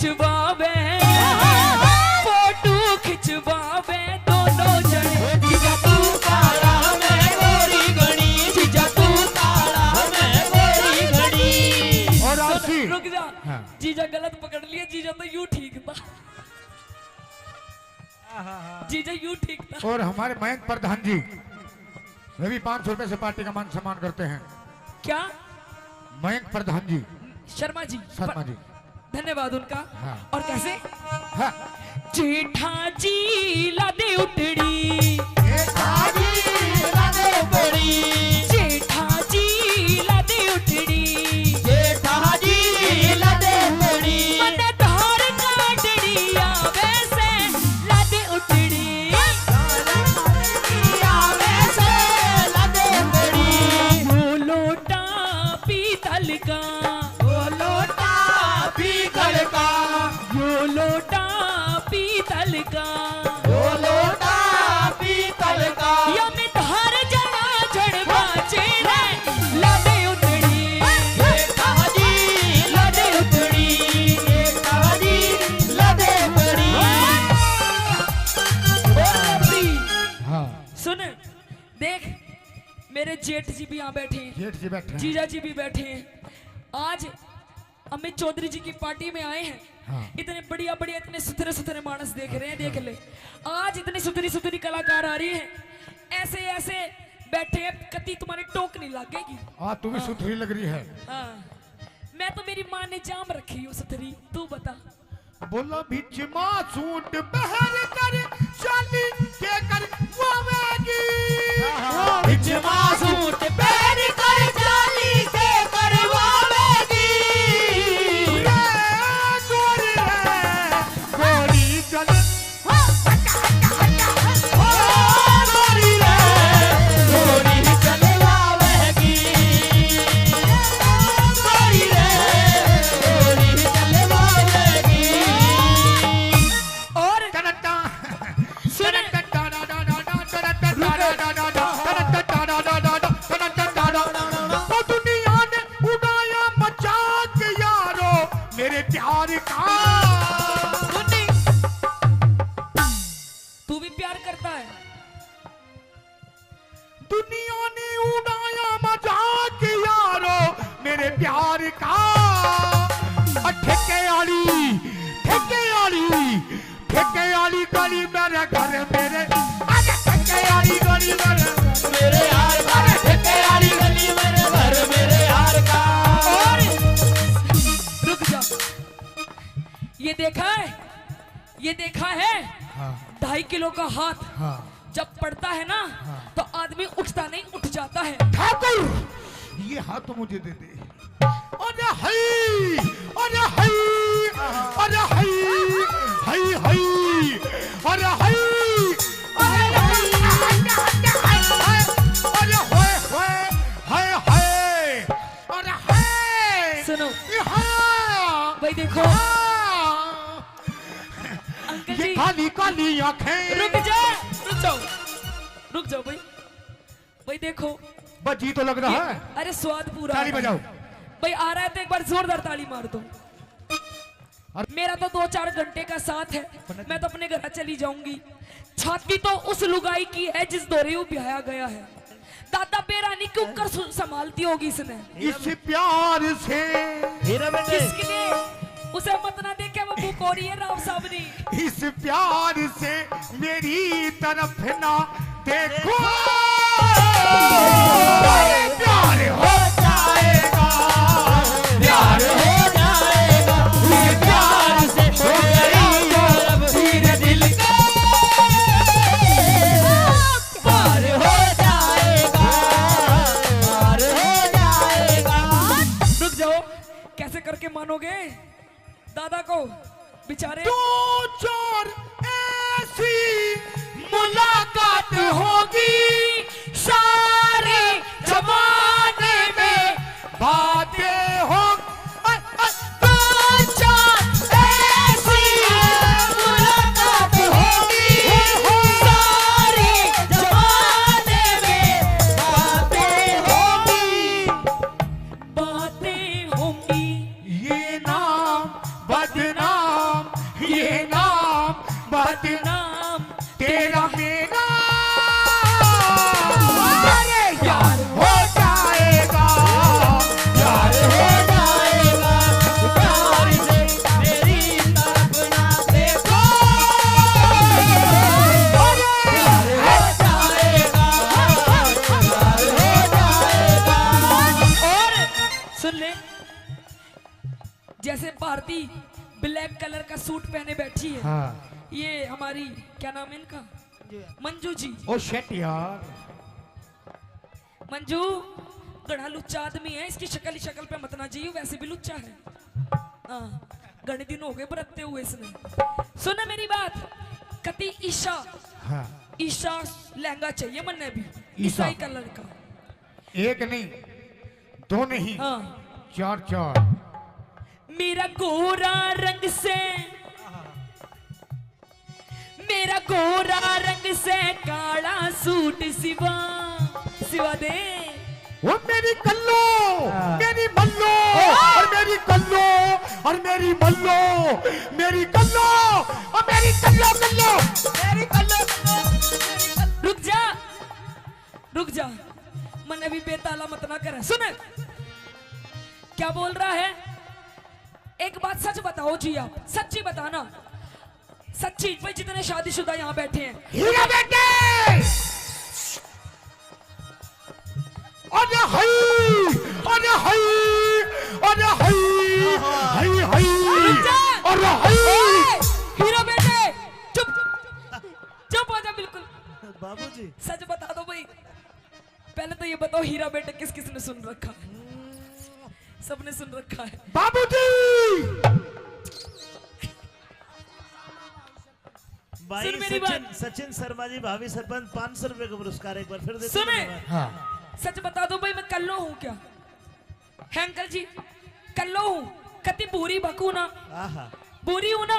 खिंचवावे photo खिंचवावे दोनों जने। जीजा तू काला मैं गोरी घड़ी, जीजा तू काला मैं गोरी घड़ी। और आशी रुक जा। हाँ। जीजा गलत पकड़ लिया, जीजा तो यूं ठीक था, जीजा यूं ठीक था। और हमारे मयंक प्रधान जी वे भी 500 रुपए से पार्टी का मान सम्मान करते हैं। क्या मयंक प्रधान जी, शर्मा जी, शर्मा जी, धन्यवाद उनका। हाँ। और कैसे हाँ। जेठा जी लादे उतड़ी, जेठा जी लादे उतड़ी, जेठा जी लादे उतड़ी, जेठा जी लादे उतड़ी। मन धार काटड़ी आवे से लादे उतड़ी, आवे से लादे उतड़ी। वो लोटा पीतल का, वो लोटा पीतल का, वो लोटा पीतल का, वो लोटा पीतल का। या में धार जड़ा झड़ बाजे रे लादे उतड़ी, जेठा जी लादे उतड़ी, जेठा जी लादे उतड़ी। हाँ। सुन देख, मेरे जेठ जी भी यहाँ बैठे हैं, जेठ जी बैठे हैं। जीजा जी भी बैठे हैं। आज अमित चौधरी जी की पार्टी में आए हैं। हाँ। इतने बढ़िया बढ़िया, इतने सुथरे सुथरे मानस देख रहे हैं, देख ले। आज इतनी सुथरी सुथरी कलाकार आ रही है, ऐसे ऐसे बैठे हैं, कति तुम्हारी टोक नहीं लगेगी। हाँ, तू भी सुथरी लग रही है। हाँ, मैं तो मेरी माँ ने जाम रखी हूँ सुथरी, तू बता। बोला बिच सूट पहन कर चाली के कर वावेगी। बिच सूट पहन कर चाली से करवावेगी। गोरी है, गोरी चल। गोरी रे, गोरी चलवावेगी। गोरी रे, गोरी चलवावेगी। और टनटा सुन, तो दुनिया ने उड़ाया मजाक यारो मेरे प्यार का। तू भी प्यार करता है। दुनिया ने उड़ाया मजाक यारो मेरे प्यार का। ठेके वाली, ठेके वाली, ठेके वाली गली मेरे घर मेरे। अरे ठेके वाली गली मेरे यार का ठेके वाली गली मेरे घर मेरे यार का। और रुक जा, ये देखा है, ये देखा है, हाँ 2.5 किलो का हाथ हाँ। जब पड़ता है ना, तो आदमी उठता नहीं, उठ जाता है। ठाकुर, ये हाथ तो मुझे दे दे। अरे हई, अरे हई, अरे हई, हई हई, अरे हई, अरे अरे होए होए, हाय हाय, अरे हाय। सुनो हाँ, भाई, देखो हाँ। अंकल ये जी, काली काली आंखें। रुक जा, रुक जाओ, रुक जाओ भाई। भाई देखो, बजी तो लग रहा है। अरे स्वाद पूरा ताली है। बजाओ। भाई आ रहा है तो एक बार जोरदार ताली मार दो। मेरा तो 2-4 घंटे का साथ है, मैं तो अपने घर चली जाऊंगी। छाती तो उस लुगाई की है जिस दौरे वो ब्याया गया है। दादा बेरानी क्यों कर संभालती होगी इसने, इस प्यार से। किसके लिए? उसे मत ना देखे, वो बुकोरी है राव साबरी। इस प्यार से मेरी तरफ ना देखो। प्यार हो जाएगा, प्यार हो जाएगा। ये प्यार से हो गई अब धीरे दिल के पार हो जाएगा, पार हो जाएगा। रुक जाओ, कैसे करके मानोगे दादा को बेचारे? 2-4 ऐसी मुलाकात होगी सारे जमाने में बातें हो। 2-4 ऐसी मुलाकात होगी सारे जमाने में बातें होगी, बातें होंगी। ये नाम बदनाम ब्लैक कलर का सूट पहने बैठी है। हाँ। ये हमारी क्या नाम है इनका, मंजू जी। ओ शेट यार, मंजू गड़ा लुच्चा आदमी है, इसकी शक्ल ही शक्ल पे मत ना जाइए, वैसे भी लुच्चा है। हाँ, घने दिन हो गए बरतते हुए इसने। सुना मेरी बात, कति ईशा, हाँ। ईशा लहंगा चाहिए मन्ने भी, ईशा। ईसाई कलर का। एक नहीं, दो नहीं, हाँ। 4 मेरा गोरा रंग से, मेरा गोरा रंग से काला सूट सिवा सिवा दे। वो मेरी कल्लो, मेरी मल्लो, और मेरी कल्लो, और मेरी मल्लो, मेरी कल्लो, और मेरी कल्लो कल्लो, मेरी कल्लो कल्लो। रुक जा, रुक जा, मन अभी बेताला मत ना करे। सुन क्या बोल रहा है, एक बात सच बताओ जी, आप सच्ची बताना, सच्ची। भाई जितने शादीशुदा यहाँ बैठे हैं, हीरा बेटे, अरे हाय, अरे हाय, अरे हाय, हाय हाय, रुक जा। अरे हाय। ओए, हीरा बेटे, चुप चुप हो जा बिल्कुल। बाबूजी सच बता दो भाई, पहले तो ये बताओ हीरा बेटे किस किस ने सुन रखा है? सबने सुन रखा है। बाबूजी, भाई सुन मेरी सचिन शर्मा जी भावी सरपंच 500 रुपए का पुरस्कार एक बार फिर देते सुने। हैं। हाँ। सच बता दो भाई, मैं कल्लो हूँ क्या? है अंकल जी, कल्लो हूँ, कति बुरी बकू ना, आहा बुरी हूँ ना,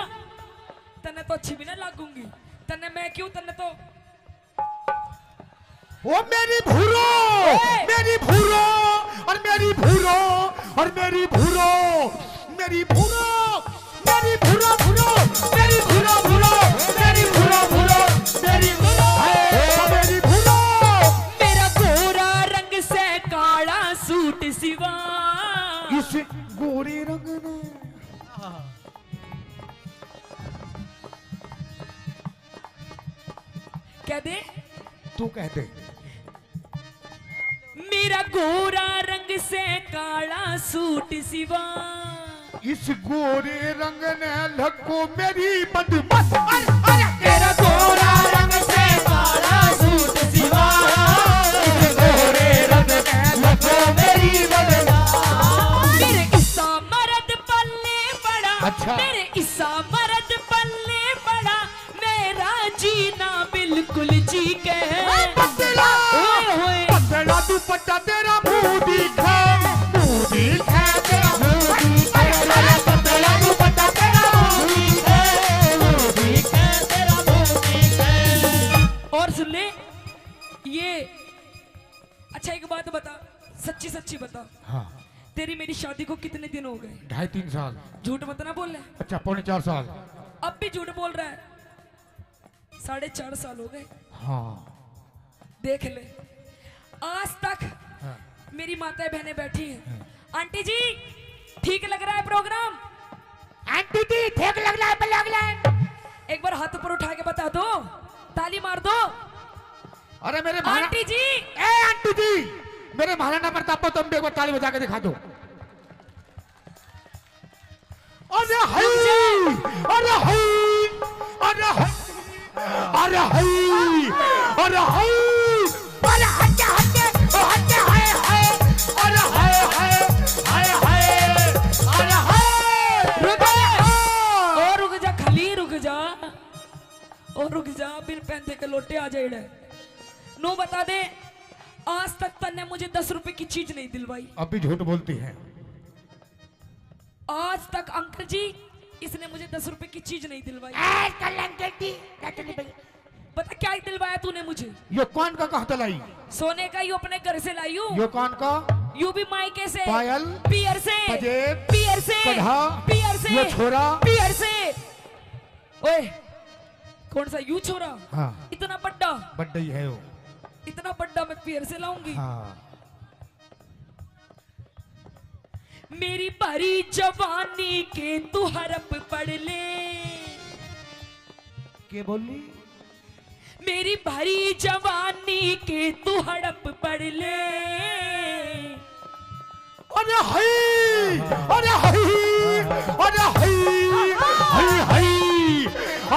तन्ने तो अच्छी भी ना लागूंगी, तन्ने मैं क्यों, तन्ने तो वो मेरी भूरो, मेरी भूरो, और मेरी भूरो, और मेरी भूरो, मेरी भूरो, मेरी भूरो भूरो, मेरी भूरो भूरो, मेरी भूरो भूरो, मेरी भूरो, मेरी भूरो। मेरा गोरा रंग से काला सूट सिवा, इस गोरे रंग ने क्या दे, तू कह दे। मेरा गोरा रंग से काला सूट सिवा, इस गोरे रंग ने लको मेरी बदमस्त, तेरा गोरा रंग से काला सूट सिवा, इस गोरे रंग ने लको मेरी बदमस्त। मेरे इसा मर्द पल्ले पड़ा, अच्छा। मेरे इसा मर्द पल्ले पड़ा, मेरा जीना बिल्कुल जी के। पतला, ओए होए, पतला दुपट्टा तेरा मुंह दिखा, मुंह दिखा तेरा मुंह दिखा, पतला दुपट्टा तेरा मुंह दिखा, मुंह दिखा तेरा मुंह दिखा। और सुन ले ये, अच्छा एक बात बता, सच्ची सच्ची बता, हाँ। तेरी मेरी शादी को कितने दिन हो गए? 2.5-3 साल। झूठ मत ना बोल ले, अच्छा 4.5 साल। अब भी झूठ बोल रहा है। 4.5 साल हो गए, हाँ। देख ले, आज तक हाँ। मेरी माताएं बहनें बैठी हैं। आंटी जी ठीक लग रहा है प्रोग्राम? आंटी जी ठीक लग रहा है, लग रहा है। एक बार हाथ ऊपर उठा के बता दो, ताली मार दो। अरे मेरे आंटी जी, ए आंटी जी, मेरे महाराणा प्रताप को तुम भी एक बार ताली बजा के दिखा दो। अरे हाय, अरे हाय, अरे हाय, अरे हाय, अरे हाय, अरे हटे हटे हटे, हाय हाय, अरे हाय हाय, हाय हाय, अरे हाय। रुक जा, और रुक जा, खाली रुक जा, और रुक जा, बिन पहनते के लोटे आ जाए। नो बता दे, आज तक तन्ने मुझे 10 रुपए की चीज नहीं दिलवाई। अभी झूठ बोलती है। आज तक अंकल जी इसने मुझे 10 रुपए की चीज नहीं दिलवाई। पता क्या दिलवाया तूने मुझे? ये कौन का कहता लाई? सोने का, यू अपने घर से लाई हूँ। ये कौन का? यू भी मायके से, पायल, पियर से, पजेब, पियर से, कढ़ा, पियर से, ये छोरा, पियर से। ओए कौन सा यू छोरा? हाँ। इतना बड्डा, बड्डा ही है वो। इतना बड्डा मैं पियर से लाऊंगी? हाँ। मेरी भरी जवानी के तू हरप पढ़ ले। क्या बोली? मेरी भरी जवानी के तू हड़प पढ़ ले। अरे हाय, अरे हाय, अरे हाय,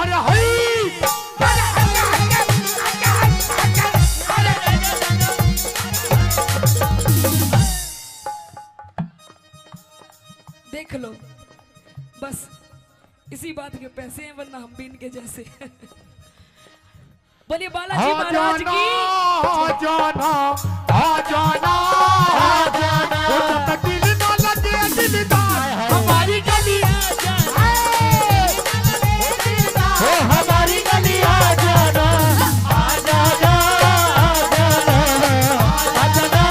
अरे हई देख लो, बस इसी बात के पैसे हैं, वरना हम भी इनके जैसे। बोलिए बालाजी महाराज की। आ जाना आ जाना आ जाना तो दिल ना लगे दिलदार हमारी गली आ जाना ओ हमारी गली आ जाना आ जाना आ जाना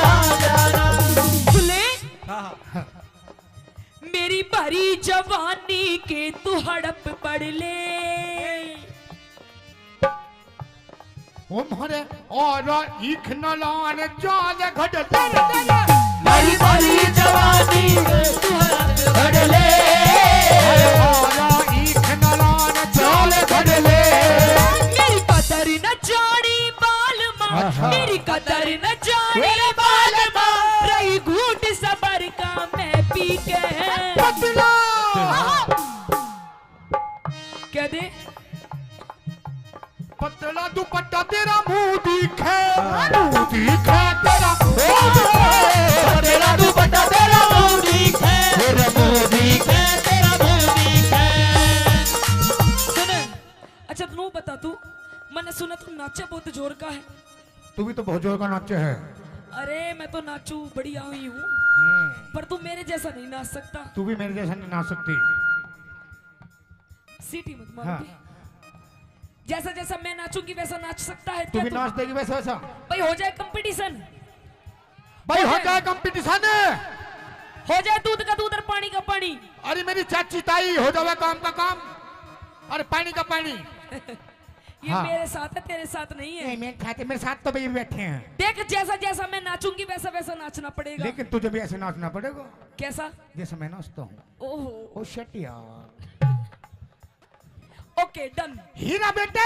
आ जाना। सुने, मेरी भरी जवानी के तू हड़प पड़ ले। ओ मारे और ईख नलान जाल घट मेरी भरी जवानी तू हड़प ले और ईख नलान जाल घट ले। मेरी कदर न जानी बाल माँ, अच्छा। मेरी कदर न जानी बाल माँ, रही घूट सबर का मैं पी के। पतला क्या दे? पतला दुपट्टा तेरा मुंह दिखे तेरा तेरा दुपट्टा तेरा मुंह दिखे तेरा मुंह दिखे तेरा मुंह दिखे। सुने, अच्छा तू बता, तू मैंने सुना तू नाचा बहुत जोर का है। तू भी तो बहुत जोर का नाचे है। अरे मैं तो नाचू बढ़िया हुई हूँ, पर तू मेरे जैसा नहीं नाच सकता। तू भी मेरे जैसा नहीं नाच सकती। सीटी मत मार। हाँ। जैसा जैसा मैं नाचूंगी वैसा नाच सकता है तू क्या भी तू? नाच देगी वैसा वैसा। भाई हो जाए कंपटीशन, भाई हो जाए कंपटीशन। हो जाए दूध का दूध और पानी का पानी। अरे मेरी चाची ताई हो जावे काम का काम, अरे पानी का पानी। ये हाँ। मेरे साथ है, तेरे साथ नहीं है। मेरे खाते मेरे साथ तो भाई बैठे हैं। देख, जैसा जैसा मैं नाचूंगी वैसा वैसा नाचना पड़ेगा। लेकिन तुझे भी ऐसे नाचना पड़ेगा कैसा? जैसे मैं नाचता हूँ। ओहो, ओ शिट यार। Okay done. हीरा बेटे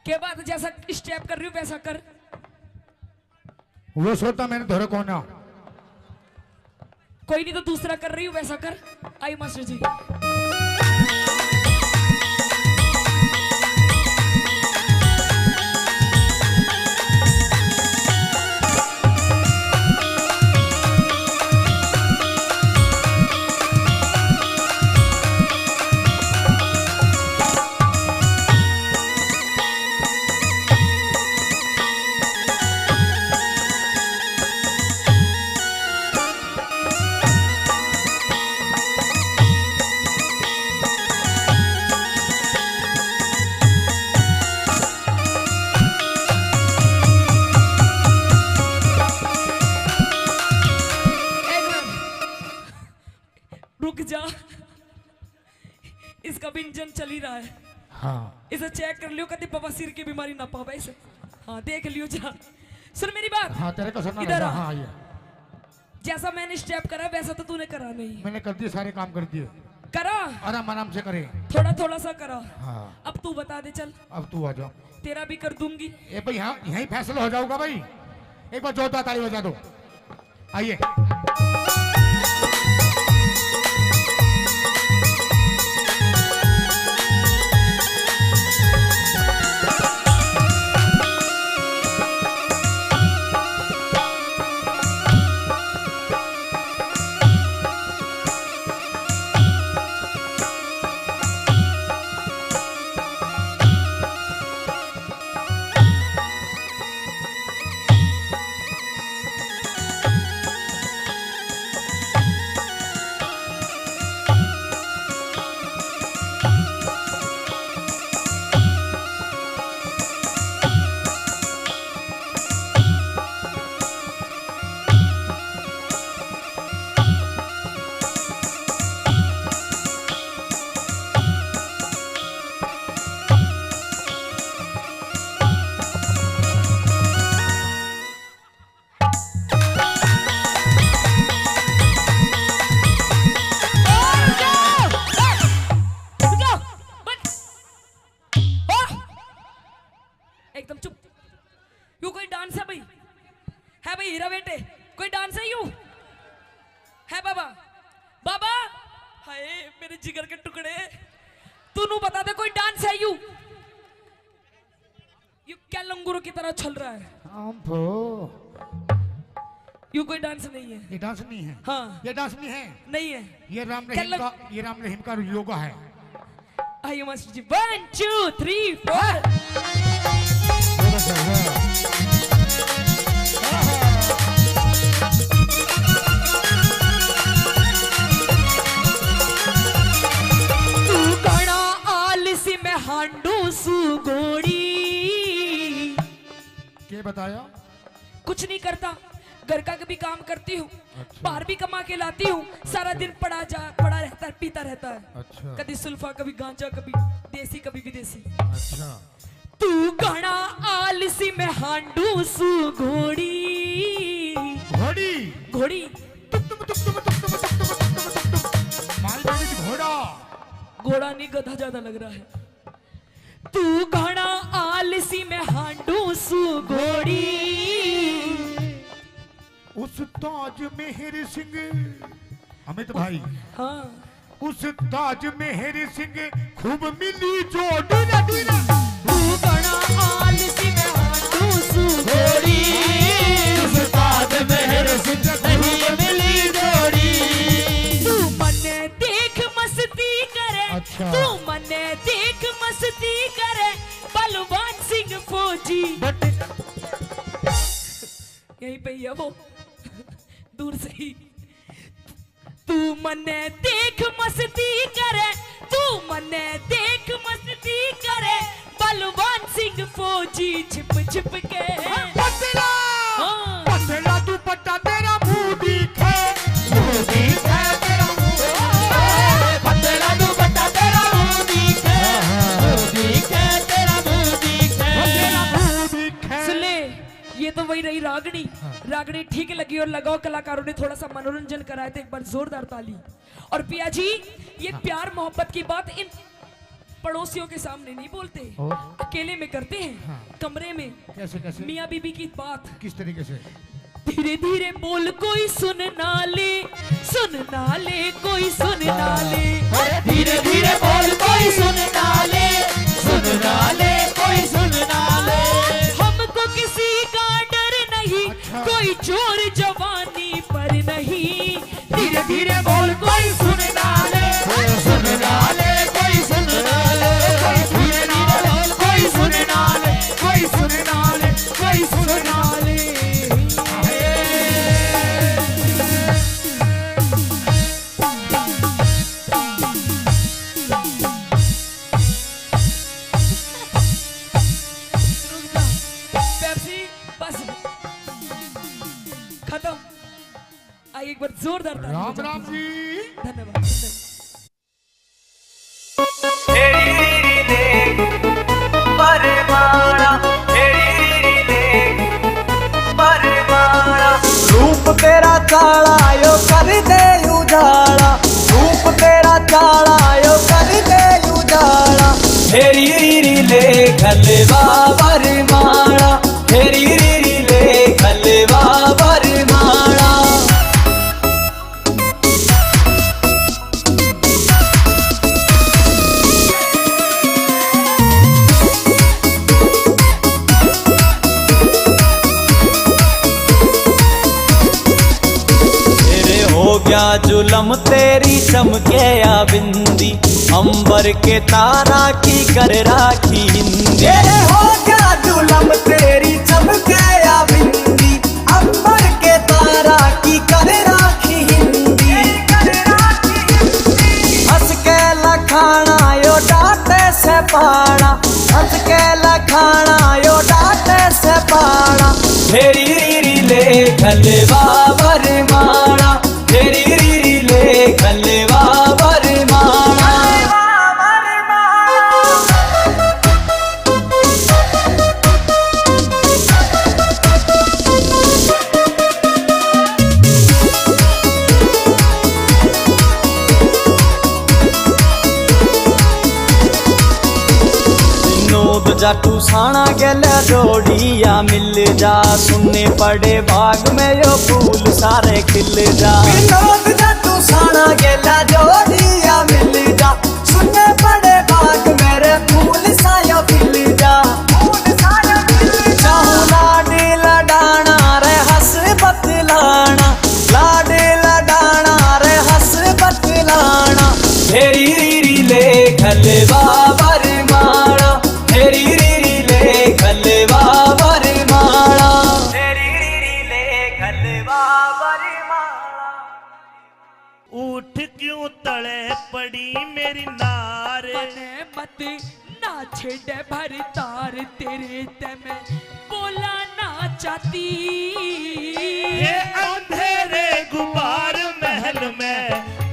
के बाद जैसा स्टेप कर रही हूँ वैसा कर। वो सोता मैंने धोरे कौन है। कोई नहीं तो दूसरा कर रही हूँ वैसा कर। आई मास्टर जी। रुक जा, इसका भी इंजन चल ही रहा है। हाँ इसे चेक कर लियो, कभी बवासीर की बीमारी ना पावे इसे। हाँ देख लियो जा। सुन मेरी बात। हाँ तेरे को सुनना इधर रहेगा। आ। हाँ ये जैसा मैंने स्टेप करा वैसा तो तूने करा नहीं। मैंने कर दिए, सारे काम कर दिए। करा आराम आराम से करे। थोड़ा थोड़ा सा करा। हाँ अब तू बता दे चल। अब तू आ जाओ। तेरा भी कर दूंगी। ए भाई यहाँ यहीं फैसला हो जाऊंगा भाई। एक बार जोरदार ताली बजा दो। आइए नू बता दे कोई डांस है यू क्या लंगूरों की तरह चल रहा है? यू कोई डांस नहीं है। ये डांस नहीं है। हाँ ये डांस नहीं है। नहीं है। ये राम रहीम का योगा है। आई मस्ट जी 1 2 3 4 तू घना आलसी में हांडू सु गोड़ी। क्या बताया? कुछ नहीं करता, घर का कभी काम करती हूँ। अच्छा। बाहर भी कमा के लाती हूँ। सारा दिन पड़ा रहता है, पीता रहता है। अच्छा। कभी सुल्फा, कभी गांजा, कभी देसी, कभी विदेशी। अच्छा। तू घना आलसी में हांडू सु घोड़ी। घोड़ी घोड़ी घोड़ा घोड़ा नहीं, गधा ज्यादा लग रहा है। तू घना आलसी में हांडू सु घोड़ी। उस ताज मेहर सिंह अमित भाई, हाँ उस ताज मेहर सिंह खूब मिली जोड़ी ना दीना। तू घना आलसी में हांडू सु घोड़ी। उस ताज मेहर सिंह नहीं मिली जोड़ी। तू मने देख मस्ती करे। अच्छा। तू मने देख मस्ती करे बलवान सिंह फौजी। यहीं पे ही है वो, दूर से ही। तू मने देख मस्ती करे, तू मने देख मस्ती करे बलवान सिंह फौजी। छिप छिप के पतला हाँ। पतला दुपट्टा तेरा मुंह दिखे, मुंह दिखे तेरा मुंह। पतला दुपट्टा तेरा मुंह दिखे, मुंह दिखे तेरा मुंह दिखे। तेरा मुंह दिखे। सुन ले, ये तो वही रही रागनी। रागनी ठीक लगी और लगाओ कलाकारों ने थोड़ा सा मनोरंजन कराया तो एक बार जोरदार ताली। और पिया जी, ये प्यार मोहब्बत की बात इन पड़ोसियों के सामने नहीं बोलते, अकेले में करते हैं। कमरे में कैसे कैसे? मियाँ बीबी की बात किस तरीके से? धीरे धीरे बोल, कोई सुन ना ले, सुन ना ले, कोई सुन ना ले। धीरे धीरे बोल, कोई सुन ना ले, सुन ना ले, कोई सुन ना ले। हमको किसी का डर नहीं। अच्छा। कोई चोर जवानी पर नहीं। धीरे धीरे बोल, कोई सुन ना ले, सुन ना ले, कोई सुन ना ले। धीरे धीरे बोल, कोई सुन ना ले, कोई सुन ना ले, कोई सुन ना ले। पेप्सी बस खत्म। आइए एक बार जोरदार ताली राम बजाओ। राम जी। धन्यवाद। रूप तेरा काला यो कर दे उजाला, रूप तेरा काला यो कर दे उजाला। हेरी रीरी ले खलवा वरमाला, हेरी रीरी ले खलवा वरमाला। हो गया जुलम तेरी चमके या बिंदी, अंबर के तारा की कर राखी हिंदी। हो गया जुलम तेरी चमके या बिंदी, अंबर के तारा की कर राखी हिंदी। हंस के लखाना यो डांटे से पाना, हंस के लखाना यो डांटे से पाना। हेरी रीरी ले खलवा वरमाला, हेरी रीरी ले खलवा वरमाला। विनोद जाटू साणा गेले जोड़िया मिल जा, सुनने पड़े बाग में यो फूल सारे खिल जा। विनोद जाटू साणा गेले जोड़िया मिल जा, सुनने पड़े बाग बाबर माड़ा तेरी रीरी ले खल बाबर माड़ा तेरी रीरी ले खल बाबर माड़ा। उठ क्यों तले पड़ी मेरी नार, मने मत ना छेड़े भर तार तेरे ते मैं बोला ना चाहती। ये अंधेरे गुबार महल में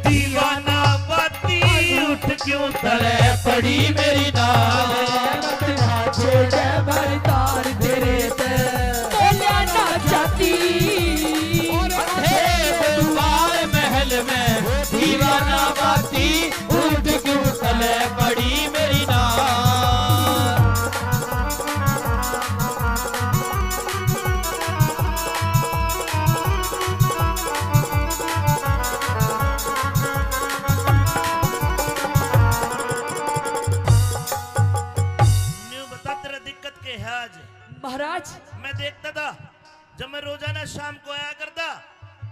दीवाना बाती, उठ क्यों तले पड़ी मेरी नार, मत ना छेड़े भर तार तेरे ते बोला ना चाहती। अंधेरे गुबार महल में दीवाना बाती, उठ क्यों तले पड़ी मेरी नार। न्यू बता तेरा दिक्कत के है आज। महाराज मैं देखता था जब मैं रोजाना शाम को आया करता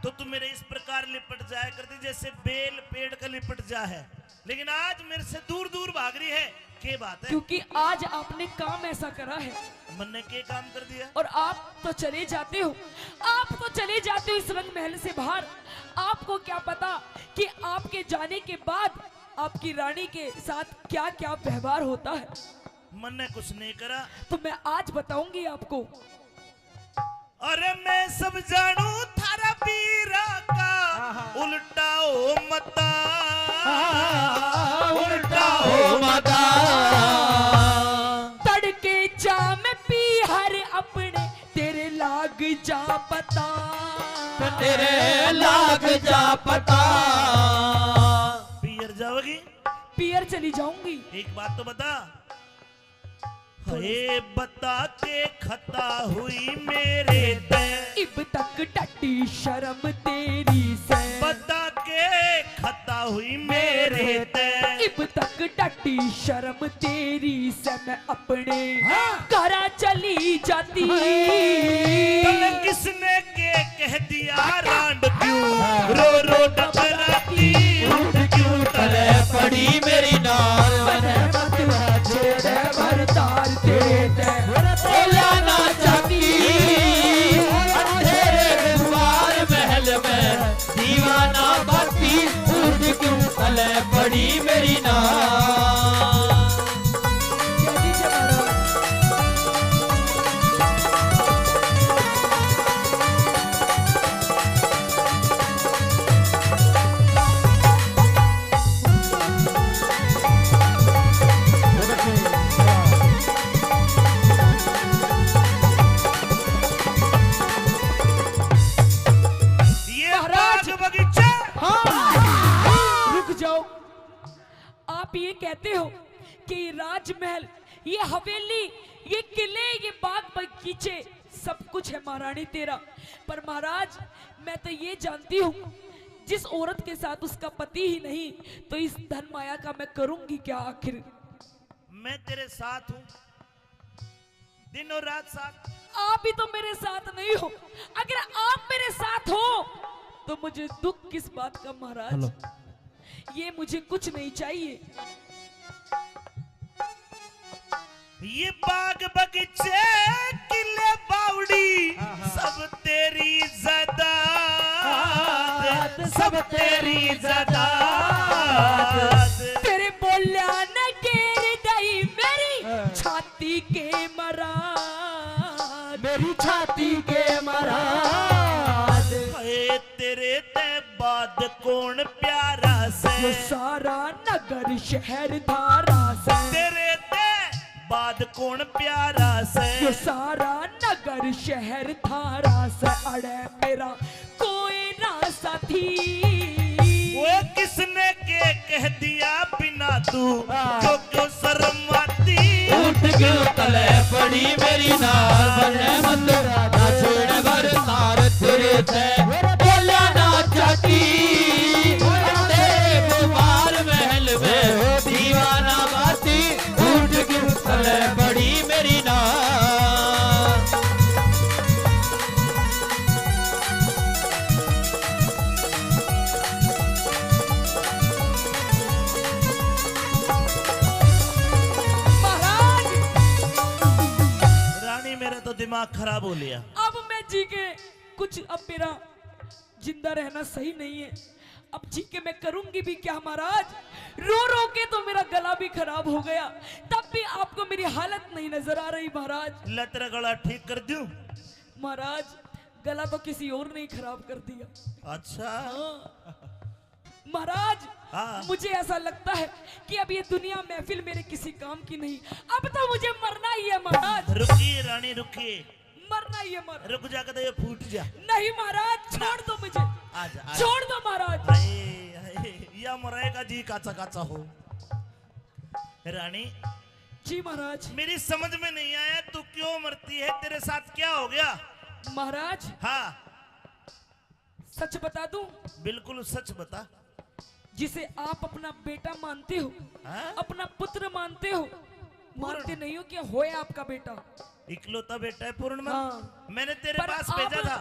तो तू मेरे इस प्रकार लिपट जाया करती जैसे बेल पेड़ का लिपट जा है, लेकिन आज मेरे से दूर दूर भाग रही है। क्या बात है? क्योंकि आज आपने काम ऐसा करा है मन ने क्या काम कर दिया? और आप तो चले जाते हो, आप तो चले जाते हो इस रंग महल से बाहर। आपको क्या पता कि आपके जाने के बाद आपकी रानी के साथ क्या क्या व्यवहार होता है। मन ने कुछ नहीं करा। तो मैं आज बताऊंगी आपको। अरे मैं सब जानू थारा पीरा का उल्टा हो मता, उल्टा हो मता। तड़के जा मैं पी हर अपने तेरे लाग जा पता, तेरे लाग जा पता। पियर जाओगी? पियर चली जाऊंगी। एक बात तो बता, हे बता के खता हुई मेरे ते, इब तक टटी शर्म तेरी से, बता के खता हुई मेरे ते, इब तक टटी शर्म तेरी से मैं अपने घरा चली जाती। तने किसने के कह दिया रांड क्यों रो रो डबराती, उठ क्यों तले पड़ी मेरी नार। तार तेरे ते बोला ना चाहती, अंधेरे गुबार महल में दीवाना बाती, उठ क्यों तले पड़ी मेरी नार। जल्दी से मारो। आप ये कहते हो कि ये राजमहल, ये हवेली, ये किले, ये बाग बगीचे सब कुछ है महारानी तेरा। पर महाराज मैं तो ये जानती हूँ जिस औरत के साथ उसका पति ही नहीं तो इस धन माया का मैं करूंगी क्या आखिर। मैं तेरे साथ हूँ, दिन और रात साथ। आप भी तो मेरे साथ नहीं हो। अगर आप मेरे साथ हो तो मुझे दुख किस बात का महाराज। ये मुझे कुछ नहीं चाहिए। ये बाग बगीचे किले बावड़ी सब तेरी ज़ादात, सब तेरी ज़ादात। तेरे बोलिया न घेर गई मेरी छाती के मरा, मेरी छाती के मराद। तेरे ते बाद कौन प्यारा से, ये सारा नगर शहर धारा से। तेरे ते बाद कौन प्यारा से, ये सारा नगर शहर धारा से। अड़े मेरा कोई ना साथी, वो किसने के कह दिया बिना तू जो क्यों शर्म आती। उठ क्यों तले पड़ी मेरी नार, बने मत राधा छोड़ भर तार तेरे ते बोला ना चाहती। तेरे गुबार महल में दीवाना बाती, उठ क्यों तले पड़ी मेरी नार। दिमाग खराब हो लिया। अब मैं जी के कुछ, अब मेरा जिंदा रहना सही नहीं है। अब जी के मैं करूंगी भी क्या महाराज? रो रो के तो मेरा गला भी खराब हो गया, तब भी आपको मेरी हालत नहीं नजर आ रही महाराज। ला तेरा गला ठीक कर दूं? महाराज गला तो किसी और ने ही खराब कर दिया। अच्छा महाराज हाँ। मुझे ऐसा लगता है कि अब ये दुनिया महफिल मेरे किसी काम की नहीं, अब तो मुझे मरना ही है महाराज। रुकिए रानी रुकिए, मरना ही है महाराज। रुक जा के फूट जा। नहीं महाराज छोड़ दो मुझे, आजा, आजा। छोड़ दो महाराज। या मरेगा जी काचा काचा हो। रानी जी महाराज। मेरी समझ में नहीं आया तू क्यों मरती है, तेरे साथ क्या हो गया? महाराज हाँ सच बता दूं? बिल्कुल सच बता। जिसे आप अपना बेटा मानते हो, हाँ? अपना पुत्र मानते हो, मानते नहीं हो कि होए आपका बेटा। इकलौता बेटा है पूर्णमल। हाँ। मैंने तेरे पर पास आप- भेजा था,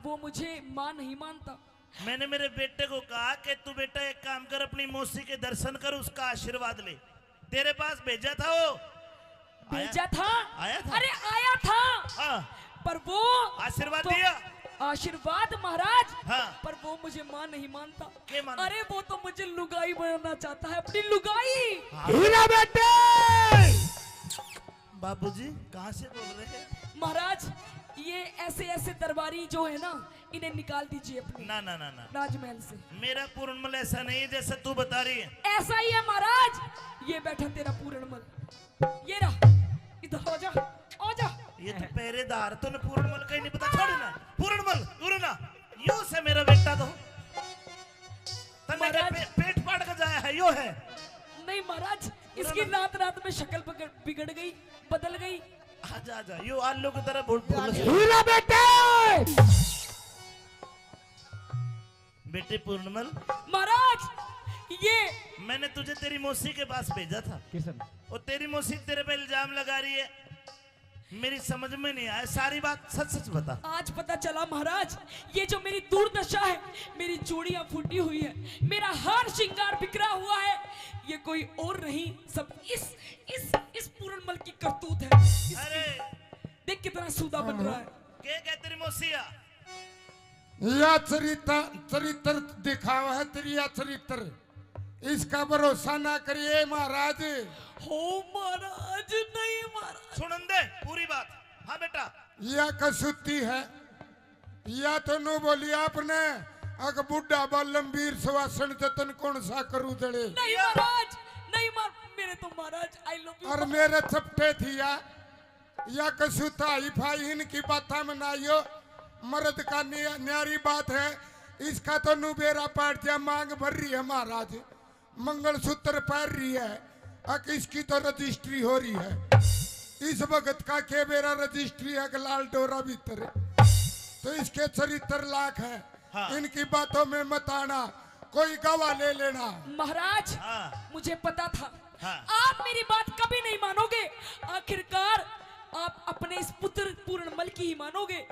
वो मुझे मां नहीं मानता। मैंने मेरे बेटे को कहा कि तू बेटा एक काम कर, अपनी मौसी के दर्शन कर, उसका आशीर्वाद ले। तेरे पास भेजा था वो। भेजा था? आया था? अरे आया था, हाँ। पर वो आशीर्वाद तो दिया? आशीर्वाद महाराज। हाँ। पर वो मुझे मां नहीं मानता। क्या मानता? अरे वो तो मुझे लुगाई बनाना चाहता है, अपनी लुगाई। हीरा बेटे, बाबूजी कहाँ से बोल रहे हैं? महाराज ये ऐसे ऐसे दरबारी जो है ना, इन्हें निकाल दीजिए अपने ना ना ना ना, राजमहल से। मेरा पूर्णमल ऐसा नहीं है जैसा तू बता रही है। ऐसा ही है महाराज। ये बैठा तेरा पूरणमल, ये रहा, इधर आ जा, आ जा। ये तो पहरेदार तो न पूर्णमल का ही नहीं पता। छोड़ ना पूर्णमल, पूर्णा यो से मेरा बेटा तो तने के पेट फाड़ के जाया है, यो है। नहीं महाराज, इसकी रात रात में शक्ल बिगड़ गई, बदल गई। आजा आजा, यो आलू की तरह बोल। हीरा बेटे, बेटे पूर्णमल, महाराज ये मैंने तुझे तेरी मौसी के पास भेजा था। किशन, और तेरी मौसी तेरे पे इल्जाम लगा रही है, मेरी समझ में नहीं आया। सारी बात सच सच बता। आज पता चला महाराज, ये जो मेरी दुर्दशा है, मेरी चूड़ियां फूटी हुई है, मेरा हार श्रृंगार बिखरा हुआ है, ये कोई और नहीं, सब इस पूरणमल की करतूत है। अरे देख कितना सूदा बन रहा है। क्या तेरी मौसिया? या चरित्र दिखावा है तेरी, या चरित्र, इसका भरोसा ना करिए महाराज। हो महाराज, नहीं महाराज। सुन दे पूरी बात। हाँ बेटा, या कसूती है, या तो नु बोली आपने अग बुढ़ा बालमवीर सुवासन जतन कौन सा करू जड़े। नहीं महाराज, नहीं मेरे तो महाराज आई लव यू। और मेरे चपटे थी या कसूता ही भाई इनकी बात में ना आइयो। मर्द का न्यारी बात है, इसका तो नुबेरा पाट दिया, मांग भर रही है महाराज, मंगलसूत्र पहन रही है, अक इसकी तो रजिस्ट्री हो रही है। इस भगत का के बेरा रजिस्ट्री है, लाल डोरा भीतर, तो इसके चरित्र लाख है। हाँ। इनकी बातों में मत आना, कोई गवाह ले लेना। महाराज हाँ। मुझे पता था हाँ। आप मेरी बात कभी नहीं मानोगे, आखिरकार आप अपने इस पुत्र पूरणमल की ही मानोगे।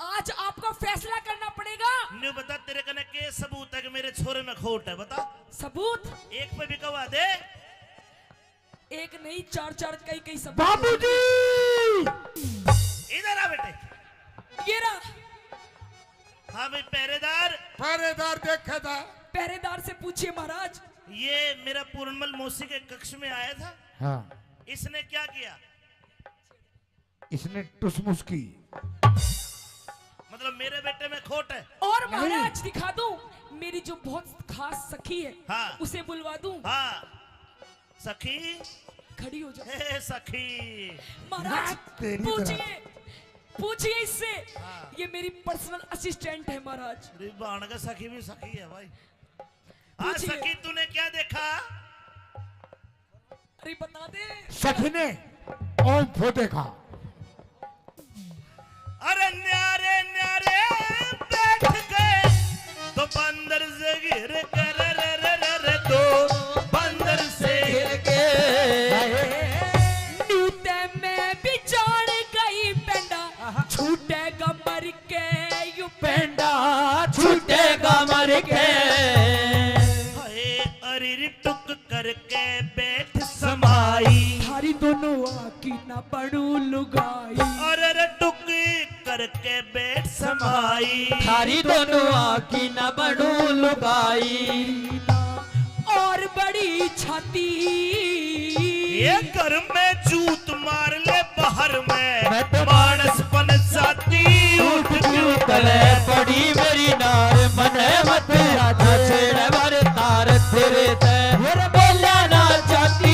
आज आपको फैसला करना पड़ेगा। न्यू बता, तेरे कने के सबूत है कि मेरे छोरे में खोट है? बता। सबूत एक पे भी गवाह दे। एक नहीं, चार चार कई सबूत। बाबूजी, इधर आ बेटे। ये रहा। हाँ भाई पहरेदार। पहरेदार देखा था। पहरेदार से पूछिए महाराज। ये मेरा पूर्णमल मौसी के कक्ष में आया था। हाँ, इसने क्या किया? इसने टुसमुस की। मतलब मेरे बेटे में खोट है? और महाराज दिखा दूं, मेरी जो बहुत खास सखी है, हाँ। उसे बुलवा दूं। हाँ सखी, खड़ी हो जाओ। हे सखी। महाराज तेरी पूछिए, पूछिए इससे। ये मेरी पर्सनल असिस्टेंट है महाराज। अरे बाण का सखी भी सखी है भाई। हाँ पूछिए। सखी, तूने क्या देखा? अरे बता दे। सखी ने ओम फो देखा। अरे न्यारे न्यारे बैठ गए तो बंदर से गिर कर तो बंदर से गिर के न्यूते में भी जान गई पेंडा, छूटेगा मर के यू पेंडा, छूटेगा मर के। हाय अरिर टुक करके बैठ समाई, थारी दोनों आकी ना पड़ू लुगाई। और टुक भाई थारी दोनों आँखी न बनू लुगाई और बड़ी छाती ये घर में जूत मार ले बाहर में मैं तो मानस पन जाती उठ क्यों तले पड़ी मेरी नार मने मत राजा छेड़ भर तार तेरे ते बोला ना चाहती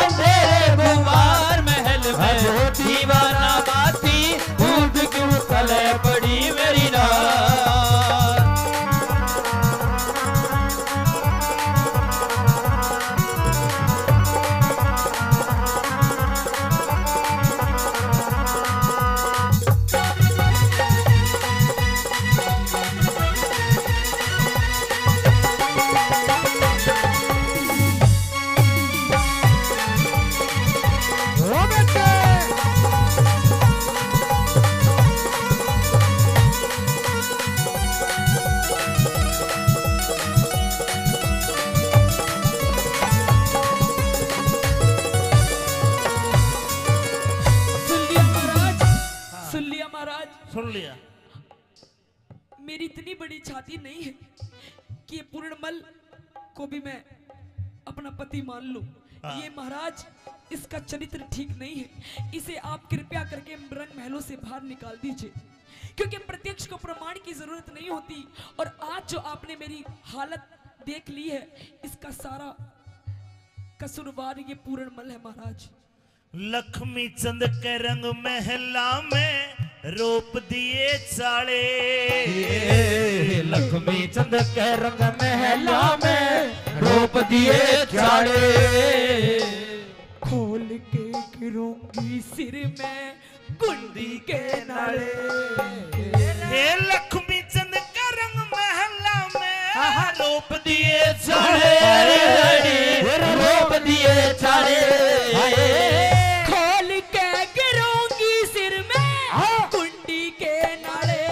अंधेरे गुमार महल में दीवाना बाती उठ क्यों तले पड़ी मेरी नार ओ बेटे सुन लिया महाराज, सुन लिया महाराज, सुन लिया मेरी इतनी बड़ी छाती नहीं है कि ये पूर्णमल को भी मैं अपना पति मान लूं। ये महाराज इसका चरित्र ठीक नहीं है, इसे आप कृपया करके रंग महलों से बाहर निकाल दीजिए, क्योंकि प्रत्यक्ष को प्रमाण की जरूरत नहीं होती। और आज जो आपने मेरी हालत देख ली है, इसका सारा कसूरवार ये पूर्णमल है महाराज। लक्ष्मी चंद के रंग महला में रोप दिए चाले लक्ष्मी चंद के रंग महला में रोप दिए चाड़े खोल के गिरूंगी सिर में कुंडी के नाले। हे लक्ष्मी चंद के रंग महला में रोप दिए चाले रोप दिए चाड़े खोल के गिरूंगी सिर में कुंडी के नाले।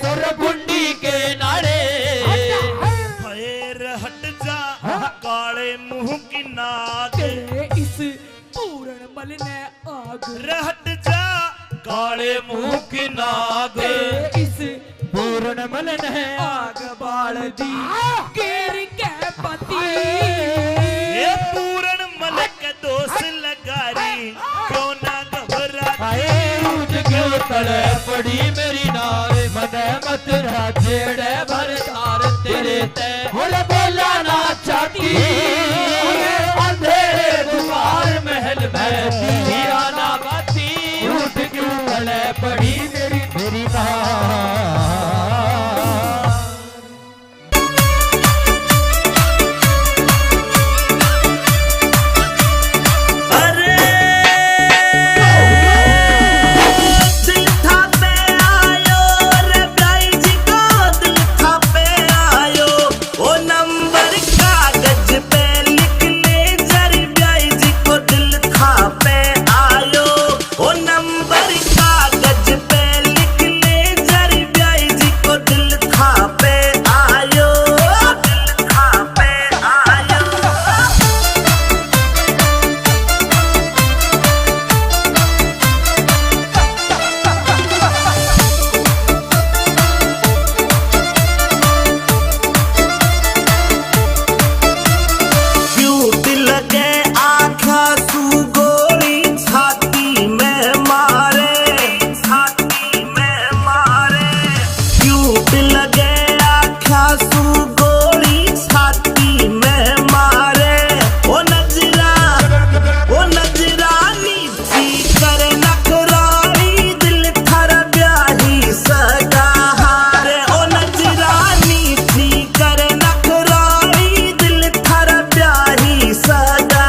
सर गुंडी के नाड़े पैर हट जा काले मुंह की नाक तेरे इस पूर्णमल ने आग रहट जा काले मुंह की नाक तेरे इस पूर्णमल ने आग बाल दी गिर के पति। ये पूर्ण मल के दोष लगारी क्यों ना घबरा उठ क्यों तड़े पड़ी मेरी नार मने मत राजेड़े भर तार तेरे ते बोला ना चाहती अंधेरे दुआर महल में दीवाना बाती उठ क्यों तड़े पड़ी मेरी नार अरे दिल था पे आयो रे भाई जी को दिल था पे आयो वो नंबर कागज पे लिखने जरी भाई जी को दिल था पे आयो वो नंबर कागज पे लिखने जरी भाई जी को दिल था पे आयो दिल था पे आयो। क्यूट लगे आँखा तू गोली छाती में मारे छाती में मारे क्यूट लगे आँखा तू गोली छाती में मारे ओ नजरानी थी करे नखरानी दिल थर ब्याही सगा हारे ओ नजरानी थी करे नखरानी दिल थर ब्याही सगा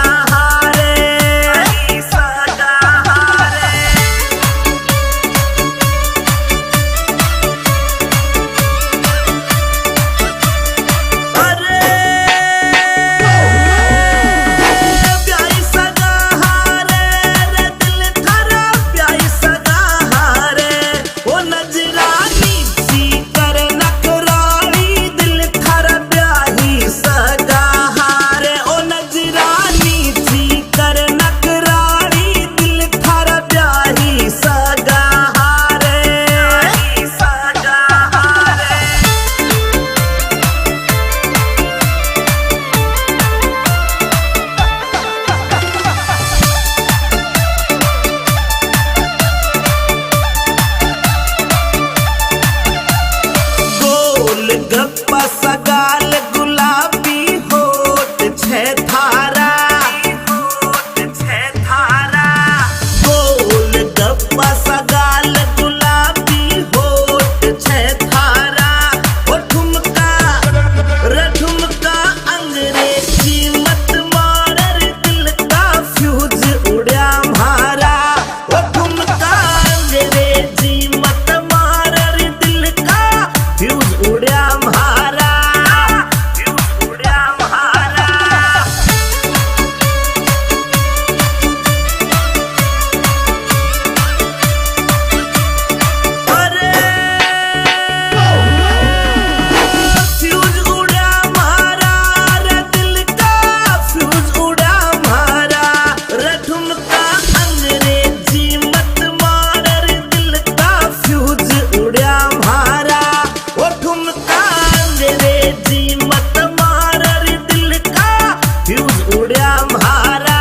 म्हारा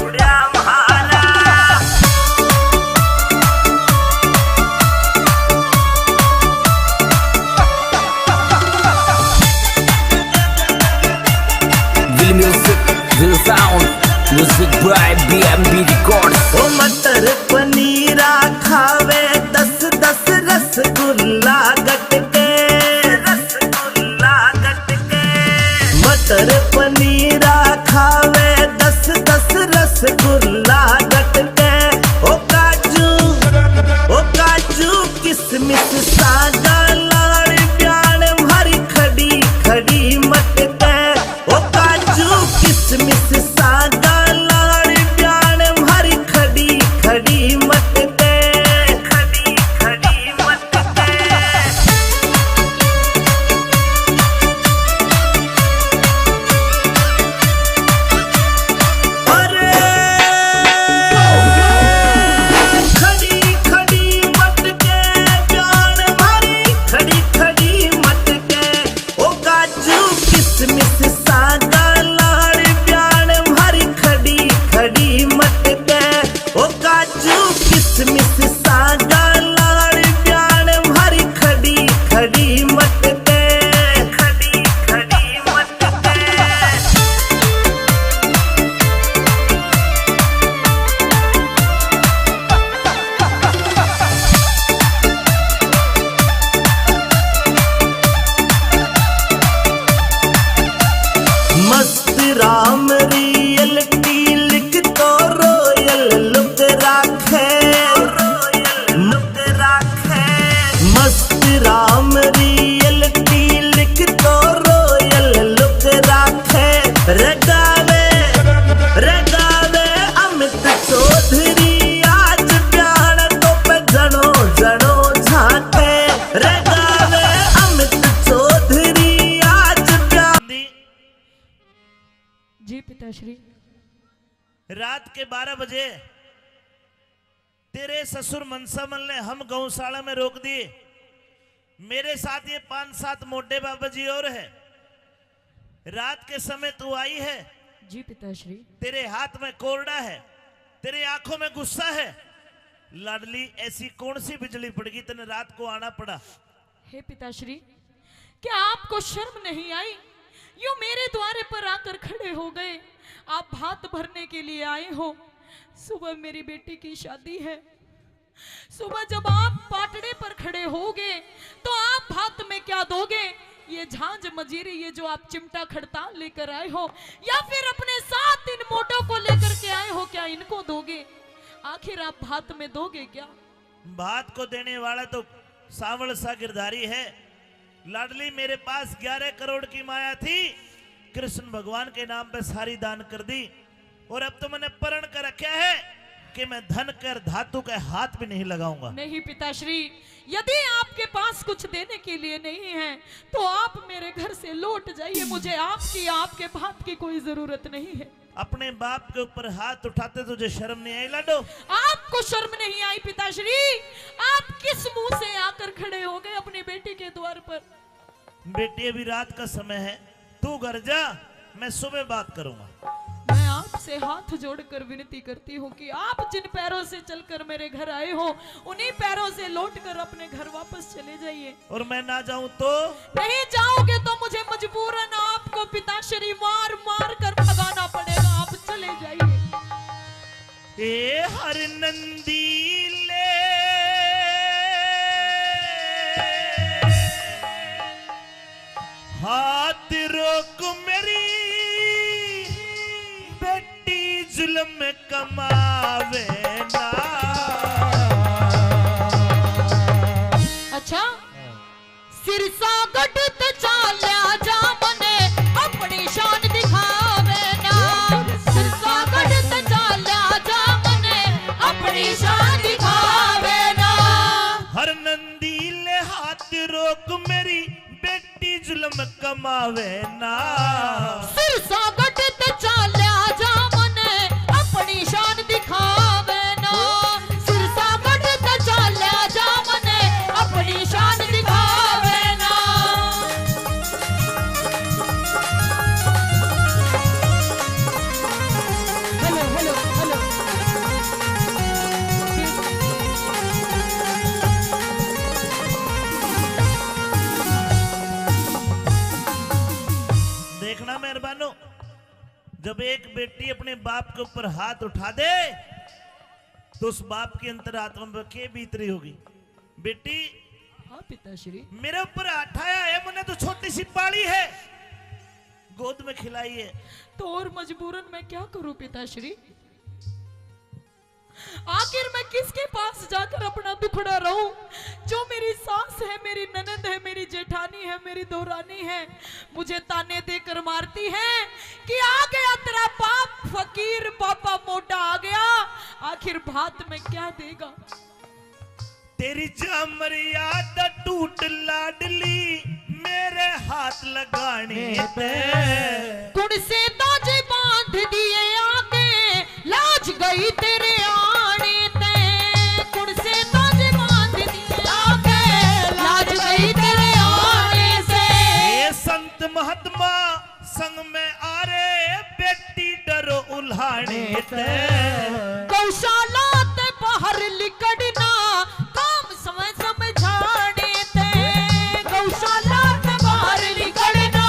उड्या म्हारा Will music, will sound, music by BMB Records. ओ मटर पनीरा खावे 10-10 रसगुल्ला गटके रसगुल्ला गटके मटर पनीरा खावे 10-10 रसगुल्ला गटके ओ काजू किसमिस सागा लाड़ प्याण भरी खड़ी खड़ी मटके ओ काजू किसमिस सागा लाड़ प्याण भरी खड़ी खड़ी मटके खड़ी खड़ी मटके अरे खड़ी खड़ी मटके प्याण भरी खड़ी खड़ी मटके ओ काजू किसमिस सागा लाड़ प्याण भरी खड़ी खड़ी मटके ओ काजू किसमिस सागा लाड़ प्याण भरी खड़ी खड़ी मटके खड़ी खड़ी मटके मस्त राम रियलिटी लिख तो रोयल लुक राखे लुक राखे मस्त राम रियलिटी लिख तो रोयल लुक राखे रगावे रगावे अमित चौधरी आज प्यार तो पे जनो जनो झाके रगावे अमित चौधरी आज प्यार जी पिताश्री। रात के 12 बजे तेरे ससुर मनसामल ने हम गौशाला में रोक दिए। मेरे साथ ये 5-7 मोटे बाबा जी और है। रात के समय तू आई है। जी पिताश्री। तेरे हाथ में कोरडा है, तेरे आंखों में गुस्सा है। लाडली ऐसी कौन सी बिजली पड़ गई तेने रात को आना पड़ा? हे पिताश्री, क्या आपको शर्म नहीं आई? यूं मेरे द्वारे पर आकर खड़े हो गए। आप भात भरने के लिए आए हो। सुबह मेरी बेटी की शादी है। सुबह जब आप पाटड़े पर खड़े होगे तो आप भात में क्या दोगे? ये झांझ मजीरी, ये जो आप चिमटा खड़ताल लेकर आए हो, या फिर अपने साथ इन मोटों को लेकर के आए हो, क्या इनको दोगे? आखिर आप भात में दोगे क्या? भात को देने वाला तो सावल सा गिरधारी है। लाडली मेरे पास 11 करोड़ की माया थी, कृष्ण भगवान के नाम पे सारी दान कर दी। और अब तो मैंने प्रण कर रखा है कि मैं धन कर धातु के हाथ भी नहीं लगाऊंगा। नहीं पिताश्री, यदि आपके पास कुछ देने के लिए नहीं है तो आप मेरे घर से लौट जाइए। मुझे आपकी आपके बाप की कोई जरूरत नहीं है। अपने बाप के ऊपर हाथ उठाते तुझे शर्म नहीं आई लाडो? आपको शर्म नहीं आई पिताश्री? आप किस मुंह से आकर खड़े हो गए अपनी बेटी के द्वार पर? बेटी अभी रात का समय है, तू घर जा, मैं सुबह बात करूंगा। मैं आपसे हाथ जोड़कर विनती करती हूँ कि आप जिन पैरों से चलकर मेरे घर आए हो, उन्हीं पैरों से लौटकर अपने घर वापस चले जाइए। और मैं ना जाऊं तो? नहीं जाओगे तो मुझे मजबूरन आपको पिताश्री मार मार कर भगाना पड़ेगा। आप चले जाइए। ए हर नंदी ले हाथ रोक मेरी बेटी जुल्म कमावे ना। अच्छा, सिरसा गढ़ चाल्या जा मने अपनी शान दिखावे ना। सिरसा गढ़ चाल्या जा मने अपनी शान दिखावे ना। हर नंदी ले हाथ रोक मेरी बेटी जुल्म कमावे ना। सिरसा गढ़ चाल्या जा मने अपनी शान दिखावे ना। सिरसा गढ़ चाल्या जा मने अपनी शान दिखावे ना। जब एक बेटी अपने बाप के ऊपर हाथ उठा दे तो उस बाप की अंतरात्मा में क्या बीत रही होगी? बेटी हाँ पिताश्री। मेरे ऊपर हाथ आया है, मैंने तो छोटी सी पाली है, गोद में खिलाई है, तो और मजबूरन मैं क्या करूं पिताश्री? आखिर मैं किसके पास जाकर अपना दुखड़ा रहूं? जो मेरी सास है, मेरी ननद है, मेरी जेठानी है, मेरी दोहरानी है, मुझे ताने देकर मारती है कि आ गया तेरा बाप फकीर, पापा मोटा आ गया, आखिर भात में क्या देगा? तेरी मर्यादा टूट लाडली मेरे हाथ लगाने पे, कुड़ से ताजे बांध दिए आगे, लाज गई तेरे आने ते, कुड़ से ताजे बांध दिए आगे, लाज गई तेरे आने से। ये संत महात्मा संग में आ रे, बेटी डरो उल्हाने ते, गौशाला ते बाहर लिकड़ना, काम समय समझाने ते, गौशाला ते बाहर लिकड़ना,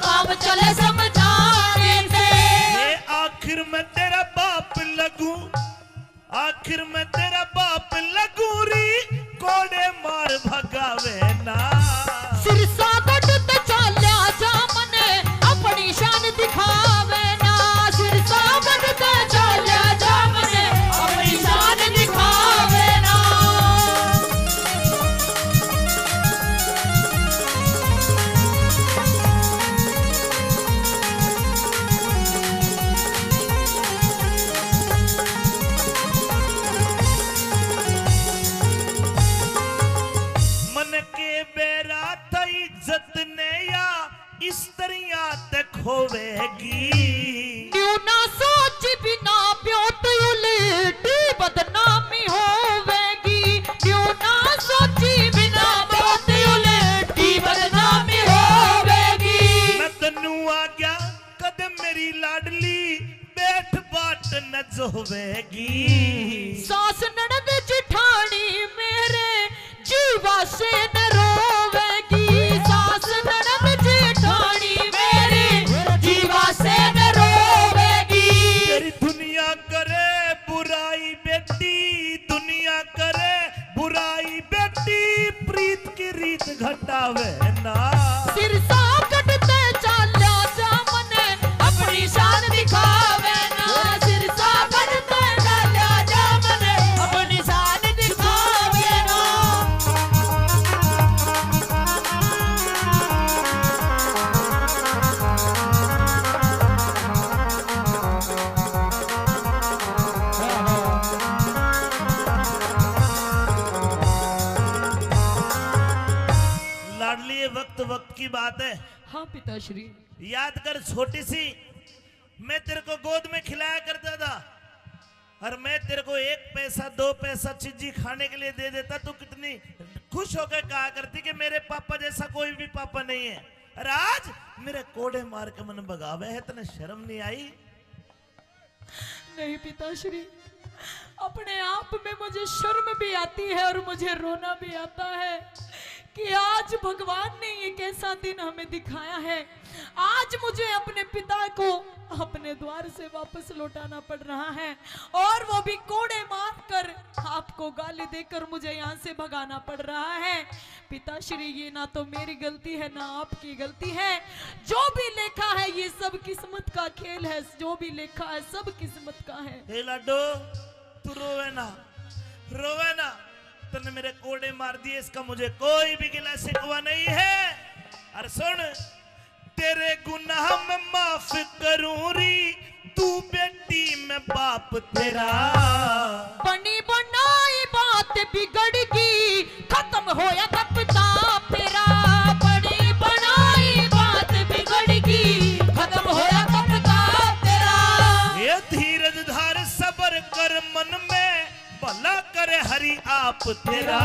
काम चले समझाने ते। ये आखिर में तेरा बाप लगू, आखिर में तेरा बाप लगू री, कोड़े मार भगावे ना। सिरसा गढ़ ते चाल्या जा मने, अपनी शान दिखावे ना, सिरसा गढ़ ते चाल्या जा मने, अपनी शान दिखावे ना। मन के बेरा तई इज्जत ने या स्त्रियां ते खोवेगी, न्यू ना सोच बिना प्योत उलटी बदनामी होवेगी, न्यू ना सोची बिना प्योत उलटी बदनामी होवेगी। मैं तन्नू आ गया कदम मेरी लाडली, बैठ बाट न जोवेगी। सास ननद जिठानी मेरे जीवा से न रोवेगी, सास ननद जिठानी मेरे जीवा से न रोवेगी। तेरी दुनिया करे बुराई बेटी, दुनिया करे बुराई बेटी, प्रीत की रीत घटावे ना। सिरसा कटते चाल्या जा मने, अपनी शान दिखावे ना, सिरसा कटते चाल्या जा मने, अपनी शान दिखावे ना। लाडली ये वक्त वक्त की बात है, हाँ पिताश्री। याद कर छोटी सी मैं तेरे को गोद में खिलाया करता था, और मैं तेरे को 1 पैसा 2 पैसा चीजी खाने के लिए दे देता, तू कितनी खुश होकर कहा करती कि मेरे पापा जैसा कोई भी पापा नहीं है। और आज मेरे कोड़े मार के मन भगावे है, तने शर्म नहीं आई? नहीं पिताश्री, अपने आप में मुझे शर्म भी आती है और मुझे रोना भी आता है कि आज भगवान ने ये कैसा दिन हमें दिखाया है। आज मुझे अपने पिता को अपने द्वार से वापस लौटाना पड़ रहा है, और वो भी कोड़े मारकर, आपको गाली देकर मुझे यहाँ से भगाना पड़ रहा है। पिताश्री, ये ना तो मेरी गलती है ना आपकी गलती है, जो भी लिखा है ये सब किस्मत का खेल है, जो भी लिखा है सब किस्मत का है। हे लाडो, तू रोवे ना, रोवे ना, तूने मेरे कोड़े मार दिए, इसका मुझे कोई भी गिला शिकवा नहीं है। और सुन, तेरे गुनाह में माफ करूं री, तू बेटी में बाप तेरा। बनी बनाई बात बिगड़ गई, खत्म होया कब ताप तेरा, बनी बनाई बात बिगड़ गई, खत्म होया कब ताप तेरा। ये धीरज धार सबर कर मन में, भला करे हरि आप तेरा।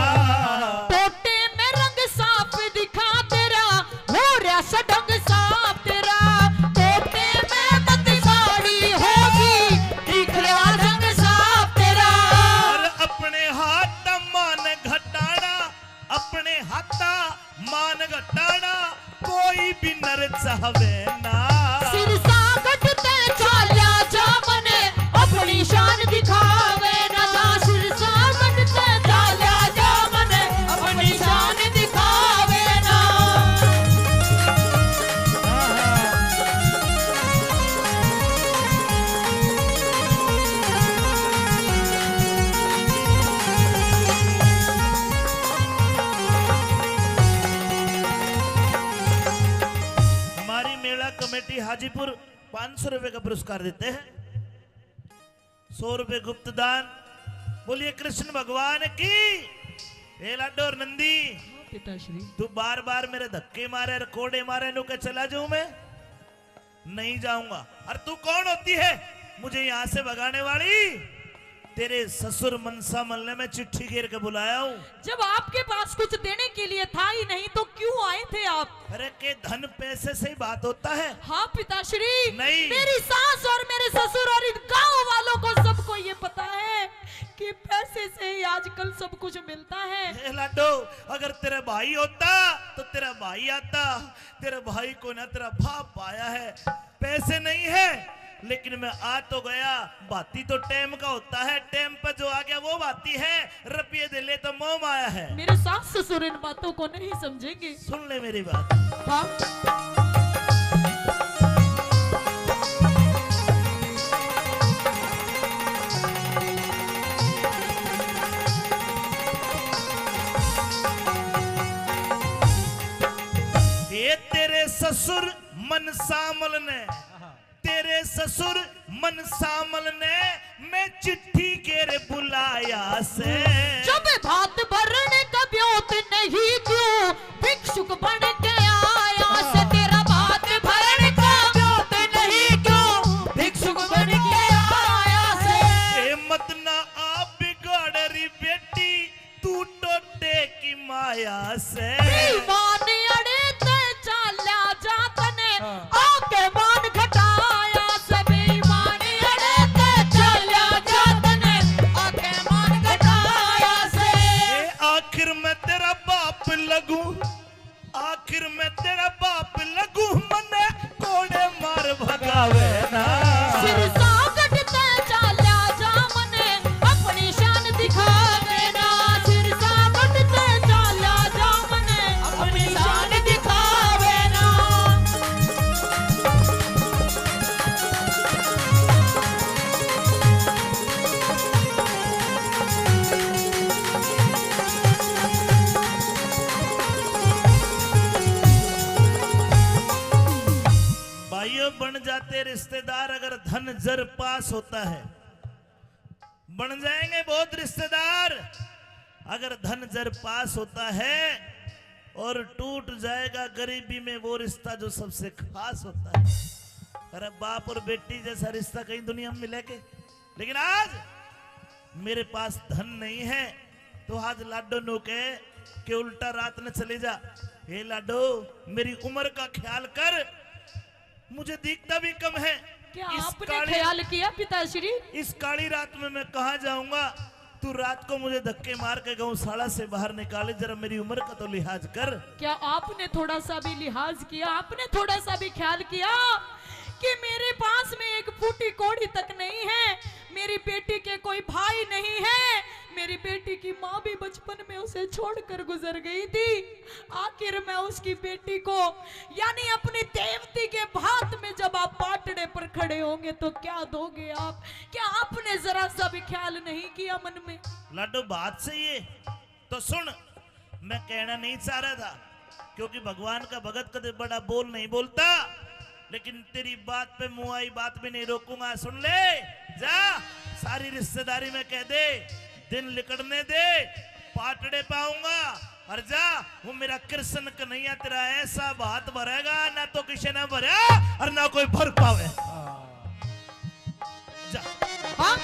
टोटे में रंग साफ दिखा तेरा, हो रहा सडंग साफ तेरा, टोटे में मत साड़ी होगी, दिख रहा रंग साफ तेरा। और अपने हाथ मान घटाना, अपने हाथा मान घटाना, कोई भी नर चाहवे ना। सिरसा गढ़ते हाजीपुर 500 रुपए का पुरस्कार देते हैं, 100 रुपए गुप्त दान। बोलिए कृष्ण भगवान की। ए लाडो और नंदी, पिताश्री तू बार बार मेरे धक्के मारे, कोड़े मारे, नु के चला जाऊं मैं? नहीं जाऊंगा। और तू कौन होती है मुझे यहां से भगाने वाली? तेरे ससुर मनसा मल ने मैं चिट्ठी घेर के बुलाया हूं। जब आपके पास कुछ देने के लिए था ही नहीं तो क्यों आए थे आप? अरे के धन पैसे से ही बात होता है? हाँ पिताश्री, नहीं। मेरी सास और मेरे ससुर और इन गांव वालों को सबको ये पता है कि पैसे से ही आजकल सब कुछ मिलता है। ए लाडो, अगर तेरा भाई होता तो तेरा भाई आता। तेरे भाई को ना तेरा बाप आया है। पैसे नहीं है लेकिन मैं आ तो गया। बाती तो टेम का होता है, टेम पर जो आ गया वो बाती है। रुपये दे ले तो मोह आया है। मेरे सास ससुर इन बातों को नहीं समझेंगे। सुन ले मेरी बात। हाँ ये तेरे ससुर मनसामल ने, तेरे ससुर मनसामल ने मैं चिट्ठी घेर बुलाया से। जब भात भरने का ब्योत नहीं क्यों भिक्षुक बन के आया से। तेरा भात भरने का ब्योत नहीं क्यों भिक्षुक बन के आया से। ए मत ना आप बिगाड़ रही बेटी, तू टोटे की माया से। मान अड़े ते चाल्या जातने आके मान घटाया से। बेईमान अड़े ते चाल्या जातने आके मान घटाया से। ए आखिर मैं तेरा बाप लगूं, आखिर मैं तेरा बाप लगूं, मने कोड़े मार भगावे ना। सिर सागट ते चाल्या जा मने अपनी शान दिखावे ना। सिर सागट ते चाल्या जा मने अपनी शान दिखावे ना। भाइयों, बन जाते रिश्तेदार अगर धन जर पास होता है। बन जाएंगे बहुत रिश्तेदार अगर धन जर पास होता है। और टूट जाएगा गरीबी में वो रिश्ता जो सबसे खास होता है। अरे बाप और बेटी जैसा रिश्ता कहीं दुनिया में मिलेगा? लेकिन आज मेरे पास धन नहीं है तो आज लाडो नो के कि उल्टा रात न चले जा। हे लाडो, मेरी उम्र का ख्याल कर, मुझे दिखता भी कम है। क्या इस आपने काली- ख्याल किया पिताश्री? इस काली रात में मैं कहाँ जाऊंगा? तू रात को मुझे धक्के मार के गौशाला से बाहर निकाले, जरा मेरी उम्र का तो लिहाज कर। क्या आपने थोड़ा सा भी लिहाज किया? आपने थोड़ा सा भी ख्याल किया कि मेरे पास में एक फूटी कौड़ी तक नहीं है? मेरी बेटी के कोई भाई नहीं है। मेरी बेटी की माँ भी बचपन में उसे छोड़कर गुजर गई थी। आखिर मैं उसकी बेटी को यानी अपनी देवती के भात में जब आप पाटड़े पर खड़े होंगे तो क्या दोगे आप? क्या आपने जरा सा भी ख्याल नहीं किया मन में? लाडो, बात सही है तो सुन। मैं कहना नहीं चाह रहा था क्योंकि भगवान का भगत कदे बड़ा बोल नहीं बोलता, लेकिन तेरी बात पे मुंह आई बात भी नहीं रोकूंगा। सुन ले, जा सारी रिश्तेदारी में कह दे, दिन लिकड़ने दे, पाटड़े पाऊंगा। और जा, वो मेरा कृष्ण कन्हैया तेरा ऐसा बात भरेगा ना तो किसी ने भरा और ना कोई भर पावे। जा। हाँ?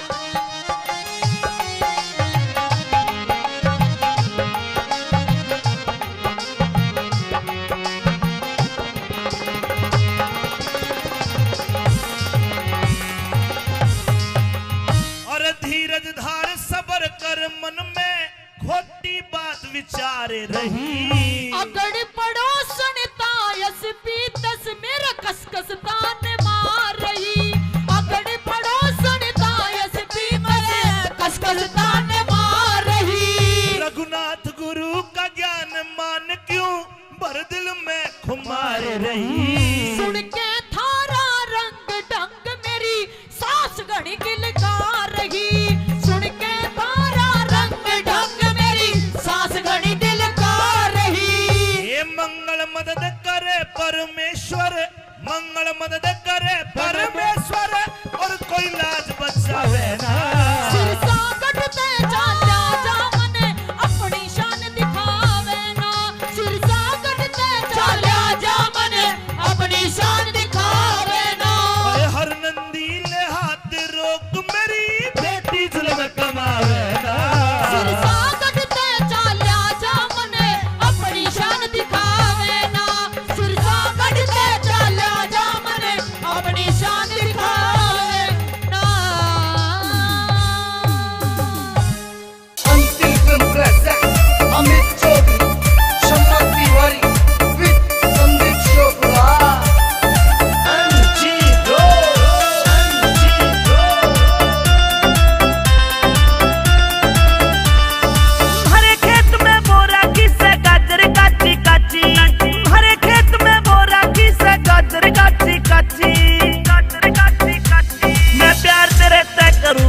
और धीरज धार सबर कर, मन में खोटी बात विचारे रही। अगड़ पड़ोसन तायस पीतस मेरा कसकस तान मार रही। अगड़ पड़ोसन तायस पीतस कसकस तान मार रही। रघुनाथ गुरु का ज्ञान मान क्यों भर दिल में खुमार रही। सुन के थारा रंग ढंग मेरी सास घड़ी गिलकार रही। सुन के थारा रंग ढंग मेरी सास घड़ी दिलकार रही। ये मंगल मदद करे परमेश्वर, मंगल मदद करे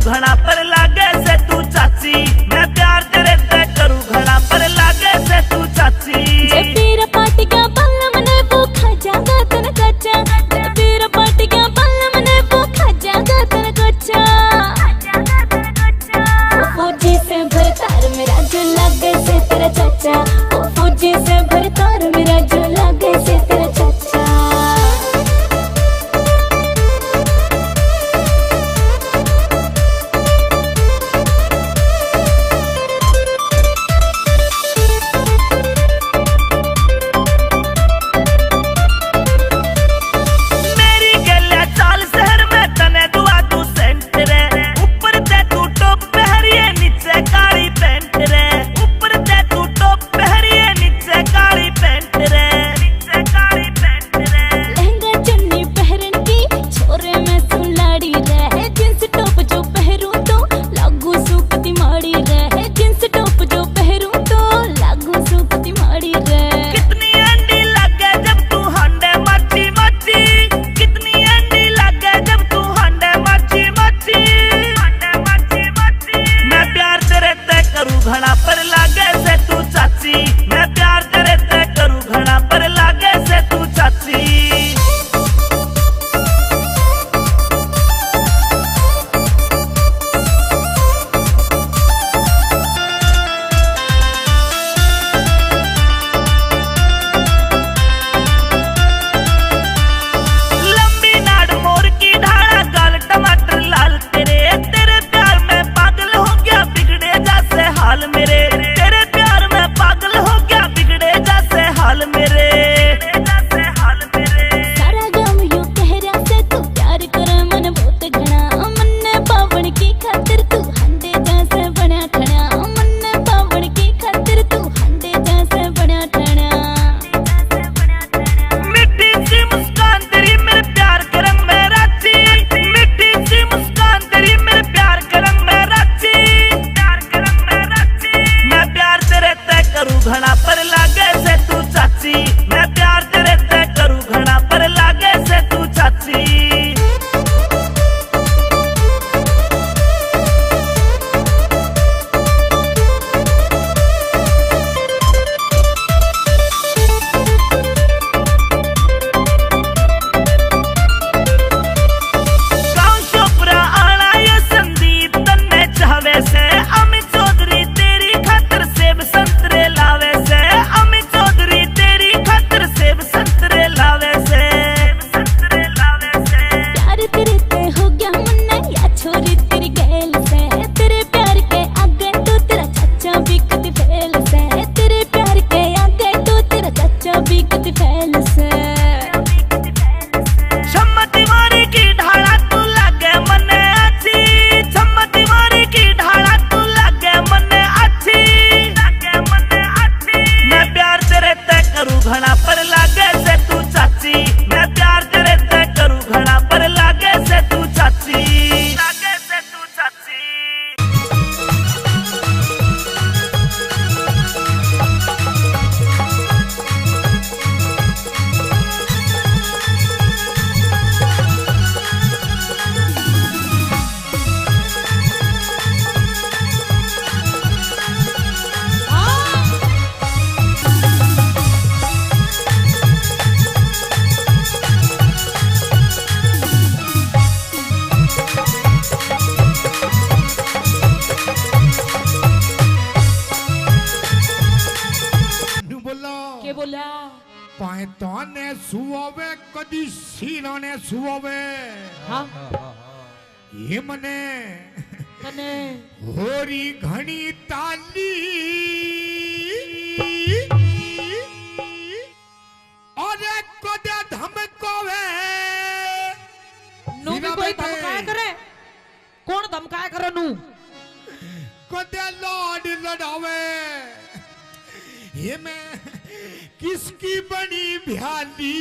घना पर लागे से तू चाची, मैं प्यार तेरे ते करूं घना पर लागे से तू चाची। जब तेरा पार्टी का बल्ला मने वो खा जागा तेरा कच्चा, जब तेरा पार्टी का बल्ला मने वो खा जागा तेरा कच्चा। वो फौजी से भरतार मेरा जो लागे से तेरा चाचा, वो फौजी से भरतार मेरा जो लागे से तेरा चाचा। घना पर लागे से तू चाची, मैं प्यार तेरे ते करूं घना पर लागे से तू चाची। लंबी नाड़ मोर की ढाला गाल टमाटर लाल तेरे, तेरे प्यार में पागल हो गया बिगड़े जैसे हाल मेरे, तेरे प्यार में पागल हो गया बिगड़े जैसे हाल मेरे। सारा गाँव यूं कह रहा से तू प्यार करे मन बहुत घना, मन पावन की खातिर तू हंडे जैसे बना खड़ा, मन पावन की खातिर तू हंडे जैसे बना खड़ा। मिट्टी सी मुस्कान तेरी मेरे प्यार के रंग में राची, मिट्टी सी मुस्कान तेरी मेरे प्यार के रंग में राची, प्यार के रंग में राची। मैं प्यार तेरे ते करूं घना पर लागे से तू चाची, मैं प्यार तेरे ते करूं घना पर लागे से तू चाची। गाँव शोपरा आना ये संदीप तन्ने चाहवे से, अमित चौधरी तेरी खातिर सेब संतरे लावे से, अमित चौधरी तेरी खातिर सेब संतरे लावे से, संतरे लावे से। प्यार तेरे पे हो गया मन्ना या छोरी तेरी गैल से, तेरे प्यार के आगे तो तेरा चाचा भी कति फैल से, तेरे प्यार के आगे तो तेरा चाचा भी कति फैल से। सम्मति मारी की ढाला तू लागे मने अच्छी, सम्मति मारी की ढाला तू लागे मने अच्छी, लागे मने अच्छी। मैं प्यार तेरे ते करूं घना पर लागे से तू चाची, मैं प्यार तेरे ते करूं घना पर लागे से तू चाची, लागे से तू चाची। नु बोला के बोला पायतान ने सुआवे कदी सीना ने सुआवे, हाँ ये मने कने होरी घणी ताली और कदे धमकावे। नू भी कोई धमकाया करे, कौन धमकाया करे नू? कदे लाड लड़ावे, ये मैं किसकी बनी भ्याली,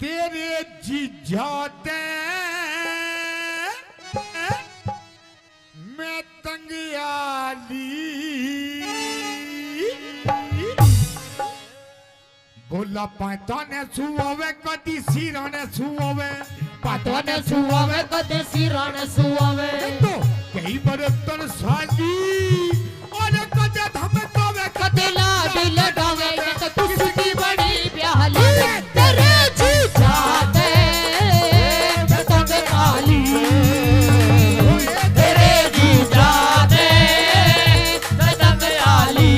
तेरे जीजाते मैं तंगियाली। बोला पायता ने सुआवे कदी सीरा ने सुआवे, पातवा ने सुआवे कदे सिरा ने सुआवे तो कई बर्तन साली और कदे धमकावे कदे लाड लडावे ये तो किसकी बड़ी प्याली तेरे जी जाते तंग काली तेरे जी जाते तंग काली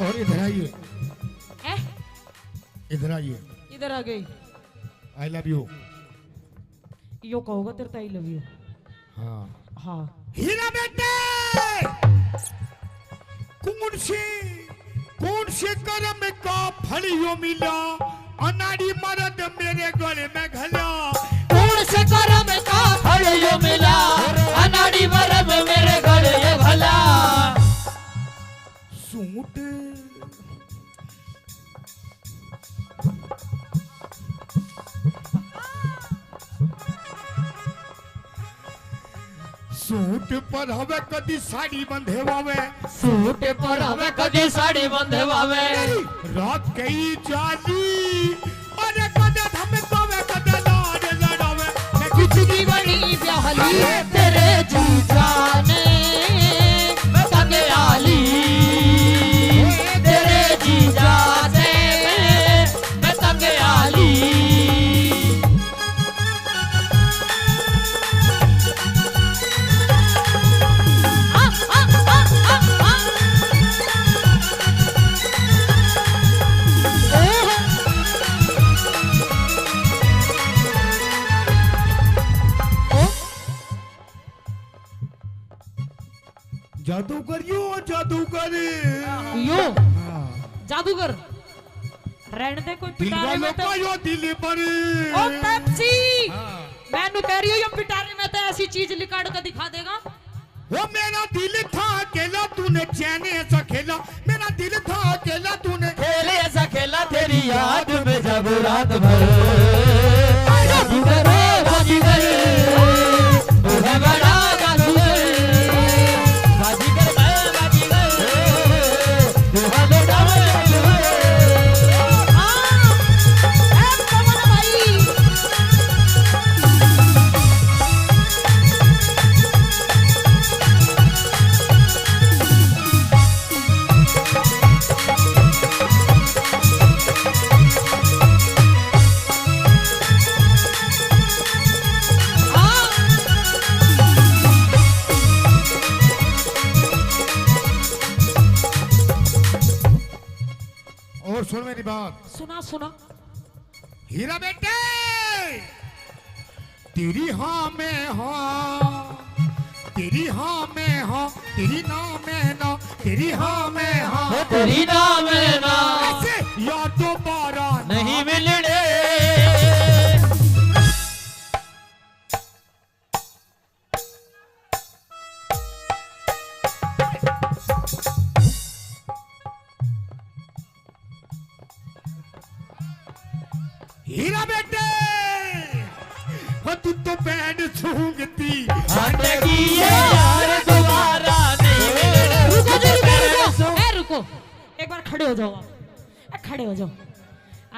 और इधर आइए इधर आइए इधर आ गई आई लव यू यो कहोगा तेरे आई लव यू हाँ हाँ हीरा बेटे कौन से कर्म का फल यो मिला अनाड़ी मर्द मेरे गले में घला कौन से कर्म का फल यो मिला अनाड़ी मरब मेरे गले ये भला सूट सूट पर हवे कदी साड़ी बंधेवावे सूट पर हमें कदी साड़ी बंधवावे रात कई जाली अरे कदे धमकावे कदे लाड लड़ावे किसकी बड़ी प्याली तेरे जी जाने मैं तंग आली तेरे जी जाने मैं तंग आली जादूगर यो जादूगर यो हाँ। जादूगर रहने दे कोई दिल पिटारे वालों में का तो यो दिल पर ओ पेप्सी हाँ। मैं नु कह रही हूं ये पिटारे में तो ऐसी चीज लिकाड़ कर दिखा देगा वो मेरा दिल था अकेला तूने चैन ऐसा खेला मेरा दिल था अकेला तूने खेले ऐसा खेला तेरी याद में जब रात भर जादूगर जादूगर ओ है बड़ा जादूगर बाजीगर मैं बाजीगर तू है बेटा मैं जादूगर। हां ए कमल भाई और सुन मेरी बात सुना सुना हीरा बेटे तेरी हाँ में हाँ तेरी हाँ में हाँ तेरी ना में ना तेरी हाँ में हाँ तेरी नाम है ना ऐसे यार दोबारा नहीं मिलने हीरा बेटे तू तो बैंड सूंघती हटेगी ये यार दोबारा नहीं मिलने रुको जी, रुको रुको ए रुको एक बार खड़े हो जाओ आप खड़े हो जाओ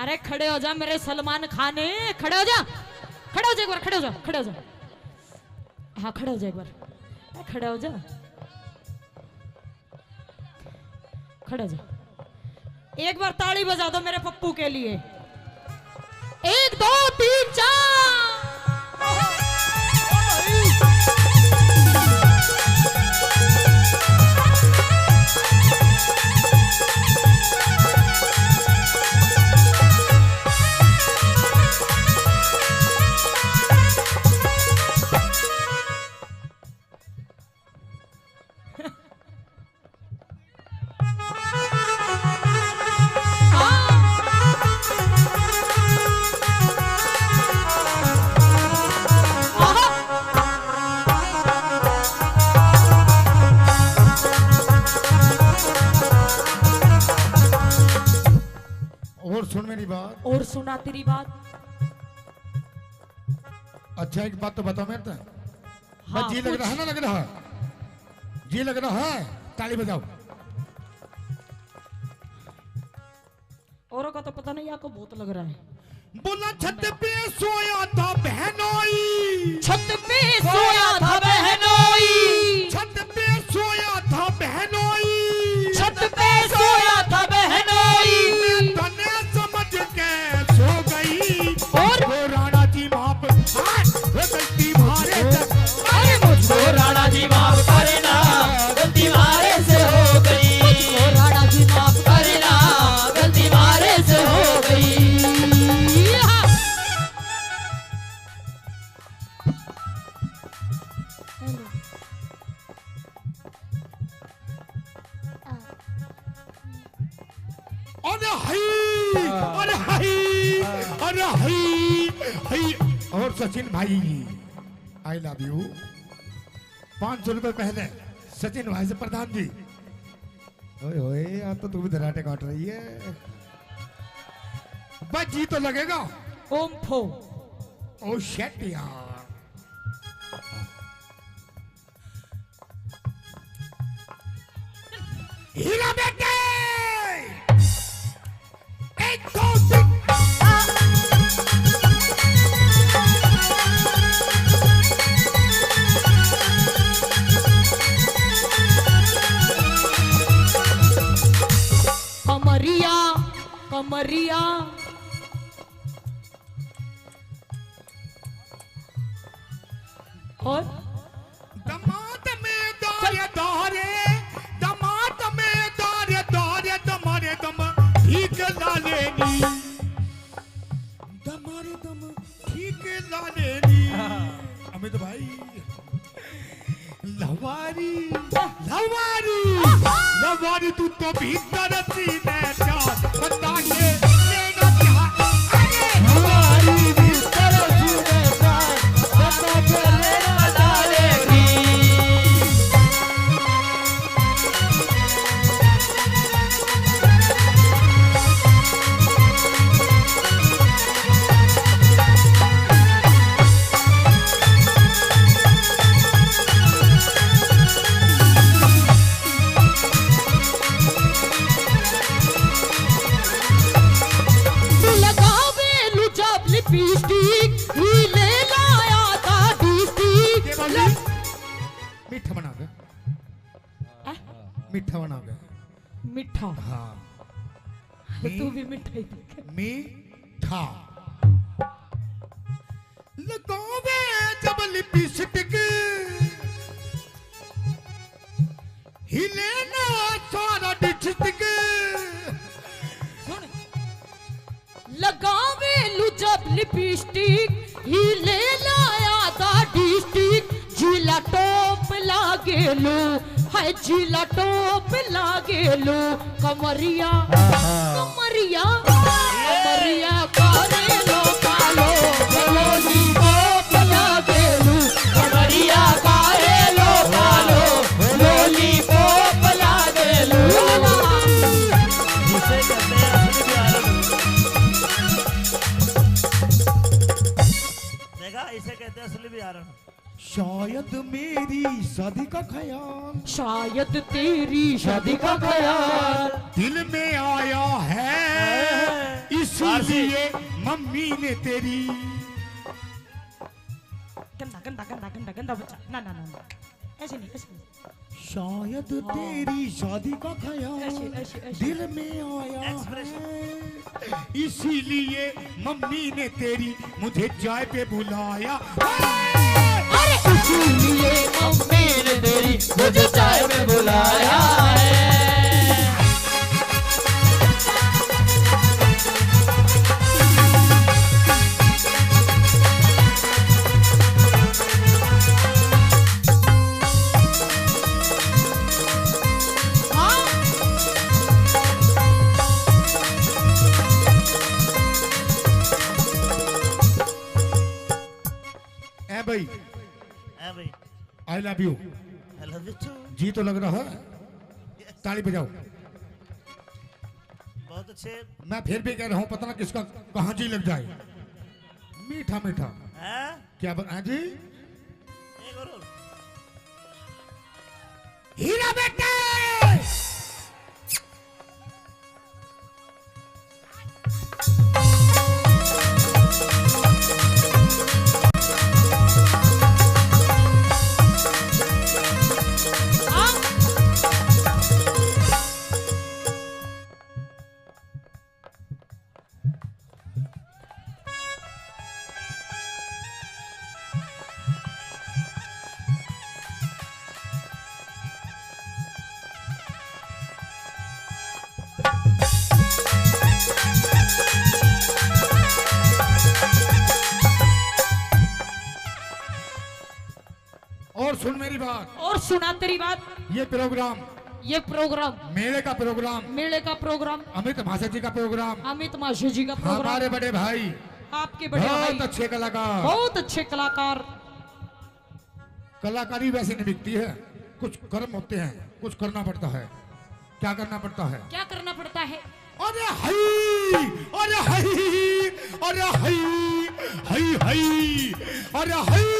अरे खड़े हो जा मेरे सलमान खान खड़े हो जा खड़े हो जा एक बार खड़े हो जा खड़े हो जा हाँ खड़े हो जा एक बार खड़े हो जा खड़े हो जा एक बार ताली बजा दो मेरे पप्पू के लिए 1 2 3 4 हाँ सुन मेरी बात। और सुना तेरी बात। अच्छा एक बात तो बताओ मेरे तो। हाँ, जी लग रहा है ना, लग रहा है, जी लग रहा है, ताली बजाओ। औरों का तो पता नहीं, आपको बहुत लग रहा है। बोला छत पे सोया था बहनोई, छत पे सोया था बहनोई, छत पे सोया था बहनोई, छत पे सोया था बहनोई। मैं तने समझ के सो गई और वो राणा जी माप गलती मारे अरे मुझको राणा जी माफ करना, गलती मारे से हो गई। मुझको राणा जी माफ करना, गलती मारे से हो गई। अरे हाय, अरे हाय, अरे हाय, हाय। और सचिन भाई आई लव यू। 500 रुपए पहले सचिन भाई से प्रधान जी। ओए ओए आज तो तू भी धराटे काट रही है। बस जी तो लगेगा। ओम फो। ओ शेट यार। हीरा बेटे, एक दो तीन। कमरिया कमरिया और दमाद में दारे दारे, दमाद में दारे दारे, दमारे दम ठीक लालेनी, दमारे दम ठीक लालेनी। अमित भाई लवारी लवारी लवारी, तू तो भीतर सीने चार बता के लेना चाह। अरे लवारी भीतर सीने चार बता के लेना चाहेगी। लगावे लुजब लिपस्टिक ही ले लाया था डिस्टिक। ये बोली मीठा बना के, मीठा बना के। मिठा हाँ तू भी मिठाई मीठा लगावे जब लिपस्टिक हिले ना सारा डिस्ट्रिक्ट। लगावे लुजब लिपस्टिक ही ले लाया था डिस्टिक। जिला टॉप लागे लो है, जिला टॉप लागे लो। कमरिया कमरिया कमरिया कारे लो कालो गलोनी टॉप लागे लो। कमरिया कारे लो कालो, लोली पोप लागे लो। जिसे कहते हैं असली बिहार। देखा, इसे कहते हैं असली बिहार। शायद मेरी शादी का ख्याल, शायद तेरी शादी का ख्याल दिल में आया है, इसीलिए मम्मी ने तेरी। गंदा गंदा गंदा गंदा गंदा बच्चा। ना ना ना ना, ऐसे नहीं ऐसे नहीं। शायद तेरी शादी का ख्याल ऐसे ऐसे ऐसे। दिल में आया है, इसीलिए मम्मी ने तेरी मुझे चाय पे बुलाया। अरे इसीलिए मम्मी ने तेरी मुझे चाय में बुलाया है। ए भाई, भाई I love you. I love you too. जी तो लग रहा है, ताली बजाओ। बहुत अच्छे मैं फिर भी कह रहा हूँ, पता ना किसका कहाँ जी लग जाए। मीठा मीठा हैं क्या बता जी? ए गुरु हीरा बेटे और सुन मेरी बात, और सुना तेरी बात। ये प्रोग्राम ये प्रोग्राम मेले का प्रोग्राम, मेले का प्रोग्राम, अमित भाषा जी का प्रोग्राम, अमित माशे जी का प्रोग्राम, हमारे बड़े भाई आपके बड़े बहुत भाई अच्छे कलाकार। बहुत अच्छे कलाकार। कलाकारी वैसे नहीं बिकती है, कुछ कर्म होते हैं, कुछ करना पड़ता है। क्या करना पड़ता है? क्या करना पड़ता है? अरे हई, अरे हई, अरे हई, हई हई, अरे हई।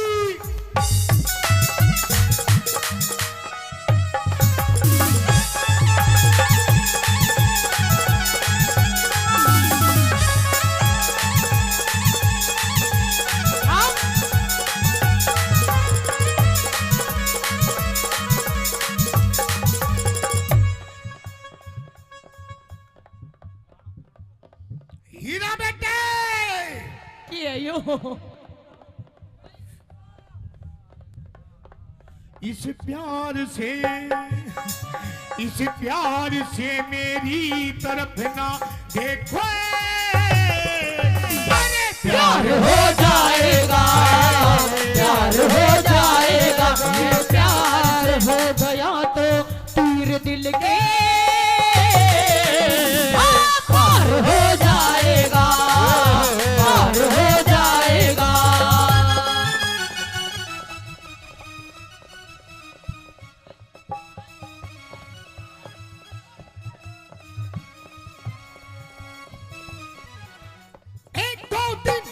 हीरा बेटे क्या यो? इस प्यार से मेरी तरफ ना देखो, अरे प्यार हो जाएगा, प्यार हो जाएगा, ये प्यार हो गया तो तीर दिल के पार हो जाएगा, पार हो जाएगा। एक दो तीन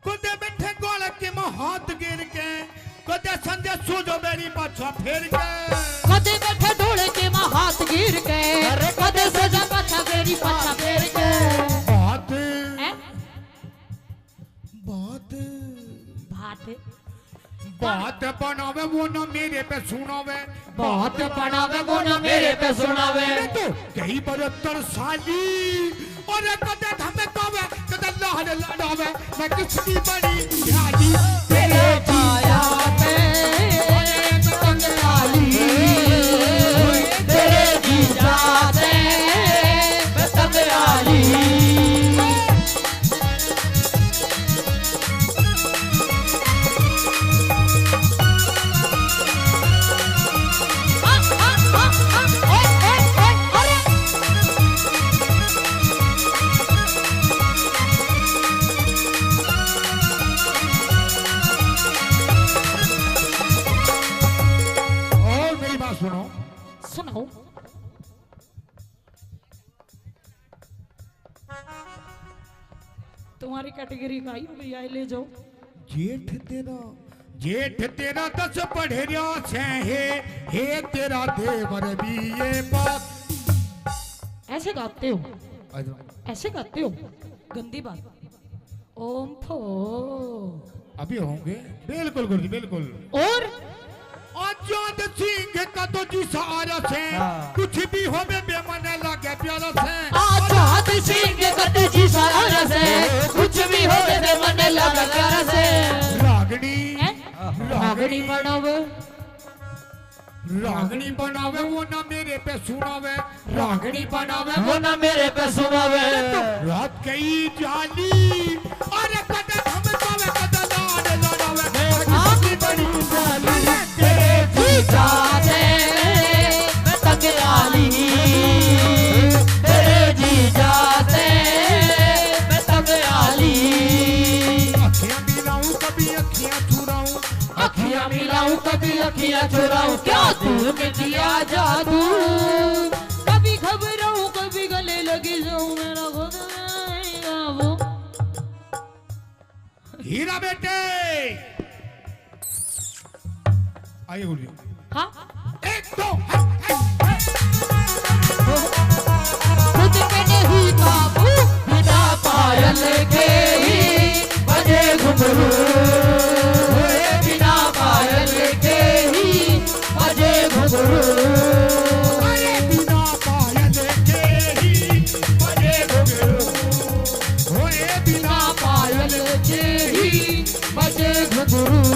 कुदे बैठे गोल के हाथ गिर के, कुदे संध्या सूझो मेरी पाछा फिर के, कदे बैठे ढोले के माँ हाथ गिर के, कदे सजा पाछा मेरी पाछा फेर के। बात हैं? बात बात बात बनावे वो ना मेरे पे सुनावे, बात बनावे वो ना मेरे पे सुनावे। तो कई 72 साली और कदे धमकावे, कदे लाहौर लड़ावे, मैं किसकी बड़ी ध्यानी तेरे पाया पे पतंग डाली, तेरे जी जाते पतंग डाली। और मेरी बात सुनो, सुनाओ। तुम्हारी कैटेगरी का ही हो गई, आए ले जाओ। जेठ तेरा 10 पढ़े से हे तेरा देवर भी ये बात। ऐसे गाते हो, ऐसे गाते हो, गंदी बात। ओम फो अभी होंगे, बिल्कुल गुरुजी बिल्कुल। और आजाद सिंह का तो जी सहारा से कुछ भी हो बेमन लगे प्यारा से, आजाद सिंह कत जी सारा से कुछ भी हो दे मन लगा प्यारा से। रागनी रागनी बनावे, रागनी बनावे वो ना मेरे पे सुनावे, रागनी बनावे वो ना मेरे पे सुनावे। रात कई जाली अरे कदे धमकावे, कदे लाड लड़ावे, मैं किसकी बड़ी जाली तेरे जी जाते अखियां चुराऊं क्या तू में दिया जादू कभी घबराऊं कभी गले लगी जाऊं मेरा खुद वो हीरा बेटे आइए बोलिए हाँ एक दो खुद पे नहीं काबू बिना पायल के ही बजे घुंघरू बिना पायल के ही बजे घुंघरू अरे बिना पायल के ही बजे घुंघरू होए बिना पायल के ही बजे घुंघरू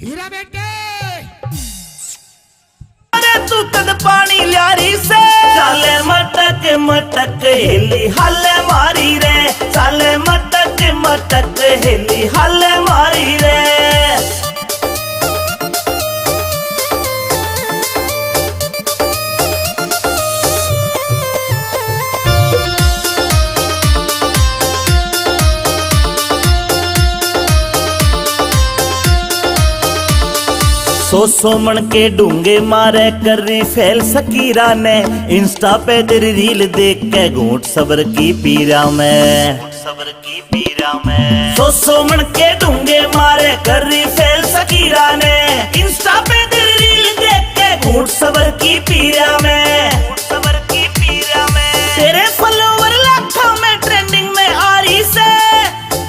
हीरा बेटे तू तन पानी ल्यारी से चाले मटक मटक हिली हल मारी रे चाले मटक मटक हिली हल मारी रे सो मन के डूंगे मारे कर रही फैल सकीरा ने इंस्टा पे तेरी रील देख के घूंट सबर की पीरा में सबर की पीरा में सो मन के डूंगे मारे कर रही फैल सकीरा ने इंस्टा पे तेरी रील देख के घूंट सबर की पीरा में सबर की पीरा में तेरे फॉलोवर लाखों में ट्रेंडिंग में आ रही से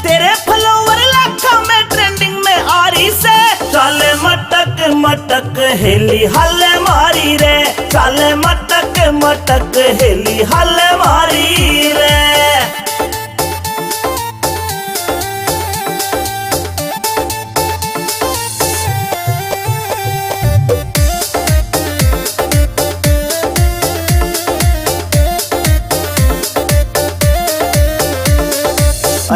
तेरे फॉलोवर लाखों में ट्रेंडिंग में आ रही से चाले मटक मटक हेली हल मारी रे चाले मटक मटक हेली हल मारी रे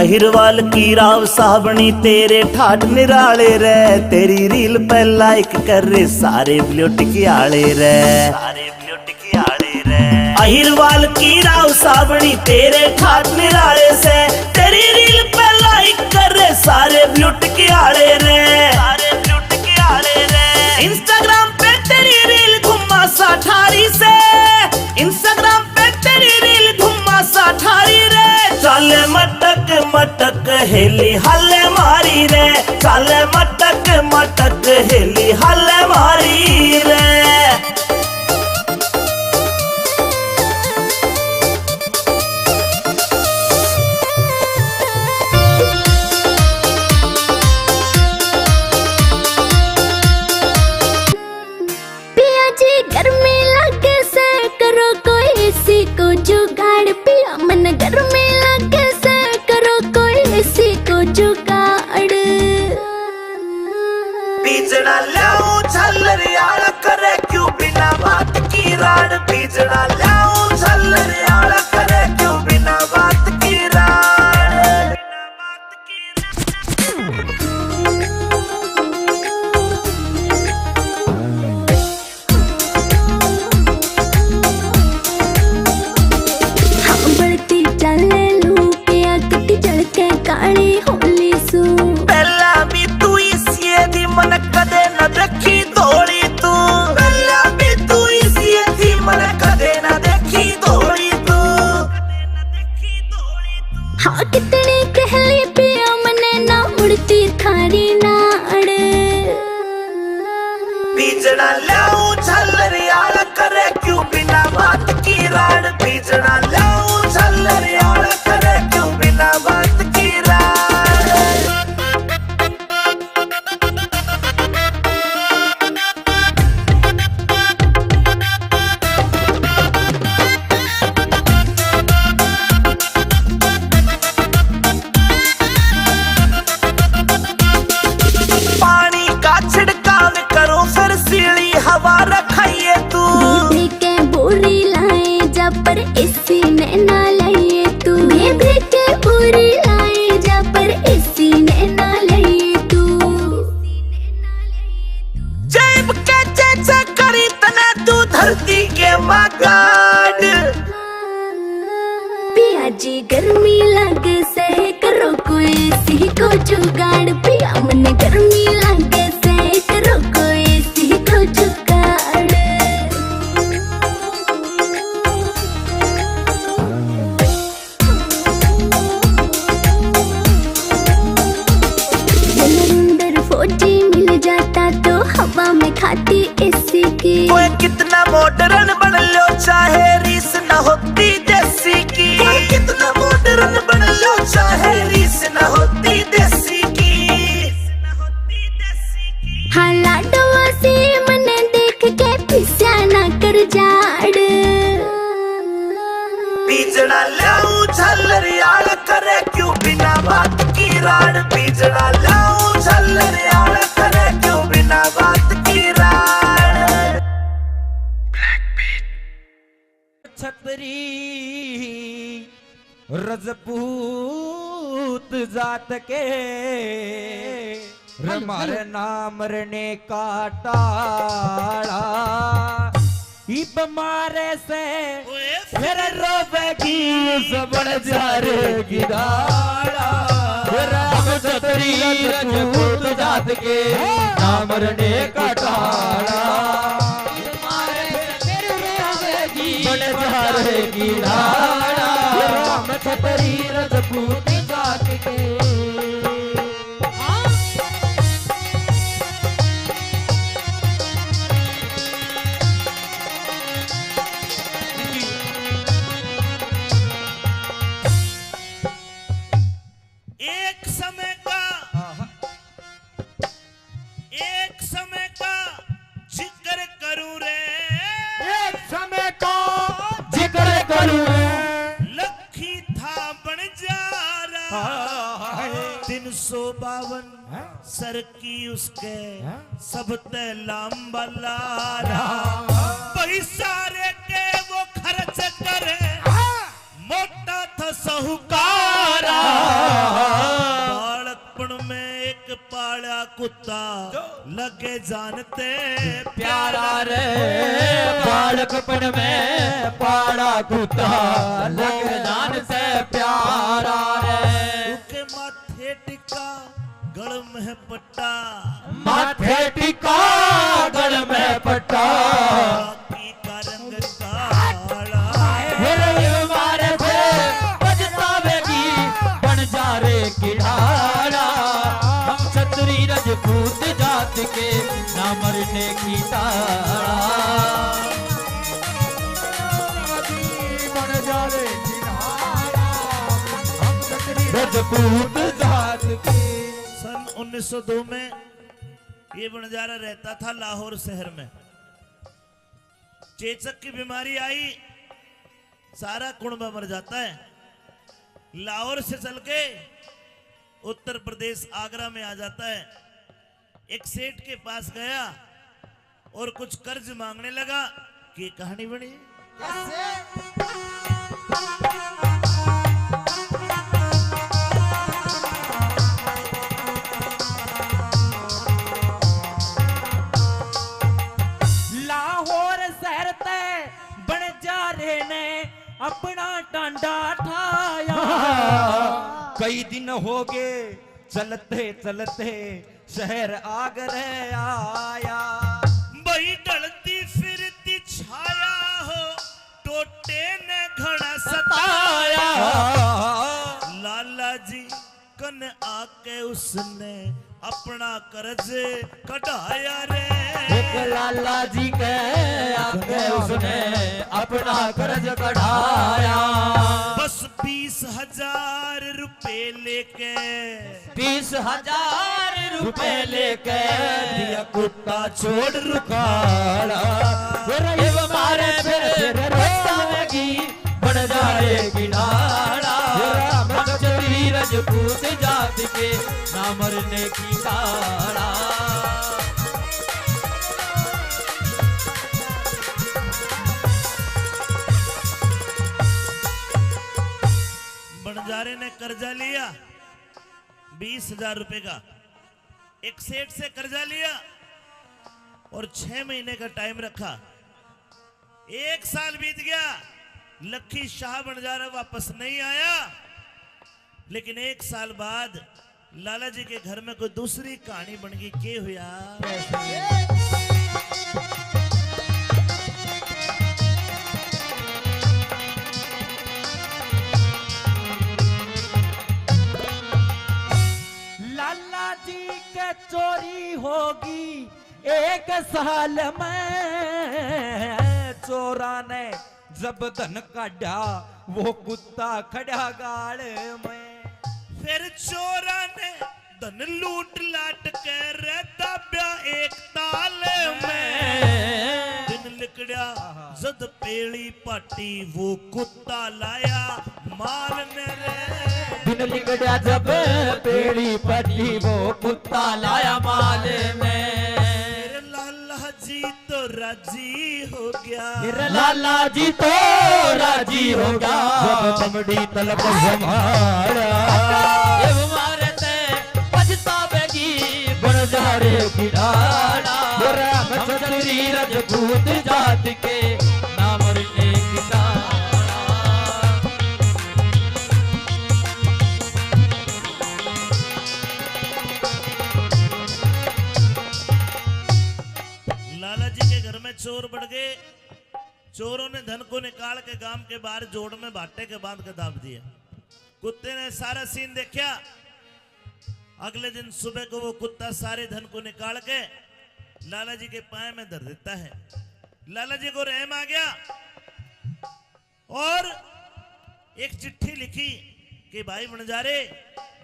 अहिरवाल की राव साबणी तेरे ठाठ निराले रे तेरी रील पे लाइक कर रे सारे ब्लूट की आले रे सारे ब्लूट की आले रे अहिरवाल की राव साबणी तेरे ठाठ निराले से तेरी रील पे लाइक कर रे सारे ब्लूट की आले रे सारे ब्लूट की आले रे इंस्टाग्राम पे तेरी रील घुमा सा ठारी से इंस्टाग्राम पे तेरी रील घुमा सा ठारी रे चाले मटक मटक हेली हल मारी रे चाले मटक मटक हेली हल मारी रे पिया जी गर्मी लगे से करो कोई इसी को जुगाड़ पिया मन गर्मी लगे से करो कोई इसी को जुगाड़ बीजना लाऊं झल्लरियाल करे क्यों बिना बात की राड बीजना लाऊं झल्लरियाल करे क्यों बिना बात की राड बिना बात की हाँ बढ़ती चले लू पिया किती जड़के काली होली सू पहला भी तू इसी दी मन कदे न देखी दौड़ी तू पहला भी तू इसी दी मन कदे न देखी दौड़ी तू हाँ कितनी कहली पिया मने ना उड़ती थारी नाड़ बीजना लाऊं झल्लरियाल करे क्यों बिना बात की राड बीजना लाऊं झल्लरियाल करे क्यों बिना बात की राड पानी का छिड़काव करो फिर सीढ़ी हवा रखाइए तू बेबी के बोरी लाए जब पर इसी ने ना लाइए तू बेबी के जुगाड़ पिया मन गर्मी लागे से करो कोई सी को जुगाड़ अंदर फौजी मिल जाता तो हवा में खाती एसी की ओए कितना मॉडर्न बन लो चाहे रीस न होती देसी की ओए कितना मॉडर्न बन लो चाहे रीस न होती देसी की हाँ लाडवा से मने देख के पिस्या ना कर जाड़ बीजड़ा लाऊं झल्लरियाल करे क्यों बिना बात की राड बीजड़ा लाऊं झल्लरियाल करे क्यों बिना बात की राड छतरी रजपूत जात के हमारे नाम रने का टाड़ा इब मारे से फिर रोवेगी सबड़ जारेगी दाड़ा फिर हम छतरी रजपूत जात के नाम रने का टाड़ा बड़े जारेगी दाड़ा हम छतरी रजपूत जात के एक समय का जिक्र करूं रे एक समय का जिक्र करूं लखी था बन जा रहा 352 सर की उसके सब ते लांबा लारा वही सारे के वो खर्च करे मोटा था साहूकारा बालकपन में एक पाला कुत्ता लगे जानते प्यारा रे बालकपन में पाड़ा कुत्ता लग जान से प्यारा रे उसके माथे टिका गल में पट्टा माथे टिका गल में पट्टा बाकी का रंग काला मेरे मारे से बजतावेगी बन जा रे किढ़ाड़ा हम छतरी रजपूत जात के ना मरने की ताड़ा बन जा रे किनारा हम छतरी रजपूत जात के सन 1902 में ये बंजारा रहता था लाहौर शहर में चेचक की बीमारी आई सारा कुणबा मर जाता है लाहौर से चल के उत्तर प्रदेश आगरा में आ जाता है एक सेठ के पास गया और कुछ कर्ज मांगने लगा कि कहानी बनी लाहौर शहर ते बन जा रे ने अपना टांडा ठाया कई दिन हो गए चलते चलते शहर आगरे आया बही ढलती फिरती छाया हो टोटे ने घड़ा सताया लाला जी कन आके उसने अपना कर्ज कटाया रे एक लाला जी के आगे उसने अपना कर्ज कढ़ाया बस 20,000 रुपए लेके 20,000 रुपए लेके दिया कुत्ता छोड़ रुखाड़ा ये मारे फिर रस्तावेगी बन जाएगी नाड़ा हम छतरी रजपूत जात के ना मरने की ताड़ा बंजारे ने कर्जा लिया 20,000 रुपए का एक सेठ से कर्जा लिया और 6 महीने का टाइम रखा 1 साल बीत गया लखी शाह बंजारा वापस नहीं आया लेकिन 1 साल बाद लाला जी के घर में कोई दूसरी कहानी बन गई के हुआ। लाला जी के चोरी होगी 1 साल में। चोरा ने जब धन काढ़ा वो कुत्ता खड़ा गाड़ में। फिर चोरा ने धन लूट लाट कर दबा एक ताल में। दिन लिकड़ा जद पेड़ी पाटी वो कुत्ता लाया मारने रे। दिन लिकड़ा जब पेड़ी पटी वो कुत्ता लाया माल में। मेरे लाला जी तो राजी हो गया। लाला जी तो राजी हो गया जब बमड़ी तलक संभाला। मारते पछतावेगी बड़जारे की डाला। चतुरी रजपूत जात के नाम रने की लाला जी के घर में चोर बढ़ गए। चोरों ने धन को निकाल के गांव के बाहर जोड़ में भाटे के बांध के दाब दिया। कुत्ते ने सारा सीन देखा। अगले दिन सुबह को वो कुत्ता सारे धन को निकाल के लाला जी के पाए में धर देता है। लाला जी को रहम आ गया और एक चिट्ठी लिखी कि भाई बंजारे,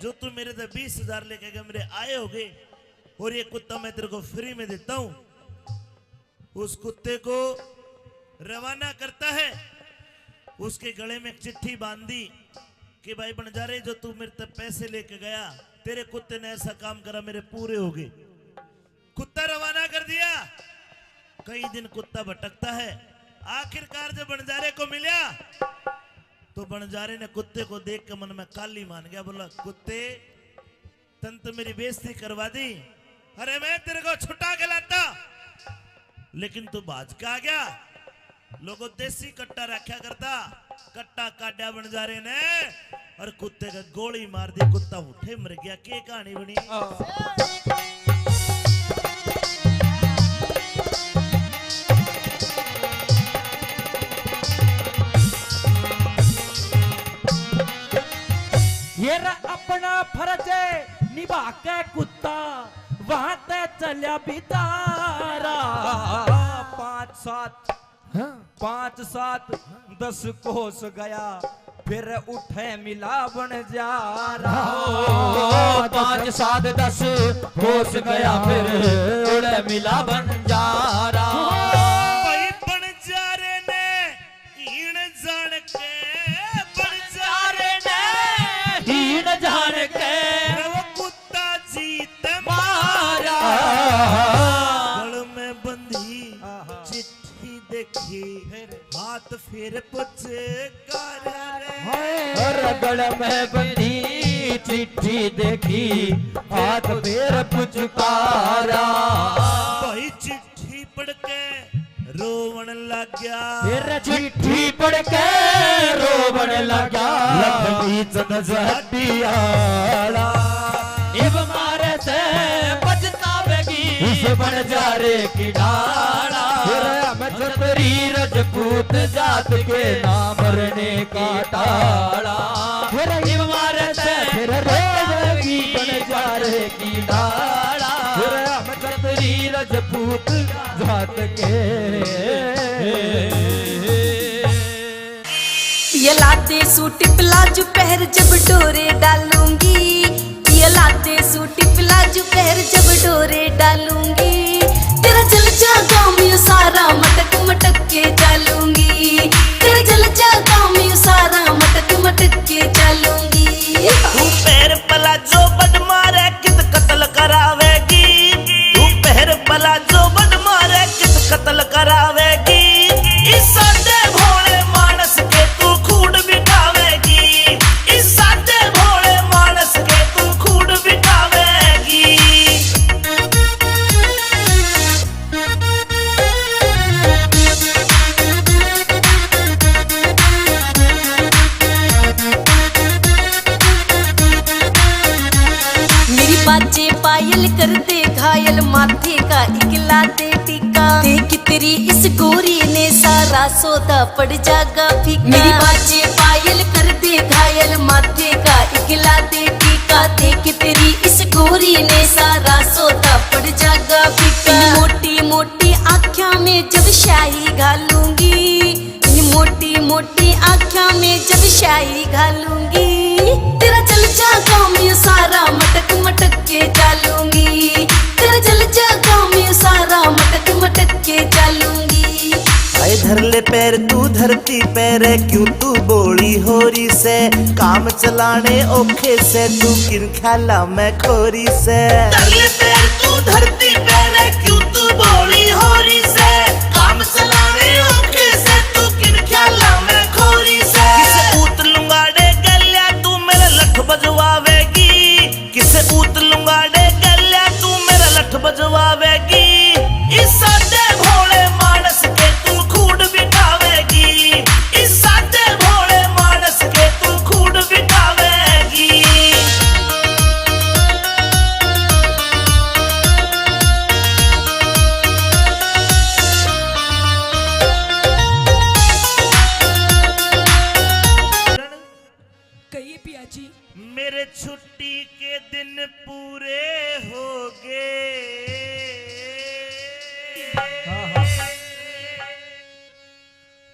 जो तू मेरे से 20,000 लेके गए मेरे आए होगे और ये कुत्ता मैं तेरे को फ्री में देता हूं। उस कुत्ते को रवाना करता है। उसके गले में एक चिट्ठी बांधी कि भाई बंजारे, जो तू मेरे तक पैसे लेके गया, तेरे कुत्ते ने ऐसा काम करा, मेरे पूरे हो गए। कुत्ता रवाना कर दिया। कई दिन कुत्ता भटकता है। आखिरकार जब बंजारे को मिला तो बंजारे ने कुत्ते को देख के मन में काली मान गया। बोला, कुत्ते तन तो मेरी बेइज्जती करवा दी। अरे मैं तेरे को छुटा के लाता, लेकिन तू बाज का आ गया। लोगों देसी कट्टा रखा करता। कट्टा काटा बंजारे ने और कुत्ते का गोली मार दी। कुत्ता उठे मर गया। के कहानी बनी। ये अपना फर्ज निभा के कुत्ता वहां ते चलिया बितारा। 5 7 10 कोस गया फिर उठे मिला बन जा रहा। 5 7 10 कोस गया फिर उठे मिला बन जा रहा। भाई बंजारे ने हीण जान के, बंजारे ने हीन जान के वो कुत्ता जीत मारा। गल में बंधी चिट्ठी देखी, हाथ फिर पुछे गल में बंधी चिट्ठी देखी, हाथ फिर पुचकारा। भाई चिट्ठी पढ़ के रोवन लग गया। फिर चिट्ठी पढ़ के रोवन लगा। लखनी चंद जटियाला इब मारे से पछतावेगी उस बंजारे की डाला। छतरी रजपूत जात के नाम रने का टाला। इब मारे से फिर रोवेगी बंजारे की डाला। छतरी रजपूत जात के। ये लाते सूट प्लाजो पहर जब डोरे डालूंगी। ये लाते सूट प्लाजो पहर जब डोरे डालूंगी। तेरा जल जागा मैं सारा मटक मटक के चलूंगी। तेरा जल जागा मैं सारा मटक मटक के चलूंगी। तू पैर पला जो बद मारे कित कत्ल करावेगी। तू पैर पला जो बद मारे कित कत्ल करावेगी। इस सादे भोले मानस के तू खूड बिठावेगी। इस सादे भोले मानस के तू खूड बिठावेगी। पायल कर दे घायल माथे का इकला दे टीका देख तेरी इस गोरी ने सारा सौदा पड़ जागा फीका मेरी बाजे पायल कर दे घायल माथे का इकला दे टीका देख तेरी इस गोरी ने सारा सौदा पड़ जागा फीका मोटी मोटी आँखों में जब शाही घालूंगी इन मोटी मोटी आँखों में जब शाही घालूंगी तेरा जल जागा मैं सारा मटक मटक के चालूंगी तेरा जल जागा मैं सारा मटक मटक के चालूंगी आए धर ले पैर तू धरती पैर क्यों तू बोली होरी से काम चलाने ओखे से तू किन ख्याला मैं खोरी से धर ले पैर तू धरती पैर क्यों तू बोली होरी से काम चलाने ओखे से तू किन ख्याला मैं खोरी से किसे ऊत लुंगाड़े गल्या तू मेरा लठ बजवावेगी किसे ऊत लुंगाड़े गल्या तू मेरा लठ बजवावेगी इस सादे भोले मानस के तू खूड बिठावेगी इस सादे भोले मानस के तू खूड बिठावेगी कहिए पिया जी। मेरे छुट्टी के दिन पूरे हो गए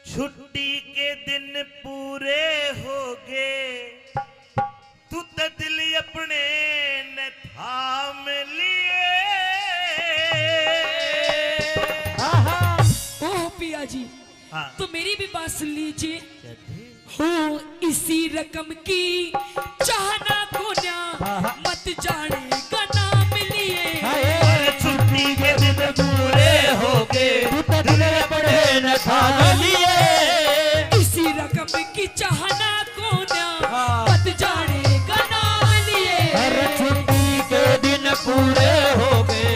छुट्टी के दिन पूरे हो गए तू तो दिल अपने न थाम लिए ओह पिया जी, हाँ। तो मेरी भी बात सुन लीजिए। हो इसी रकम की चाहना को ना मत जाने का नाम लिए छुट्टी के दिन पूरे हो गए दिल बड़े न थाम लिए इसी रकम की चाहना को ना मत जाने का नाम लिए हर छुट्टी के दिन पूरे हो गए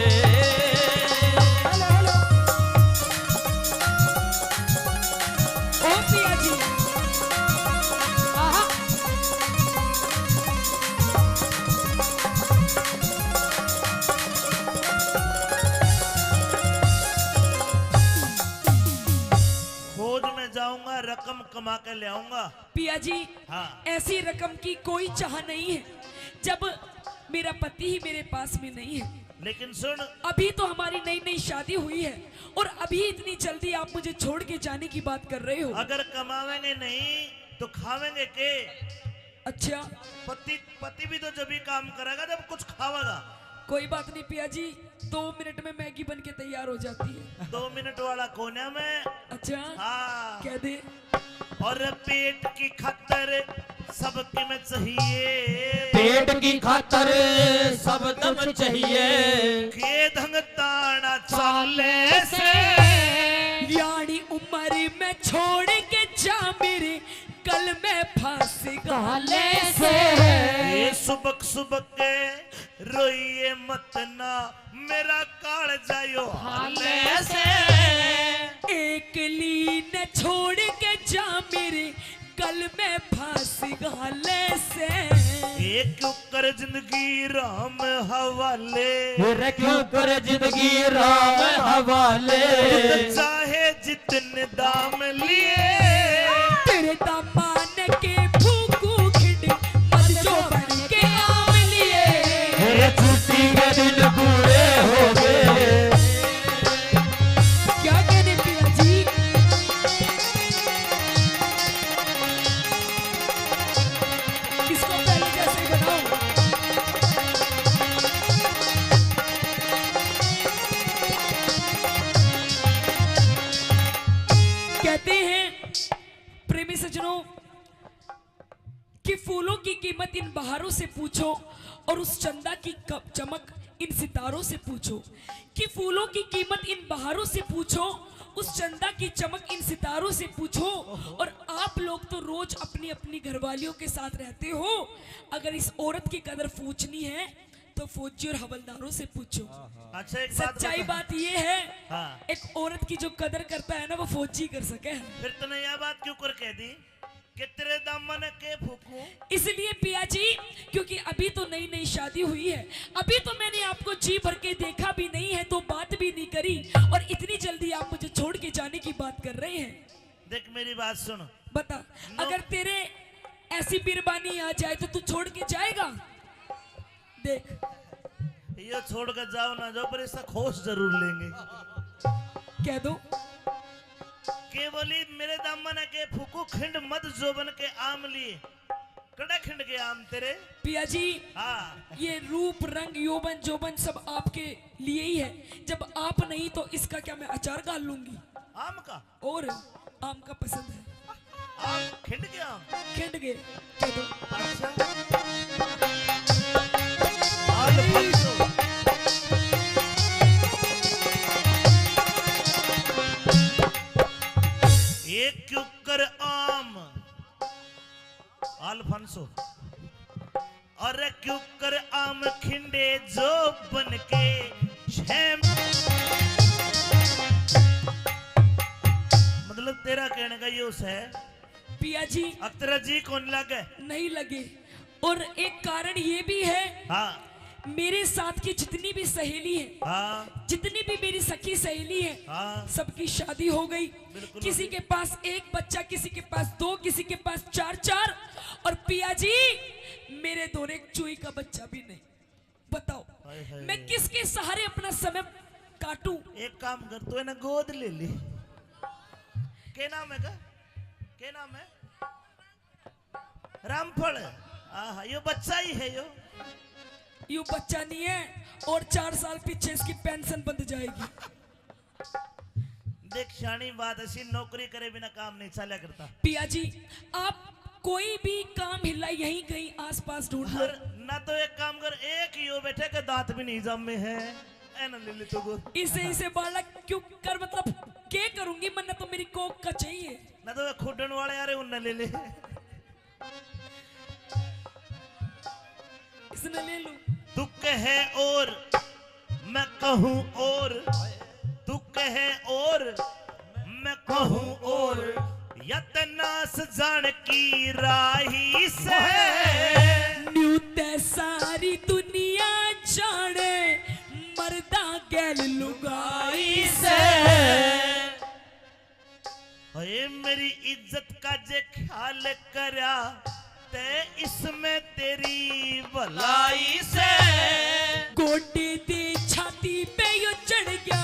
ओ पिया जी, आहा, खोज में जाऊंगा रकम कमा के ले आऊंगा। पिया जी, हाँ। ऐसी रकम की कोई चाह नहीं है जब मेरा पति ही मेरे पास में नहीं है। लेकिन सुन अभी तो हमारी नई नई शादी हुई है और अभी इतनी जल्दी आप मुझे छोड़ के जाने की बात कर रहे हो। अगर कमावेंगे नहीं तो खावेंगे के अच्छा, पति भी तो जब ही काम करेगा जब कुछ खावेगा। कोई बात नहीं पिया जी, 2 मिनट में मैगी बन के तैयार हो जाती है। 2 मिनट वाला कोने में अच्छा, हाँ। कह दे। और पेट की खातर सबके में चाहिए पेट की खातर सब दम चाहिए के धंग ताना चाले से यानी उम्र में छोड़ के जा मेरे कल में फांस गाले से ये सुबक सुबक के रोइए मत ना मेरा काल जायो हाले से एक लीन छोड़ के जा मेरे कल में फांस गाले से एक कर जिंदगी राम हवाले फिर क्यों कर जिंदगी राम हवाले चाहे जितने दाम लिए तेरे दामान के फूकू खिड़ मत जो बन के आम लिए फिर छुट्टी के दिन पूरे हो गए क्या कहने पिया जी। इसको पहले जैसे ही बनाओ। कहते हैं प्रेमी सज्जनों कि फूलों की कीमत इन बहारों से पूछो और उस चंदा की चमक इन सितारों से पूछो। कि फूलों की कीमत इन बहारों से पूछो, उस चंदा की चमक इन सितारों से पूछो। और आप लोग तो रोज अपनी अपनी घरवालियों के साथ रहते हो, अगर इस औरत की कदर पूछनी है तो फौजी और हवलदारों से पूछो। अच्छा एक सच्चाई बात ये है, हाँ। एक औरत की जो कदर करता है ना वो फौजी कर सके। फिर तूने यह बात क्यों कर कह दी? कि तेरे दामन के फूकूं? इसलिए पिया जी क्योंकि अभी तो नई नई शादी हुई है, अभी तो मैंने आपको जी भर के देखा भी नहीं है, तो बात भी नहीं करी, और इतनी जल्दी आप मुझे छोड़ के जाने की बात कर रहे हैं। देख मेरी बात सुन, बता, अगर तेरे ऐसी बिरबानी आ जाए तो तू छोड़ के जाएगा? देख, ये छोड़ कर जाओ ना जाओ, पर इसका खोज जरूर लेंगे। कह दो केवली मेरे दामन के फूकू खिंड मत जोबन के आम लिए, कड़ा खिंड के आम तेरे। पिया जी, हाँ, ये रूप रंग यौवन जोबन सब आपके लिए ही है, जब आप नहीं तो इसका क्या मैं अचार डाल लूंगी? आम का? और आम का पसंद है, आम खिंड के आम? खिंड गए। कह दो अच्छा, अल्फांसो। एक क्यूकर आम अल्फांसो, और क्यूकर आम खिंडे जो बन के मतलब तेरा कहने का यूस है पिया जी, अब तेरा जी कौन लगे? नहीं लगे। और एक कारण ये भी है, हाँ मेरे साथ की जितनी भी सहेली है, हाँ जितनी भी मेरी सखी सहेली है, हाँ, सबकी शादी हो गई। बिल्कुल किसी हो गई। के पास एक बच्चा, किसी के पास दो, किसी के पास चार चार, और पिया जी मेरे दोनों एक चूई का बच्चा भी नहीं। बताओ हाय हाय। मैं किसके सहारे अपना समय काटूं? एक काम कर, तू है ना गोद ले ली। क्या नाम है का? क्या नाम है? रामफल। आहा, यो बच्चा ही है यो। यू बच्चा नहीं है, और 4 साल पीछे इसकी पेंशन बंद जाएगी। देख शानी बात ऐसी, नौकरी करे बिना काम नहीं चला करता। पिया जी, आप कोई भी काम हिला यहीं कहीं आसपास ढूंढ लो। और ना तो एक काम कर, एक यो बैठे के दांत भी नहीं जमे है, ए ना ले ले तो गोद। इसे बालक क्यों कर, मतलब क्या करूंगी, मन तो मेरी कोक का चाहिए। ना तो खुडन वाले यार उन ले ले। इसने ले लूं। तू कहे और मैं कहूँ और, तू कहे और मैं कहूँ और, यतनास जान की राही से न्यू ते सारी दुनिया जाने, मर्दा गैल लुगाई से। अरे मेरी इज्जत का जे ख्याल करा ते इसमें तेरी भलाई से। गोटे दे छाती पे यो चढ़ गया,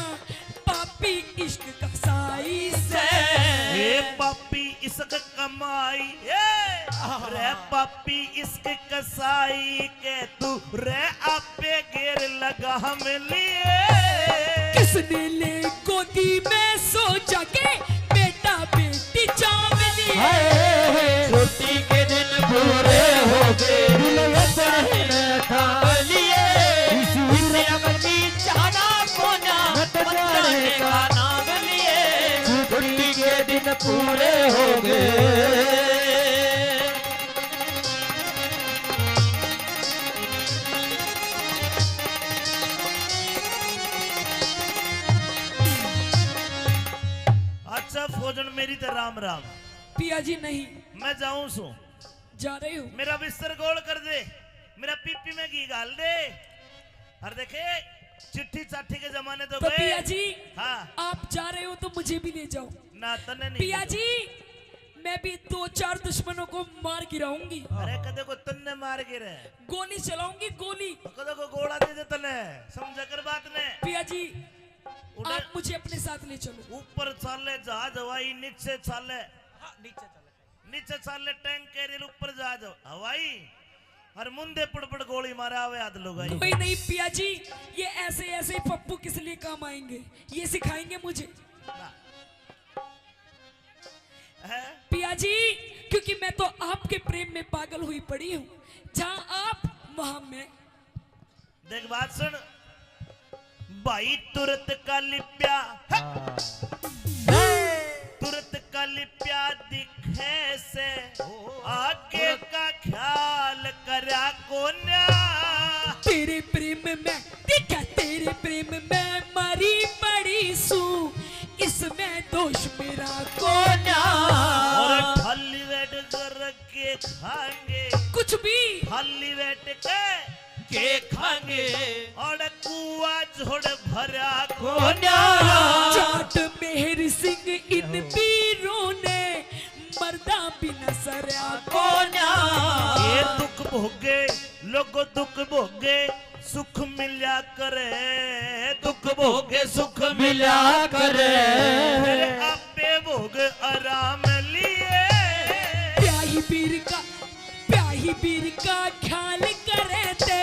पापी इश्क का साई से। ए पापी इसक कमाई, रे पापी इसक कसाई के तू रे आपे घेर लगा हम लिए। किसने ले गोदी में सो जाके, बेटा बेटी चावली। छुट्टी के दिन पूरे हो गए, दुल्हन खा लिए, इसे अपनी चाहना कोना बताने का नाम लिए। छुट्टी के दिन पूरे हो गए। अच्छा फौजन मेरी तो राम राम। पिया जी नहीं, मैं जाऊं सू, जा रही हूँ। मेरा बिस्तर गोल कर दे, मेरा पीपी में घी डाल दे। और देखे चिट्ठी चाठी के जमाने तो तो गए। पिया जी, हाँ आप जा रहे हो तो मुझे भी ले जाओ। ना तने नहीं पिया जी, मैं भी 2-4 दुश्मनों को मार गिराऊंगी। अरे कदे को तन्ने मार गिरे, गोली चलाऊंगी, गोली। कदे को गोला दे दे तने, समझा कर बात ने। पिया जी, उधर आप मुझे अपने साथ ले चलो। ऊपर चाले जहाज हवाई, नीचे चाले नीचे चाले टैंक कैरियर, ऊपर जहाज हवाई, और मुंदे पड़ गोली मारा हुए हाथ लोग। कोई नहीं पिया जी, ये ऐसे ऐसे पप्पू किस लिए काम आएंगे, ये सिखाएंगे मुझे। पिया जी, क्योंकि मैं तो आपके प्रेम में पागल हुई पड़ी हूँ, जहाँ आप वहाँ मैं। देख बात सुन भाई, तुरंत का लिप्या, तुरंत का लिप्या दिखे से, आगे का ख्याल करा कोन्या। तेरे प्रेम में दिखा, तेरे प्रेम में मरी पड़ी सू, इसमें दोष मेरा कोना। और खाली वेट कर खाएंगे कुछ भी खाली बैठ के खाएंगे और कुआ झोड़ भरा कोन्या जाट मेहर सिंह इन पीरों ने मर्दा बिना सरया कोन्या। ये दुख भोगे लोगो दुख भोगे सुख मिल्या करे दुख भोगे सुख मिल्या करे फिर आपे भोग आराम लिए प्याही पीर का ख्याल करे थे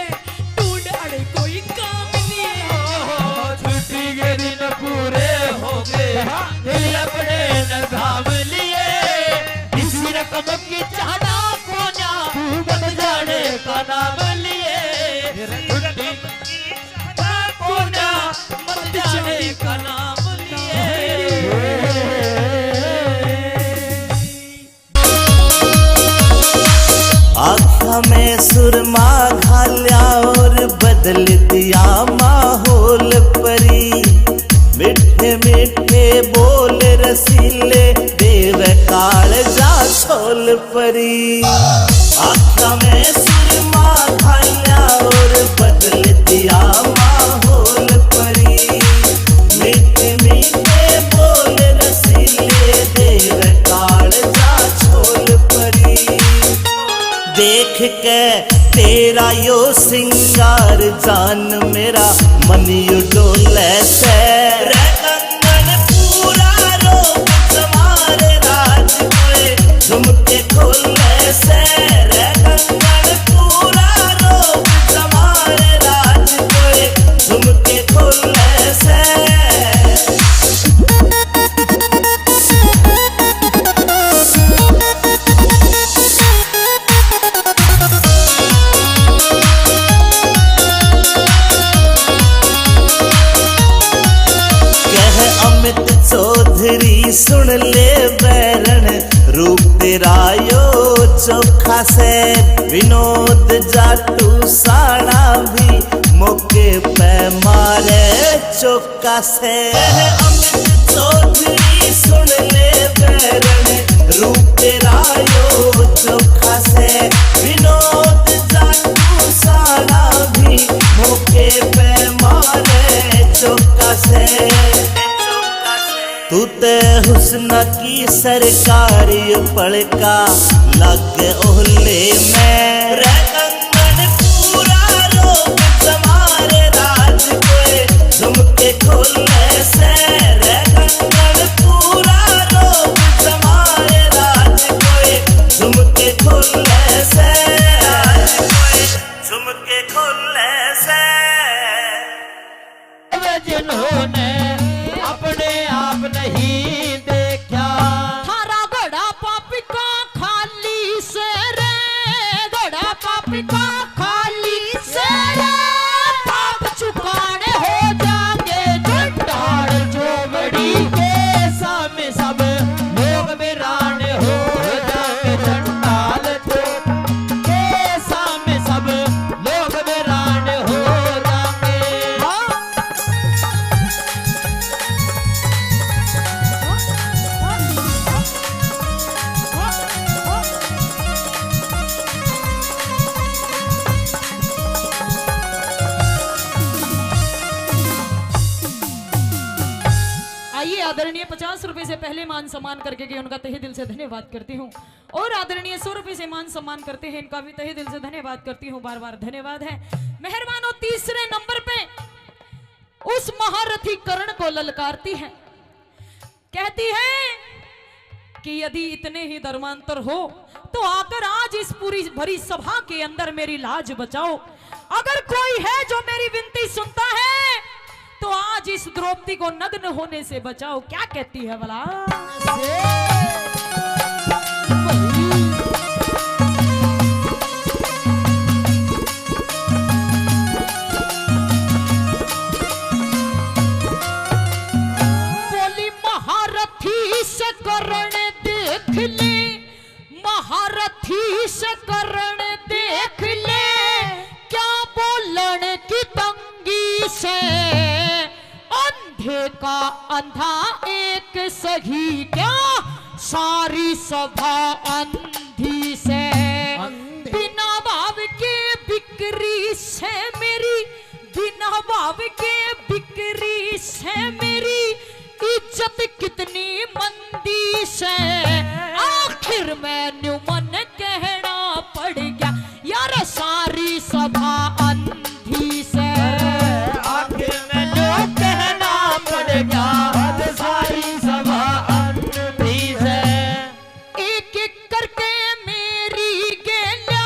ढूंढ अड़े कोई काम लिए छुट्टी के दिन पूरे हो गए दिल अपने न थाम लिए इसी रकम की चाहना कोन्या बन जाने का नाम लिए छुट्टी कोन्या बन जाने का नाम लिए। आँखा में सुरमा घाल्या और बदल दिया माहौल परी मिठे मिठे बोल रसीले देव काल जा छोल परी। आँखा में सुरमा घाल्या और बदल दिया माहौल परी मिठे मिठे बोल रसीले देव काल जा छोल परी। देख के तेरा यो सिंगार जान मेरा मन यू डोले से रे कंगन पूरा रोक तुम्हारे राज कोए झुमके खोले से रे कंगन पूरा रोक तुम्हारे राज कोए झुमके खोले से। चौधरी सुन ले बैरन रूप तेरा यो चोखा से विनोद जाटू साड़ा भी मौके पे मारे चौका से। अमित चौधरी सुन ले बैरन रूप तेरा यो चोखा से विनोद जाटू साड़ा भी मौके पे मारे चौका से। तू ते हुस्न की सरकारी पड़का लग ओहले में रे कंगन पूरा रोक तुम्हारे राज कोए झुमके खोले से रे कंगन पूरा रोक तुम्हारे राज कोए झुमके खोले से झुमके खोले से। जिन्होंने अपने आप नहीं देखा थारा घोड़ा पापी का खाली से रे घोड़ा पापी का खाली से रे पाप चुकाने हो जाएंगे चंडाल चोबड़ी के सामने सब लोग वीरान हो जाएंगे चंडाल के सामने सब लोग वीरान हो जाएंगे। आइए आदरणीय 50 रुपए से पहले मान सम्मान करके के उनका तहे दिल से धन्यवाद करती हूँ और आदरणीय 100 रुपए से मान सम्मान करते हैं इनका भी तहे दिल से धन्यवाद करती हूँ। बार बार धन्यवाद है। मेहरबानों तीसरे नंबर पे उस महारथी कर्ण को ललकारती है, कहती है कि यदि इतने ही धर्मांतर हो तो आकर आज इस पूरी भरी सभा के अंदर मेरी लाज बचाओ। अगर कोई है जो मेरी विनती सुनता है तो आज इस द्रौपदी को नग्न होने से बचाओ। क्या कहती है भला? बोली महारथी से कर्ण देख ले, महारथी से कर्ण देख ले, क्या बोलन की तंगी से अंधे का अंधा एक सही, क्या सारी सभा अंधी से बिक्री से मेरी, बिना भाव के बिक्री से मेरी इज्जत कितनी मंदी से। आखिर मैंने मन कहना पड़ गया यार सारी सभा अंधी से। आखिर मैंने कहना पड़ गया सारी सभा अंधी से। एक एक करके मेरी गेला,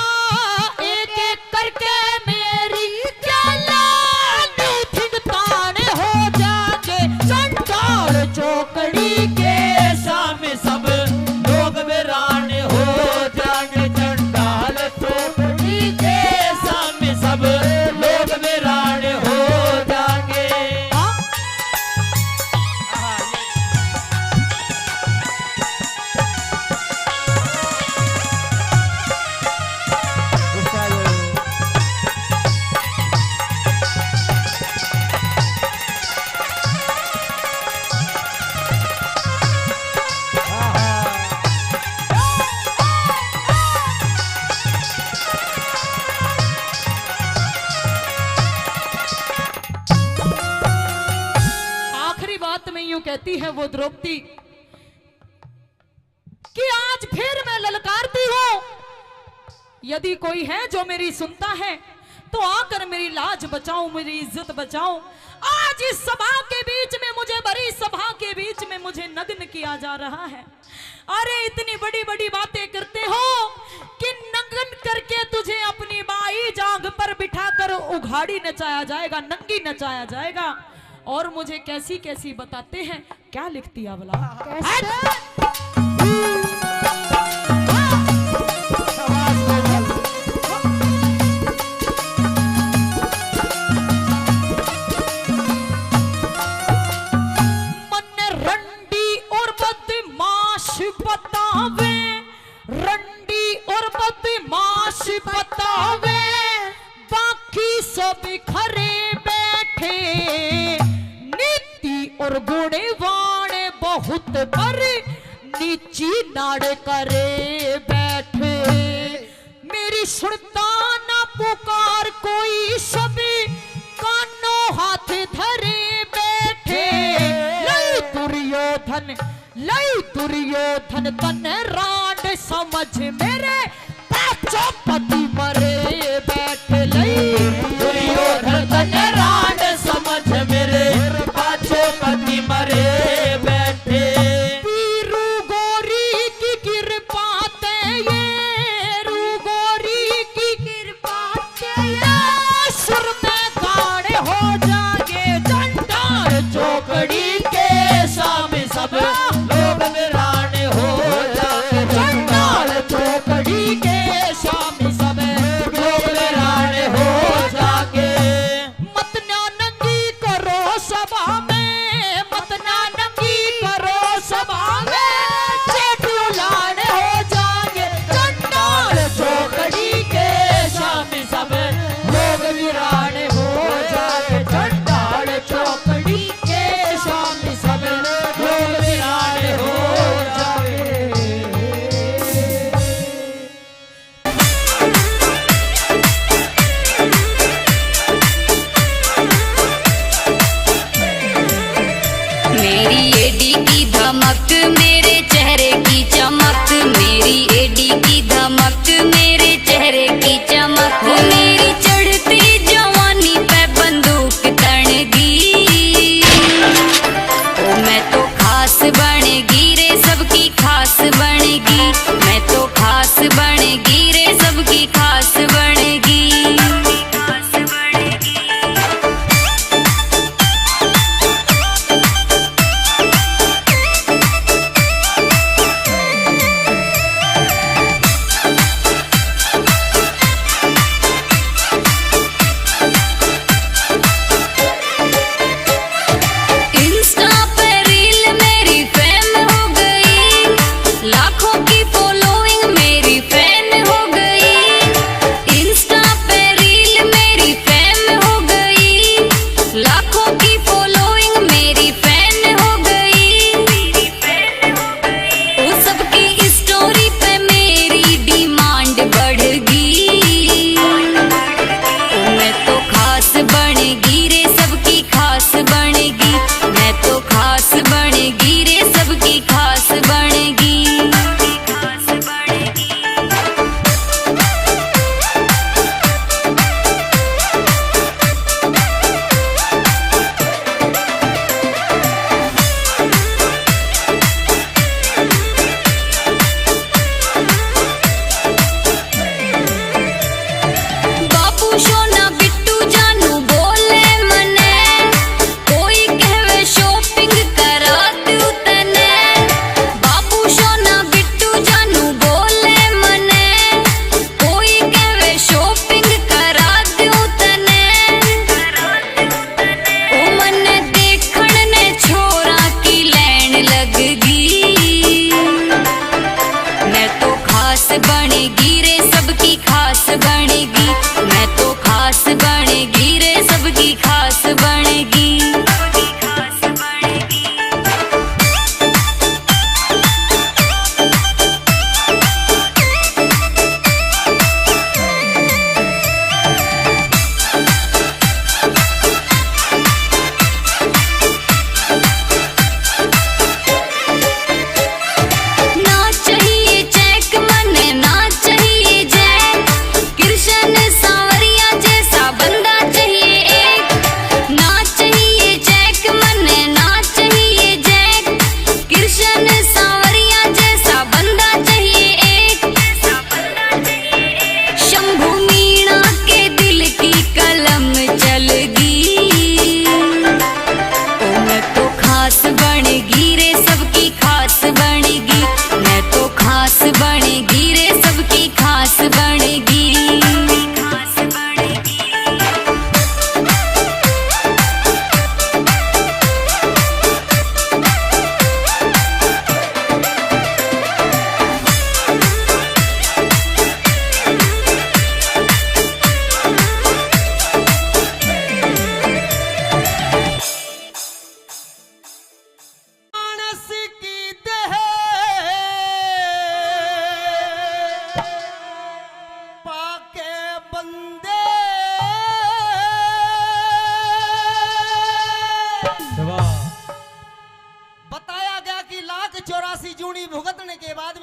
एक एक करके मेरी गेला, मीठिन ताने हो जाके चंडाल चौकड़ी के सामने सब लोग वीरान हो जाएंगे। चंडाल चौकड़ी के सामने सब लोग वीरान हो जाएंगे। आखिरी बात में यूं कहती है वो द्रौपदी कि आज फिर मैं ललकारती हूं, यदि कोई है जो मेरी सुनता है तो आकर मेरी लाज बचाओ, मेरी इज्जत बचाओ। आज इस सभा के बीच में मुझे, बड़ी सभा के बीच में मुझे नग्न किया जा रहा है। अरे इतनी बड़ी बड़ी बातें करते हो कि नग्न करके तुझे अपनी बाई जांघ पर बिठाकर उघाड़ी नचाया जाएगा, नंगी नचाया जाएगा। और मुझे कैसी कैसी बताते हैं, क्या लिखती है भला? मन रंडी और बदमाश बतावे, रंडी और बदमाश बतावे, बाकी सब खरे बैठे, नीति और गुणवान बहुत पर नीची नाड़ करे बैठे। मेरी सुनता ना पुकार कोई सभी, कानों हाथ धरे बैठे। लई दुर्योधन, लई दुर्योधन तन राड समझ मेरे पांचों पति मरे बैठे। लई दुर्योधन तन राड समझ मेरे पांचों पति मरे बैठे। वीरू गोरी की कृपा ते ये, रू गोरी की कृपा ते ये, सुर में गाड़े हो जागे चंडाल चौकड़ी के सामने सब लोग वीरान हो जाएंगे। चंडाल चौकड़ी के सामने सब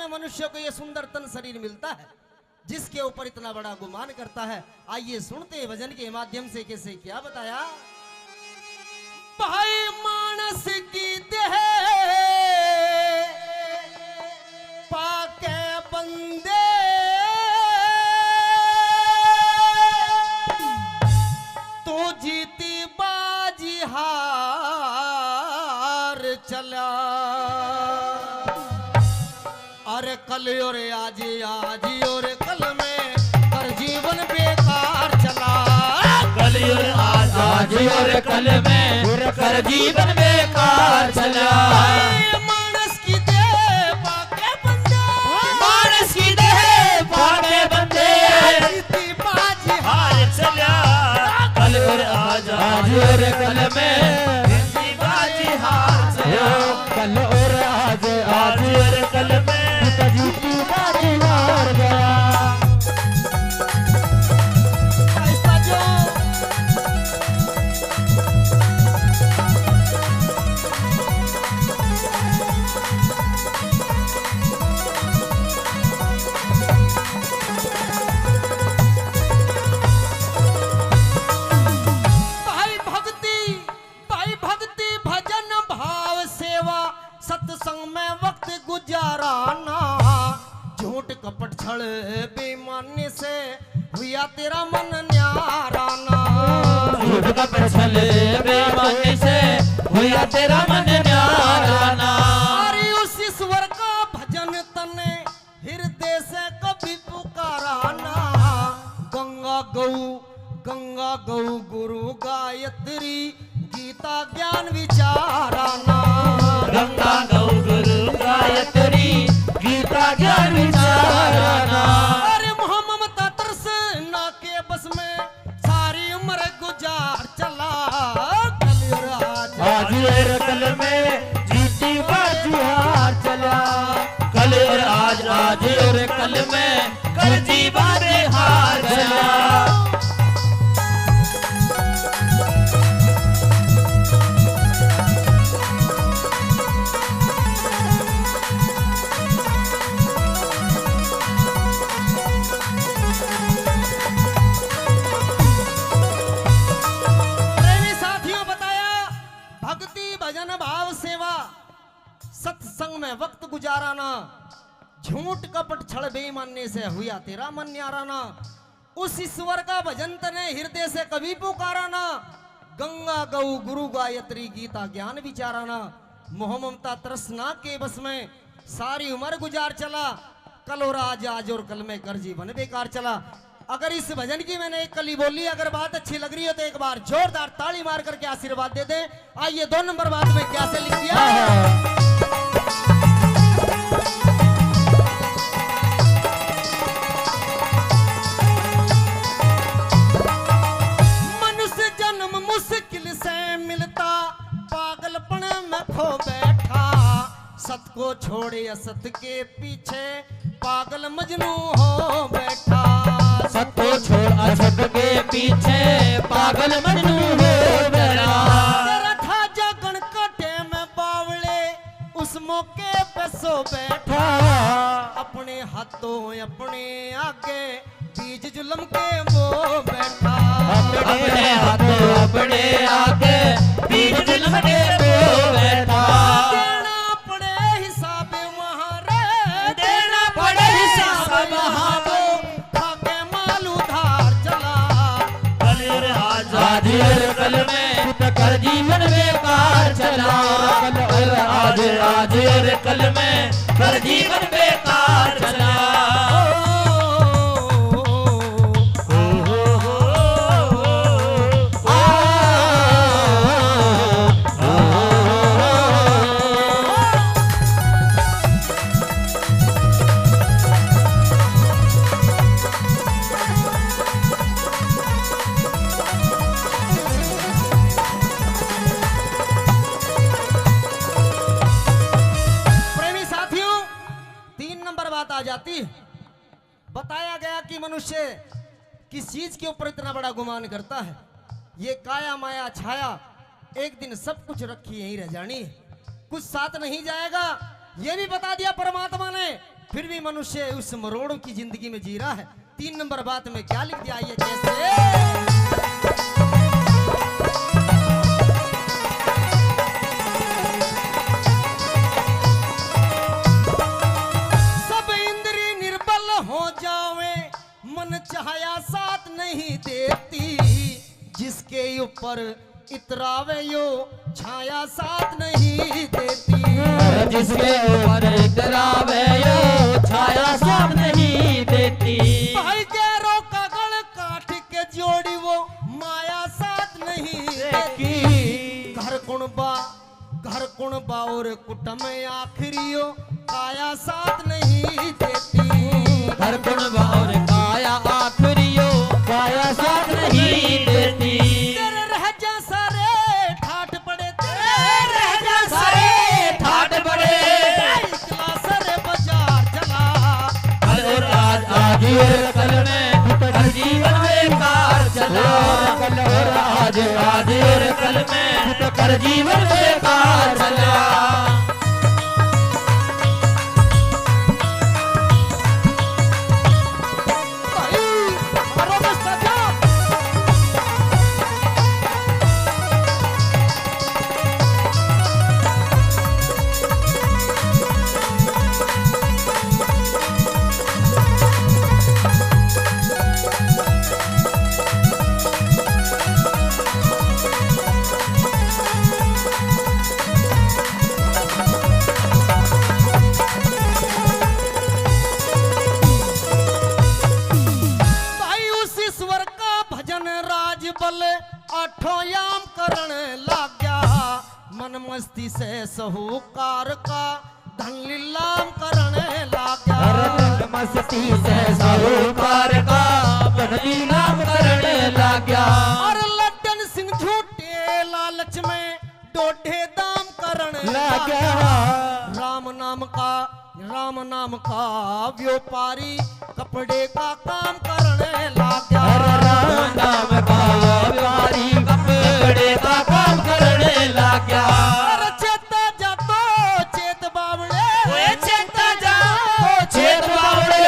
में मनुष्य को ये सुंदर तन शरीर मिलता है जिसके ऊपर इतना बड़ा गुमान करता है। आइए सुनते हैं भजन के माध्यम से कैसे क्या बताया। भाई मानस की देह पाके बंदे तो जीती बाजी हार चला। अरे कल और आज और कल में कर जीवन बेकार चला। कल और आज और कल में कर जीवन बेकार चला। मानस की देह पाके बंदे, मानस की देह पाके बंदे जीती बाजी हार चला। कल और आज और कल में बाजी हार चला। कल और आज और कल में जीती बाजी हार गया। ऐसा जो भाई भक्ति भजन भाव सेवा सत्संग में वक्त गुजाराना। झूठ कपट छल बेईमानी से हुआ तेरा मन न्याराना। झूठ का छल बेईमानी से हुआ तेरा मन न्याराना। अरे उस ईश्वर का भजन तने हृदय से कभी पुकाराना। गंगा गौ गुरु गायत्री गीता ज्ञान विचाराना। गंगा गौ गुरु गायत्री गीता ज्ञान विचाराना। अरे ममता तरस ना के बस में सारी उम्र गुजार चला। कल और आज आज और कल में जीती बाजी हार चला। कल और आज और कल में कर जीवन हार चला। प्रेमी साथियों बताया भक्ति भजन भाव सेवा सत्संग में वक्त गुजाराना। झूठ कपट छल बेईमानी से हुआ तेरा मन न्याराना। उस ईश्वर का भजन तने हृदय से कभी पुकाराना। गंगा गौ गुरु गायत्री गीता ज्ञान विचाराना। मोह ममता तृष्णा के बस में सारी उम्र गुजार चला। कल और आज और कल में कर जीवन बेकार चला। अगर इस भजन की मैंने एक कली बोली, अगर बात अच्छी लग रही हो तो एक बार जोरदार ताली मार करके आशीर्वाद दे दें। आइए 2 नंबर बात में क्या से लिख दिया। मनुष्य जन्म मुश्किल से मिलता पागलपन में खो बैठा। सत को छोड़े असत के पीछे पागल मजनू हो बैठा। सत को छोड़ असत के पीछे पागल मजनू हो बैठा। तेरा था जगन कटे में बावले उस मौके पे सो बैठा। अपने हाथों अपने आगे बीज जुल्म के मुंह बैठा। अपने हाथों अपने आगे बीज जुल्म के मुंह बैठा। देना पड़े हिसाब महारे, देना पड़े हिसाब महाबो। खाके माल उधार चला। कल और आज और कल में कर जीवन बेकार चला। कल और आज और कल में कर जीवन बेकार चला। आ जाती है। बताया गया कि मनुष्य किस चीज के ऊपर इतना बड़ा गुमान करता है। ये काया माया छाया एक दिन सब कुछ रखी यहीं रह जानी है, कुछ साथ नहीं जाएगा। ये भी बता दिया परमात्मा ने फिर भी मनुष्य उस मरोड़ों की जिंदगी में जी रहा है। 3 नंबर बात में क्या लिख दिया ये कैसे? छाया साथ नहीं देती, जिसके ऊपर इतरावे यो छाया साथ नहीं देती, जिसके ऊपर इतरावे यो छाया साथ नहीं देती। भाई गैरों का गल काट के जोड़ी वो माया साथ नहीं देती। घर कुणबा और कुटुंब आखिरियो काया साथ नहीं देती। घर कुणबा और काया आखिरियो काया साथ नहीं देती। तेरे रह जा सारे ठाट पड़े, तेरे रह जा सारे ठाट पड़े, इतना सारे बाजार चला। कल और आज और कल में हर जीवन बेकार चला। कल और आज और कल में हर जीवन बेकार चला। आठों याम करण लाग गया, मन मस्ती से सहूकार का धन लीलाम करण लाग गया। मस्ती से साहूकार का धन लीलाम करण लाग गया। और लड्डन सिंह झूठे लालच में डोढे दाम करण लाग गया। राम नाम का व्यापारी कपड़े का काम करने लाग गया। राम नाम का व्यापारी कपड़े का काम करने लाग गया। चेता जा तो चेत बावड़े, चेता जा तो चेत बावड़े,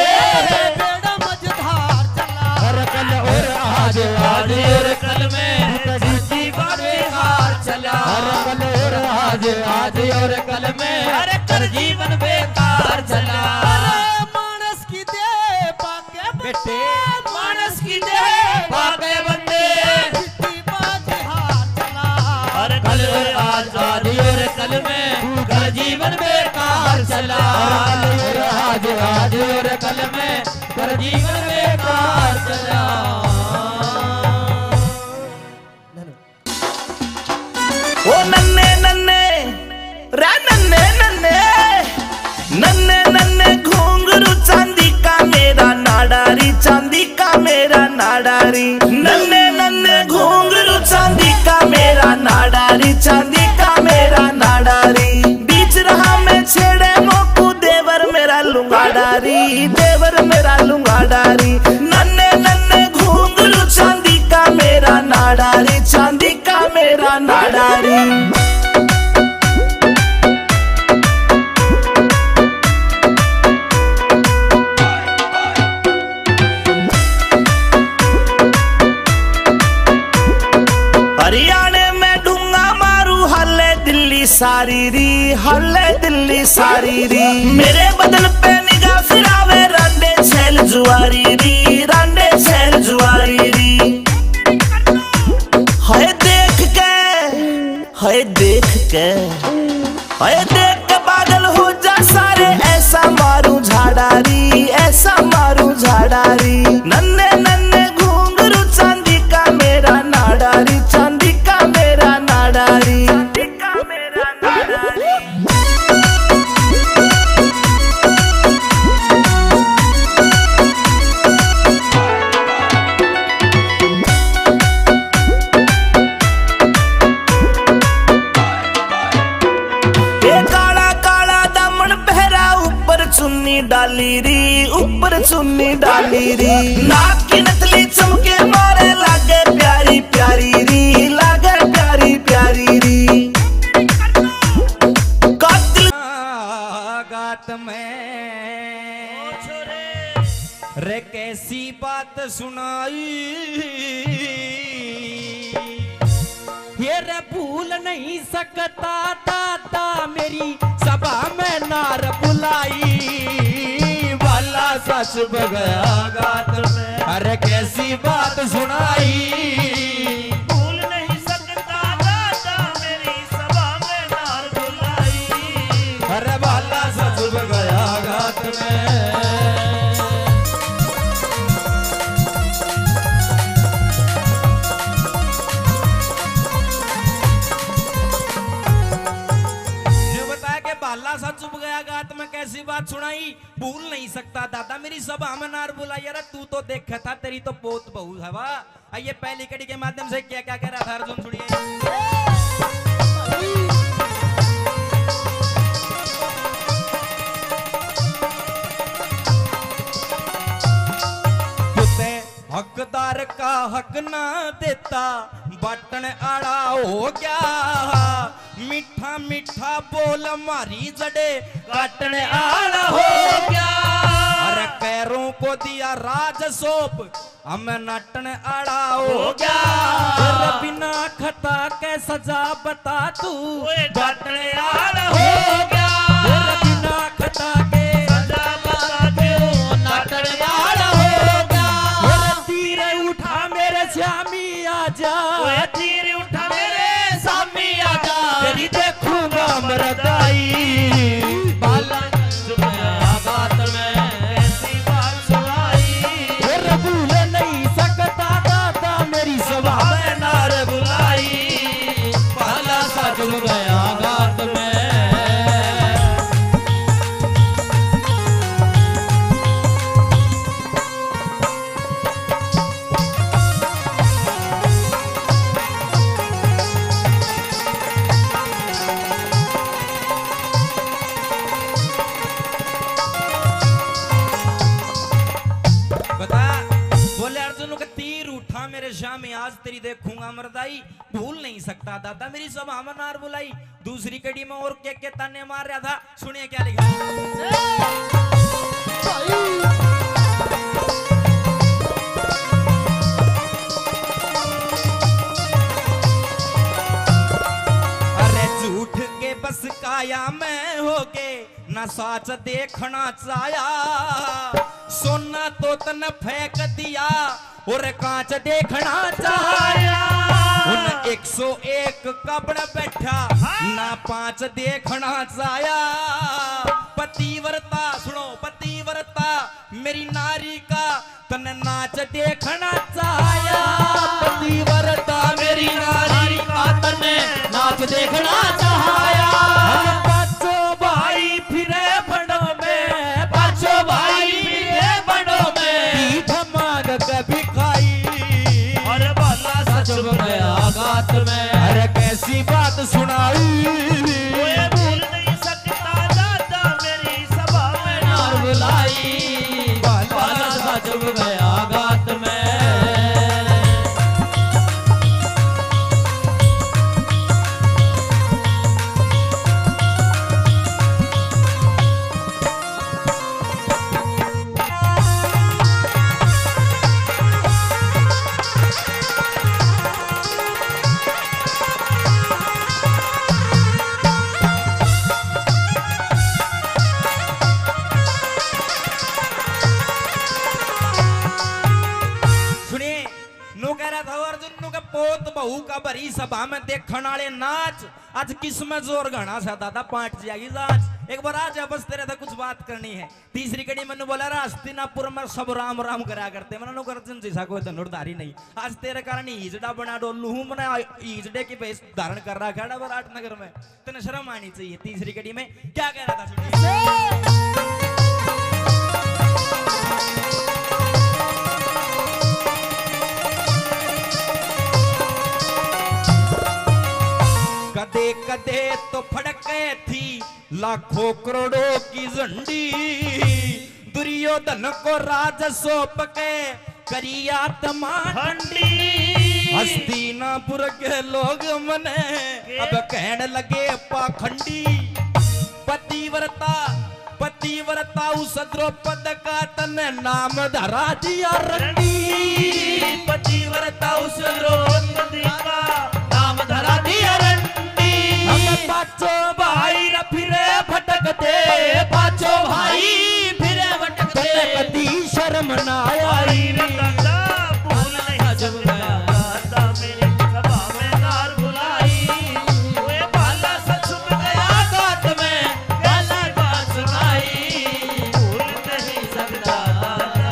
बेड़ा मझधार चला। कल और आज और कल में जीवन बेकार चला। कल और आज और कल में कर जीवन बेकार चला। मानस की दे पाके बेटे, मानस की दे पाके बंदे, चला। कल और आज और कल में कर जीवन बेकार चला। आज और कल में कर जीवन बेकार चला। ओ नन्ने नन्ने रे नन्ने नन्ने नन्ने नन्ने घुंघरू चांदी का मेरा नाडारी, चांदी का मेरा नाडारी। नन्ने नन्ने घुंघरू चांदी का मेरा नाडारी, चांदी का मेरा नाडारी। बीच रहा मैं छेड़े मोकू देवर मेरा लुंगाडारी, देवर मेरा लुंगाडारी। नन्ने नन्ने घुंघरू चांदी का मेरा नाडारी, चांदी का मेरा नाडारी। हरियाणे में ढूंगा मारू हल्ले दिल्ली सारी री, हल्ले दिल्ली सारी री। मेरे बदन पे निगाह फिरावे रांडे छेल जुआरी री, रांडे छेल जुआरी री। हाय देख के, हाय देख के, हाय देख के पागल हो जा सारे। ऐसा मारू झाड़ारी, ऐसा मारू झाड़ारी। नन्ने नन्ने घुंघरू चांदी का मेरा नाडारी, चांदी का मेरा नाडारी, चांदी का मेरा नाडारी। चुन्नी डाली री, ऊपर चुन्नी डाली री। नाक की नथली चमके मारे लागे प्यारी प्यारी री, लागे प्यारी प्यारी री। कातिल गात में बात सुनाई, ये रे भूल नहीं सकता दादा मेरी सभा में नार बुलाई, वाला सच बगया गात में अरे कैसी बात सुनाई, भूल नहीं सकता दादा मेरी सभा में नार बुलाई, अरे वाला सच बगया गात में। सा चुप गया गात में कैसी बात सुनाई, भूल नहीं सकता दादा मेरी सभा में नार बुलाई, अरे तू तो देखा था तेरी तो पोत बहू है वाह। आइए पहली कड़ी के माध्यम से क्या क्या कह रहा था अर्जुन सुनिए। हकदार का हक ना देता बटन आड़ा हो गया, मीठा मीठा बोल मारी जड़े काटने आड़ा हो गया, अरे पैरों को दिया राज सौंप हमें नटन आड़ा हो गया, बिना खता के सजा बता तू बटने आड़ा हो गया, बिना खता के सजा बता तू नटन आड़ा हो गया, उठा मेरे श्यामी आजा, तीर उठा मेरे सामी आजा, तेरी देखूंगा मरदाई, बाला बात में ऐसी बात सुनाई, फिर भूल नहीं सकता दादा मेरी सभा में नार बुलाई, बाला सा जुड़ गया बात में। मेरे श्याम आज तेरी देखूंगा मरदाई, भूल नहीं सकता दादा मेरी सभा में नार बुलाई। दूसरी कड़ी में और क्या ताने मार रहा था, सुनिए क्या लिखा। अरे झूठ के बस काया में होके न साच देखना चाया, सोना तो तन फेंक दिया और कांच देखना चाया, उन 101 कब्र बैठा ना 5 देखना चाया, पतिव्रता सुनो पतिव्रता मेरी नारी का तन नाच देखना चाया, पतिव्रता मेरी नारी का तन नाच देखना चाया, पांचों भाई फिरे बड़ों में, पांचों भाई फिरे बड़ों में, धमाक कभी खाई, और बाला सच गया गात में, अरे कैसी बात सुनाई, भूल नहीं सकता दादा मेरी सभा में नार बुलाई, बाला सच गया गात में। पोत बहू का भरी सभा में देखने वाले नाच, आज किसमें जोर घना सा दादा पांच जाएगी जांच, एक बार आज बस तेरे था कुछ बात करनी है। तीसरी कड़ी मैंने बोला हस्तिनापुर में सब राम राम करा करते, मैंने गर्जन जैसा कोई धनुर्धारी नहीं, आज तेरे कारण ईजड़ा बना डोलू हूं, मैंने ईजड़े की भेष धारण कर रहा है विराटनगर में, तेने शर्म आनी चाहिए। तीसरी कड़ी में क्या कह रहा था कदे कदे तो फड़के थी लाखों करोड़ों की झंडी, दुर्योधन को राज सौंप के करिया तमांडी, हस्तिनापुर के लोग मने अब कहने लगे पाखंडी, पतिव्रता पतिव्रता उस द्रौपद का तन नाम धरा दिया रंडी। पतिव्रता उस द्रौपदी का नाम धरा दिया रंडी। हम पांचों भाई र फिरे भटकते, पांचों भाई फिरे भटकते, कदी शर्म न आई। भूल नहीं जब गया दादा मेरे सभा में नार बुलाई। वे भाला सच में गया गात में गाली बात सुनाई। भूल नहीं सकता दादा।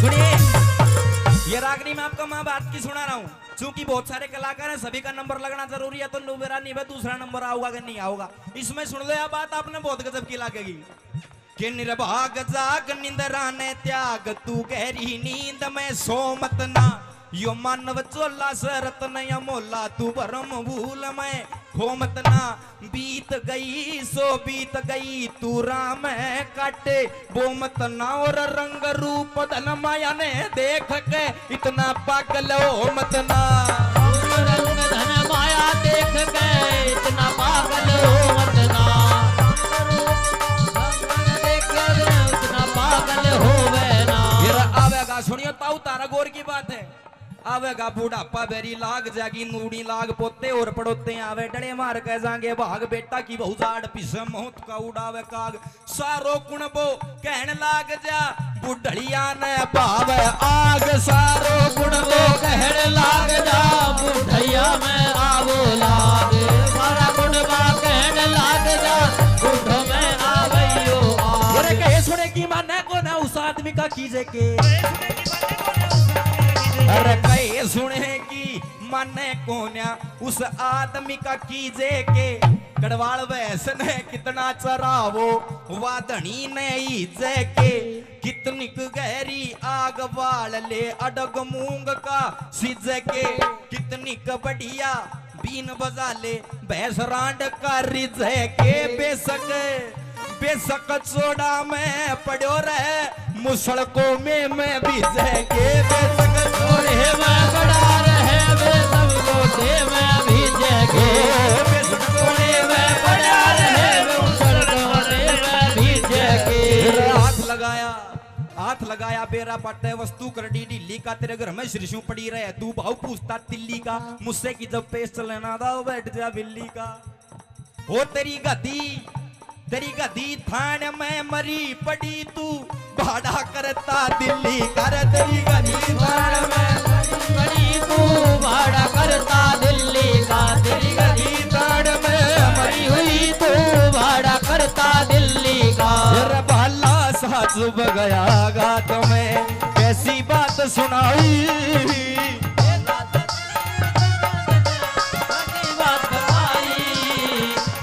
सुनिए, ये रागनी मैं आपको माँ बात की सुना रहा हूँ। चूंकि बहुत सारे कलाकार हैं, सभी का नंबर लगना जरूरी है, तो मेरा नहीं है, दूसरा नंबर आऊगा कि नहीं आऊगा। इसमें सुन लो यह बात, आपने बहुत गजब की लगेगी कि निर्भाग जाग निंद्रा ने त्याग, तू गहरी नींद में सो मत ना। यो मानव चोला सरत नय मोला, तू भरम भूल में खो मत ना। बीत गई सो बीत गई, तू राम है काटे वो मत ना। और रंग रूप धन माया ने देख के इतना पागल हो मत ना। रंग धन माया देख के इतना पागल हो मत ना। देख के इतना पागल होवे ना। फिर आवेगा, सुनियो ताऊ तारा गौर की बात है, आवेगा बुढ़ापा बेरी लाग जागी, नूड़ी लाग पोते और पड़ोते आवे, डड़े मार के जाएंगे भाग। बेटा की बहु जाड़ पिसे मौत का उड़ावे काग। सारो कुणबो कहन लाग जा, बुढ़िया ने पावे आग। सारो कुणबो कहन लाग जा, बुढ़ैया में आवो लाग। सारा कुंडबा कहने लाग जा, बुढ़ में आवैयो आग। अरे कहे सुने की माने को ना उस आदमी का कीजे के। अरे कहे सुने की माने को ना उस आदमी का कीजे के। कड़वाल वैसने कितना चरावो, वादनी ने ईजे के। कितनी गहरी आग बाल ले अडग मूंग का सिजे के। कितनी बढ़िया बीन बजा ले भैंस रांड का रिजे के। बेशक बेशक चोड़ा में पड़ो रहे, मुसड़कों में मैं भीजे के। बेशक चोड़े में पड़ा रहे वे सब लोटे में भीजेगे। बेशक चोड़े में पड़ा रहे वे मुसलकोटे में भीजेगे। हाथ लगाया बेरा पट्टे वस्तु कर डी ढीली का। तेरे घर में शिरशु पड़ी रहे, तू भाव पूछता तिल्ली का। मुझसे की जब पेश चलना था बैठ जा बिल्ली का। ओ तेरी गदी थान में मरी पड़ी, तू भाड़ा करता दिल्ली कर। तेरी गदी थान में मरी तू भाड़ा करता दिल्ली का। तेरी गदी ताड़ में मरी हुई तू भाड़ा करता दिल्ली का। फिर भाला सा चुभ गया गात में, कैसी बात सुनाई। बात बताई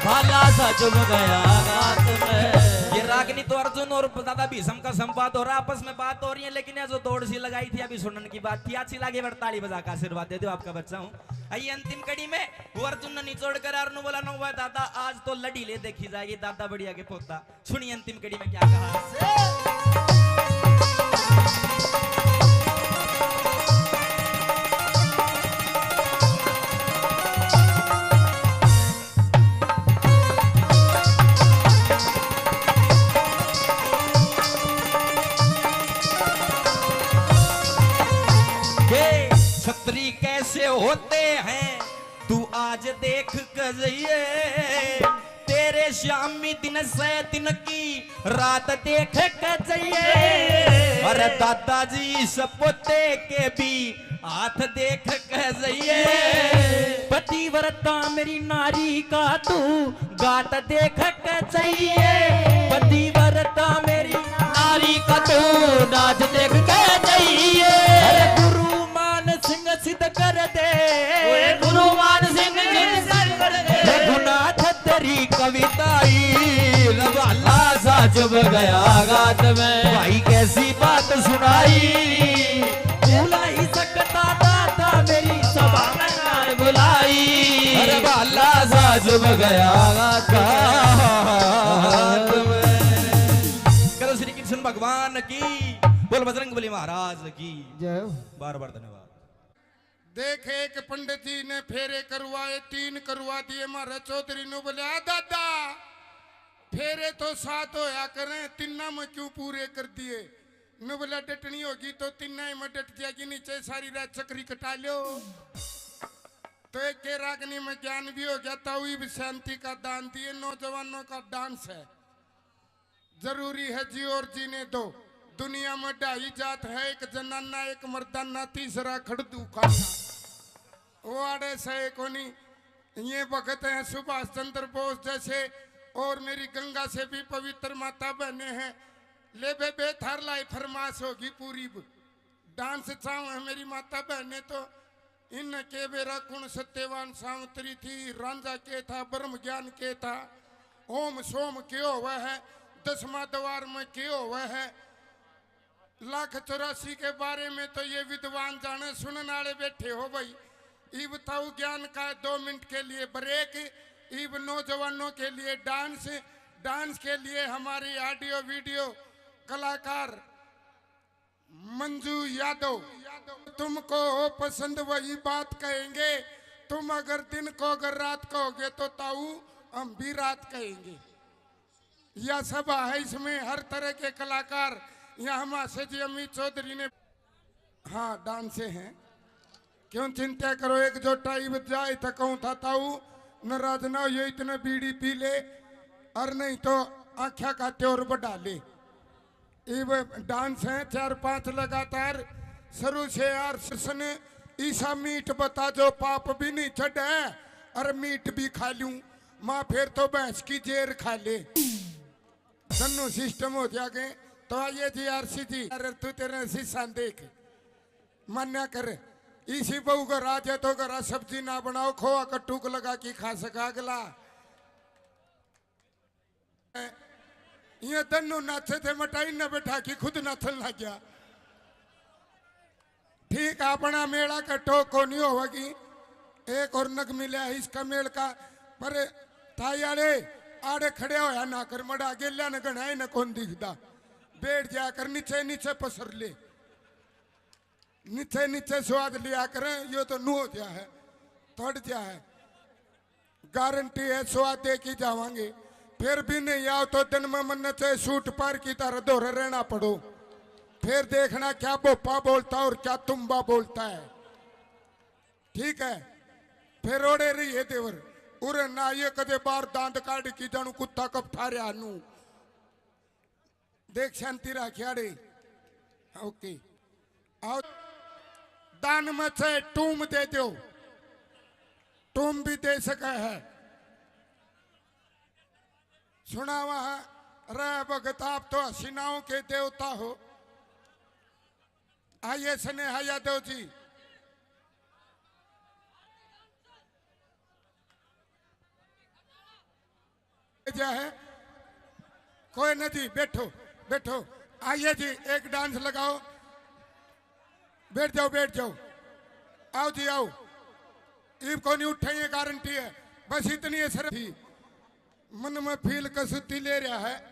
भाला सा चुभ गया गात में। ये रागनी तो अर्जुन और दादा भीष्म का संवाद हो रहा, आपस में बात हो रही है। लेकिन ये जो दौड़ सी लगाई थी अभी सुनने की बात थी, अच्छी लगी ताली बजा का आशीर्वाद दे दो, आपका बच्चा हूँ। आइए अंतिम कड़ी में वो अर्जुन ने निचोड़ कर अर्जुन बोला नो दादा आज तो लड़ी ले देखी जाएगी। दादा बढ़िया के पोता। सुनिए अंतिम कड़ी में क्या कहा। छतरी कैसे होते हैं तू आज देख कर जाइए। तेरे शामी दिन से दिन की रात देख कर जाइए। अरे दादाजी सपोते के भी हाथ देख कर जाइए। पतिव्रता मेरी नारी का तू गात देख कर जाइए। पतिव्रता मेरी नारी का तू नाच देख के जाइए। अरे गुरु मान सिंह सिद्ध कर दे। गुरु मान सिंह सिद्ध कर दे। रघुनाथ तेरी कविताई रवाला सा चुभ गया गात में। भाई कैसी बात सुनाई। भूला ही सकता दादा मेरी सभा में बुलाई अरे वाला सा डूब गया कात में। करो श्री कृष्ण भगवान की, बोल बजरंगबली महाराज की जय हो। बार बार धन्यवाद। देख एक पंडित जी ने फेरे करवाए, 3 करवा दिए। मारे चौधरी नु बोले दादा फेरे तो 7 होया करें, 3 में क्यों पूरे कर दिए? नु बोला डटनी होगी तो 3 में डट जाएगी, नीचे सारी रात चक्री कटा लो। तो एक के रागनी में ज्ञान भी हो गया, ताऊ भी शांति का दान दिए। नौजवानों का डांस है, जरूरी है जी और जीने दो। दुनिया में 2.5 जात है, एक जनाना एक मर्दाना, तीसरा खड़दू खाना। वो आड़े से कोनी ये भगत हैं सुभाष चंद्र बोस जैसे, और मेरी गंगा से भी पवित्र माता बहने हैं। ले बे थार लाई फरमाश होगी पूरी डांस चाव है मेरी माता बहने। तो इन के बेरा कुण सत्यवान सावंतरी थी, रांझा के था, ब्रह्म ज्ञान के था, ओम सोम क्यों हुआ है, 10वां द्वार में क्यों हुआ है। 1,84 के बारे में तो ये विद्वान जाने, सुनने वाले बैठे हो भाई। ई बताओ ज्ञान का 2 मिनट के लिए ब्रेक, ईब नौजवानों के लिए डांस। डांस के लिए हमारी ऑडियो वीडियो कलाकार मंजू यादव। तुमको हो पसंद वही बात कहेंगे, तुम अगर दिन को अगर रात कहोगे तो ताऊ हम भी रात कहेंगे। यह सभा है, इसमें हर तरह के कलाकार। यहाँ हमारे जी अमित चौधरी ने हाँ डांस हैं, क्यों चिंता करो। एक जो टाइम जाए तो कहूँ था ताऊ नाराज ना हो, ये इतने बीड़ी पी ले और नहीं तो आख्या का त्योर बढ़ा ले। डांस है 4-5 लगातार शुरू से यार सन ईसा मीट बता जो पाप भी नहीं चढ़ है, और मीट भी खा लूं माँ फिर तो भैंस की जेर खा ले। दोनों सिस्टम हो जाएंगे। तो आइए जी आरसी जी, अरे तू तेरे शीशा देख मान्या कर, इसी बहू का राज है तो घर सब्जी ना बनाओ, खोआ कट्टूक लगा के खा सका अगला। ये दोनों नाचे थे, मटाई न बैठा कि खुद नाचन लग गया। ठीक अपना मेला का टोक को नहीं होगी। एक और नग मिला है इसका मेल का, पर ताई आड़े खड़े होया ना कर, मड़ा गेल्या न गणाए न कौन दिखता। बैठ जाकर नीचे नीचे पसर ले, नीचे नीचे स्वाद लिया करें। यो तो नू हो गया है, थोड़ गया है, गारंटी है स्वाद दे के जावांगे। फिर भी नहीं आओ तो दिन में मन चाहे सूट पार की तरह दोहरे रहना पड़ो। फिर देखना क्या बोपा बोलता और क्या तुम्बा बोलता है, ठीक है। फिर ओड़े रही है देवर उरे ना ये कदे बार दांत काट की जानू कुत्ता कब थारे आनू। देख शांति राखियाड़े ओके। आओ दान में से टूम दे दो, टूम भी दे सका है। सुना वहां रे भगत आप तो हसीनाओं के देवता हो। आइए स्नेहा यादव जी, जा है कोई नहीं, बैठो बैठो। आइए जी एक डांस लगाओ, बैठ जाओ बैठ जाओ। आओ जी आओ, ईब को नहीं उठाइए, गारंटी है। बस इतनी असर थी मन में फील कसुती ले रहा है।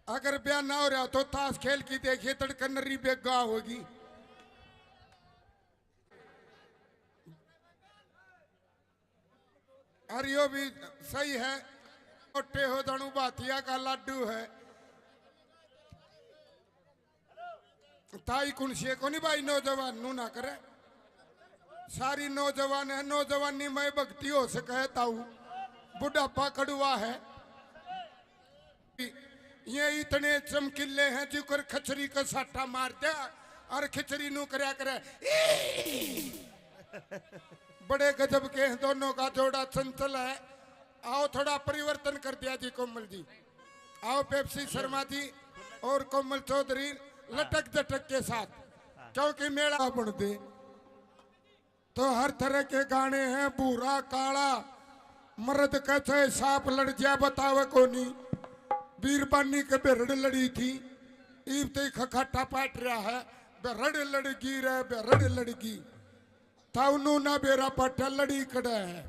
अगर ब्याह ना हो रहा तो ताश खेल की देखिए, तड़कन नरी बेगा होगी। और यो भी सही है, मोटे हो दणु बातिया का लाडू है। ताई कुंसिए को नहीं भाई, नौजवान नू ना करे। सारी नौजवान है, नौजवानी में भक्ति हो सके ताऊ। बुढ़ापा कड़ुआ है। ये इतने चमकीले हैं जिकर खचरी का साटा मार दिया और खिचड़ी नू करया करे। बड़े गजब के हैं दोनों का जोड़ा, चंचल है। आओ थोड़ा परिवर्तन कर दिया जी कोमल जी। आओ पेप्सी शर्मा जी और कोमल चौधरी लटक जटक के साथ, क्योंकि मेला बन दे तो हर तरह के गाने हैं। बूढ़ा काला मर्द कैसे सांप लड़ जा बतावे को नहीं। बीरबानी के बेरड़ लड़ी थी, ईब ते खखाटा पाट रहा है। बेरड़ लड़गी रे बेरड़ लड़गी, ताउनू ना बेरा पाटा लड़ी कड़ा है।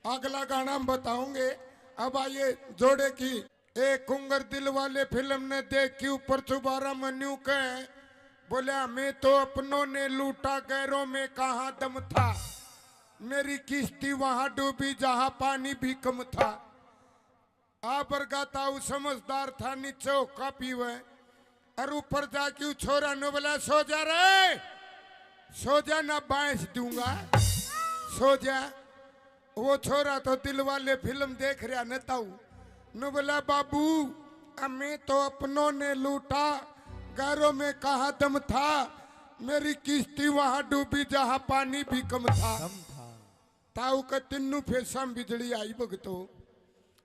अगला गाना हम बताओगे। अब आइए जोड़े की एक कुंगर दिल वाले फिल्म ने देखी ऊपर चुबारा मन्यू के बोले हमें तो अपनों ने लूटा गैरों में कहाँ दम था, मेरी किश्ती वहां डूबी जहां पानी भी कम था। आप गाता हूँ समझदार था नीचे होका पीवे और ऊपर जाके छोरा ने बोला सो जा रे, सो जा ना बांस दूंगा, सो जा। वो छोरा तो दिल वाले फिल्म देख रहा न ताऊ न बोला बाबू हमें तो अपनों ने लूटा गैरों में कहा दम था, मेरी किश्ती वहां डूबी जहां पानी भी कम था। ताऊ का तिन्नू फेसा बिजली आई भगतो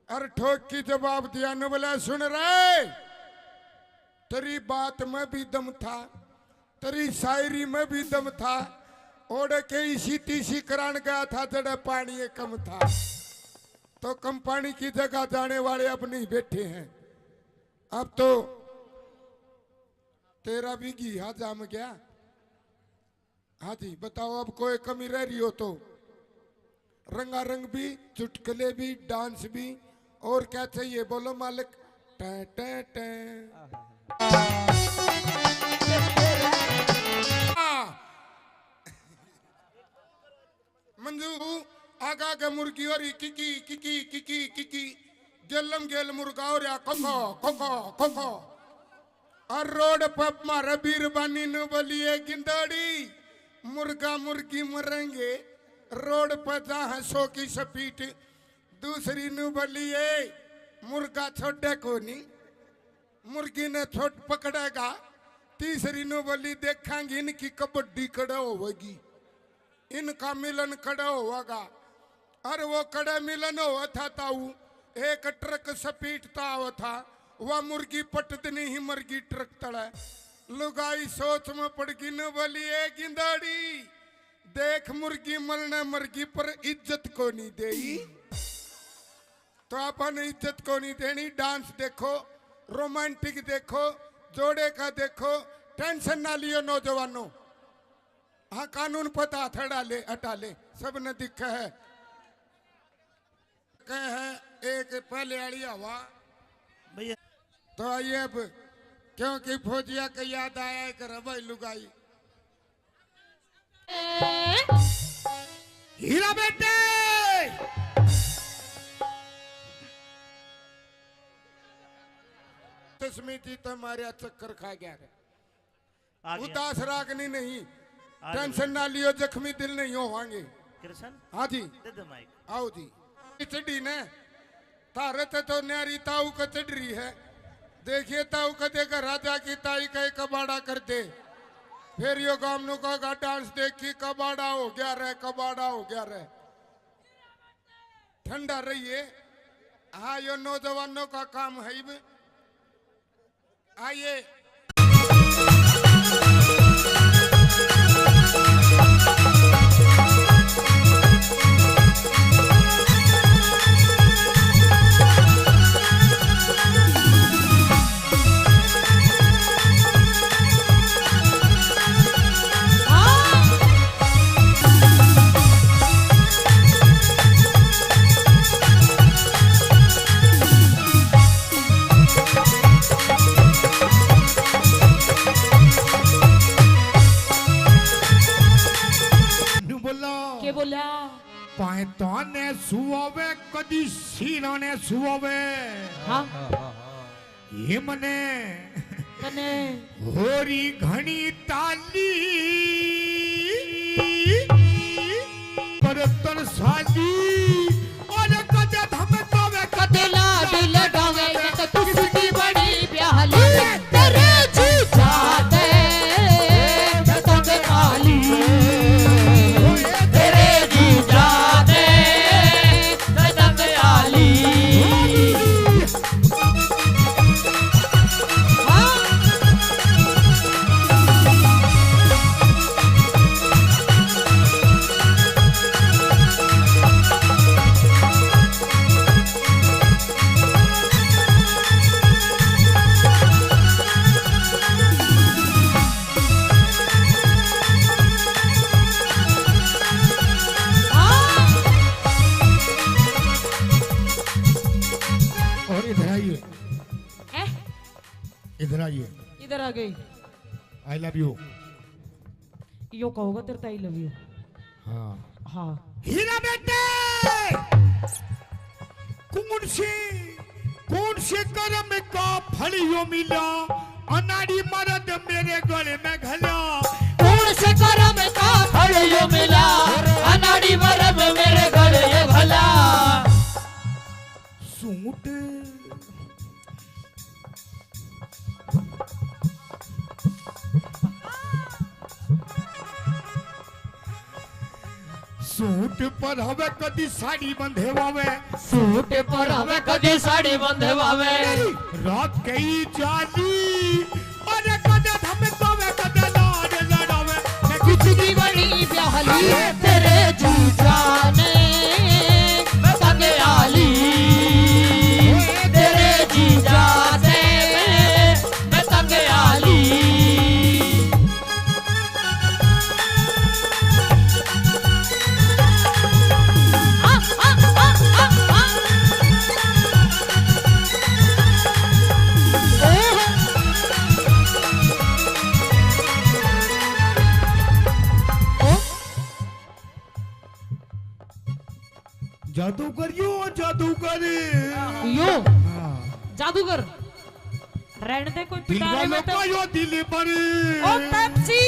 और ठोक की जवाब दिया न बोला सुन रहे, तेरी बात में भी दम था, तेरी शायरी में भी दम था, ओढ़ के इसी तीसी करान गया था जड़ा पानी कम था। तो कम पानी की जगह जाने वाले अब नहीं बैठे हैं, अब तो तेरा भी घिया जाम गया। हाँ जी बताओ अब कोई कमी रह रही हो तो रंगारंग भी, चुटकुले भी, डांस भी, और क्या चाहिए बोलो मालिक। टे टे टे मंजू आगा के मुर्गी और किकी किकी किकी किकी गेलम गेल मुर्गा और या कोको कोको कोको और रोड पर मारे बीरबानी न बोलिए गिंदड़ी मुर्गा मुर्गी मरेंगे रोड पर जहाँ सो की सपीट, दूसरी न बोलिए मुर्गा छोड़े को नहीं, मुर्गी ने छोट पकड़ेगा, तीसरी न बोली देखेंगे इनकी कबड्डी कड़ा होगी, इनका मिलन कड़ा होगा। और वो कड़ा मिलन हुआ था ताऊ एक ट्रक सपीटता हुआ था, वह मुर्गी पटदनी ही मुर्गी ट्रक तड़ा। लुगाई सोच में पड़ गई न बोली ए गिंदाड़ी देख मुर्गी मरना मुर्गी पर इज्जत को नहीं देई, तो अपन इज्जत को नहीं देनी। डांस देखो, रोमांटिक देखो, जोड़े का देखो, टेंशन ना लियो नौजवानों। हाँ कानून पता हटा ले हटा ले, सब ने दिखा है। कह है एक पहले आड़ी हवा भैया तो आइए अब क्योंकि फौजिया का याद आया कर भाई लुगाई हीरा बेटे स्मृति तुम्हारे चक्कर खा गया है, आ गया। उदास रागनी नहीं, आ टेंशन ना लियो, जख्मी दिल नहीं होवांगे। कृष्ण हाँ जी दे दे माइक। आओ जी चढ़ी ने तारत तो न्यारी ताऊ का चढ़ रही है, देखिए ताऊ का देखा राजा की ताई का कबाड़ा कर दे, फिर यो गामनों का डांस देखी कबाड़ा हो गया रे, कबाड़ा हो गया रे। ठंडा रहिए, हाँ यो नौजवानों का काम है। आइए के बोला पायता ने सुवे कदी सीना ने सुवे हाँ ये मने कने होरी घनी ताली परतन साली और कदे धम तोवे कदे लाड लडावे तो तुझकी बड़ी प्याली तेरे जी जाते तंग काली तेरे जी जाते तंग काली इधर आइए। इधर आ गई। आई लव यू। यो कहोगा तेरे आई लव यू। हाँ हाँ। हीरा बेटे, कौन से कर्म का फल यो मिला, अनाड़ी मर्द मेरे गले में घला। कौन से कर्म का फल यो मिला, अनाड़ी मर्द मेरे गले ये भला। सूट सूट पर हवे कदी साड़ी बंधे वावे, सूट पर हमें कदी साड़ी बंधे वावे। रात कई जाली अरे कदे धमकावे कदे लाड लड़ावे। मैं कुछ की बनी ब्याहली तेरे जीजा ने तंगे आली, तेरे जीजा से मैं तंगे आली। जादूगर यो जादूगर यो जादूगर रहने दे कोई दिल पिटारे में वालों तो का यो दिल पर। ओ पेप्सी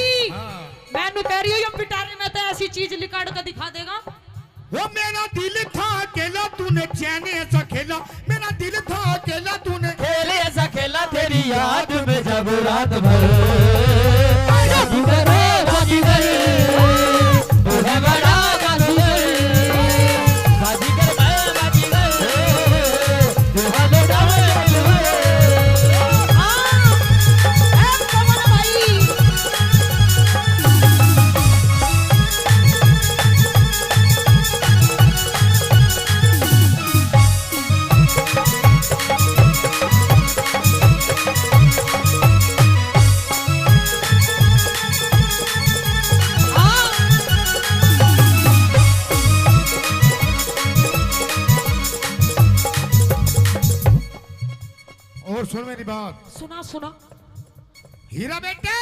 मैनू कह रही हो ये पिटारे में तो ऐसी चीज लिकाड़ कर दिखा देगा। वो मेरा दिल था अकेला तूने चैन ऐसा खेला, मेरा दिल था अकेला तूने खेले ऐसा खेला तेरी याद में जब रात भर। जादूगर बाजीगर तू है बड़ा जादूगर, बाजीगर मैं बाजीगर तू है बड़ा जादूगर। और सुन मेरी बात। सुना सुना। हीरा बेटे,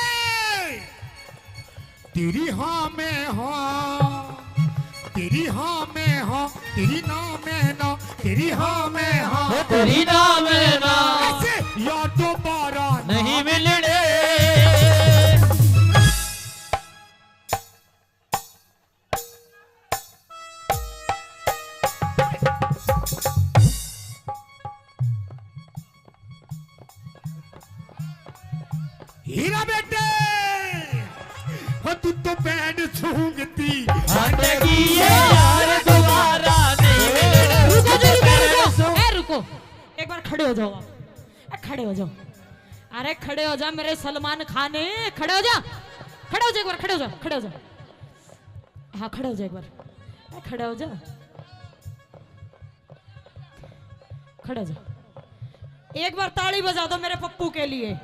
तेरी हाँ में हाँ, तेरी हाँ में हाँ, तेरी ना में ना, तेरी हाँ में हाँ, तेरी नाम है ना ऐसे यार दोबारा नहीं मिलने। हीरा बेटे, तू तो बैंड सूंघती अटकी ये यार दोबारा नहीं मिलने। रुको एक बार खड़े हो जाओ आप। खड़े हो जाओ। अरे खड़े हो जा मेरे सलमान खान, खड़े हो जा, खड़े हो जा एक बार, खड़े हो जा, खड़े हो जा। हाँ खड़े हो जा एक बार, खड़े हो जा, खड़े हो जा। एक बार ताली बजा दो मेरे पप्पू के लिए।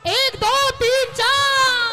1 2 3 4।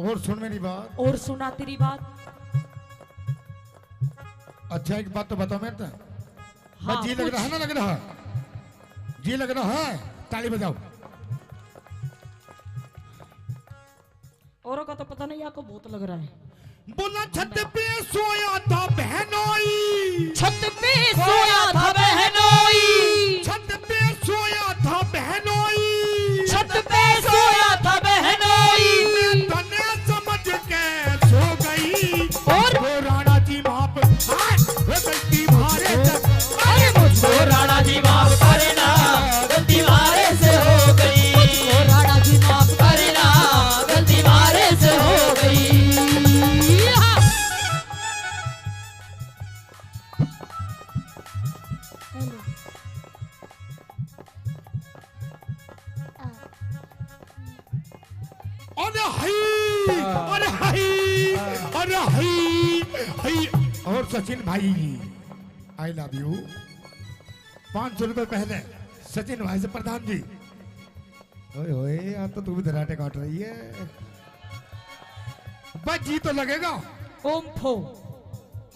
और सुन मेरी बात। और सुना तेरी बात। अच्छा एक बात तो बताओ मेरे तो। हाँ, जी लग रहा है ना, लग रहा है जी लग रहा है, ताली बजाओ। औरों का तो पता नहीं, आपको बहुत लग रहा है। बोला छत पे सोया था बहनोई, छत पे सोया था बहनोई, छत पे सोया था बहनोई, छत पे सोया था बहनोई। मैं तने समझ के सो गई और वो राणा जी माप गलती मारे अरे मुझको राणा जी माफ करना, गलती मारे से हो गई। मुझको राणा जी माफ करना, गलती मारे से हो गई। हाय अरे हाय हाय। और सचिन भाई आई लव यू। 500 रुपए पहले सचिन भाई से प्रधान जी। ओए ओए यार तो तू भी धराटे काट रही है। बस जी तो लगेगा। ओम फो।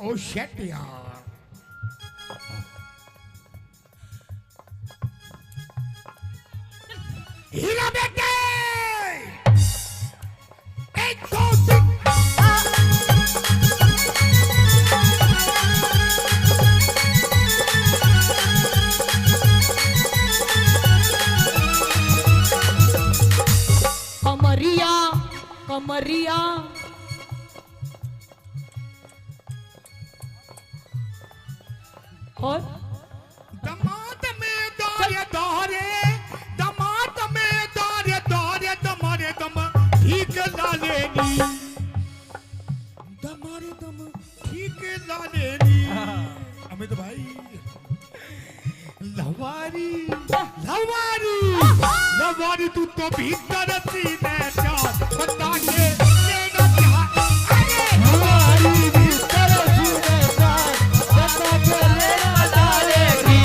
ओ शेट यार। हीरा बेटे 1 2 3। कमरिया कमरिया और दमाद में दारे दारे दमाद में दारे दारे दमारे दम ठीक लालेनी दमारे दम ठीक लालेनी। अमित भाई लवारी लवारी लवारी तू तो भीतर सीने चार बता के लेगा क्या। अरे लवारी भीतर सीने चार बता के लेगा डालेगी।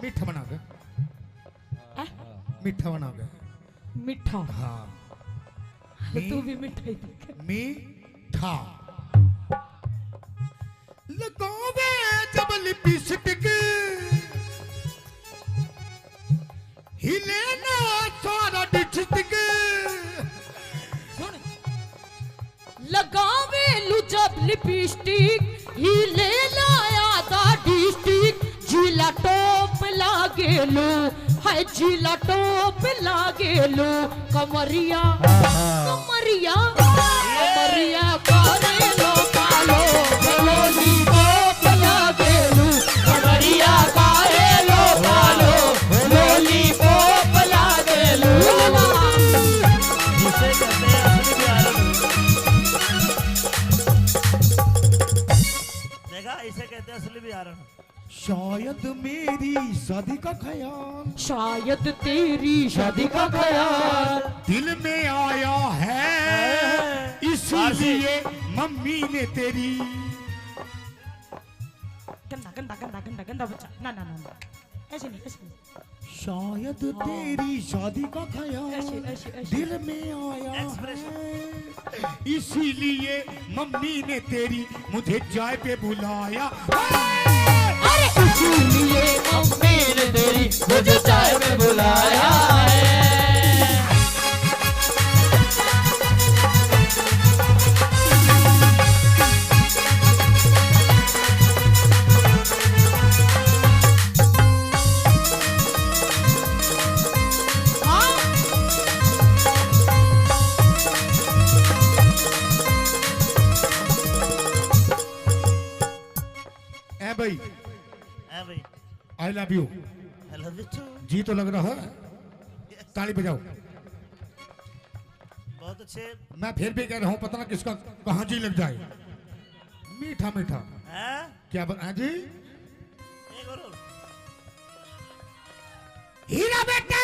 मीठा बना गया मीठा बना गया मीठा। हाँ तू भी मिठाई दिखा। मीठा लगावे जब लिपस्टिक हिले ना सारा डिस्ट्रिक्ट। लगावे लू जब लिपस्टिक ही ले लाया दा डिस्ट्रिक्ट। जिला टॉप लागेलो है जिला टॉप लागेलो। कमरिया कमरिया कमरिया करेलो कालो लोली टॉप लागेलो। कमरिया करेलो कालो लोली टॉप लागेलो। जिसे कहते हैं असली बिहार। देखा इसे कहते हैं असली बिहार। शायद मेरी शादी का ख्याल शायद तेरी शादी का ख्याल दिल में आया है इसलिए मम्मी ने तेरी। गंदा गंदा गंदा गंदा गंदा बच्चा। ना ना ना ऐसे नहीं ऐसे नहीं। शायद तेरी शादी का ख्याल ऐसे ऐसे ऐसे। दिल में आया है इसीलिए मम्मी ने तेरी मुझे चाय पे बुलाया। अरे इसीलिए मम्मी ने तेरी मुझे चाय पे बुलाया है। भाई भाई I love you. I love you too. जी तो लग रहा है। ताली बजाओ। बहुत अच्छे। मैं फिर भी कह रहा हूँ पता ना किसका कहाँ जी लग जाए। मीठा मीठा हैं? क्या बता जी। एक और। हीरा बेटे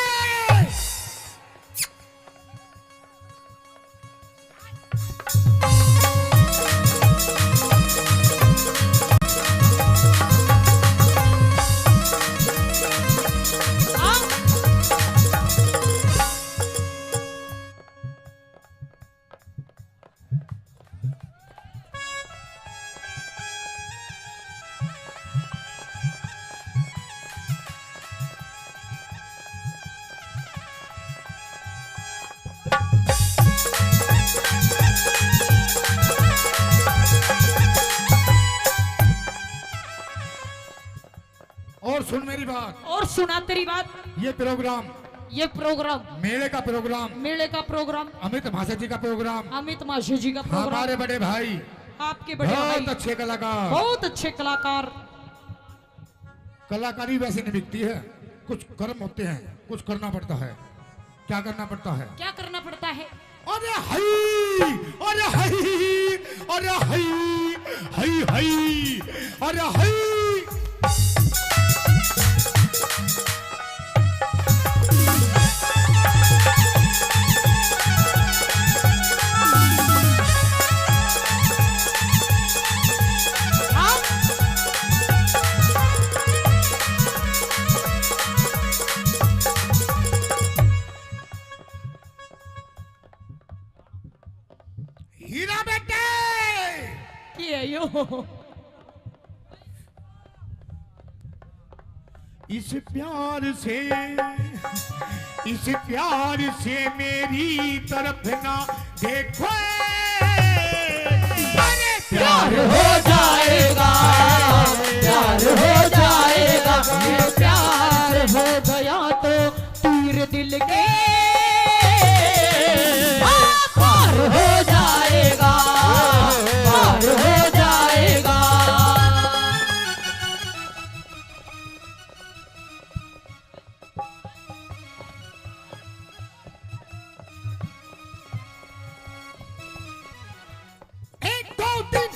और सुना तेरी बात। ये प्रोग्राम ये प्रोग्राम मेले का प्रोग्राम, मेले का प्रोग्राम, अमित भाषा जी का प्रोग्राम, अमित माशे जी का प्रोग्राम, हमारे बड़े भाई, आपके बड़े बहुत भाई अच्छे कलाकार। बहुत अच्छे कलाकार। कलाकारी वैसे नहीं बिकती है, कुछ कर्म होते हैं, कुछ करना पड़ता है। क्या करना पड़ता है? क्या करना पड़ता है? अरे हई, अरे हई, अरे हई, हई हई, अरे हई। हीरा बेटे की है यो? इस प्यार से मेरी तरफ ना देखो, अरे प्यार हो जाएगा, प्यार हो जाएगा, ये प्यार हो गया तो तीर दिल के पार हो जाएगा, पार हो जाएगा। एक दो तीन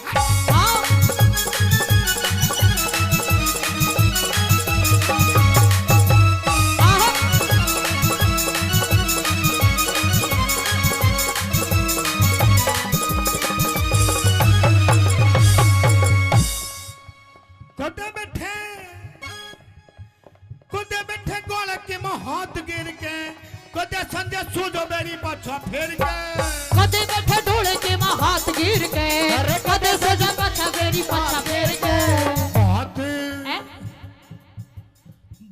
कुदे बैठे गोल के हाथ गिर के, कुदे संजय सूझो मेरी पाछा फेर के, कदे बैठे ढोले के माँ हाथ गिर के, कदे सजा पाछा मेरी पाछा फेर के। बात हैं?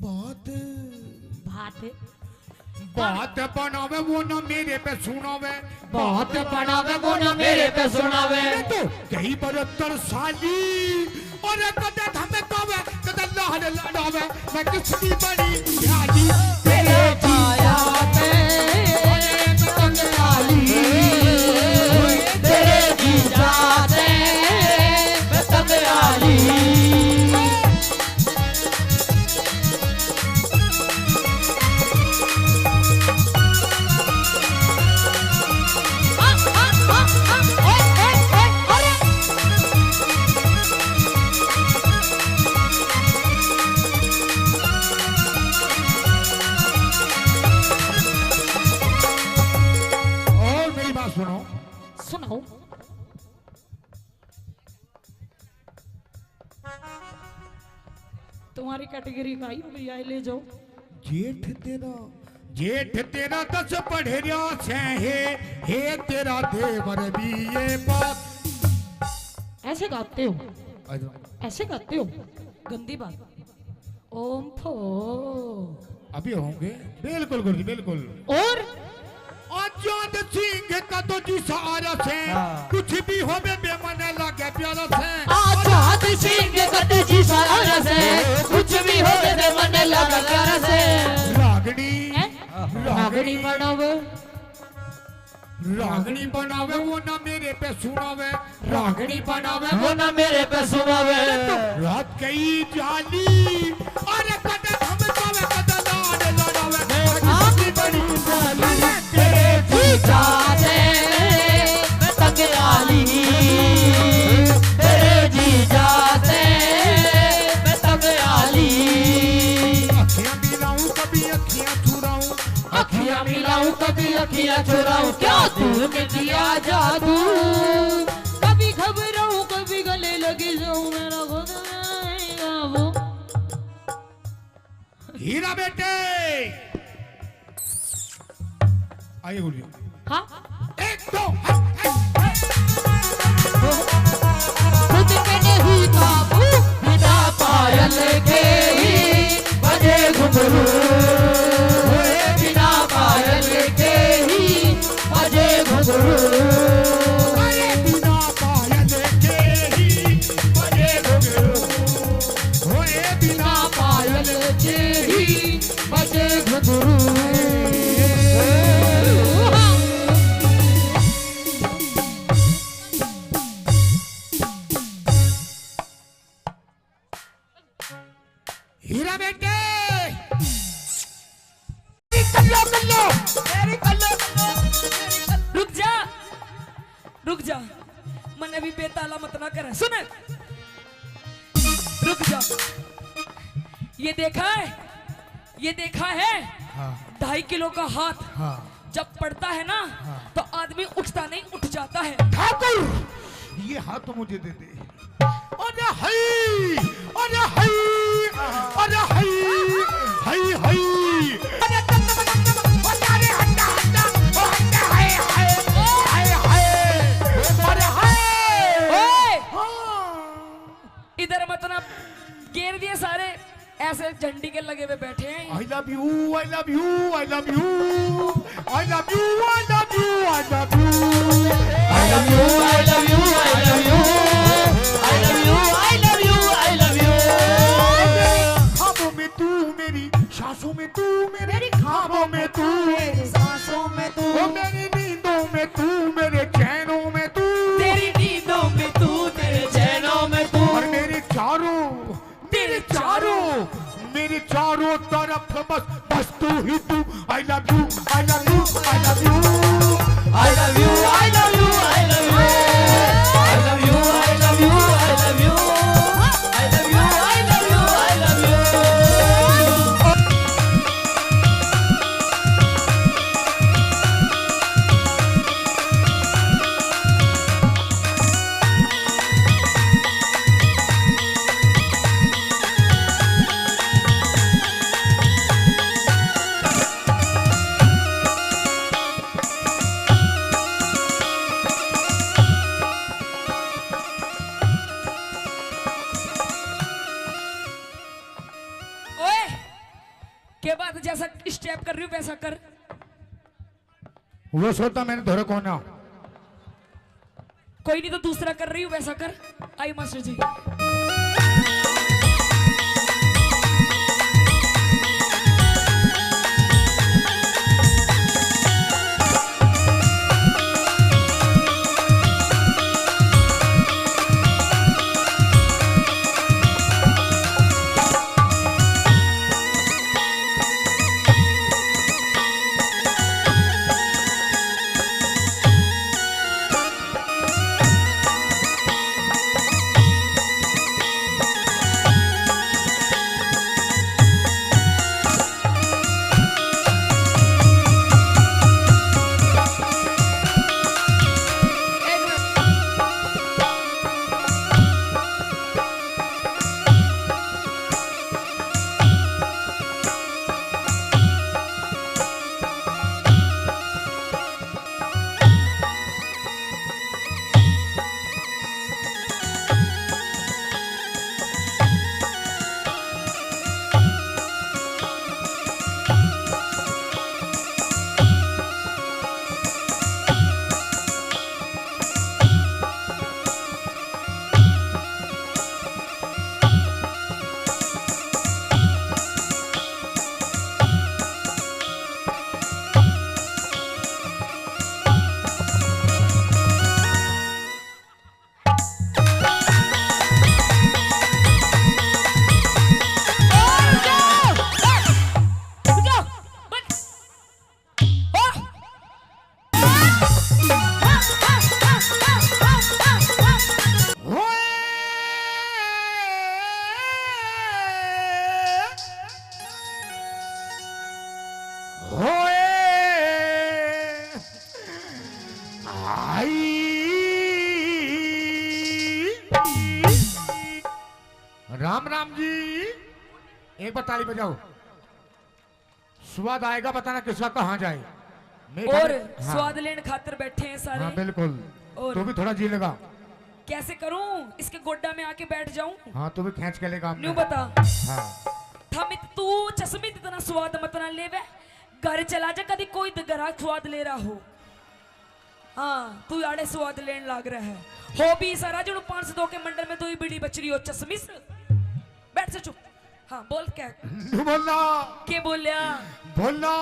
बात बात बात बनावे वो ना मेरे पे सुनावे, बात बनावे वो ना मेरे पे सुनावे। तो कई 72 साली और कदे धमकावे, कदे लाहन लड़ावे, मैं किसकी बड़ी ध्यानी तेरे छाया पे पतंग डाली, तेरे जीजा से पतंग डाली। और मेरी बात सुनो, सुनो, तुम्हारी कैटेगरी का ही भैया ले जाओ। जेठ तेरा 10 पढ़ेरिया से हे तेरा देवर भी ये बात। ऐसे गाते हो, ऐसे गाते हो, गंदी बात। ओम फो अभी होंगे, बिल्कुल गुरुजी बिल्कुल। और आजाद सिंह का तो जी सहारा से, कुछ भी हो बेमन लगे प्यारा से। आजाद सिंह कद जी सारा से, कुछ भी हो दे मन लगा प्यारा से। रागनी रागनी बनावे, रागनी बनावे वो ना मेरे पे सुनावे, रागनी बनावे वो ना मेरे पे सुनावे। रात कई जाली अरे कदे धमकावे, कदे लाड लड़ावे, किसकी बड़ी जाली तेरे जीजा से पतंग डाली, तेरे जीजा से पतंग डाली। अखियां मिलाऊं कभी अखियां चुराऊं, अखियां मिलाऊं कभी अखियां चुराऊं, क्या तू में किया जादू। कभी घबराऊं कभी गले लगी जाऊं, मेरा खुद आएगा वो। हीरा बेटे आइए गुरुजी। हाँ एक दो खुद के नहीं काबू, बिना पायल के ही बजे घुंघरू, बिना पायल के ही बजे घुंघरू। अरे बिना पायल के ही बजे घुंघरू, होए बिना पायल के ही बजे घुंघरू। जा, मैंने भी बेताला मत ना करे। सुन, रुक जा। ये देखा है, ये देखा है, हाँ 2.5 किलो का हाथ हाँ जब पड़ता है ना तो आदमी उठता नहीं, उठ जाता है। ठाकुर, ये हाथ मुझे दे दे। अरे हई, अरे हई, अरे हई, हई हई, अरे अरे हट्टा हट्टा, ओ हट्टा, हाय हाय हाय हाय, अरे हाय। ओए, हाँ। इधर मतलब घेर दिए सारे, ऐसे झंडी के लगे हुए बैठे हैं। I love you, I love you, I love you, I love you, I love you, I love you, I love you, I love you, I love you, I love you, I love you, I love you। ख्वाबों में तू मेरी, सांसों में तू मेरी, ख्वाबों में तू मेरी, सांसों में तू, ओ मेरी नींदों में तू, मेरे चैनों में तू, तेरी नींदों में तू, तेरे चैनों में तू, और मेरे चारों तरफ बस तू ही तू। I love you, I love you, I love you, I love you, I love you, I love you, I love you, I love you, I love you, I love you, I love you, I love you। के बाद जैसा step कर रही हूँ वैसा कर। वो सोता मैंने धोरे कोना, कोई नहीं तो दूसरा कर रही हूँ वैसा कर। आई मास्टर जी। राम राम जी, एक बार ताली बजाओ। स्वाद आएगा, बताना किसका कहाँ जाए। और हाँ। स्वाद लेने खातिर बैठे हैं सारे। हाँ बिल्कुल। और तू भी थोड़ा जी लेगा। कैसे करूं, इसके गोड्डा में आके बैठ जाऊं? हाँ तू भी खींच के लेगा। न्यू बता। हाँ थमित तू चश्मित इतना स्वाद मत ना लेवे, घर चला जा, कभी कोई ग्राहक स्वाद ले रहा हो। हाँ तू आड़े स्वाद लेने लाग रहा है। हो भी सारा जो 502 के मंडल में 2 ही बीड़ी बच रही हो चश्मिस। बैठ से चुप। हाँ बोल क्या बोलना, के बोलिया बोलना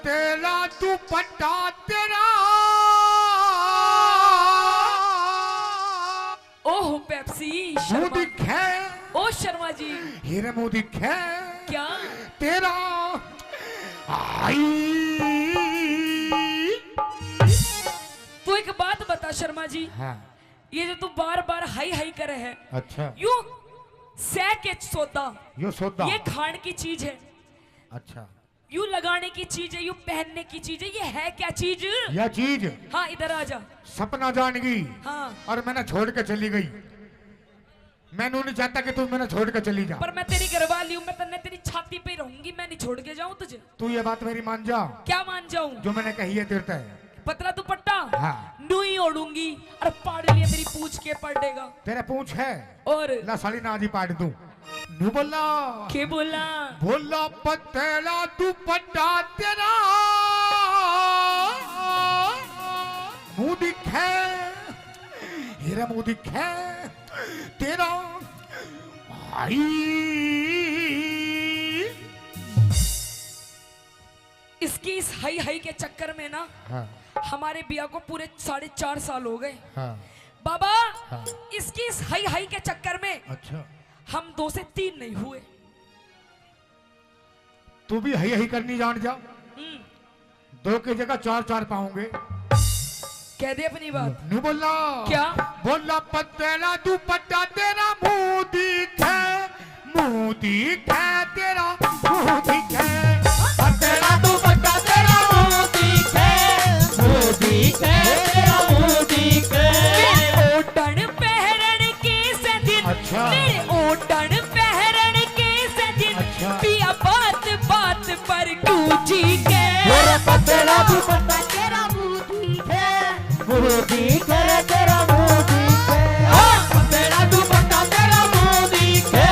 तेरा तू पट्टा तेरा। ओह पेप्सी मुंह शर्मा। दिखे ओ शर्मा जी। हीरे मुंह दिखे क्या तेरा। आई तू एक बात बता शर्मा जी, हाँ ये जो तू बार बार हाई हाई करे है, अच्छा यू सह के सौदा, यो सौदा ये खाने की चीज है, अच्छा यू लगाने की चीज है, यू पहनने की चीज है, ये है क्या चीज? यह चीज हाँ इधर आ जा। सपना जान गई हाँ और मैंने छोड़ के चली गई। मैं नहीं चाहता कि तू मैंने छोड़ के चली जा। पर मैं तेरी घरवाली हूँ, मैं तन्ने तेरी छाती पे रहूंगी, मैं नहीं छोड़ के जाऊँ तुझे। तू ये बात मेरी मान जा, क्या मान जाऊँ? जो मैंने कही है तेरे तय। पतला दुपट्टा हाँ। नूई ओढ़ूंगी और पाड़ लिया मेरी पूछ के पड़ेगा। तेरा पूछ है और ला साली ना जी पाड़ दूं। नू बोला के बोला बोला पतला दुपट्टा तेरा मुंह दिखे, हेरा मुंह दिखे तेरा आई। इसकी इस हाई हाई के चक्कर में ना हाँ हमारे बिया को पूरे 4.5 साल हो गए हाँ बाबा। हाँ। इसकी इस हाई हाई के चक्कर में अच्छा हम 2 से 3 नहीं हुए। तू भी हई हई करनी जान जा, 2 की जगह 4 पाऊंगे। कह दे अपनी बात। नहीं बोला क्या बोला पतला दुपट्टा तेरा मुंह दिखे, मुंह दिखे तेरा मुंह दिखे, पतला दुपट्टा तेरा मुंह दिखे, मुंह दिखे तेरा मुंह दिखे। मेरे ओटन पहरन के से दिन, अच्छा। मेरे ओटन पहरन के से दिन, अच्छा। पिया बात बात पर गूंजी के। तेरा पतला दुपट्टा तेरा मुंह दिखे, मुंह दिखे तेरा मुंह दिखे, पतला दुपट्टा तेरा मुंह दिखे,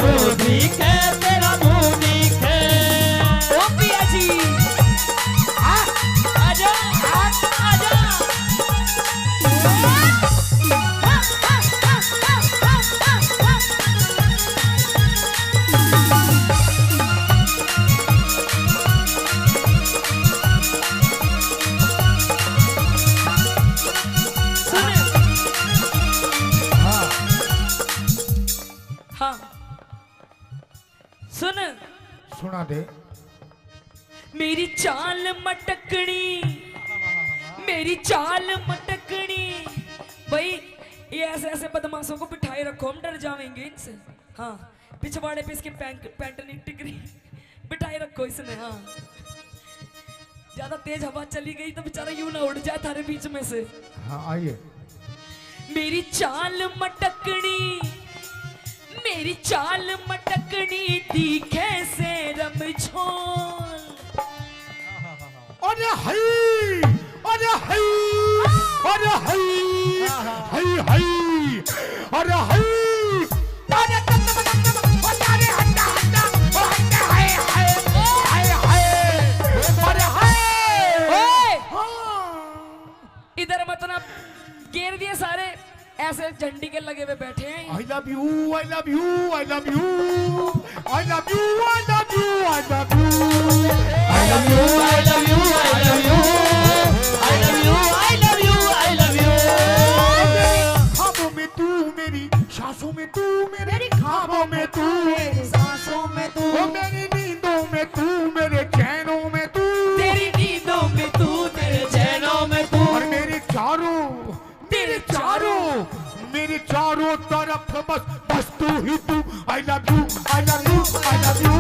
मुंह दिखे तेरा मुंह दिखे। ओ पिया जी आजा आजा। हाँ सुन, सुना दे। मेरी चाल मटकनी, मेरी चाल मटकनी। भाई ये ऐसे ऐसे बदमाशों को बिठाए रखो, हम डर जाएंगे इनसे। हाँ पिछवाड़े पे इसके पैंट नहीं टिकरी, बिठाए रखो इसने। हाँ ज्यादा तेज हवा चली गई तो बेचारा यूं ना उड़ जाए थारे बीच में से। हाँ आइए। मेरी चाल मटकनी, मेरी चाल मटकनी दिखे से रमझोल। अरे हई, अरे हई, अरे हई, हई हई, अरे हई, अरे अरे हट्टा हट्टा, ओ हट्टा हाय हाय, हाय हाय, अरे हाय। ओए हाँ। इधर मतलब घेर दिए सारे, ऐसे झंडी के लगे हुए बैठे हैं। I love you, I love you, I love you, I love you, I love you, I love you, I love you, I love you, I love you, I love you, I love you, I love you। ख्वाबों में तू मेरी, सांसों में तू मेरी, ख्वाबों में तू मेरी, सांसों में तू, ओ मेरी नींदों में तू, मेरे चैनों में तू, तेरी नींदों में तू, तेरे चैनों में तू, और मेरे चारों, मेरे चारों, मेरे चारों तरफ बस बस तू ही तू। I love you, I love you, I love you,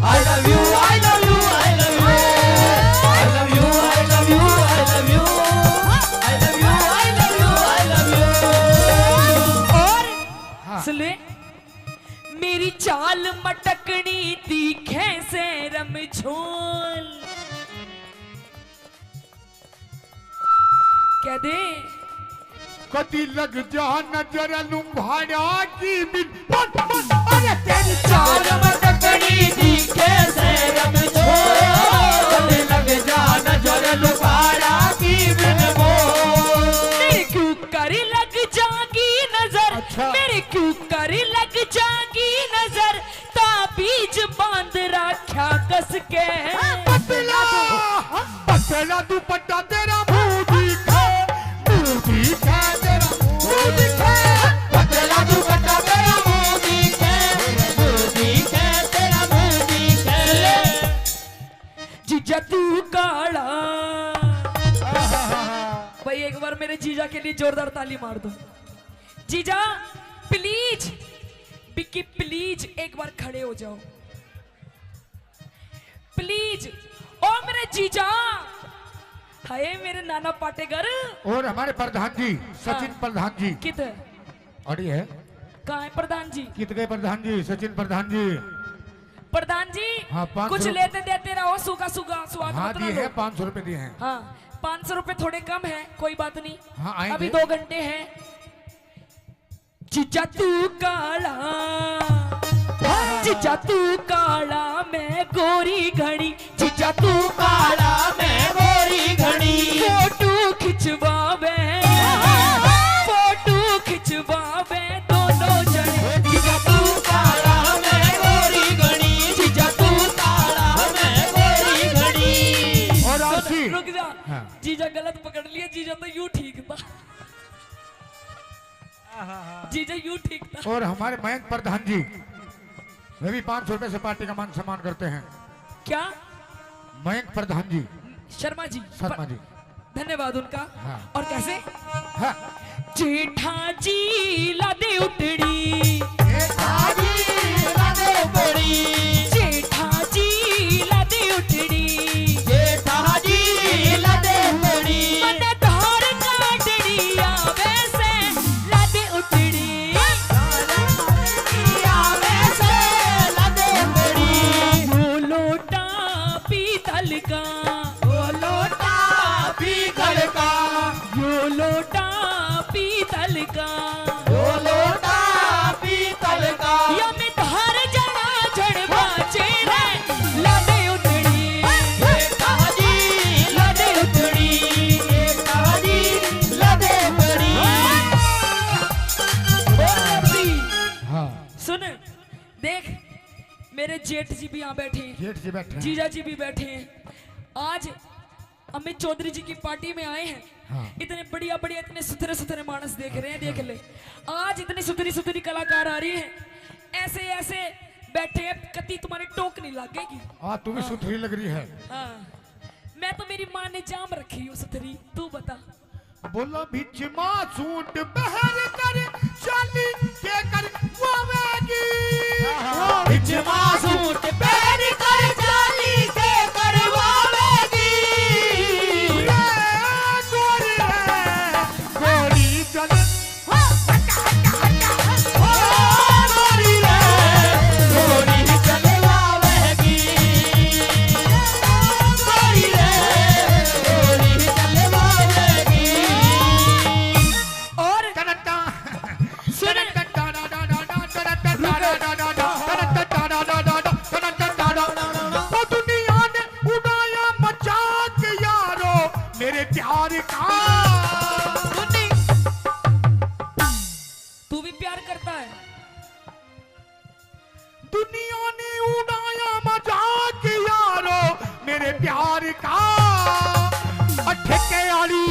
I love you, I love you, I love you, I love you, I love you, I love you, I love you, I love you, I love you। और सुन ले, मेरी चाल मटकनी दिखे से रमझोल। कह दे कदी लग जा नजर लुंभाड़ा की बिन बस बस, अरे तेरी चाल मटकनी दिखे से रमझोल, कदी लग जा नजर लुंभाड़ा की बिन बोल। मेरे क्यों कर लग जागी नजर, अच्छा। मेरे क्यों कर लग जागी नजर, ताबीज बांध रखा कस के। पतला पतला दुपट्टा तेरा मुंह दिखे, मुंह दिखे तेरा मुंह दिखे, पतला दुपट्टा तेरा मुंह दिखे, मुंह दिखे तेरा मुंह दिखे। जीजा तू काला। भाई एक बार मेरे मेरे जीजा के लिए जोरदार ताली मार दो। जीजा प्लीज, बिक्की प्लीज एक बार खड़े हो जाओ प्लीज। ओ मेरे जीजा, हाय मेरे नाना पाटेगर और हमारे प्रधान जी सचिन हाँ। प्रधान जी किधर अड़ी है, कहाँ है प्रधान जी? कित गए प्रधान जी, सचिन प्रधान जी। प्रधान जी हाँ, 500 कुछ लेते देते रहो, सूखा सूखा स्वाद हाँ मत दिए ना है, लो। 500 रुपए दिए हैं। हाँ 500 रुपए थोड़े कम है, कोई बात नहीं। हाँ, आएंगे। अभी 2 घंटे हैं। जीजा तू काला, जीजा तू काला मैं गोरी घड़ी, जीजा तू काला मैं गोरी घड़ी। फोटो खिंचवावे, फोटो खिंचवावे दोनों जने। जीजा तू काला मैं गोरी घड़ी, जीजा तू काला मैं गोरी घड़ी। और आपसी रुक जा, हाँ। जीजा गलत पकड़ लिया, जीजा तो यूं ठीक था, जीजा यूं ठीक था। और हमारे मयंक प्रधान जी वे भी 500 रुपए से पार्टी का मान सम्मान करते हैं। क्या? मयंक प्रधान जी शर्मा जी, शर्मा जी। धन्यवाद उनका। हाँ। और कैसे? हाँ। जेठा जी लादे उतड़ी, जेठा जी लादे उतड़ी, जेठा जी लादे उतड़ी, जेठा जी लादे उतड़ी। मन धार काटड़ी आवे से लादे उतड़ी, आवे से लादे उतड़ी। वो लोटा पीतल का, वो लोटा पीतल का, वो लोटा पीतल का, वो लोटा पीतल का। या में धार जड़ा जड़ बाचे रे लादे उतड़ी, जेठा जी लादे उतड़ी, जेठा जी लादे उतड़ी। हाँ सुन देख, मेरे जेठ जी भी यहाँ बैठे हैं, जेठ जी बैठे हैं। जीजा जी भी बैठे हैं। आज अमित चौधरी जी की पार्टी में आए हैं। हाँ। इतने बढ़िया बढ़िया, इतने सुथरे सुथरे मानस देख रहे हैं, देख ले। आज इतनी सुथरी सुथरी कलाकार आ रही है, ऐसे ऐसे बैठे हैं, कति तुम्हारी टोक नहीं लगेगी। हाँ तू भी सुथरी लग रही है। हाँ मैं तो, मेरी माँ ने जाम रखी हूँ सुथरी, तू बता। बोला बिच सूट बहर कर चाली के कर वावेगी, बिच सूट बहर कर चाली के कर वावेगी। गोरी रे गोरी चल, गोरी रे गोरी चल वावेगी, गोरी रे गोरी चल वावेगी। और सुन, दुनिया ने उड़ाया मजाक यारो मेरे प्यार का। तू भी प्यार करता है? दुनिया ने उड़ाया मजाक यारो मेरे प्यार का। ठेके वाली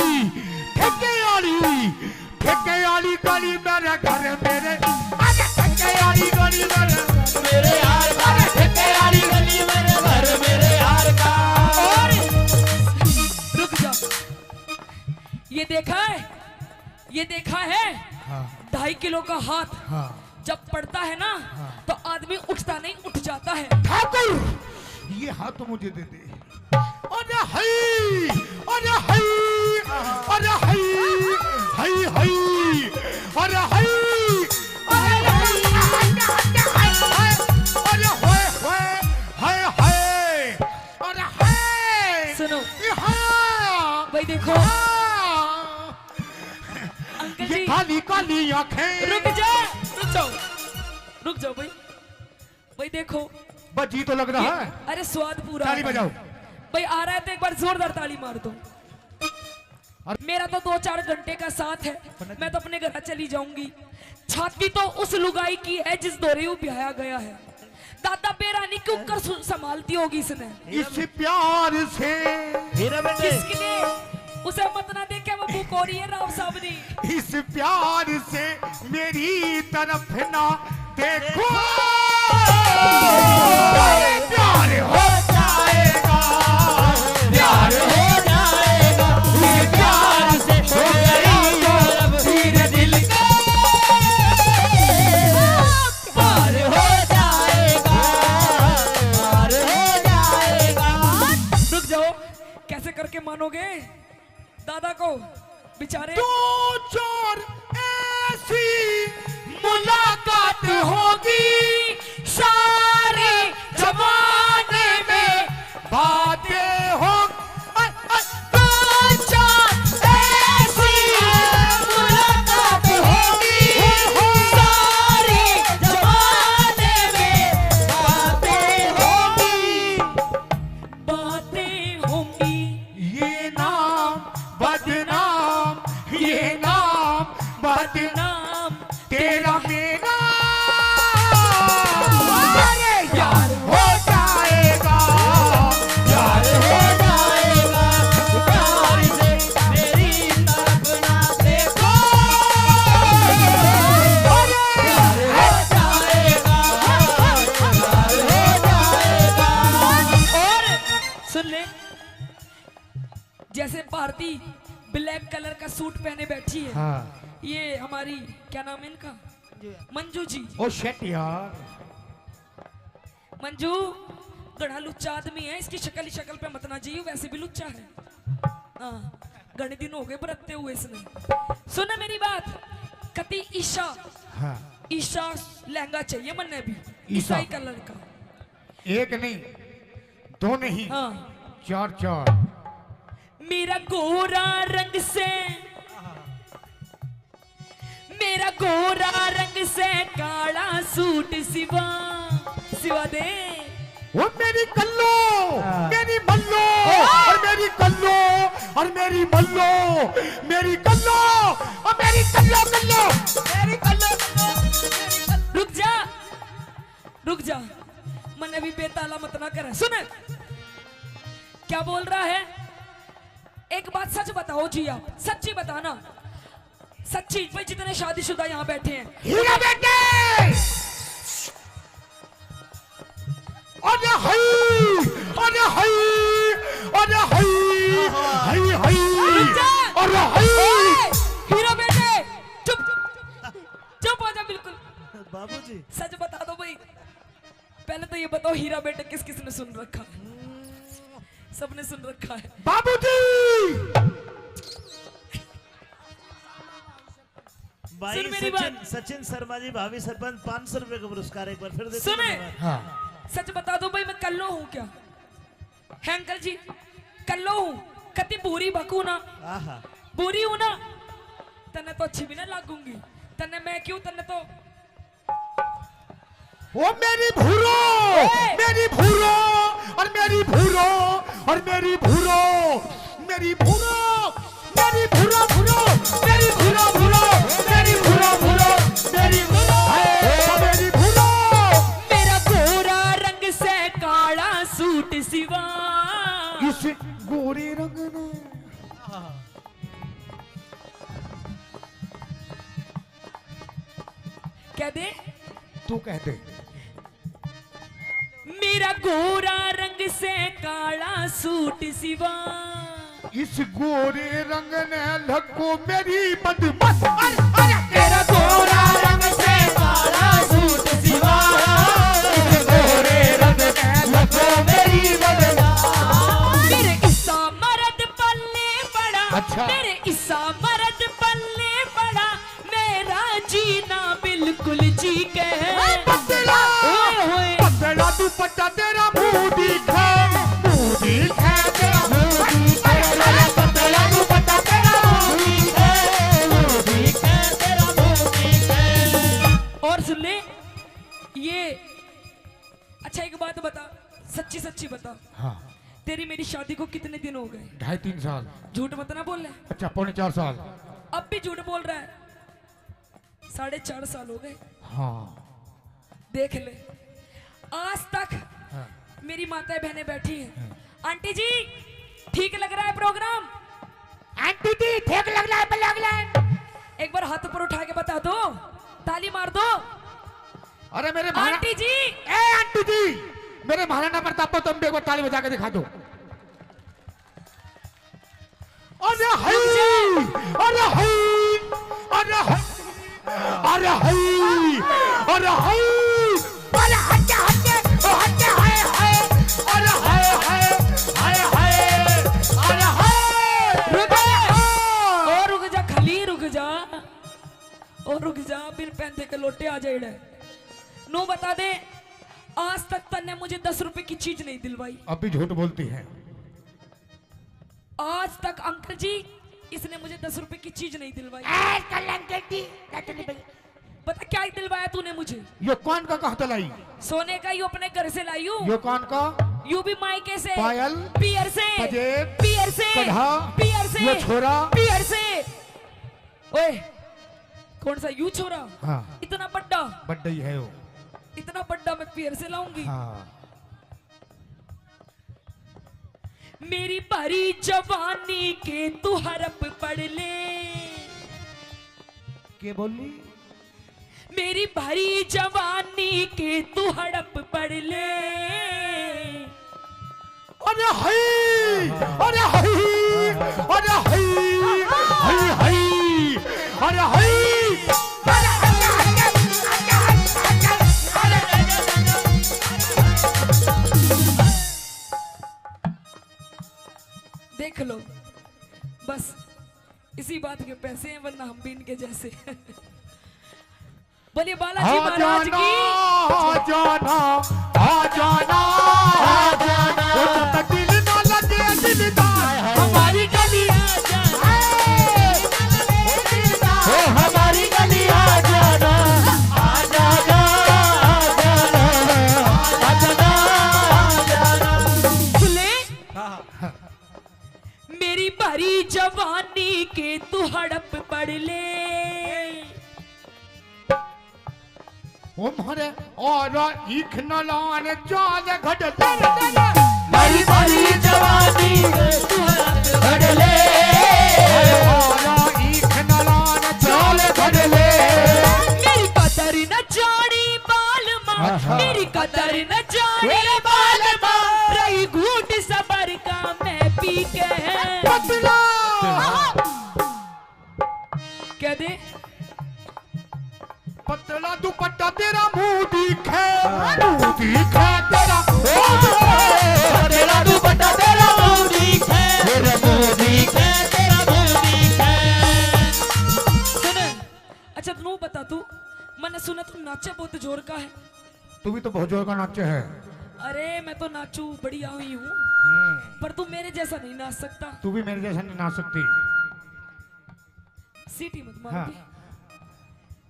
गली मेरे घर मेरे, ठेके वाली गली मेरे यार का, ठेके वाली गली मेरे घर मेरे यार का। और रुक जा, ये देखा है, ये देखा है? हाँ 2.5 किलो का हाथ हाँ जब पड़ता है ना, तो आदमी उठता नहीं, उठ जाता है। ठाकुर ये हाथ तो मुझे दे दे। अरे हई, अरे हई, अरे हई, हई हई, अरे हई, अरे हई, अरे होए होए, हाय हाय, अरे हाय। सुनो हाँ भाई, देखो अंकल ये जी, काली काली आंखें। रुक जा, रुक जाओ, रुक जाओ भाई। भाई देखो, बजी तो लग रहा है। अरे स्वाद पूरा ताली आ रहा है। बजाओ। भाई आ रहा है तो एक बार जोरदार ताली मार दो। मेरा तो 2-4 घंटे का साथ है, मैं तो अपने घर चली जाऊंगी। छाती तो उस लुगाई की है जिस दौरे वो ब्याया गया है। दादा बेरानी क्यों कर संभालती होगी इसने, इस प्यार से किसके लिए? उसे मत ना देखे, वो बुकोरी है राव साहबनी। इस प्यार से मेरी तरफ ना देखो, प्यार हो जाएगा, प्यार हो जाएगा, इस प्यार से हो गई के मानोगे दादा को बेचारे। दो चार ऐसी मुलाकात होगी सारे जमाने में बातें हो। दो चार ऐसी मुलाकात होगी सारे जमाने में बातें होगी। बातें होंगी ये नाम बदनाम, ये नाम बदनाम तेरा मेरा अरे यार हो जाएगा, यार हो जाएगा। प्यार से मेरी तरफ ना देखो, अरे यार हो जाएगा, यार हो जाएगा। और सुन ले, जैसे भारती ब्लैक कलर का सूट पहने बैठी है, हाँ। ये हमारी क्या नाम है इनका, मंजू जी। ओ शेट यार, मंजू गड़ा लुच्चा आदमी है, इसकी शक्ल पे मत ना जियो, वैसे भी लुच्चा है। हाँ, घने दिन हो गए बरतते हुए इसने। सुना मेरी बात, कति ईशा, हाँ। ईशा लहंगा चाहिए मन्ने भी, ईशा। ईसाई कलर का। एक नहीं, दो नहीं, हाँ, चार चार। मेरा गोरा रंग से, मेरा गोरा रंग से काला सूट सिवा सिवा दे। वो मेरी कल्लो, मेरी मल्लो, और मेरी कल्लो, और मेरी मल्लो, मेरी कल्लो, और मेरी कल्लो कल्लो, मेरी कल्लो कल्लो, मेरी कल्लो। रुक जा, मन अभी बेताला मत ना करे। सुन क्या बोल रहा है, एक बात सच बताओ जी, आप सच्ची बताना, सच्ची। भाई जितने शादीशुदा यहाँ बैठे हैं, हीरा बेटे, अरे हई, अरे हई, अरे हई, हई हई, अरे हई। हीरो बेटे चुप चुप हो जा बिल्कुल। बाबूजी सच बता दो भाई, पहले तो ये बताओ हीरा बेटे किस किस ने सुन रखा है? सबने सुन रखा है। बाबूजी, भाई सुन मेरी सचिन शर्मा जी, भाभी सरपंच, 500 रुपए का पुरस्कार एक बार फिर देते सुने, हैं। हाँ। सच बता दो भाई, मैं कल्लो हूँ क्या? है अंकल जी, कल्लो हूँ, कति बुरी बकू ना, आहा, बुरी हूँ ना, तन्ने तो अच्छी भी ना लागूंगी, तन्ने मैं क्यों, तन्ने तो वो मेरी भूरो, मेरी भूरो, और मेरी भूरो, और मेरी भूरो, मेरी भूरो, मेरी भूरो भूरो, मेरी भूरो भूरो, मेरी भूरो भूरो, मेरी भूरो, मेरी भूरो। मेरा गोरा रंग से काला सूट सिवा, इस गोरे रंग ने कह दे, तू कह दे। मेरा गोरा रंग से काला सूट सिवा, इस गोरे रंग ने लको मेरी बदबस। तेरा गोरा रंग से काला सूट सिवा, इस गोरे रंग ने लको मेरी बदबस। मेरे इसा मर्द पल्ले पड़ा, अच्छा। मेरे इसा मर्द पल्ले पड़ा, मेरा जीना बिल्कुल जी के। पतला, पतला दुपट्टा तेरा मुंह दिखा, मुंह दिखा तेरा मुंह दिखा, पतला दुपट्टा तेरा मुंह दिखा, मुंह दिखा तेरा मुंह दिखा। और सुन ले ये, अच्छा एक बात बता, सच्ची सच्ची बता, हाँ। तेरी मेरी शादी को कितने दिन हो गए? 2.5-3 साल। झूठ मत ना बोल ले, अच्छा 4.5 साल। अब भी झूठ बोल रहा है। 4.5 साल हो गए, हाँ। देख ले, आज तक हाँ। मेरी माताएं बहनें बैठी हैं। आंटी जी ठीक लग रहा है प्रोग्राम? आंटी जी ठीक लग रहा है, लग रहा है। एक बार हाथ ऊपर उठा के बता दो, ताली मार दो। अरे मेरे आंटी जी, ए आंटी जी, मेरे महाराणा प्रताप को तुम भी एक बार ताली बजा के दिखा दो। अरे हाय, अरे हाय, अरे हाय, अरे हाय, अरे हाय, अरे हटे हटे हटे, हाय हाय, अरे हाय हाय, हाय हाय, अरे हाय। आ जाए। नो बता दे, आज तक तन्ने मुझे 10 रुपए की चीज नहीं दिलवाई। अब भी झूठ बोलती है। आज तक अंकल जी इसने मुझे 10 रुपए की चीज नहीं दिलवाई। बता क्या दिलवाया तूने मुझे? ये कौन का कहता लाई? सोने का यू अपने घर से लाई हूँ। ये कौन का? यू भी मायके से, पायल, पियर से, पजेब, पियर से, कढ़ा, पियर से, ये छोरा, पियर से। ओए कौन सा यू छोरा? हाँ इतना बड्डा, बड्डा ही है वो। इतना बड्डा मैं पियर से लाऊंगी? हाँ मेरी भरी जवानी के तू हरप पढ़ ले। के बोली? मेरी भरी जवानी के तू हड़प पढ़ ले। अरे हाय, अरे हाय, अरे हाय, हाय हाय, अरे हाय। देख लो, बस इसी बात के पैसे हैं, वरना हम भी इनके जैसे। बोलिए बालाजी महाराज की। आ जाना, आ जाना, आ जाना, वो जब तक दिल ना लगे दिलदार, हमारी गली आ जाना, ओ हमारी गली आ जाना, आ जाना, आ जाना, आ जाना। सुने, मेरी भरी जवानी के तू हड़प पढ़ ले। ओ मारे और इख न लान जाल घट मेरी भरी जवानी तू घड़ ले, और इख न लान जाल घट ले। मेरी कदर न जानी बाल माँ, मेरी कदर न जानी बाल माँ, रही घूट सबर का मैं पी के। पतला कह दे पतला दुपट्टा तेरा मुंह दिखे, मुंह दिखे तेरा, तेरा दुपट्टा तेरा मुंह दिखे, तेरा मुंह दिखे, तेरा मुंह दिखे। सुन, अच्छा तू बता, तू मैंने सुना तू नाचे बहुत जोर का है। तू भी तो बहुत जोर का नाचे है। अरे मैं तो नाचू बढ़िया हुई हूँ, पर तू मेरे जैसा नहीं नाच सकता। तू भी मेरे जैसा नहीं नाच सकती। सीटी मत मार हाँ। के।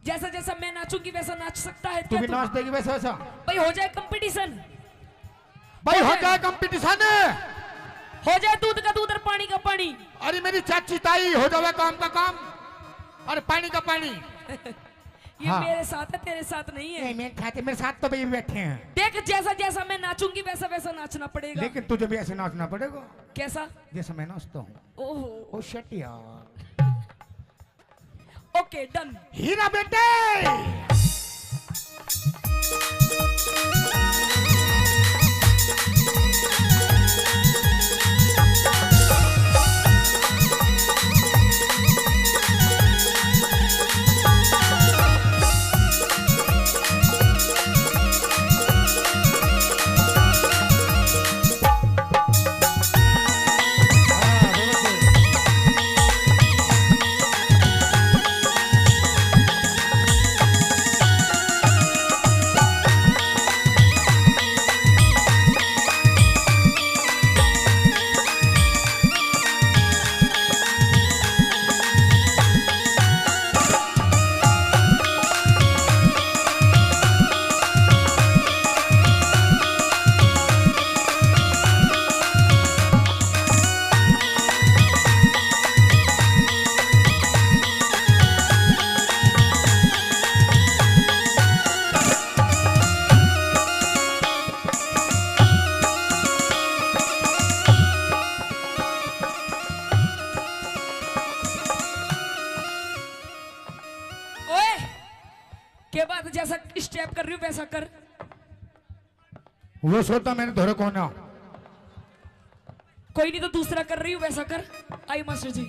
जैसा जैसा मैं नाचूंगी वैसा नाच सकता है तू क्या भी तू? नाच देगी वैसा वैसा। भाई हो जाए कंपटीशन, भाई हो जाए कंपटीशन। हो जाए दूध का दूध और पानी का पानी। अरे मेरी चाची ताई हो जाए काम का काम और पानी का पानी। ये हाँ। मेरे साथ है, तेरे साथ नहीं है। मेरे खाते मेरे साथ तो भी बैठे हैं। देख जैसा जैसा मैं नाचूंगी वैसा वैसा नाचना पड़ेगा। लेकिन तुझे भी ऐसे नाचना पड़ेगा कैसा? जैसे मैं नाचता हूँ। ओहो ओ शिट यार। Okay done. हीरा बेटे के बाद जैसा स्टेप कर रही हूँ वैसा कर। वो सोता मैंने धोरे कौन है? कोई नहीं तो दूसरा कर रही हूँ वैसा कर। आई मास्टर जी।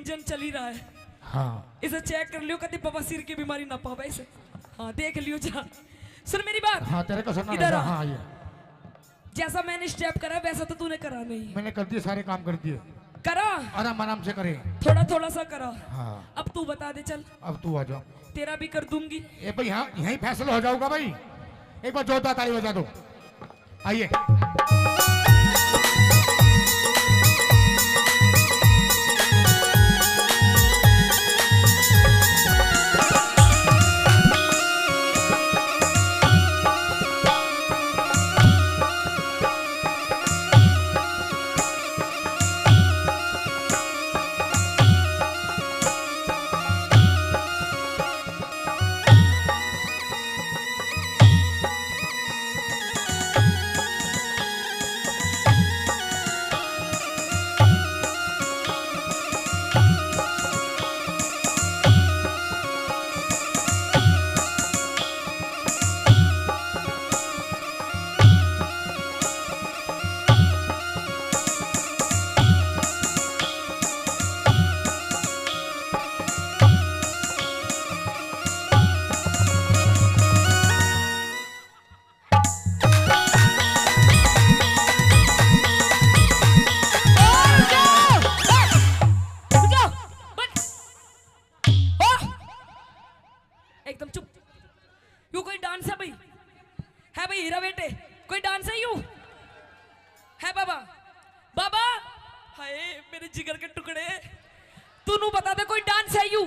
इंजन चल ही रहा है। हाँ इसे चेक कर लियो कभी बवासीर की बीमारी ना पावे इसे। हाँ देख लियो जा। सुन मेरी बात। हाँ तेरे को सुनना इधर रहेगा। आ। हाँ ये जैसा मैंने स्टेप करा वैसा तो तूने करा नहीं। मैंने कर दिए, सारे काम कर दिए, करा आराम आराम से करे। थोड़ा थोड़ा सा करा। हाँ अब तू बता दे चल। अब तू आ जाओ। तेरा भी कर दूंगी। ए भाई हाँ यहीं फैसला हो जाऊंगा भाई। एक बार जोरदार ताली बजा दो। आइए एकदम चुप। यू कोई डांस है भाई? है भाई हीरा बेटे कोई डांस है यू? है बाबा? बाबा हाय मेरे जिगर के टुकड़े। तू नू बता दे कोई डांस है यू?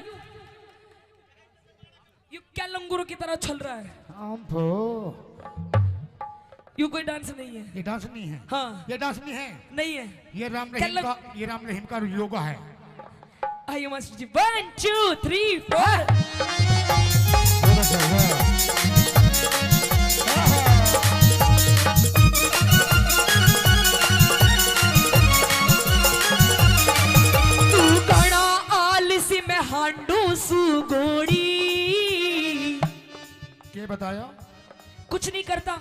यू क्या लंगूरों की तरह चल रहा है? यू कोई डांस नहीं है। ये डांस नहीं है। हाँ ये डांस नहीं है। नहीं है। ये राम क्या रहीम का योगा है। आइए मास्टर जी 1 2 3 4। तू घड़ा आलसी में हांडू सुगोड़ी। क्या बताया? कुछ नहीं करता,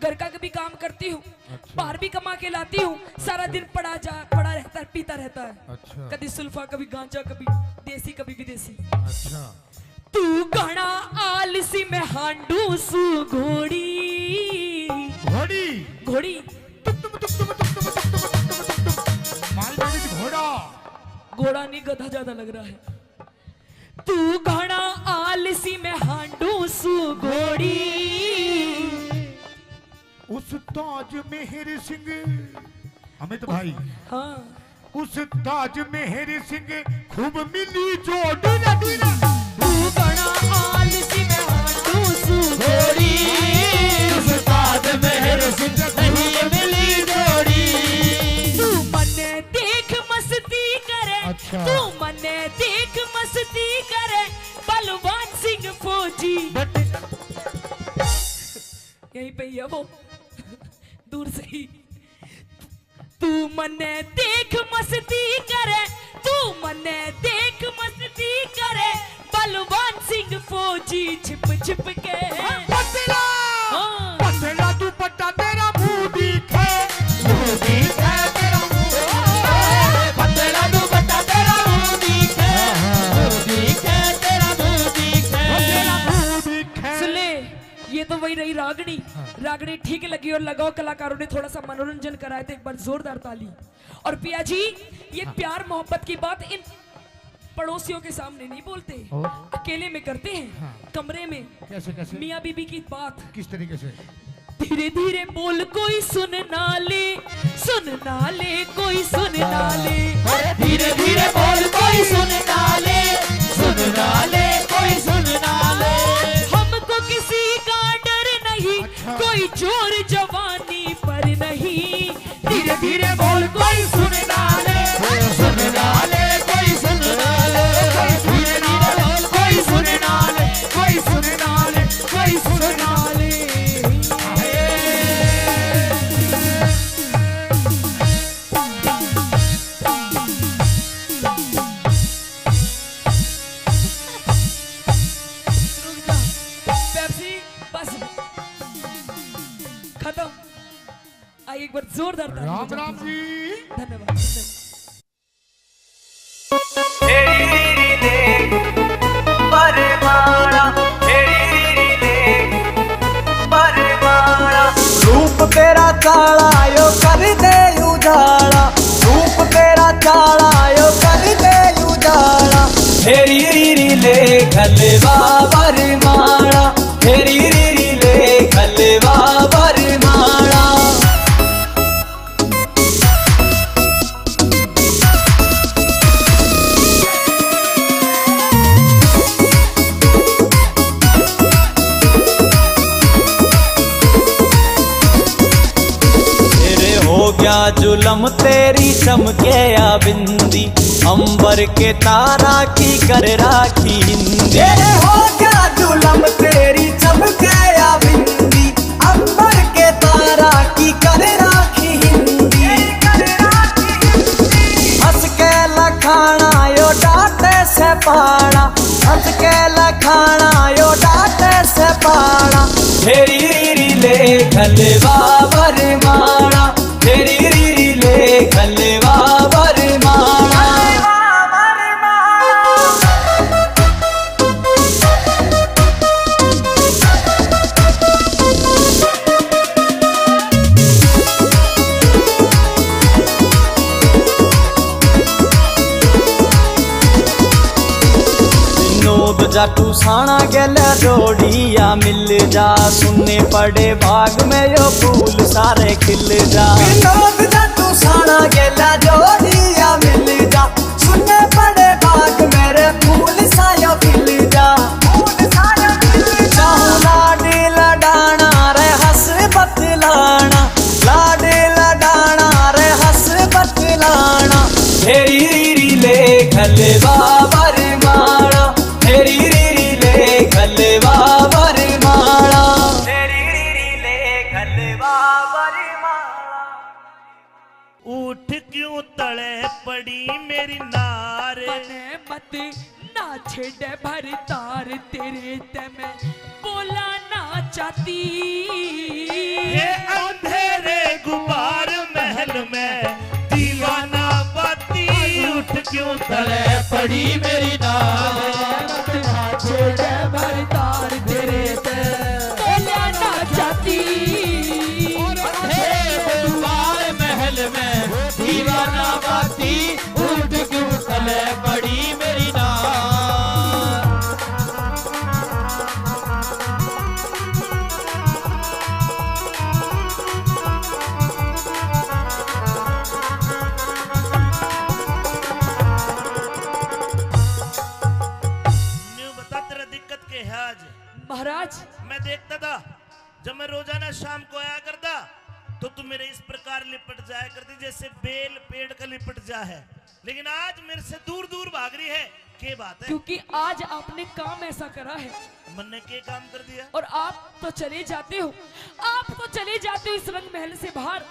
घर का कभी काम करती हूँ। अच्छा। बाहर भी कमा के लाती हूँ। सारा दिन पड़ा रहता है, पीता रहता है। अच्छा कभी सुल्फा, कभी गांजा, कभी देसी, कभी विदेशी। अच्छा। तू घड़ा आलसी में हांडू सुगोड़ी। घोड़ी घोड़ी मालगाड़ी घोड़ा। घोड़ा नहीं गधा ज्यादा लग रहा है। तू घड़ा आलसी में हांडू सुगोड़ी। उस ताज मेहर सिंह अमित भाई। हाँ उस ताज मेहर सिंह खूब मिली जोड़ी लगी ना। तू घड़ा आलसी में हांडू सुगोड़ी। उस ताज मेहर सिंह नहीं मिली जोड़ी। तू मने देख मस्ती करे। अच्छा। तू मने देख मस्ती करे बलवान सिंह फौजी। यहीं पे ही है वो दूर से ही। तू मने देख मस्ती करे। तू मने देख मस्ती करे बलवान सिंह फौजी छिप छिप के। पतला हाँ। पतला तू पट्टा तेरा मुंह दिखे। मुंह दिखे तेरा मुंह। पतला दुपट्टा तेरा मुंह दिखे। मुंह दिखे तेरा मुंह दिखे। तेरा मुंह दिखे। सुन ले, ये तो वही रही रागनी। रागनी ठीक लगी और लगाओ कलाकारों ने थोड़ा सा मनोरंजन कराया तो एक बार जोरदार ताली। और पिया जी ये प्यार मोहब्बत की बात इन पड़ोसियों के सामने नहीं बोलते, अकेले में करते हैं। कमरे में कैसे कैसे? मियाँ बीबी की बात किस तरीके से? धीरे धीरे बोल कोई सुन ना ले, सुन ना ले कोई सुन ना ले। धीरे धीरे बोल कोई सुन ना ले, सुन ना ले कोई सुन ना ले। हमको किसी का डर नहीं। अच्छा। कोई जोर जवानी पर नहीं। धीरे धीरे बोल कोई सुन ना ले, सुन ना ले कोई सुन ना ले। धीरे धीरे बोल कोई सुन ना ले, कोई सुन ना ले, कोई सुन ना ले। पेप्सी बस खत्म। आइए एक बार जोरदार ताली राम बजाते राम हैं। जी। धन्यवाद। हे तेरा चालायो कर दे उजाला, रूप तेरा चालायो कर दे उजाला। हेरी रीरी ले खलवा बरमाला, हेरी रीरी ले खलवा बरमाला। क्या जुलम तेरी चमके या बिंदी, अंबर के तारा की कर राखी हिंदी। हो क्या जुलम तेरी चमके या बिंदी, अंबर के तारा की कर राखी हिंदी। हंस के लखाना यो डांटे से पाड़ा, हंस के लखाना यो डांटे से पाड़ा। हेरी रीरी ले खलवा बरमाला, हेरी रीरी ले खलवा बरमाला। विनोद जाटू साणा गेला जोड़िया मिल जा, सुनने पड़े बाग में यो फूल सारे खिल जा। विनोद जाटू साणा गेला जोड़िया मिल जा, सुनने पड़े बाग मेरे फूल सायो खिल जा। चाहूं लाडी लडाना रे हंस बतलाना, लाडी लडाना रे हंस बतलाना। हेरी रीरी ले खलवा बरमाला, हेरी रीरी ले खलवा बरमाला, हेरी रीरी ले खलवा बरमाला। उठ क्यों तले पड़ी मेरी नार, मने मत ना छेड़े भर तार, तेरे ते मैं बोला ना चाहती। ये अंधेरे गुबार महल में दीवाना बाती। उठ क्यों तले पड़ी मेरी नार, छेड़े भर तार, तेरे ते बोला ना चाहती। गुबार महल में दीवाना बाती, उठ क्यों तले पड़ी मेरी नार। न्यू बता तेरा दिक्कत के है आज। महाराज मैं देखता था जब मैं रोजाना शाम को आया करता तो तुम मेरे इस प्रकार लिपट जाया करती जैसे बेल पेड़ का लिपट जा है, लेकिन आज मेरे से दूर दूर भाग रही है। क्या बात है? क्योंकि आज आपने काम ऐसा करा है मन ने क्या काम कर दिया? और आप तो चले जाते हो, आप तो चले जाते हो इस रंग महल से बाहर।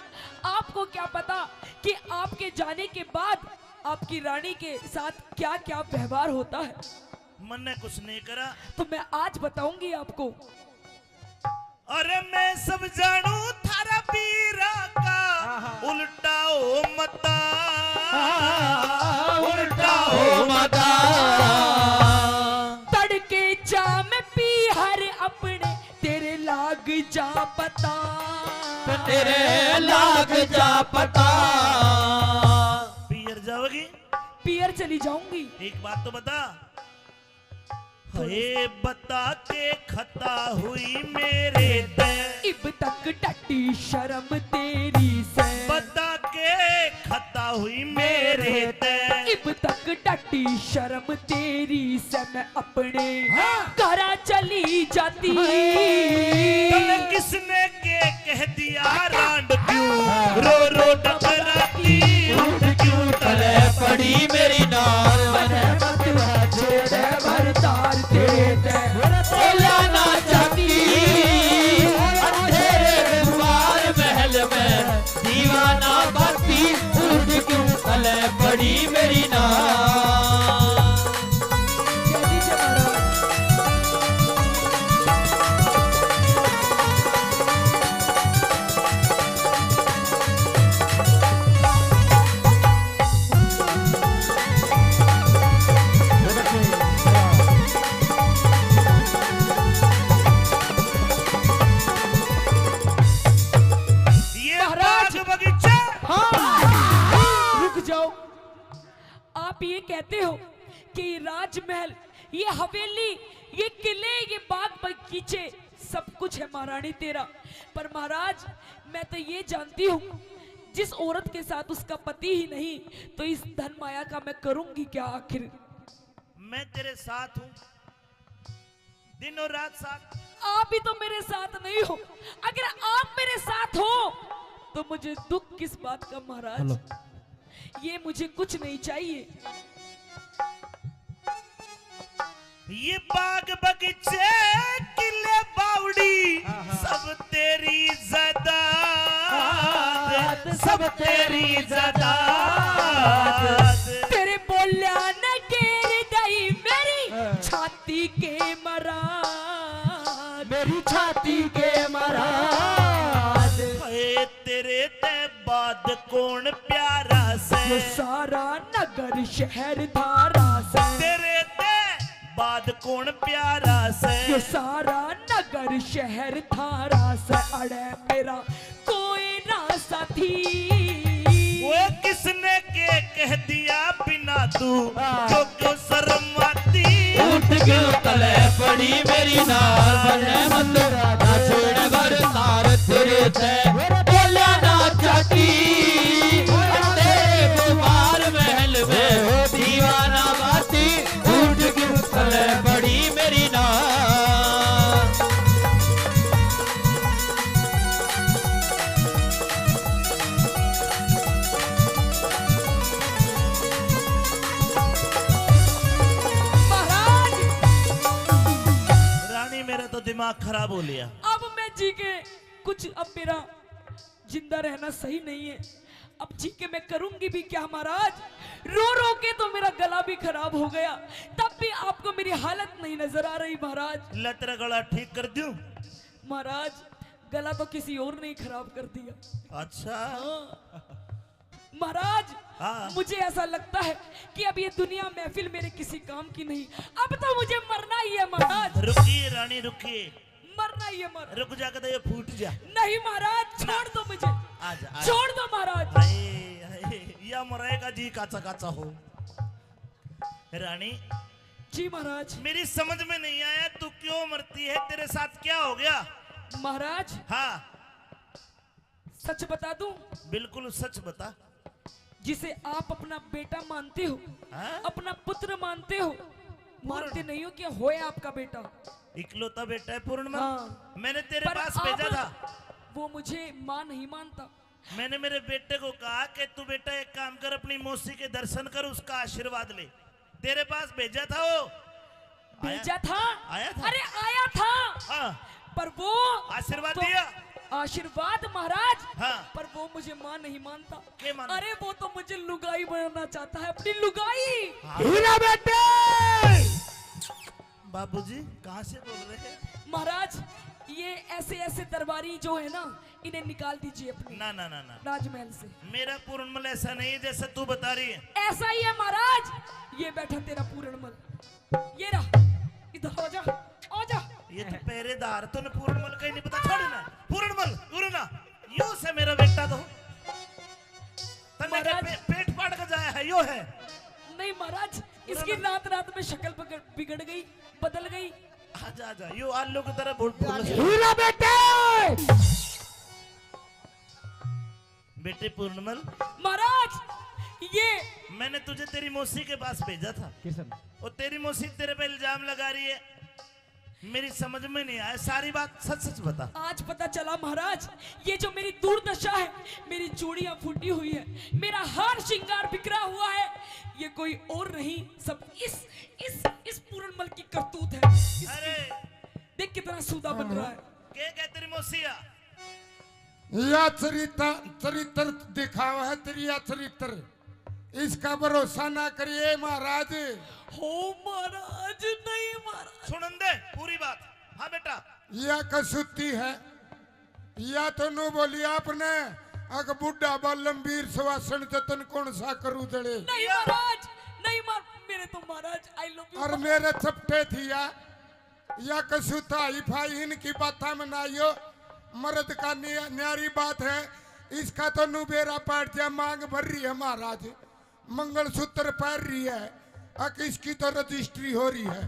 आपको क्या पता कि आपके जाने के बाद आपकी रानी के साथ क्या क्या व्यवहार होता है। मन ने कुछ नहीं करा तो मैं आज बताऊंगी आपको। अरे मैं सब जानू थारा पीरा का उल्टा हो मता, उल्टा हो मता। तड़के जा में पी हर अपने तेरे लाग जा पता, तेरे लाग जा पता। पियर जाओगी? पियर चली जाऊंगी। एक बात तो बता, हे बता के खता हुई मेरे ते, इब तक टटी शर्म तेरी से, बता के खता हुई मेरे ते। इब तक टटी शर्म तेरी से मैं अपने घरा चली जाती। तने किसने के कह दिया रांड क्यों रो रो डबराती। उठ क्यों तले पड़ी मेरी नार, छेड़े भर तार, तेरे ते बोला ना चाहती। अंधेरे गुबार महल में दीवाना बाती, उठ क्यों तले पड़ी मेरी नार। जल्दी से मारो। आप ये कहते हो कि ये राजमहल, ये हवेली, ये किले, ये बाग बगीचे सब कुछ है महारानी तेरा। पर महाराज मैं तो ये जानती हूँ जिस औरत के साथ उसका पति ही नहीं तो इस धन माया का मैं करूंगी क्या आखिर। मैं तेरे साथ हूँ, दिन और रात साथ। आप भी तो मेरे साथ नहीं हो। अगर आप मेरे साथ हो तो मुझे दुख किस बात का महाराज। ये मुझे कुछ नहीं चाहिए। ये बाग बगीचे किले बावड़ी सब तेरी ज़ादात, सब तेरी ज़ादात। तेरे बोलिया न गिर गई मेरी छाती के मराद, मेरी छाती के मराद। हाय तेरे ते बाद कौन प्यारा से, ये सारा नगर शहर धारा से। तेरे ते बाद कौन प्यारा से, ये सारा नगर शहर धारा से। अड़े मेरा कोई ना साथी, वो किसने के कह दिया बिना तू जो क्यों शर्म आती। उठ क्यों तले पड़ी मेरी नार, बने मत राधा छोड़ घर तार तेरे ते बोलिया ना चाटी। तेरे कुमार महल में दीवाना बाती, उठ क्यों तले पड़ी मेरी नार। महाराज रानी मेरा तो दिमाग खराब हो लिया। अब मैं जी के कुछ, अब मेरा जिंदा रहना सही नहीं है। अब जी के मैं करूंगी भी क्या महाराज। रो रो के तो मेरा गला भी खराब हो गया, तब भी आपको मेरी हालत नहीं नजर आ रही महाराज। ला तेरा गला ठीक कर दूं? महाराज गला तो किसी और ने ही खराब कर दिया। अच्छा महाराज हाँ। मुझे ऐसा लगता है कि अब ये दुनिया महफिल मेरे किसी काम की नहीं। अब तो मुझे मरना ही है महाराज। रुकिए रानी रुकिए, मरना ही है महाराज। रुक जा के ये फूट जा। नहीं महाराज छोड़ दो मुझे, आजा आजा। छोड़ दो महाराज। हाय, या मरेगा जी काचा काचा हो। रानी जी महाराज। मेरी समझ में नहीं आया तू क्यों मरती है, तेरे साथ क्या हो गया? महाराज हाँ सच बता दूं, बिल्कुल सच बता। जिसे आप अपना बेटा मानते हो, हाँ? अपना पुत्र मानते हो, मानते नहीं हो कि होए आपका बेटा। इकलौता बेटा है पूर्णिमा। हाँ। मैंने तेरे पर पास आप- भेजा था। वो मुझे मां नहीं मानता। मैंने मेरे बेटे को कहा कि तू बेटा एक काम कर, अपनी मौसी के दर्शन कर, उसका आशीर्वाद ले। तेरे पास भेजा था वो। भेजा था? आया था? अरे आया था, हाँ पर वो आशीर्वाद तो- दिया। आशीर्वाद महाराज। हाँ। पर वो मुझे मां नहीं मानता। क्या मानता? अरे वो तो मुझे लुगाई बनाना चाहता है, अपनी लुगाई। हीरा बेटे, बाबूजी कहाँ से बोल रहे हैं? महाराज ये ऐसे ऐसे दरबारी जो है ना, इन्हें निकाल दीजिए अपने ना ना ना ना, राजमहल से। मेरा पूर्णमल ऐसा नहीं है जैसा तू बता रही है। ऐसा ही है महाराज। ये बैठा तेरा पूरणमल, ये रहा, इधर आ जा, आ जा। ये तो पहरेदार, तूने पूर्णमल का ही नहीं पता। छोड़ ना पूर्णमल, गुरुना यो से मेरा बेटा तो तन्ने का महाराज। पेट फाड़ कर जाया है यो है। नहीं महाराज, इसकी रात रात में शक्ल बिगड़ गई, बदल गई। आजा आजा, यो आलू की तरह बोल हीरा बेटे, बेटे पूर्णमल, महाराज ये मैंने तुझे तेरी मौसी के पास भेजा था। किशन और तेरी मौसी तेरे पे इल्जाम लगा रही है, मेरी समझ में नहीं आया। सारी बात सच सच बता। आज पता चला महाराज, ये जो मेरी दुर्दशा है, मेरी चूड़ियां फूटी हुई है, मेरा हार श्रृंगार बिखरा हुआ है, ये कोई और नहीं, सब इस पूरणमल की करतूत है। अरे देख कितना सूदा बन रहा है। क्या तेरी मौसिया? या चरित्र दिखावा है तेरी, या चरित्र, इसका भरोसा ना करिए महाराज। हो महाराज, नहीं महाराज। सुन दे पूरी बात। हाँ बेटा, या कसूती है, या तो नु बोली आपने अग बुढ़ा बालमवीर सुवासन जतन कौन सा करू जड़े। नहीं महाराज, नहीं मेरे तो महाराज आई लव यू। और मेरे चपटे थी या कसूता हिफाई इनकी बात में ना यो मर्द का न्यारी बात है। इसका तो नु बेरा पाट जा मांग भर रही है महाराज। मंगलसूत्र पहन रही है, इसकी तो रजिस्ट्री हो रही है।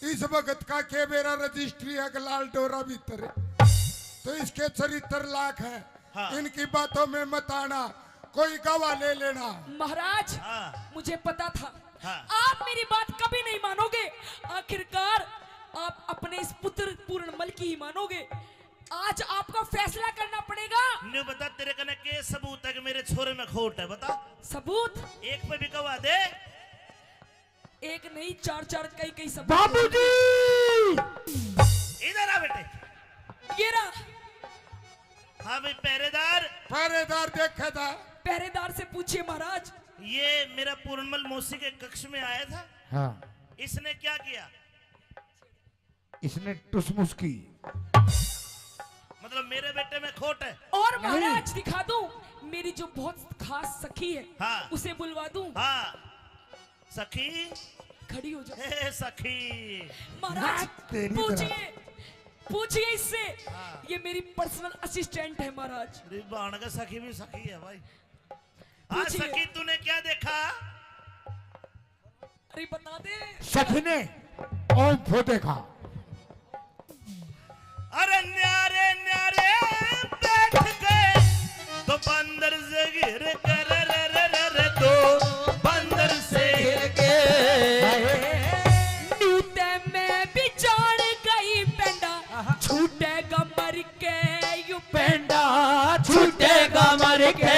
इस वक्त का के मेरा रजिस्ट्री है कि लाल डोरा भीतर है। तो इसके चरित्र लाख है। हाँ। इनकी बातों में मत आना, कोई गवाह ले लेना। महाराज हाँ। मुझे पता था हाँ। आप मेरी बात कभी नहीं मानोगे। आखिरकार आप अपने इस पुत्र पूर्णमल की ही मानोगे। आज आपका फैसला करना पड़ेगा। न्यू बता, तेरे कने के सबूत है कि मेरे छोरे में खोट है? बता। सबूत एक पे भी गवाह दे। एक नहीं, चार चार कई कई सबूत। बाबूजी इधर आ बेटे। ये रहा। हाँ भाई, पहरेदार। पहरेदार देखा था। पहरेदार से पूछिए महाराज। ये मेरा पूर्णमल मौसी के कक्ष में आया था। हाँ। इसने क्या किया? इसने टुसमुस की। मतलब मेरे बेटे में खोट है। और महाराज दिखा दूं, मेरी जो बहुत खास सखी है, हाँ। उसे बुलवा दूं। हाँ, सखी खड़ी हो जाओ। हे सखी। महाराज तेरी पूछिए, पूछिए इससे। ये मेरी पर्सनल असिस्टेंट है महाराज। अरे बाण का सखी भी सखी है भाई। हाँ पूछिए। सखी, तूने क्या देखा? अरे बता दे। सखी ने ओम फो देखा। अरे न्यारे न्यारे बैठ गए तो बंदर से गिर कर रे तो बंदर से गिर के नीते में बिचार गई पेंडा, छूटेगा मर के यू पेंडा, छूटेगा मर के।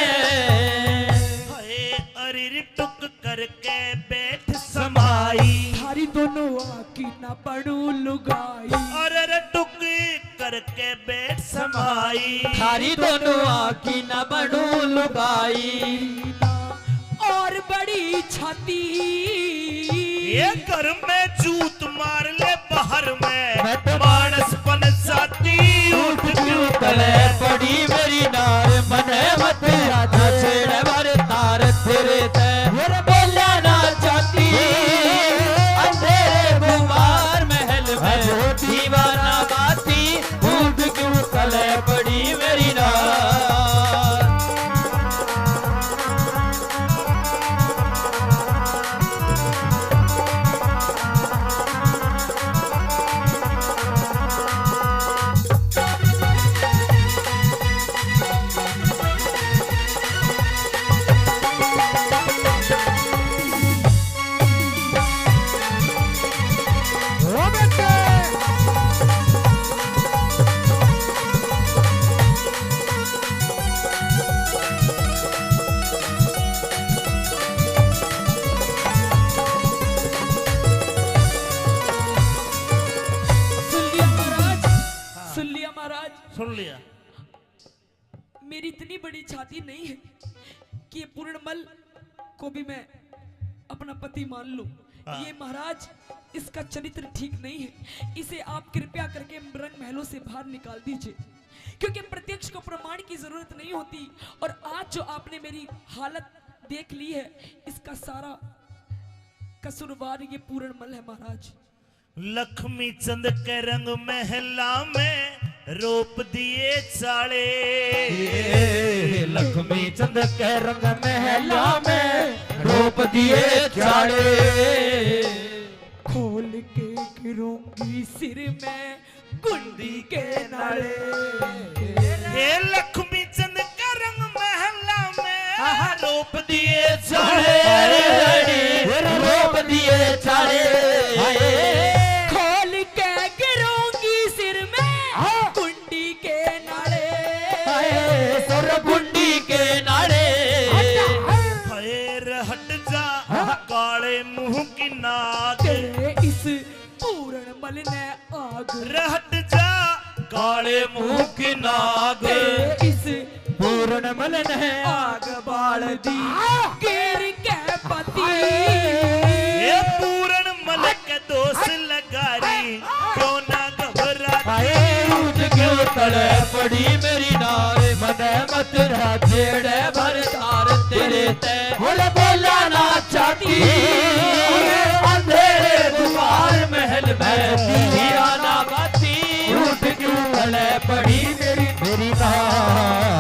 हाय अरे टुक करके बैठ समाई। थारी दोनों आकी ना पड़ू लुगाई। अरे टुक करके बैठ समाई। थारी दोनों आँखी न बनू लुगाई। और बड़ी छाती ये घर में जूत मार ले, बाहर में मैं तो मानस बन जाती। उठ क्यों तले पड़ी मेरी नार, मने मत राजा छेड़े भर तार तेरे ते बोला ना चाहती। अंधेरे गुमार महल में दीवाना बाती, उठ क्यों तले पड़ी मेरी नार। सुन लिया। मेरी इतनी बड़ी छाती नहीं है कि ये पूर्णमल को भी मैं अपना पति मान लूं। ये महाराज, इसका चरित्र ठीक नहीं है। इसे आप कृपया करके रंग महलों से बाहर निकाल दीजिए, क्योंकि प्रत्यक्ष को प्रमाण की जरूरत नहीं होती। और आज जो आपने मेरी हालत देख ली है, इसका सारा कसूरवार ये पूर्णमल है महाराज। लक्ष्मी चंद के रंग महला में रोप दिए चाले। लक्ष्मी चंद के रंग महला में रोप दिए चाले। खोल के गिरूंगी सिर में कुंडी के नाले। हे लक्ष्मी चंद के रंग महला में रोप दिए चाले। रोप दिए चाले। खोल के गिरूंगी सिर में कुंडी के नाले। सुर कुंडी के नाले। फैर हट जा काले मुंह की नाग। तेरे इस पूर्णमल ने आग। रहट जा काले मुंह की नाग। तेरे इस पूर्णमल ने आग बाल दी। गिर के पति। ये पूर्णमल के दोष लगारी, क्यों ना घबराती। उठ क्यों तड़े पड़ी मेरी नार, मने मत छेड़े भर तार तेरे ते बोला ना चाहती। अंधेरे गुमार महल में दीवाना बाती। उठ क्यों तड़े पड़ी मेरी नार।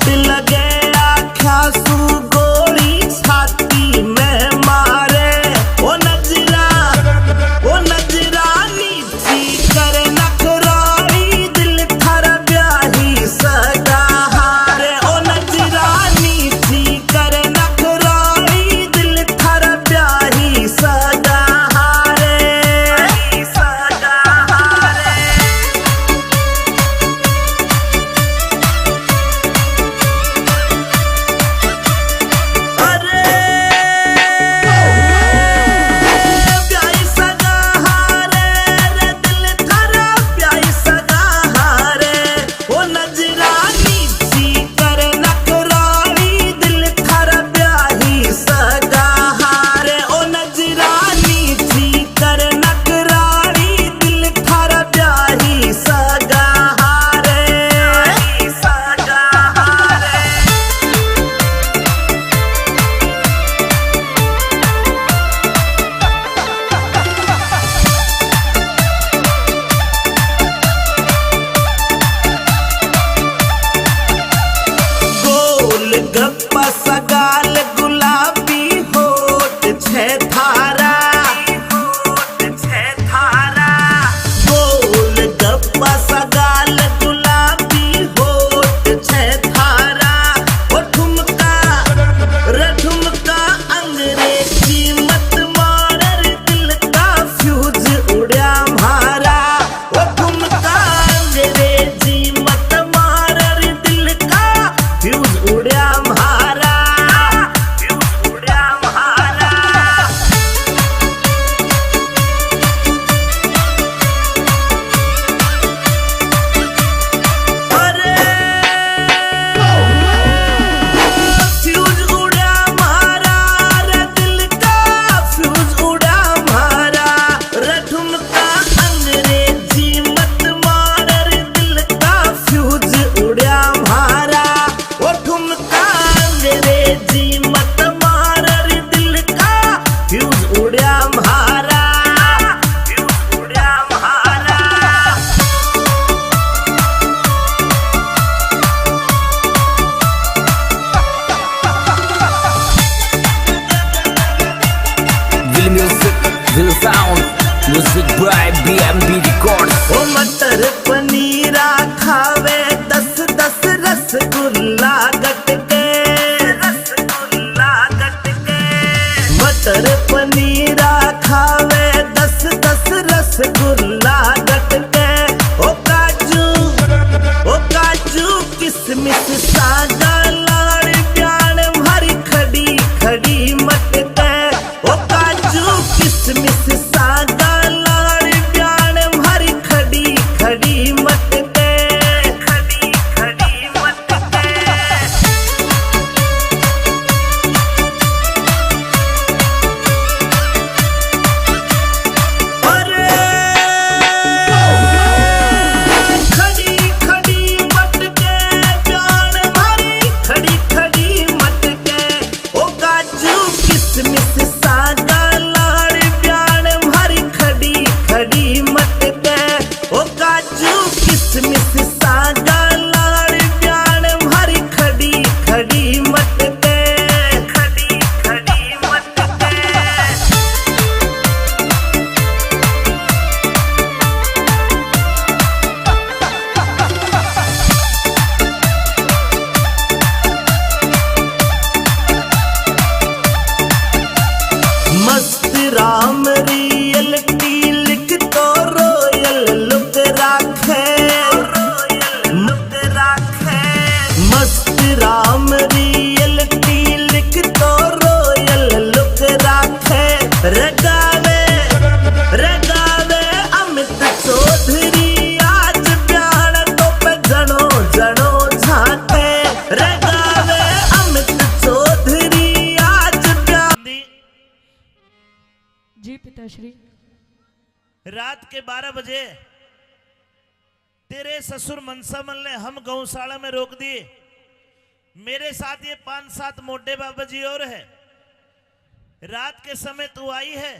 चोट लगे आख्या सू गोली छाती में मारे ओ नजरा नीची करे नखराली दिल थारा ब्याही सगा हारे ओ नजरा नीची करे नखराली दिल थारा ब्याही सगा हारे अरे ब्याही सगा हारे रे दिल थारा ब्याही सगा हारे ओ नजरा नीची करे नखराली दिल थारा ब्याही सगा हारे ओ नजरा नीची करे नखराली दिल थारा ब्याही सगा हारे गोल गप्पा सगाल गुलाबी होठ छे थारा गोल गप्पा सगाल गुलाबी होठ छे थारा ओ ठुमका अंग्रेजी मत मार दिल का फ्यूज उड़ा मारा ओ ठुमका अंग्रेजी मत मार दिल का फ्यूज उड़ा मारा अरे फ्यूज उड़ा मारा रे दिल का फ्यूज उड़ा मारा रे ठुमका अंग्रेजी मत मार रे दिल का फ्यूज उड़ा मारा ओ ठुमका अंग्रेजी मत मार रे दिल का फ्यूज उड़ा मारा Will music, will sound, music by BMB Records. ओ मटर पनीरा खावे 10 रसगुल्ला गटके मटर पनीरा खावे 10 रसगुल्ला गटके ओ काजू किसमिस सागा लाड़ प्याण भरी खड़ी मटके ओ काजू किसमिस सागा लाड़ प्याण भरी खड़ी मटके अरे खड़ी मटके प्याण भरी खड़ी मटके ओ काजू किसमिस सागा लाड़ प्याण भरी खड़ी मटके ओ काजू किसमिस सागा लाड़ प्याण भरी खड़ी मटके मस्त राम रियलिटी लिख तो रोयल लुक राखे मस्त राम रियलिटी लिख तो रोयल लुक राखे रगावे अमित चौधरी आज प्यार तो पे जनो झाके रगावे अमित चौधरी आज प्यार जी पिताश्री। रात के 12 बजे तेरे ससुर मनसामल ने हम गौशाला में रोक दिए। मेरे साथ ये 5-7 मोटे बाबा जी और है। रात के समय तू आई है।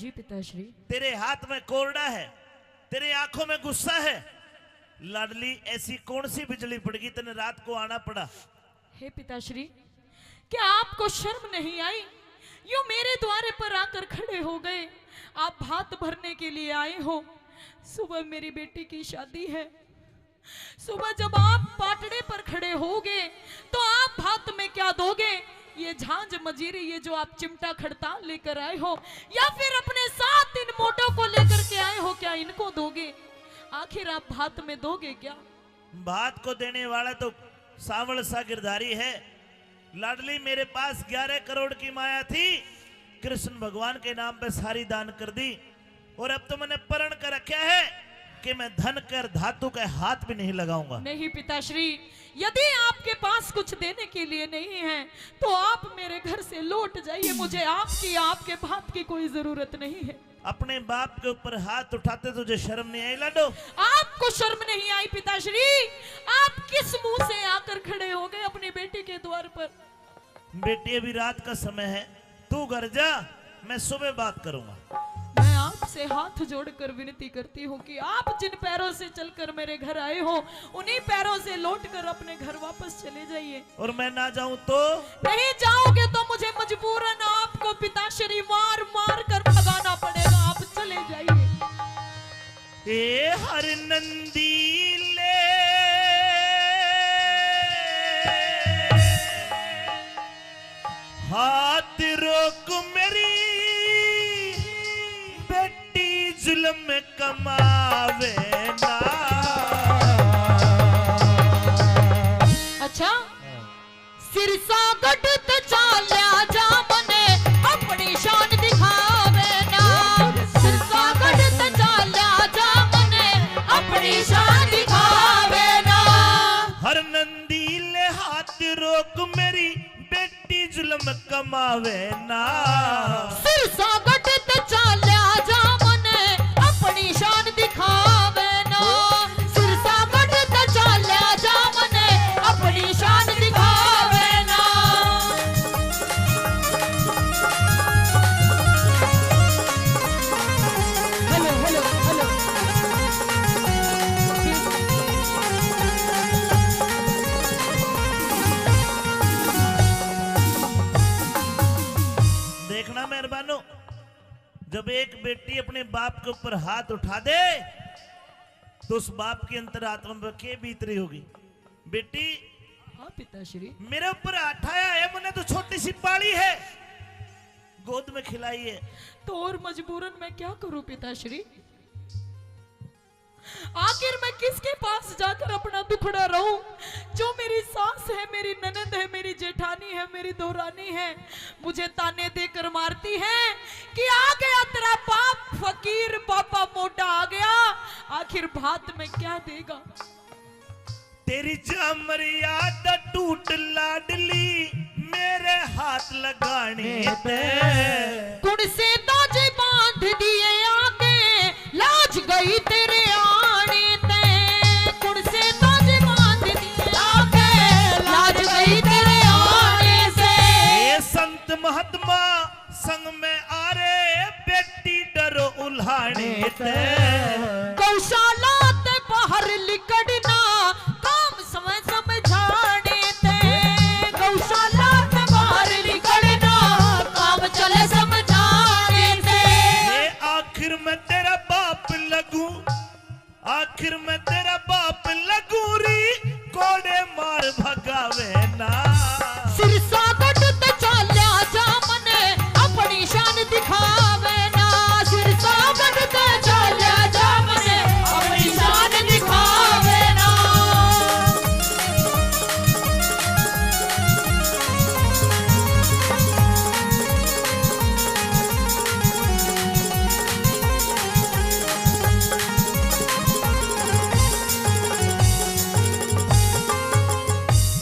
जी पिताश्री। तेरे हाथ में कोरडा है, तेरे आंखों में गुस्सा है। लाडली ऐसी कौन सी बिजली पड़ गई तेने रात को आना पड़ा? हे पिताश्री, क्या आपको शर्म नहीं आई? यूं मेरे द्वारे पर आकर खड़े हो गए। आप भात भरने के लिए आए हो। सुबह मेरी बेटी की शादी है। सुबह जब आप पाटड़े पर खड़े होगे तो आप भात में क्या दोगे? ये झांझ मजीरी, ये जो आप चिमटा खड़ताल लेकर आए हो, या फिर अपने साथ इन मोटों को लेकर के आए हो, क्या इनको दोगे? आखिर आप भात में दोगे क्या? भात को देने वाला तो सावल सा गिरधारी है। लाडली मेरे पास 11 करोड़ की माया थी, कृष्ण भगवान के नाम पे सारी दान कर दी, और अब तो मैंने प्रण कर रखा है कि मैं धन कर धातु के हाथ भी नहीं लगाऊंगा। नहीं पिताश्री, यदि आपके पास कुछ देने के लिए नहीं है तो आप मेरे घर से लौट जाइए। मुझे आपके भात की कोई जरूरत नहीं है। अपने बाप के ऊपर हाथ उठाते तुझे शर्म नहीं आई लाडो? आपको शर्म नहीं आई पिताश्री? आप किस मुंह से आकर खड़े हो गए अपनी बेटी के द्वार पर? बेटी अभी रात का समय है, तू घर जा, मैं सुबह बात करूंगा। मैं आपसे हाथ जोड़कर विनती करती हूँ कि आप जिन पैरों से चलकर मेरे घर आए हो, उन्हीं पैरों से लौटकर अपने घर वापस चले जाइए। और मैं ना जाऊं तो? नहीं जाओगे तो मुझे मजबूरन आपको पिताश्री मार मार कर भगाना पड़ेगा। आप चले जाइए। ए हर नंदीले हाथ रोक मेरी बेटी जुल्म कमावे ना। अच्छा, सिरसा गढ़ चाल्या जा मने अपनी शान दिखावे ना। सिरसा गढ़ चाल्या जा मने अपनी शान दिखावे ना। हर नंदीले हाथ रोक मेरी बेटी जुल्म कमावे ना। सिरसा गढ़ चाल्या जा मने अपनी शान दिखावे ना। सिरसा गढ़ चाल्या जा मने अपनी शान दिखावे ना। Hello hello hello. देखना मेहरबानो, जब एक बेटी अपने बाप के ऊपर हाथ उठा दे तो उस बाप की अंतरात्मा में क्या बीत रही होगी? बेटी, हाँ पिताश्री। मेरे ऊपर हाथ आया है, मैंने तो छोटी सी पाली है, गोद में खिलाई है। तो और मजबूरन मैं क्या करूं पिताश्री? आखिर मैं किसके पास जाकर अपना दुखड़ा रहूं? जो मेरी सास है, मेरी ननद है, मेरी जेठानी है, मेरी दोरानी है, मुझे ताने देकर मारती है कि आ गया तेरा बाप फकीर, पापा मोटा आ गया। आखिर भात में क्या देगा? तेरी जा मर्यादा टूट लाडली मेरे हाथ लगाने दे। कुण से ताजे बांध दिए आगे, लाज गई तेरे आने ते। कुण से ताजे बांध दिए आगे, लाज गई तेरे आने से। ये संत महात्मा संग में आ रे बेटी डरो उल्हाने ते। गौशाला ते बाहर लिकड़ना काम समय समझाने ते। गौशाला ते बाहर लिकड़ना काम चले समझाने ते। ये आखिर में तेरा बाप लगू, आखिर में तेरा बाप लगू री कोड़े मार भगावे ना। सिरसा गढ़ ते चाल्या जा मने अपनी शान दिखावे ना। सिरसा गढ़ ते चाल्या जा मने अपनी शान दिखावे ना।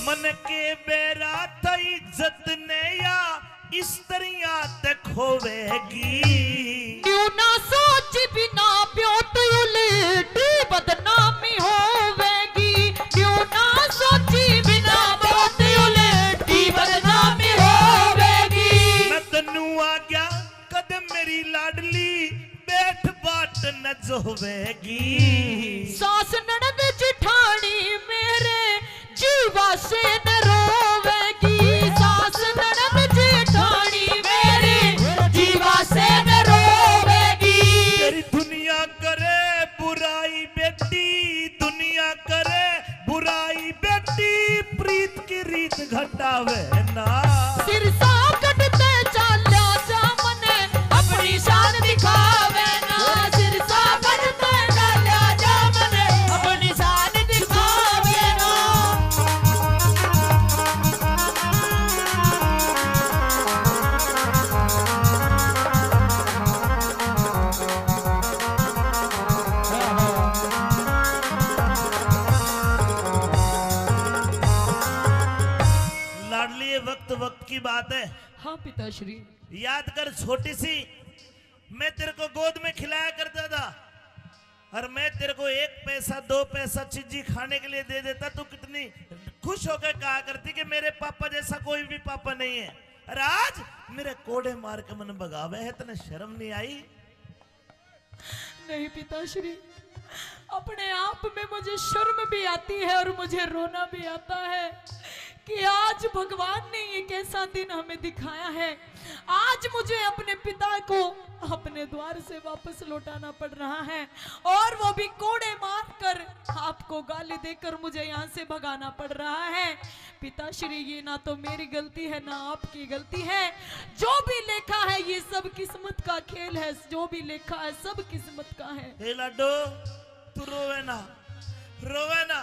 मन के बेरा था इज्जत ने या स्त्रियां ते खोवेगी। क्यों ना सोच बिना प्योट उलटी बदनामी होवेगी। क्यों ना सोची बिना प्योट उलटी बदनामी होवेगी। मैं तन्नू आ गया कदम मेरी लाडली बैठ बाट न जोवेगी। सास ननद जिठानी मेरे जीवा से न रोवे। कीमत घटावे ना। सिरसा कटते चाल्या जा मने अपनी शान दिखावे ना। सिरसा कटते चाल्या जा मने अपनी शान दिखावे ना। लाडली ये वक्त वक्त की बात है। हाँ पिताश्री। याद कर छोटी सी मैं तेरे को गोद में खिलाया करता था और मैं तेरे को 1 पैसा 2 पैसा चीजी खाने के लिए दे देता, तू कितनी खुश होकर कहा करती कि मेरे पापा जैसा कोई भी पापा नहीं है। और आज मेरे कोड़े मार के मन भगावे है, तने शर्म नहीं आई? नहीं पिताश्री, अपने आप में मुझे शर्म भी आती है और मुझे रोना भी आता है कि आज भगवान ने ये कैसा दिन हमें दिखाया है। आज मुझे अपने पिता को अपने द्वार से वापस लौटाना पड़ रहा है और वो भी कोड़े मारकर, आपको गाली देकर मुझे यहाँ से भगाना पड़ रहा है। पिताश्री, ये ना तो मेरी गलती है ना आपकी गलती है। जो भी लिखा है ये सब किस्मत का खेल है, जो भी लिखा है सब किस्मत का है। हे लाडो, तू रोवे ना, रोवे ना।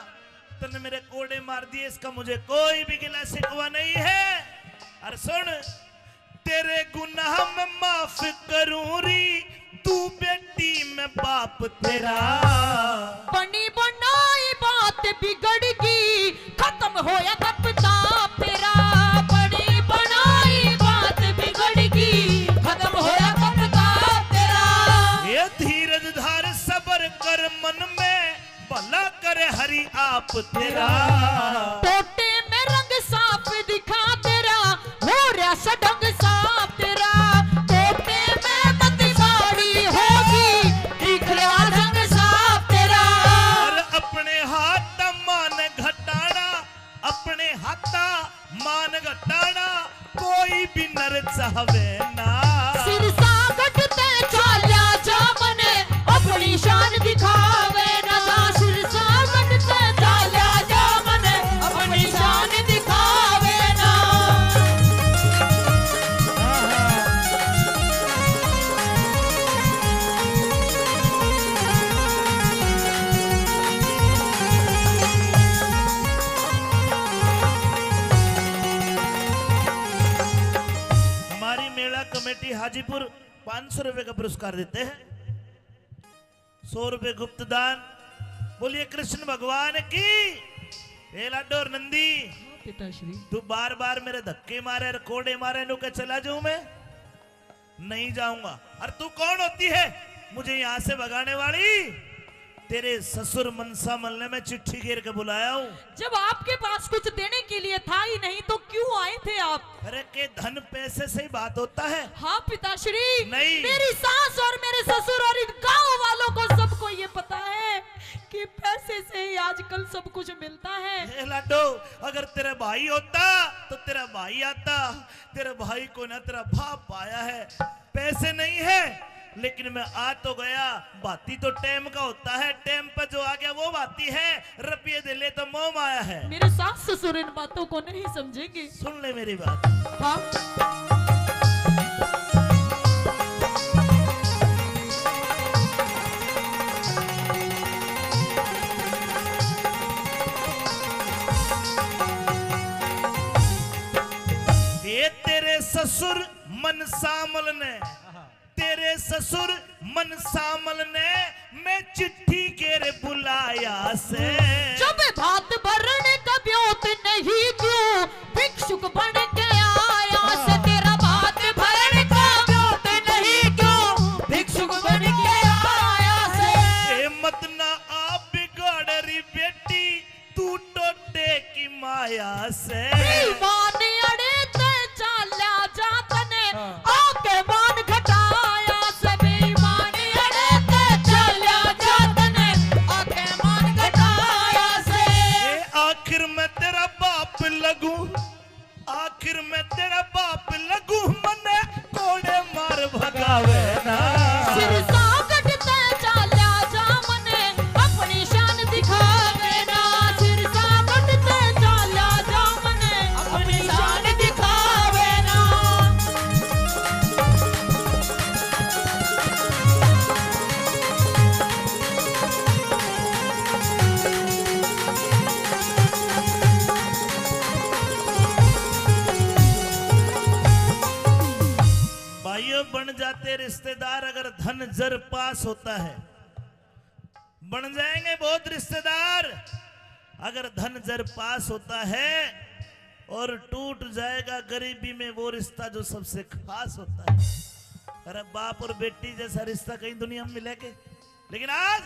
तूने मेरे कोड़े मार दिए, इसका मुझे कोई भी गिला शिकवा नहीं है। और सुन, तेरे गुनाह में माफ करूं री, तू बेटी में बाप तेरा। बनी बनाई बात बिगड़ गई, खत्म होया कब ताप तेरा। बनी बनाई बात बिगड़ गई, खत्म होया कब ताप तेरा। ये धीरज धार सबर कर, मन में भला करे हरि आप तेरा। टोटे में रंग साफ दिखा तेरा, हो रहा सडंग साफ तेरा। टोटे में बत्ती बाड़ी होगी, दिख रहा रंग साफ तेरा। और अपने हाथ मान घटाना, अपने हाथ मान घटाना, कोई भी नर चाहवे ना। सिरसा कटते चाल्या जा मने अपनी शान दिखावे ना। सिरसा कटते चाल्या जा मने अपनी शान दिखावे ना। हमारी मेला कमेटी हाजीपुर 500 रुपए का पुरस्कार देते हैं। 100 रुपए गुप्त दान। बोलिए कृष्ण भगवान की। हे लाडो और नंदी, पिताश्री, तू बार बार मेरे धक्के मारे और कोड़े मारे, नु के चला जाऊं मैं? नहीं जाऊंगा। और तू कौन होती है मुझे यहां से भगाने वाली? तेरे ससुर मनसा मलने में चिट्ठी घेर के बुलाया हूं। जब आपके पास कुछ देने के लिए था ही नहीं तो क्यों आए थे आप? अरे के धन पैसे से ही बात होता है? हाँ पिताश्री, नहीं। मेरी सास और मेरे ससुर और इन गांव वालों को सबको ये पता है कि पैसे से ही आजकल सब कुछ मिलता है। हे लाडो, अगर तेरा भाई होता तो तेरा भाई आता। तेरे भाई को ना तेरा बाप आया है, पैसे नहीं है, लेकिन मैं आ तो गया। बाती तो टेम का होता है, टेम पर जो आ गया वो बाती है। रुपये दे ले तो मोह आया है। मेरे सास ससुर इन बातों को नहीं समझेंगे। सुन ले मेरी बात। हाँ, ये तेरे ससुर मन सामल ने, तेरे ससुर मन सामल ने मैं चिट्ठी के बुलाया से। जब भात भरने का ब्योत नहीं क्यों भिक्षुक बन के आया से। तेरा भात भरने का ब्योत नहीं क्यों भिक्षुक बन के आया से। ए मत ना आप बिगाड़ री बेटी, तू टोटे की माया से। मान अड़े ते चाल्या जातने आके मान घटाया से। बेईमान अड़े ते चाल्या जातने आके मान घटाया से। ए आखिर मैं तेरा बाप लगूं, आखिर मैं तेरा बाप लगूं, मने कोड़े मार भगावे ना। सिरसा कटते चाल्या जा मने अपनी शान दिखावे ना। सिरसा कटते चाल्या जा मने जाते रिश्तेदार अगर धन जर पास होता है, बन जाएंगे बहुत रिश्तेदार अगर धन जर पास होता है, और टूट जाएगा गरीबी में वो रिश्ता जो सबसे खास होता है। अरे बाप और बेटी जैसा रिश्ता कहीं दुनिया में मिलेगा? लेकिन आज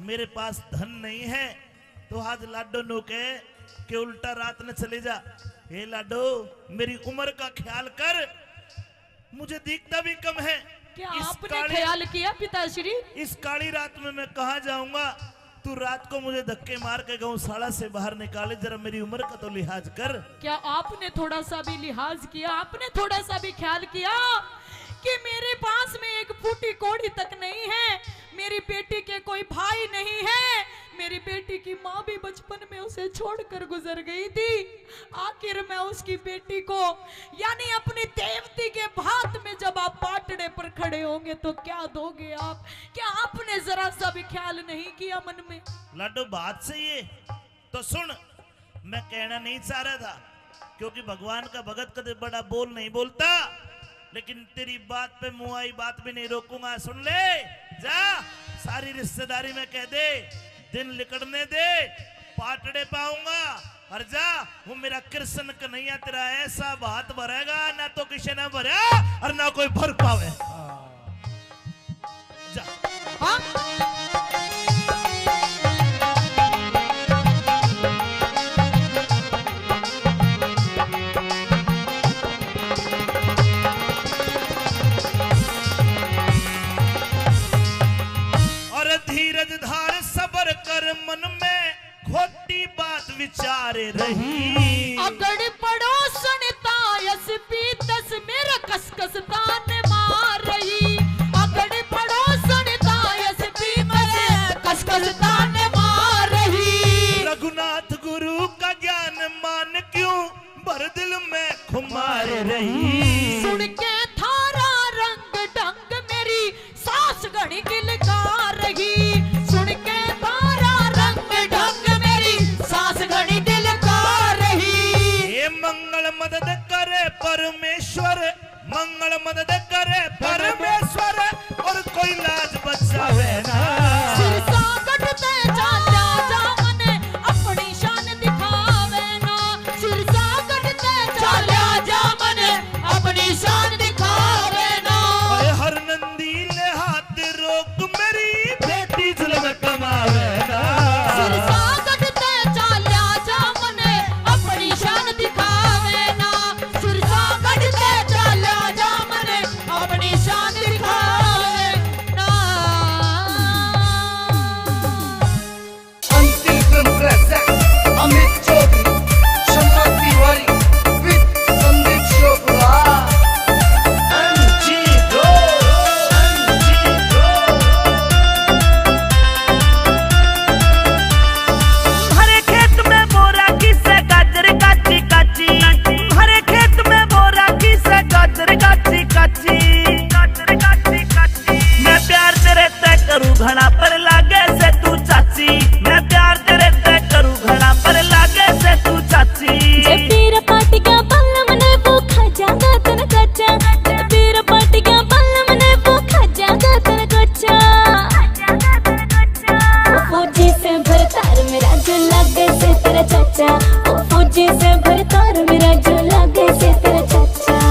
मेरे पास धन नहीं है, तो आज लाडो नो के कि उल्टा रात न चले जा। हे लाडो, मेरी उम्र का ख्याल कर, मुझे दिखता भी कम है। क्या इस आपने काली- ख्याल किया पिताश्री? इस काली रात में मैं कहाँ जाऊंगा? तू रात को मुझे धक्के मार के गौशाला से बाहर निकाले, जरा मेरी उम्र का तो लिहाज कर। क्या आपने थोड़ा सा भी लिहाज किया? आपने थोड़ा सा भी ख्याल किया कि मेरे पास में एक फूटी कोड़ी तक नहीं है, मेरी बेटी के कोई भाई नहीं है, मेरी बेटी की माँ भी बचपन में उसे छोड़कर गुजर गई थी। आखिर मैं उसकी बेटी को यानी अपनी देवती के भात में जब आप पाटड़े पर खड़े होंगे तो क्या दोगे आप? क्या आपने जरा सा भी ख्याल नहीं किया मन में? लाडो बात सही है, तो सुन, मैं कहना नहीं चाह रहा था, क्योंकि भगवान का भगत कदे बड़ा बोल नहीं बोलता, लेकिन तेरी बात पे मुंह आई बात भी नहीं रोकूंगा। सुन ले, जा सारी रिश्तेदारी में कह दे, दिन लिकड़ने दे, पाटड़े पाऊंगा, और जा वो मेरा कृष्ण कन्हैया तेरा ऐसा बात भरेगा ना तो किसी ने भरा और ना कोई भर पावे। जा। धीरज धार सबर कर, मन में खोटी बात विचारे रही। अगड़ पड़ोसन तायस पीतस मेरा कसकस तान मार रही। अगड़ पड़ोसन तायस पीतस कसकस तान मार रही। रघुनाथ गुरु का ज्ञान मान क्यों भर दिल में खुमार रही। सुन के थारा रंग ढंग मेरी सास घड़ी गिलकार रही। सुन के थारा रंग ढंग मेरी सास घड़ी दिलकार रही। ये मंगल मदद करे परमेश्वर, मंगल मदद करे परमेश्वर, और कोई लाज बचावे ना। सिर सागट पे चाल्या जामने अपनी शान दिखावे ना। सिर सागट पे चाल्या जामने अपनी शान दिखावे ना। हर नंदी ले हाथ रोक मेरी बेटी जुल्म कमावे ना। सिर सागट पे चाल्या जामने अपनी शान दिखावे ना। सिर सागट पे चाल्या जामने अपनी शान दिखावे ना। अंतिम film present Amit Chaudhary, Sharma Tiwari with Sandeep Chopra. भरे खेत में बोरा किसे गाजर काची काची, भरे खेत में बोरा किसे गाजर काची काची, गाजर काची काची। मैं प्यार तेरे तय करूं घड़ा पर लागे से तू चाची, मैं प्यार तेरे तय करूं घड़ा पर लागे से तू चाची। जब तेरा पाटिका बल्लम ने वो खा जागा तन कच्चा। जब तेरा पाटिका बल्लम ने वो खा जागा तन कच्चा। वो फौजी से भरतार मेरा जो लागे से तेरा चाचा। वो फौजी से भरतार मेरा जो लागे से तेरा चाचा।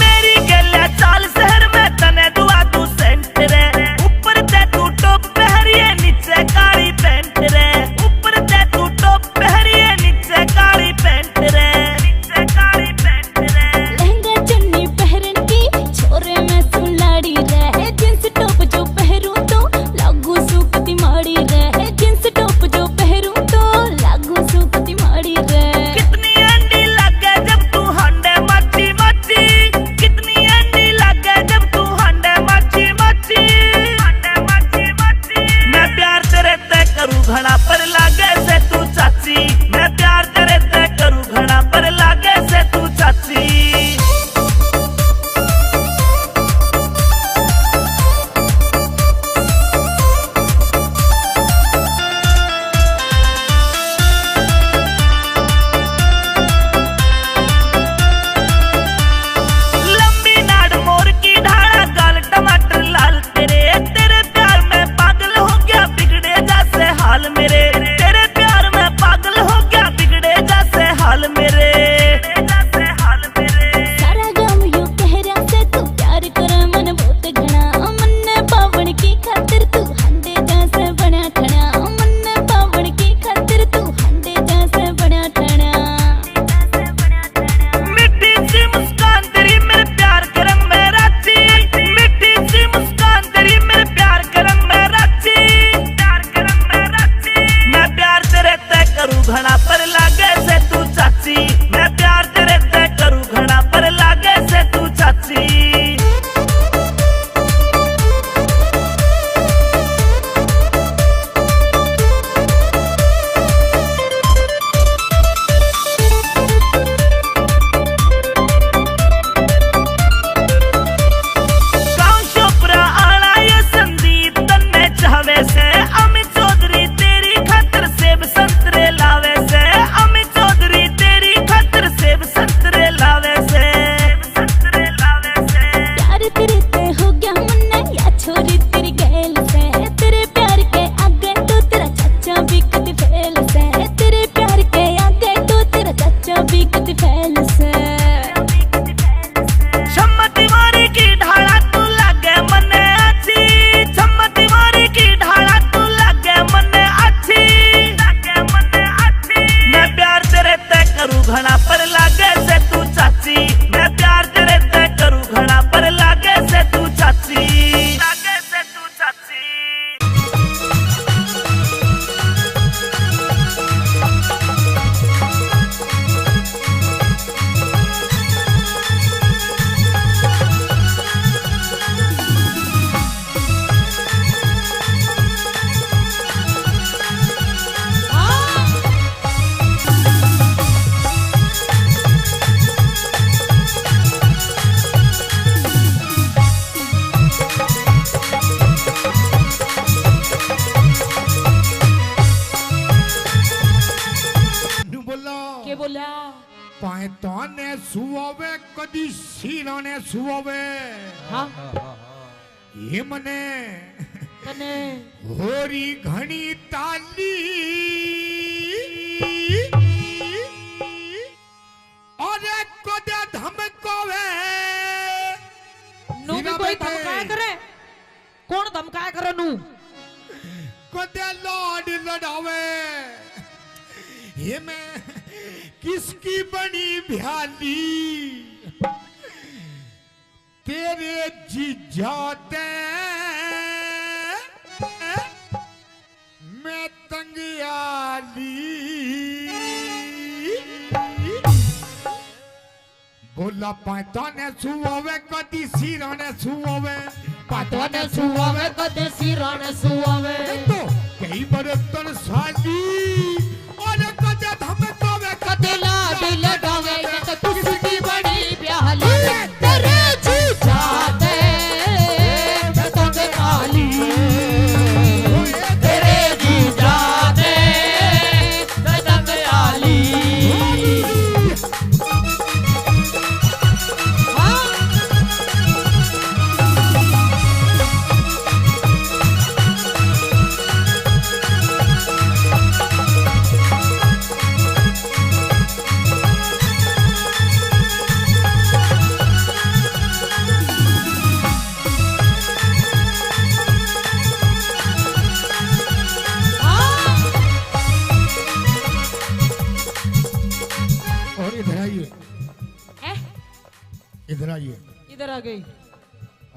मेरी गलिया चाल शहर में तने दुआ तू सेंट रे, ऊपर ते तू टॉप पहरिए नीचे काली पैंट रे, ऊपर ते तू टॉप पहरिए नीचे काली पैंट हाल मेरे जैसे हाल मेरे सारा गम यूं कह रहा से तू प्यार कर मन बहुत घना मन पावन की खातिर तू हंडे जैसे बना ठना मन पावन की खातिर तू हंडे जैसे बना ठना मिट्टी सी मुस्कान तेरी मेरे प्यार के रंग में राची मिट्टी सी मुस्कान तेरी मेरे प्यार के रंग में राची मैं प्यार तेरे तय करूं घना पर लागे से तू चाची मैं प्यार तेरे तय करूं घना पर लागे से तू चाची गाँव शोपरा आला ये संदीप तन में चाहवे से अमित चौधरी तेरी खातिर सेब संतरे लावे से अमित चौधरी तेरी खातिर सेब संतरे लावे से प्यार तेरे पे हो गया मुन्ना या छोरी तेरी गैल से तेरे प्यार के आगे तो तेरा चाचा भी कद फैल से तेरे प्यार के आगे तो तेरा चाचा भी कद फैल से सम्मति मारी की ढाला तू लागे मने अच्छी सम्मति मारी की ढाला तू लागे मने अच्छी मैं प्यार तेरे तय करूं घना पर लागे से तू चाची मैं प्यार तेरे तय करूं घना पर लागे से तू चाची लागे से तू चाची नु बोला के बोला पायतान ने सुआवे कदी सीना ने सुआवे हाँ ये मने कने होरी घणी ताली और कदे धमकावे नू भी कोई धमकाया करे कौन धमकाया करे नू कदे लाड लड़ावे ये मैं किसकी बनी भ्याली तेरे जीजाते मैं तंगियाली बोला पाता ने सुआवे कदी सिरा ने सुआवे पाता ने सुआवे कदे सिरा ने सुआवे तो कई बरतन साली और कदे धमकावे कदे लाड लड़ावे तो किसकी बड़ी प्याली तेरे जीजा दे बतंग काली तेरे जीजा दे बतंग काली और इधर आइए ए इधर आइए इधर आ गई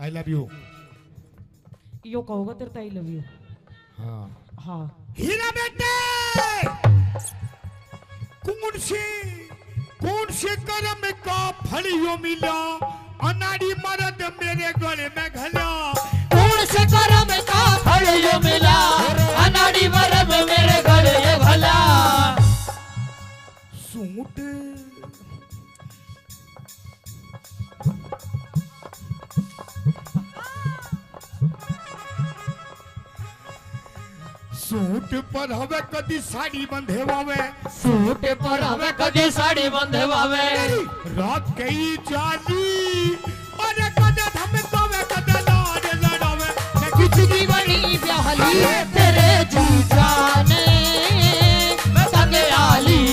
आई लव यू यो कहोगा तेरे आई लव यू हाँ हाँ हीरा बेटे कौन से कर्म का फल यो मिला अनाड़ी मर्द मेरे गले में घला कौन से करम का फल यो मिला अनाड़ी मरब मेरे गले ये भला सूट सूट पर हवे कदी साड़ी बंधे वावे सूट पर हमें कदी साड़ी बंधवावे रात कई जाली और कदे धमकावे कदे लाड लड़ावे किसकी बड़ी प्याली तेरे जीजा ने बतंग आली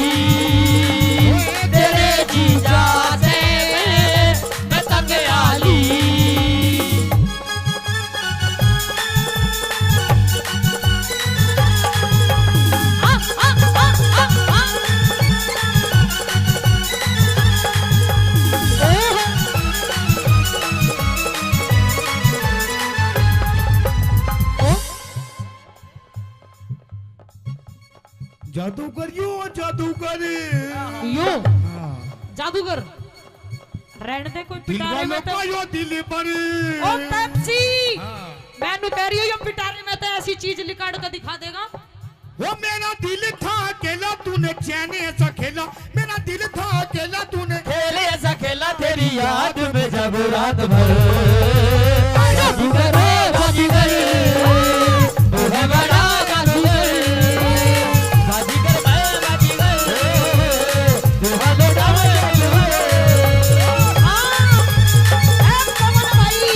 जादूगर यो जादूगर यो हाँ। जादूगर रहने दे कोई दिल पिटारे वालों में का तो यो दिल पर ओ पेप्सी हाँ। मैं नु कह रही हूं यो पिटारे में तो ऐसी चीज लिकाड़ कर दिखा देगा। वो मेरा दिल था अकेला तूने चैन ऐसा खेला मेरा दिल था अकेला तूने खेले ऐसा खेला तेरी याद में जब रात भर जादूगर जादूगर तू है बड़ा जादूगर बाजीगर मैं बाजीगर तू है बड़ा जादूगर। हां ए कमल भाई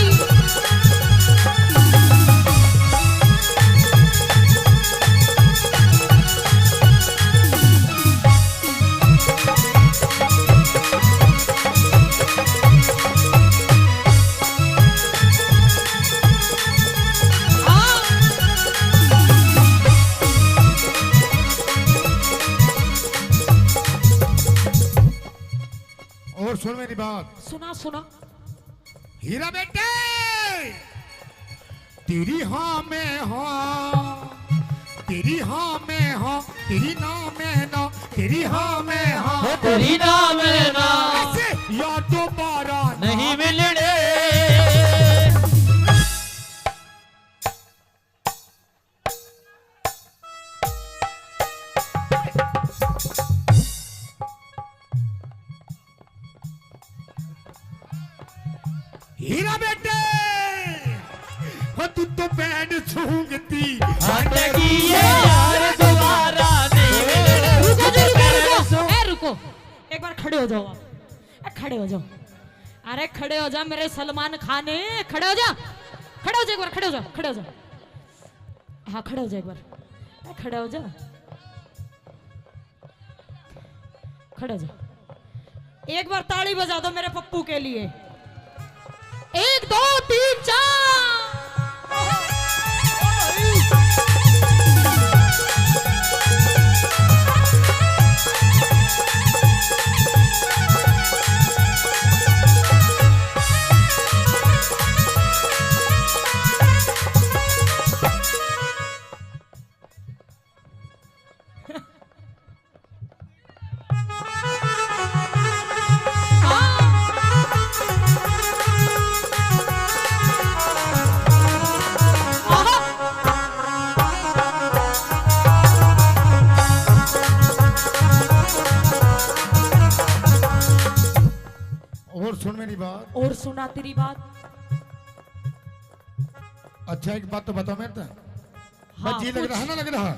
और सुन मेरी बात सुना सुना हीरा बेटे तेरी हाँ में हाँ तेरी हाँ में हाँ तेरी ना में ना तेरी हाँ में हाँ तेरी नाम है ना ऐसे या दोबारा ना। नहीं मिलने हीरा बेटे तू तो बैंड सूंघती हटगी ये यार दोबारा नहीं मिलने। रुको जी रुको ए रुको एक बार खड़े हो जाओ आप खड़े हो जाओ अरे खड़े हो जा मेरे सलमान खान खड़े हो जा खड़े हो जा एक बार खड़े हो जा खड़े हो जा हाँ खड़े हो जा एक बार खड़े हो जा खड़े हो जा एक बार ताली बजा दो मेरे पप्पू के लिए 1 2 3 4 और सुन मेरी बात और सुना तेरी बात अच्छा एक बात तो बताओ मेरे तो हाँ, बस जी लग रहा है ना लग रहा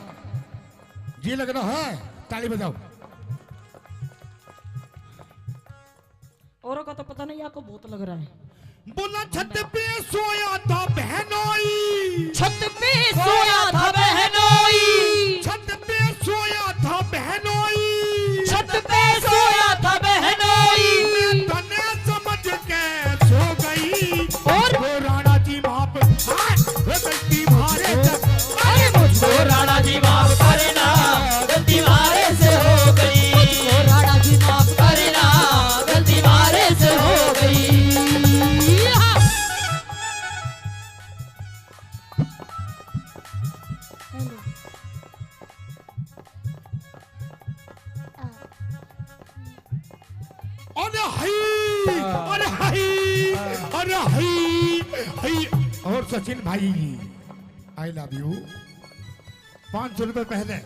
जी लग रहा है ताली बजाओ औरों का तो पता नहीं आपको बहुत लग रहा है बोला छत पे सोया था बहनोई छत पे सोया था बहनोई छत पे सोया था बहनोई छत पे सोया था बहनोई मैं तने समझ के सो गई और वो राणा जी माप गलती मारे अरे मुझको राणा जी माफ करना गलती मारे से हो गई मुझको राणा जी माफ करना गलती मारे से हो गई। हाँ। अरे हाय अरे हाय अरे हाय हाय और सचिन भाई आई लव यू 500 रुपए पहले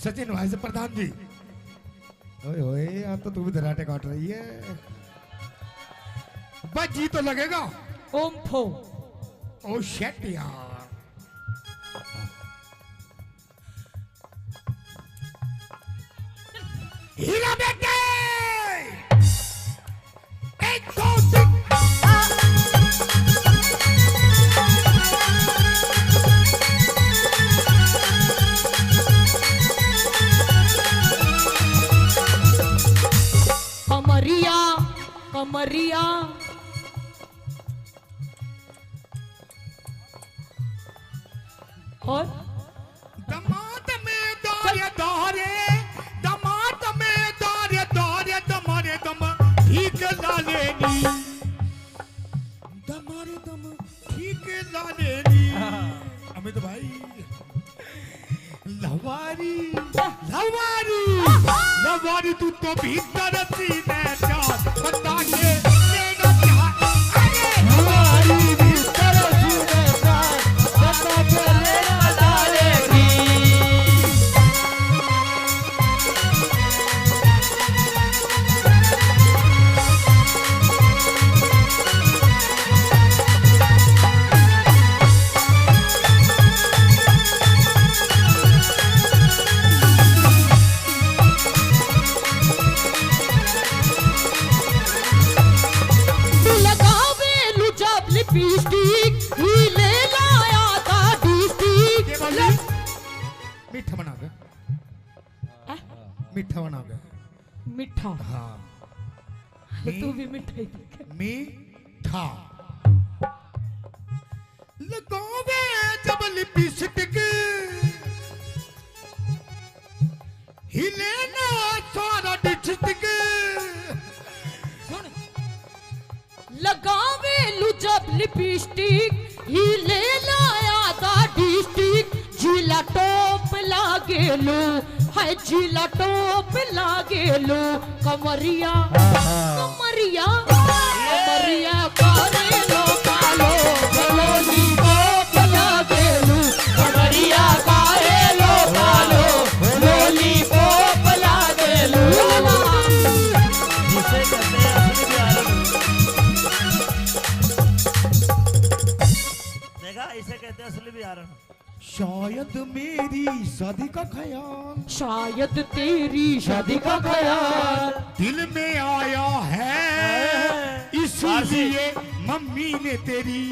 सचिन भाई से प्रधान जी ओए ओए आज तो तू भी दराटे काट रही है बस जी तो लगेगा ओम फो ओ शेट यार हीरा बेटे 1 2 3 कमरिया कमरिया और दमाद में दारे दारे दमाद में दारे दारे दमारे दम ठीक लालेनी दमारे दम ठीक लालेनी अमित भाई लहवा लवारी लवारी लवारी तू तो भीतर सीने जान बता के लेना क्या लवारी भीतर सीने जान बता के लेना डालेगी मीठा बना गया मीठा बना गया मीठा हाँ तू भी मिठाई देख मीठा लगावे जब लिपस्टिक हिले ना सारा डिस्ट्रिक्ट सुन लगावे लू जब लिपस्टिक ही ले लाया दा डिस्ट्रिक्ट जिला टॉप लागेलो है जिला टॉप लागेलो कमरिया कमरिया कमरिया करे लो कालो लोली टॉप लागेलो कमरिया करे लो कालो लोली टॉप लागेलो जिसे कहते हैं असली बिहार देखा इसे कहते हैं असली बिहार शायद मेरी शादी का ख्याल शायद तेरी शादी का ख्याल दिल में आया है इसीलिए मम्मी ने तेरी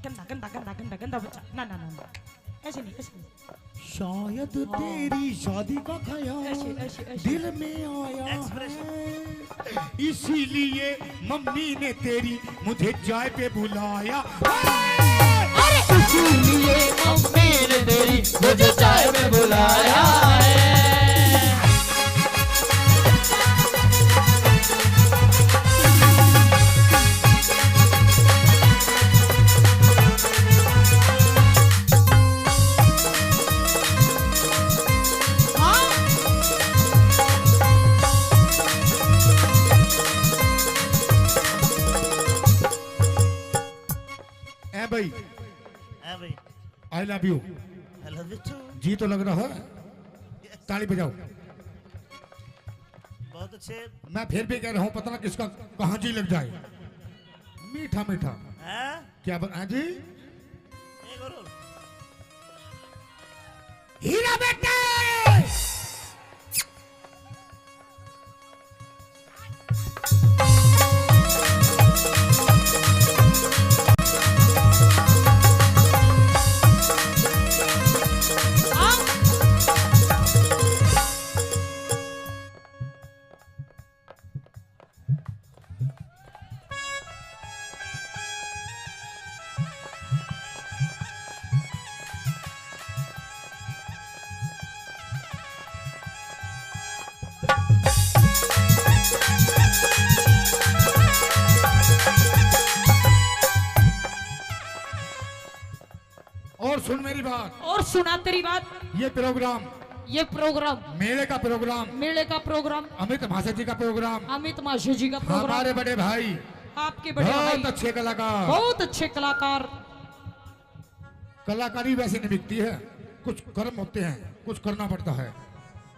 गंदा गंदा गंदा गंदा गंदा बच्चा ना ना ना ऐसे नहीं शायद तेरी शादी का ख्याल ऐसे। दिल में आया है इसीलिए मम्मी ने तेरी मुझे चाय पे बुलाया अरे इसीलिए मम्मी ने तेरी मुझे चाय में बुलाया है भाई भाई I love you I love you too. जी तो लग रहा है ताली बजाओ बहुत अच्छे मैं फिर भी कह रहा हूँ पता ना किसका कहाँ जी लग जाए मीठा मीठा हैं क्या बता जी एक और हीरा बेटे और सुन मेरी बात और सुना तेरी बात ये प्रोग्राम मेले का प्रोग्राम अमित महाशय जी का प्रोग्राम अमित माशू जी का प्रोग्राम हमारे बड़े भाई आपके बड़े बहुत भाई अच्छे कलाकार बहुत अच्छे कलाकार कलाकारी वैसे नहीं बिकती है कुछ कर्म होते हैं कुछ करना पड़ता है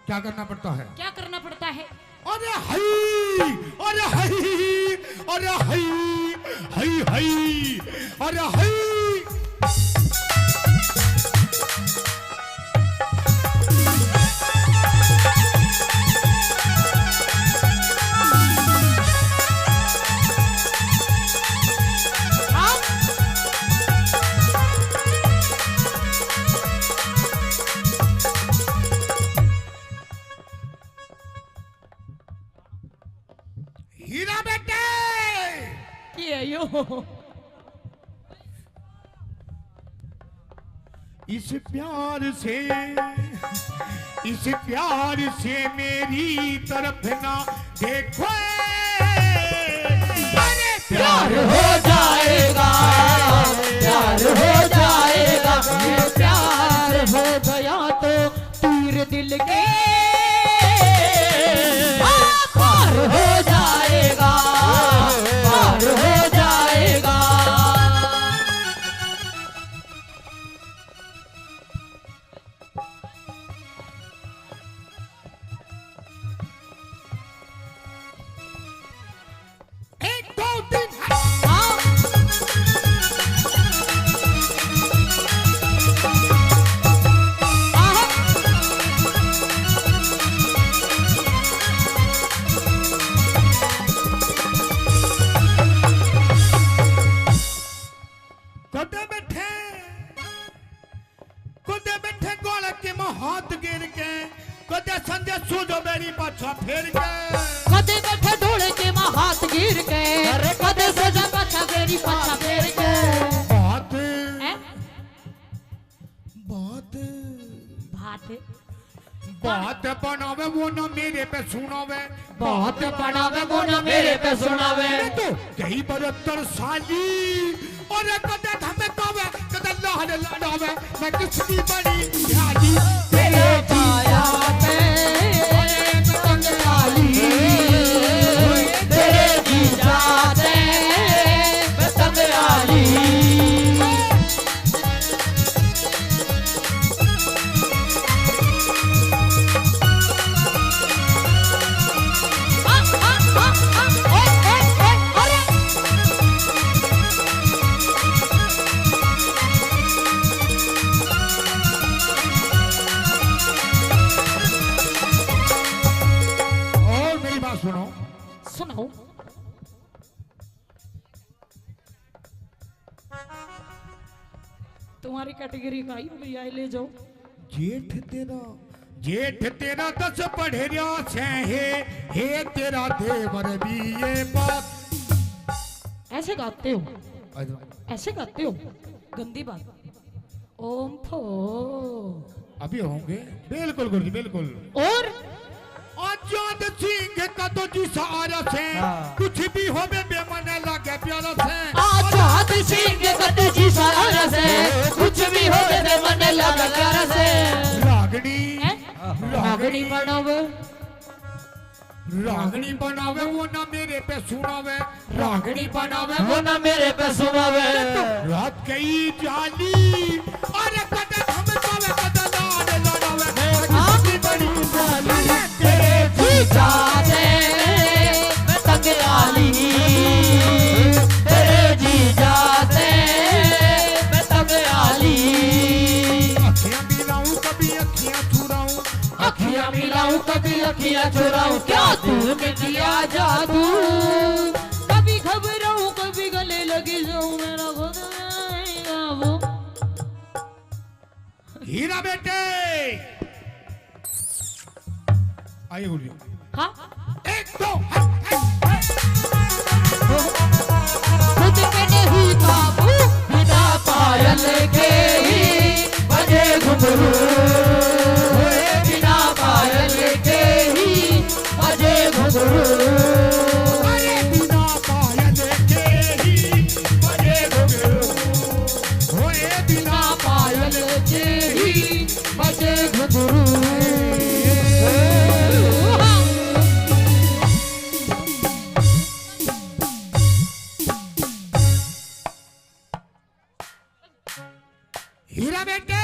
क्या करना पड़ता है क्या करना पड़ता है अरे हई अरे हई अरे हई हई हई अरे हई हीरा बेटे यो इस प्यार से मेरी तरफ ना देखो अरे प्यार हो जाएगा ये प्यार फिर के कदे बैठे ढोले के माँ हाथ गिर के कदे सजा पछा फेरी पछा फेर के बात हैं? बात भात बात बनावे वो ना मेरे पे सुनावे बहुत बनावे वो ना मेरे पे सुनावे तो कई 72 साली और कदे धमकावे कदे लाल लड़ावे मैं किसकी बड़ी ख्याली तेरे छाया पे पतंग डाली तेरे जीजा पे पतंग डाली और मेरी बात सुनो सुनाओ तुम्हारी कैटेगरी का ही भैया ले जाओ जेठ तेरा 10 पढ़े रिया से हे तेरा देवर भी ये बात ऐसे गाते हो ऐसे गाते हो गंदी बात ओम फो अभी होंगे बिल्कुल गुरुजी बिल्कुल और आजाद सिंह का तो जी सहारा से कुछ भी हो बेमन लगे प्यारा से आजाद सिंह कद जी सारा से कुछ भी हो गए मन लगा कर से रागनी रागनी बनावे रागनी बनावे वो ना मेरे पे सुनावे रागनी बनावे वो ना मेरे पे सुनावे रात कई जाली अरे कदे धमकावे कदे लाड लड़ावे किसकी बड़ी ख्याली तेरे जीजा दे पतंग डाली तेरे जीजा दे पतंग डाली अखियां मिलाऊं कभी अखियां चुराऊं अखियां मिलाऊं कभी अखियां चुराऊं क्या तूने किया जादू कभी घबराऊं कभी गले लगी जाऊं मेरा खुद नहीं वो हीरा बेटे आइए गुरुजी हाँ एक दो खुद पे नहीं काबू बिना पायल के ही बजे घुंघरू बिना पायल के ही बजे घुंघरू अरे बिना पायल के ही बजे घुंघरू होए बिना पायल के ही बजे घुंघरू हीरा बेटे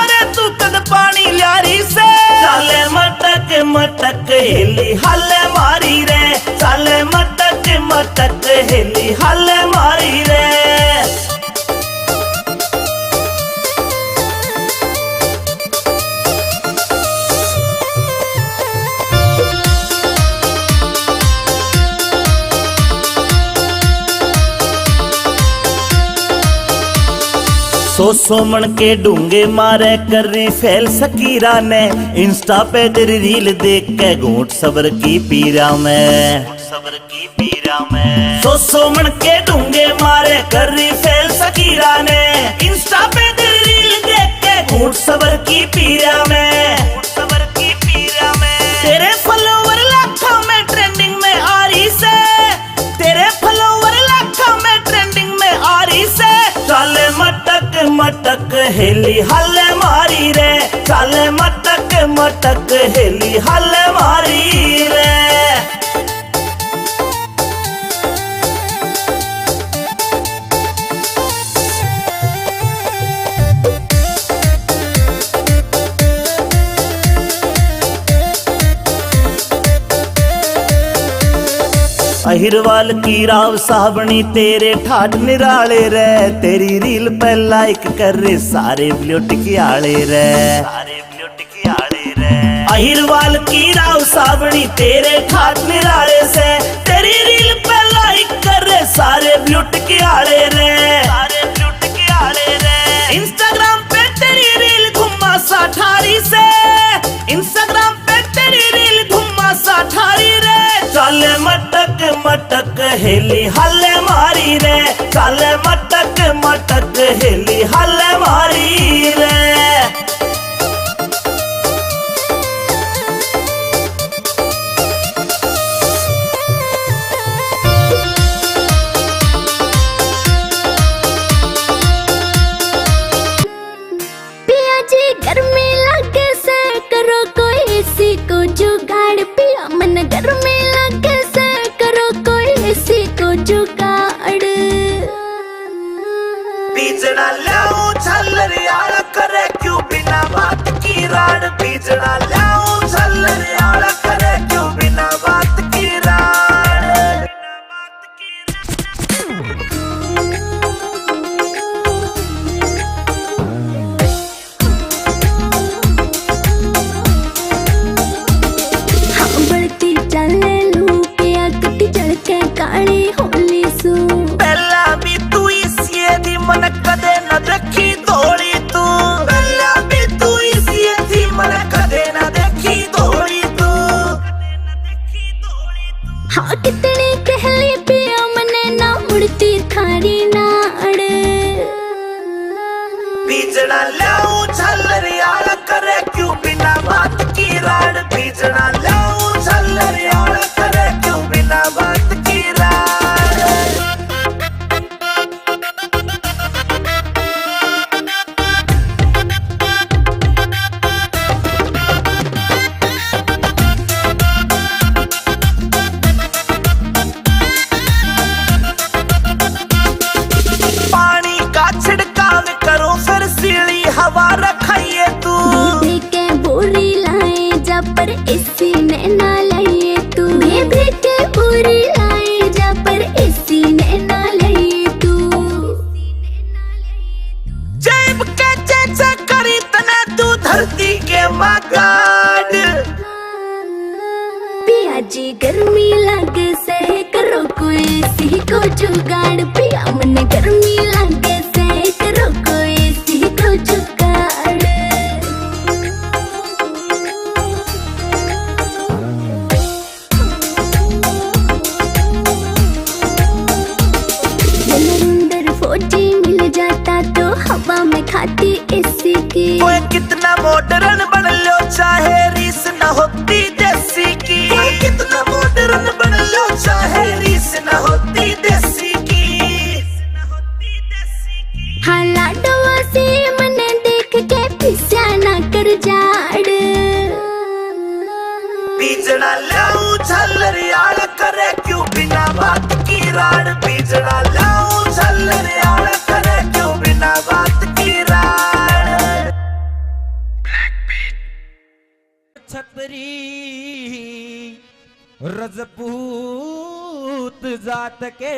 अरे तू कद पानी लारी से साले मटक मटक हेली हल मारी रे साले मटक मटक हेली हल मारी रे सो मन के डूंगे मारे कर रही फैल सकीरा ने इंस्टा पे तेरी रील देख के घूट सबर की पीरा में सो मन के डूंगे मारे कर रही फैल सकीरा ने इंस्टा पे तेरी रील देख के घूट सबर की पीरा में तेरे फॉलोवर लाखों में ट्रेंडिंग में आ रही से तेरे फॉलोवर लाखों में ट्रेंडिंग में आ रही से साले मटक मटक हेली हल मारी रे साले मटक मटक हेली हल मारी रे अहिरवाल की राव साबणी तेरे ठाठ निराले रे तेरी रील पे लाइक कर रे सारे ब्लूट की आले रे अहिरवाल की राव साबणी तेरे ठाठ निराले से तेरी रील पे लाइक कर रे सारे ब्लूट की आले रे इंस्टाग्राम पे तेरी रील घुमा सा ठारी से इंस्टाग्राम पे चाले मटक मटक हेली हल्ले मारी रे, चाले मटक मटक हेली हल्ले मारी रे। पिया जी गर्मी लगे से करो कोई एसी को जुगाड़, पिया मन गर्मी लगे से करो कोई एसी को जुगाड़। बीजना लाऊं छल्लरियाड़ा करे क्यों बिना बात की राड़, बीजना लाऊं छल्लरियाड़ा करे क्यों बिना बात की राड़। हाँ बढ़ती चले लू पिया कटी चढ़ के काली होली सू। पहला भी तू इसी दी मन कदे न देखी दौड़ी तू, पहला भी तू इसी दी मन कदे न देखी दौड़ी तू। हाँ कितनी कहली पिया मने ना मुड़ती थारी नाड़। बीजना लाऊं छल्लरियाड़ा करे क्यों बिना बात की राड़, बीजना लाऊं छल्लरियाड़ा करे क्यों बिना बात की राड़। पानी का छिड़काव करो फिर सीढ़ी हवा रखाइए तू, बेबी के बोरी लाए जा पर इसी ने ना लाइए तू। बेबी के बोरी लाए जा पर इसी ने ना लाइए तू। जेब के चेचा करी तना तू धरती के मगाड़। पिया जी गर्मी लगे से करो कोई सी को जुगाड़, पिया मन गर्मी लगे से करो कोई सी को जुगाड़। नरेंद्र फौजी मिल जाता तो हवा में खाती एसी की। कोई कितना मॉडर्न बन लो चाहे रीस न होती देसी की, कोई कितना मॉडर्न बन लो चाहे रीस न होती देसी की। हाँ लाडवा से मने देख के पिस्या ना कर जाड़। बीजना लाऊं छल्लरियाड़ा करे क्यों बिना बात की राड़, बीजना लाऊं छल्लरियाड़ा करे क्यों बिना बात की राड़। छतरी रजपूत जात के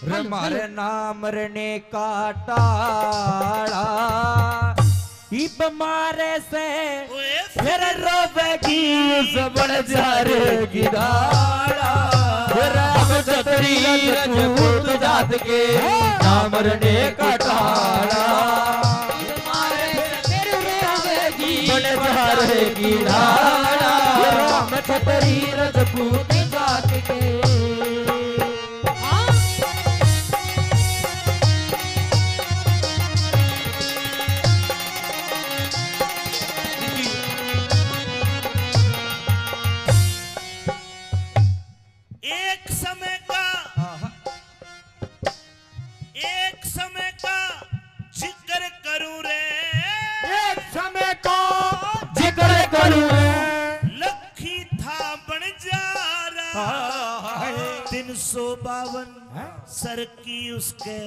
हमारे नाम रने का टाड़ा, इब मारे से फिर रोवेगी सबड़ जारेगी दाड़ा। फिर हम छतरी रजपूत जात के नाम रने का टाड़ा, बड़े जारेगी दाड़ा। हम छतरी रजपूत जात के। एक समय का जिक्र करूं रे, एक समय का जिक्र करूं लखी था बन जा रहा 352 सर की उसके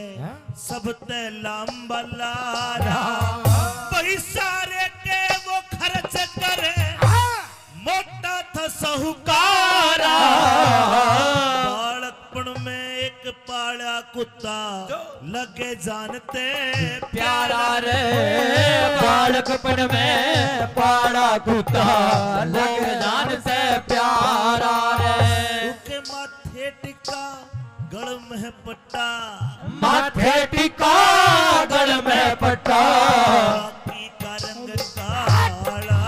सब ते लांबा लारा, वही सारे के वो खर्च करे मोटा था साहूकारा। बालकपन में एक पाला कुत्ता लगे जानते प्यारा रे, बालकपन में पाड़ा कुत्ता लगे जान से प्यारा रे। उसके माथे टिका गल में पट्टा, माथे टिका गल में पट्टा, बाकी का रंग काला।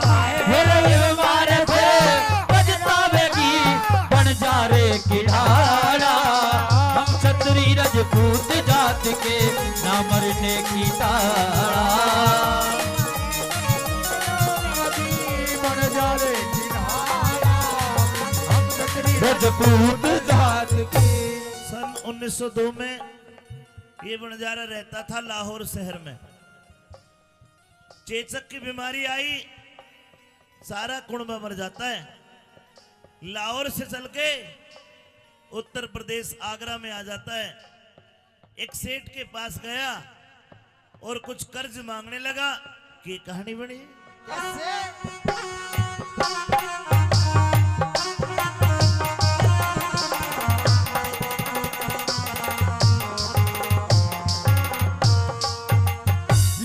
फिर ये मारे से पछतावेगी रजपूत जात के ना मरने की ताड़ा। रजपूत जात के। सन 1902 में ये बंजारा रहता था लाहौर शहर में। चेचक की बीमारी आई, सारा कुंबा मर जाता है। लाहौर से चल के उत्तर प्रदेश आगरा में आ जाता है। एक सेठ के पास गया और कुछ कर्ज मांगने लगा कि कहानी बनी।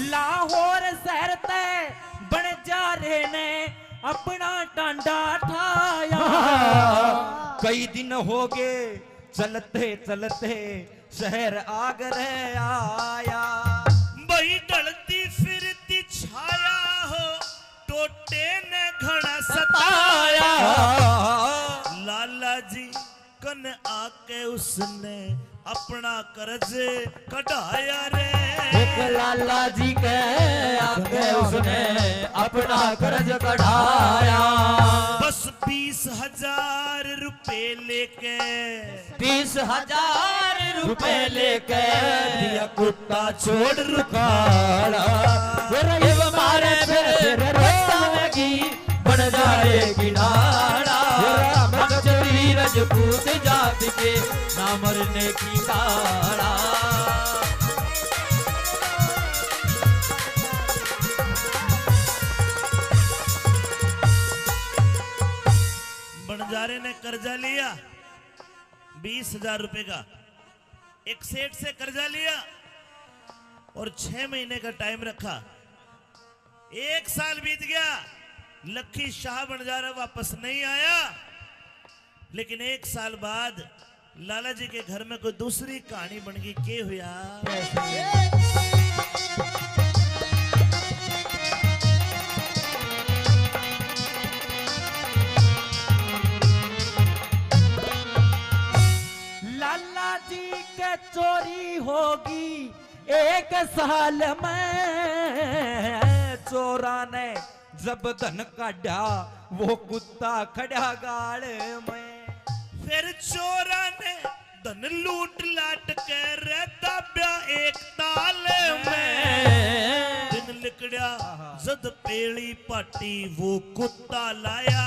लाहौर शहर ते बंजारे ने अपना टांडा ठाया। कई दिन हो गए चलते चलते शहर आगरे आया। वही ढलती फिरती छाया हो टोटे ने घड़ा सताया। लाला जी कन आके उसने अपना कर्ज कढ़ाया रे। लाला जी के आगे उसने अपना कर्ज कढ़ाया। बस 20,000 रुपए लेके 20,000 रुपए लेके दिया कुत्ता छोड़ रुखाड़ा। मारे फिर रस्तागी बन जाएगी नाड़ा। रजपूत जात के ना मरने की ताड़ा। बंजारे ने कर्जा लिया 20,000 रुपए का। एक सेठ से कर्जा लिया और 6 महीने का टाइम रखा। 1 साल बीत गया, लखी शाह बंजारा वापस नहीं आया। लेकिन 1 साल बाद लाला जी के घर में कोई दूसरी कहानी बन गई। के हुआ लाला जी के चोरी होगी 1 साल में। चोरा ने जब धन काढ़ा वो कुत्ता खड़ा गाड़ में। फिर चोरा ने धन लूट लाट के रहता ब्या एक ताल में। दिन लिकड़िया जद पेड़ी पाटी वो कुत्ता लाया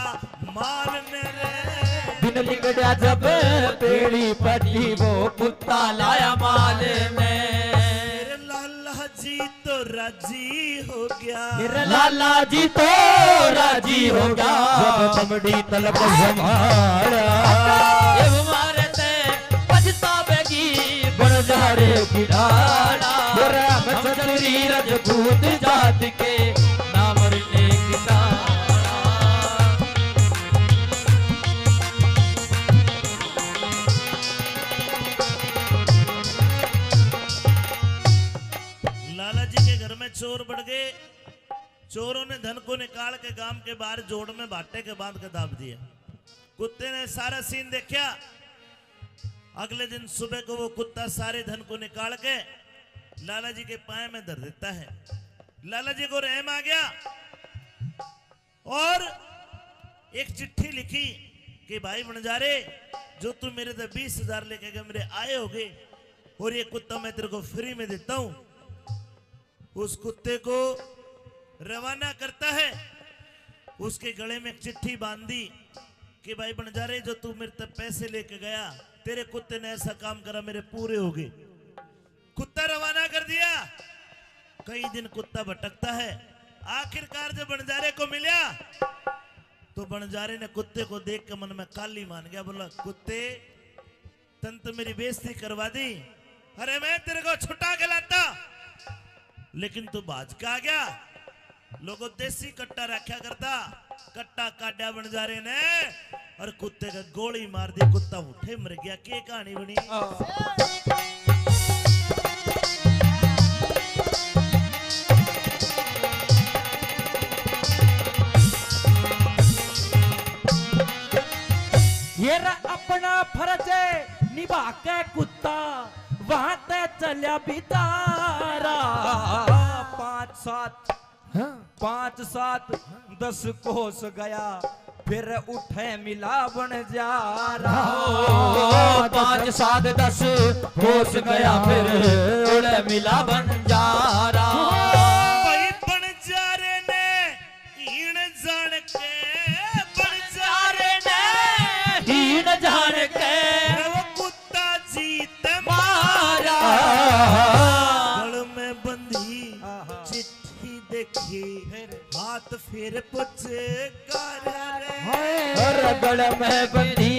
मारने रे। दिन लिकड़ा जब पेड़ी पटी वो कुत्ता लाया माल में। लाला जी तो राजी हो गया। लाला जी तो राजी हो गया जब बमड़ी तलब हमारा। हमारे ते पछतावेगी बंजारे की ढाला। रजपूती रजपूत जात के ना मरने की ताड़ा। लाला जी के घर में चोर बढ़ गए। चोरों ने धन को निकाल के गांव के बाहर जोड़ में भाटे के बांध के दाब दिया। कुत्ते ने सारा सीन देखा। अगले दिन सुबह को वो कुत्ता सारे धन को निकाल के लाला जी के पाए में धर देता है। लाला जी को रहम आ गया और एक चिट्ठी लिखी कि भाई बंजारे, जो तू मेरे से 20,000 लेके गए मेरे आए होगे और ये कुत्ता मैं तेरे को फ्री में देता हूं। उस कुत्ते को रवाना करता है। उसके गले में एक चिट्ठी बांधी कि भाई बंजारे, जो तू मेरे तक पैसे लेके गया, तेरे कुत्ते ने ऐसा काम करा, मेरे पूरे हो गए। कुत्ता रवाना कर दिया। कई दिन कुत्ता भटकता है। आखिरकार जब बंजारे को मिला तो बंजारे ने कुत्ते को देख के मन में काली मान गया। बोला, कुत्ते तन तो मेरी बेइज्जती करवा दी। अरे मैं तेरे को छुटा के लाता, लेकिन तू बाज का आ गया। लोगों देसी कट्टा रखा करता। कट्टा काटा बंजारे ने और कुत्ते का गोली मार दी। कुत्ता उठे मर गया। के कहानी बनी। ये अपना फर्ज निभा के कुत्ता बातें चलिया बितारा 5 7 10 कोस गया फिर उठे मिला बन जा रहा 5 7 10 कोस गया फिर उठे मिला बन जा रहा भाई बनजारे ने हीण जान के बनजारे ने हीन जान के वो कुत्ता जीत मारा गल में बंधी चिट्ठी देखी हाथ फिर पुछ रगड़ में बंधी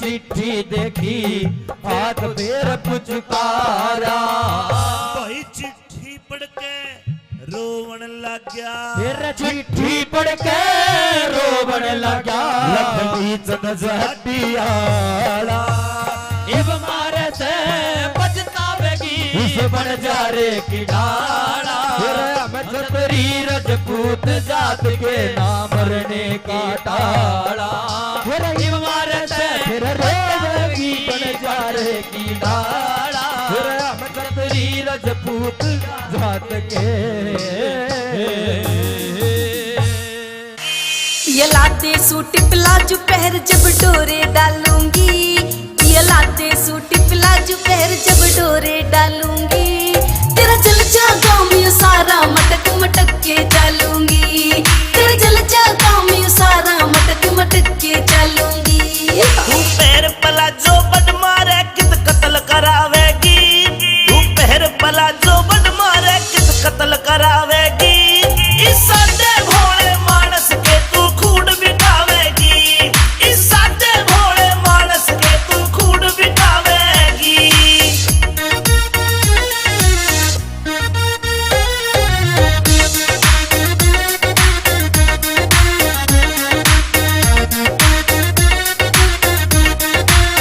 चिट्ठी देखी हाथ फिर पुचकारा भाई चिट्ठी पढ़ के रोवन लग गया फिर चिट्ठी पढ़ के रोवन लगा लखनी चंद जहटियाला इब मारे से पछतावेगी उस बन जा रे की डाला छतरी रजपूत जात के नाम रने का टाला फिर इब मारे से फिर रोवेगी बन जा रे की डाला फिर छतरी रजपूत जात के ये लाते सूट प्लाजो पहर जब डोरे डालूंगी ये लाते सूट प्लाजो पहर जब डोरे डालूंगी तेरा जल जागा मैं सारा मटक मटक के चालूंगी तेरा जल जागा मैं सारा मटक मटक के चालूंगी तू पैर पला जो बड मारे कित कत्ल करावेगी तू पैर पला जो बड मारे कित कत्ल करावेगी इस सादे भोले मानस के तू खूड बिठावेगी इस सादे भोले मानस के तू खूड बिठावेगी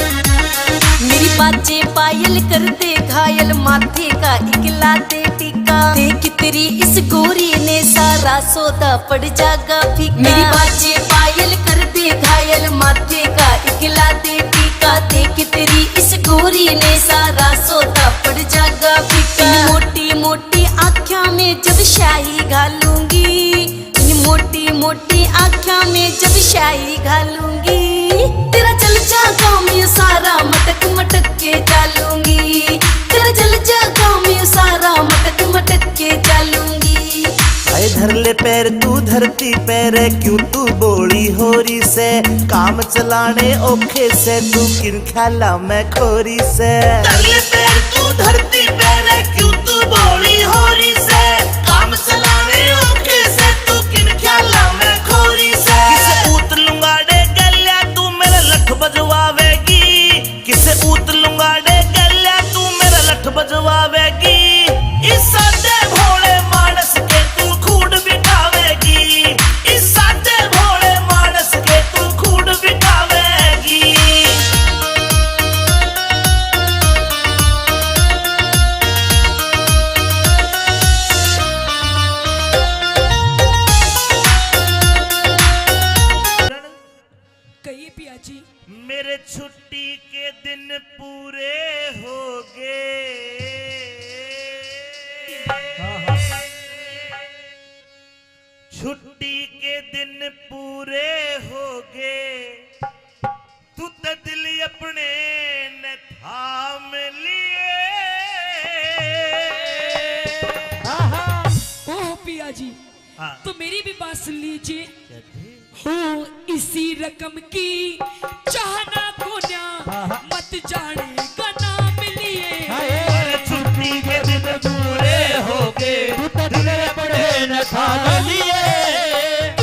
मेरी बाजे पायल कर दे घायल माथे का इकला दे टीका देख तेरी इस गोरी ने सारा सौदा पड़ जागा फीका मेरी बाजे पायल कर दे घायल माथे का इकला दे टीका देख तेरी इस गोरी ने सारा सौदा पड़ जागा फीका मोटी मोटी आँखों में जब शाही घालूंगी इन मोटी मोटी आँखों में जब शाही घालूंगी तेरा जल जागा मैं सारा मटक मटक के चालूंगी तेरा जल जागा मैं सारा मटक मटक के चालूंगी आए धर ले पैर तू धरती पैर क्यों तू बोली होरी से काम चलाने ओखे से तू किन ख्याला मैं खोरी से धर ले पैर तू धरती पैर क्यों तू बोली होरी से काम चलाने ओखे से तू किन ख्याला मैं खोरी से किसे ऊत लुंगाड़े गल्या तू मेरा लठ बजवावेगी किसे ऊत लुंगाड़े गल्या तू मेरा लठ बजवावेगी इस सादे भोले मानस के तू खूड बिठावेगी इस सादे भोले मानस के तू खूड बिठावेगी कहिए पिया जी। मेरे छुट्टी के दिन पूरे हो गए छुट्टी के दिन पूरे हो गए तू तो दिल अपने न थाम लिए ओह पिया जी, हाँ। तो मेरी भी बात सुन लीजिए। हो इसी रकम की चाहना को ना मत जाने का नाम लिए छुट्टी के दिन पूरे हो गए दिल बड़े न था लिए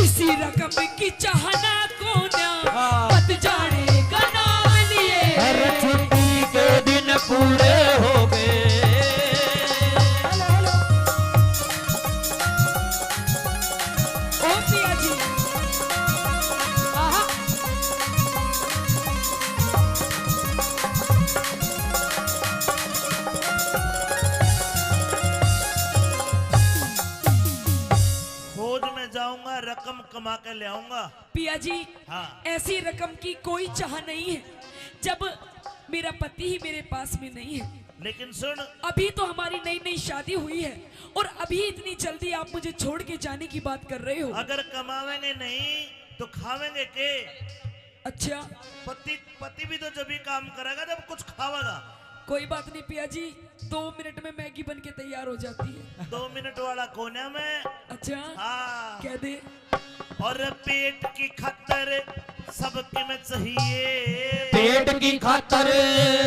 इसी रकम की चाहना को ना मत जाने का नाम लिए हर छुट्टी के दिन पूरे हो गए ओ पिया जी, आहा, खोज में जाऊंगा रकम कमा के ले आऊंगा पिया जी, हाँ। ऐसी रकम की कोई चाह नहीं है जब मेरा पति ही मेरे पास में नहीं है। लेकिन सुन, अभी तो हमारी नई नई शादी हुई है और अभी इतनी जल्दी आप मुझे छोड़ के जाने की बात कर रहे हो। अगर कमावेंगे नहीं तो खावेंगे के? अच्छा, पति भी तो जब भी काम करेगा जब कुछ खावेगा। कोई बात नहीं पिया जी, 2 मिनट में मैगी बन के तैयार हो जाती है। 2 मिनट वाला कोने में। अच्छा, हाँ, कह दे। और पेट की खातर सबके में चाहिए, पेट की खातर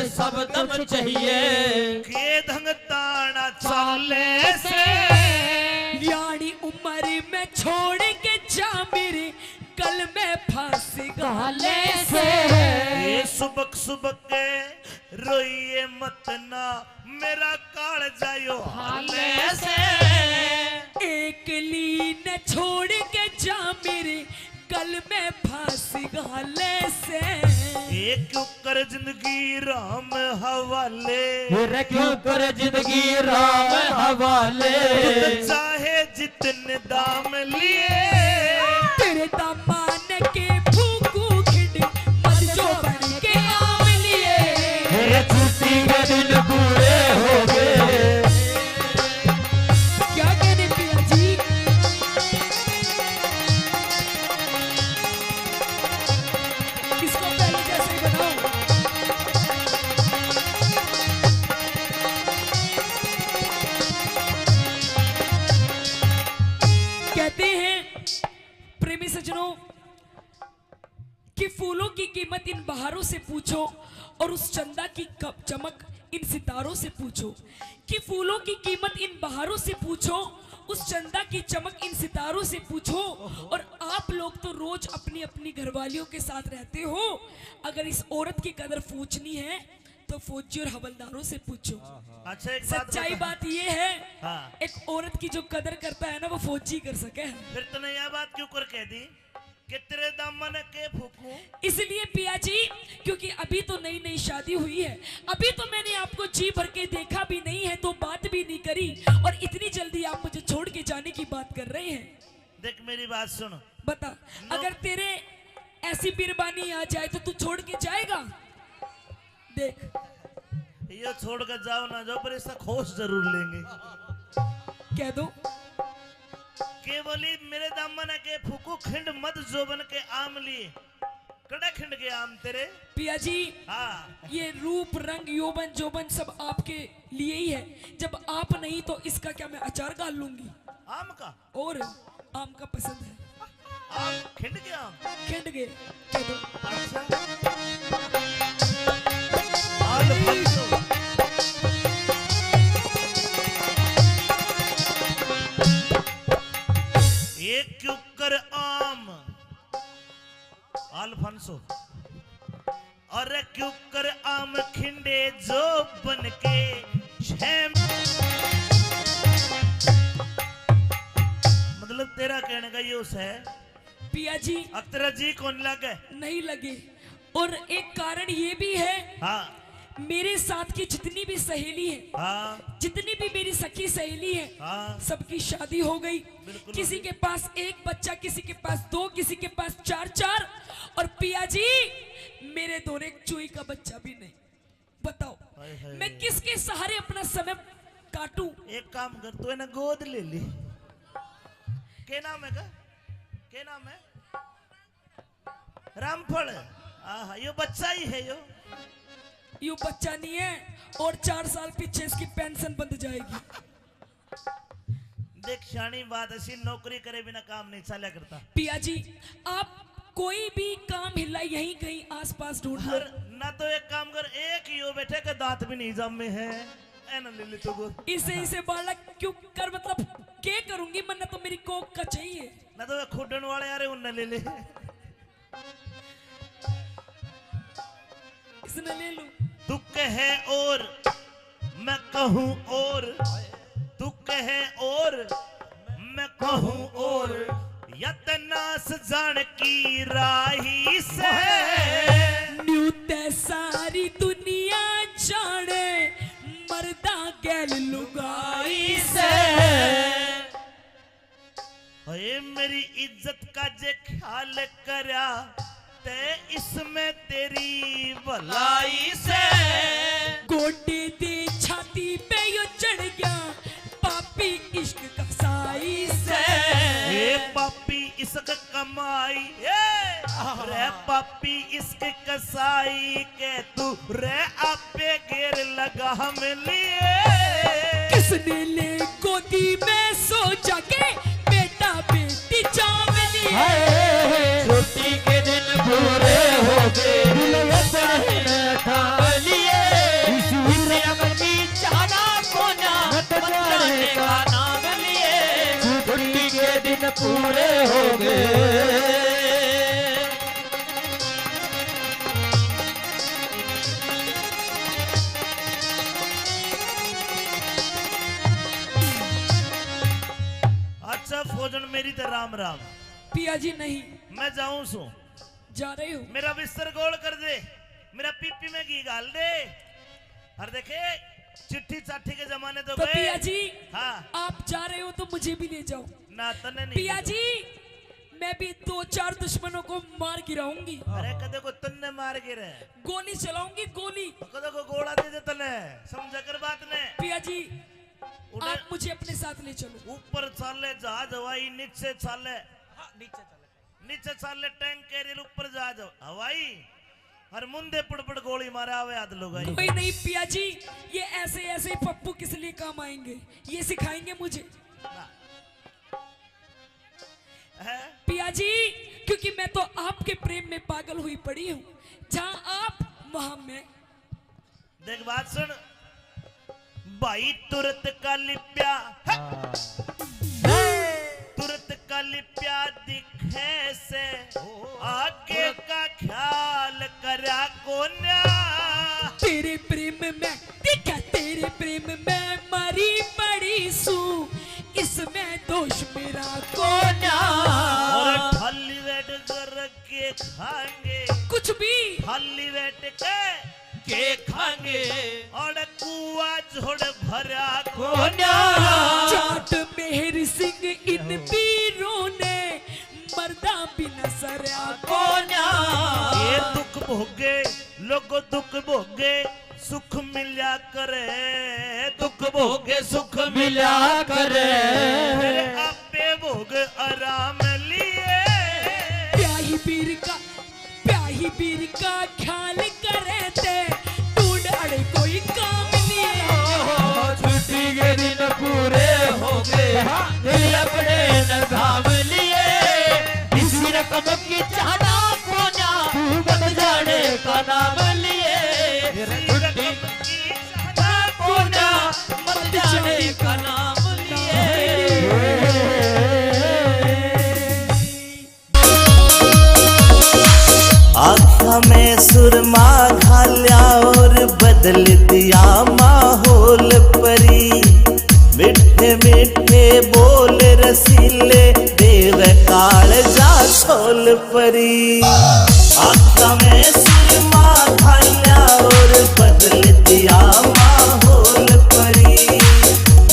सब दम चाहिए, के धंग ताना चाले से, यानी उम्र में छोड़ के जा मेरे कल में फांसी गाले से। ये सुबक सुबक के रोइए मत ना मेरा काल जायो हाले से। एक लीन छोड़ के जा मेरे कल में फांसी गाले से। एक क्यों कर जिंदगी राम हवाले, रे क्यों कर जिंदगी राम हवाले, चाहे जितने दाम लिए, तेरे दामान के फूकू खिंड मत जो बन के आम लिए। रे छुट्टी के दिन पूरे हो गए। क्या कहने पिया जी? इसको पहले जैसे ही बनाओ। कहते हैं प्रेमी सज्जनों कि फूलों की कीमत इन बहारों से पूछो और उस चंदा की चमक इन सितारों से पूछो। कि फूलों की कीमत इन बहारों से पूछो, उस चंदा की चमक इन सितारों से पूछो। और आप लोग तो रोज अपनी अपनी घरवालियों के साथ रहते हो, अगर इस औरत की कदर पूछनी है तो फौजी और हवलदारों से पूछो। अच्छा, एक सच्चाई बता। बात ये है, हाँ। एक औरत की जो कदर करता है ना वो फौजी कर सके। फिर तूने यह बात क्यों कर कह दी कि तेरे दामन के फूकूं? इसलिए पिया जी क्योंकि अभी तो नई नई शादी हुई है, अभी तो मैंने आपको जी भर के देखा भी नहीं है, तो बात भी नहीं करी, और इतनी जल्दी आप मुझे छोड़ के जाने की बात कर रहे हैं। देख मेरी बात सुन, बता, अगर तेरे ऐसी बिरबानी आ जाए तो तू छोड़ के जाएगा? देख, ये छोड़ कर जाओ ना जाओ पर इसका खोज जरूर लेंगे। कह दो केवली मेरे दामन के फूकू खिंड मत जोबन के आम लिए, कड़ा खिंड के आम तेरे। पिया जी, हाँ, ये रूप रंग यौवन जोबन सब आपके लिए ही है, जब आप नहीं तो इसका क्या मैं अचार डाल लूंगी? आम का? और आम का पसंद है, आम खिंड के आम? खिंड गए। कह दो। अच्छा, आल फंसो। एक क्यों कर आम अल्फांसो, और क्यों कर आम खिंडे जो बन के मतलब तेरा कहने का ये है पिया जी, अब तेरा जी कौन लगे? नहीं लगे। और एक कारण ये भी है, हाँ मेरे साथ की जितनी भी सहेली है, हाँ जितनी भी मेरी सखी सहेली है, हाँ, सबकी शादी हो गई। बिल्कुल किसी हो गई। के पास 1 बच्चा, किसी के पास 2, किसी के पास 4-4, और पिया जी मेरे दोनों एक चूई का बच्चा भी नहीं। बताओ हाय हाय। मैं किसके सहारे अपना समय काटूं? एक काम कर, तू है ना गोद ले ली। क्या नाम है का? क्या नाम है? रामफल। हाँ, यो बच्चा ही है यो। यू बच्चा नहीं है, और 4 साल पीछे इसकी पेंशन बंद जाएगी। देख शानी बात ऐसी, नौकरी करे बिना काम नहीं चला करता। पिया जी, आप कोई भी काम हिला यहीं कहीं आसपास ढूंढ लो। ना तो एक काम कर, एक यो बैठे का दांत भी नहीं जामे है, ए ना ले ले तो गोद। इसे बालक क्यों कर, मतलब क्या करूंगी, मन्ना तो मेरी कोक का चाहिए। ना तो खुडन वाले यार उन्हें ले ले। इसने ले लूं। तू कहे और मैं कहूँ और, तू कहे और मैं कहूँ और, यतनास जान की राही से न्यूते सारी दुनिया जाने, मर्दा गैल लुगाई से। अरे मेरी इज्जत का जे ख्याल करा ते इसमें तेरी भलाई से। गोटे दे छाती पे यो चढ़ गया पापी इश्क का साई से। ए पापी इश्क कमाई रे पापी इश्क कसाई के तू रे आपे घेर लगा हम लिए। किसने ले गोदी में सो जाके बेटा बेटी चाव लिए। छुट्टी के दिन पूरे हो गए दुल्हन खा लिए। इसे अपनी चाहना कोना बताने का नाम लिए। छुट्टी के दिन पूरे हो गए। अच्छा फौजन मेरी तो राम राम। पिया जी नहीं मैं जाऊं सो जा रही हूँ। मेरा बिस्तर गोल कर दे, मेरा पीपी में घी डाल दे। और देखे चिट्ठी चाठी के जमाने तो तो गए। पिया जी हाँ आप जा रहे हो तो मुझे भी ले जाओ। ना तने नहीं पिया जी मैं भी 2-4 दुश्मनों को मार गिराऊंगी। अरे कदे को तन्ने मार गिरे, गोली चलाऊंगी गोली। कदे को गोला दे दे तने, समझ कर बात ने। पिया जी उन्हें आप मुझे अपने साथ ले चलो। ऊपर चाले जहाज हवाई, नीचे चाले नीचे चाले टैंक कैरियर, ऊपर जहाज हवाई और मुंदे पड़ गोली मारे आवे आध लोग। कोई नहीं पिया जी ये ऐसे ऐसे पप्पू किस लिए काम आएंगे, ये सिखाएंगे मुझे। पिया जी क्योंकि मैं तो आपके प्रेम में पागल हुई पड़ी हूँ। जहाँ आप वहां मैं। देख बात सुन भाई, तुरंत का लिप्या तुरंत का लिप्या दिखे से आगे का ख्याल करा कोन्या। तेरे प्रेम में दिखा, तेरे प्रेम में मरी पड़ी सू, इसमें दोष मेरा कोना। और थाली बैठ कर के खाएंगे कुछ भी थाली बैठ के खाएंगे और कुआ झोड़ भरा कोन्या। जाट मेहर सिंह इन वीरों ने मर्दा बिना सरया कोना। ये दुख भोगे लोगो दुख भोगे सुख मिला करे, दुख भोगे सुख मिला करे। मेरे आपे भोग आराम लिए। प्याही पीर का ख्याल करे थे ढूंढ अड़े कोई काम लिए। छुट्टी के दिन पूरे हो गए दिल अपने न थाम लिए। इसी रकम की चाहना कोना बन जाने का नाम लिए। छुट्टी की चाहना कोना बन जाने का नाम लिए। आँखा में सुरमा घाल्या और बदल दिया माहौल परी। मिठे मिठे बोल रसीले देव काल जा छोल परी। आँखा में सुरमा घाल्या और बदल दिया माहौल परी।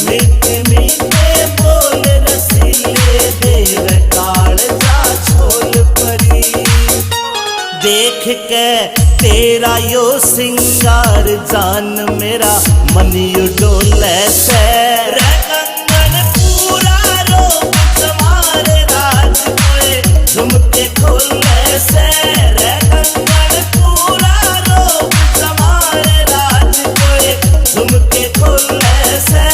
मिठे मिठे बोल रसीले देव काल जा छोल परी। देख के तेरा यो सिंगार जान मेरा मन यू डोले से। रे कंगन पूरा रोग तुम्हारे राज कोए झुमके खोले से। रे कंगन पूरा रोग तुम्हारे राज कोए झुमके खोले से।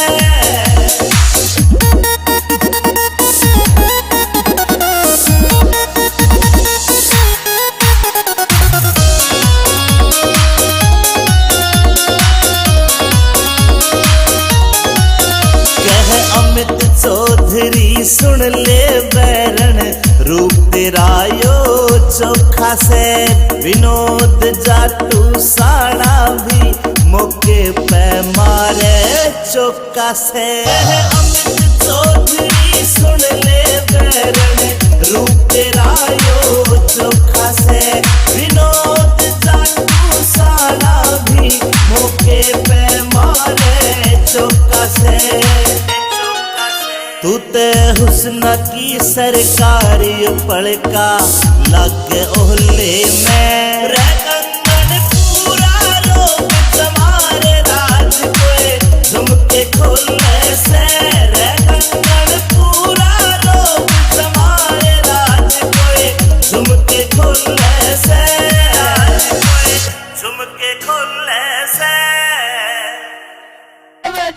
चौधरी सुन ले बैरन रूप तेरा यो चोखा से। विनोद जाटू साड़ा भी मौके पे मारे चौका से। अमित चौधरी सुन ले बैरन रूप तेरा यो चोखा से। विनोद जाटू साड़ा भी मौके पे मारे चौका से। तू ते हुस्न की सरकारी पड़का लग ओहले में। रे कंगन पूरा रोग तुम्हारे खुले से आज कोई झुमके खुले से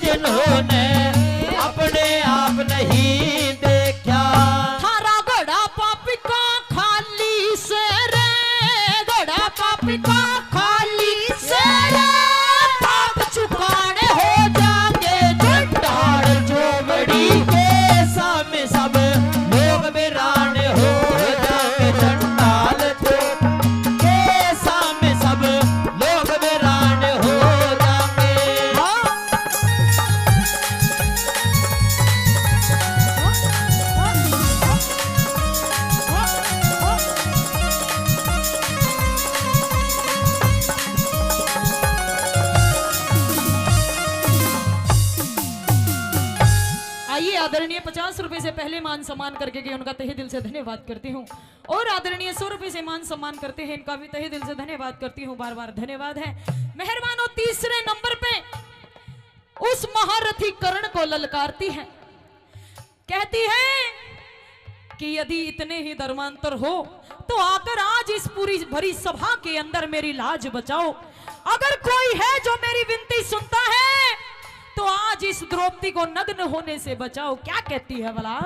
जिन्होंने अपने आप नहीं देखा थारा घोड़ा पापी का खाली से रे, घोड़ा पापी का खाली से रे, पाप चुकाने हो जाएंगे चंडाल चोमड़ी के सामने सब लोग वीरान हो जाएंगे चंडाल के सामने सब लोग वीरान हो जाएंगे आइए आदरणीय 50 रुपए से पहले मान सम्मान करके कि उनका तहे दिल से धन्यवाद करती हूँ, और आदरणीय 100 रुपए से मान सम्मान करते हैं, इनका भी तहे दिल से धन्यवाद करती हूँ, बार बार धन्यवाद है। मेहरबानों, तीसरे नंबर पे उस महारथी कर्ण को ललकारती है, कहती है कि यदि इतने ही धर्मांतर हो तो आकर आज इस पूरी भरी सभा के अंदर मेरी लाज बचाओ। अगर कोई है जो मेरी विनती सुनता है तो आज इस द्रौपदी को नग्न होने से बचाओ। क्या कहती है भला?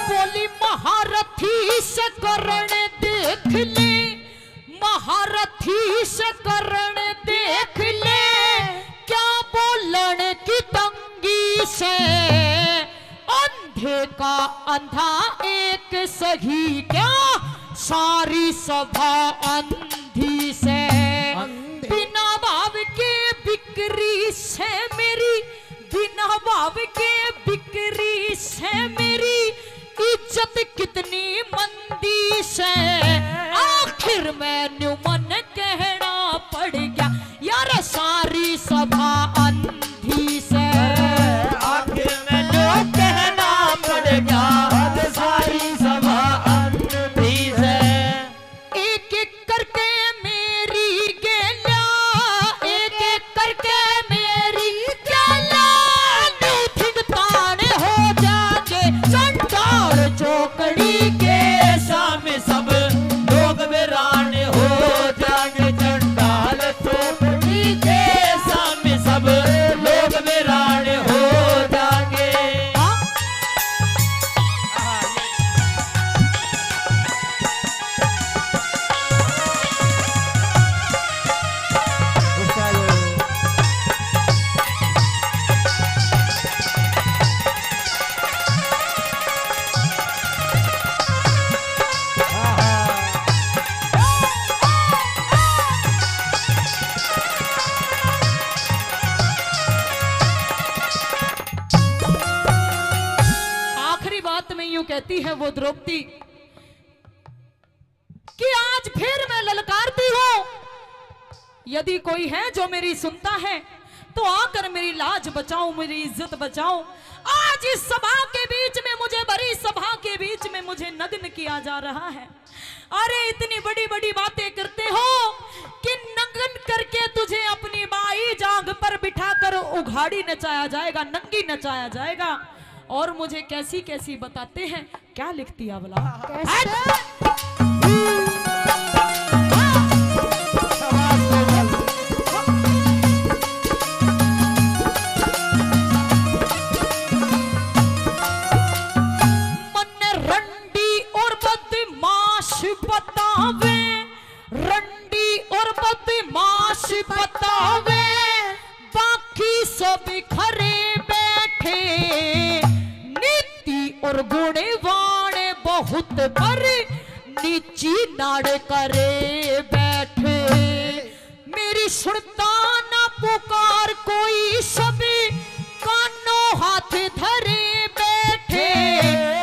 बोली महारथी से कर्ण देख ले, महारथी से कर्ण देख ले, क्या बोलन की तंगी से अंधे का अंधा एक सही, क्या सारी सभा अंधी से, बिना भाव के बिक्री से मेरी, बिना भाव के बिक्री से मेरी इज्जत कितनी मंदी से, आखिर मैंने मन कहना पड़ गया यार सारी सभा अंधी से, आखिर में जो कहना पड़ेगा सारी सभा अंधी से, एक एक करके मेरी गेला, एक एक करके मेरी गेला, नीथिन ताने हो जाके चंडाल चौकड़ी के सामने सब लोग वीरान हो जाएंगे चंडाल चौकड़ी के सामने सब लोग वीरान हो जाएंगे आखिरी बात में यूं कहती है वो द्रौपदी कि आज फिर मैं ललकारती हूं, यदि कोई है जो मेरी सुनता है तो आकर मेरी लाज बचाओ, मेरी इज्जत बचाओ। आज इस सभा के बीच में, मुझे बड़ी सभा के बीच में मुझे नग्न किया जा रहा है। अरे इतनी बड़ी बड़ी बातें करते हो कि नग्न करके तुझे अपनी बाई जांग पर बिठाकर उघाड़ी नचाया जाएगा, नंगी नचाया जाएगा, और मुझे कैसी कैसी बताते हैं। क्या लिखती है भला? मन रंडी और बदमाश बतावे, रंडी और बदमाश बतावे, बाकी सब खरे बैठे, नीति और गुणे वाणे बहुत पर नीची नाड़ करे बैठे। मेरी सुनता ना पुकार कोई, सभी कानों हाथ धरे बैठे।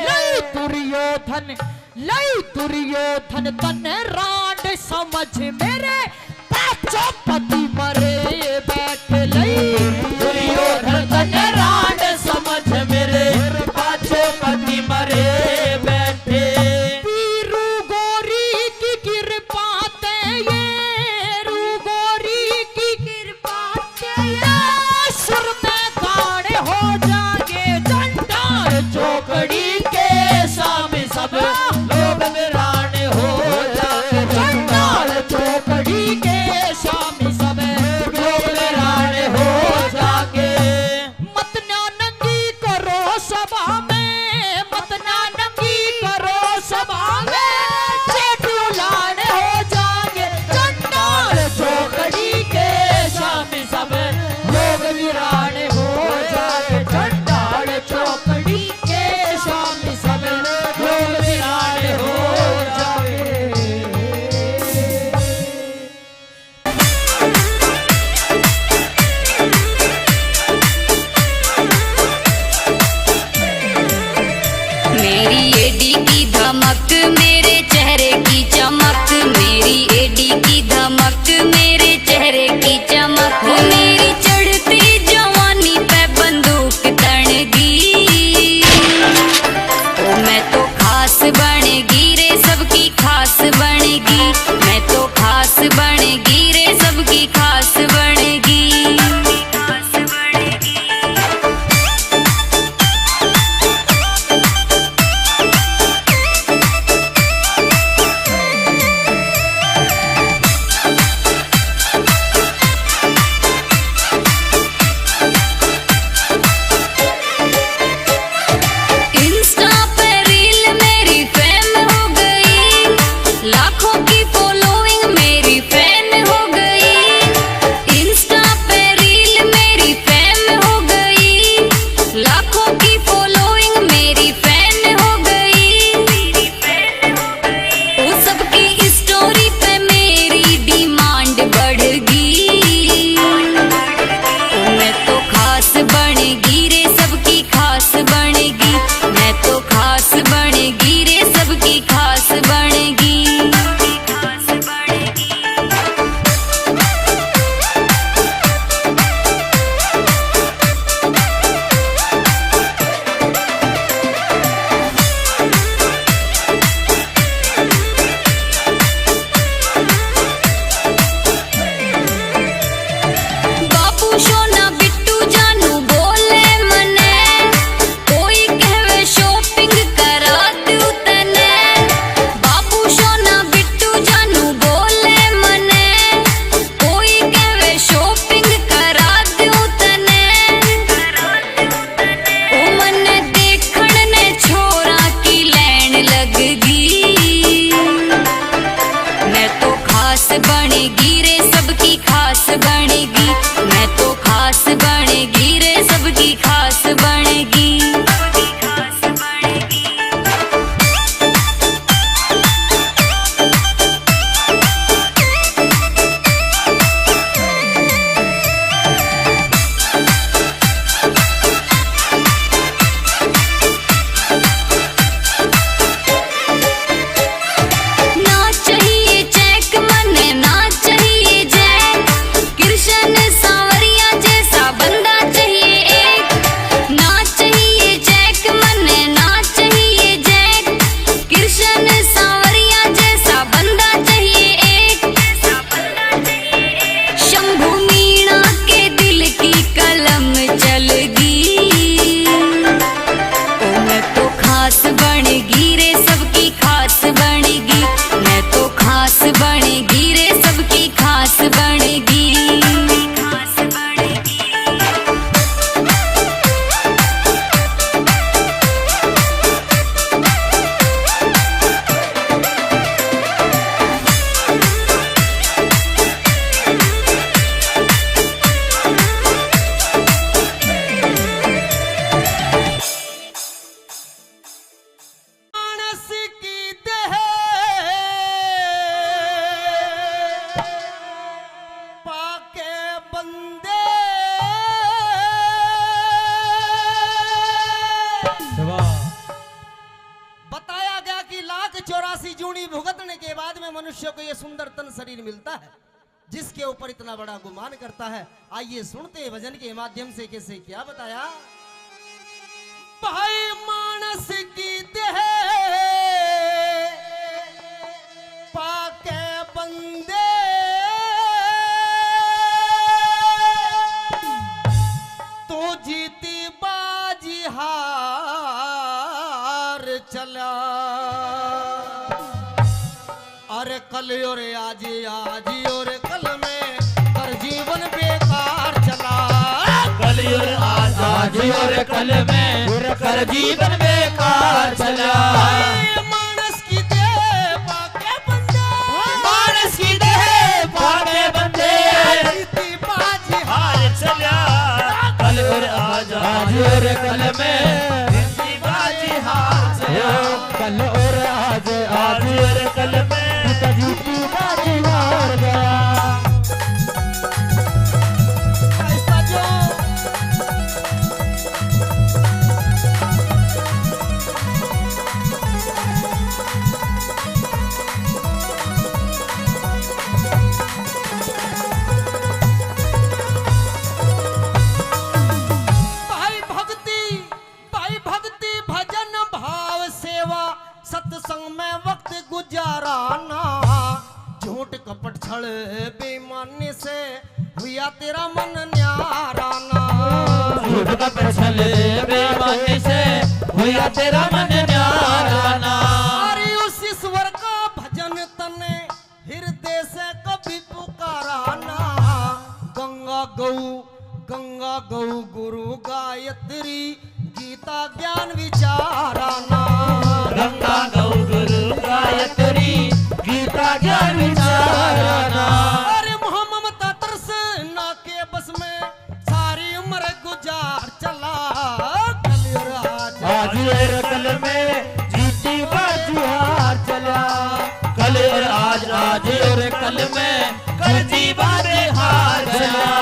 लई दुर्योधन, लई दुर्योधन तन रांड समझ मेरे पांचों पति मरे बैठे। लई दुर्योधन तन रांड समझ मेरे पांचों पति मरे बैठे। पीरू गोरी की कृपा ते ये बनेगी रे सबकी खास बनेगी। इंस्टा पे रील मेरी फेम हो गई, लाखों की फॉलोइंग मेरी फैन हो गई। इंस्टा पे रील मेरी फेम हो गई, लाखों की फॉलोइंग मेरी फैन हो गई। वो सबकी स्टोरी पे मेरी डिमांड बढ़ गई। मैं तो खास बनेगी रे सबकी खास बनेगी, मैं तो खास बनेगी रे सबकी खास बनेगी। बाबू सोना बिट्टू जानू बोले मने, कोई कहवे शॉपिंग करा दूं तने। बाबू सोना बिट्टू जानू बोले मने, कोई कहवे शॉपिंग करा दूं तने। ओ मने देखण ने छोरा की लैन लग गई। मैं तो खास बनेगी रे सबकी खास बनेगी, मैं तो खास बनेगी रे सबकी खास बनेगी। ना चाहिए चेक मने ना चाहिए जैक, कृष्ण सांवरिया जैसा बंदा चाहिए एक। ना चाहिए चेक मने ना चाहिए जैक, कृष्ण सांवरिया जैसा बंदा चाहिए एक। शंभू मीणा के दिल की कलम चल गई। ओ मैं तो खास बनेगी रे सबकी खास बनेगी, मैं तो खास बनेगी रे सबकी खास बनेगी। मानस की देह पाके बंदे बताया गया कि 1,84 जूनी भुगतने के बाद में मनुष्य को यह सुंदर तन शरीर मिलता है, जिसके ऊपर इतना बड़ा गुमान करता है। आइए सुनते हैं भजन के माध्यम से कैसे क्या बताया। भाई मानस की देह पाके बंदे तो जीती बाजी हार चला। अरे कल और आज और कल में कर जीवन बेकार चला। कल और आज और कल में कर जीवन बेकार चला। मानस की देह पाके बंदे, मानस की देह पाके बंदे जीती बाजी हार चला। कल और आज और कल में जिंदगी बाजी हार चला। कल और आज और कल में जीती बाजी हार गया। ऐसा जो बेईमानी से हुआ तेरा मन न्यारा ना। झूठ कपट छले बेईमानी से हुआ तेरा मन न्यारा ना। अरे उस ईश्वर का भजन तने हृदय से कभी पुकारा ना। गंगा गौ गुरु गायत्री गीता ज्ञान विचारा ना। गंगा गौ गुरु गायत्री गीता ज्ञान विचारा ना। अरे ममता तरस ना के बस में सारी उम्र गुजार चला। आज और कल में जीती बाजुहार चला। कल और आज और कल में करती बातें हार चला।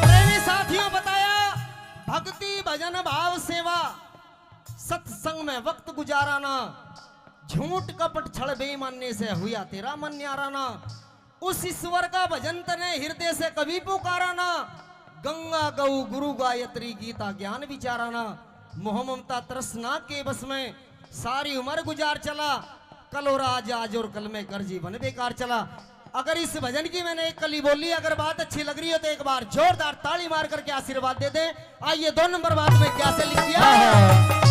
प्रेमी साथियों बताया भक्ति भजन भाव सेवा सत्संग में वक्त गुजाराना। झूठ कपट छल बेईमानी से हुआ तेरा मन न्यारा ना। उस ईश्वर का भजन तने हृदय से कभी पुकाराना। गंगा गौ गुरु गायत्री गीता ज्ञान विचाराना। मोह ममता तृष्णा के बस में सारी उम्र गुजार चला। कल और आज और कल में कर जीवन बेकार चला। अगर इस भजन की मैंने एक कली बोली, अगर बात अच्छी लग रही हो तो एक बार जोरदार ताली मार करके आशीर्वाद दे दे। आइए 2 नंबर बात में क्या से लिख दिया है।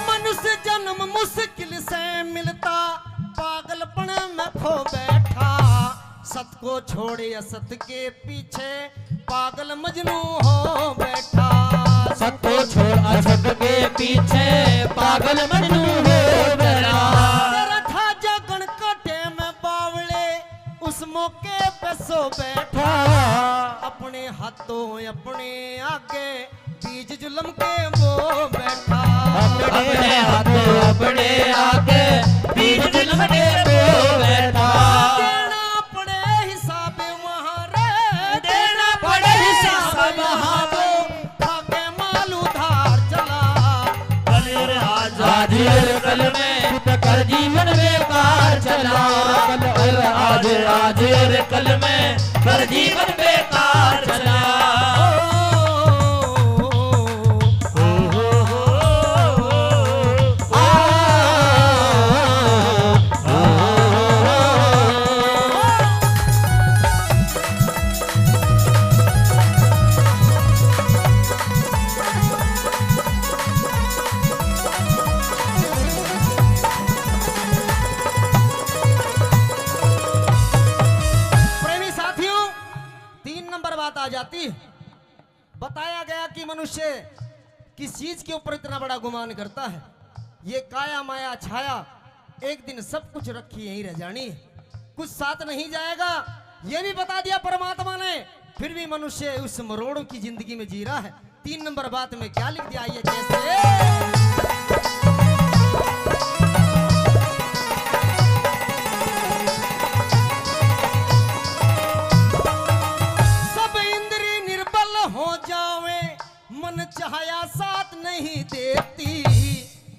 मनुष्य जन्म मुश्किल से मिलता, पागलपन में खो बैठा। सत को छोड़े असत के पीछे पागल मजनू हो बैठा। सत को छोड़ असत के पीछे पागल मजनू हो बैठा। तेरा था जगन काटे में बावले उस मौके पे सो बैठा। अपने हाथों अपने आगे बीज जुल्म के वो बैठा। अपने हाथों अपने आगे बीज जुल्म के वो बैठा। देना पड़े हिसाब वहाँ रे, देना पड़े हिसाब वहाँ वो। भागे माल उधार चला। कल और आज और कल में कर जीवन बेकार चला। कल और आज और कल में कर जीवन बेकार चला। प्रेमी साथियों 3 नंबर बात आ जाती है। बताया गया कि मनुष्य किस चीज के ऊपर इतना बड़ा गुमान करता है। ये काया माया छाया एक दिन सब कुछ रखी यहीं रह जानी है, कुछ साथ नहीं जाएगा। ये भी बता दिया परमात्मा ने, फिर भी मनुष्य उस मरोड़ों की जिंदगी में जी रहा है। 3 नंबर बात में क्या लिख दिया ये कैसे। मन चाहया साथ नहीं देती,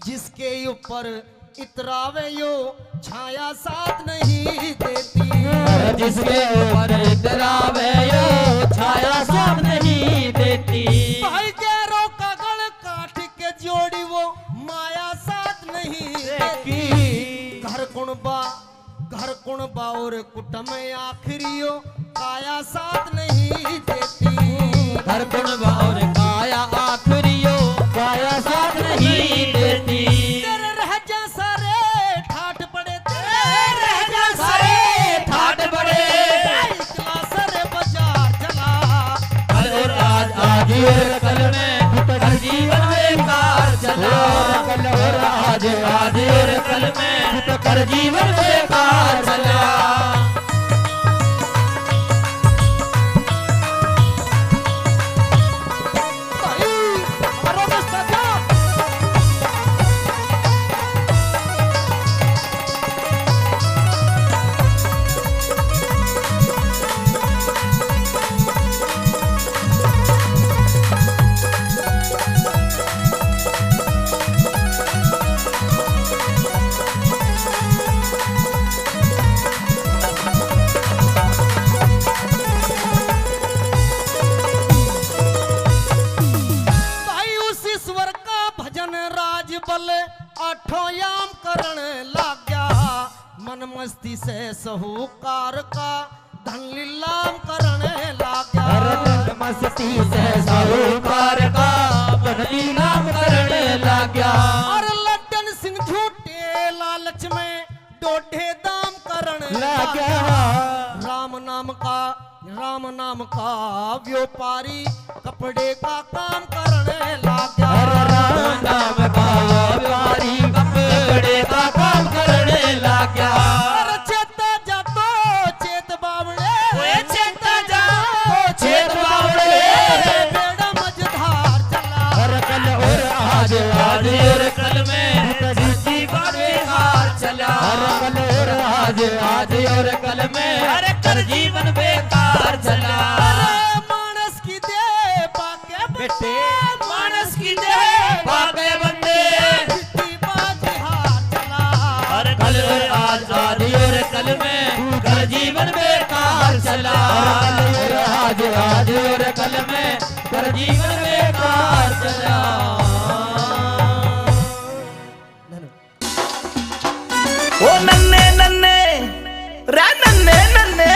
जिसके ऊपर इतरावे यो छाया साथ नहीं देती। जिसके ऊपर इतरावे यो छाया साथ नहीं देती। भाई गैरों का गल काट के जोड़ी वो माया साथ नहीं देती। घर कुणबा और कुटुंब आखिरियो काया साथ नहीं देती। घर कुणबा और काया आखिरियो काया साथ नहीं देती। तेरे रह जा सारे ठाट पड़े, तेरे रह जा सारे ठाट पड़े। इकला सरे बाजार चला। कल और आज और कल में हर जीवन बेकार चला। कल और आज और कल में हर जीवन बेकार चला। आठों करण लाग गया मन मस्ती से सहूकार का धन लीलाम करण लाग गया मस्ती से साहूकार का बनली नाम करने लग गया और लड्डन सिंह झूठे लालच में डोढे दाम करण लग गया राम नाम का व्यापारी कपड़े का काम करने लग गया राम नाम का व्यापारी कपड़े का काम करने लग गया और चेता जा तो चेत बावड़े चेता जा तो चेत बावड़े बेड़ा मझधार चला हर कल और आज और कल में दूसरी बातें हार चला हर कल और आज और कल में हर कर जीवन बेकार चला मानस की दे पाके बेटे मानस की दे पाके बंदे की बात हार चला हर कल और आज और कल में कर जीवन बेकार चला हर आज और कल में कर जीवन बेकार चला ओ नन्ने नन्ने रे नन्ने नन्ने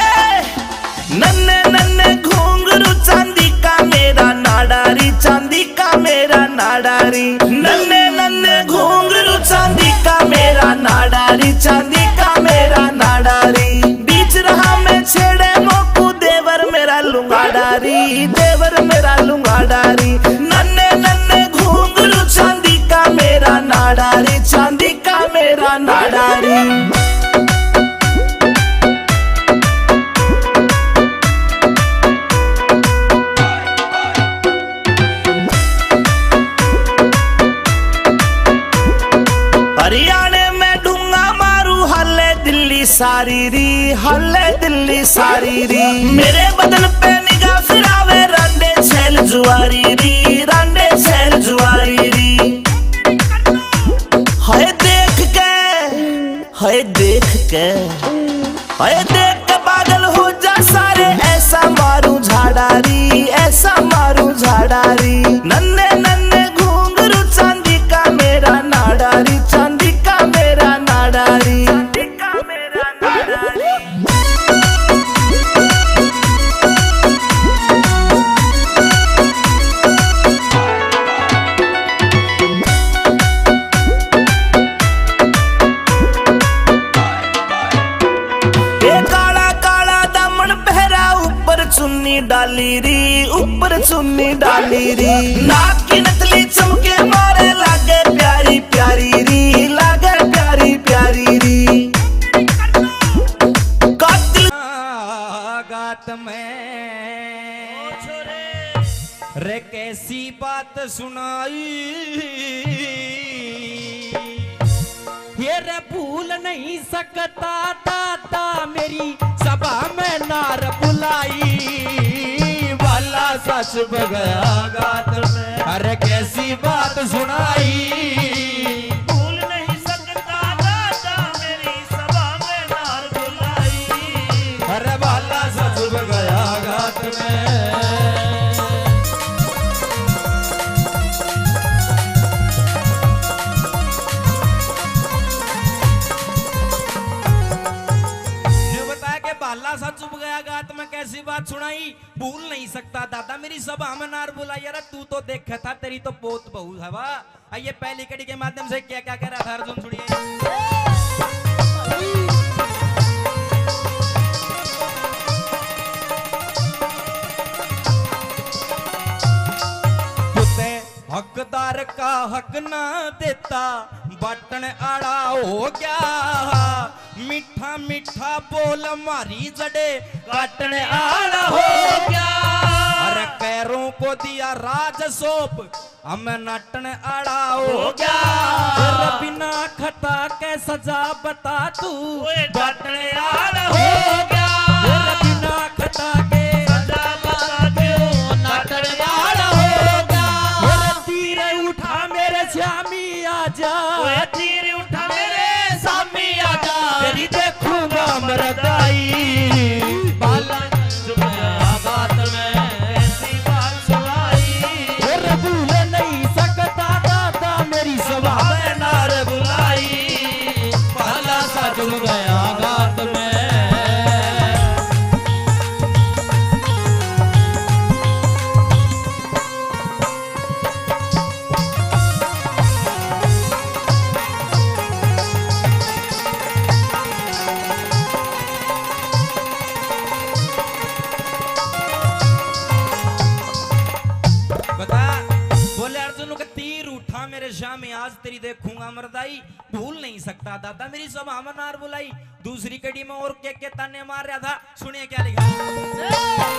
नन्ने नन्ने घुंघरू चांदी का मेरा नाडारी चांदी का मेरा नाडारी नन्ने नन्ने घुंघरू चांदी का मेरा नाडारी चांदी का मेरा नाडारी बीच रहा मैं छेड़े मोकू देवर मेरा लुंगाडारी देवर मेरा लुंगाडारी नन्ने नन्ने घुंघरू चांदी का मेरा नाडारी चांदी का मेरा नाडारी हरियाणे में ढूंगा मारू हल्ले दिल्ली सारी री हल्ले दिल्ली सारी री मेरे बदन पे निगाह फिरावे रांडे छेल जुआरी री रांडे छेल जुआरी री हाय देख के हाय देख के हाय देख के पागल हो जा सारे ऐसा मारू झाड़ारी ऐसा मारू झाड़ारी नन्ने नन्ने घुंघरू चांदी का मेरा नाडारी चांदी का मेरा नाडारी चांदी का मेरा नाडारी चुन्नी डाली री ऊपर चुन्नी डाली री नाक की नकली चमके मारे लागे प्यारी प्यारी री लागे प्यारी प्यारी री कातिल गात में रे कैसी बात सुनाई ये रे भूल नहीं सकता दादा मेरी सभा में नार बुलाई वाला सच बगया गात में अरे कैसी बात सुनाई भूल नहीं सकता दादा मेरी सभा में नार बुलाई अरे वाला सच बगया गात में सा चुप गया गात में कैसी बात सुनाई भूल नहीं सकता दादा मेरी सभा में नार बुलाई यार तू तो देखा था तेरी तो बहुत बहुत हवा आइए पहली कड़ी के माध्यम से क्या क्या कह रहा था अर्जुन सुनिए हकदार का हक ना देता बटन आड़ा हो गया मीठा मीठा बोल मारी जड़े काटने आड़ा हो गया अरे पैरों को दिया राज सोप हमें नटन आड़ा हो गया बिना खता के सजा बता तू बटन आड़ा हो गया बिना खता के सजा बता तू नटन आड़ा हो श्यामी आजा तीर उठा मेरे सामी आजा तेरी देखूंगा मरदाई बाला बात में ऐसी बात सुनाई भूल नहीं सकता दादा मेरी सभा में नार बुला मेरे शाम आज तेरी देखूंगा मर्दाई भूल नहीं सकता दादा मेरी सभा में नार बुलाई दूसरी कड़ी में और के ताने मार रहा था सुनिए क्या लिखा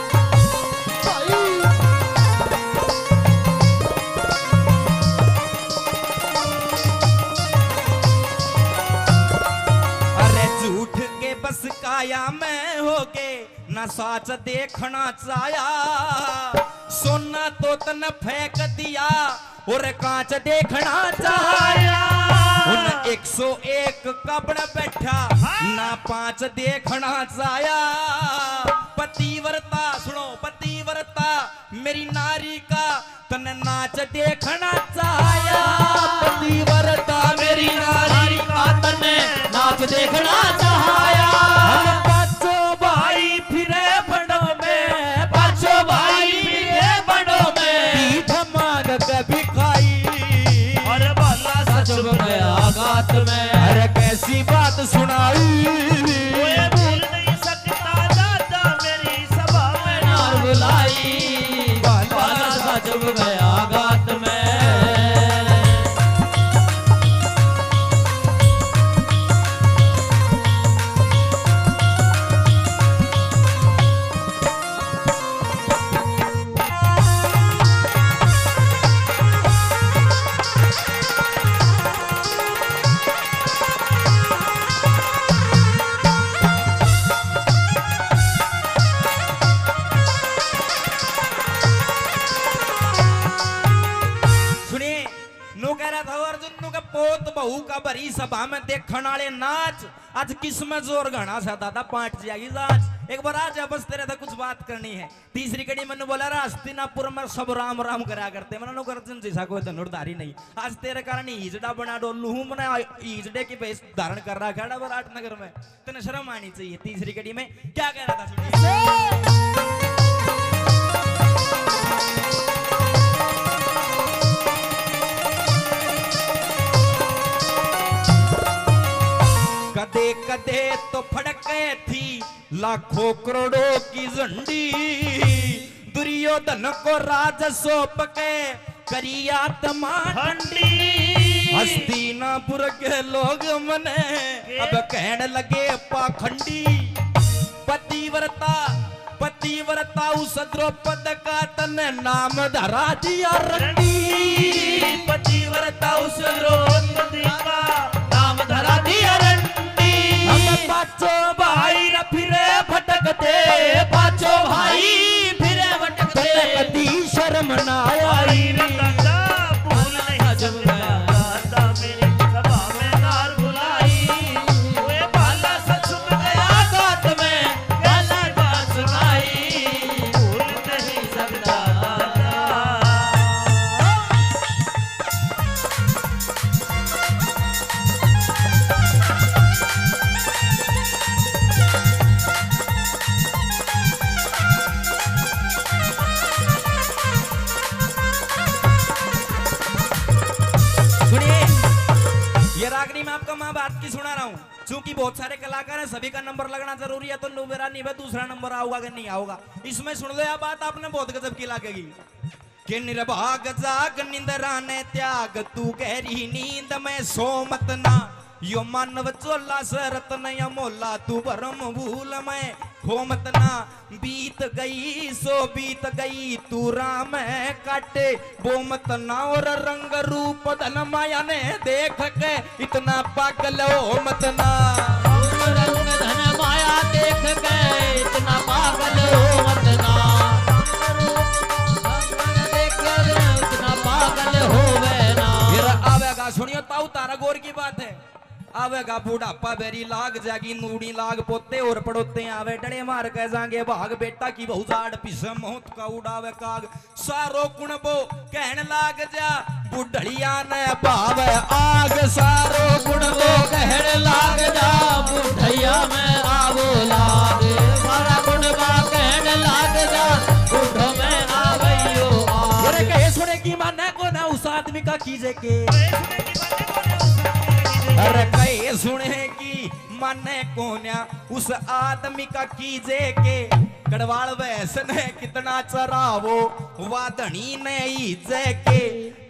अरे झूठ के बस काया मैं होके न साच देखना चाया सोना तो तन फेंक दिया और कांच देखना चाया उन 101 कबड़ बैठा ना 5 देखना चाया पतिव्रता सुनो पतिव्रता मेरी नारी का तन नाच देखना चाया पतिव्रता मेरी नारी का तन नाच देखना चाया पांचों भाई फिरे बड़ों में पांचों भाई फिरे बड़ों में पीठ मांग कभी खाई अरे भला सच गया गात में अरे कैसी बात सुनाई भूल नहीं सकता दादा मेरी सभा में नार बुलाई भला सच गया गात में पोत बहू का भरी सभा में देखने वाले नाच आज किस में जोर घना सा दादा पांच जाएगी जांच एक बार आज बस तेरे था कुछ बात करनी है तीसरी कड़ी मैंने बोला हस्तिनापुर में सब राम राम करा करते मैंने गर्जन जैसा कोई धनुर्धारी नहीं आज तेरे कारण ईजड़ा बना डोलू हूं मैंने ईजड़े की भेष धारण कर रहा खड़ा विराटनगर में तेने शर्म आनी चाहिए तीसरी कड़ी में क्या कह रहा था कदे कदे तो फड़के थी लाखों करोड़ों की झंडी दुर्योधन को राज सौंप के करिया तमांडी हस्तिनापुर के लोग मने अब कहने लगे पाखंडी पतिव्रता पतिव्रता उस द्रौपद का तन नाम धरा दिया रंडी पतिव्रता उस द्रौपद का नाम धरा दिया रंडी पांचों भाई फिरे भटकते पांचों भाई फिरे भटकते कदी शर्म ना आई भूल नहीं जब दादा मेरी सभा में नार बुलाई वे भाला सच में गया गात में गलत बात सुनाई भूल नहीं सकता रागनी में आपका माँ बात की सुना रहा हूँ चूंकि बहुत सारे कलाकार हैं सभी का नंबर लगना जरूरी है तो मेरा नहीं है दूसरा नंबर आऊगा कि नहीं आऊगा इसमें सुन लो यह बात आपने बहुत गजब की लगेगी कि निर्भाग जाग निंदरा ने त्याग तू गहरी नींद में सो मत ना यो मानव चोला सरत नया मोला तू भरम भूल में खो मत ना बीत गई सो बीत गई तू राम है काटे वो मत ना और रंग रूप धन माया ने देख के इतना पागल हो मत ना रंग धन माया देख के इतना पागल हो मत ना इतना पागल होवे ना फिर आवेगा सुनियो ताऊ तारा गौर की बात है आवेगा बुढ़ापा बेरी लाग जागी नूड़ी लाग पोते और पड़ोते आवे डड़े मार के जाएंगे भाग बेटा की बहु जाड़ पिस मौत का उड़ावे काग सारो कुणबो कहन लाग जा बुढ़िया ने भाव आग सारो कुणबो कहन लाग जा बुढ़िया में आवो लाग सारा कुणबा कहन लाग जा बुढ़ो में आवयो अरे कहे सुने की माने को ना उस आदमी का कीजे के अरे कहे सुने की माने कोन्या उस आदमी का कीजे के गढ़वाल वैसन है कितना चरावो वाधनी नहीं जैके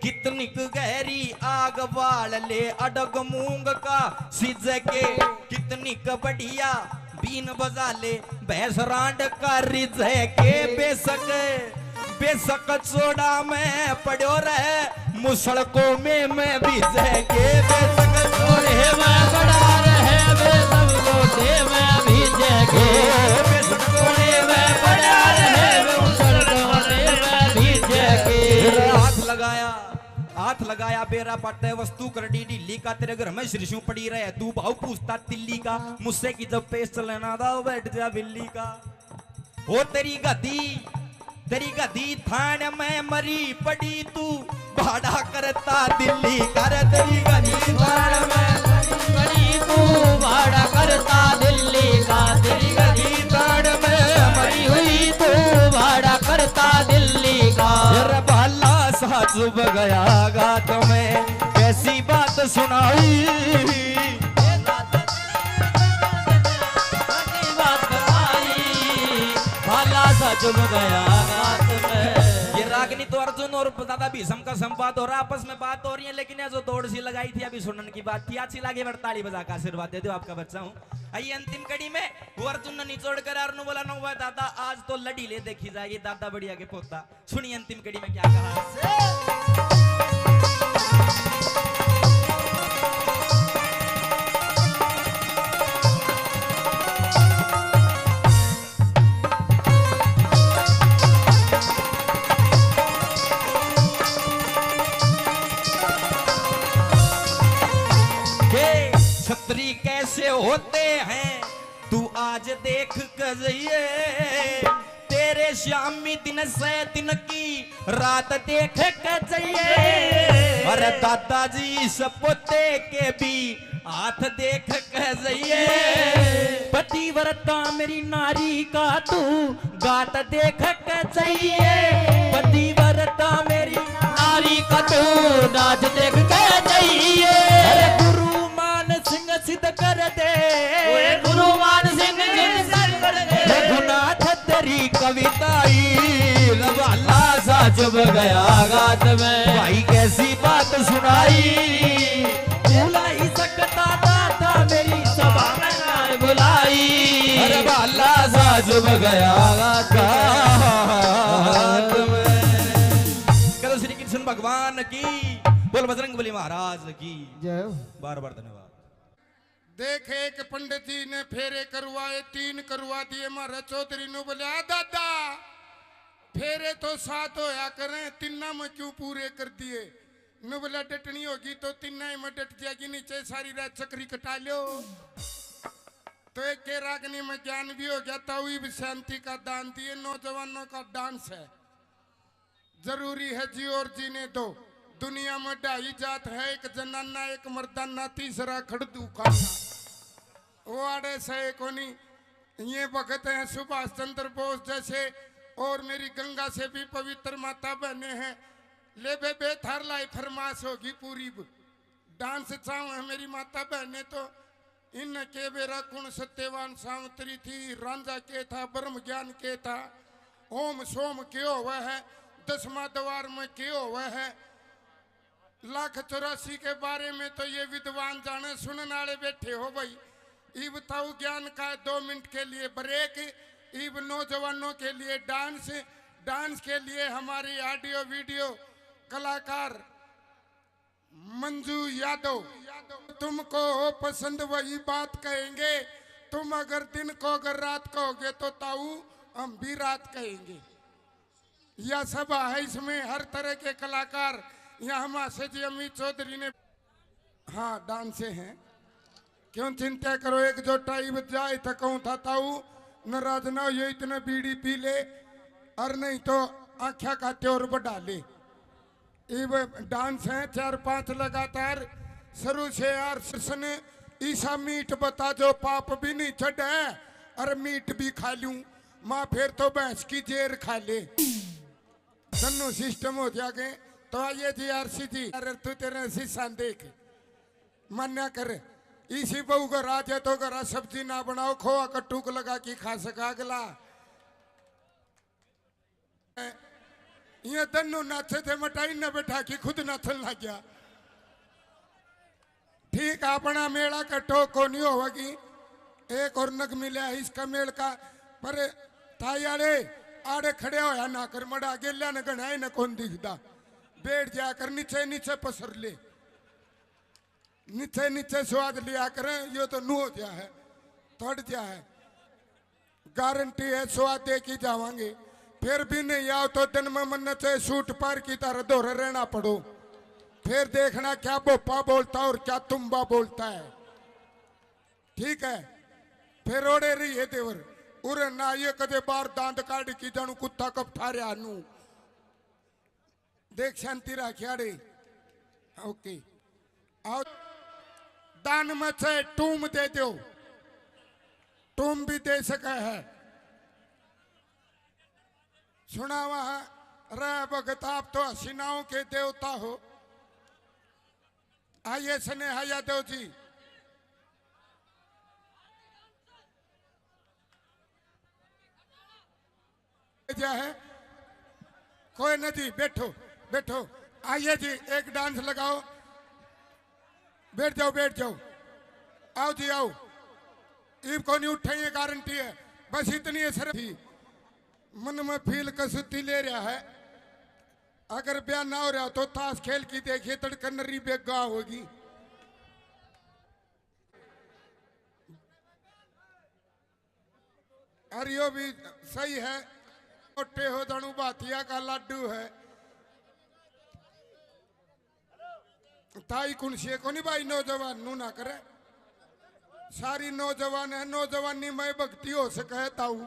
कितनी गहरी आग बाल ले अडग मूंग का सिज के कितनी बढ़िया बीन बजा ले भैंस रांड का रिज के बेशक बेशक चोड़ा में पड़ो रहे मुसड़कों में मैं भीज के बेशक चोड़े में पड़ा रहे वे सब लोटे में भीज के बेशक चोड़े में पड़ा रहे वे मुसड़कों में भीज के हाथ लगाया बेरा पट्टे वस्तु कर डी ढीली का तेरे घर में श्रीशु पड़ी रहे तू भाव पूछता तिल्ली का मुझसे की जब पेश चलना था बैठ जा बिल्ली का हो तेरी गधी थान में मरी पड़ी तू भाड़ा करता दिल्ली कर तेरी गधी थान में मरी तू भाड़ा करता दिल्ली का तेरी गधी थान में मरी हुई तू भाड़ा करता दिल्ली का भला सा चुभ गया गा तुम्हें कैसी बात सुनाई चुभ गया ये रागनी तो अर्जुन और दादा भीष्म का संवाद हो रहा आपस में बात हो रही है लेकिन ये जो दौड़ सी लगाई थी अभी सुनने की बात थी अच्छी लगी ताली बजा का आशीर्वाद दे दो आपका बच्चा हूँ आइए अंतिम कड़ी में वो अर्जुन ने निचोड़ कर अर्जुन बोला ना हुआ दादा आज तो लड़ी ले देखी जाएगी दादा बढ़िया के पोता सुनिए अंतिम कड़ी में क्या कहा कैसे होते हैं तू आज देख कर जाइए तेरे शामी दिन से दिन की रात देख कर जाइए अरे दादाजी सपोते के भी हाथ देख कर जाइए पतिव्रता मेरी नारी का तू गात देख कर जाइए पतिव्रता मेरी नारी का तू नाच देख कर जाइए सिंह सिद्ध कर दे गुरु मान सिंह कर दे रघुनाथ तेरी कविताई रवाला सा चुभ गया गात में भाई कैसी बात सुनाई भुला ही सकता था मेरी सभा में बुलाई रवाला सा चुभ गया गात में करो श्री कृष्ण भगवान की बोल बजरंगबली महाराज की जय बार बार धन्यवाद देखे एक पंडित जी ने फेरे करवाए 3 करवा दिए मारा चौधरी ने बोले दादा फेरे तो 7 होया करें 3 में क्यों पूरे कर दिए न बोला डटनी होगी तो 3 में डट जाएगी नीचे सारी रात चक्री कटा लो तो एक के रागनी में ज्ञान भी हो गया ताऊ भी शांति का दान दिए नौजवानों का डांस है जरूरी है जी और जीने दो दुनिया में 2 जात है एक जनाना एक मर्दाना तीसरा खड़दू खाना वो आड़े से कोनी ये भगत हैं सुभाष चंद्र बोस जैसे और मेरी गंगा से भी पवित्र माता बहने हैं ले बे थार लाई फरमाश होगी पूरी डांस चाव है मेरी माता बहने तो इन के बेरा कुण सत्यवान सावंतरी थी रांझा के था ब्रह्म ज्ञान के था ओम सोम क्यों हुआ है 10वां द्वार में क्यों हुआ है 1,84 के बारे में तो ये विद्वान जाने सुनने वाले बैठे हो भाई इब ताऊ ज्ञान का 2 मिनट के लिए ब्रेक इब नौजवानों के लिए डांस के लिए हमारी ऑडियो वीडियो कलाकार मंजू यादव तुमको पसंद वही बात कहेंगे तुम अगर दिन को अगर रात कहोगे तो ताऊ हम भी रात कहेंगे यह सभा है इसमें हर तरह के कलाकार यहाँ हमारे जी अमित चौधरी ने हाँ डांस हैं क्यों चिंता करो एक जो टाइम जाए थकाऊ था ताऊ नाराज ना ये इतने बीड़ी पी ले और नहीं तो आख्या खाते और बढ़ा ले डांस है 4-5 लगातार शुरू से यार कृष्ण ईसा मीट बता जो पाप भी नहीं छड़ है अरे मीट भी खा लूं माँ फिर तो भैंस की जेर खा ले दोनों सिस्टम हो जाएंगे तो आइए जी आरसी जी अरे तू तेरे शीशा देख मन्या कर इसी बहू का राज है तो घर सब्जी ना बनाओ खोआ कट्टू को लगा के खा सका अगला ये दोनों नाचे थे मटाई न बैठा कि खुद नाचन लग गया। ठीक अपना मेला कटो को नहीं होगी। एक और नग मिला इसका मेल का पर थाई आड़े खड़े होया ना कर मड़ा गेल्या न गणाए न कौन दिखता। बैठ जाकर नीचे नीचे पसर ले, नीचे नीचे स्वाद लिया करें। यो तो नू हो गया है, थोड़ गया है। गारंटी है स्वाद दे की जावांगे। फिर भी नहीं आओ तो दिन में मन से सूट पार की तरह दोहरे रहना पड़ो। फिर देखना क्या बोपा बोलता और क्या तुम्बा बोलता है। ठीक है फिर ओड़े रही है देवर उरे ना ये कदे बार दांत काट की जानू कुत्ता कब थारे आनू। देख शांति राखियाड़े। ओके आओ दान में से टूम दे दो। टूम भी दे सका है। सुना वहां रह भगत आप तो हसीनाओं के देवता हो। आइए स्नेहा यादव जी। क्या है कोई नहीं जी, बैठो बैठो। आइए जी एक डांस लगाओ। बैठ जाओ बैठ जाओ। आओ जी आओ। ईब को नहीं उठाइए गारंटी है। बस इतनी है सर थी मन में फील कसुती ले रहा है। अगर ब्याह ना हो रहा तो ताश खेल की देखिए तड़कन नरी बेगा होगी। और यो भी सही है। मोटे हो दणु बातिया का लड्डू है। ताई कुनसी को नहीं भाई नौजवान नू ना करे। सारी नौजवान है। नौजवानी में भक्ति हो सके ताऊ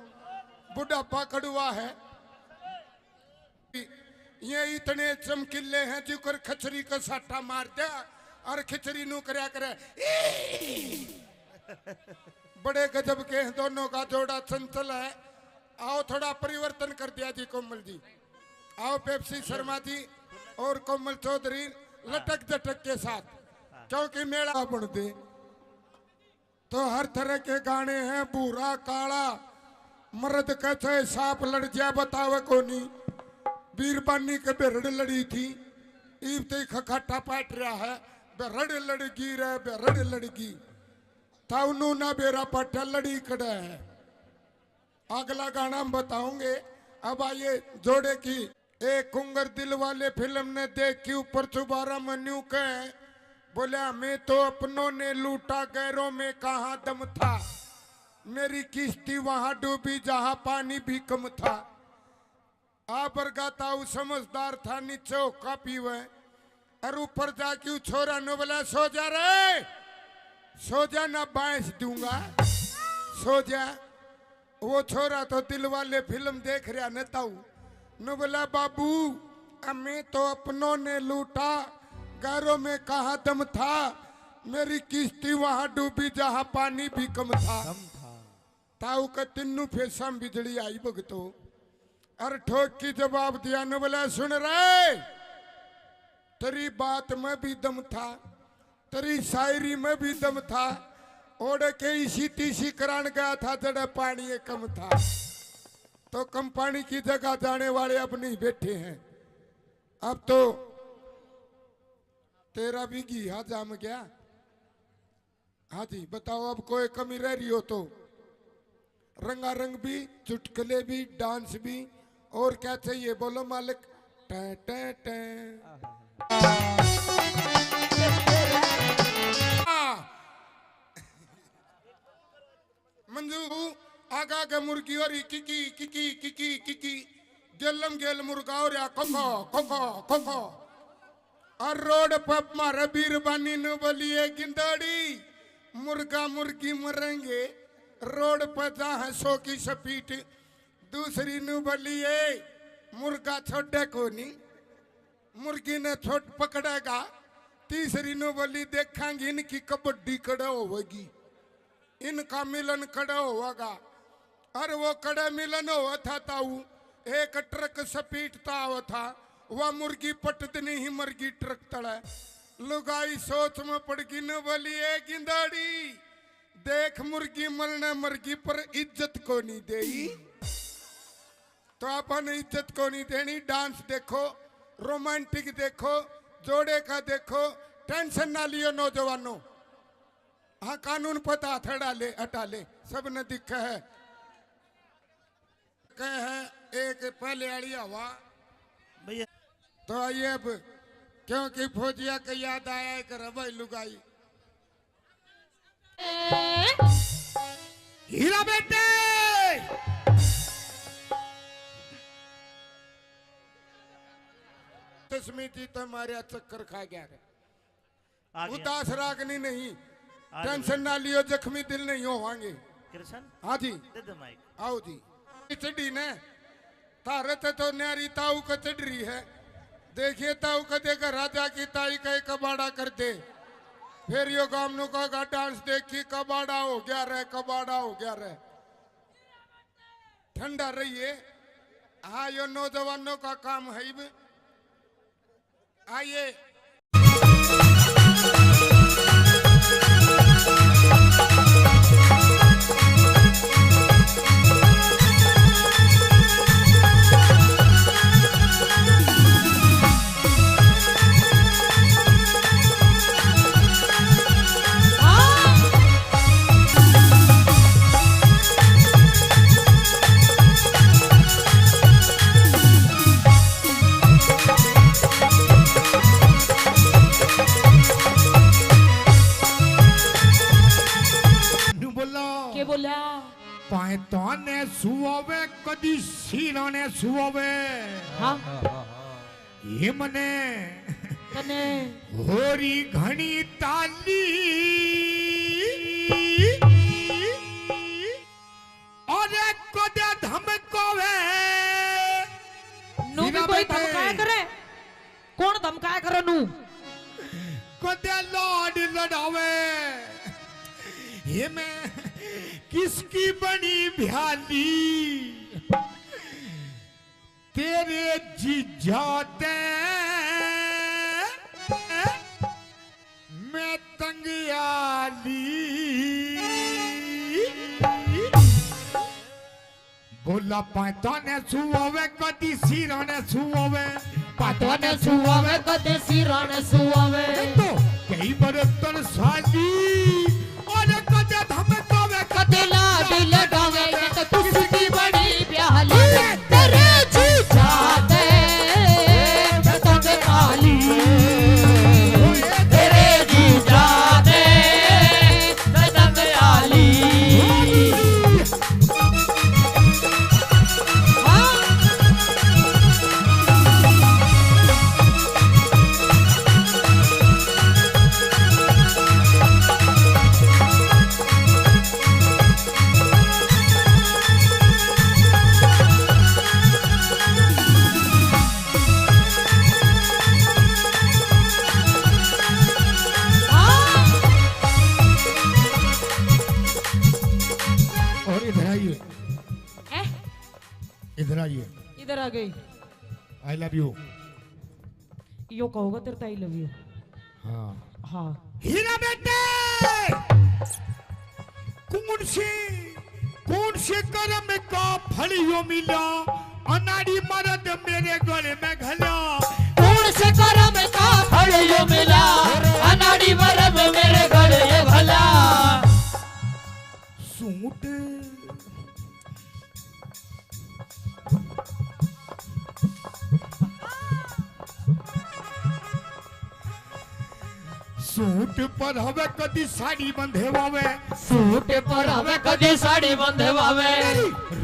बुढ़ापा कड़ुआ है। ये इतने चमकीले हैं जिकर खचरी का साटा मार दिया और खिचड़ी नू करया करे। बड़े गजब के हैं दोनों का जोड़ा चंचल है। आओ थोड़ा परिवर्तन कर दिया जी कोमल जी। आओ पेप्सी शर्मा जी और कोमल चौधरी लटक झटक के साथ क्योंकि मेला बन दे तो हर तरह के गाने हैं। बूरा काला मर्द कैसे सांप लड़ जाए बतावे कोनी। बीरबानी के बेरड़ लड़ी थी ईब ते खखाटा पाट रहा है। बेरड़ लड़गी रे बेरड़ लड़गी ताउनू ना बेरा पाटा लड़ी कड़ा है। अगला गाना हम बताओगे। अब आइए जोड़े की एक कुंगर दिल वाले फिल्म ने देख के ऊपर चुबारा मन्यू के बोला मैं तो अपनों ने लूटा गैरों में कहाँ दम था। मेरी किश्ती वहां डूबी जहां पानी भी कम था। आबर गाता समझदार था नीचे का पीवे और ऊपर जाके छोरा नो बोला सो जा रे सो जा ना बांस दूंगा सो जा। वो छोरा तो दिल वाले फिल्म देख रहा न ताऊ नो बोला बाबू मैं तो अपनों ने लूटा गैरों में कहा दम था। मेरी किश्ती वहां डूबी जहां पानी भी कम था। ताऊ का तिन्नू फेसा बिजली आई भगतो और ठोक की जवाब दिया न बोला सुन रहे तेरी बात में भी दम था तेरी शायरी में भी दम था। ओढ़ के इसी तीसी करान गया था जड़ा पानी कम था। तो कम पानी की जगह जाने वाले अब नहीं बैठे हैं। अब तो तेरा भी घिया जाम गया। हाँ जी बताओ अब कोई कमी रह रही हो तो रंगारंग भी चुटकुले भी डांस भी और क्या चाहिए बोलो मालिक। टे टे टे मंजू आगा के मुर्गी और किकी किकी किकी किकी गेलम गेल मुर्गा और या कोको कोको कोको और रोड पर मारे बीरबानी नु बोलिए गिंदड़ी मुर्गा मुर्गी मरेंगे रोड पर जहाँ 100 की स्पीड। दूसरी नु बोलिए मुर्गा छोटे को नहीं मुर्गी ने छोट पकड़ेगा। तीसरी नु बोली देखेंगे इनकी कबड्डी कड़ा होगी इनका मिलन कड़ा होगा। और वो कड़ा मिलन हुआ था ताऊ एक ट्रक स्पीड हुआ था। वह मुर्गी पटदनी ही मुर्गी ट्रक तड़ा। लुगाई सोच में पड़ गई न बोली ए गिंदाड़ी देख मुर्गी मरना मुर्गी पर इज्जत को नहीं देई। तो अपन इज्जत को नहीं देनी। डांस देखो, रोमांटिक देखो, जोड़े का देखो, टेंशन ना लियो नौजवानों। हाँ कानून पता हटा ले सब ने दिखा है। कहे है एक पहले आड़ी हवा भैया तो आइए अब, क्योंकि फौजिया के याद आया एक रवै लुगाई। हीरा बेटे स्मृति तो हमारे चक्कर खा गया है। आ गया। उदास रागनी नहीं, आ टेंशन ना लियो, जख्मी दिल नहीं होवांगे। कृष्ण हाँ जी दे दे माइक। आओ जी। चढ़ी ने तारे तो न्यारी ताऊ का चढ़ रही है। देखिए ताऊ का देगा राजा की ताई का कबाड़ा कर दे। फिर यो गामनों का डांस देखी कबाड़ा हो गया रे, कबाड़ा हो गया रे। ठंडा रहिए। हाँ यो नौजवानों का काम है। आइए के बोला पायता ने सुआवे कदी सीना ने सुआवे। हाँ ये मने कने होरी घनी ताली और कदे धमकावे। नू भी कोई धमकाया करे? कौन धमकाया करे नू? कदे लाड लड़ावे। ये मैं किसकी बनी भ्याली तेरे जीजाते मैं तंगियाली। बोला पाता ने सुआवे कदी सीरा ने सुआवे। पाता ने सुआवे कदे सिरा ने सुआवे। तो कई बरतन साली और कदे धमकावे कदे लाड लगावे। ये तो किसकी बड़ी प्याली तेरे जीजा दे मैं तंग आली। तेरे जीजा दे मैं तंग आली। और इधर आइए, ए, इधर आइए। इधर आ गई। आई लव यू। यो कहोगा तेरे आई लव यू। हाँ हाँ हीरा बेटे कौन से कर्म का फल यो मिला अनाड़ी मर्द मेरे गले में घला। कौन से कर्म का फल यो मिला अनाड़ी मरम मेरे गले ये भला। सूट सूट पर हवे कदी साड़ी बंधे वावे। सूट पर हमें कदी साड़ी बंधवावे।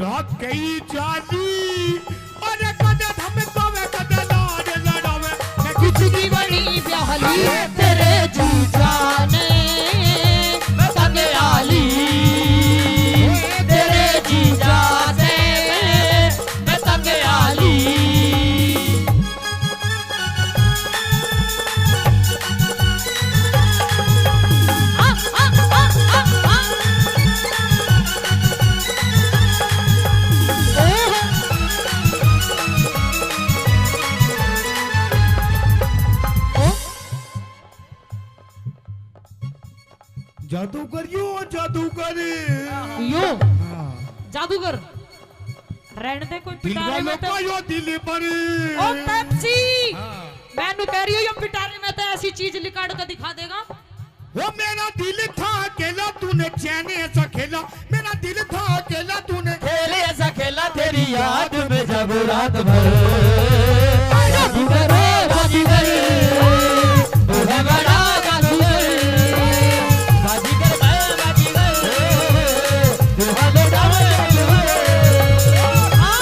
रात कई जाली और कदे धमकावे कदे लाड लड़ावे। मैं किसकी बड़ी प्याली तेरे जीजा ने मैं तंग आली। तेरे जीजा से मैं तंग आली। जादूगर यो जादूगर। यो हाँ जादूगर रहने दे कोई दिल पिटारे वालों में का तो यो दिल पर ओ पेप्सी हाँ। मैं नु कह रही हूं ये पिटारे में तो ऐसी चीज निकाल कर दिखा देगा। वो मेरा दिल था अकेला तूने चैन ऐसा खेला, मेरा दिल था अकेला तूने खेले ऐसा खेला तेरी याद में जब रात भर जादूगर बाजीगर बड़ा बड़ा जादूगर बाजीगर बाजीगर दुहाले डाले जादूगर हां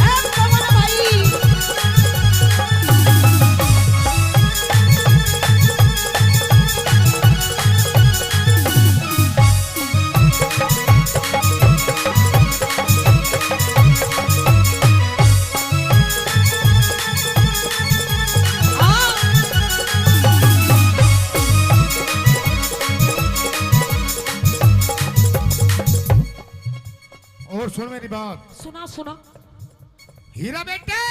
ए कमल भाई और सुन मेरी बात, सुना सुना हीरा बेटे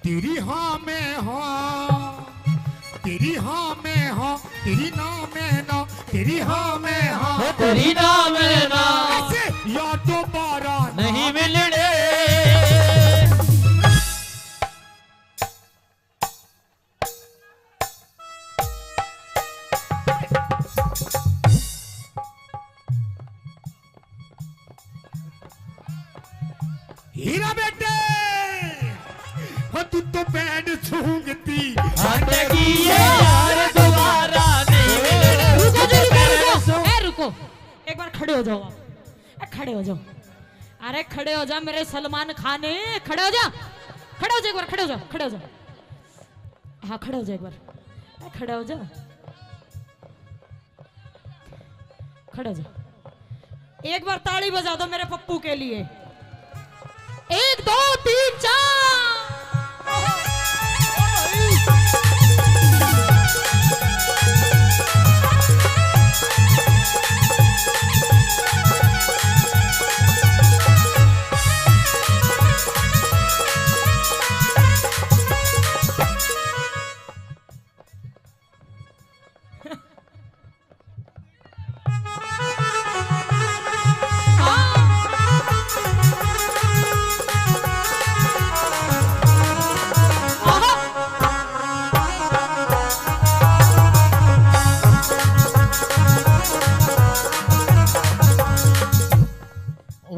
तेरी हाँ में हाँ, तेरी हाँ में हाँ, तेरी ना में ना, तेरी हाँ में हाँ, तेरी नाम है ना ऐसे या दोबारा नहीं मिलने हीरा बेटे हो तू तो बैंड सूंघती हटगी ये यार दोबारा नहीं मिलने रुको एक बार खड़े हो जाओ आप खड़े हो जाओ। अरे खड़े हो जा मेरे सलमान खान खड़े हो जा खड़े हो जा एक बार खड़े हो जा खड़े हो जा हाँ खड़े हो जा एक बार खड़े हो जा खड़े हो जा एक बार ताली बजा दो मेरे पप्पू के लिए 1 2 3 4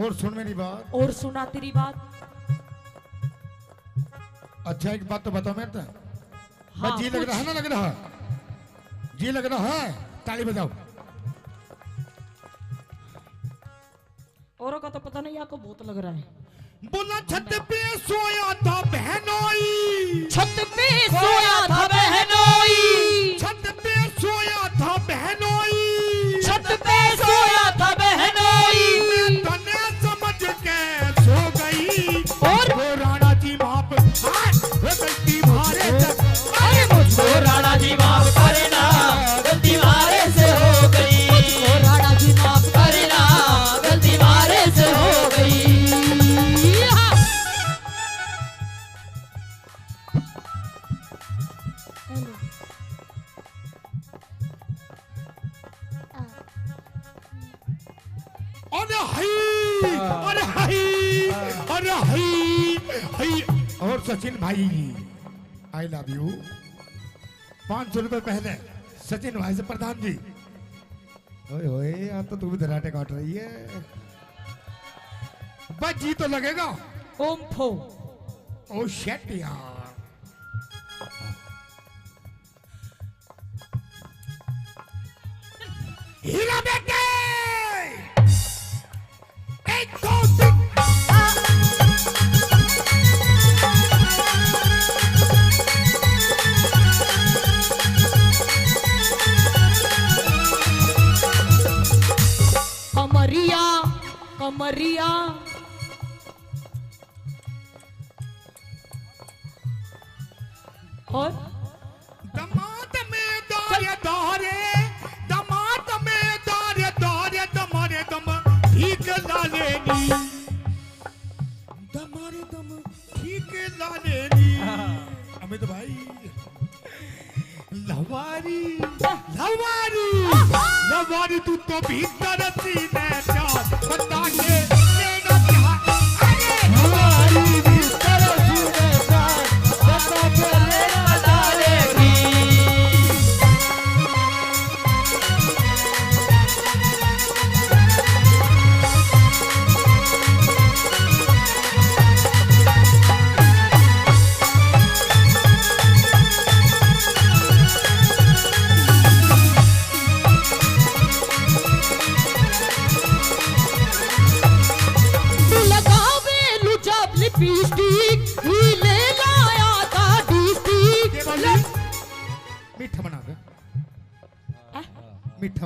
और सुन मेरी बात, और सुना तेरी बात। अच्छा एक बात तो बताओ मेरे तो हाँ, जी लग रहा है ना, लग रहा है जी लग रहा है, ताली बजाओ। औरों का तो पता नहीं आपको बहुत लग रहा है। बोला छत पे सोया था बहनोई, छत पे सोया था बहनोई, छत पे सोया था बहनोई, छत पे सोया था बहनोई मैं तने समझ के सो गई और वो राणा जी माप वो गलती मारे अरे मुझको राणा जी माफ करना गलती मारे से हो गई मुझको राणा जी माफ करना गलती मारे से हो गई अरे हाय अरे हाय अरे हाय हाय। और सचिन भाई आई लव यू 500 रुपए पहले सचिन भाई से प्रधान जी। ओए ओए यहाँ तो तू भी धराटे काट रही है, बस जी तो लगेगा। ओम फो ओ शेट यार, हीरा बेटे 1 2 3 कमरिया कमरिया और दमाद में दारे दारे, दमाद में दारे दारे, दमारे दम ठीक लालेनी, दमारे दम ठीक लालेनी। अमित भाई लवारी लवारी लवारी तू तो भीतर सीने चार बता के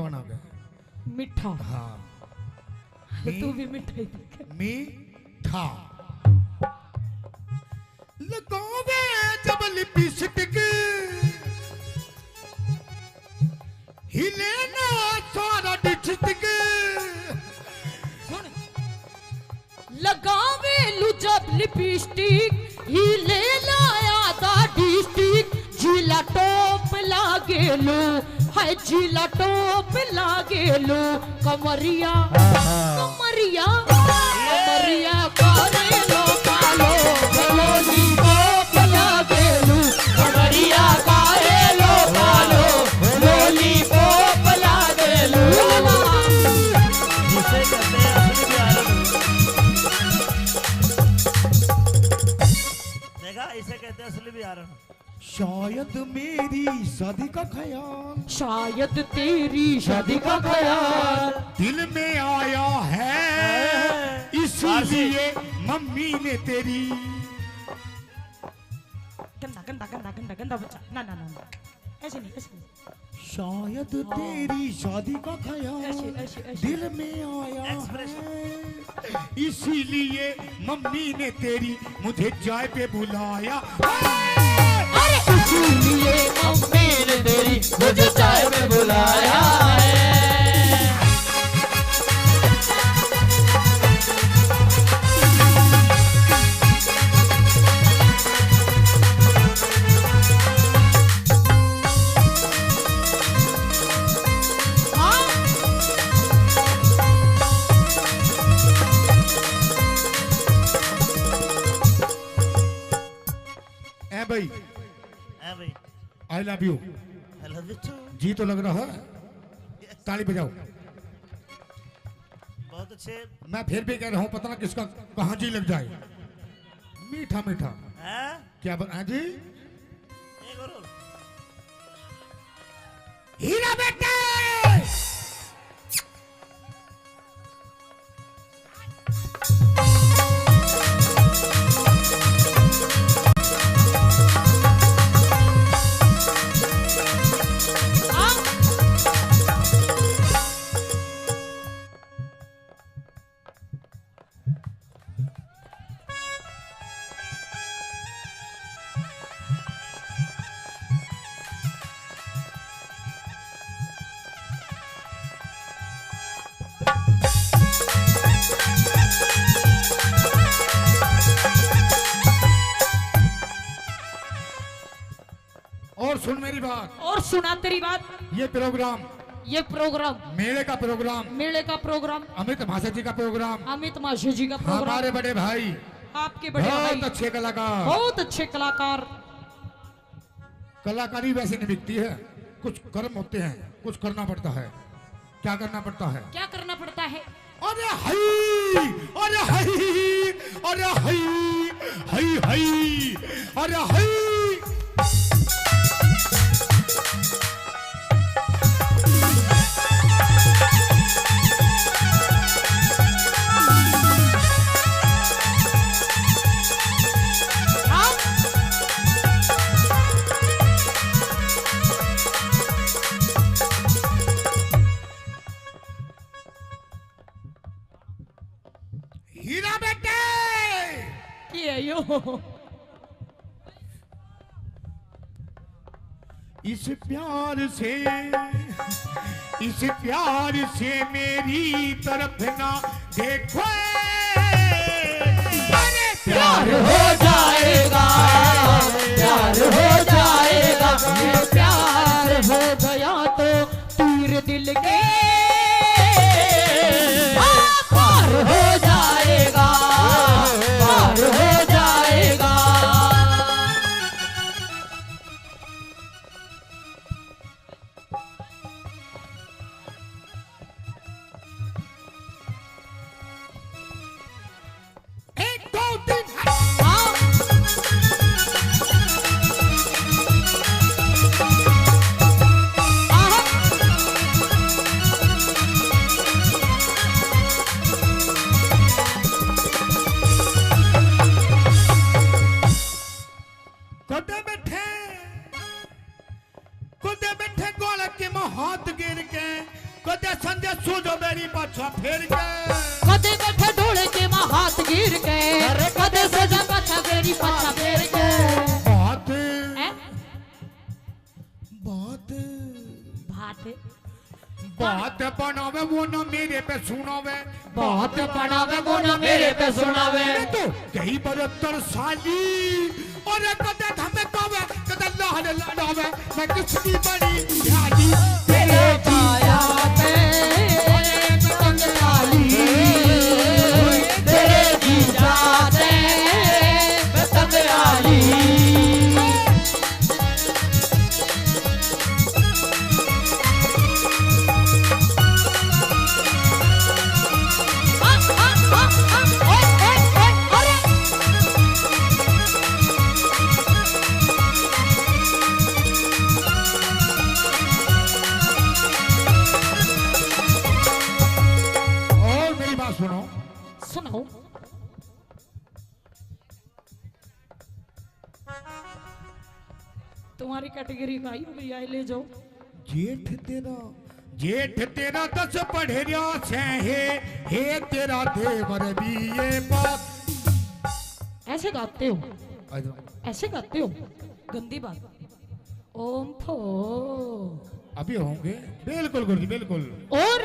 बना के मीठा। हाँ तू भी मीठा ही दिख। मीठा लगावे जब लिपस्टिक हिले ना सारा डिस्ट्रिक्ट लगावे लू जब लिपस्टिक ही ले लाया था डिस्ट्रिक्ट जिला टॉप लागे लो है जिला टॉप लागे लो कमरिया कमरिया कमरिया करे लो कालो लोली टॉप लागे लो कमरिया करे लो कालो लोली टॉप लागे लो। जिसे कहते हैं असली प्यार। देखा, इसे कहते हैं असली प्यार। शायद मेरी शादी का ख्याल शायद तेरी शादी का ख्याल दिल में आया है इसीलिए मम्मी ने तेरी गंदा गंदा गंदा गंदा गंदा बच्चा ना ना ना ना ऐसे नहीं ऐसे नहीं शायद तेरी शादी का ख्याल ऐसे ऐसे ऐसे दिल में आया है इसीलिए मम्मी ने तेरी मुझे चाय पे बुलाया अरे इसीलिए मम्मी ने तेरी मुझे चाय में बुलाया है। भाई भाई I love you I love you too। जी तो लग रहा है ताली बजाओ। बहुत अच्छे। मैं फिर भी कह रहा हूँ पता ना किसका कहाँ जी लग जाए। मीठा मीठा हैं? क्या बता जी एक और। हीरा बेटे और सुन मेरी बात और सुना तेरी बात। ये प्रोग्राम मेले का प्रोग्राम अमित भाषा जी का प्रोग्राम अमित माशे जी का प्रोग्राम हमारे बड़े भाई आपके बड़े भाई बहुत अच्छे कलाकार बहुत अच्छे कलाकार। कलाकारी वैसे नहीं बिकती है कुछ कर्म होते हैं कुछ करना पड़ता है। क्या करना पड़ता है क्या करना पड़ता है। अरे हई अरे हई अरे हई हई हई अरे हई हीरा बेटे यो इस प्यार से मेरी तरफ ना देखो प्यार हो जाएगा प्यार हो जाएगा ये प्यार हो गया तो तीर दिल के पार हो जाएगा पार हो जाएगा। एक दो तीन कुदे बैठे गोल के हाथ गिर के कदे संदेश सूझो मेरी पाछा फेर के कदे बैठे ढोले के मां हाथ गिर के कदे सजा पाछा मेरी पाछा फेर के बात हैं? बात भात बात बनावे वो ना मेरे पे सुनावे बहुत बनावे वो ना मेरे पे सुनावे मैं तो कई बरतर साली और कदे हमें पावे कदे लाहने लाडावे मैं किसकी बड़ी ध्यानी तेरे पाया पे बंगाली तेरे जी जाते बंगाली और मेरी बात सुनो सुनो तुम्हारी कैटेगरी का ही भैया ले जाओ जेठ तेरा 10 पढ़े रिया से हे तेरा देवर भी ये बात ऐसे गाते हो ऐसे गाते हो गंदी बात ओम फो अभी होंगे बिल्कुल गुरुजी बिल्कुल और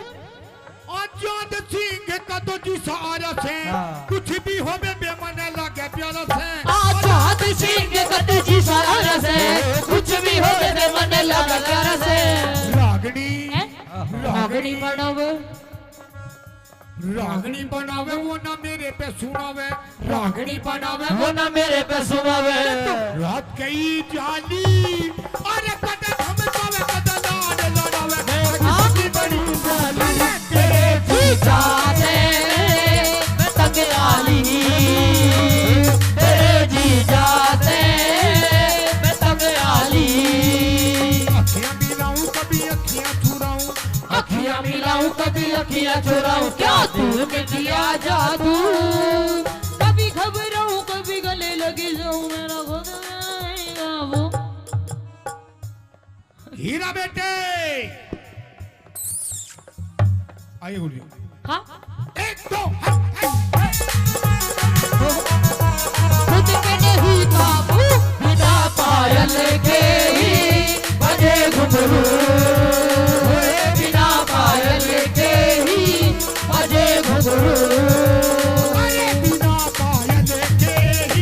आजाद सिंह का तो जी सहारा से कुछ भी हो बेमन लगे प्यारा से आजाद सिंह कद जी सारा से कुछ भी हो दे मन लगा कर से रागनी रागनी बनावे रागनी बनावे वो ना मेरे पे सुनावे रागनी बनावे वो ना मेरे पे सुनावे रात कई जाली अरे कदे हम पावे कदे लाड लड़ावे आगे बड़ी साली तेरे जी जाते बंगाली तेरे जी जाते बंगाली अखियां मिलाऊं कभी अखियां चुराऊं अखियां मिलाऊं कभी अखियां चुराऊं क्या दूर में किया जादू कभी घबराऊं कभी गले लगे जाऊं मेरा खुद आएगा वो हीरा बेटे आइए गुरुजी हाँ एक दो खुद पे नहीं काबू बिना पायल के ही बजे घुंघरू बिना पायल के ही बजे घुंघरू अरे बिना पायल के ही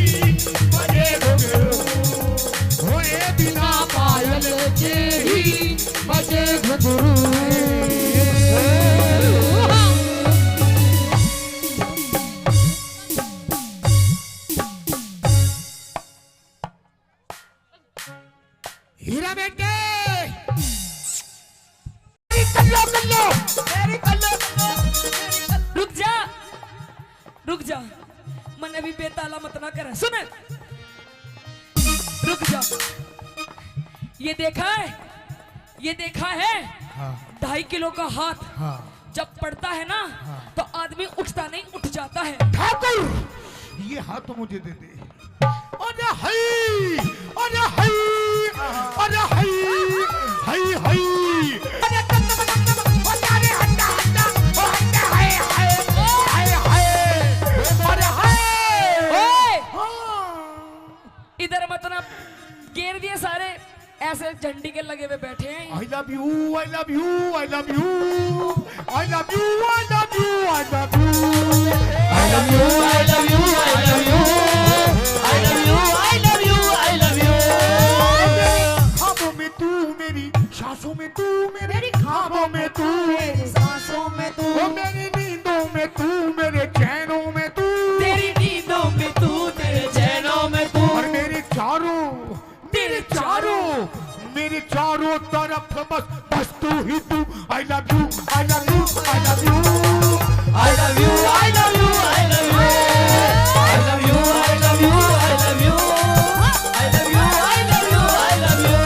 बजे घुंघरू होए बिना पायल के ही बजे घुंघरू हीरा बेटे रुक जा मन अभी बेताला मत ना कर सुन रुक जा ये देखा है हाँ 2.5 किलो का हाथ हाँ जब पड़ता है ना तो आदमी उठता नहीं उठ जाता है ठाकुर ये हाथ मुझे दे दे अरे हई अरे हई अरे हई हई हई अरे अरे हट्टा हट्टा ओ हट्टा हाय हाय हाय हाय अरे हाय ओए इधर मत ना घेर दिए सारे ऐसे झंडी के लगे हुए बैठे हैं I love you I love you I love you I love you I love you I love you I love you I love you I love you I love you I love you I love you ख्वाबों में तू मेरी सांसों में तू मेरी ख्वाबों में तू मेरी सांसों में तू मेरी नींदों में तू मेरे चैनों में तू तेरी नींदों में तू तेरे चैनों में तू और मेरे चारों तरफ बस तू ही तू I love you I love you I love you I love you I love you I love you I love you I love you I love you I love you I love you I love you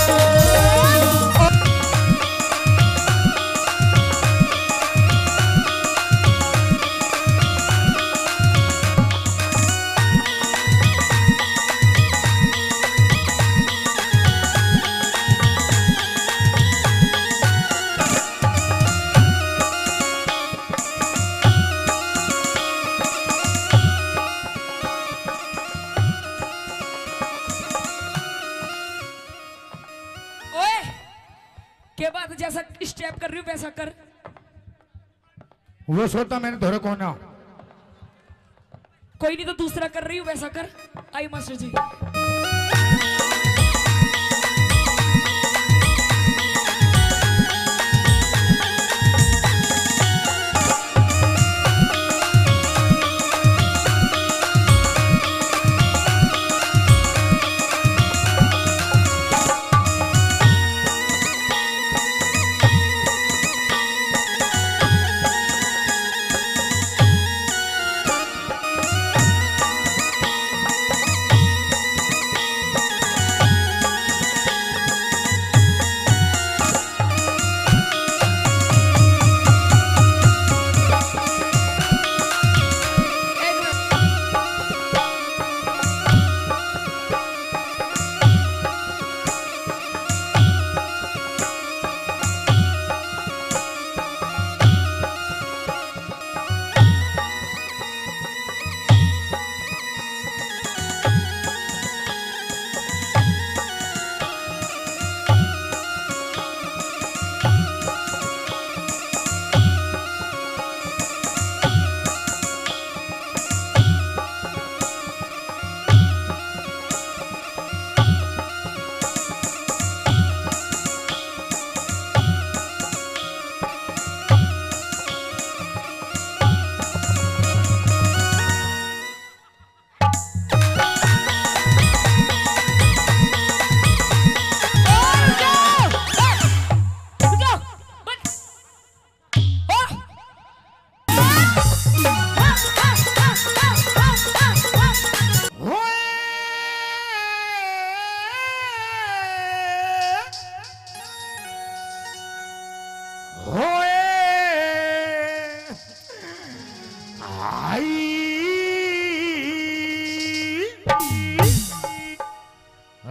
के बाद जैसा step कर रही हूँ वैसा कर। वो सोता मैंने धोरे कोना। कोई नहीं तो दूसरा कर रही हूँ वैसा कर। आई मास्टर जी।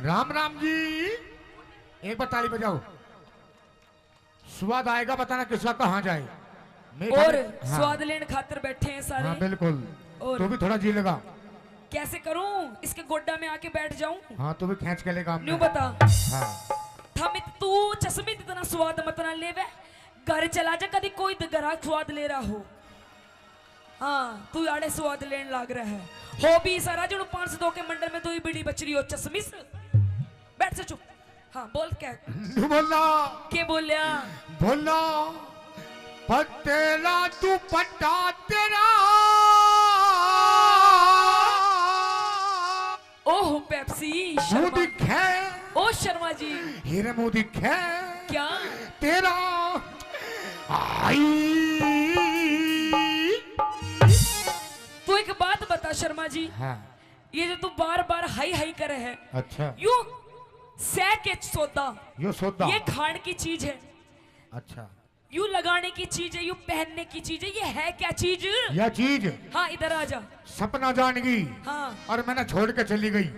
राम राम जी, एक बार ताली बजाओ। स्वाद आएगा, बताना किसका कहाँ जाए। और हाँ। स्वाद लेने खातिर बैठे हैं सारे। हाँ बिल्कुल। और तो भी थोड़ा जी लगा। कैसे करूं, इसके गोड्डा में आके बैठ जाऊं? हाँ तू भी खींच के ले काम न्यू में। बता। हाँ थमित तू चश्मित इतना स्वाद मत ना लेवे। घर चला जा, कभी कोई ग्राहक स्वाद ले रहा हो। हाँ तू आड़े स्वाद लेने लाग रहा है। हो भी सारा जो 502 के मंडल में तो ही बीड़ी बच रही हो चश्मिस। बैठ से चुप। हाँ बोल क्या बोलना के बोलिया बोलना पतेला तू पट्टा तेरा। ओह पेप्सी मुंह शर्मा। दिखे ओ शर्मा जी हीरे मुंह दिखे क्या तेरा। आई तू एक बात बता शर्मा जी। हाँ ये जो तू बार बार हाई हाई करे है, अच्छा यू सह के सौदा, यो सौदा। ये खाने की चीज है, अच्छा यू लगाने की चीज है, यू पहनने की चीज है। ये है क्या चीज? यह चीज हाँ इधर आ जा। सपना जान गई हाँ और मैंने छोड़ के चली गई।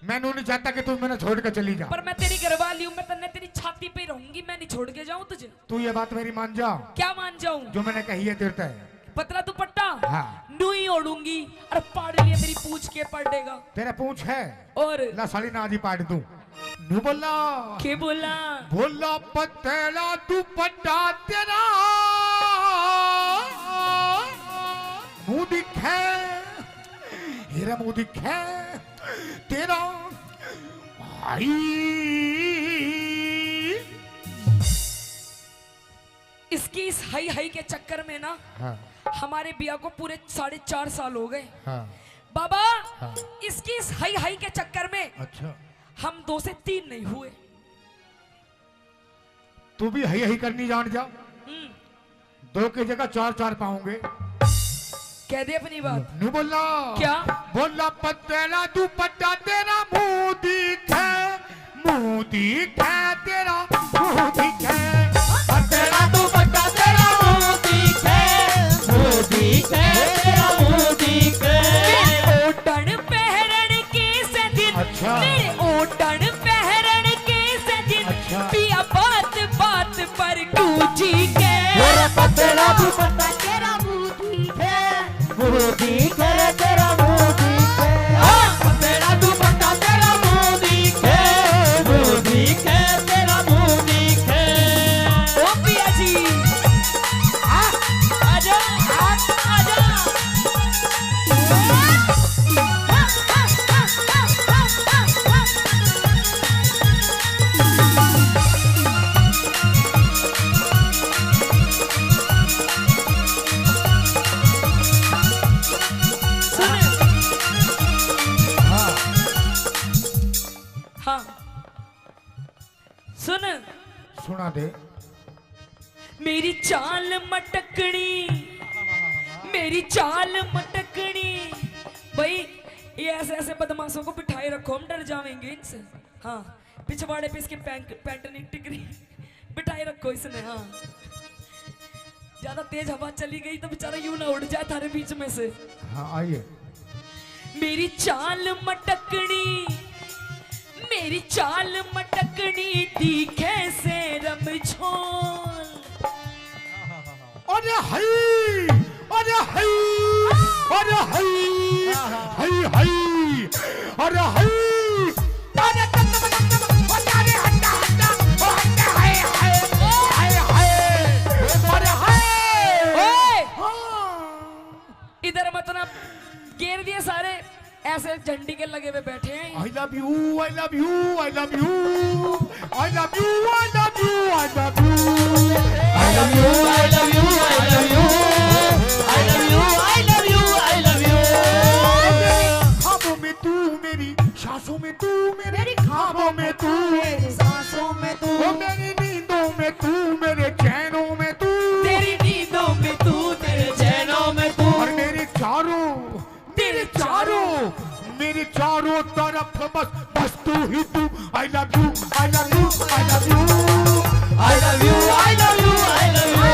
मैंने नहीं चाहता कि तू मैंने छोड़ के चली जा। पर मैं तेरी घरवाली हूँ, मैं तन्ने तेरी छाती पे रहूंगी, मैं नहीं छोड़ के जाऊँ तुझे। तू ये बात मेरी मान जा, क्या मान जाऊँ? जो मैंने कही है तेरे तय। पतला दुपट्टा हाँ। नुई ओढ़ूंगी और पाड़ लिए मेरी पूछ के पड़ेगा। तेरा पूछ है और ला साली ना आज ही पाट दूं। नू बोला के बोला बोला पतेला तू पट्टा तेरा। मुंह दिखे हीरा मुंह दिखे तेरा। आई इसकी इस हाई हाई के चक्कर में ना हाँ हमारे बिया को पूरे 4.5 साल हो गए हाँ बाबा। हाँ। इसकी इस हाई हाई के चक्कर में अच्छा हम 2 से 3 नहीं हुए। तू भी हई हई करनी जान जा। 2 की जगह 4 पाऊंगे। कह दे अपनी बात। नू बोला क्या बोला पतेला तू पट्टा तेरा। मुंह दिखे तेरा मुंह दिखे। पतेला तू पट्टा तेरा मुंह दिखे तेरा मुंह दिखे। ओटन पहरन के सदिन अच्छा। मेरे ओटन पहरन के सदिन अच्छा। पिया बात बात पर गूंजी के। पतेला तू पट्टा तेरा मुंह दिखे तेरा मुंह दिखे। पतेला तू पट्टा तेरा मुंह दिखे तेरा मुंह दिखे। सुन सुना दे। मेरी चाल मटकनी, मेरी चाल मटकनी। भाई ये ऐसे ऐसे बदमाशों को बिठाए रखो, हम डर जाएंगे इनसे। हाँ पिछवाड़े पे इसके पैंट नहीं टिक रही, बिठाए रखो इसने। हाँ ज्यादा तेज हवा चली गई तो बेचारा यूं ना उड़ जाए थारे बीच में से। हाँ आइए। मेरी चाल मटकनी, मेरी चाल मटकनी, दिखे से रमझोल। अरे हई, अरे हई, अरे हई, हई हई, अरे हई, अरे अरे हट्टा हट्टा, ओ हट्टा हाय हाय हाय हाय, अरे हाय। ओए इधर मतलब घेर दिए सारे, ऐसे झंडी के लगे हुए बैठे हैं। I love you, I love you, I love you, I love you, I love you, I love you, I love you, I love you, I love you, I love you, I love you, I love you। ख्वाबों में तू मेरी, सांसों में तू मेरी, ख्वाबों में तू मेरी, सांसों में तू, ओ मेरी नींदों में तू, मेरे चैनों में तू, तेरी नींदों में तू, तेरे चैनों में तू, और मेरे चारों, मेरे चारों, मेरे चारों तरफ बस बस तू ही तू। I love you, I love you, I love you, I love you, I love you, I love you,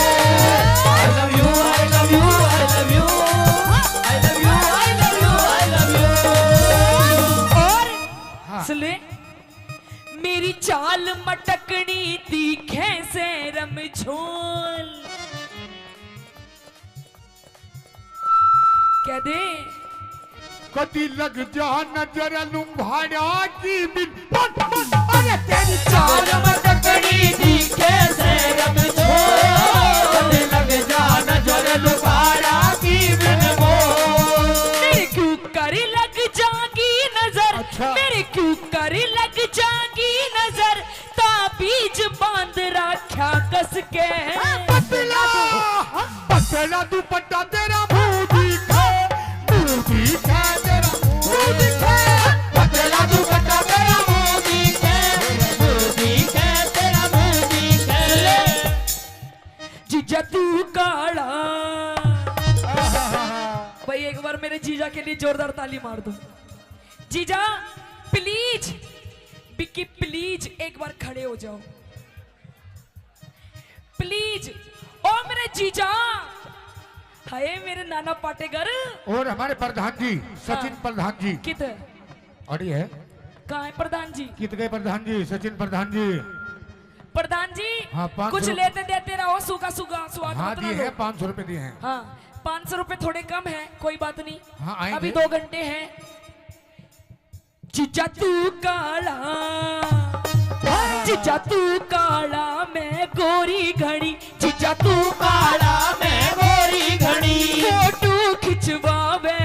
I love you, I love you, I love you, I love you, I love you, I love you। और सुने मेरी चाल मटकनी, दिखे से रमझोल। कह दे कदी लग जा नजर लुम्भाड़ा की बिन, अरे तेरी चाल मटकनी, दिखे से रमझोल। कदी लग जा नजर लुम्भाड़ा की बिन बोल। मेरे क्यों करी लग जागी नजर, अच्छा। मेरे क्यों करी लग जागी नजर, ताबीज बांध रखा कस के। पतला पतला दुपट्टा तेरा मुंह दिखे, मुंह दिखे तेरा मुंह दिखे, पतला दुपट्टा तेरा मुंह दिखे, मुंह दिखे तेरा मुंह दिखे। जीजा तू काला। भाई एक बार मेरे जीजा के लिए जोरदार ताली मार दो। जीजा प्लीज, बिक्की प्लीज एक बार खड़े हो जाओ प्लीज। ओ मेरे जीजा, हाय मेरे नाना पाटेगर। और हमारे प्रधान जी सचिन हाँ। प्रधान जी कित अड़ी है, कहाँ है प्रधान जी? कित गए प्रधान जी, सचिन प्रधान जी। प्रधान जी हाँ, 500 कुछ लेते देते रहो, सूखा सूखा स्वाद हाँ मत दिए ना हैं, लो। 500 रुपए दिए हैं। हाँ 500 रुपए थोड़े कम है, कोई बात नहीं। हाँ, आएंगे। अभी 2 घंटे हैं। जीजा तू काला, जीजा तू काला, मैं गोरी घड़ी, जीजा तू काला, मैं गोरी घड़ी। फोटो खिंचवावे,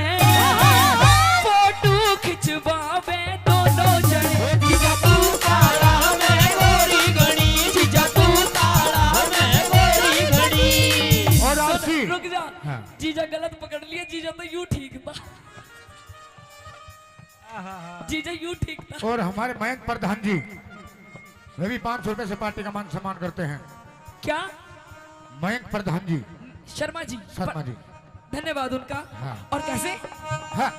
फोटो खिंचवावे दोनों जने, जीजा तू काला, मैं गोरी घड़ी, जीजा तू काला, मैं गोरी घड़ी। और आपसी रुक जा, हाँ। जीजा गलत पकड़ लिया, जीजा तो यूं ठीक था, जीजा यूं ठीक था। और हमारे मयंक प्रधान जी वे भी 500 रुपए से पार्टी का मान सम्मान करते हैं। क्या? मयंक प्रधान जी, शर्मा जी, शर्मा जी। धन्यवाद उनका। हाँ। और कैसे? हाँ।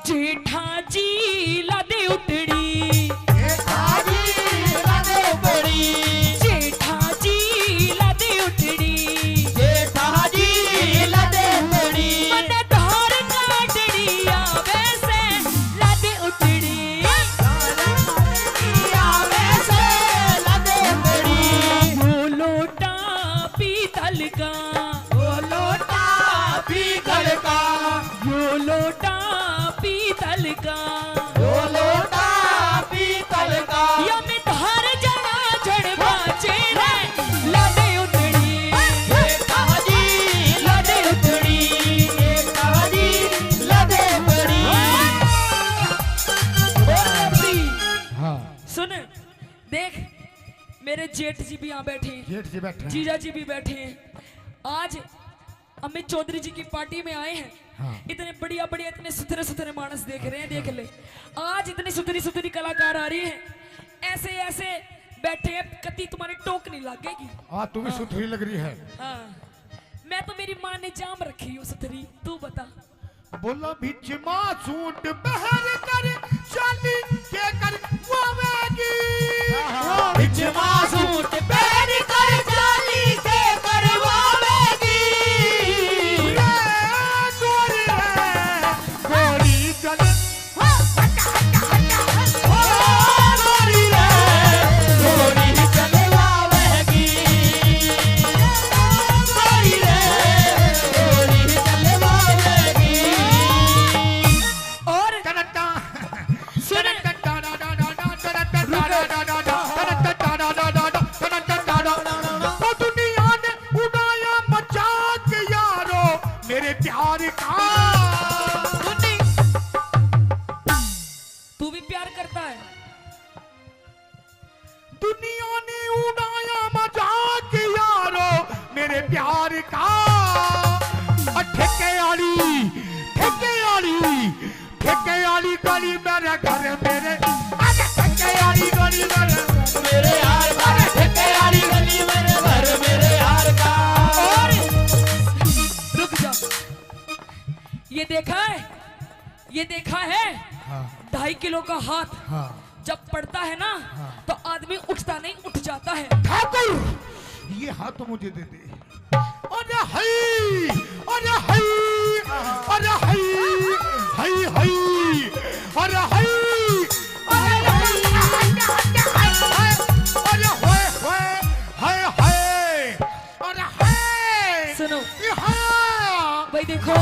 जेठा जी लादे उतड़ी, जेठा जी लादे उतड़ी, जेठा जी लादे उतड़ी, जेठा जी लादे उतड़ी, मन धार काटड़ी आवे से लादे उतड़ी, आवे से लादे उतड़ी। वो लोटा पीतल का, वो लोटा पीतल का, वो लोटा पीतल का, वो लोटा पीतल का। या में धार जड़ा झड़ बाचे रे लादे उतड़ी, जेठा जी लादे उतड़ी, जेठा जी लादे उतड़ी। हाँ सुन देख, मेरे जेठ जी भी यहाँ बैठे हैं, जेठ जी बैठे हैं। जीजा जी भी बैठे हैं। आज अमित चौधरी जी की पार्टी में आए हैं। हाँ। इतने बढ़िया बढ़िया, इतने सुथरे सुथरे मानस देख रहे हैं, देख ले। आज इतनी सुथरी सुथरी कलाकार आ रही है, ऐसे ऐसे बैठे हैं, कति तुम्हारी टोक नहीं लगेगी। हाँ तू भी सुथरी लग रही है। हाँ मैं तो मेरी माँ ने जाम रखी हो सुथरी, तू बता। बोला बिच सूट पहन कर चाली के कर वावेगी। बिच सूट पहन कर चाली के करवावेगी। गोरी चल गोरी रे गोरी चलवावेगी। गोरी रे गोरी चलवावेगी। और सुन दुनिया ने उड़ाया मजाक यारो मेरे प्यार का। तू भी प्यार करता है। दुनिया ने उड़ाया मजाक यारो मेरे प्यार का। ठेके वाली गली मेरे घर मेरे ठेके वाली गली मेरे यार का ठेके वाली गली मेरे घर मेरे यार का। और रुक जा, ये देखा है 2.5 किलो का हाथ जब पड़ता है ना तो आदमी उठता नहीं, उठ जाता है। ठाकुर ये हाथ तो मुझे दे दे। अरे हई अरे हई अरे हई हई हई अरे हई अरे होए होए हाय हाय अरे हाय। सुनो भाई, देखो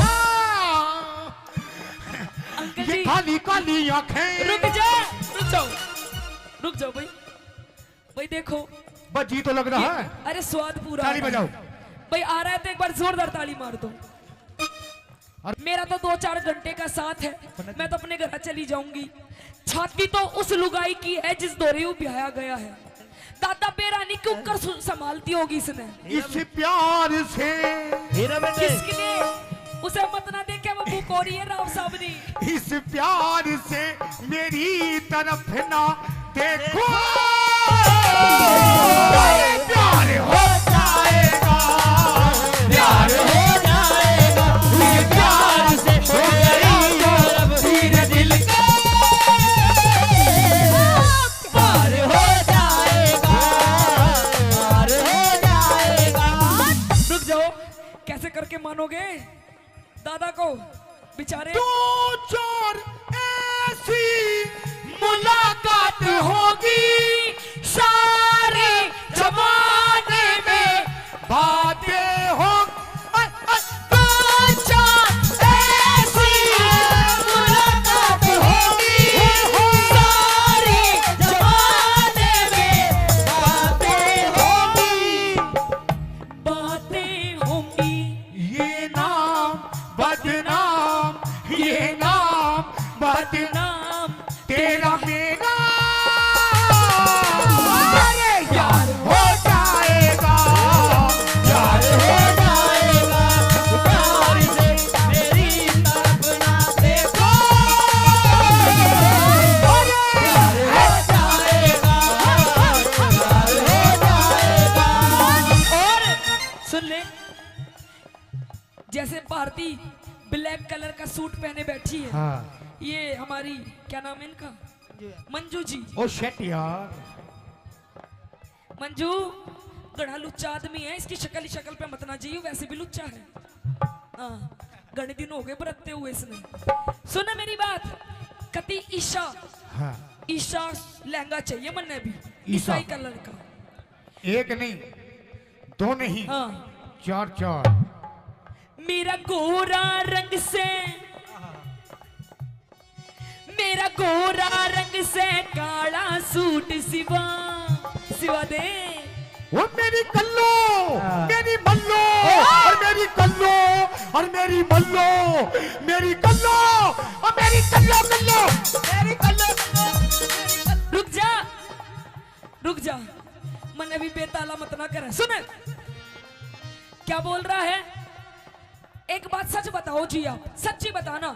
अंकल ये जी, काली काली आंखें। रुक जाओ भाई देखो बजी तो लग रहा है। अरे स्वाद पूरा ताली आ रहा है। बजाओ। भाई आ रहा है तो एक बार जोरदार ताली मार दो। मेरा तो 2-4 घंटे का साथ है, मैं तो अपने घर चली जाऊंगी। छाती तो उस लुगाई की है जिस दौरे वो ब्याया गया है। दादा बेरानी क्यों कर संभालती होगी इसने। इस प्यार से किसके लिए उसे मत ना देखे, वो बुकोरी है राव साहब ने। इस प्यार से मेरी तरफ ना देखो। प्यार हो जाएगा प्यार हो जाएगा। ये प्यार से मेरी तरफ धीरे दिल के पार हो जाएगा। पार हो जाएगा। रुक जाओ, कैसे करके मानोगे दादा को बेचारे। 2-4 ऐसी मुलाकात होगी सारे जमाने में बातें हो। 2-4 ऐसी मुलाकात होगी सारे जमाने में बातें होगी। बातें होंगी। ये नाम बदनाम ये नाम बदनाम तेरा मेरा। अरे यार हो जाएगा प्यार हो जाएगा। प्यार से मेरी तरफ ना देखो। प्यार हो जाएगा। प्यार हो जाएगा। और सुन ले, जैसे भारती ब्लैक कलर का सूट पहने बैठी है। हाँ। ये हमारी क्या नाम है इनका, मंजू जी। ओ शेट यार मंजू गड़ा लुच्चा आदमी है, इसकी शक्ल पे मत ना जाइए, वैसे भी लुच्चा है। हाँ घने दिन हो गए बरतते हुए इसने। सुना मेरी बात, कति ईशा हाँ। ईशा लहंगा चाहिए मन्ने भी ईशा। ईसाई कलर का। एक नहीं 2 नहीं हाँ 4-4। मेरा गोरा रंग से, मेरा गोरा रंग से काला सूट सिवा दे। वो मेरी कल्लो मेरी मल्लो और मेरी कल्लो और मेरी मल्लो मेरी कल्लो और मेरी कल्लो कल्लो मेरी कल्लो। रुक जा मन अभी बेताला मत ना करे। सुन क्या बोल रहा है, एक बात सच बताओ जी, आप सच्ची बताना,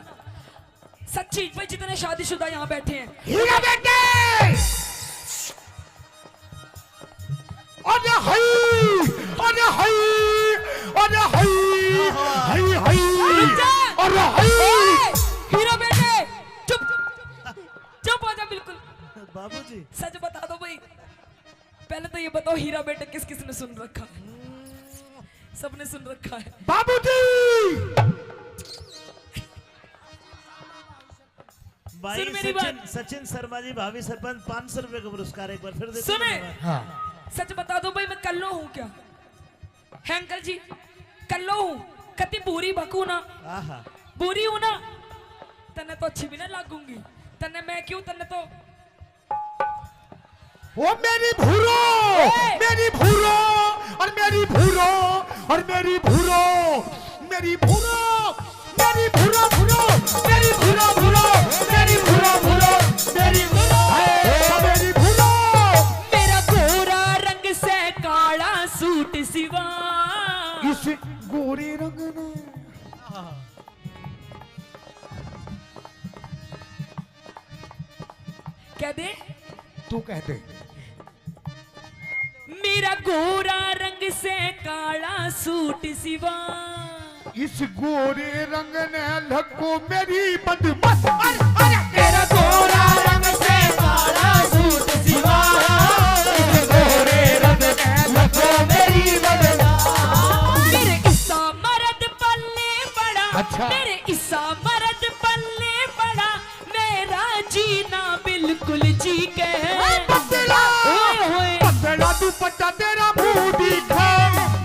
सच्ची। भाई जितने शादीशुदा यहाँ बैठे हैं, हीरा बेटे बाबूजी सच बता दो भाई, पहले तो ये बताओ हीरा बेटा किस किसने सुन रखा है? सबने सुन रखा है। बाबूजी भाई सुन मेरी सचिन शर्मा जी भावी सरपंच 500 रुपए का पुरस्कार एक बार फिर देते सुने। हैं। हाँ सच बता दो भाई, मैं कल्लो हूँ क्या? है अंकल जी, कल्लो हूँ, कति बुरी बकू ना, आहा बुरी हूँ ना, तन्ने तो अच्छी भी ना लागूंगी, तन्ने मैं क्यों, तन्ने तो ओ मेरी भूरो, मेरी भूरो और मेरी भूरो और मेरी भूरो, मेरी भूरो, मेरी भूरो भूरो, मेरी भूरो भूरो, मेरी भूरो भूरो, मेरी भूरो, मेरी भूरो। मेरा गोरा रंग से काला सूट सिवा, इस गोरे रंग ने क्या दे? तू कह दे। मेरा गोरा रंग से काला सूट सिवा, इस गोरे रंग ने लको मेरी बदमस्त। तेरा गोरा रंग से काला सूट सिवा, इस गोरे रंग ने लको मेरी बदनाम। मेरे इस्सा मर्द पल्ले पड़ा, अच्छा। मेरे इस्सा मर्द पल्ले पड़ा, मेरा जीना बिल्कुल जी के पतला पतला दुपट्टा तेरा मुंह दिखा,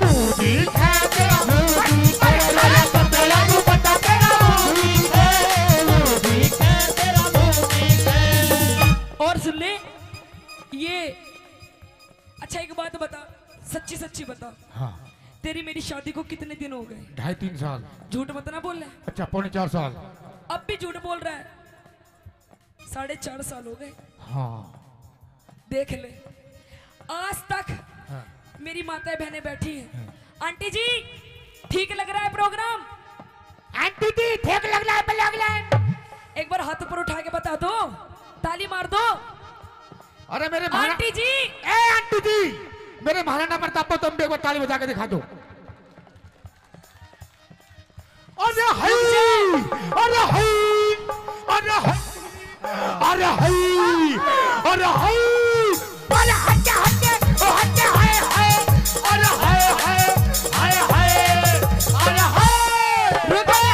मुंह दिखा तेरा मुंह दिखा, पतला दुपट्टा तेरा मुंह दिखा, मुंह दिखा तेरा मुंह दिखा। और सुन ले ये, अच्छा एक बात बता, सच्ची सच्ची बता, हाँ तेरी मेरी शादी को कितने दिन हो गए? 2.5-3 साल। झूठ मत ना बोल रहा है, अच्छा 4.5 साल। अब भी झूठ बोल रहा है। 4.5 साल हो गए, हाँ देख ले, आज तक हाँ। मेरी माताएं बहनें बैठी हैं, आंटी जी ठीक लग रहा है प्रोग्राम? आंटी जी ठीक लग रहा है, लग रहा है। एक बार हाथ ऊपर उठा के बता दो, ताली मार दो। अरे मेरे आंटी जी, ए आंटी जी, मेरे महाराणा प्रताप को तुम भी एक बार ताली बजा के दिखा दो। अरे हाय, अरे हाय, अरे हाय, अरे हाय, अरे हाय, अरे हटे हटे हटे, हाय हाय, अरे हाय हाय, हाय हाय, अरे हाय। रुक जा,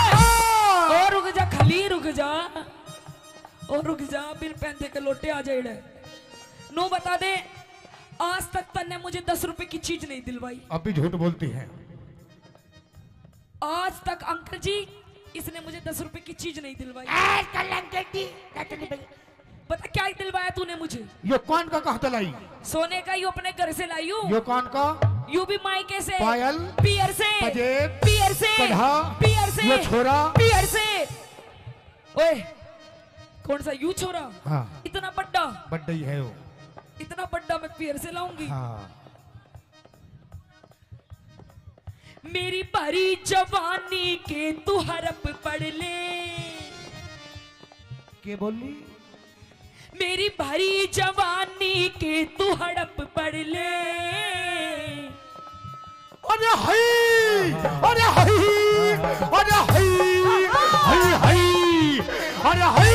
और रुक जा, खाली रुक जा, और रुक जा, बिल पहनते के लोटे आ जाए। नो बता दे, आज तक तन्ने मुझे 10 रुपए की चीज नहीं दिलवाई। अब भी झूठ बोलती है। आज तक अंकल जी इसने मुझे 10 रुपए की चीज नहीं दिलवाई। बता क्या दिलवाया तूने मुझे? ये कौन का कहता लाई? सोने का, यू अपने घर से लाई हूँ। ये कौन का? यू भी मायके से, पायल, पियर से, पजेब, पियर से, कढ़ा, पियर से, ये छोरा, पियर से। ओए कौन सा यू छोरा? हाँ इतना बड्डा, बड्डा ही है वो। इतना बड्डा मैं पियर से लाऊंगी? हाँ मेरी भरी जवानी के तू हरप पढ़ ले। के बोली? मेरी भरी जवानी के तू हड़प पढ़ ले। अरे हाय, अरे हाय, अरे हाय, हाय हाय, अरे हाय।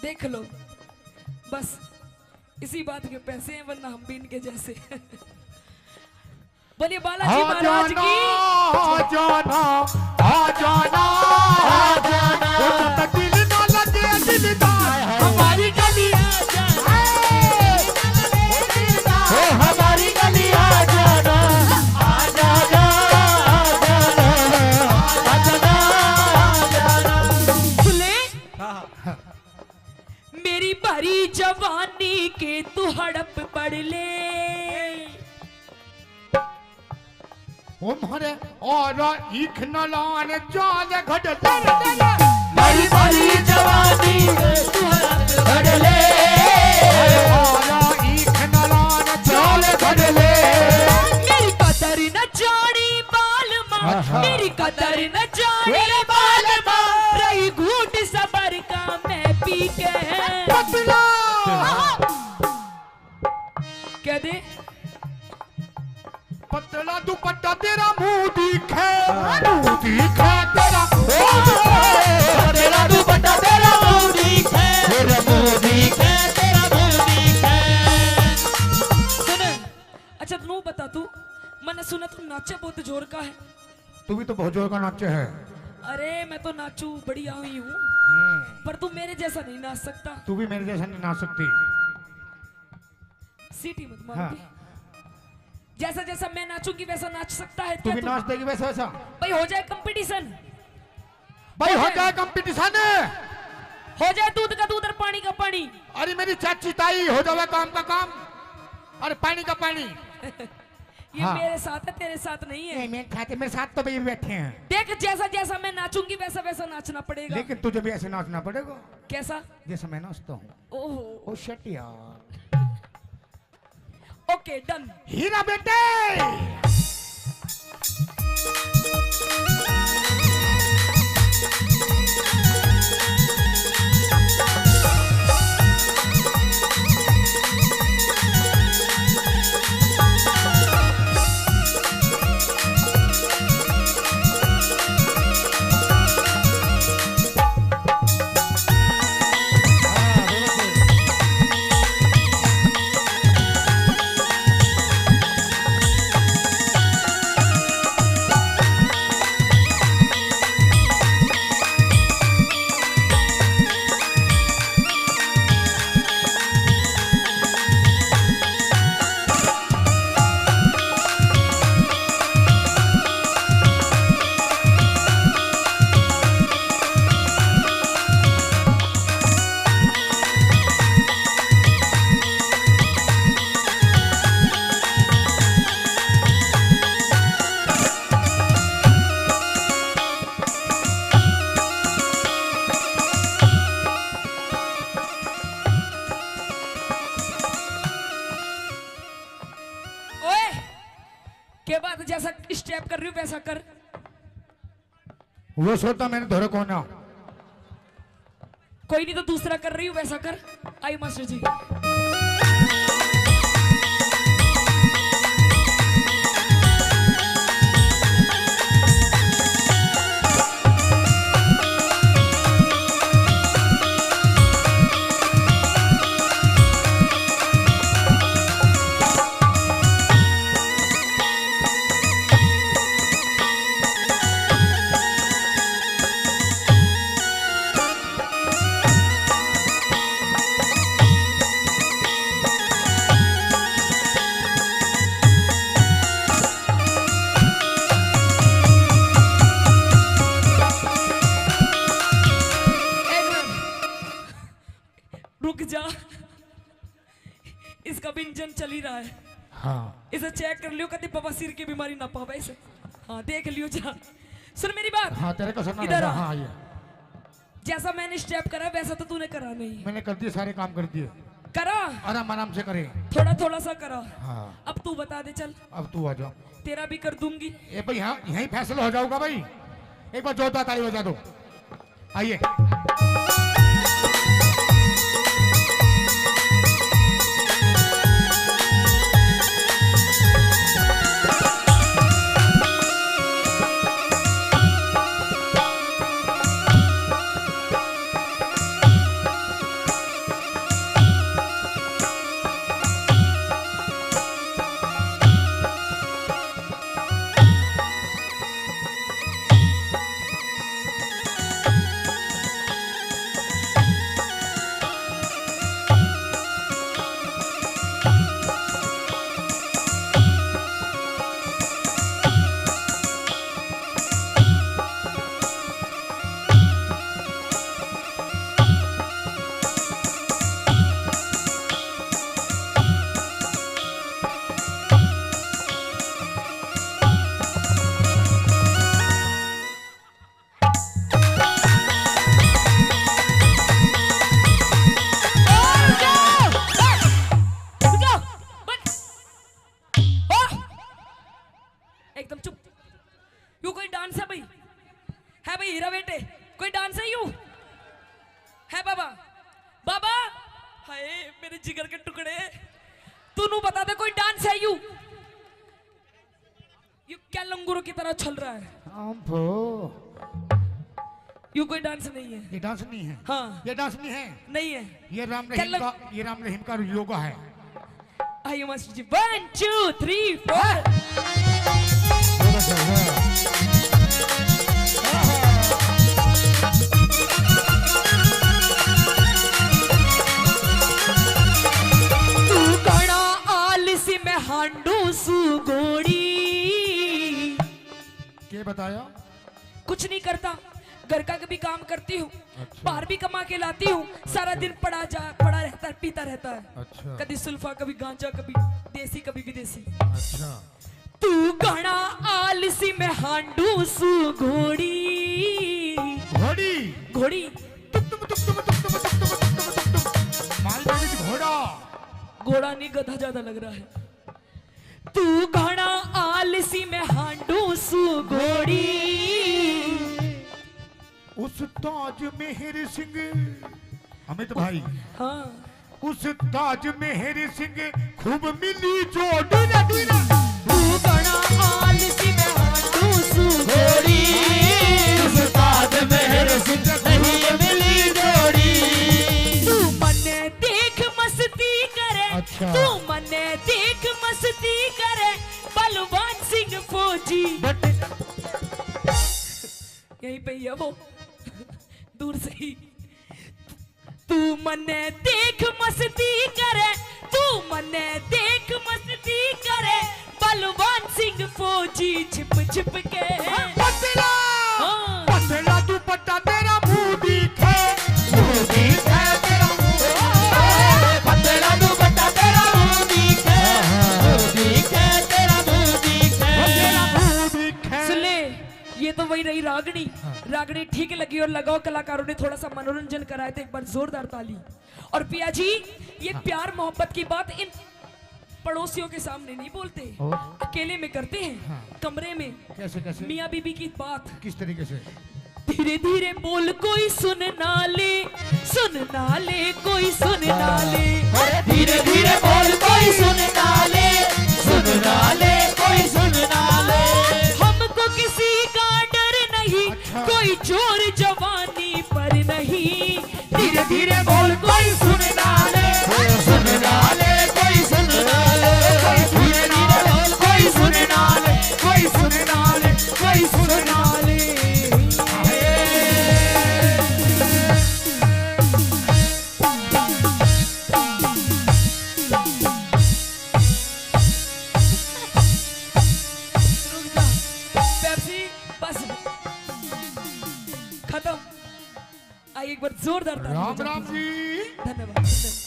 देख लो, बस इसी बात के पैसे हैं, वरना हम भी इनके जैसे। बोलिए बालाजी महाराज की। आ जाना, आ जाना, आ जाना, वो जब दिल ना लगे दिलदार, हमारी गली आ जाना, ओ हमारी गली आ जाना, आ जाना, आ जाना, आ जाना। सुने, मेरी भरी जवानी के तू हड़प पढ़ ले। ओ मारे और इख न लान जाल घट मेरी भरी जवानी तू हड़प ले, और इख न लान जाल घट ले। मेरी कदर न जानी बाल माँ, मेरी कदर न जानी बाल माँ, रही घूट सबर का मैं पी के। पतला क्या दे? पतला दुपट्टा तेरा मुंह दिखे तेरा तेरा दुपट्टा तेरा मुंह दिखे तेरा मुंह दिखे तेरा मुंह दिखे। सुन, अच्छा तू बता, तू मैंने सुना तू नाचे बहुत जोर का है। तू भी तो बहुत जोर का नाचे है। अरे मैं तो नाचू बढ़िया हुई हूँ, पर तू मेरे जैसा नहीं नाच सकता। तू भी मेरे जैसा नहीं नाच सकती। सीटी मत मार हाँ। जैसा जैसा मैं नाचूंगी वैसा नाच सकता है तू क्या भी तू? नाच देगी वैसा वैसा। भाई हो जाए कंपटीशन, भाई हो जाए कंपटीशन। हो जाए दूध का दूध और पानी का पानी। अरे मेरी चाची ताई हो जाए काम का काम और पानी का पानी। ये हाँ। मेरे साथ है, तेरे साथ नहीं है। मैं खाते मेरे साथ तो भाई बैठे हैं। देख जैसा जैसा मैं नाचूंगी वैसा वैसा नाचना पड़ेगा। लेकिन तुझे भी ऐसे नाचना पड़ेगा कैसा? जैसे मैं नाचता हूँ। ओहो, ओ शिट यार। Okay done. हीरा बेटे के बाद जैसा स्टेप कर रही हूँ वैसा कर। वो सोता मैंने धोरे कौन है। कोई नहीं तो दूसरा कर रही हूँ वैसा कर। आई मास्टर जी। रुक जा, इसका भी इंजन चल ही रहा है। हाँ इसे चेक कर लियो कभी बवासीर की बीमारी ना पावे इसे। हाँ देख लियो जा। सुन मेरी बात। हाँ तेरे को सुनना इधर रहेगा। आ। हाँ ये जैसा मैंने स्टेप करा वैसा तो तूने करा नहीं। मैंने कर दिए, सारे काम कर दिए। करा आराम आराम से करे। थोड़ा थोड़ा सा करा। हाँ अब तू बता दे चल। अब तू आ जाओ। तेरा भी कर दूंगी। ए भाई हाँ यहीं फैसला हो जाऊंगा भाई। एक बार जोरदार ताली बजा दो। आइए एकदम चुप। यू कोई डांस है भाई? है भाई हीरा बेटे कोई डांस है? यू है बाबा? बाबा हाय मेरे जिगर के टुकड़े, तू नू बता दे कोई डांस है? यू ये क्या लंगूरों की तरह चल रहा है? अम्फो, ये कोई डांस नहीं है। ये डांस नहीं है। हाँ। ये डांस नहीं है। नहीं है। ये राम क्या रहीम का योगा है। आइए मास्टर जी, 1 2 3 4। तू गणा आलसी में हांडू सुगोड़ी। क्या बताया? कुछ नहीं करता, घर का कभी काम करती हूँ, बाहर भी कमा के लाती हूँ, सारा दिन पड़ा रहता है, पीता रहता है। अच्छा। कभी सुल्फा, कभी गांजा, कभी देसी, कभी विदेशी। अच्छा। तू घना आलसी में हांडू सु घोड़ी। घोड़ी मालगाड़ी घोड़ा। घोड़ा नहीं, गधा ज्यादा लग रहा है। तू घना आलसी में हांडू सु घोड़ी। उस ताज मेहर सिंह, अमित भाई, हाँ, उस ताज मेहर सिंह खूब मिली जो डीना डीना। तू घना आलसी में हांडू सु घोड़ी। उस ताज मेहर सिंह खूब मिली जोड़ी। तू मने देख मस्ती करे। अच्छा। तू मने देख मस्ती करे, बलवान सिंह फौजी। यहीं पे ही है वो, दूर से ही। तू मने देख मस्ती करे, तू मने देख मस्ती करे, बलवान सिंह फौजी छिप छिप के। पतला हाँ। पतला दुपट्टा तेरा मुंह दिखे, मुंह दिखे तेरा मुंह। पतला दुपट्टा तेरा मुंह दिखे, मुंह दिखे तेरा मुंह दिखे। तेरा मुंह दिखे। सुन ले, ये तो वही रही रागनी। रागनी ठीक लगी और लगाओ कलाकारों ने थोड़ा सा मनोरंजन कराया था, एक बार जोरदार ताली। और पिया जी, ये प्यार मोहब्बत की बात इन पड़ोसियों के सामने नहीं बोलते, अकेले में करते हैं, कमरे में। कैसे कैसे? मियाँ बीबी की बात। किस तरीके से? धीरे धीरे बोल, कोई सुन ना ले, सुन ना ले, कोई सुन ना ले। धीरे धीरे बोल, कोई सुन ना ले, सुन ना ले, कोई सुन ना ले। हमको किसी का डर नहीं, अच्छा। कोई जोर जवानी पर नहीं। धीरे धीरे बोल, कोई सुन ना ले, सुन ना ले, कोई सुन ना ले। धीरे धीरे बोल, कोई सुन ना ले, कोई सुन ना ले, कोई सुन ना ले। रुक जा, पेप्सी बस खत्म। आइए एक बार जोरदार ताली राम बजाते राम हैं। जी। धन्यवाद, धन्यवाद।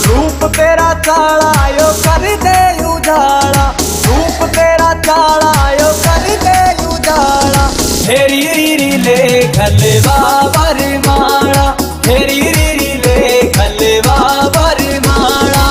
रूप तेरा काला यो कर दे उजाला, रूप तेरा काला यो कर दे उजाला। हेरी रीरी ले खलवा बरमाला, हेरी रीरी ले खलवा बरमाला।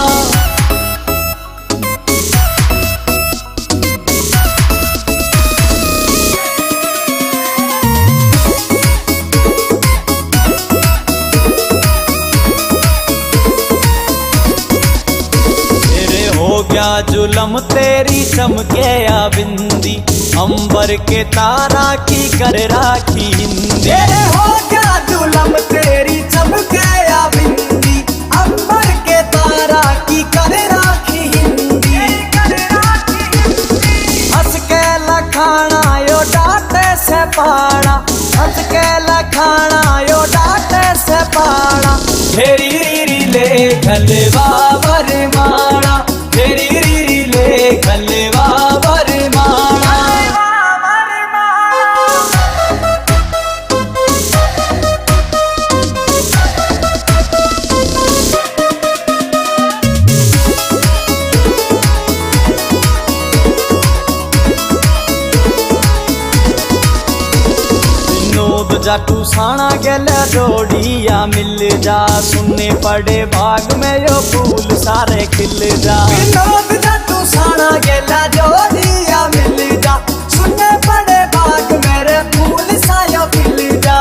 हो गया जुलम तेरी चमके या बिंदी, अंबर के तारा की कर राखी हिंदी। हो गया जुलम तेरी चमके या बिंदी, अंबर के तारा की कर राखी हिंदी। हंस के लखाना यो डांटे से पाड़ा, हंस के लखाना यो डांटे से पाड़ा। हेरी रीरी ले खलवा बरमाला, हेरी रीरी ले खलवा बरमाला। विनोद जाटू साणा गेले जोड़िया मिल जा, सुनने पड़े बाग में यो फूल सारे खिल जा। विनोद जाटू साणा गेले जोड़िया मिल जा, सुनने पड़े बाग मेरे फूल सायो खिल जा।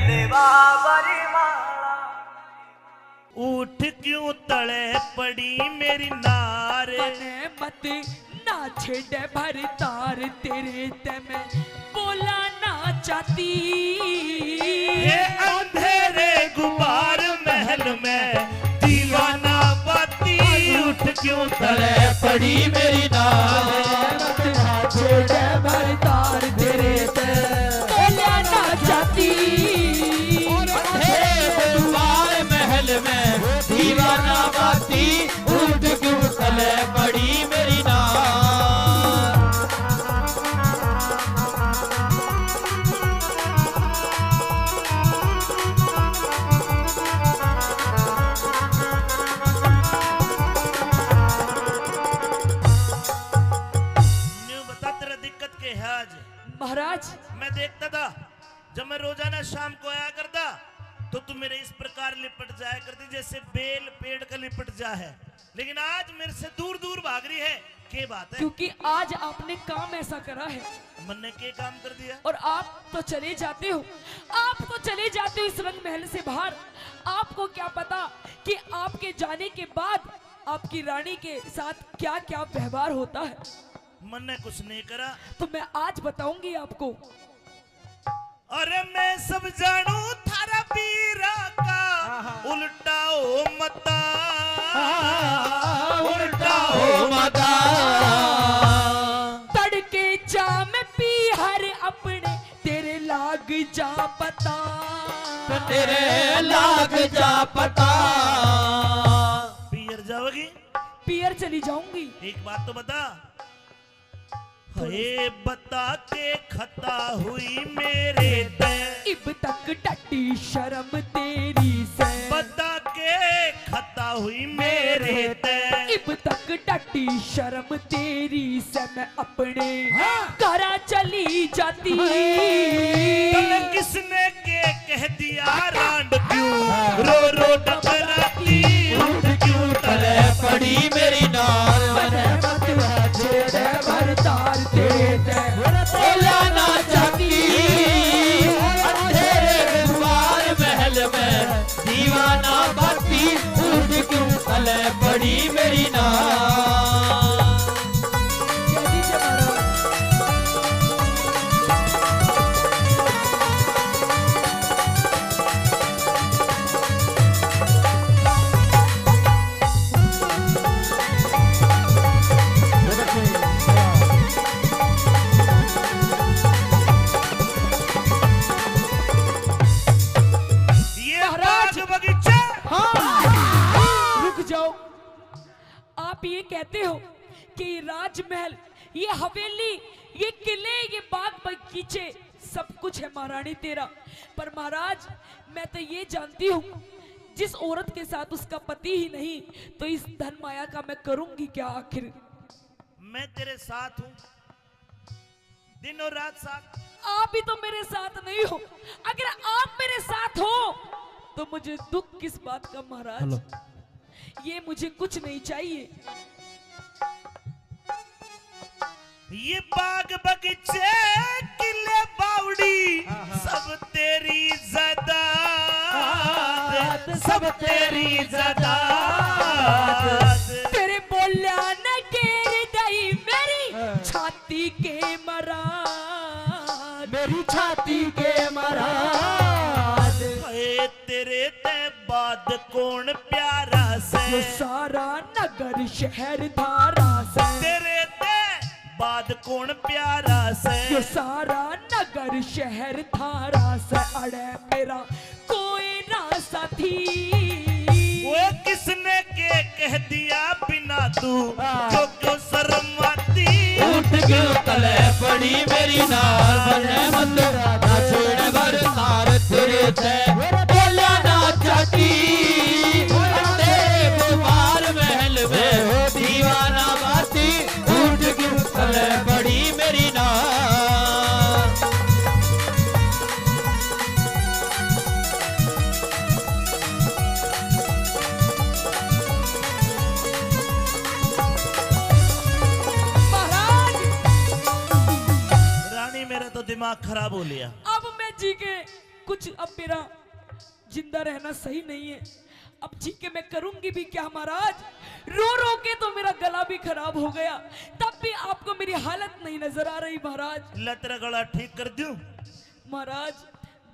लेवा बरी माला। उठ क्यों तले पड़ी मेरी नार, मने मत ना छेड़े भर तार, तेरे ते मैं बोला ना चाहती। ये अंधेरे गुबार महल में दीवाना बाती, उठ क्यों तले पड़ी मेरी नार, मत ना छेड़े भर तार, तेरे ते बोला ना चाहती। दुआर महल में दीवाना बाती, उठ क्यों तले पड़ी मेरी नार। न्यू बता तेरा दिक्कत के है आज। महाराज मैं देखता था जब मैं रोजाना शाम को आया करता तो तू मेरे इस प्रकार लिपट जाया करती जैसे बेल पेड़ का लिपट जा है, लेकिन आज मेरे से दूर दूर भाग रही है। क्या बात है? क्योंकि आज आपने काम ऐसा करा है मन ने क्या काम कर दिया? और आप तो चले जाते हो, आप तो चले जाते हो इस रंग महल से बाहर। आपको क्या पता कि आपके जाने के बाद आपकी रानी के साथ क्या क्या व्यवहार होता है। मन ने कुछ नहीं करा तो मैं आज बताऊंगी आपको। अरे मैं सब जानू थारा पीरा का उल्टा हो मता, उल्टा हो मता। तड़के जा में पी हर अपने तेरे लाग जा पता, तेरे लाग जा पता। पियर जाओगी? पियर चली जाऊंगी। एक बात तो बता, हे बता के खता हुई मेरे ते, इब तक टटी शर्म तेरी से, बता के खता हुई मेरे ते, इब तक टटी शर्म तेरी से मैं अपने घरा चली जाती। तने किसने के कह दिया रांड क्यों रो रो डबराती, उठ क्यों तले पड़ी मेरी नार। भरतार तेरे ते बोला ना चाहती, अंधेरे दुआर महल में दीवाना बाती, उठ क्यों तले पड़ी मेरी नार। आप ये कहते हो कि ये राजमहल, ये हवेली, ये किले, ये बाग बगीचे सब कुछ है महारानी तेरा। पर महाराज मैं तो ये जानती हूँ जिस औरत के साथ उसका पति ही नहीं तो इस धन माया का मैं करूंगी क्या आखिर। मैं तेरे साथ हूँ, दिन और रात साथ। आप भी तो मेरे साथ नहीं हो। अगर आप मेरे साथ हो तो मुझे दुख किस बात का महाराज। ये मुझे कुछ नहीं चाहिए। ये बाग बगीचे किले बावड़ी सब तेरी ज़ादात, सब तेरी ज़ादात। तेरे बोलिया न गिर गई मेरी छाती के मराद, मेरी छाती के मराद। तेरे ते बाद कौन प्यारा से, ये सारा नगर शहर धारा से, तेरे ते बाद कौन प्यारा से, ये सारा नगर शहर धारा से। अड़े मेरा कोई ना साथी, वो किसने के कह दिया बिना तू जो क्यों शर्माती, उठ क्यों तले पड़ी मेरी नार। बने मत ना छोड़ बरसार तेरे ते, बोला ना चाहती, तेरे कुमार महल में दीवाना बाती, उठ क्यों तले पड़ी मेरी नार। रानी मेरा तो दिमाग खराब हो लिया। अब मैं जी के कुछ अब मेरा जिंदा रहना सही नहीं है। अब जी के मैं करूंगी भी क्या महाराज? रो रो के तो मेरा गला भी खराब हो गया, तब भी आपको मेरी हालत नहीं नजर आ रही महाराज। ला तेरा गला ठीक कर दूं? महाराज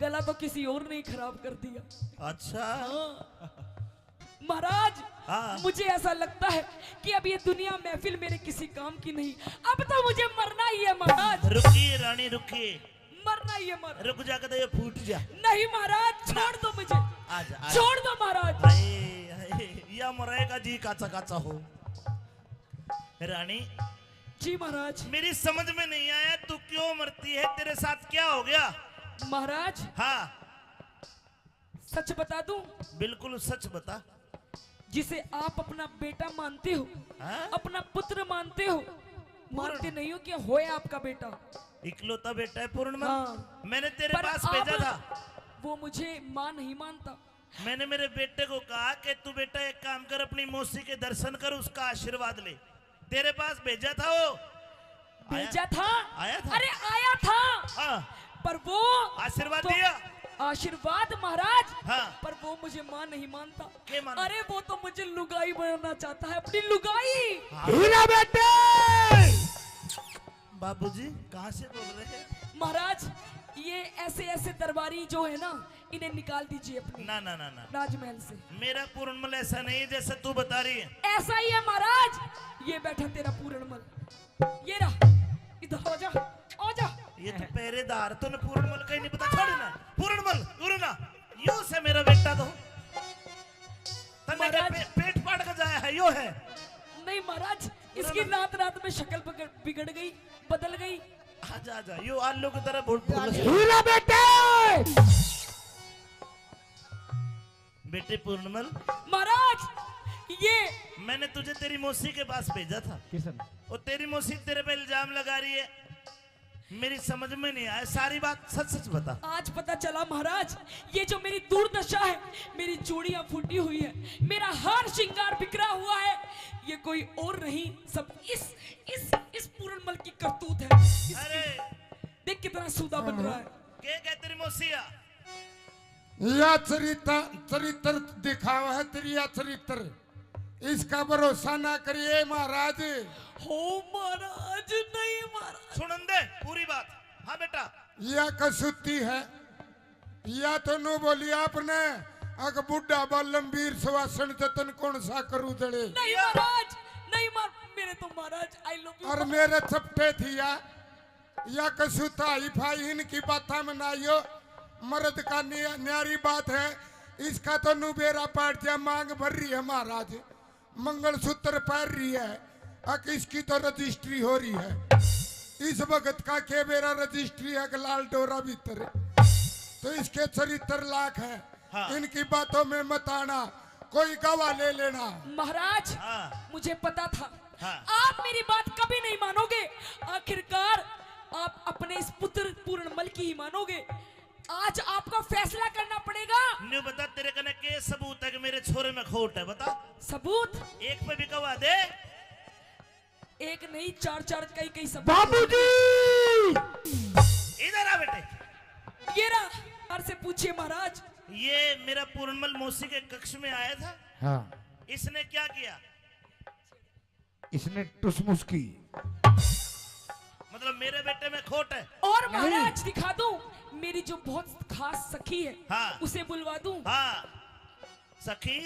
गला तो किसी और ने ही खराब कर दिया। अच्छा महाराज हाँ। मुझे ऐसा लगता है कि अब ये दुनिया महफिल मेरे किसी काम की नहीं, अब तो मुझे मरना ही है महाराज। रुकिए रानी रुकिए, मरना ही है महाराज। रुक जा के ये फूट जा। नहीं महाराज छोड़ दो मुझे, आजा छोड़ दो महाराज। या मरेगा जी काचा काचा हो। रानी जी महाराज। मेरी समझ में नहीं आया तू क्यों मरती है, तेरे साथ क्या हो गया? महाराज हाँ सच बता दूं? बिल्कुल सच बता। जिसे आप अपना बेटा मानते हो, हाँ? अपना पुत्र मानते हो, मानते नहीं हो कि होया आपका बेटा। इकलौता बेटा है पूर्णिमा। हाँ। मैंने तेरे पर पास आप- भेजा था, वो मुझे मां नहीं मानता। मैंने मेरे बेटे को कहा कि तू बेटा एक काम कर, अपनी मौसी के दर्शन कर, उसका आशीर्वाद ले। तेरे पास भेजा था वो। भेजा था? आया था? अरे आया था, हाँ पर वो आशीर्वाद तो- दिया। आशीर्वाद महाराज। हाँ। पर वो मुझे मां नहीं मानता। क्या मानता? अरे वो तो मुझे लुगाई बनाना चाहता है, अपनी लुगाई। हीरा बेटे, बाबूजी कहाँ से बोल रहे हैं? महाराज ये ऐसे ऐसे दरबारी जो है ना, इन्हें निकाल दीजिए अपने ना ना ना ना, राजमहल से। मेरा पूर्णमल ऐसा नहीं है जैसा तू बता रही है। ऐसा ही है महाराज। ये बैठा तेरा पूरणमल, ये रहा, इधर आ जा, आ जा। ये तो पहरेदार, तूने पूर्णमल कहीं नहीं पता। छोड़ ना पूर्णमल, उड़ना यो से मेरा बेटा तो तन्ने के पेट फाड़ के जाया है, यो है। नहीं महाराज, इसकी रात रात में शक्ल बिगड़ गई, बदल गई। आजा आजा, यो आलू की तरह भूल हीरा बेटे, बेटे पूर्णमल। महाराज ये मैंने तुझे तेरी मौसी के पास भेजा था। किशन और तेरी मौसी तेरे पे इल्जाम लगा रही है, मेरी समझ में नहीं आया। सारी बात सच सच बता। आज पता चला महाराज, ये जो मेरी दुर्दशा है, मेरी चूड़ियां फूटी हुई है, मेरा हार श्रृंगार बिखरा हुआ है, ये कोई और नहीं, सब इस पूरणमल की करतूत है। अरे देख कितना सूदा बन रहा है। क्या तेरी मौसिया? या चरित्र दिखावा है तेरी, या चरित्र, इसका भरोसा ना करिए महाराज। हो महाराज, नहीं महाराज। सुनन दे पूरी बात। हाँ बेटा, या कसूती है, या तो नो बोली आपने अग बुढ़ा बालमवीर सुवासन जतन कौन सा करू दड़े। नहीं महाराज, नहीं मेरे तो महाराज आई लव यू। और मेरे चपटे थी या कसूता हिफाई इनकी बात में ना यो मर्द का न्यारी बात है। इसका तो नुबेरा पाट जा मांग भर रही है महाराज, मंगलसूत्र पहन रही है, अक इसकी तो रजिस्ट्री हो रही है। इस वक्त का के बेरा रजिस्ट्री है कि लाल डोरा भीतर, तो इसके चरित्र लाख है। हाँ। इनकी बातों में मत आना, कोई गवाह ले लेना। महाराज हाँ। मुझे पता था हाँ। आप मेरी बात कभी नहीं मानोगे, आखिरकार आप अपने इस पुत्र पूरणमल की ही मानोगे। आज आपका फैसला करना पड़ेगा। न्यू बता, तेरे कने के सबूत है कि मेरे छोरे में खोट है? बता। सबूत? एक पे भी गवाह दे। एक नहीं, चार चार कई सबूत। बाबूजी इधर आ बेटे। ये रहा, से पूछिए महाराज। ये मेरा पूर्णमल मौसी के कक्ष में आया था। हाँ, इसने क्या किया? इसने टुसमुस की। मतलब मेरे बेटे में खोट है? और महाराज दिखा दूं, मेरी जो बहुत खास सखी है, हाँ। उसे बुलवा दूं। हाँ सखी,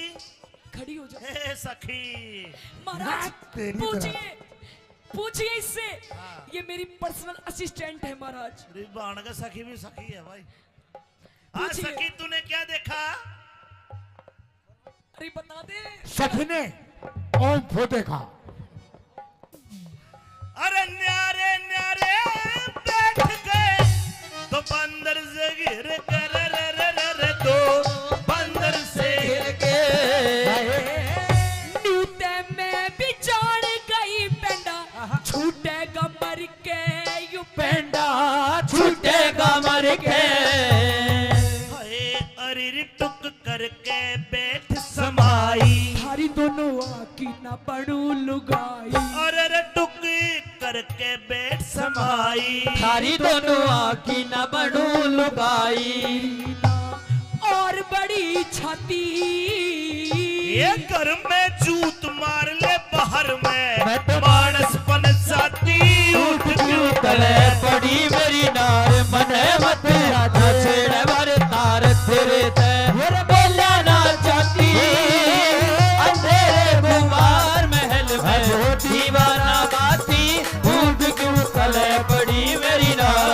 खड़ी हो जाए। हे सखी। महाराज तेरी पूछिए, पूछिए इससे। ये मेरी पर्सनल असिस्टेंट है महाराज। अरे बाण का सखी भी सखी है भाई। हाँ पूछिए। सखी, तूने क्या देखा? अरे बता दे। सखी ने ओम फो देखा। अरे न्यारे न्यारे बैठ गए तो बंदर से गिर कर, रे तो बंदर से गिर के। न्यूते में भी जान गई पेंडा, छूटेगा मर के यू पेंडा, छूटेगा मर के। हाय अरिर टुक करके बैठ समाई, थारी दोनों आकी ना पड़ू लुगाई। अरे टुक करके बैठ समाई, थारी दोनों आँखी न बनू लुगाई। छाती ये घर में जूत मार ले बाहर में मानस पन जाती उठ क्यों तले पड़ी मेरी नार मने मत राधा छेड़ भर तार तेरे ते बोला ना चाहती अंधेरे गुमार महल में दीवाना बाती उठ क्यों तले पड़ी मेरी नार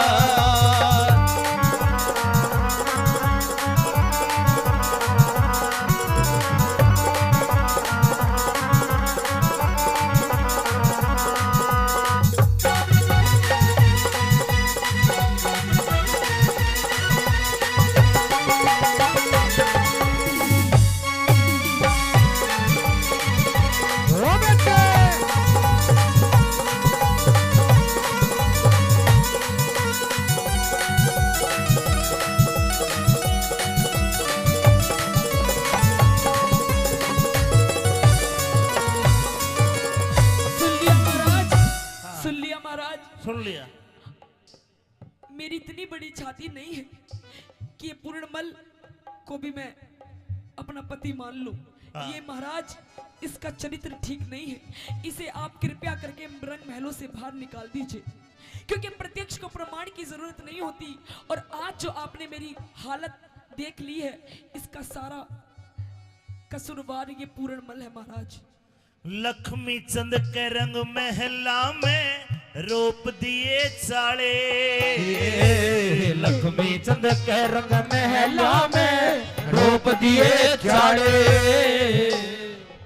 सुन लिया। मेरी इतनी बड़ी छाती नहीं है कि ये पूर्णमल को भी मैं अपना पति मान लूं। ये महाराज इसका चरित्र ठीक नहीं है, इसे आप कृपया करके रंग महलों से बाहर निकाल दीजिए, क्योंकि प्रत्यक्ष को प्रमाण की जरूरत नहीं होती। और आज जो आपने मेरी हालत देख ली है, इसका सारा कसूरवार ये पूर्णमल है महाराज। लक्ष्मी चंद के रंग महला में रोप दिए चाले, लक्ष्मी चंद के रंग महला में रोप दिए चाले,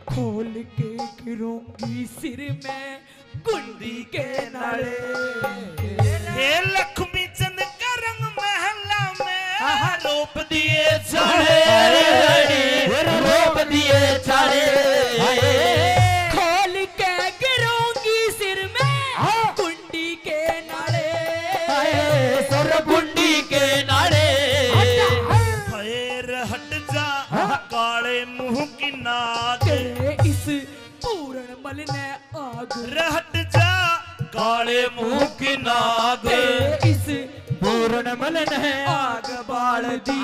खोल के गिरूंगी सिर में कुंडी के नाले। हे लक्ष्मी चंद के रंग महला में रोप दिए चाले, रोप दिए चाले, खोल के गिरूंगी सिर में कुंडी के नाले, सर कुंडी के नाले। पैर हट जा काले मुंह की नाक, इस पूर्णमल ने आग हट जा काले मुंह की नाक, इस पूर्णमल ने आग बाल दी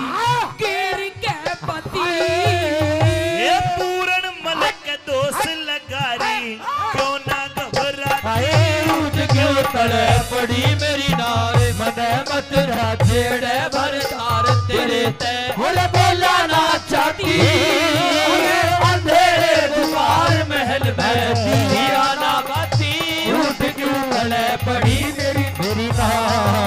गिर के पति। ये पूर्णमल के दोष लगारी क्यों ना घबरा, क्यों तड़े पड़ी मेरी नार मने मत छेड़े भर तार तेरे ते बोला ना चाहती अंधेरे दुआर महल में दीवाना बाती उठ क्यों तड़े पड़ी मेरी नार।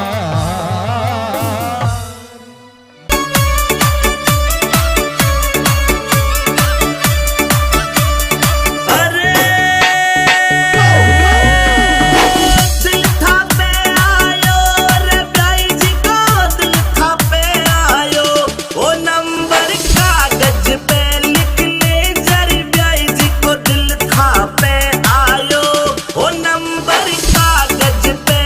कागज पे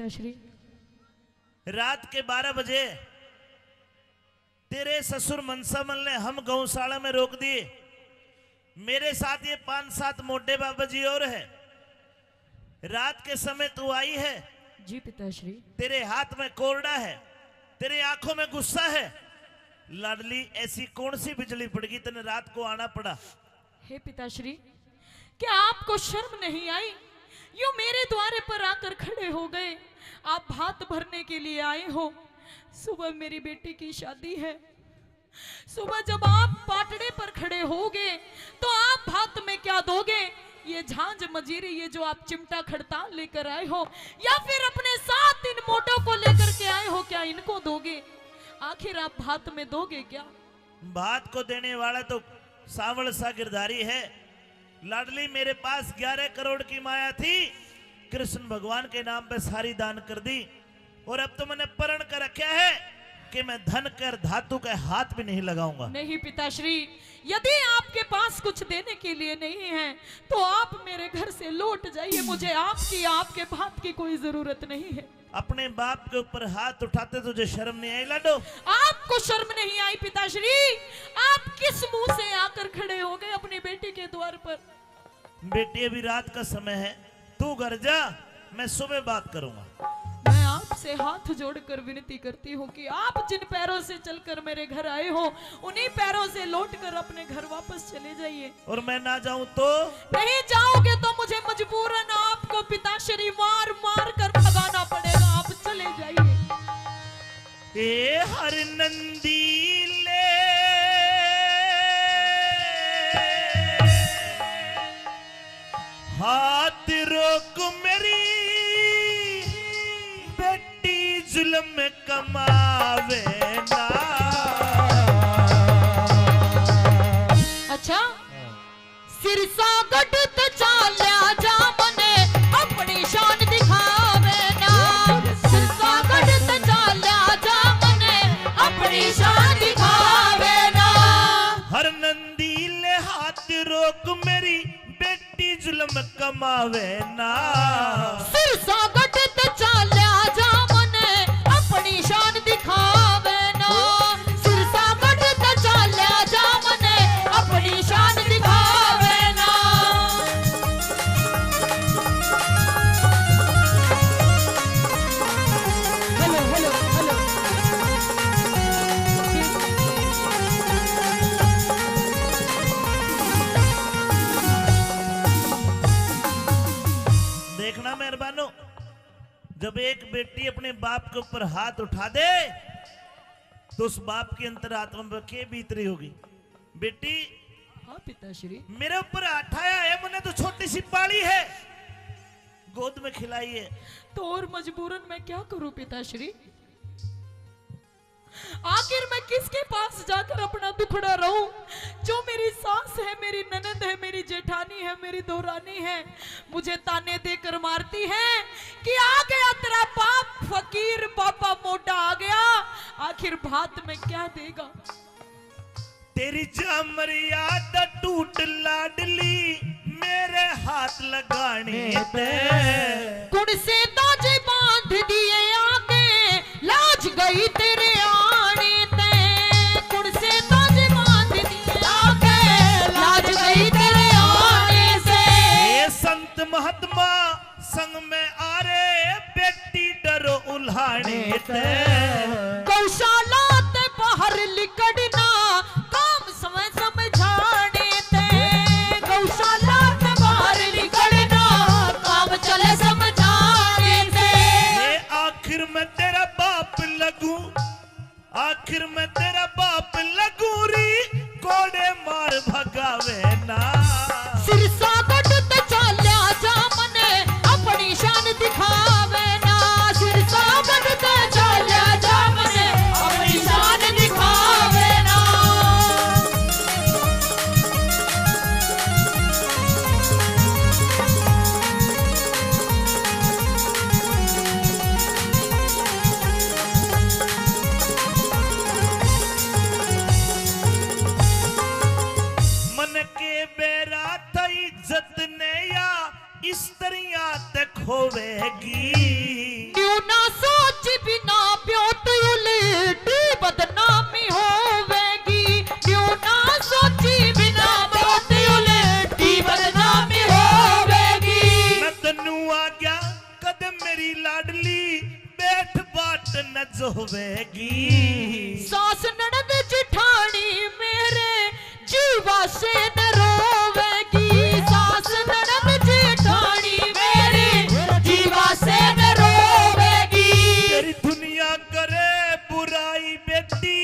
पिताश्री। रात के 12 बजे तेरे ससुर मनसामल ने हम गौशाला में रोक दिए। मेरे साथ ये 5-7 मोटे बाबा जी और है। रात के समय तू आई है। जी पिताश्री। तेरे हाथ में कोरडा है, तेरे आंखों में गुस्सा है। लाडली, ऐसी कौन सी बिजली पड़ गई तेने रात को आना पड़ा? हे पिताश्री, क्या आपको शर्म नहीं आई? यूं मेरे द्वारे पर आकर खड़े हो गए। आप भात भरने के लिए आए हो। सुबह मेरी बेटी की शादी है। सुबह जब आप पाटड़े पर खड़े होगे तो आप भात में क्या दोगे? ये झांझ मजीरी, ये जो आप चिमटा खड़ताल लेकर आए हो, या फिर अपने साथ इन मोटों को लेकर के आए हो, क्या इनको दोगे? आखिर आप भात में दोगे क्या? भात को देने वाला तो सावल सा गिरधारी है। लाडली, मेरे पास 11 करोड़ की माया थी। कृष्ण भगवान के नाम पे सारी दान कर दी, और अब तो मैंने प्रण कर रखा है कि मैं धन कर धातु का हाथ भी नहीं लगाऊंगा। नहीं पिताश्री, यदि आपके पास कुछ देने के लिए नहीं है तो आप मेरे घर से लौट जाइए। मुझे आपकी, आपके बाप की कोई जरूरत नहीं है। अपने बाप के ऊपर हाथ उठाते तुझे शर्म नहीं आई लाडो? आपको शर्म नहीं आई पिताश्री? आप किस मुंह से आकर खड़े हो गए अपनी बेटी के द्वार पर? बेटी, अभी रात का समय है, तू घर जा, मैं सुबह बात करूंगा। मैं आपसे हाथ जोड़कर विनती करती हूँ कि आप जिन पैरों से चलकर मेरे घर आए हो, उन्हीं पैरों से लौटकर अपने घर वापस चले जाइए। और मैं ना जाऊं तो? नहीं जाओगे तो मुझे मजबूरन आपको पिताश्री मार मार कर भगाना पड़ेगा। आप चले जाइए। ए हर नंदी ले हाथ रोक मेरी बेटी, जुल्म कमावे ना। अच्छा, सिरसा गढ़ चाल्या जा मने अपनी शान दिखावे ना। सिरसा गढ़ चाल्या जा मने अपनी शान दिखावे ना। हर नंदी ले हाथ रोक मेरी बेटी, जुल्म कमावे ना। सिरसा गढ़ चाल्या जा मने अपनी शान दिखावे ना। सिरसा गढ़ चाल्या जा मने अपनी शान दिखावे ना। Hello hello hello. देखना मेहरबानो, जब एक बेटी अपने बाप के ऊपर हाथ उठा दे तो उस बाप की अंतरात्मा में क्या बीत रही होगी? बेटी, हाँ पिताश्री। मेरे ऊपर उठाया है, मैंने तो छोटी सी पाली है, गोद में खिलाई है। तो और मजबूरन मैं क्या करूं पिताश्री? आखिर मैं किसके पास जाकर अपना दुखड़ा रहूं? जो मेरी सास है, मेरी ननद है, मेरी जेठानी है, मेरी दोरानी है, मुझे ताने देकर मारती है कि आ गया तेरा बाप फकीर, पापा मोटा आ गया। आखिर भात में क्या देगा? तेरी जा मर्यादा टूट लाडली, मेरे हाथ लगाने दे। कुड़ से ताजे बांध दिए आगे, लाज गई तेरे आने ते। कुड़ से ताजे बांध दिए आगे, लाज गई तेरे आने से। ये संत महात्मा संग में आ रे, बेटी डरो उल्हाने ते। गौशाला ते बाहर लिकड़ना, काम समय समझाने ते। गौशाला ते बाहर लिकड़ना, काम चले समझाने ते। ये आखिर में तेरा बाप लगूं, आखिर में तेरा बाप लगूं री, कोड़े मार भगावे ना। सिरसा गढ़ ते चाल्या जा मने अपनी शान दिखावे ना। सिरसा गढ़ ते चाल्या जा मने अपनी शान दिखावे ना। मन के बेरा थई इज्जत ने या स्त्रियां ते खोवेगी। न्यू क्यों ना सोच बिना ब्योत उलटी बदनामी होवेगी, क्यों ना सोची बिना ब्योत उलटी बदनामी होवेगी। मैं तन्नू आ गया कदम मेरी लाडली बैठ बाट न जोवेगी। सास ननद जिठानी मेरे जीवा से न रोवेगी, सास ननद जिठानी मेरे जीवा से न रोवेगी। तेरी दुनिया करे बुराई बेटी,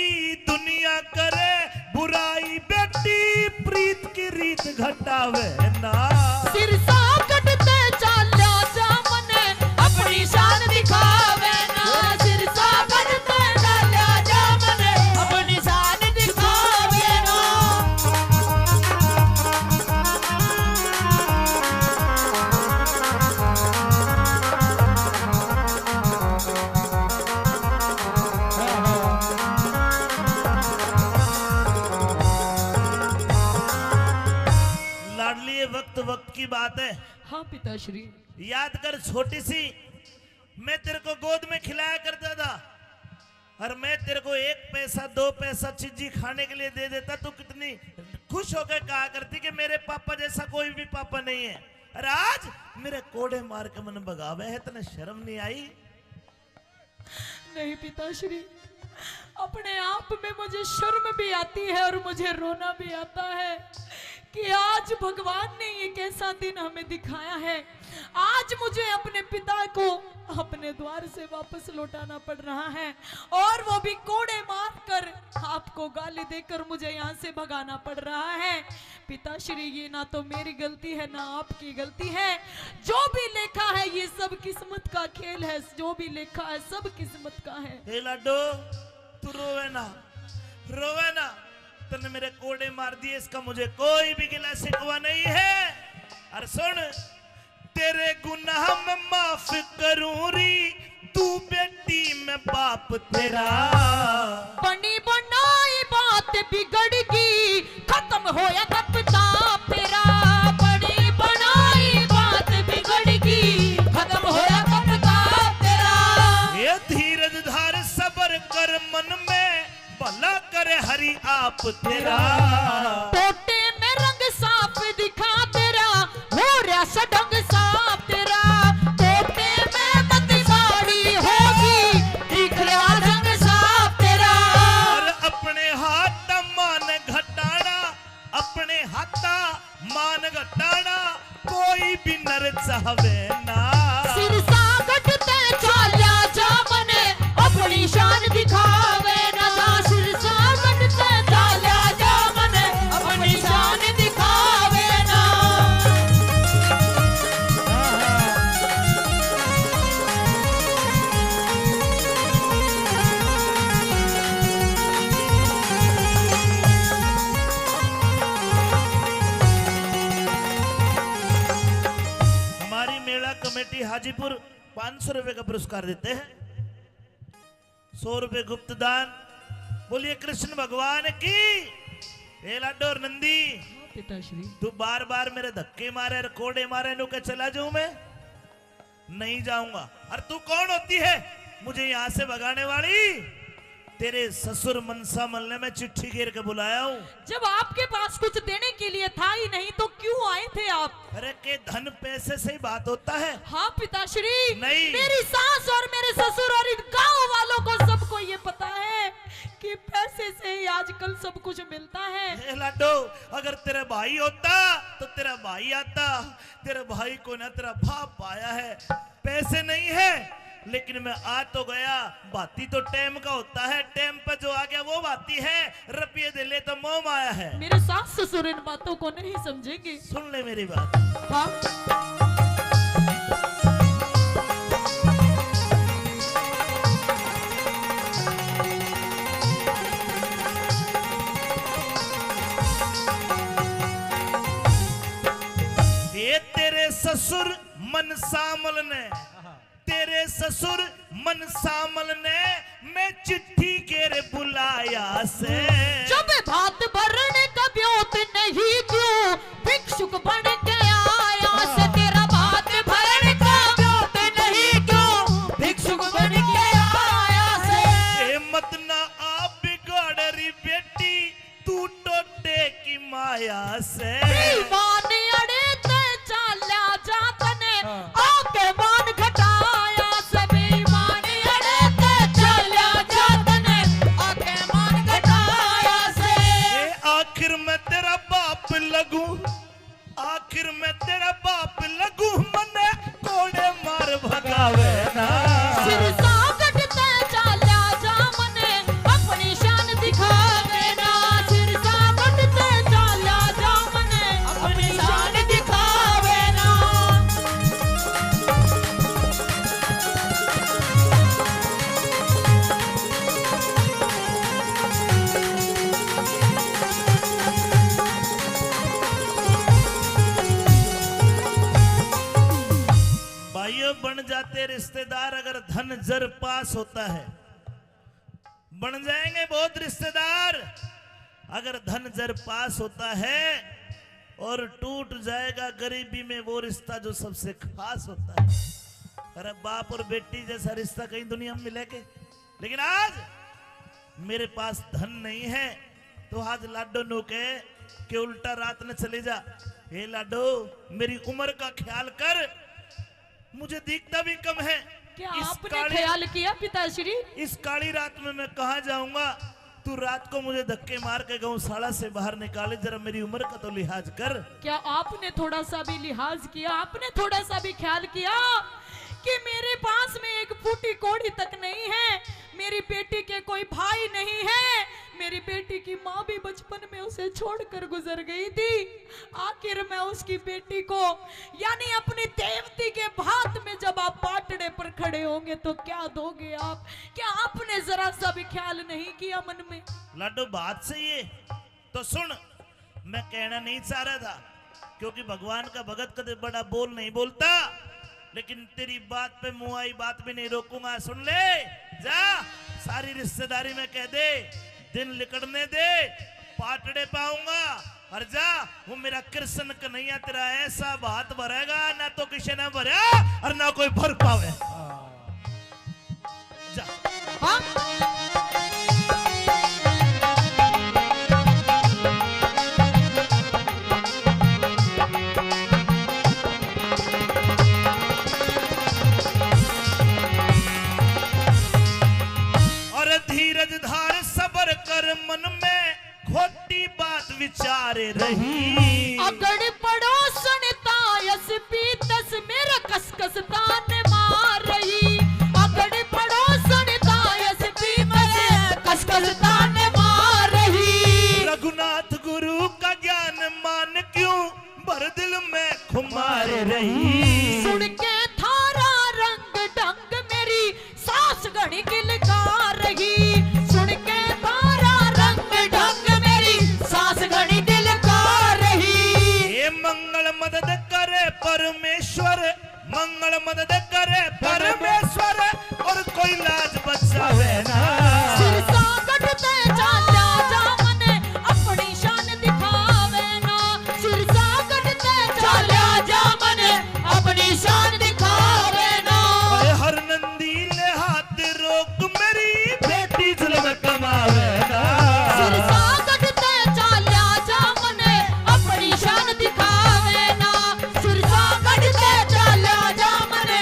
दुनिया करे बुराई बेटी, प्रीत की रीत घटावे ना। सिरसा कटते चाल्या जामने अपनी शान दिखावे ना, सिरसा कटते चाल्या जामने अपनी शान दिखावे ना। लाडली ये वक्त वक्त की बात है। हाँ पिताश्री। याद कर छोटी सी मैं तेरे को गोद में खिलाया करता था, और मैं तेरे को 1 पैसा 2 पैसा चीजी खाने के लिए दे देता, तू कितनी खुश होकर कहा करती कि मेरे पापा जैसा कोई भी पापा नहीं है। और आज मेरे कोड़े मार के मन भगावे है, तने शर्म नहीं आई? नहीं पिताश्री, अपने आप में मुझे शर्म भी आती है और मुझे रोना भी आता है कि आज भगवान ने ये कैसा दिन हमें दिखाया है। आज मुझे अपने पिता को अपने द्वार से वापस लौटाना पड़ रहा है, और वो भी कोड़े मारकर, आपको गाली देकर मुझे यहाँ से भगाना पड़ रहा है। पिताश्री, ये ना तो मेरी गलती है ना आपकी गलती है। जो भी लिखा है ये सब किस्मत का खेल है, जो भी लिखा है सब किस्मत का है। हे लाडो, तू रोवे ना, रोवे ना। तूने मेरे कोड़े मार दिए, इसका मुझे कोई भी गिला शिकवा नहीं है। और सुन, तेरे गुनाह में माफ करूं री, तू बेटी मैं बाप तेरा। बनी बनाई बात बिगड़गी, खत्म होया कब ताप तेरा। बनी बनाई बात बिगड़गी, खत्म होया कब ताप तेरा। ये धीरज धार सबर कर मन में, भला करे हरि आप तेरा। टोटे में रंग साफ दिखा तेरा, हो रहा सडंग साफ तेरा। टोटे में मत साड़ी होगी, दिख रहा रंग साफ तेरा। और अपने हाथ मान घटाना, अपने हाथा मान घटाना, कोई भी नर चाहवे ना। सिरसा कटते चाल्या जामने अपनी शान दिखावे ना, सिरसा कटते चाल्या जामने अपनी शान दिखावे ना। हमारी मेला कमेटी हाजीपुर 500 रुपए का पुरस्कार देते हैं, 100 रुपए गुप्त दान। बोलिए कृष्ण भगवान की। ए लाडो और नंदी, पिताश्री, तू बार बार मेरे धक्के मारे और कोड़े मारे, नु के चला जाऊं मैं? नहीं जाऊंगा। और तू कौन होती है मुझे यहां से भगाने वाली? तेरे ससुर मनसा मल ने मैं चिट्ठी घेर के बुलाया हूं। जब आपके पास कुछ देने के लिए था ही नहीं तो क्यों आए थे आप? अरे के धन पैसे से ही बात होता है? हाँ पिताश्री, नहीं। मेरी सास और मेरे ससुर और इन गांव वालों को सबको ये पता है कि पैसे से ही आजकल सब कुछ मिलता है। ए लाडो, अगर तेरा भाई होता तो तेरा भाई आता। तेरे भाई को ना तेरा बाप आया है, पैसे नहीं है, लेकिन मैं आ तो गया। बाती तो टाइम का होता है, टाइम पे जो आ गया वो बाती है। रुपये दे ले तो मोह आया है। मेरे सास ससुर इन बातों को नहीं समझेंगे। सुन ले मेरी बात। हाँ, ये तेरे ससुर मन सामल ने, तेरे ससुर मन सामल ने मैं चिट्ठी के बुलाया से। जब भात भरने का ब्योत नहीं क्यों भिक्षुक बन के आया से। तेरा भात भरने का ब्योत नहीं क्यों भिक्षुक क्यों बन जाते रिश्तेदार अगर धन जर पास होता है? बन जाएंगे बहुत रिश्तेदार अगर धन जर पास होता है, और टूट जाएगा गरीबी में वो रिश्ता जो सबसे खास होता है। अरे बाप और बेटी जैसा रिश्ता कहीं दुनिया में मिले के? लेकिन आज मेरे पास धन नहीं है तो आज लाडो नु के कि उल्टा रात न चले जा। हे लाडो, मेरी उम्र का ख्याल कर, मुझे दिखता भी कम है। क्या आपने ख्याल किया पिताश्री? इस काली रात में मैं कहाँ जाऊंगा? तू रात को मुझे धक्के मार के गौशाला से बाहर निकाले, जरा मेरी उम्र का तो लिहाज कर। क्या आपने थोड़ा सा भी लिहाज किया? आपने थोड़ा सा भी ख्याल किया कि मेरे पास में एक फूटी कौड़ी तक नहीं है, मेरी बेटी के कोई भाई नहीं है, मेरी बेटी की माँ भी बचपन में उसे छोड़कर गुजर गई थी। आखिर मैं उसकी बेटी को यानी अपनी देवती के भात में जब आप पाटड़े पर खड़े होंगे तो क्या दोगे आप? क्या आपने जरा सा भी ख्याल नहीं किया मन में? लाडो बात सही है, तो सुन, मैं कहना नहीं चाह रहा था क्योंकि भगवान का भगत कदे बड़ा बोल नहीं बोलता, लेकिन तेरी बात पे मुंह आई बात भी नहीं रोकूंगा। सुन ले, जा सारी रिश्तेदारी में कह दे, दिन लिकड़ने दे, पाटड़े पाऊंगा, और जा वो मेरा कृष्ण कन्हैया तेरा ऐसा बात भरेगा ना तो किसी ने भरा और ना कोई भर पावे। जा। धीरज धार सबर कर, मन में खोटी बात विचारे रही। अगड़ पड़ोसन तायस पीतस मेरा कसकस तान मार रही। अगड़ पड़ोसन तायस पीतस कसकस तान मार रही। रघुनाथ गुरु का ज्ञान मान क्यों भर दिल में खुमार रही। सुन के थारा रंग ढंग मेरी सास घड़ी किलकार रही। सुन के थारा रंग ढंग मेरी सास घड़ी दिलकार रही। ये मंगल मदद करे परमेश्वर, मंगल मदद करे परमेश्वर, और कोई लाज बचावे ना। सिरसा कटते चाल्या जामने अपनी शान दिखावे ना। सिरसा कटते चाल्या जामने अपनी शान दिखावे ना। हर नंदी ले हाथ रोक मेरी बेटी जुल्म कमावे ना। सिरसा कटते चाल्या जामने अपनी शान दिखावे ना। सिरसा कटते चाल्या जामने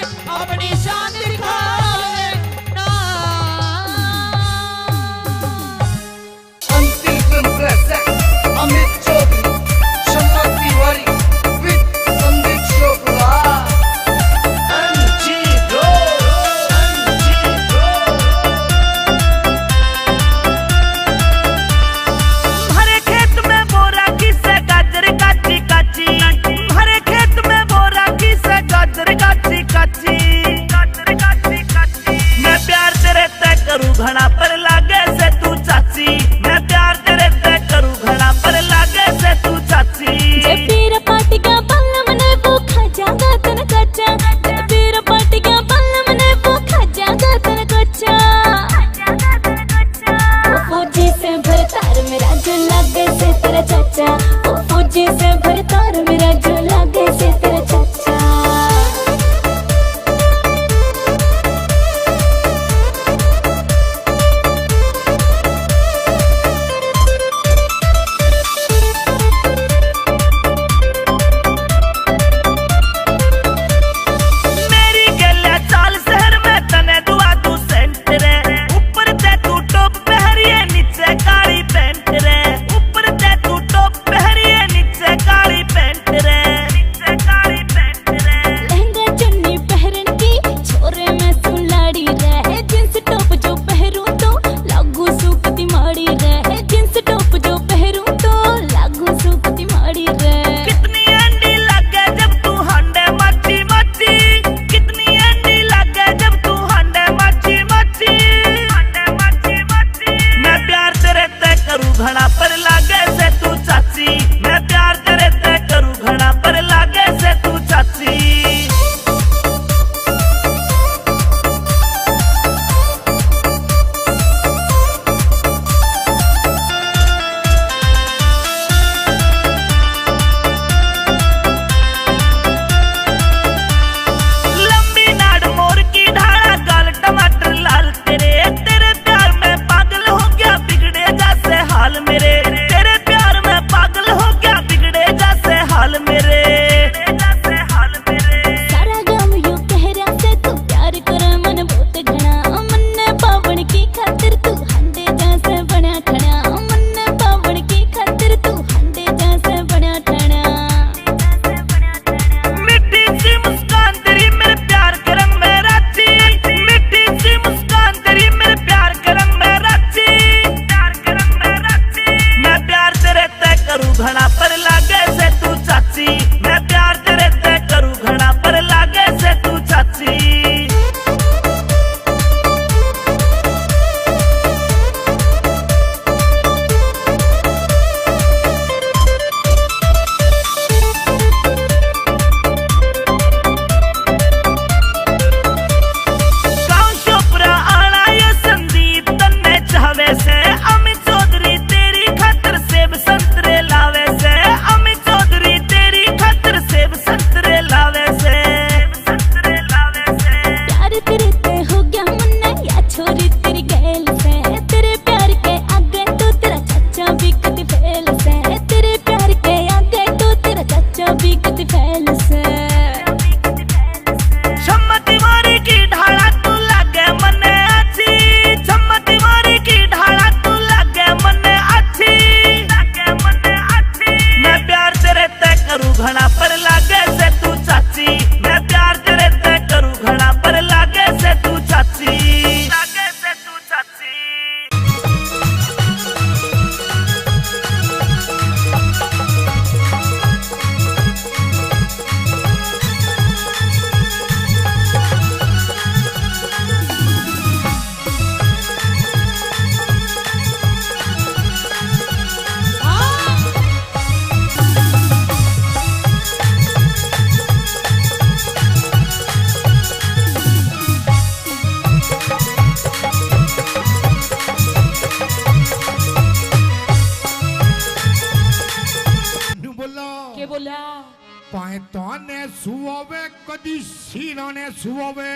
સુવાવે કદી શીરાને સુવાવે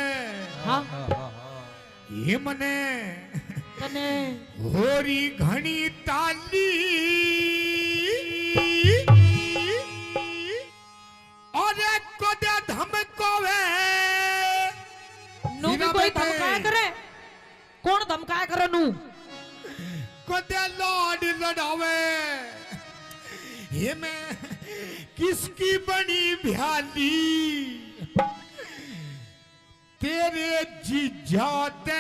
હા એ મને તને હોરી ઘણી તાલી અરે કદે ધમકાવે નું બી કોઈ ધમકાયા કરે કોણ ધમકાયા કરે નું કદે લાડ લડાવે ये मैं किसकी बनी भ्याली तेरे जीजाते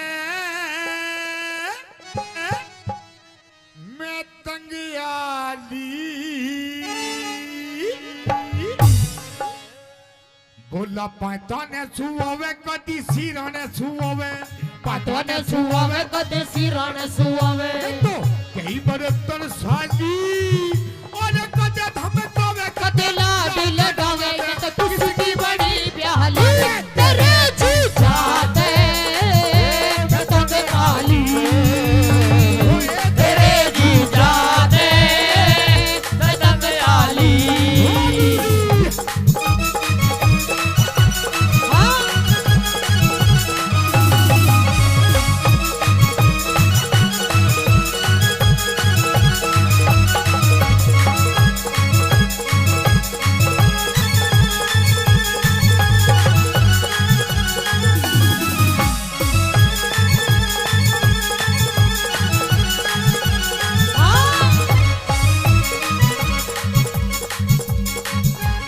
मैं तंगियाली बोला पाताने सुवावे कदी सिराने सुवावे પાટવાને સુવાવે કદે શિરાને સુવાવે तो कई बरतन साली और कदे धमकावे કદે લાડ લગાવે કે કિસકી બડી પ્યાલી તેરે જી જાતે मैं तंग आली तेरे जी जाते मैं तंग आली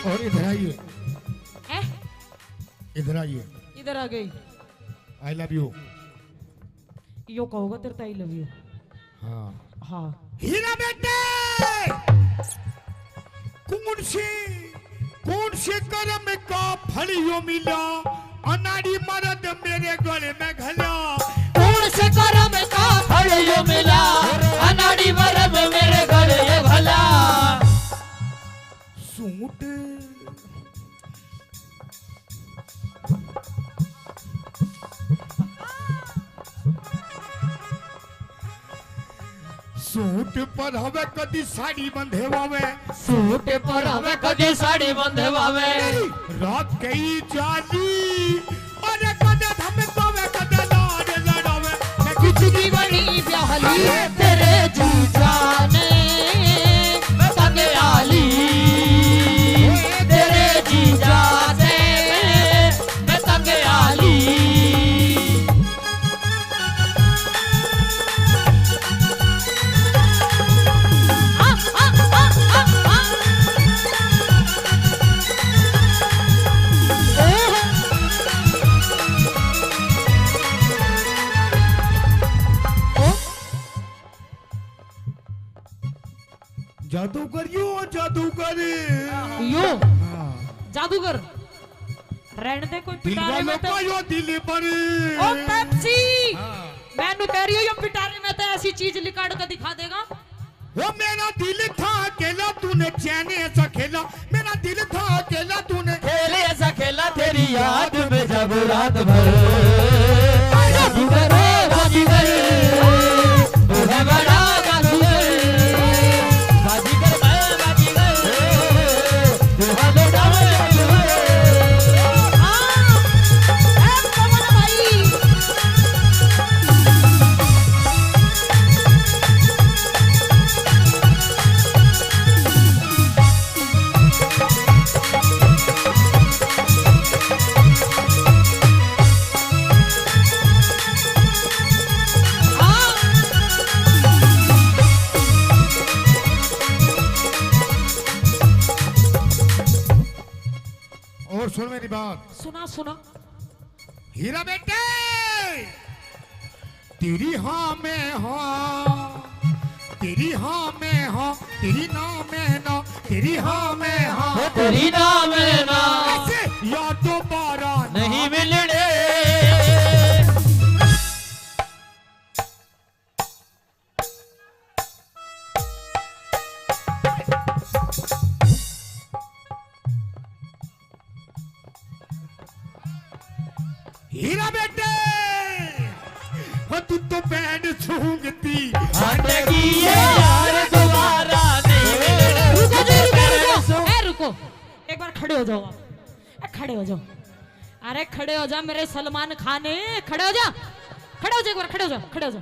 और इधर आइए ए इधर आइए इधर आ गई आई लव यू यो कहोगा तेरे आई लव यू हाँ हाँ हीरा बेटे कौन से कर्म का फल यो मिला अनाड़ी मर्द मेरे गले में घला कौन से कर्म का फल यो मिला अनाड़ी मरब मेरे गले ये भला सूट सूट पर हवे कदी साड़ी बंधेवावे सूट पर हवे कदी साड़ी बंधवावे रात कई जाली और कदे धमकावे कदे लाड लड़ावे मैं किसकी बड़ी प्याली तेरे जी जाने मैं तंग आली तेरे जी जाने मैं तंग आली जादूगर यो जादूगर यो हाँ। जादूगर रहने दे कोई दिल पिटारे वालों में तो का यो दिल पर ओ पेप्सी हाँ। मैं नु कह रही हूँ ये पिटारे में तो ऐसी चीज लिकाड़ कर दिखा देगा वो मेरा दिल था अकेला तूने चैन ऐसा खेला मेरा दिल था अकेला तूने खेले ऐसा खेला तेरी याद में जब रात भर जादूगर जादूगर तू है बड़ा जादूगर बाजीगर मैं बाजीगर तू है बड़ा जादूगर हां ए कमल भाई और सुन मेरी बात सुना सुना हीरा बेटे तेरी हाँ में हाँ तेरी हाँ में हाँ तेरी ना में ना तेरी हाँ में हाँ तेरी नाम है ना ऐसे या दोबारा नहीं मिलने हीरा बेटे हो तू तो बैंड सूंघती हटेगी ये यार दोबारा नहीं मिलने रुको जी रुको रुको ए रुको एक बार खड़े हो जाओ आप खड़े हो जाओ, अरे खड़े हो जा मेरे सलमान खान, खड़े हो जा, खड़े हो जा एक बार, खड़े हो जा, खड़े हो जा,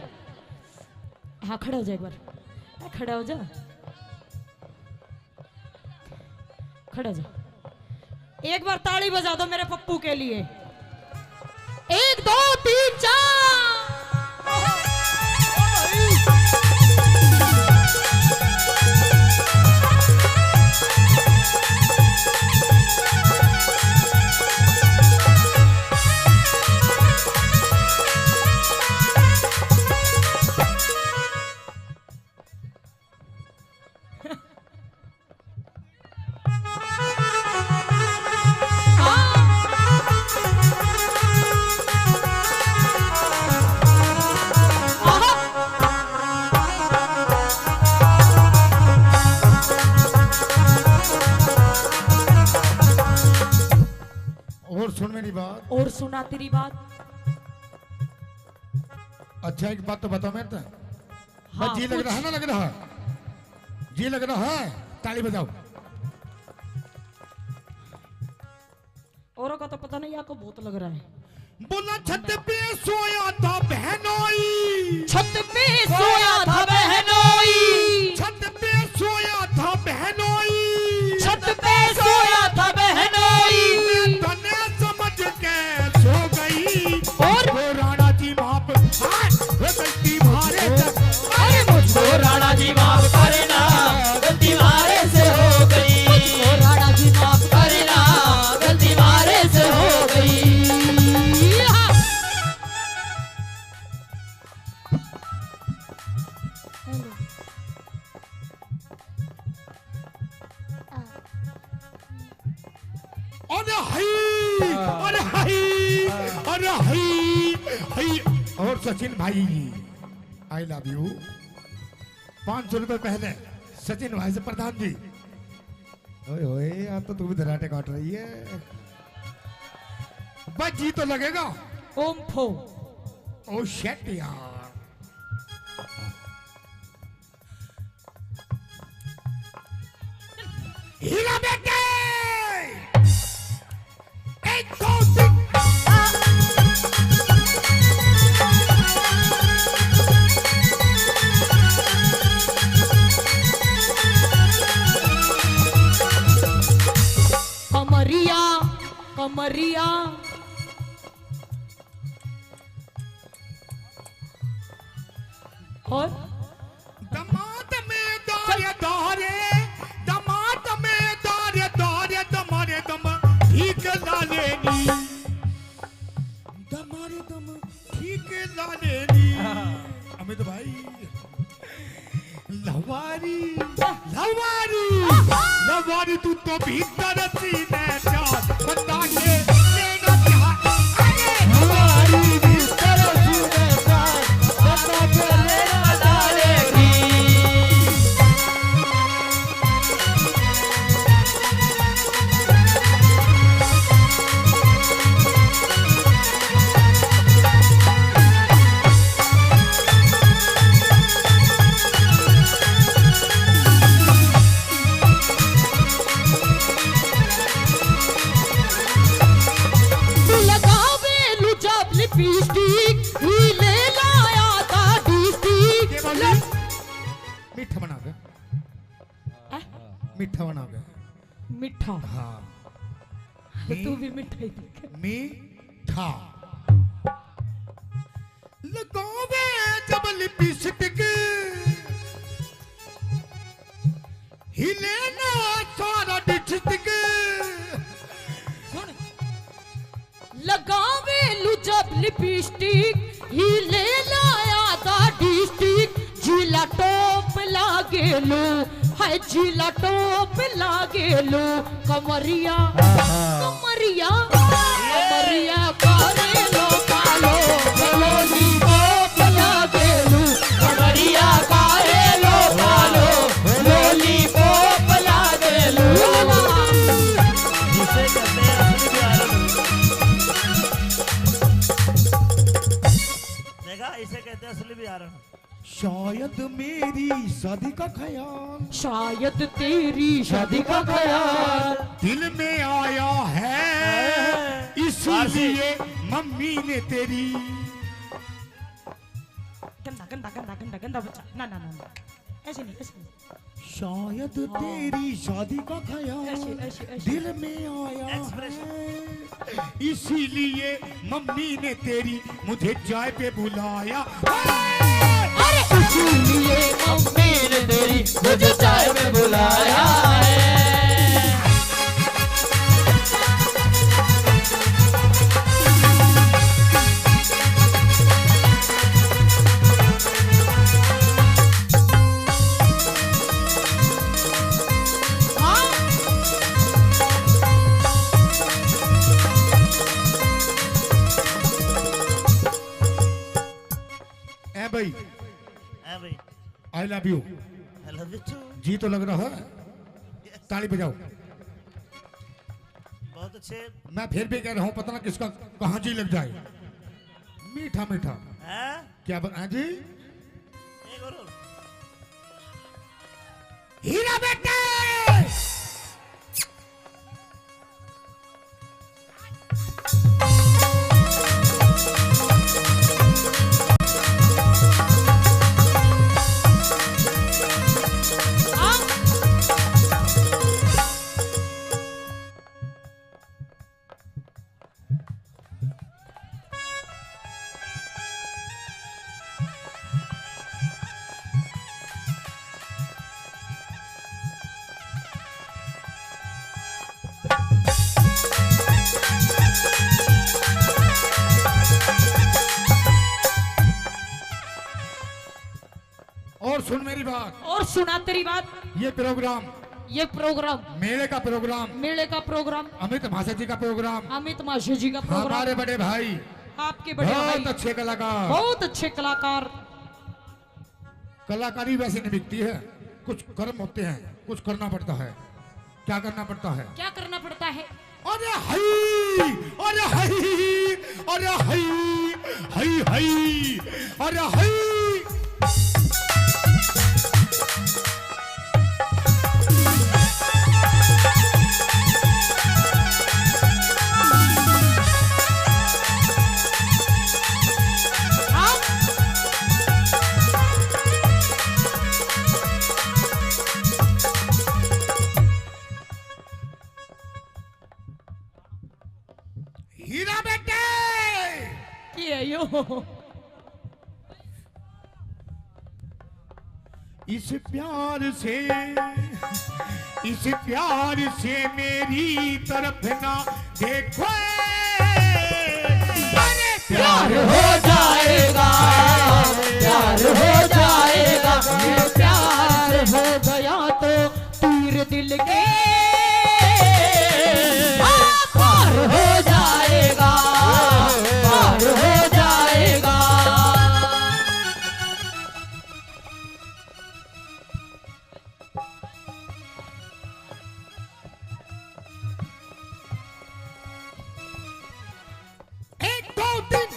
हाँ खड़े हो जा एक बार, खड़े हो जा, खड़े हो जा। एक बार ताली बजा दो मेरे पप्पू के लिए। 1 2 3 4। और सुन मेरी बात। और सुना तेरी बात। अच्छा एक बात तो बताओ मैं तो हाँ, जी लग रहा है ना, लग रहा है जी लग रहा है, ताली बजाओ। औरों का तो पता नहीं, आपको बहुत लग रहा है। बोला छत पे सोया था बहनोई, छत पे सोया था बहनोई, छत पे सोया था बहनोई, छत पे सोया था बहनोई, तने समझ के सो गई और वो राणा जी माप गलती मारे अरे मुझको राणा जी माफ करना, गलती मारे से हो गई, मुझको राणा जी माफ करना, गलती मारे से हो गई। अरे हाय अरे हाय अरे हाय हाय। और सचिन भाई आई लव यू। 500 रुपए पहले सचिन भाई से प्रधान जी। ओए ओए यार तो तू भी धराटे काट रही है। बस जी तो लगेगा। ओम फो। ओ शेट यार। हीरा बेटे 1 2 3। कमरिया कमरिया और दमाद में दारे दारे, दमाद में दारे दारे, दमारे दम ठीक ला लेनी, दमारे दम ठीक ला लेनी। अमित भाई लवारी लवारी लवारी तू तो भीतर सीने चार बता के लेना क्या। अरे लवारी भीतर सीने चार बता के लेना डालेगी। लगावे लुजब लिपस्टिक ही ले लाया था डिस्ट्रिक्ट। मीठा बना के, मीठा बना के। मीठा हाँ तू भी मिठाई देख। मीठा लगावे जब लिपस्टिक हिले ना सारा डिस्ट्रिक्ट। लगावे लुजब लिपस्टिक ही ले लाया था डिस्ट्रिक्ट। जिला टॉप लागे लो है, जिला टॉप लागे लो। कमरिया कमरिया कमरिया करे लो कालो, लोली टॉप लागे लो। कमरिया करे लो कालो, लोली टॉप लागे लो। जिसे कहते हैं असली प्यार। देखा, इसे कहते हैं असली बिहार। शायद मेरी शादी का ख्याल, शायद तेरी शादी का ख्याल दिल में आया है, इसलिए मम्मी ने तेरी। गंदा गंदा गंदा गंदा गंदा बच्चा, ना ना ना ना, ऐसे नहीं ऐसे नहीं। शायद तेरी शादी का ख्याल ऐसे ऐसे ऐसे। दिल में आया है, इसीलिए मम्मी ने तेरी मुझे चाय पे बुलाया। इसीलिए मम्मी ने तेरी मुझे चाय में बुलाया है। भाई भाई I love you. I love you too. जी तो लग रहा है, ताली बजाओ। बहुत अच्छे। मैं फिर भी कह रहा हूँ, पता ना किसका कहाँ जी लग जाए। मीठा मीठा क्या बता जी। हीरा बेटे और सुन मेरी बात। और सुना तेरी बात। ये प्रोग्राम मेले का प्रोग्राम अमित माशा जी का प्रोग्राम, अमित माशा जी का प्रोग्राम, हमारे बड़े भाई, आपके बड़े भाई बहुत अच्छे कलाकार, बहुत अच्छे कलाकार। कलाकारी वैसे नहीं बिकती है, कुछ कर्म होते हैं, कुछ करना पड़ता है। क्या करना पड़ता है? क्या करना पड़ता है? अरे हई, अरे हई, अरे हई, हई हई, अरे हई। हीरा बेटे इस प्यार से मेरी तरफ ना देखो, प्यार हो जाएगा, प्यार हो जाएगा, ये प्यार हो गया तो तीर दिल के पार हो जाएगा, पार हो जाएगा। एक दो तीन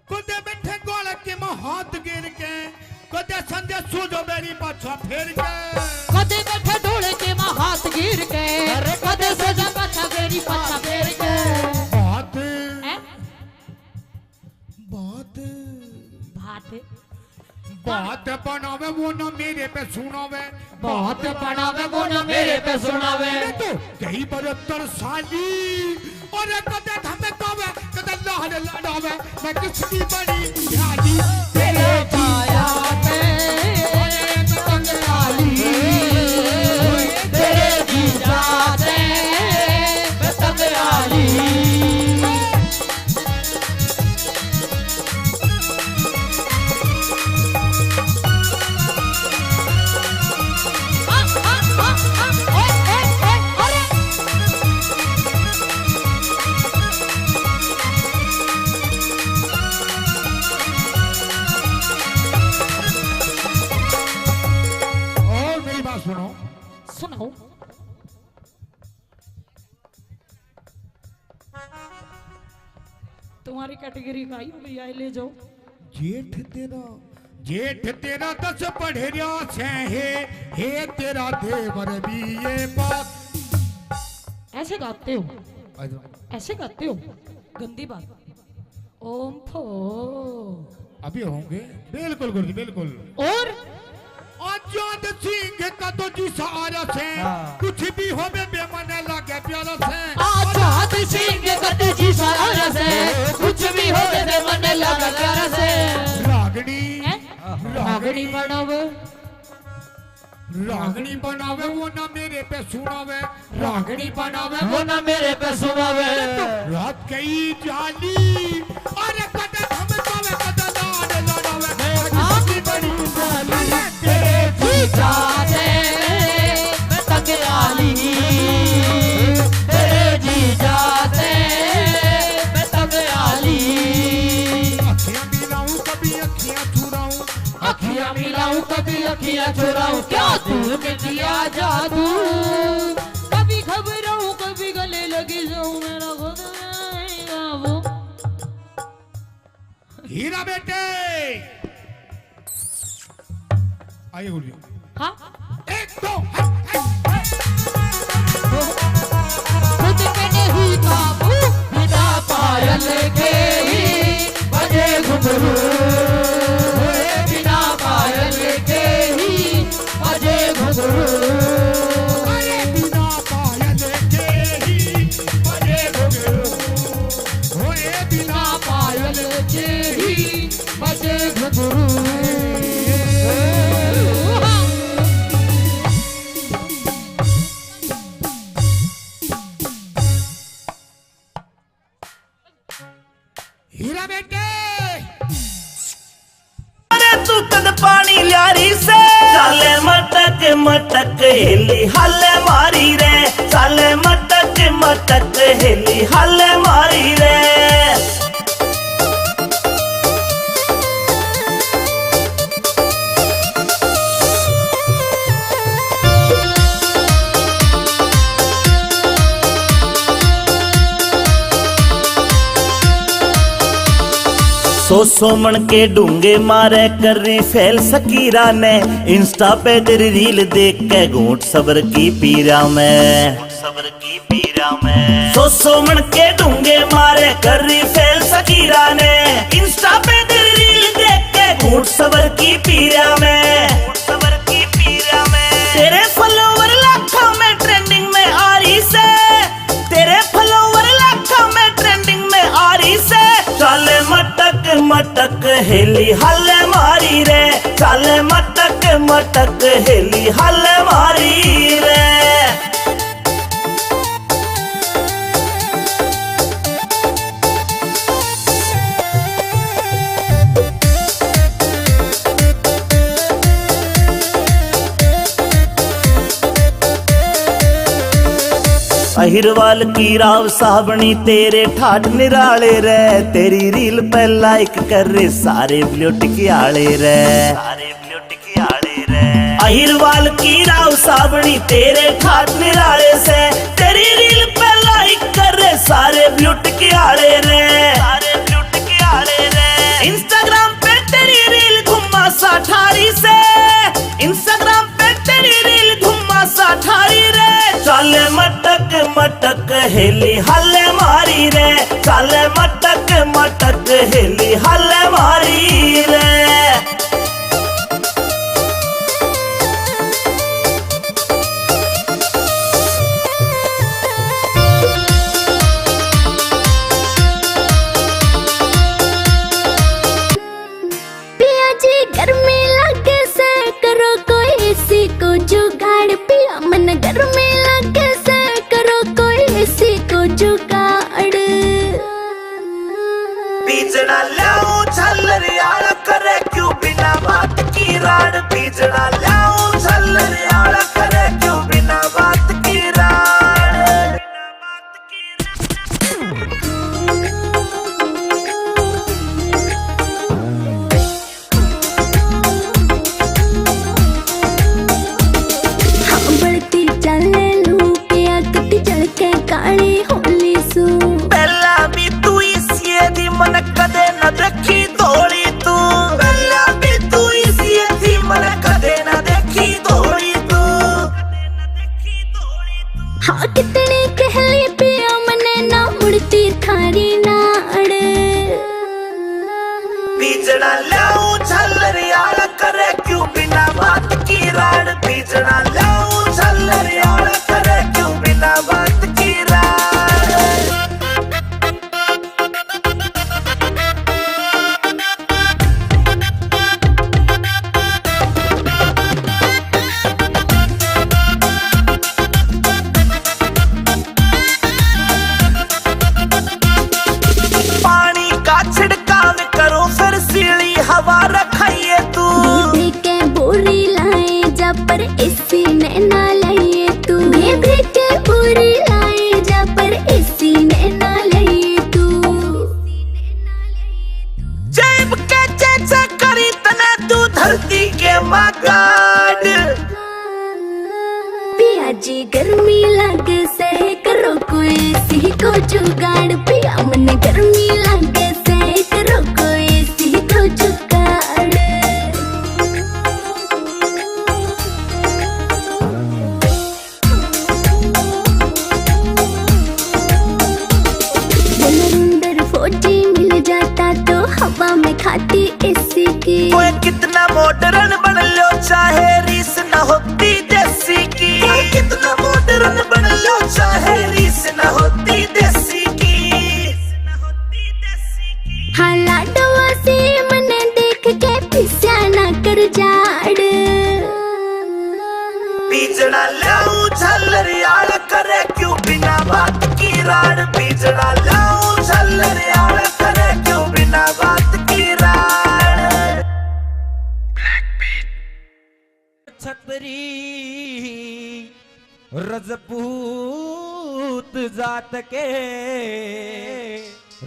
कुदे बैठे गोल के हाथ गिर के, कुदे संजय सूझो मेरी पाछा फेर के, कदे बैठे ढोले के माँ हाथ गिर के, कदे सजा पाछा मेरी पाछा फेर के। बात बात बात बनावे वो ना मेरे पे सुनावे, बात बनावे वो ना मेरे पे सुनावे। तो कई 72 साली और कदे धमे कावे, कदे लहरे लड़ावे, मैं किसकी बड़ी ध्यानी तेरे पाया तेरे जी जाते बतंगराली। सुनाओ। तुम्हारी कैटेगरी का ही भैया ले जाओ। जेठ तेरा 10 पढ़ेरिया से हे तेरा देवर भी ये बात। ऐसे गाते हो, ऐसे गाते हो, गंदी बात। ओम फो अभी होंगे बिल्कुल गुरुजी बिल्कुल। और आजाद सिंह का तो जी सहारा से कुछ भी हो बेमन लगे प्यारा से। आजाद सिंह का तो जी सहारा से कुछ भी हो बेमन लगे प्यारा से। रागनी रागनी बनावे, रागनी बनावे वो ना मेरे पे सुनावे। रागनी बनावे वो ना मेरे पे सुनावे। रात कई जाली अरे कदम हम पावे कदम लाडवे। आपकी बड़ी जाली तेरे जीजा दे मैं तक आली। तेरे जीजा दे मैं तक आली। अखियां मिलाऊं कभी अखियां चुराऊं। अखियां मिलाऊं कभी अखियां चुराऊं। क्या दूर में दिया जादू। कभी घबराऊं कभी गले लगी जाऊं। मेरा खुद आएगा वो। हीरा बेटे आइए गुरुजी। हाँ एक दो खुद पे नहीं काबू बिना पायल के ही बजे घुंघरू। बिना पायल के ही बजे घुंघरू। अरे बिना पायल के ही बजे घुंघरू। होए बिना पायल के ही बजे घुंघरू। हीरा बेटे अरे तू तद पानी ल्यारी से चाले मटक मटक हिली हल मारी रे। चाले मटक मटक हिली हल मारी रे। सो मन के डूंगे मारे कर रही फैल सकीरा ने। इंस्टा पे तेरी रील देख के घूंट सबर की पीरा में। सबर की पीरा में सो मन के डूंगे मारे कर रही फैल सकीरा ने। इंस्टा पे तेरी रील देख के घूंट सबर की पीरा में। सबर की पीरा में तेरे फॉलोवर लाखों में ट्रेंडिंग में आ रही से। तेरे फॉलोवर लाखों में ट्रेंडिंग में आ रही से। चाले मटक मटक हेली हल मारी रे। चाले मटक मटक हेली हल मारी रे। अहिरवाल की राव साबणी तेरे ठाठ निराले रे। तेरी रील पे लाइक कर रे सारे ब्यूटी आले रे। सारे ब्यूटी आले रे। अहिरवाल की राव साबणी तेरे ठाठ निराले से। तेरी रील पे लाइक कर रे सारे ब्यूटी आले रे। सारे ब्यूटी आले रे। इंस्टाग्राम पे तेरी रील घुमा सा ठारी से। इंस्टाग्राम पे तेरी रील घुमा सा ठारी रे। चाले मटक मटक हेली हल मारी रे। चाले मटक मटक हेली हल मारी रे। पिया जी गर्मी लगे से करो कोई इसी को जुगाड़। पिया मन गर्मी लगे से करो कोई इसी को जुगाड़। बीजना लाऊं झल्लरियाला करे क्यों बिना बात की राड। बीजना लाऊं झल्लरियाला करे क्यों बिना बात की राड। हाँ बढ़ती हाँ कितने कहले पिया मने ना मुड़ती थारी नाड़ बीजना लाऊं झल्लरियाला करे क्यों बिना बात की राड़ बीजना लाऊं झल्लरियाला करे क्यों बिना बात की राड़ पानी का छिड़काव करो फिर सीढ़ी हवा रखाइए तू दीदी के बोरी लाए जा पर इसी ने ना लाइए तू दीदी के बोरी लाए जा पर इसी ने ना लाइए तू जेब के चेचा करी तने तू धरती के मगाड़ पिया जी गर्मी लगे से करो कोई सी को जुगाड़ पिया मन गर्मी लगे से करो कोई सी को जुगाड़ अंदर फौजी मिल जाता तो हवा में खाती एसी की कोई कितना मॉडर्न बन लो चाहे रीस न होती देसी की कोई कितना मॉडर्न बन लो चाहे रीस न होती देसी की हाँ लाडवा से मने देख के पिस्या ना कर जाड़ बीजना लाऊं झल्लरियाला करे क्यों बिना बात की राड़ बीजना लाऊं झल्लरियाला करे क्यों बिना बात की राड़ छतरी रजपूत जात के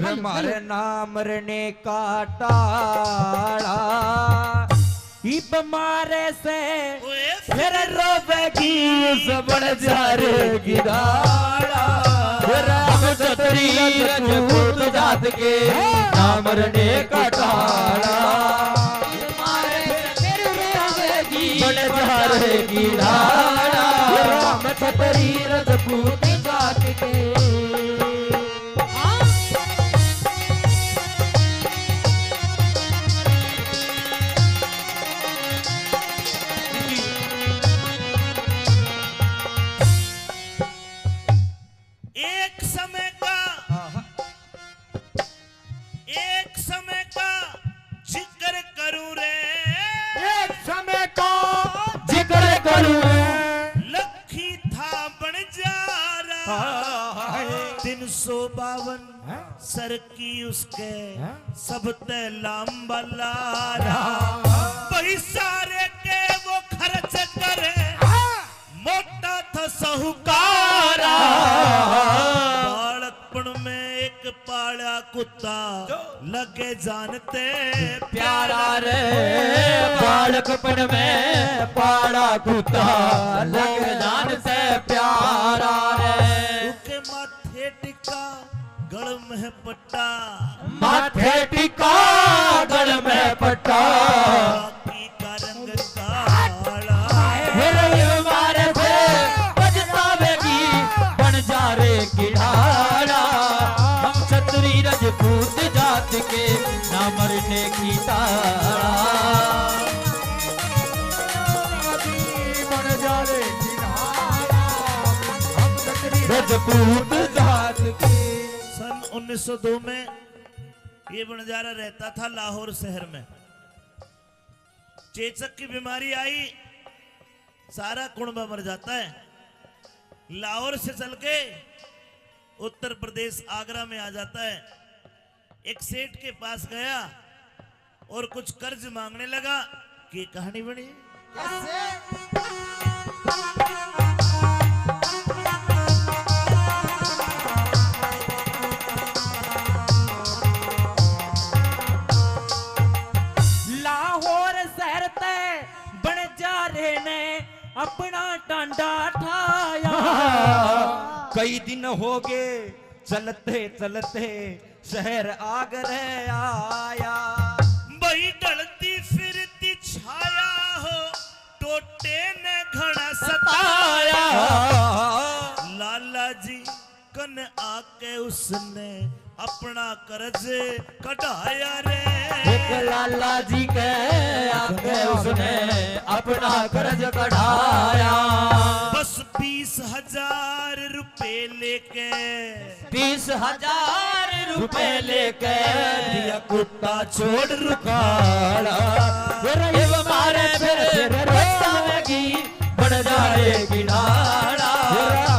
हमारे नाम रने का टाड़ा इब मारे से फिर रोवेगी सबड़ जारेगी दाड़ा राम छतरी रजपूत जात के नाम रने का टाड़ा बड़े जारेगी धारा राम छतरी रजपूत जात के एक समय का जिक्र करूं रे एक समय का जिक्र करूं लखी था बन जा रहा 352 सर की उसके सब ते लांबा लारा वही सारे के वो खर्च करे मोटा था साहूकारा बालकपन में एक पाला कुत्ता लगे जानते प्यारा रे बालकपन में पाड़ा कुत्ता लग जान से प्यारा रे उसके माथे टिका गल में पट्टा माथे टिका गल में पट्टा बाकी का रंग काला मारे से बजतावेगी बन जा रे किढ़ाड़ा हम छतरी रजपूत जात के ना मरने की तारा बन जा रे किनारा, हम छतरी रजपूत जात के सन 1902 में ये बंजारा रहता था लाहौर शहर में। चेचक की बीमारी आई, सारा कुणबा मर जाता है। लाहौर से चल के उत्तर प्रदेश आगरा में आ जाता है। एक सेठ के पास गया और कुछ कर्ज मांगने लगा कि कहानी बनी। लाहौर शहर ते बन जा रहे ने अपना टांडा ठाया कई दिन हो गए चलते चलते शहर आगरे आया। बही ढलती फिरती छाया हो, टोटे ने घड़ा सताया। लाल मन आके उसने अपना कर्ज कढ़ाया रे। एक लाला जी के आके उसने अपना कर्ज कढ़ाया। बस 20,000 रुपए लेके 20,000 रुपए लेके दिया कुत्ता छोड़ रुकाड़ा। फिर मारे फिर बतावेगी बन जाएगी नाड़ा।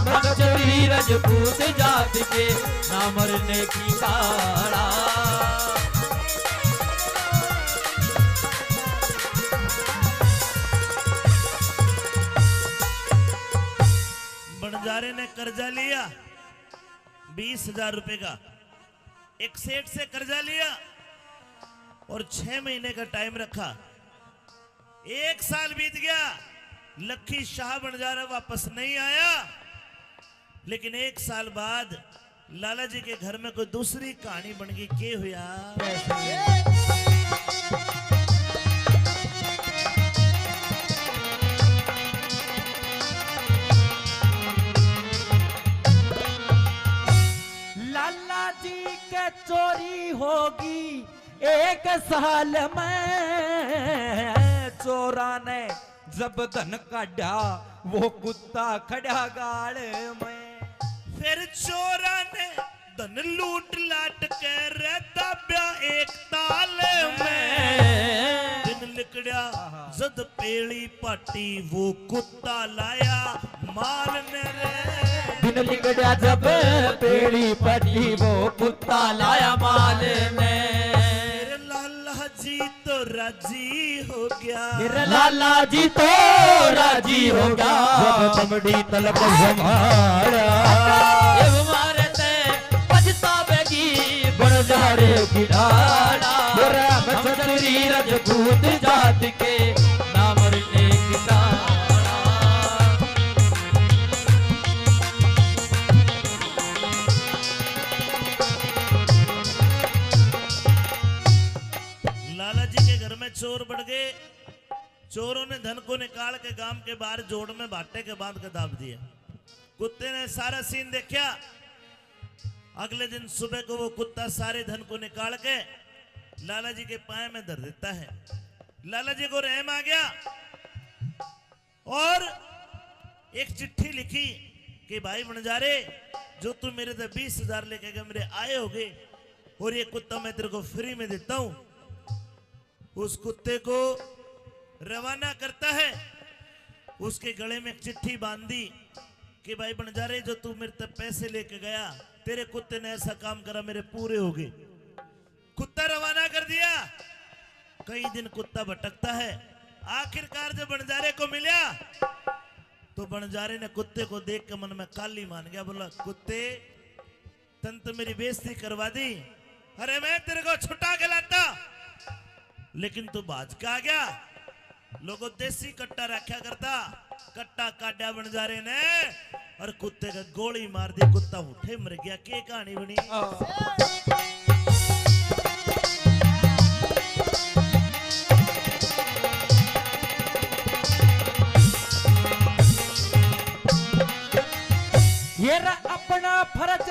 मचली रजपूत जात के ना मरने की काड़ा। बंजारे ने कर्जा लिया 20,000 रुपए का, एक सेठ से कर्जा लिया और 6 महीने का टाइम रखा। 1 साल बीत गया, लखी शाह बंजारा वापस नहीं आया। लेकिन 1 साल बाद लाला जी के घर में कोई दूसरी कहानी बन गई। के हुआ लाला जी के चोरी होगी 1 साल में। चोरा ने जब धन काढ़ा वो कुत्ता खड़ा गाड़ में। फिर चोरा ने धन लूट लाट कर दब्या एक ताल में। दिन लिकड़ा जद पेड़ी पाटी वो कुत्ता लाया माल ने रे। दिन लिकड़ा जब पेड़ी पटी वो कुत्ता लाया माल में। लाला जी तो राजी हो गया। लाला जी तो राजी हो गया जब चमड़ी तलब संभाला। मारते पछतावेगी बन जारे की डाला। छतरी रजपूत जात के ना मरने की डाला। लाला जी के घर में चोर बढ़ गए। चोरों ने धन को निकाल के गांव के बाहर जोड़ में भाटे के बांध के दाब दिया। कुत्ते ने सारा सीन देखा। अगले दिन सुबह को वो कुत्ता सारे धन को निकाल के लाला जी के पाए में धर देता है। लाला जी को रहम आ गया और एक चिट्ठी लिखी कि भाई बंजारे, जो तू मेरे से 20,000 लेके गए मेरे आए होगे और ये कुत्ता मैं तेरे को फ्री में देता हूं। उस कुत्ते को रवाना करता है। उसके गले में एक चिट्ठी बांधी कि भाई बंजारे, जो तू मेरे तक पैसे लेके गया, तेरे कुत्ते ने ऐसा काम करा, मेरे पूरे हो गए। कुत्ता रवाना कर दिया। कई दिन कुत्ता भटकता है। आखिरकार जब बंजारे को मिला तो बंजारे ने कुत्ते को देख के मन में काली मान गया। बोला, कुत्ते तन तो मेरी बेइज्जती करवा दी। अरे मैं तेरे को छुटा के लाता, लेकिन तू भाज के आ गया। लोगों देसी कट्टा रखा करता, कट्टा काटा बंजारे ने और कुत्ते का गोली मार दी। कुत्ता उठे मर गया। के कहानी बनी। ये अपना फर्ज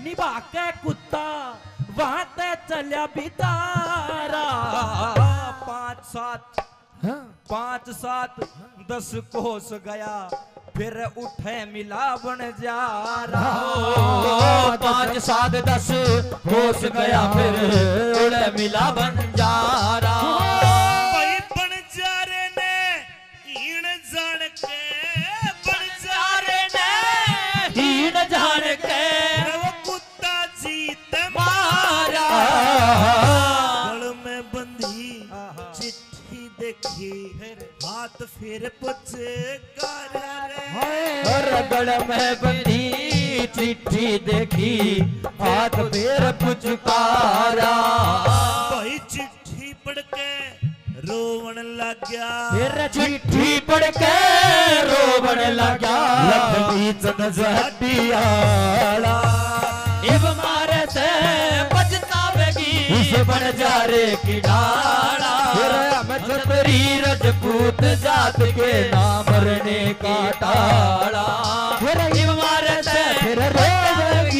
निभा के कुत्ता वहां ते चलिया बितारा। 5 7 10 कोस गया फिर उठे मिला बन जा रहा। 5 7 10 कोस गया फिर उठे मिला बन जा रहा। भाई बंजारे ने हीण जान के, बंजारे ने हीन जान के वो कुत्ता जीत मारा। गल में बंधी चिट्ठी देखी, हाथ फिर रगड़ में बंधी चिट्ठी देखी, हाथ फिर पुचकारा। भाई चिट्ठी पढ़ के रोवन लग गया। फिर चिट्ठी पढ़ के रोवन लगा। लक्ष्मी चंद जहटियाला इब मारे से पछतावेगी उस बंजारे की डाला। छतरी रजपूत जात के नाम मरने का टाला। फिर इब मारे से फिर रोवेगी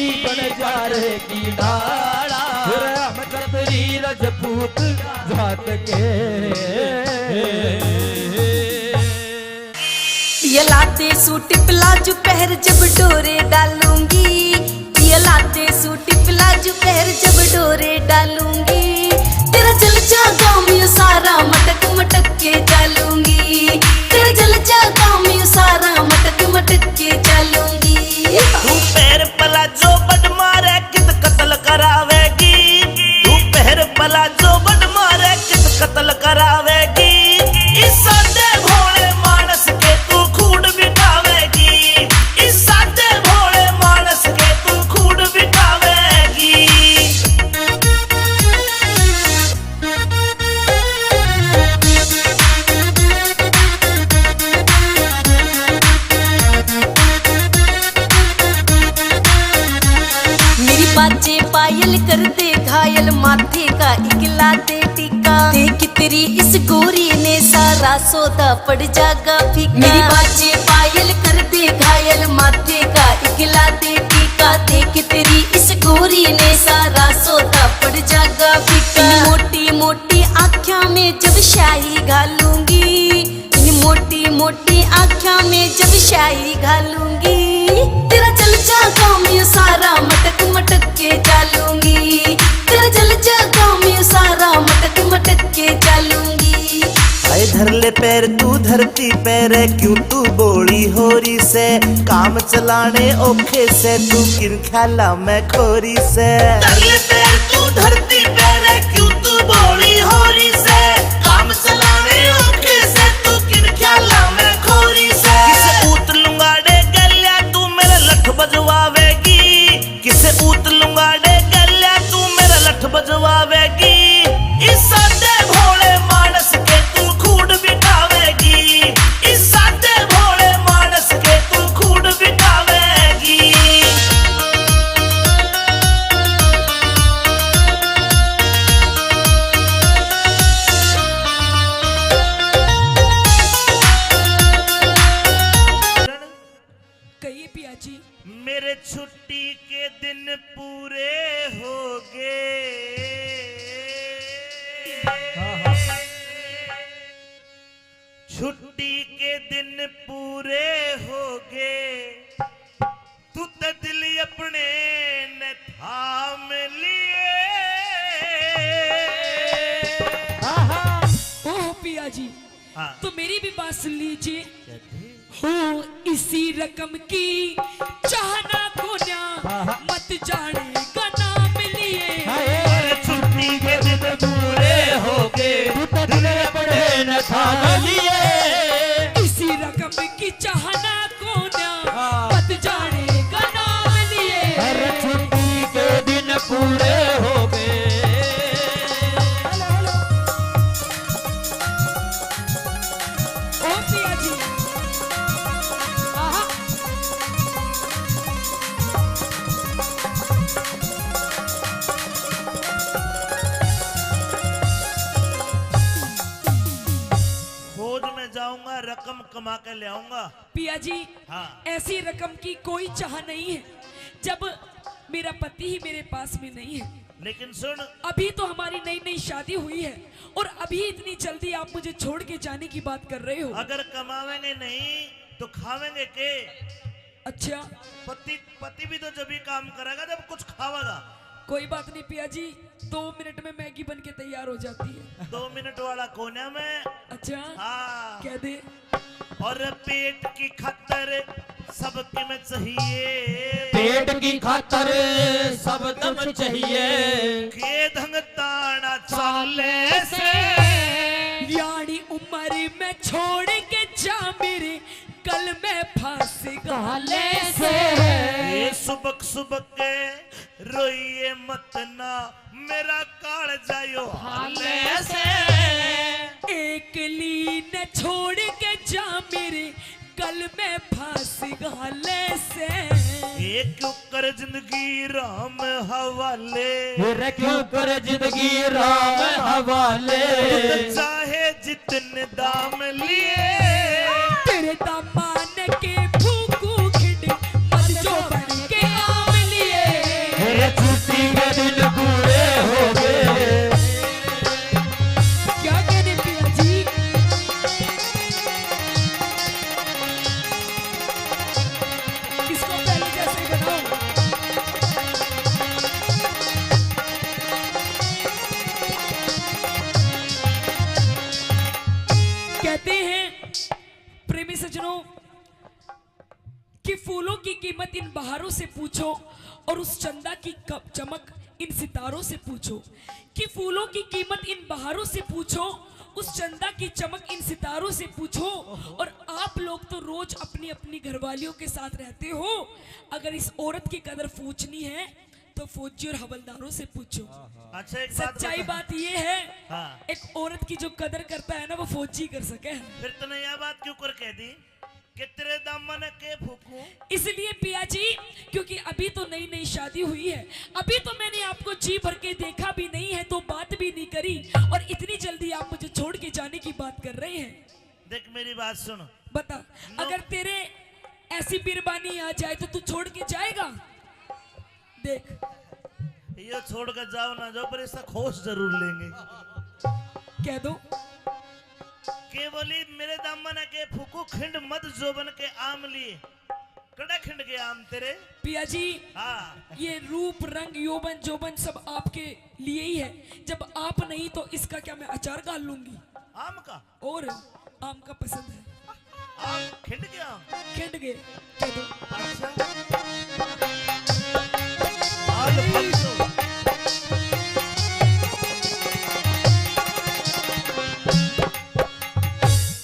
की डाला हम छतरी रजपूत जात के ये लाते सूट प्लाजो पहर जब डोरे डालूंगी ये लाते सूट प्लाजो पहर जब डोरे डालूंगी तेरा जल जागा मैं सारा मटक मटक के डालूंगी तेरा जल जागा मैं सारा मटक मटक के डालूंगी तू पैर प्लाजो बड मारे कित कत्ल करावेगी तू पैर प्लाजो बड मारे कित कत्ल करावेगी इस सादे भोले मानस के तू खून बिठावेगी इस सादे भोले मानस के तू खून बिठावेगी मेरी बाजे पायल कर दे घायल माथे का इकला दे टीका देख तेरी इस गोरी ने सारा सौदा पड़ जागा फीका मेरी बाजे पायल कर दे घायल माथे का इकला दे टीका देख तेरी इस गोरी ने सारा सौदा पड़ जागा फीका मोटी मोटी आँखों में जब शाही घालूंगी इन मोटी मोटी आँखों में जब शाही घालूंगी तेरा जल जागा मैं सारा मटक मटक के डालूंगी तेरा जल जागा मैं सारा मटक मटक के डालूंगी आए धर ले पैर तू धरती पैर क्यों तू बोली होरी से काम चलाने ओखे से तू किन ख्याला मैं खोरी से धर ले पैर तू धरती पैर क्यों तू बोली होरी से काम चलाने ओखे से तू किन ख्याला मैं खोरी से किसे ऊत लुंगाड़े गलिया तू मेरा लठ बजवावेगी किसे ऊत लुंगाड़े गलिया तू मेरा लठ बजवावेगी इस सादे भोले मानस के तू खून बिठावेगी इस सादे भोले मानस के तू खून बिठावेगी कहिए पिया जी। मेरे छुट्टी के दिन पूरे हो गए छुट्टी के दिन पूरे हो गए तू तो दिल अपने न थाम लिए ओह पिया जी, हाँ। तो मेरी भी बात सुन लीजिए। हो इसी रकम की चाहना को ना मत जाने का नाम लिए अरे छुट्टी के दिन पूरे हो गए दिल पड़े न थाम लिए इसी रकम की चाहना को ना मत जाने का नाम लिए हर छुट्टी के दिन पूरे हो गए ओ पिया जी, खोज में जाऊंगा रकम कमा के ले आऊंगा। पिया जी, हाँ। ऐसी रकम की कोई चाह नहीं है जब मेरा पति ही मेरे पास में नहीं है। लेकिन सुन अभी तो हमारी नई नई शादी हुई है और अभी इतनी जल्दी आप मुझे छोड़ के जाने की बात कर रहे हो। अगर कमावेंगे नहीं तो खावेंगे के अच्छा, पति भी तो जब भी काम करेगा जब कुछ खावेगा। कोई बात नहीं पिया जी, 2 मिनट में मैगी बन के तैयार हो जाती है। 2 मिनट वाला कोने में अच्छा, हाँ कह दे। और पेट की खातर सबके में चाहिए पेट की खातर सब दम चाहिए के धंग ताना चाले से यानी उम्र में छोड़ के जा मेरे कल में फांस गाले से। ये सुबक सुबक के रोइए मत ना मेरा काल जायो हाले से एक लीन छोड़ के जा मेरे कल में फांस गाले से। एक क्यों कर जिंदगी राम हवाले फिर क्यों कर जिंदगी राम हवाले चाहे जितने दाम लिए तेरे दामान के फूकू खिड़ मत जो बन के आम लिए। फिर छुट्टी सजनों कि फूलों की कीमत इन बहारों से पूछो और उस चंदा की चमक इन सितारों से पूछो। कि फूलों की कीमत इन बहारों से पूछो, उस चंदा की चमक इन सितारों से पूछो। और आप लोग तो रोज अपनी अपनी घरवालियों के साथ रहते हो, अगर इस औरत की कदर पूछनी है तो फौजी और हवलदारों से पूछो। अच्छा एक सच्चाई बात ये है, हाँ। एक औरत की जो कदर करता है ना वो फौजी कर सके। फिर तूने यह बात क्यों कर कह दी कि तेरे दामन के फूकूं? इसलिए पिया जी क्योंकि अभी तो नई नई शादी हुई है, अभी तो मैंने आपको जी भर के देखा भी नहीं है, तो बात भी नहीं करी, और इतनी जल्दी आप मुझे छोड़ के जाने की बात कर रहे हैं। देख मेरी बात सुन, बता, अगर तेरे ऐसी बिरबानी आ जाए तो तू छोड़ के जाएगा? देख, ये छोड़ कर जाओ ना जाओ, पर इसका खोज जरूर लेंगे। कह दो के बोली मेरे दामन के फूकू खिंड मत जोबन के आम लिए, कड़ा खिंड के आम तेरे। पिया जी हाँ, ये रूप रंग यौवन जोबन सब आपके लिए ही है, जब आप नहीं तो इसका क्या मैं अचार डाल लूंगी? आम का और आम का पसंद है, आम खिंड के आम। खिंड गए। कह दो अच्छा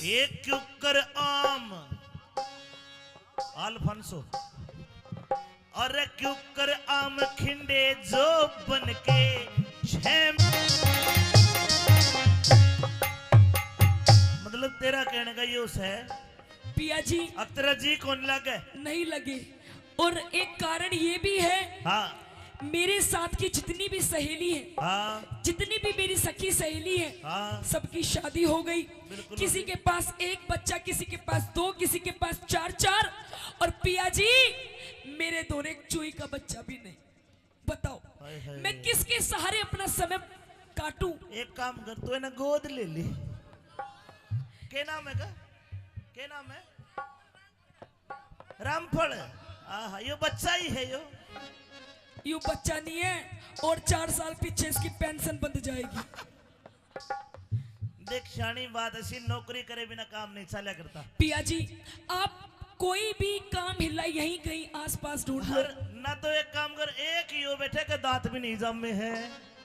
एक क्यों कर आम अल्फांसो, अरे क्यों कर आम खिंडे जो बन के छेम। मतलब तेरा कहने का ये उस है पिया जी, अब तेरा जी कौन लगे? नहीं लगे। और एक कारण ये भी है, हाँ मेरे साथ की जितनी भी सहेली है, हाँ जितनी भी मेरी सखी सहेली है, हाँ सबकी शादी हो गई। बिल्कुल किसी के पास एक बच्चा, किसी के पास दो, किसी के पास चार चार, और पिया जी मेरे दोनों एक चूई का बच्चा भी नहीं। बताओ हाय हाय। मैं किसके सहारे अपना समय काटूं? एक काम कर, तू है ना गोद ले ली। क्या नाम है का? क्या नाम है? रामफल। हाँ, यो बच्चा ही है यो। यू बच्चा नहीं है, और 4 साल पीछे इसकी पेंशन बंद जाएगी। देख शानी बात ऐसी, नौकरी करे बिना काम नहीं चला करता। पिया जी आप कोई भी काम हिला यहीं कहीं आसपास ढूंढ लो। ना तो एक काम कर, एक ही हो बैठे के दांत भी नहीं जमे है,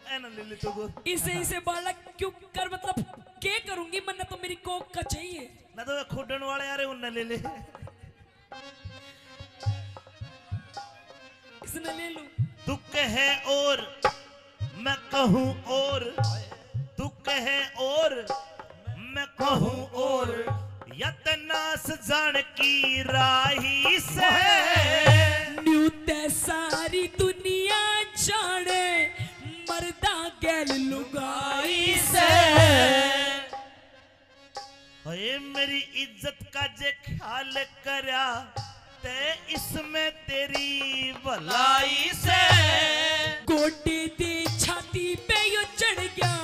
ऐना ले ले तो गो। इसे बालक क्यों कर, मतलब क्या करूंगी, मन्ना तो मेरी कोक का चाहिए। ना तो खुडन वाले यार उन्हें ले ले, इसने ले लो। तू कहे और मैं कहूँ और, तू कहे और मैं कहूँ और, यतनास जान की राही से न्यू ते सारी दुनिया जाने, मर्दा गैल लुगाई से। अरे मेरी इज्जत का जे ख्याल करा ते इसमें तेरी भलाई से। गोटे दे छाती पे यो चढ़ गया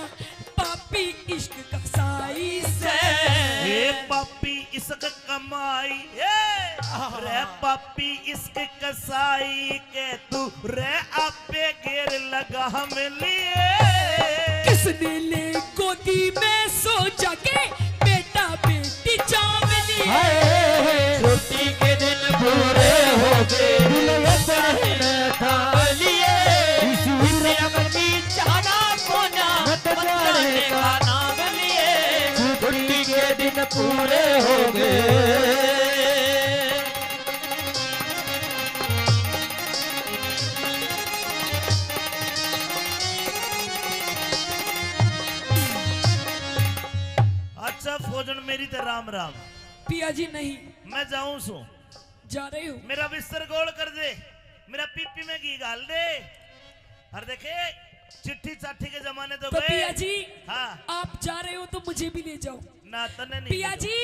पापी इश्क का साई से। ये पापी इश्क कमाई रे, पापी इश्क कसाई के तू रे आपे घेर लगा हम लिए। किसने ले गोदी में सो जाके बेटा बेटी चाव लिए। छुट्टी के दिन पूरे हो गए, दुल्हन था लिए, इसी अपनी जाना कोना बताने का नाम लिए। छुट्टी के दिन पूरे हो गए। अच्छा फौजन मेरी तो राम राम। पिया जी नहीं, मैं जाऊं सो, जा रही हूँ। मेरा बिस्तर गोल कर दे, मेरा पीपी में घी डाल दे। और देखे चिट्ठी चाठी के जमाने तो तो गए। पिया जी हाँ आप जा रहे हो तो मुझे भी ले जाओ। ना तने नहीं पिया जी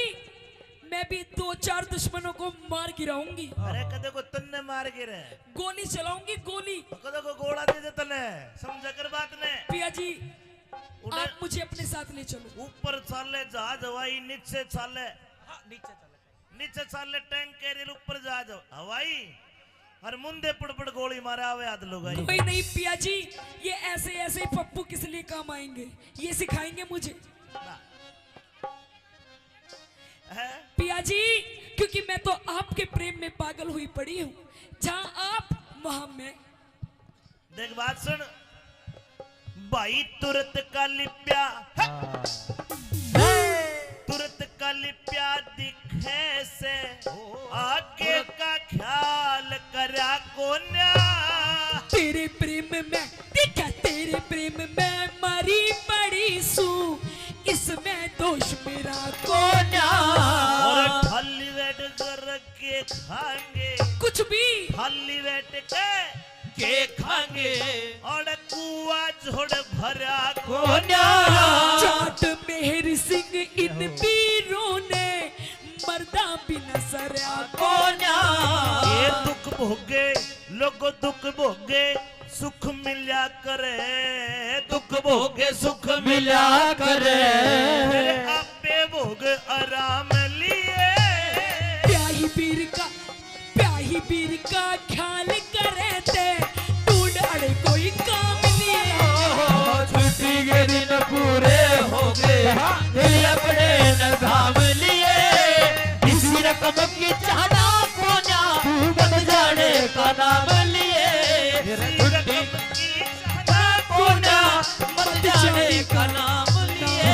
मैं भी 2-4 दुश्मनों को मार गिराऊंगी। अरे कदे को तन्ने मार गिरे, गोली चलाऊंगी, गोली। कदे को गोला दे दे तने, समझ कर बात ने। पिया जी उन्हें आप मुझे अपने साथ ले चलो। ऊपर चाले जहाज हवाई, नीचे चाले नीचे चाले टैंक कैरियर, ऊपर जहाज हवाई, और मुंदे पड़ गोली मारे आवे आध लोग आई। कोई नहीं पिया जी, ये ऐसे ऐसे पप्पू किस लिए काम आएंगे, ये सिखाएंगे मुझे। है? पिया जी, क्योंकि मैं तो आपके प्रेम में पागल हुई पड़ी हूँ। जहाँ आप वहाँ मैं। देख बात सुन भाई, तुरंत का लिप्या तुरंत का लिप्या दिखे से आगे का ख्याल करा कोन्या। तेरे प्रेम में देखा, तेरे प्रेम में मरी पड़ी सू, इसमें दोष मेरा कोन्या। और थाली बैठ कर के खाएंगे कुछ भी थाली बैठ के खाएंगे और कुआ झोड़ भरा कोन्या। जाट मेहर सिंह इन पीरों ने मर्दा बिना सरया कोन्या। ये दुख भोगे लोग दुख भोगे सुख मिला करे, दुख भोगे सुख मिला करे। आपे भोग आराम लिए प्याही पीर का ख्याल करे थे टूट अड़े कोई काम लिए। छुट्टी के दिन पूरे हो गए दिल अपने न थाम लिए। इसी रकम की चाहना कोन्या बन जाने का नाम लिए। छुट्टी की चाहना कोन्या बन जाने का नाम लिए।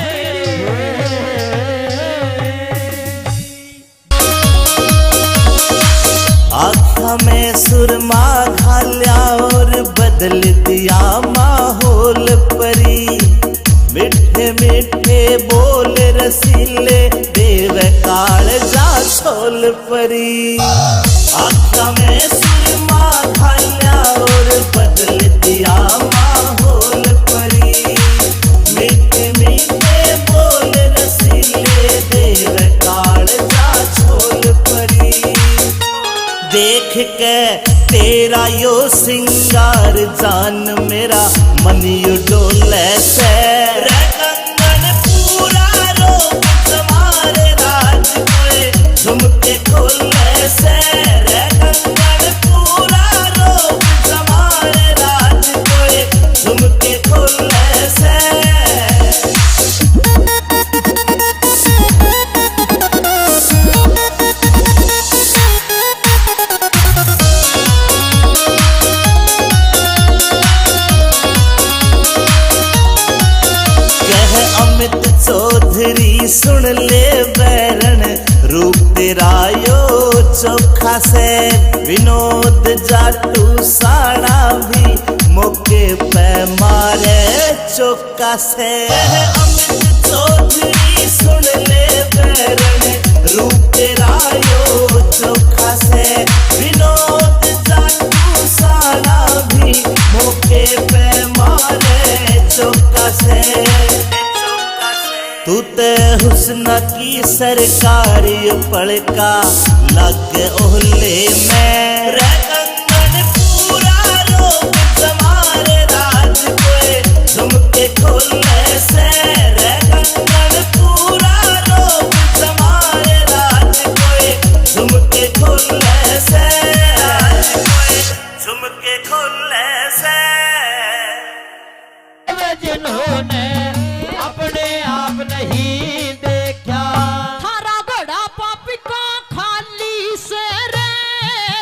आँखा में सुरमा घाल्या और बदल दिया माहौल परी। मिठे मिठे बोल रसीले देव काल जा छोल परी। आँखा में सुरमा घाल्या और बदल दिया माहौल परी। मिठे मिठे बोल रसीले देव काल जा छोल परी। देख के तेरा यो सिंगार जान मेरा मन यू डोले से। कंगन पूरा रोक तुम्हारे राज कोए झुमके खोले से। कंगन पूरा रोक तुम्हारे राज कोए झुमके खोले से। चौधरी सुन ले बैरन रूप तेरा यो चोखा से। विनोद जाटू साड़ा भी मौके पे मारे चौका से। अमित चौधरी सुन ले बैरन रूप तेरा यो चोखा से। विनोद जाटू साड़ा भी मौके पे मारे चौका से। तू ते हुस्न की सरकारी पड़का लग ओहले में। कंगन पूरा रोक तुम्हारे राज कोए झुमके खोले से। कंगन पूरा रोक तुम्हारे राज कोए झुमके खोले से। झुमके खोले से। जिन्होंने अपने आप नहीं देखा थारा घोड़ा पापी का खाली से रे।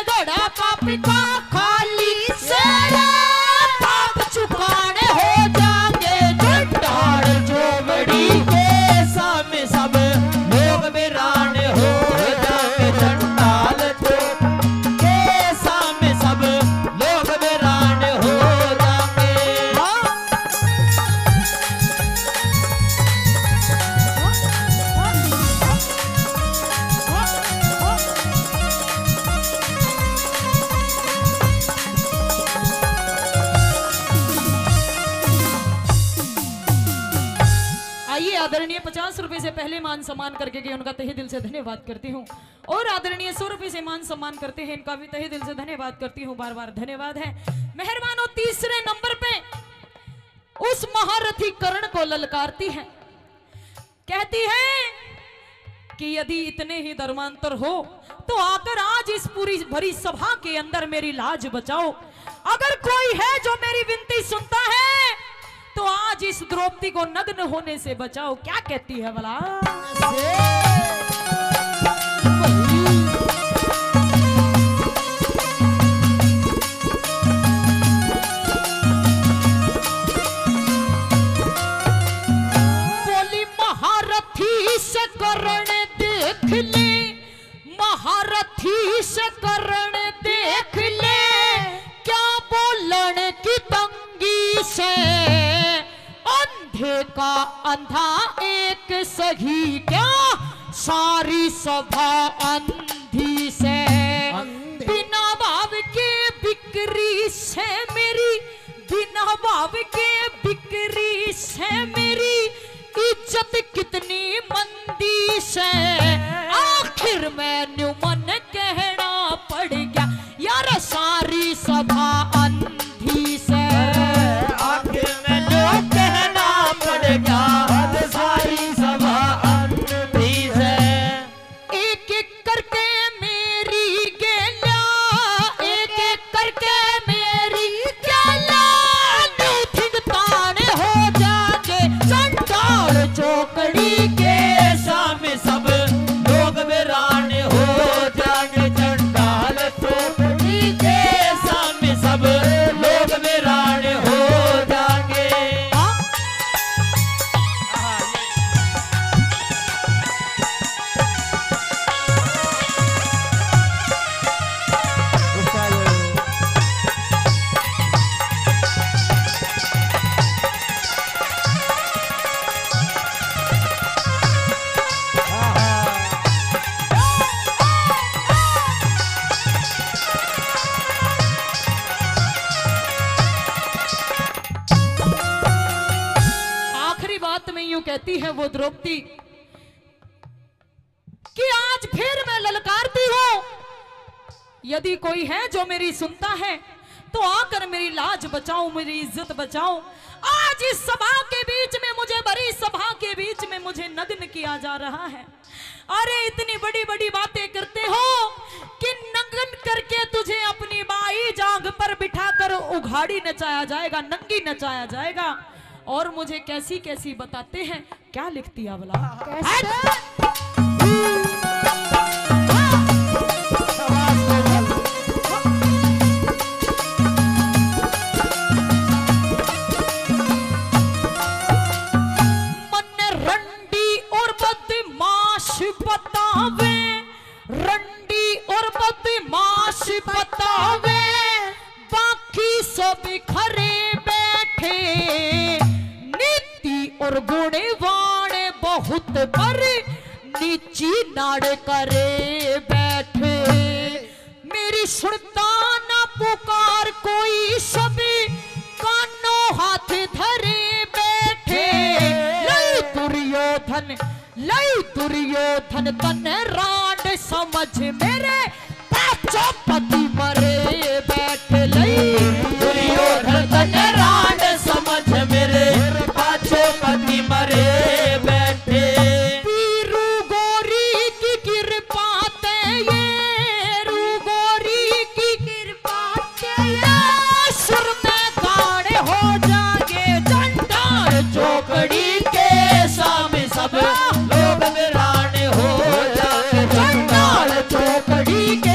घोड़ा पापी का खाली से रे। पाप चुकाने हो जाएंगे डाल चोबड़ी के सामने सब लोग वीरान हो जाएंगे। चंडाल के सामने सब लोग वीरान हो जाएंगे। आइए आदरणीय 50 रुपए से पहले मान सम्मान करके गए उनका तहे दिल से धन्यवाद करती हूँ। और आदरणीय 100 रुपए से मान सम्मान करते हैं इनका भी तहे दिल से धन्यवाद करती हूँ। बार बार धन्यवाद है। मेहरबानों, तीसरे नंबर पे उस महारथी कर्ण को ललकारती है। कहती है कि यदि इतने ही धर्मांतर हो तो आकर आज इस पूरी भरी सभा के अंदर मेरी लाज बचाओ। अगर कोई है जो मेरी विनती सुनता है तो आज इस द्रौपदी को नग्न होने से बचाओ। क्या कहती है भला? का अंधा एक सही क्या, सारी सभा अंधी से। बिना भाव के बिक्री से मेरी, बिना भाव के बिक्री से मेरी इज्जत कितनी मंदी से। आखिर मैंने मन कहना पड़ गया यार सारी सभा अंधी से। आखिर मैंने कहना पड़ गया सारी सभा अंधी से। एक एक करके मेरी गेला, एक एक करके मेरी गेला, न्यूथिंग ताने हो जाके चंडाल चौकड़ी के सामने सब लोग वीरान हो जाएंगे। चंडाल चौकड़ी के सामने सब लोग वीरान हो जाएंगे। आखिरी बात में यूं कहती है वो द्रौपदी कि आज फिर मैं ललकारती हूं, यदि कोई है जो मेरी सुनता है तो आकर मेरी लाज बचाओ, मेरी इज्जत बचाओ। आज इस सभा के बीच में मुझे, बड़ी सभा के बीच में मुझे नग्न किया जा रहा है। अरे इतनी बड़ी बड़ी बातें करते हो कि नग्न करके तुझे अपनी बाई जांग पर बिठाकर उघाड़ी नचाया जाएगा, नंगी नचाया जाएगा। और मुझे कैसी कैसी बताते हैं, क्या लिखती है भला? मन रंडी और बदमाश बतावे, रंडी और बदमाश बतावे, बाकी सब खरे बैठे, नीति और गुणवान बहुत पर नीची नाड़ करे बैठे। मेरी सुनता ना पुकार कोई सभी, कानों हाथ धरे बैठे। लई दुर्योधन, लई दुर्योधन तन राड समझ मेरे, पांचों पति मरे बैठे। लई दुर्योधन तन राड समझ मेरे, पांचों पति मरे बैठे। वीरू गोरी की कृपा ते ये, रू गोरी की कृपा ते ये, सुर में गाने हो जागे चंडाल चौकड़ी के सामने सब लोग वीरान हो जाएंगे। चंडाल चौकड़ी के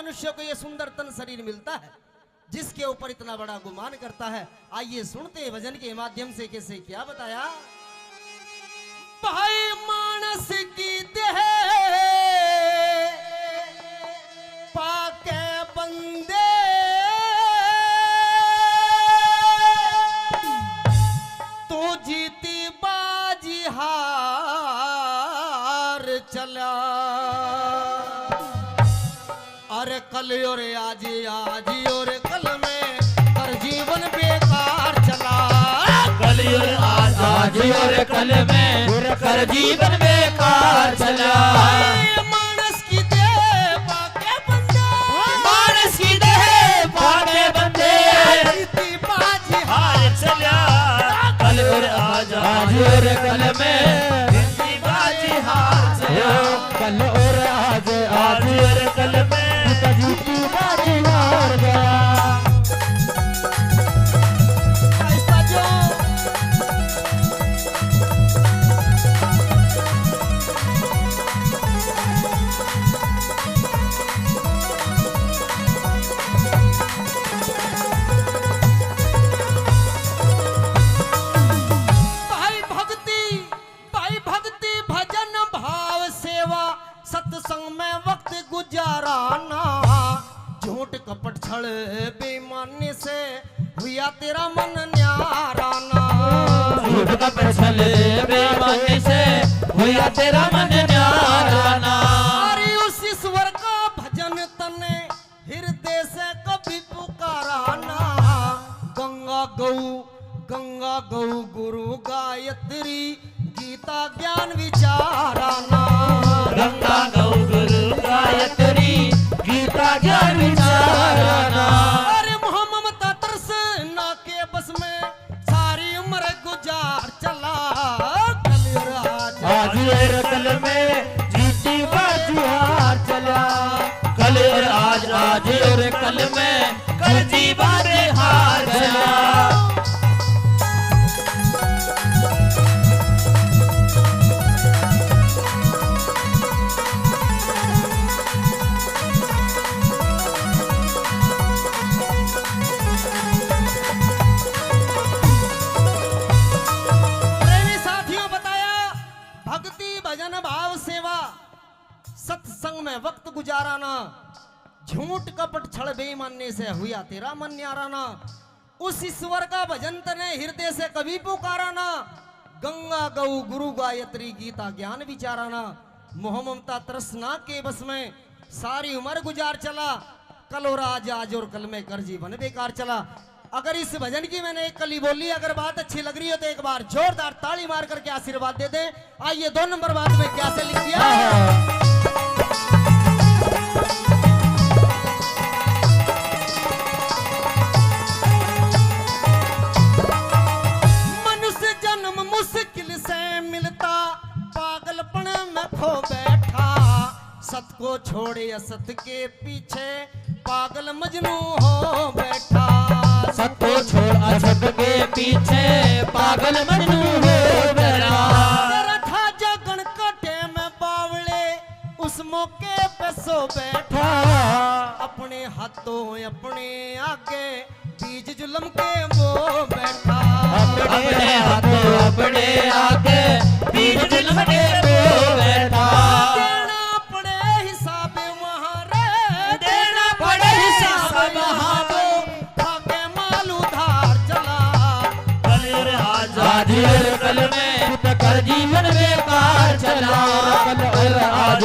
मनुष्य को ये सुंदर तन शरीर मिलता है जिसके ऊपर इतना बड़ा गुमान करता है। आइए सुनते हैं भजन के माध्यम से कैसे क्या बताया। भाई मानस की देह पाके बंदे तो जीती बाजी हार चला। अरे कल और आज और कल में कर जीवन बेकार चला। कल और आज और कल में कर जीवन बेकार चला। मानस की देह पाके बंदे, मानस की देह पाके बंदे जीती बाजी हार चला। कल और आज और कल में जिंदगी बाजी हार चला। कल और आज और कल में जीती बाजी हार गया। भाई भक्ति भजन भाव सेवा सत्संग में वक्त गुजाराना। झूठ कपट छल बेईमानी से हुआ तेरा मन न्याराना। झूठ कपट छल बेईमानी से हुआ तेरा मन न्याराना। अरे उस ईश्वर का भजन तने हृदय से कभी पुकाराना। गंगा गौ गुरु गायत्री गीता ज्ञान विचाराना। गंगा गौ गुरु गायत्री गीता ज्ञान विचाराना। अरे ममता तरस ना के बस में सारी उम्र गुजार चला। कल और आज और कल में जीती बाजी हार चला। कल और आज और कल में कर जीवन हार चला। सत्संग में वक्त गुजाराना। झूठ कपट छल बेईमानी से हुआ तेरा मन न्याराना। उस ईश्वर का भजन तने हृदय से कभी पुकाराना। गंगा गौ गुरु गायत्री गीता ज्ञान विचाराना। मोह ममता तृष्णा के बस में सारी उम्र गुजार चला। कल और आज और कल में कर जीवन बेकार चला। अगर इस भजन की मैंने एक कली बोली, अगर बात अच्छी लग रही हो तो एक बार जोरदार ताली मार करके आशीर्वाद दे दे। आइए 2 नंबर बात में क्या से लिख दिया। मनुष्य जन्म मुश्किल से मिलता, पागलपन में खो बैठा। सत को छोड़े असत के पीछे पागल मजनू हो बैठा। सत को छोड़ असत के पीछे पागल मजनू हो बैठा। तेरा था जगन कटे में बावले उस मौके पे सो बैठा। अपने हाथों अपने आगे बीज जुल्म के वो बैठा। अपने हाथों अपने आगे बीज जुल्म के वो बैठा। देना पड़े हिसाब वहाँ रे, देना पड़े हिसाब वहाँ को आगे माल उधार चला। कल और आज और कल में कर जीवन बेकार चला। कल और आज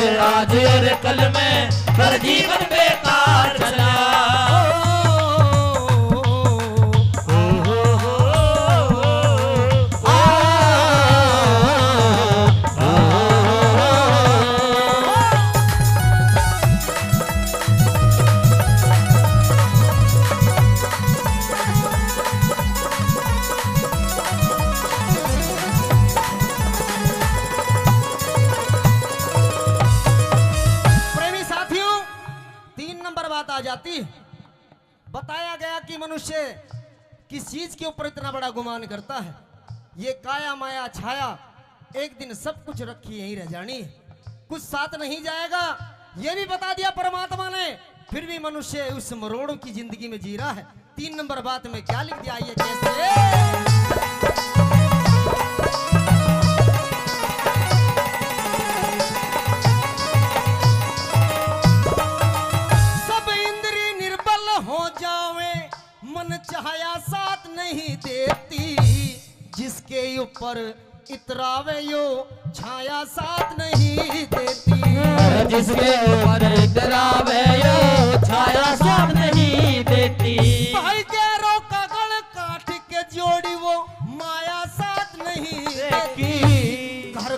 और कल में कर जीवन बेकार चला। जाती। बताया गया कि मनुष्य किस चीज के ऊपर इतना बड़ा गुमान करता है। ये काया माया छाया एक दिन सब कुछ रखी यहीं रह जानी, कुछ साथ नहीं जाएगा। ये भी बता दिया परमात्मा ने फिर भी मनुष्य उस मरोड़ों की जिंदगी में जी रहा है। 3 नंबर बात में क्या लिख दिया ये कैसे? मन चाहया साथ नहीं देती, जिसके ऊपर इतरावे यो छाया साथ नहीं देती, जिसके ऊपर इतरावे यो छाया साथ नहीं देती। भाई गैरों का गल काट के जोड़ी वो माया साथ नहीं देती। घर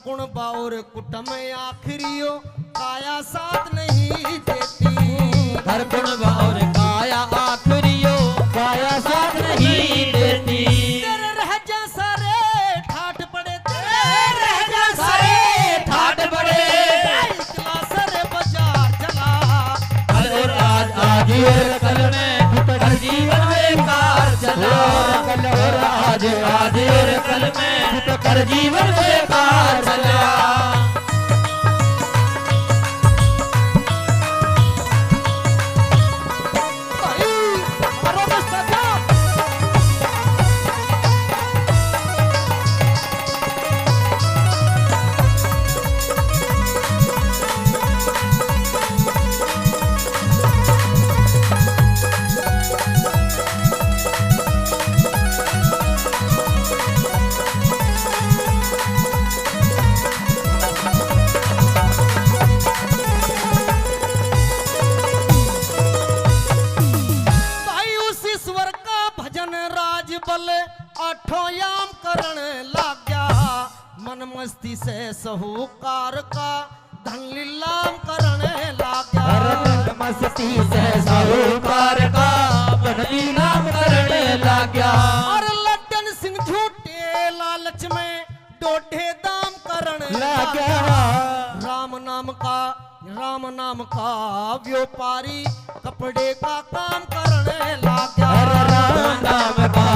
कुणबा और कुटुंब आखिरियो काया साथ नहीं देती। घर कुणबा और काया आखिरियो काया साथ नहीं देती। तेरे रह जा सारे ठाठ पड़े, तेरे रह जा सारे ठाठ पड़े, इकला सरे बाजार चला। कल और आज और कल में हर जीवन बेकार चला। कल और आज और कल में हर जीवन बेकार चला। आठोयाम करण लाग गया, मन मस्ती से साहूकार का धन लीलाम करण लाग गया। मन मस्ती से साहूकार का धन लीलाम करण लाग गया। और लड्डन सिंह झूठे लालच में डोढे दाम करण लाग गया। राम नाम का व्यापारी कपड़े का काम करने लाग गया। राम नाम का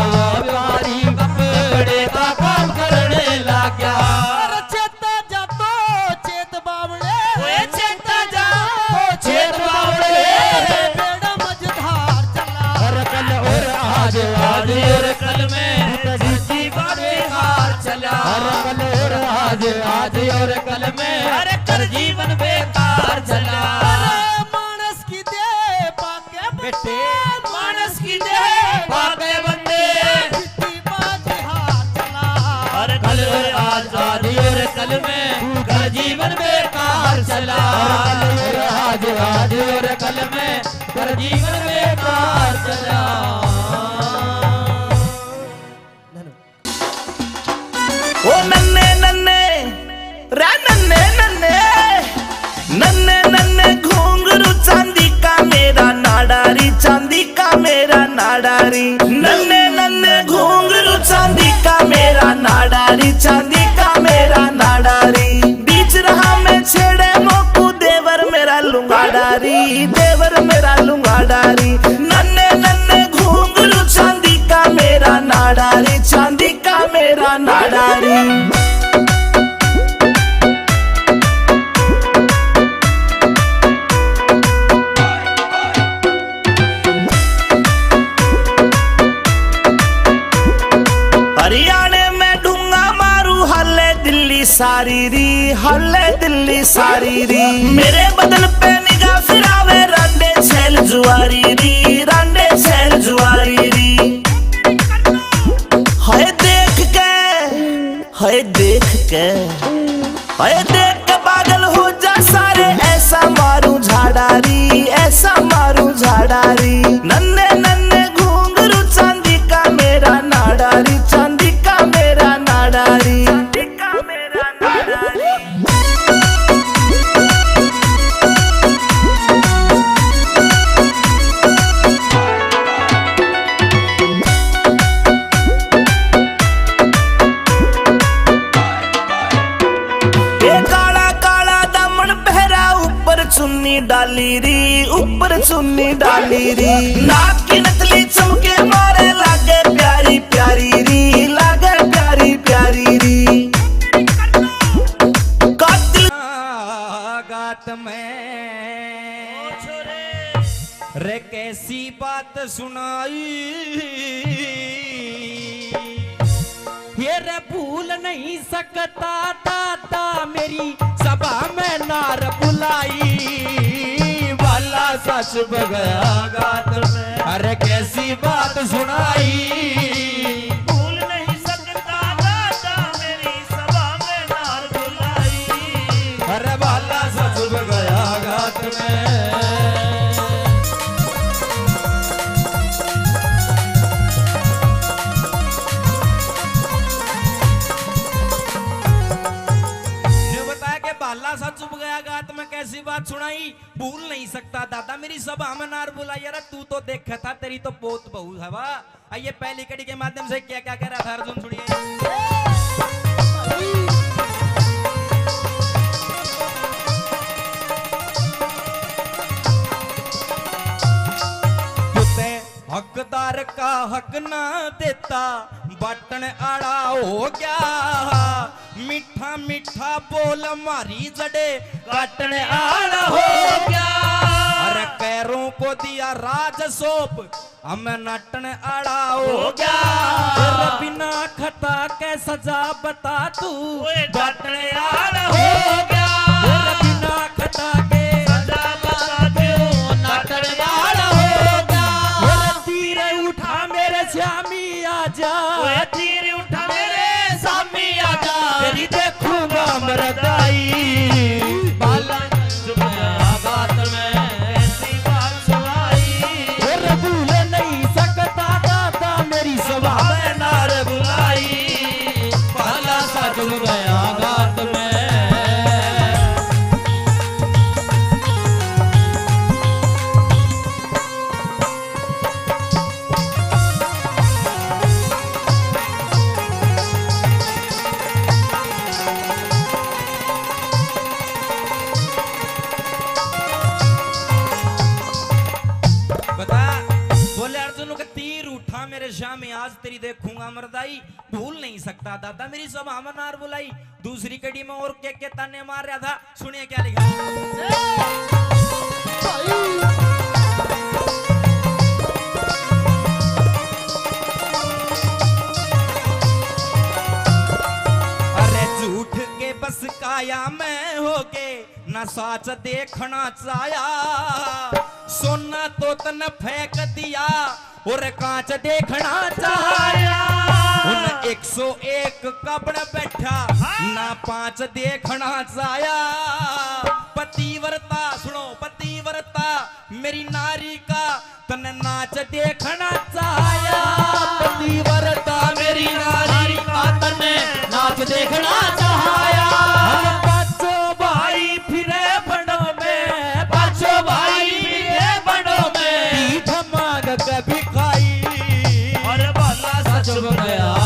व्यापारी कपड़े का काम करने लाग गया। अरे चेता जा तो चेत बावड़े, चेता जा तो चेत बावड़े, बेड़ा मझधार चला। और कल और आज और कल में जीवन बेकार चला। और कल और आज और कल में हर जीवन बेकार चला। मानस की दे पाके बेटे, मानस की दे पाके बंदे, और कल और आज और कल में हर जीवन बेकार चला। और आज और कल में हर जीवन बेकार चला। ओ नन्ने नन्ने रे नन्ने नन्ने नन्ने नन्ने घुंघरू चांदी का मेरा नाडारी, चांदी का मेरा नाडारी। नन्ने नन्ने घुंघरू चांदी का मेरा नाडारी, चांदी का मेरा नाडारी। बीच रहा मैं छेड़े मोकू देवर मेरा लुंगाडारी, देवर मेरा लुंगाडारी। नन्ने नन्ने घुंघरू चांदी का मेरा नाडारी, चांदी का मेरा नाडारी। हरियाणे में ढूंगा मारू हल्ले दिल्ली सारी री, हल्ले दिल्ली सारी री। मेरे बदन पे निगाह फिरावे रांडे छेल जुआरी री, रांडे छेल जुआरी री। हाय देख के, हाय देख के, हाय देख के पागल हो जा सारे। ऐसा मारू झाड़ारी, ऐसा मारू झाड़ारी। नन्ने नन्ने घुंघरू चांदी का मेरा नाडारी, चांदी का मेरा नाडारी, चांदी का मेरा नाडारी। चुन्नी डाली री, ऊपर चुन्नी डाली री। नाक की नकली चमके मारे लागे प्यारी प्यारी री, लागे प्यारी प्यारी री। कातिल गात में बात सुनाई, ये रे भूल नहीं सकता दादा मेरी सभा में नार बुलाई, वाला सच बगया गात में, अरे कैसी बात सुनाई, भूल नहीं सकता दादा मेरी सभा में नार बुलाई, अरे वाला सच बगया गात में। बाला सा चुप गया गात में कैसी बात सुनाई, भूल नहीं सकता दादा मेरी सभा में नार बुलाई, यार तू तो देखा था तेरी तो बहुत बहू है वाह। आइए पहली कड़ी के माध्यम से क्या क्या कह रहा था अर्जुन सुनिए। हकदार का हक ना देता बटन आड़ा हो गया, मीठा मीठा बोल मारी जड़े काटन आड़ा हो गया, अरे पैरों को दिया राज सौंप हमें नटन आड़ा हो गया, बिना खता के सजा बता तू बटन आड़ा हो गया, बिना खता के सजा बता तू नटन आड़ा हो गया, उठा मेरे श्यामी आजा, तीर उठा मेरे सामी आजा, तेरी देखूंगा मरदाई, बाला बात में ऐसी बात सुनाई, और भूल नहीं सकता दादा मेरी सभा में नार बुलाई, बाला सा जुड़ गया बात में। मेरे श्यामी आज तेरी देखूंगा मरदाई, भूल नहीं सकता दादा मेरी सभा में नार बुलाई। दूसरी कड़ी में और क्या ताने मार रहा था, सुनिए क्या लिखा। अरे झूठ के बस काया में हो के न साच देखना चाया, सोना तो तन फेंक दिया और कांच देखना चाहा, उन 101 कब्र बैठा ना 5 देखना चाया, पतिव्रता सुनो पतिव्रता मेरी नारी का तन नाच देखना चाया, पतिव्रता मेरी नारी का तन नाच देखना चाया, पांचों भाई फिरे बड़ों में, पांचों भाई फिरे बड़ों में, धमाग कभी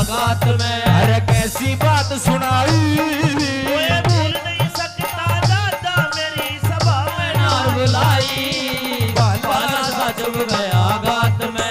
गात में, अरे कैसी बात सुनाई, भूल नहीं सकता दादा मेरी सभा में नार बुलाई, बाला सा जब गया गात में।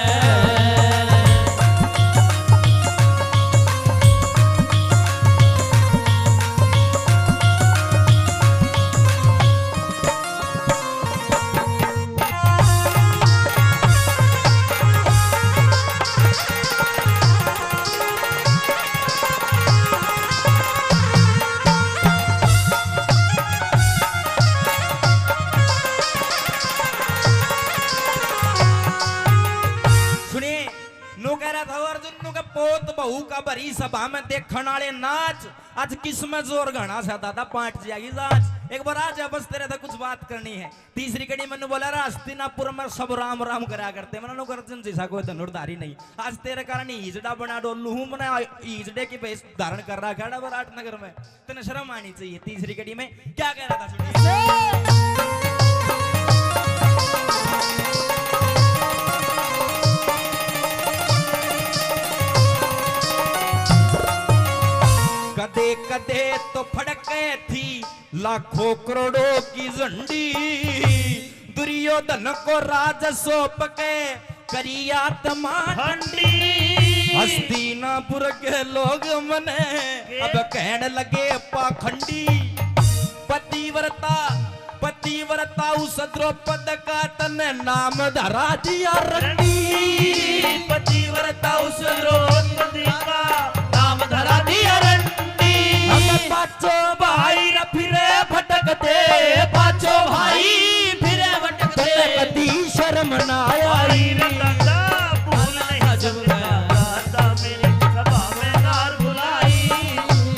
पोत बहू का भरी सभा में देखने वाले नाच, आज किस में जोर घना सा दादा पाट जाएगी आज, एक बार आज बस तेरे था कुछ बात करनी है। तीसरी कड़ी मैंने बोला हस्तिनापुर में सब राम राम करा करते, मैंने गर्जन जैसा कोई धनुर्धारी नहीं, आज तेरे कारण ईजड़ा बना डोलू हूं मैंने, ईजड़े की भेष धारण कर रहा खड़ा विराट नगर में, तेने शर्म आनी चाहिए। तीसरी कड़ी में क्या कह रहा था सुनिए। कदे कदे तो फड़के थी लाखों करोड़ों की झंडी, दुर्योधन को राज सौंप के करिया तमांडी, हस्तिनापुर के लोग मने अब कहने लगे पाखंडी, पतिव्रता पतिव्रता उस द्रौपद का तने नाम धरा दिया रंडी, पतिव्रता उस द्रौपदी का नाम धरा दिया रंडी। पांचों भाई रे फिरे भटकते, पांचों भाई फिरे भटकते, कदी शर्म ना आई रे दादा भूल नहीं जब गया दादा मेरी सभा में नार बुलाई।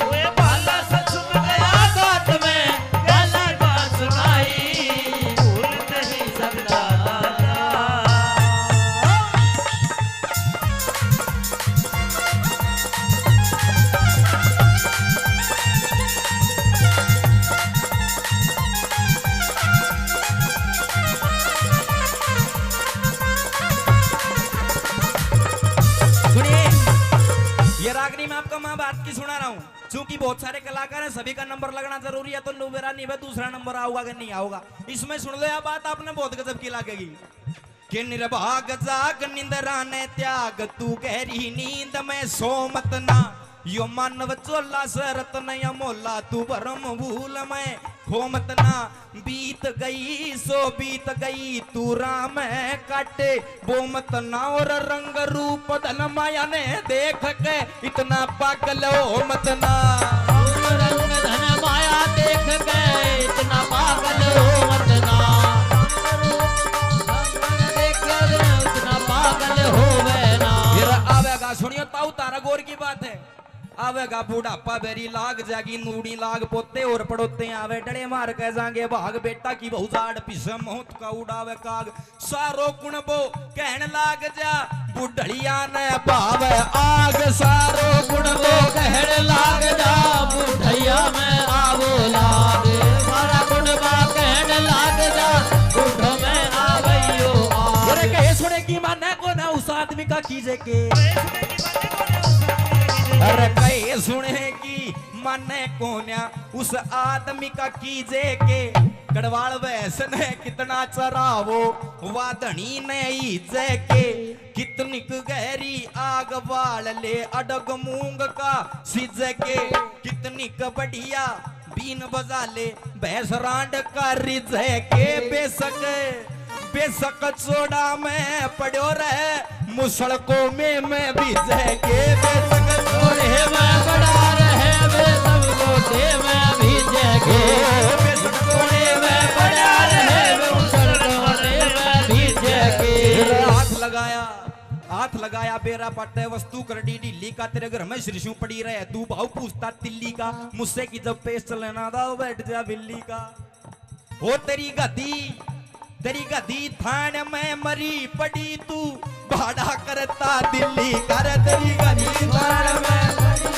वे बाला सच में गया गात में गाला बात सुनाई। भूल नहीं सकता दादा। सुनिए, ये रागनी मैं आपको माँ बात की सुना रहा हूँ। चूंकि बहुत सारे कलाकार हैं, सभी का नंबर लगना जरूरी है, तो मेरा नहीं है, दूसरा नंबर आऊगा कि नहीं आऊगा। इसमें सुन लो, यह बात आपने बहुत गजब की लगेगी कि निर्भाग जाग निंदरा ने त्याग, तू गहरी नींद में सो मत ना, यो मानव चोला सरत नया मोला, तू भरम भूल में खो मत ना। बीत गई सो बीत गई, तू राम है काटे वो मत ना, और रंग रूप धन माया ने देख के इतना पागल हो मत ना। रंग धन माया देख के इतना पागल हो मत ना, देख के इतना पागल होवे ना। फिर आवेगा, सुनियो ताऊ तारा गौर की बात है, आवेगा बुढ़ापा बेरी लाग जागी नूड़ी लाग पोते और पड़ोते आवे डड़े मार के जाएंगे भाग, बेटा की बहु जाड़ पिसे मौत का उड़ावे काग, सारो गुण बो कहन लाग जा बुढ़िया ने भाव आग, सारो गुण बो कहने लाग जा बुढ़ैया में आवो लाग, सारा गुणवा कहने लाग जा बुढ़ो में आवैयो आग। अरे कहे सुने की माने को ना उस आदमी का कीजे के, अरे कहे सुने की माने कोन्या उस आदमी का कीजे के, कड़वाल वैसन है कितना चरावो वादनी ने ईजे के, कितनी गहरी आग बाल ले अडग मूंग का सिजे के, कितनी बढ़िया बीन बजा ले भैंस रांड का रिजे के, बेशक चोड़ा में पड़ो रहे मुसड़कों में मैं भीजे के, बेशक चोड़े में बड़ा रहे वे सब गोटे में भीजे के, बेशक चोड़े में बड़ा रहे वे मुसलमाने में भीजे के। हाथ लगाया बेरा पट्टे वस्तु कर डी ढीली का, तेरे घर में शिशु पड़ी रहे तू भाव पूछता तिल्ली का, मुझसे की जब पेश चलना था बैठ जा बिल्ली का। ओ तेरी गदी थान में मरी पड़ी, तू भाड़ा करता दिल्ली कर, तेरी गदी थान में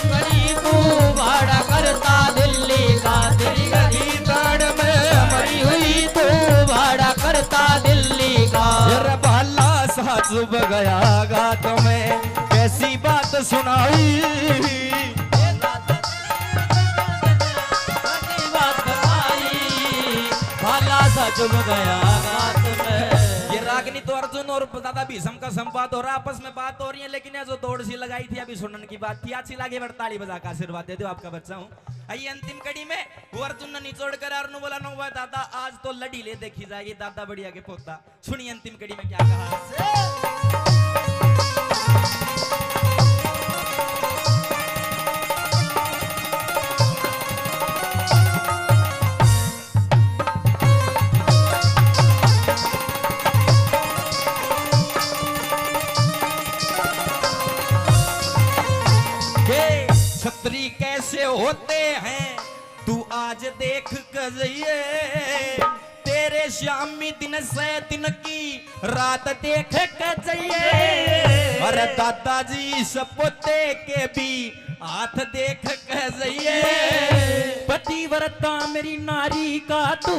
मरी तू भाड़ा करता दिल्ली का, तेरी गदी थान में मरी हुई तू भाड़ा करता दिल्ली का। तेरा भाला सा चुभ गया गात में कैसी बात सुनाई, भाला सा चुभ गया गात में। ये रागनी तो अर्जुन और दादा भीष्म का संवाद हो रहा, आपस में बात हो रही है, लेकिन ये जो दौड़ सी लगाई थी अभी सुनने की बात थी, अच्छी लगे ताली बजा का आशीर्वाद दे दो, आपका बच्चा हूँ। आइए अंतिम कड़ी में वो अर्जुन ने निचोड़ कर अर्नु बोला नो दादा आज तो लड़ी ले देखी जाएगी, दादा बढ़िया के पोता। सुनिए अंतिम कड़ी में क्या कहा, छतरी कैसे होते हैं तू आज देख कर जाइए, तेरे शामी दिन से दिन की रात देख कर जाइए, अरे दादाजी सपोते के भी हाथ देख कर जाइए, पतिव्रता मेरी नारी का तू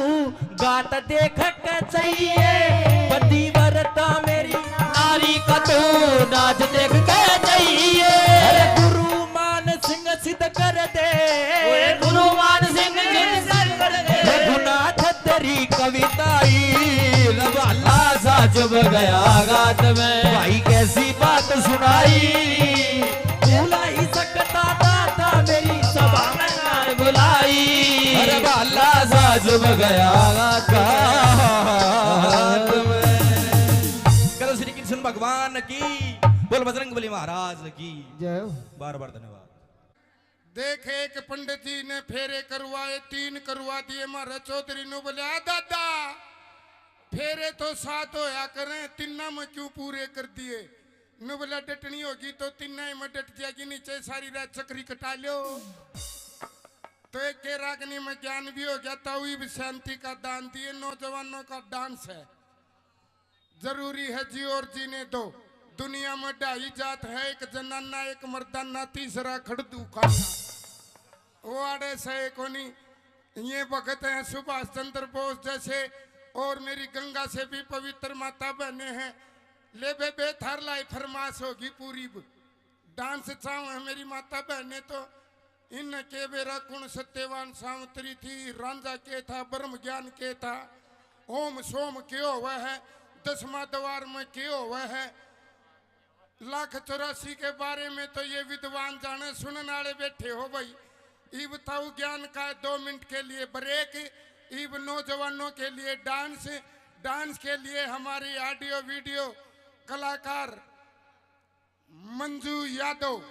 गात देख कर जाइए, पतिव्रता मेरी नारी का तू नाच देख के जाइए। अरे गुरु सिंह सिद्ध कर दे, गुरु मान सिंह सिद्ध कर दे, रघुनाथ तेरी कविताई भाला सा चुभ गया गात में, भाई कैसी बात सुनाई, भूला ही सकता दादा मेरी सभा में बुलाई, अरे भाला सा चुभ गया गात में। करो श्री कृष्ण भगवान महाराज की जय हो। बार बार धन्यवाद। देख एक पंडित जी ने फेरे करवाए, 3 करवा दिए। मारा चौधरी ने बोला दादा फेरे तो 7 होया करें, 3 में क्यों पूरे कर दिए? ने बोला डटनी होगी तो 3 में डट जाएगी, नीचे सारी रात चक्री कटा लो। तो एक के रागनी में ज्ञान भी हो गया। ताऊ भी शांति का दान दिए। नौजवानों का डांस है, जरूरी है जी और जीने दो। दुनिया में 2.5 जात है, एक जनाना एक मर्दाना, तीसरा खड़दू खाना। वो आड़े से कोनी ये भगत हैं सुभाष चंद्र बोस जैसे, और मेरी गंगा से भी पवित्र माता बहने हैं। ले बे थार लाई फरमाश होगी पूरी। डांस चाहूँ है मेरी माता बहने तो इन के बेरा कुण सत्यवान सामत्री थी, रांझा के था, ब्रह्म ज्ञान के था, ओम सोम क्यों हुआ है, 10वां द्वार में क्यों हुआ है, 1,84,000 के बारे में तो ये विद्वान जाने। सुनने वाले बैठे हो भाई। ई बताओ ज्ञान का 2 मिनट के लिए ब्रेक। ईब नौजवानों के लिए डांस। डांस के लिए हमारी ऑडियो वीडियो कलाकार मंजू यादव।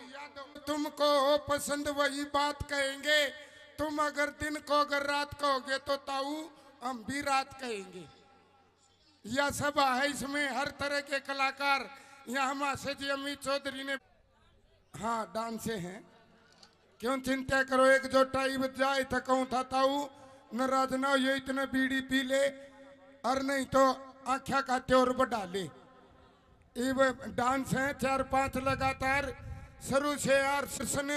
तुमको पसंद वही बात कहेंगे, तुम अगर दिन को अगर रात कहोगे तो ताऊ हम भी रात कहेंगे। यह सभा है, इसमें हर तरह के कलाकार। यहाँ हमारे जी अमित चौधरी ने हाँ डांसे हैं, क्यों चिंता करो। एक जो टाइम जाए थकाऊ था ताऊ नाराज ना हो, ये इतने बीड़ी पी ले और नहीं तो आख्या का त्योर बढ़ा ले। डांस है 4-5 लगातार शुरू से। यार सन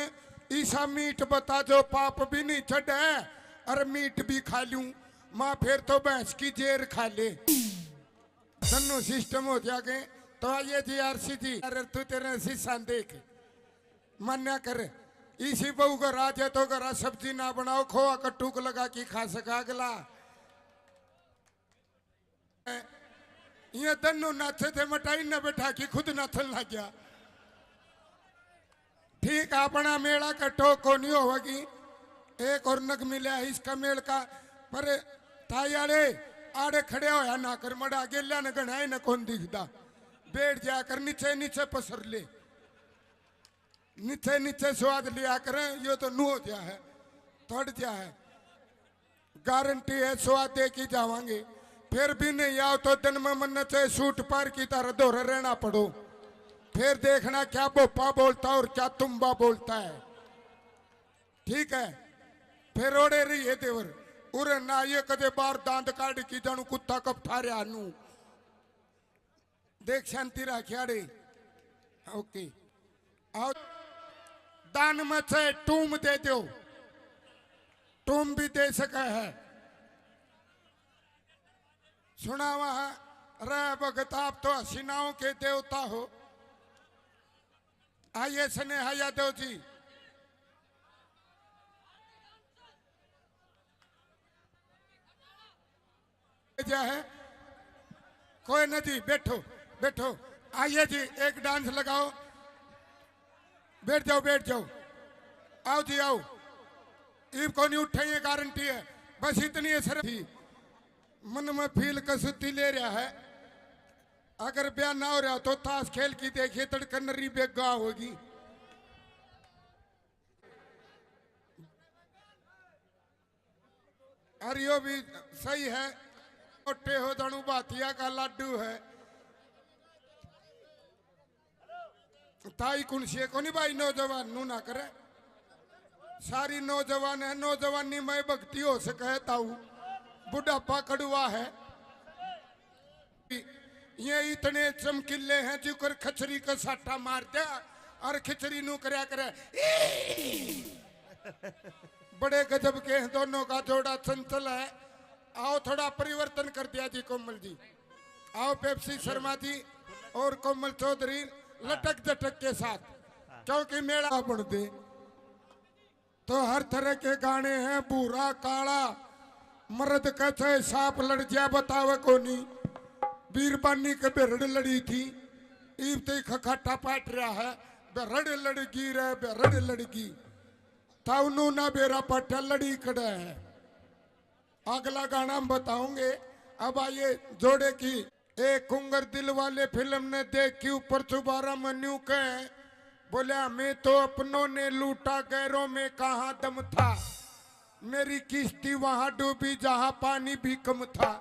ईसा मीट बता जो पाप भी नहीं चढ़ है, और मीट भी खा लूं माँ फिर तो भैंस की जेर खा ले। दोनों सिस्टम हो जाएंगे। तो आइए जी आरसी जी, अरे तू तेरे शीशा देख मान्या कर। इसी बहू का राज है तो घर सब्जी ना बनाओ, खोआ कट्टूक लगा के खा सका अगला। ये दोनों नाचे थे, मटाई न बैठा कि खुद नाचन लग गया। ठीक अपना मेला कट्टो को नहीं होगी। एक और नग मिला इसका मेल का, पर ताई आड़े खड़े होया ना कर, मड़ा गेल्या न गणाए न कौन दिखता। बैठ जा कर नीचे नीचे पसर ले, नीचे नीचे स्वाद लिया करें। यो तो नू हो गया है, थोड़ जा है, गारंटी है स्वाद दे की जावांगे। फिर भी नहीं आओ तो दिन में मन चाहे सूट पार की तरह दोहरा रहना पड़ो। फिर देखना क्या बोपा बोलता और क्या तुम्बा बोलता है। ठीक है, फिर ओड़े रही है देवर उरे ना ये कदे बार दांत काट की जानू कुत्ता कब ठारे आनू। देख शांति राखियाड़े। ओके आओ दान में से टूम दे दो, टूम भी दे सका है। सुना वहां रह भगत आप तो हसीनाओं के देवता हो। आइए स्नेहा यादव जी। क्या है कोई नहीं, बैठो बैठो। आइए जी एक डांस लगाओ, बैठ जाओ बैठ जाओ। आओ जी आओ, ईब को नहीं उठे ये गारंटी है। बस इतनी असर थी, मन में फील कसुती ले रहा है। अगर ब्याह ना हो रहा तो ताश खेल की देखिए, तड़कनरी बेगा होगी। और यो भी सही है, मोटे हो जानू बातिया का लाडू है। ताई कुनसी को नहीं भाई नौजवान नू ना करे। सारी नौजवान है, नौजवानी में भक्ति हो सके ताऊ। बुढ़ापा कड़ुआ है। ये इतने चमकीले हैं जिकर खचरी का साटा मार दिया और खिचड़ी नू करया करे। बड़े गजब के हैं दोनों का जोड़ा, चंचल है। आओ थोड़ा परिवर्तन कर दिया जी कोमल जी। आओ पेप्सी शर्मा जी और कोमल चौधरी लटक झटक के साथ, क्योंकि मेला बढ़ दे तो हर तरह के गाने हैं। बूढ़ा काला मर्द का चाहे सांप लड़ जाए बतावे को नहीं। बीरबानी के बेरड़ लड़ी थी, ईब ते खखाटा पाट रहा है। बेरड़ लड़गी रे बेरड़ लड़गी, ताउनू ना बेरा पट्टा लड़ी कड़ा है। अगला गाना हम बताओगे। अब आइए जोड़े की एक कुंगर दिल वाले फिल्म ने देख के ऊपर चुबारा मन्यू के बोले हमें तो अपनों ने लूटा, गैरों में कहाँ दम था। मेरी किश्ती वहां डूबी जहां पानी भी कम था।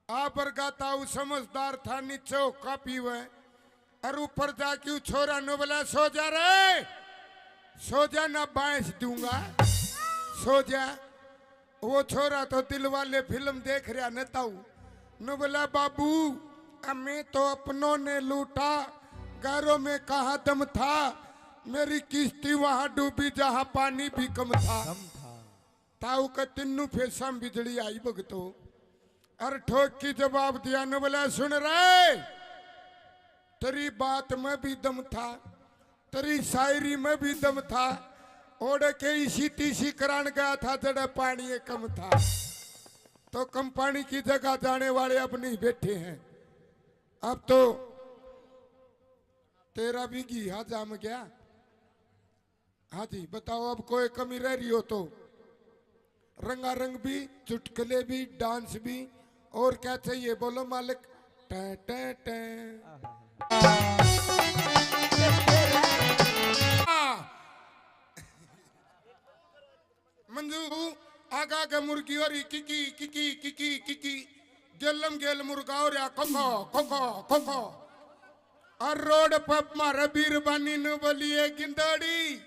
आबर गाता समझदार था, नीचे होका पीवे और ऊपर जाके छोरा नो बोला सो जा रे, सो जा ना बांस दूंगा, सो जा। वो छोरा तो दिल वाले फिल्म देख रहा न ताऊ नो बोला बाबू हमें तो अपनों ने लूटा, गैरों में कहा दम था। मेरी किश्ती वहां डूबी जहां पानी भी कम था। ताऊ का तिन्नू फेसा बिजली आई भगतो और ठोक की जवाब दिया न बोला सुन रहे, तेरी बात में भी दम था, तेरी शायरी में भी दम था। ओढ़ के इसी तीसी करान गया था जड़ा पानी कम था। तो कम पानी की जगह जाने वाले अब नहीं बैठे हैं। अब तो तेरा भी घिया जाम गया। हाँ जी बताओ अब कोई कमी रह रही हो तो। रंगारंग भी, चुटकुले भी, डांस भी, और क्या चाहिए बोलो मालिक। टे टे टे। मंजू आगा के मुर्गी और किकी किकी किकी किकी गेलम गेल मुर्गा और या कोको कोको कोको। और रोड पर मारे बीरबानी न बोलिए गिंदड़ी,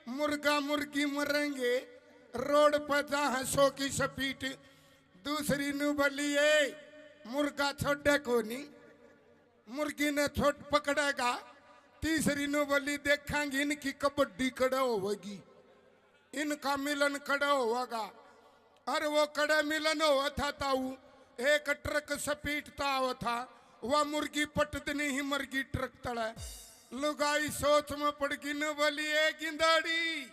मुर्गा मुर्गी मरेंगे रोड पर जहाँ 100 की स्पीड। दूसरी नु बोलिए मुर्गा छोड़े को नहीं, मुर्गी ने छोट पकड़ेगा। तीसरी नु बोली देखेंगे इनकी कबड्डी कड़ा होगी, इनका मिलन कड़ा होगा। और वो कड़ा मिलन हुआ था ताऊ, एक ट्रक स्पीडता हुआ था, वह मुर्गी पटदनी ही मुर्गी ट्रक तड़ा। लुगाई सोच में पड़ गई न बोली ए गिंदाड़ी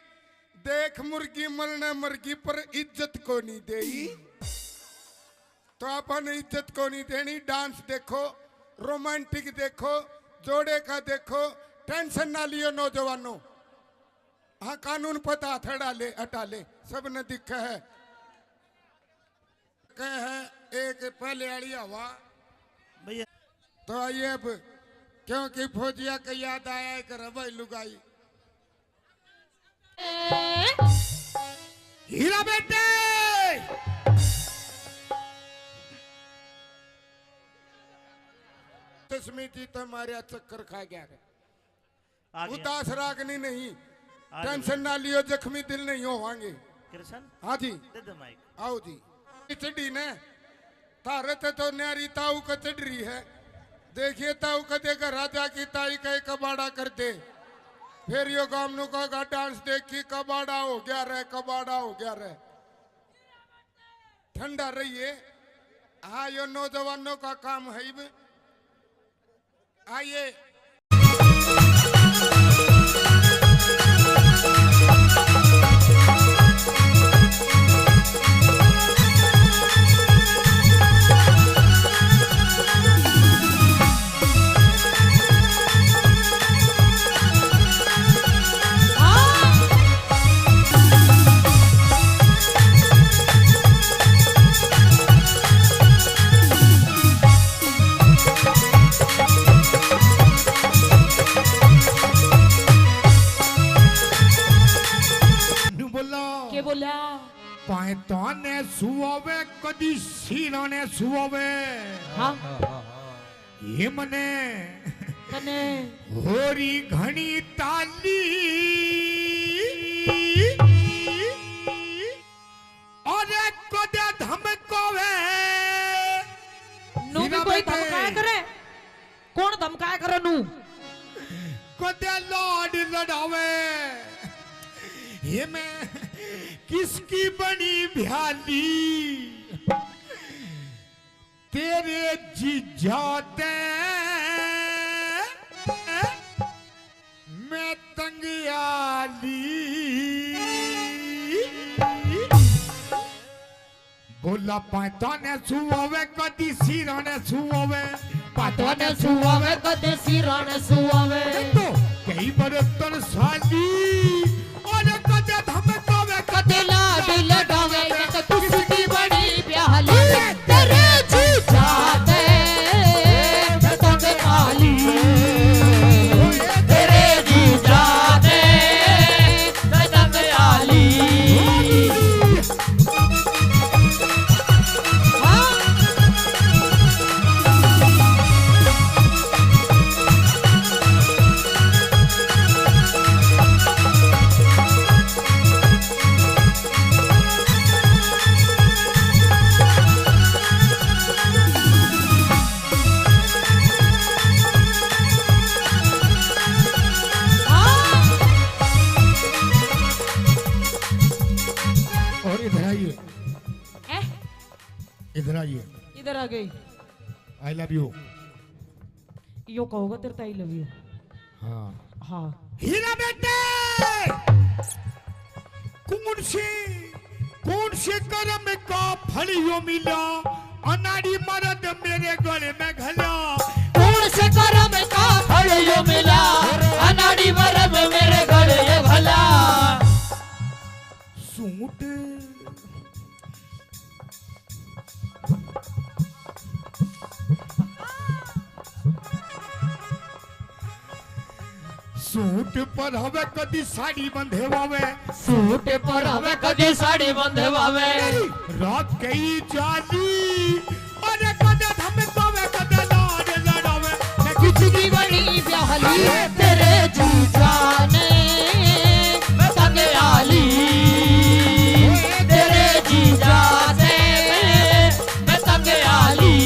देख मुर्गी मरना मुर्गी पर इज्जत को नहीं देई, तो अपन इज्जत को नहीं देनी। डांस देखो, रोमांटिक देखो, जोड़े का देखो, टेंशन ना लियो नौजवानों। हाँ कानून पता हटा ले हटा ले, सब ने दिखा है। कह है एक पहले आड़ी हवा भैया। तो आइए अब, क्योंकि फौजिया का याद आया है कर भाई लुगाई। हीरा बेटे स्मृति तुम्हारे चक्कर खा गया है। उदास रागनी नहीं, टेंशन ना लियो, जख्मी दिल नहीं होवांगे। कृष्ण हाँ जी दे दे माइक। आओ जी। चढ़ी ने तारे तो न्यारी ताऊ का चढ़ रही है। देखिए ताऊ का देखा राजा की ताई का कबाड़ा कर दे, फिर यो गामनू का डांस देखी कबाड़ा हो गया रे, कबाड़ा हो गया रे। ठंडा रहिए। हाँ यो नौजवानों का काम है। आइए पायताने सुआवे कदी सीराने सुआवे। हाँ ये मने कने होरी घणी ताली और कदे धमकावे। नू भी कोई धमकाया करे? कौन धमकाया करे नू? कदे लाड लड़ावे। ये मैं किसकी बनी भ्याली तेरे जीजाते मैं तंगियाली। बोला पायताने सुआवे कदी सिराने सुआवे, पातवाने सुआवे कदे सिराने सुआवे। तो कई बरतन साली और कदे धमकावे कदे लाड लड़ावे। तो किसकी बड़ी प्याली तेरे जीजाते मैं तंगियाली, तेरे इधर आइए। इधर आ गई। आई लव यू। यो कहोगा तेरे आई लव यू। हाँ हाँ हीरा बेटे, कौन से कर्म का फल यो मिला, अनाड़ी मर्द मेरे गले में घला। कौन से कर्म का फल यो मिला, अनाड़ी मरद मेरे गले ये भला। सूट सूट पर हवे कदी साड़ी बंधे वावे, सूट पर हवे कदी साड़ी बंधे वावे। रात कई जाली अरे कदे धमकावे कदे लाड लड़ावे। किसकी बनी ब्याहली तेरे जीजा ने तंग आली, तेरे जीजा से मैं तंग आली।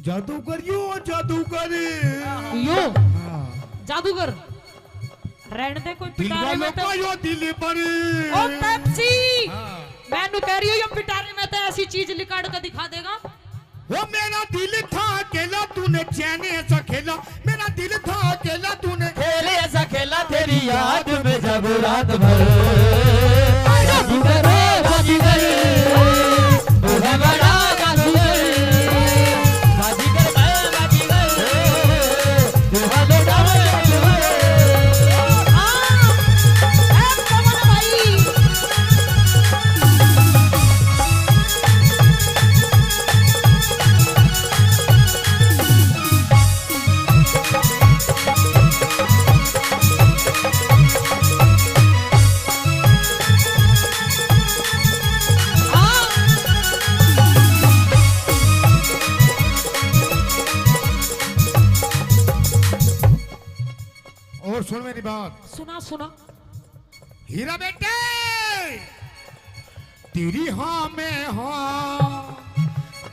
जादूगर यो जादूगर यो जादूगर रहने दे कोई दिल पिटारे में वालों तो का यो दिल पर। ओ पेप्सी मैनू कह रही हूँ ये पिटारे में तो ऐसी चीज लिकाड़ कर दिखा देगा। वो मेरा दिल था अकेला तूने चैन ऐसा खेला, मेरा दिल था अकेला तूने खेले ऐसा खेला तेरी याद में जब रात भर। जादूगर जादूगर तू है बड़ा जादूगर, जादूगर मैं जादूगर तू है बड़ा जादूगर। और सुन मेरी बात सुना सुना हीरा बेटे, तेरी हाँ में हाँ,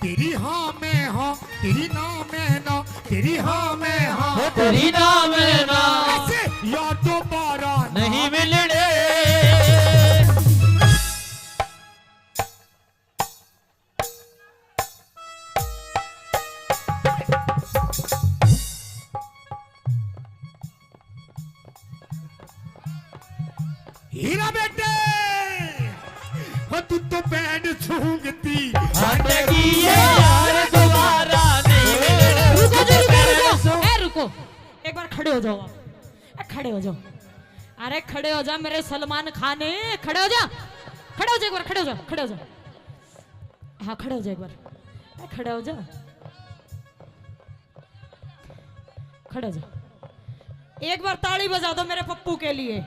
तेरी हाँ में हाँ, तेरी ना में ना, तेरी हाँ में हाँ, तेरी नाम है ना ऐसे यार दोबारा नहीं मिलने। हीरा बेटे, तू तो बैंड सूंघती हटगी ये यार दोबारा नहीं मिलने। रुको एक बार खड़े हो जाओ आप। खड़े हो जाओ, अरे खड़े हो जा मेरे सलमान खान, खड़े हो जा, खड़े हो जा एक बार, खड़े हो जा, खड़े हो जा। हाँ खड़े हो जा एक बार, खड़े हो जा, खड़े हो जा। एक बार ताली बजा दो मेरे पप्पू के लिए।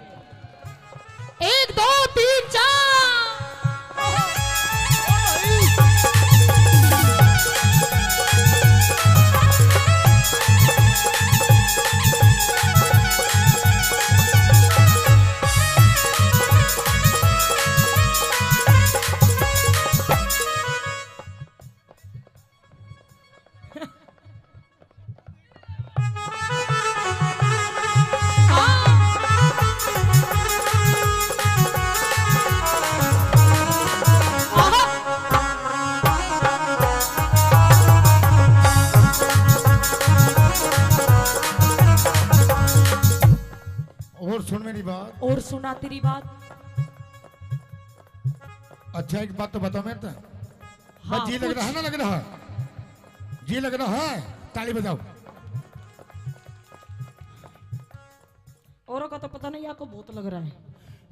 1 2 3 4। और सुन मेरी बात। और सुना तेरी बात। अच्छा एक बात तो बताओ मेरे तो हाँ, जी लग रहा है ना, लग रहा है जी लग रहा है, ताली बजाओ। औरों का तो पता नहीं, आपको बहुत लग रहा है।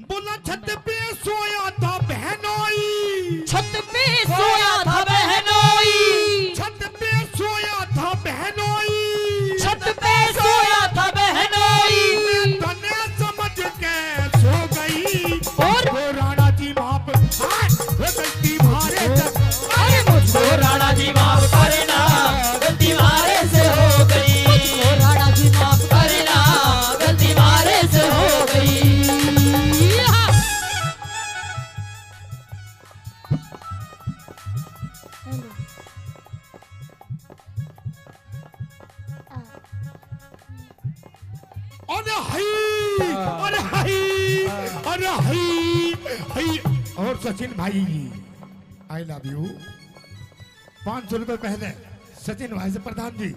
बोला छत पे सोया था बहनोई, छत पे सोया था बहनोई, छत पे सोया था बहनोई, छत पे सोया था बहनोई। मैं तने समझ के सो गई और वो राणा जी माप गलती मारे अरे मुझको राणा जी माफ करना, गलती मारे से हो गई। राणा जी माफ करना, गलती मारे से हो गई। अरे हाय अरे हाय अरे हाय हाय। और सचिन भाई आई लव यू। 500 रुपए पहले सचिन भाई से प्रधान जी।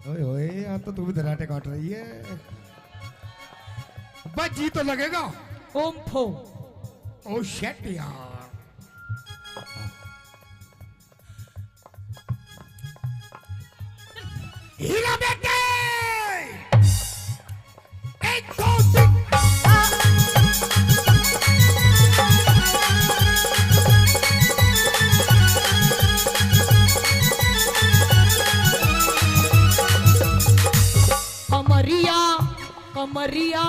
ओए ओए यार तो तू भी दराटे काट रही है। बस जी तो लगेगा। ओम फो। ओ शेट यार। हीरा बेटे 1 2 3। कमरिया कमरिया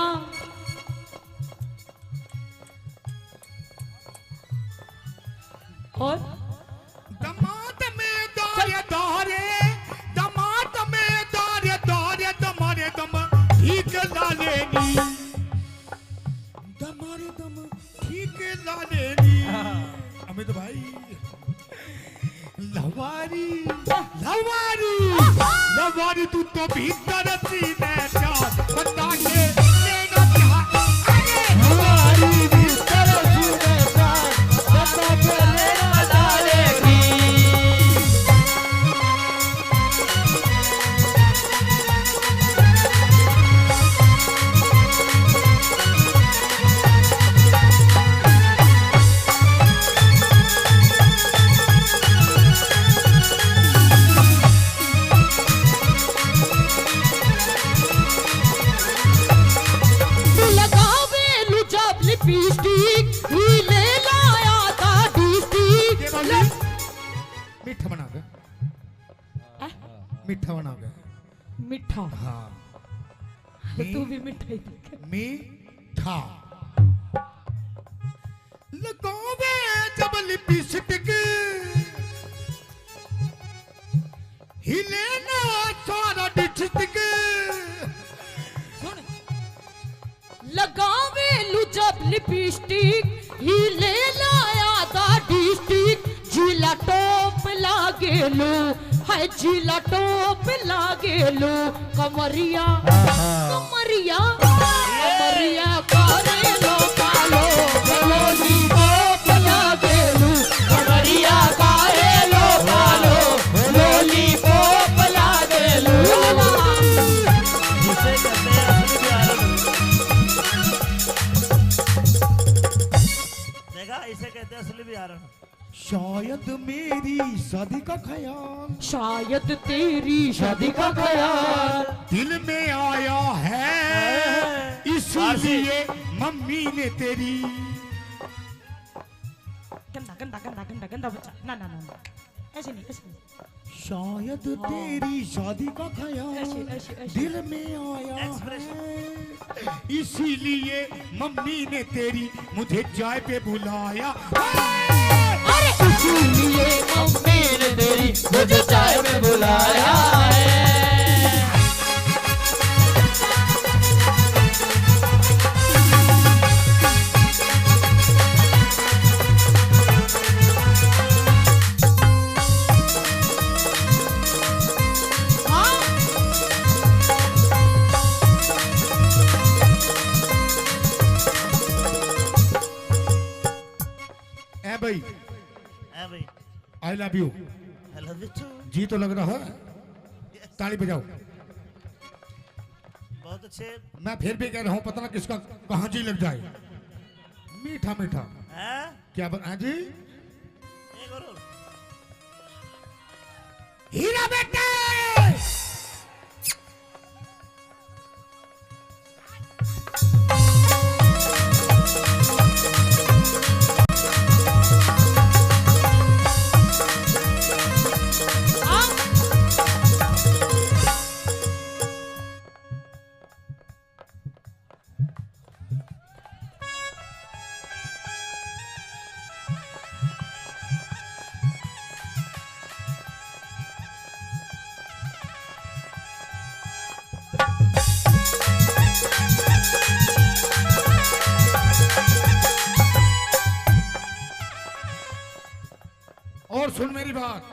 और दमाद में दारे दारे दमाद में दारे दारे दमारे दम ठीक लालेनी दमारे दम ठीक लालेनी। अमित भाई लवारी लवारी लवारी तू तो भीतर सीने जा बता के लेना क्या। अरे लवारी भीतर सीने जा बता के लेना डालेगी। मीठा बना गया मीठा बना गया मिठा। हाँ तू भी मिठा ही दिखे। मीठा लगावे जब लिपस्टिक हिले ना सारा डिस्ट्रिक्ट। लगावे लू जब लिपस्टिक ही ले लाया था डिस्ट्रिक्ट। जिला टॉप लागे लो है जिला टॉप लागे लो। कमरिया कमरिया कमरिया करे लो कालो लोली टॉप लागे लो। कमरिया करे लो कालो लोली टॉप लागे लो। जिसे कहते हैं असली बिहारन। देखा इसे कहते हैं असली बिहारन। शायद मेरी शादी का ख्याल शायद तेरी शादी का ख्याल दिल में आया है इसलिए मम्मी ने तेरी। गंदा गंदा गंदा गंदा गंदा बच्चा ना ना ना ऐसे नहीं ऐसे नहीं। शायद तेरी शादी का ख्याल ऐसे। दिल में आया है इसीलिए मम्मी ने तेरी मुझे चाय पे बुलाया। अरे इसीलिए मम्मी ने तेरी मुझे चाय में बुलाया है। भाई भाई I love you. I love you too. जी तो लग रहा है। ताली बजाओ। बहुत अच्छे। मैं फिर भी कह रहा हूँ पता ना किसका कहाँ जी लग जाए। मीठा मीठा हैं? क्या हाँ जी। एक और। हीरा बेटे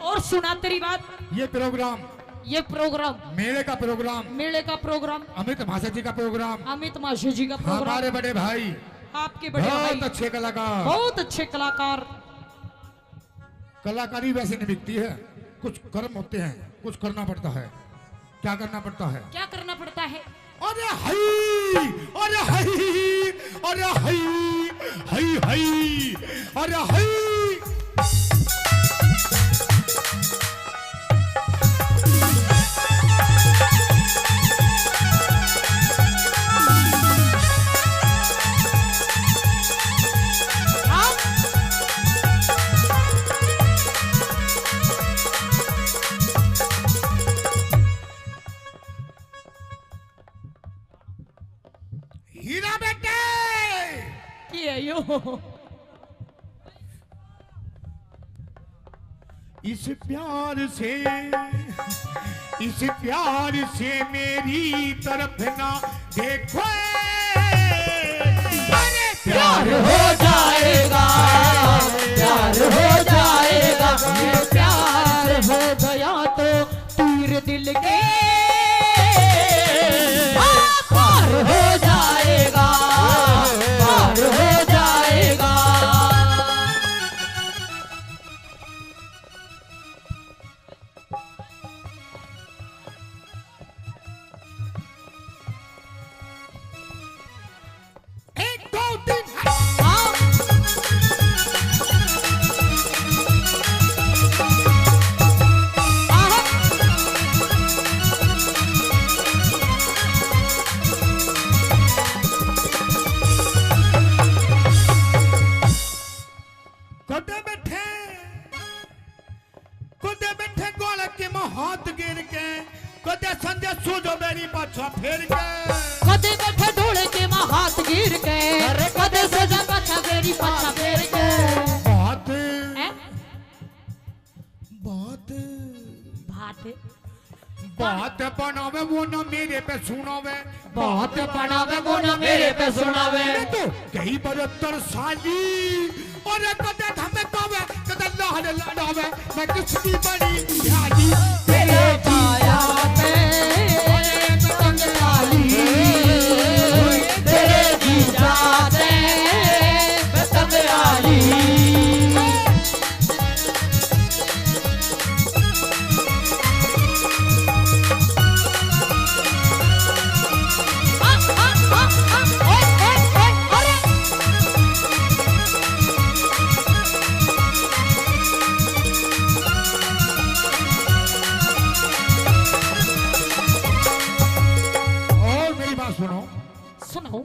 और सुना तेरी बात। ये प्रोग्राम ये प्रोग्राम मेले का प्रोग्राम, मेले का प्रोग्राम, अमित भाषा जी का प्रोग्राम, अमित माशे जी का प्रोग्राम, हमारे बड़े भाई आपके बड़े बहुत भाई अच्छे कलाकार। बहुत अच्छे कलाकार। कलाकारी वैसे नहीं बिकती है, कुछ कर्म होते हैं, कुछ करना पड़ता है। क्या करना पड़ता है? क्या करना पड़ता है? अरे हई, अरे हई, अरे हई, हई हई, अरे हई। हीरा बेटे, की है यो? इस प्यार से मेरी तरफ ना देखो। अरे प्यार हो जाएगा, प्यार हो जाएगा, ये प्यार हो गया तो तीर दिल के पार हो जाएगा, पार हो जाएगा। एक दो तीन कुदे बैठे गोल के हाथ गिर के, कुदे संजय सूझो मेरी पाछा फेर के। कदे बैठे ढोले के माँ हाथ गिर के, कदे सजा पाछा मेरी पाछा फेर के। बात हैं? बात बात बात बनावे वो ना मेरे पे सुनावे, बात बनावे वो ना मेरे पे सुनावे। तो कई 72 साली और कदे धमकावे, कदे लाड लड़ावे। मैं किसकी बड़ी प्यारी तेरे काया पे पतंग डाली, तेरे जीजा से पतंग डाली। और मेरी बात सुनो, सुनो,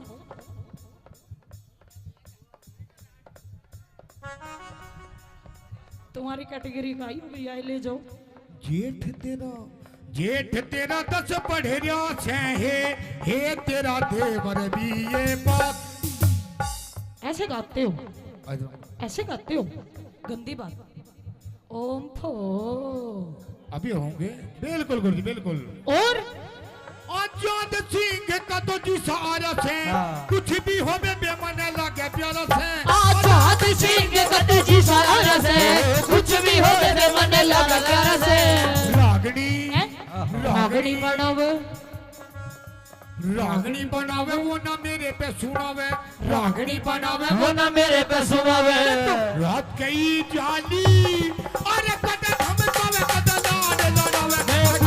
तुम्हारी कैटेगरी का आई भैया ले जाओ। जेठ तेरा 10 पढ़ेरिया से हे तेरा देवर भी ये बात। ऐसे गाते हो, ऐसे गाते हो, गंदी बात। ओम फो अभी होंगे, बिल्कुल गुरुजी बिल्कुल। और आजाद सिंह का तो जी सहारा से, कुछ भी हो बेमन लगे प्यारा से। आजाद सिंह कद जी सारा से, कुछ भी हो बे मन लगा प्यारा से। रागनी रागनी बनावे, रागनी बनावे वो ना मेरे पे सुनावे, रागनी बनावे वो ना मेरे पे सुनावे। रात कई जाली और कदे धमकावे, कदे लाड लड़ावे।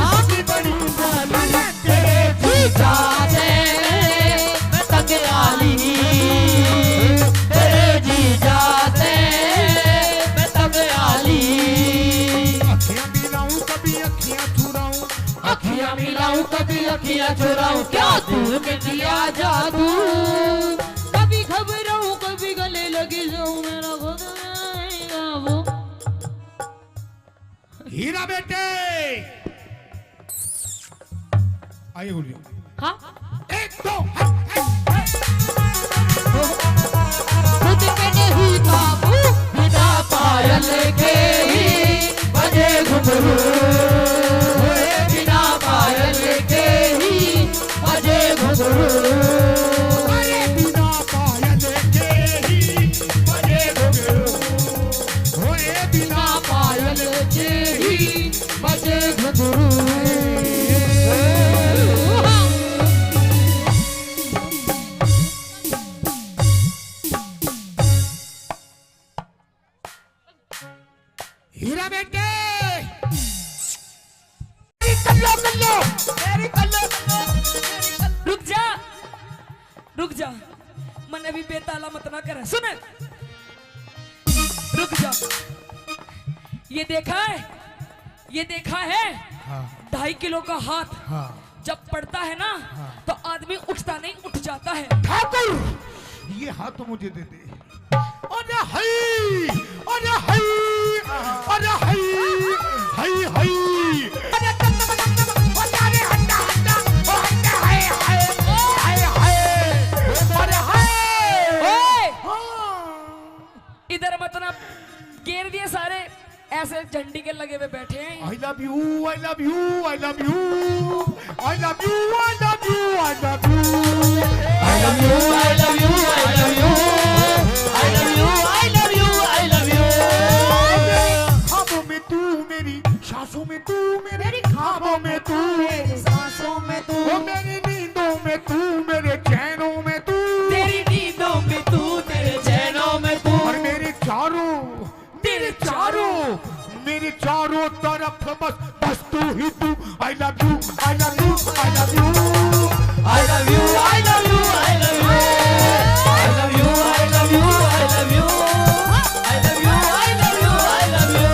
आपकी बड़ी जाली तेरे जीजा से पतंग डाली, तेरे जीजा से पतंग डाली। अखियां मिलाऊं कभी अखियां चुराऊं, अखियां मिलाऊं कभी अखियां चुराऊं, क्या तू में किया जादू। कभी घबराऊं कभी गले लगी जाऊं, मेरा खुद आएगा वो। हीरा बेटे आइए गुरुजी। हाँ, एक दो खुद पे नहीं काबू, बिना पायल के ही बजे घुंघरू, बिना पायल के ही बजे घुंघरू। अरे बिना पायल के ही बजे घुंघरू, होए बिना पायल के ही बजे घुंघरू। रुक जा, रुक जा, मन अभी बेताला मत ना कर। सुन, रुक जा। ये देखा है, ये देखा है, 2.5 किलो का हाथ जब पड़ता है ना तो आदमी उठता नहीं, उठ जाता है। ठाकुर ये हाथ मुझे दे दे। अरे हई, अरे हई, अरे हई, हई हई, अरे अरे हट्टा हट्टा, ओ हट्टा हाय हाय हाय हाय, अरे हाय। ओए इधर मत ना, घेर दिए सारे, ऐसे झंडी के लगे हुए बैठे हैं। I love you, I love you, I love you, I love you, I love you, I love you, I love you, I love you, I love you, I love you, I love you, I love you. ख्वाबों में तू मेरी, सांसों में तू मेरी, ख्वाबों में तू मेरी, सांसों में तू, ओ मेरी नींदों में तू, मेरे चैनों में तू, तेरी नींदों में तू, तेरे चैनों में तू, और मेरे चारों तरफ बस तू ही तू। I love you, I love you, I love you, I love you, I love you, I love you, I love you, I love you, I love you, I love you, I love you, I love you.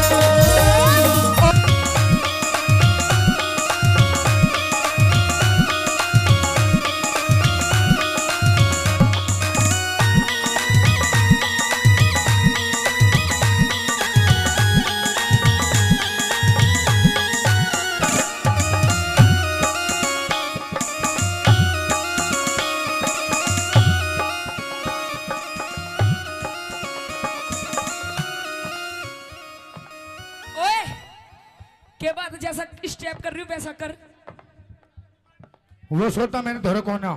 के बाद जैसा step कर रही हूँ वैसा कर। वो सोता मैंने धोरे कौन है?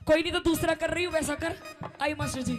कोई नहीं तो दूसरा कर रही हूँ वैसा कर। आई मास्टर जी।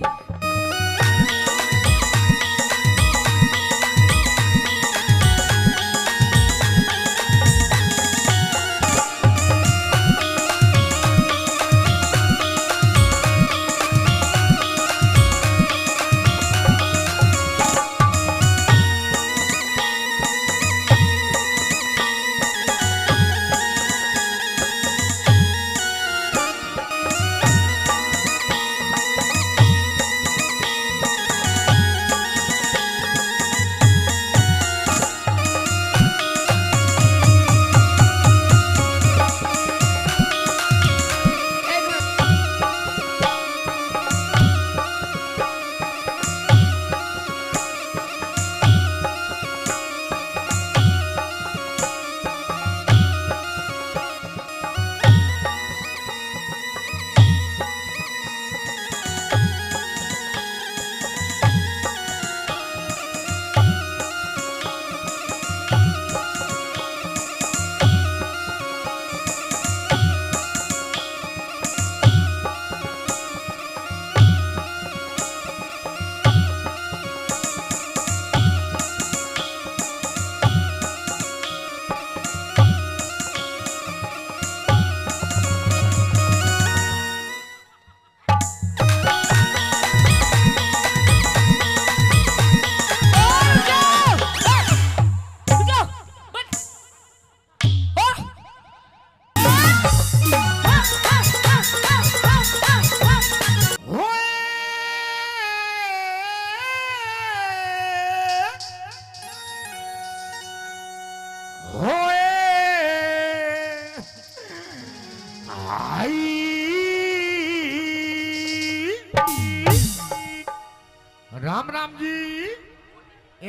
राम राम जी,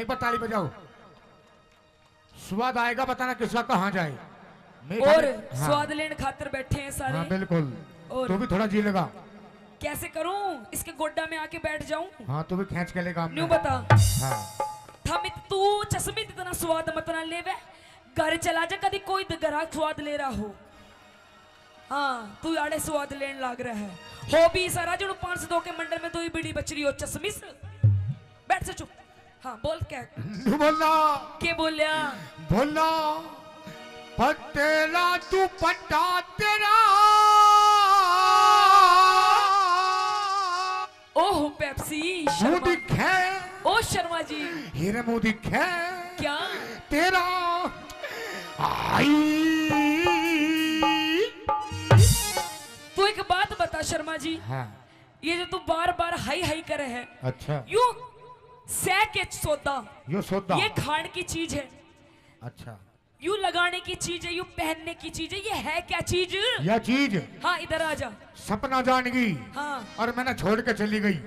एक बार ताली बजाओ। स्वाद आएगा, बताना किसका कहाँ जाए। और स्वाद लेने खातिर बैठे हैं सारे। हाँ बिल्कुल। और तू भी थोड़ा जी लेगा। कैसे करूं? इसके गोड्डा में आके बैठ जाऊं? हाँ तू भी खींच के लेगा। न्यू बता। हाँ थमित तू चश्मित इतना स्वाद मत ना लेवे। घर चला जा, कभी कोई ग्राहक स्वाद ले रहा हो। हाँ तू आड़े स्वाद लेने लाग रहा है। हो भी सारा जो 502 के मंडल में तो ही बीड़ी बच रही हो चश्मिस। बैठ से चुप। हाँ बोल क्या बोलना, के बोलिया बोलना पटेला तू पट्टा तेरा। ओह पेप्सी मोदी खे, ओ शर्मा जी। हीरे मोदी खे क्या तेरा आई बता शर्मा जी, हाँ ये जो तू बार बार हाई हाई करे है, अच्छा यू सह के सौदा, यो सौदा ये खाने की चीज है, अच्छा यू लगाने की चीज है, यू पहनने की चीज है, ये है क्या चीज? यह चीज हाँ इधर आ जा। सपना जान गई हाँ और मैंने छोड़ के चली गई।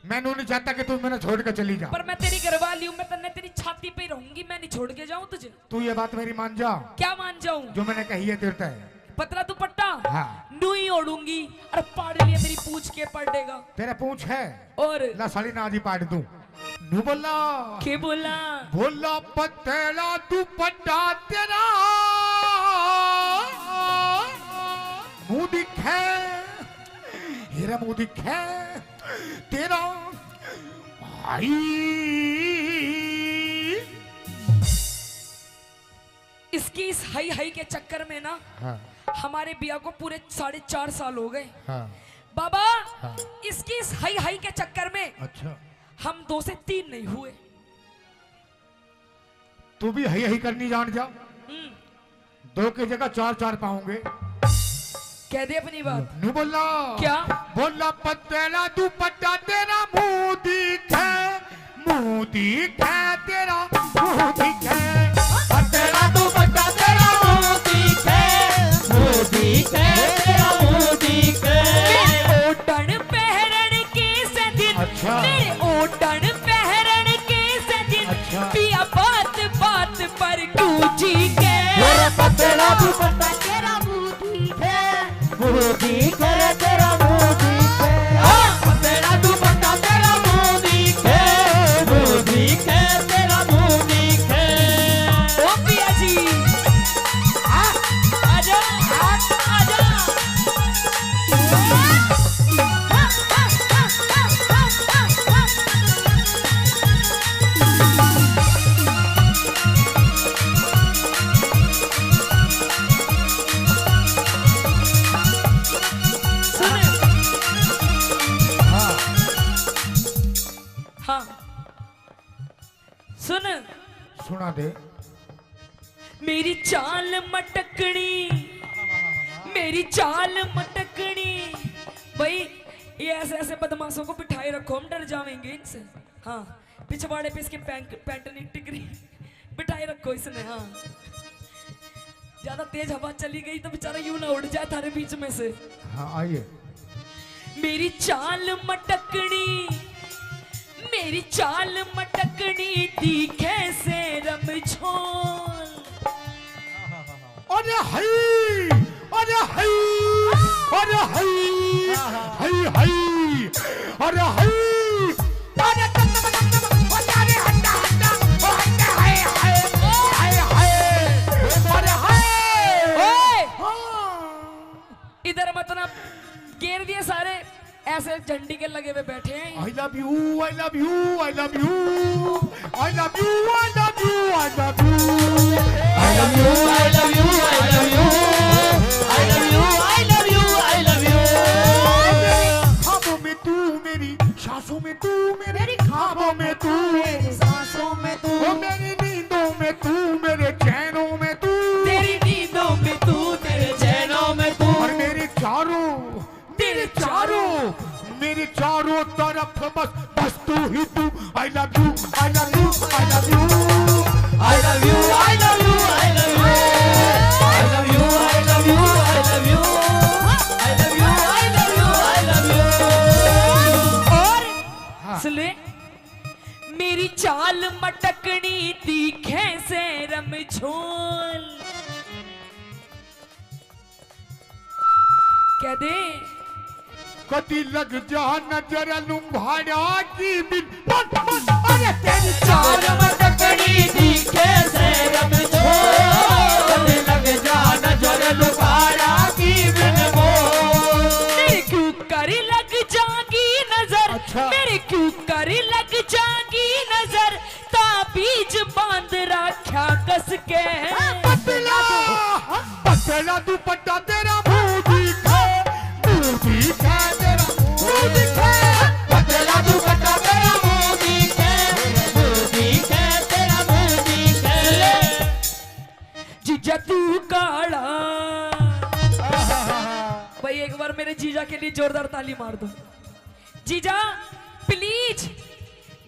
मैं नहीं चाहता कि तू मैंने छोड़ के चली जा, पर मैं तेरी घरवाली हूँ, मैं तन्ने तेरी छाती पे ही रहूंगी, मैं नहीं छोड़ के जाऊँ तुझे। तू ये बात मेरी मान जा, क्या मान जाऊँ? जो मैंने कही है तेरे तय। पतला दुपट्टा हाँ। नूई ओढ़ूंगी और पाड़ लिया मेरी पूछ के पड़ेगा। तेरा पूछ है और ला साड़ी ना जी पाट दूं। नू बोला के बोला बोला पतेला दुपट्टा तेरा मुंह दिखे, हेरा मुंह दिखे तेरा आई। इसकी इस हाई हाई के चक्कर में ना हाँ हमारे बिया को पूरे 4.5 साल हो गए हाँ बाबा। हाँ। इसकी इस हाई हाई के चक्कर में अच्छा हम 2 से 3 नहीं हुए। तू भी हई हई करनी जान जा, 2 की जगह 4 पाऊंगे। कह दे अपनी बात। नू बोला क्या? बोला पतेला दुपट्टा तेरा मुंह दिखे, मुंह दिखे तेरा मुंह दिखे, पतेला दुपट्टा तेरा मुंह दिखे, मुंह दिखे तेरा मुंह दिखे। मेरे ओटन पहरन के से दिन, अच्छा। मेरे ओटन पहरन के से दिन, अच्छा। पिया बात बात पर गूंजी के। मेरा पतेला दुपट्टा तेरा मुंह दिखे, मुंह दिखे तेरा मुंह दिखे। पतेला दुपट्टा तेरा मुंह दिखे, मुंह दिखे तेरा मुंह दिखे। ओ पिया जी आजा आजा। हाँ सुन, सुना दे। मेरी चाल मटकनी, मेरी चाल मटकनी। भाई ये ऐसे ऐसे बदमाशों को बिठाए रखो, हम डर जाएंगे इनसे। हाँ पिछवाड़े पे इसके पैंट नहीं टिकरी बिठाए रखो इसने। हाँ ज्यादा तेज हवा चली गई तो बेचारा यूं ना उड़ जाए थारे बीच में से। हाँ आइए। मेरी चाल मटकनी, मेरी चाल मटकनी दिखे से रमझोल। अरे हई, अरे हई, अरे हई, हई हई, अरे हई, अरे अरे हट्टा हट्टा, ओ हट्टा हाय हाय हाय हाय, अरे हाय। ओए हाँ। इधर मतलब घेर दिए सारे, ऐसे झंडी के लगे हुए बैठे हैं। I love you, I love you, I love you, I love you, I love you, I love you, I love you, I love you, I love you, I love you, I love you, I love you। ख्वाबों में तू मेरी, सांसों में तू मेरी, ख्वाबों में तू मेरी, सांसों में तू, ओ मेरी नींदों में तू, मेरे चैनों में तू, तेरी नींदों में तू, तेरे चैनों में तू, और मेरे चारों तरफ बस बस तू ही तू। I love you, I love you, I love you, I love you, I love you, I love you, I love you, I love you, I love you, I love you, I love you, I love you। और सुने, मेरी चाल मटकनी दिखे से रमझोल। कह दे कदी लग जा नजर लुंभाड़ा की बिन बस बस। अरे तेरी चाल मटकनी दिखे से रमझोल, कदी लग जा नजर लुभाड़ा की बिन बोल। मेरे क्यों कर लग जागी नजर, अच्छा। मेरे क्यों कर लग जागी नजर, ताबीज बांध रखा कस के। पतला पतला दुपट्टा तेरा मुंह दिखे, मुंह दिखे तेरा मुंह दिखे, पतला दुपट्टा तेरा मुंह दिखे, मुंह दिखे तेरा मुंह दिखे। जीजा तू काला। भाई एक बार मेरे जीजा के लिए जोरदार ताली मार दो। जीजा प्लीज,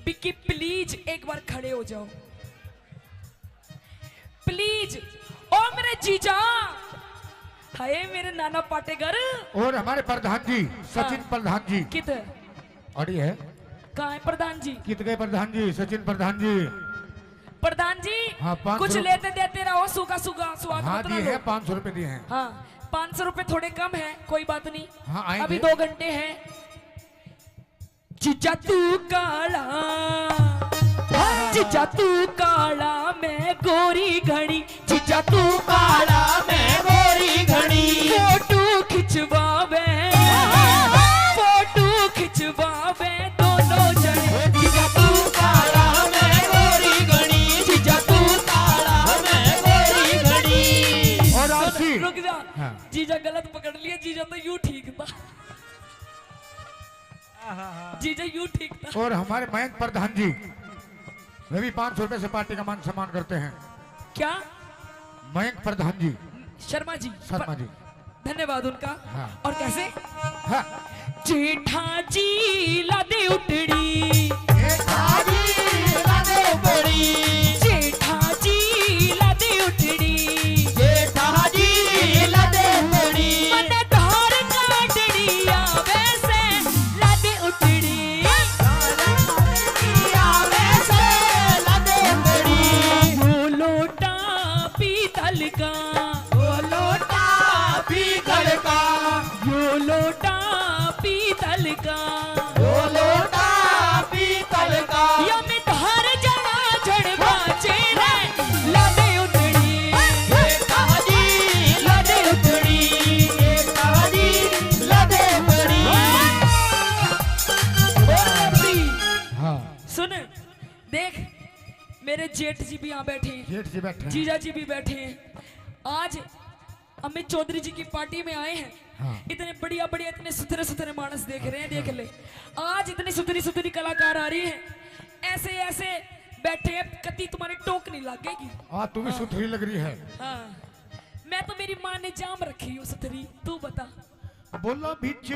बिक्की प्लीज एक बार खड़े हो जाओ प्लीज। ओ मेरे जीजा, हाय मेरे नाना पाटेगर और हमारे प्रधान जी सचिन हाँ। प्रधान जी कित अड़ी है, कहाँ है प्रधान जी? कित गए प्रधान जी, सचिन प्रधान जी। प्रधान जी हाँ, 500 कुछ लेते देते रहो, सूखा सूखा स्वाद हाँ मत दिए लो। हैं, 500 रुपए दिए हैं। हाँ 500 रुपए थोड़े कम है, कोई बात नहीं। हाँ, आएंगे। अभी 2 घंटे हैं। जीजा तू काला, जीजा तू काला मैं गोरी घड़ी, जीजा तू काला मैं गोरी घड़ी। फोटो खिंचवावे, फोटो खिंचवावे दोनों जने। जीजा तू काला मैं गोरी घड़ी, जीजा तू काला मैं गोरी घड़ी। और आरसी रुक जा, हाँ। जीजा गलत पकड़ लिया, जीजा तो यूं ठीक था, जीजा यूं ठीक था। और हमारे मयंक प्रधान जी वे भी 500 रुपए से पार्टी का मान सम्मान करते हैं। क्या? मयंक प्रधान जी शर्मा जी, शर्मा जी। धन्यवाद उनका। हाँ। और कैसे? हाँ। जेठा जी लादे उठड़ी, जेठा जी लादे उठड़ी, जेठा जी लादे उठड़ी, जेठा जी लादे उठड़ी। मन धार काटड़ी आवे से लादे उठड़ी, आवे से लादे उठड़ी। वो लोटा पीतल का, वो लोटा पीतल का, वो लोटा पीतल का, वो लोटा पीतल का। या में धार जड़ा झड़ बाचे रे लादे उठड़ी, जेठा जी लादे उठड़ी, जेठा जी लादे उठड़ी। हाँ सुन देख, मेरे जेठ जी भी यहाँ बैठे हैं, जेठ जी बैठे हैं। जीजा जी भी बैठे हैं। आज अमित चौधरी जी की पार्टी में आए हैं। हाँ। इतने बढ़िया बढ़िया, इतने सुथरे सुथरे मानस देख रहे हैं, देख ले। आज इतनी सुथरी सुथरी कलाकार आ रही है, ऐसे ऐसे बैठे हैं, कति तुम्हारी टोक नहीं लगेगी। तू भी सुथरी लग रही है। हाँ, मैं तो मेरी माँ ने जाम रखी हूँ सुथरी, तू बता। बोलो बिच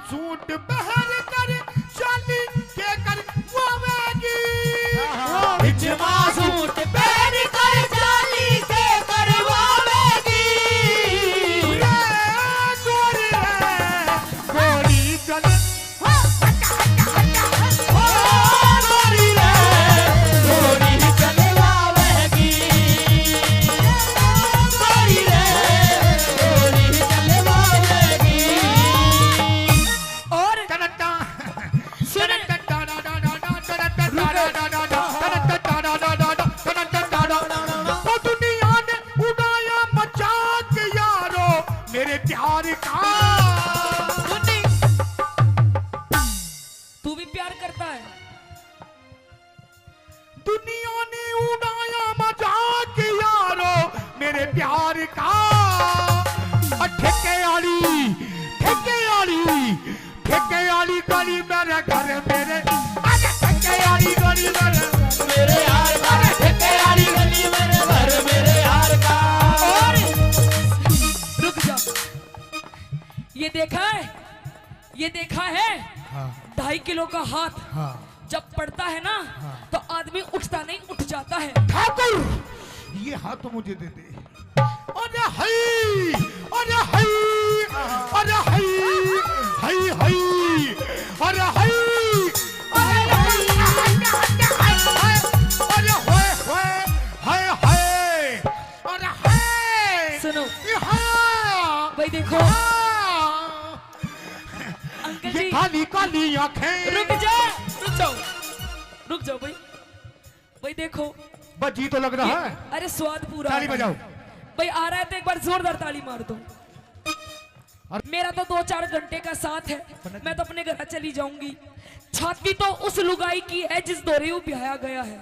सूट बहर कर शादी के कर वावेगी, बिच सूट बहर कर शादी के करवावेगी। गोरी है गोरी चल, गोरी है गोरी चलवावेगी, गोरी है गोरी चलवावेगी। और सुन, दुनिया ने उड़ाया मजाक यारो मेरे प्यार का। तू भी प्यार करता है? दुनिया ने उड़ाया मजाक यारो मेरे प्यार का। ठेके वाली गली मेरे घर मेरे, ठेके वाली गली मेरे यार का, ठेके वाली गली मेरे घर मेरे यार का। और रुक जा, ये देखा है, ये देखा है? हाँ 2.5 किलो का हाथ हाँ जब पड़ता है ना, तो आदमी उठता नहीं, उठ जाता है। ठाकुर ये हाथ तो मुझे दे दे। अरे हई, अरे हई, अरे हई, हई हई, अरे हई, अरे हई, अरे होए होए, हाय हाय, अरे हाय। सुनो हाँ, भाई, देखो हाँ। अंकल ये जी, काली काली आंखें। रुक जा, रुक जाओ, रुक जाओ भाई। भाई देखो, बजी तो लग रहा है। अरे स्वाद पूरा ताली आ रहा है। बजाओ। भाई आ रहा है तो एक बार जोरदार ताली मार दो। मेरा तो 2-4 घंटे का साथ है, मैं तो अपने घर चली जाऊंगी। छाती तो उस लुगाई की है जिस दौरे वो ब्याया गया है।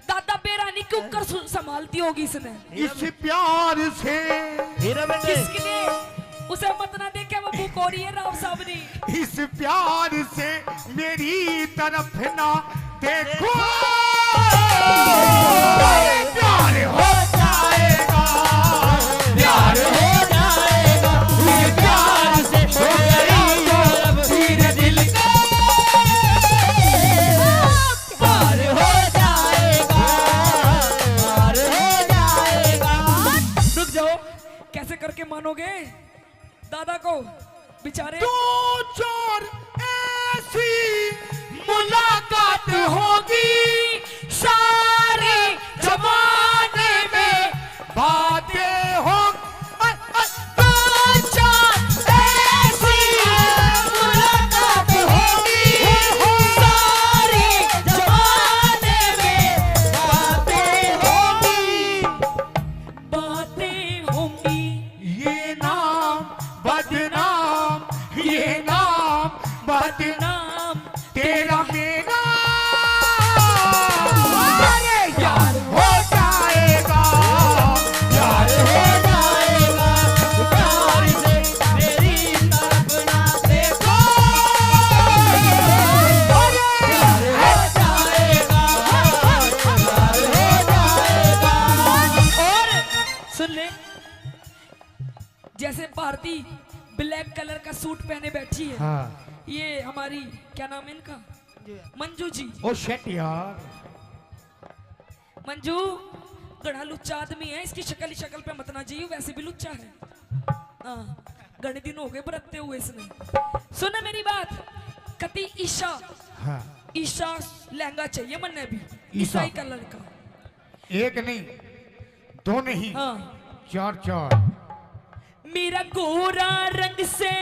दादा बेरानी क्यों कर संभालती होगी इसने, इस प्यार से किसके लिए? उसे मत ना देखे, वो बुकोरी है राव साहब ने। इस प्यार से मेरी तरफ ना देखो, प्यार हो जाएगा, प्यार हो जाएगा, इस प्यार से मानोगे दादा को बेचारे। दो चार ऐसी मुलाकात होगी सारे जमाने में बातें हो। दो चार ऐसी मुलाकात होगी सारे जमाने में बातें होगी। बातें होंगी ये नाम बदनाम, ये नाम बदनाम तेरा मेरा अरे यार हो जाएगा, यार हो जाएगा प्यार से मेरी तरफ ना देखो। अरे यार हो जाएगा, यार हो जाएगा। और सुन ले, जैसे भारती ब्लैक कलर का सूट पहने बैठी है। हाँ। ये हमारी क्या नाम है इनका, मंजू जी। ओ शेट यार, मंजू गड़ा लुच्चा आदमी है, इसकी शक्ल ही शक्ल पे मत ना जाइए, वैसे भी लुच्चा है। हाँ, घने दिन हो गए बरतते हुए इसने। सुना मेरी बात, कति ईशा, हाँ। ईशा लहंगा चाहिए मन्ने भी, ईशा। ईसाई कलर का। एक नहीं, दो नहीं, हाँ, चार चार। मेरा गोरा रंग से,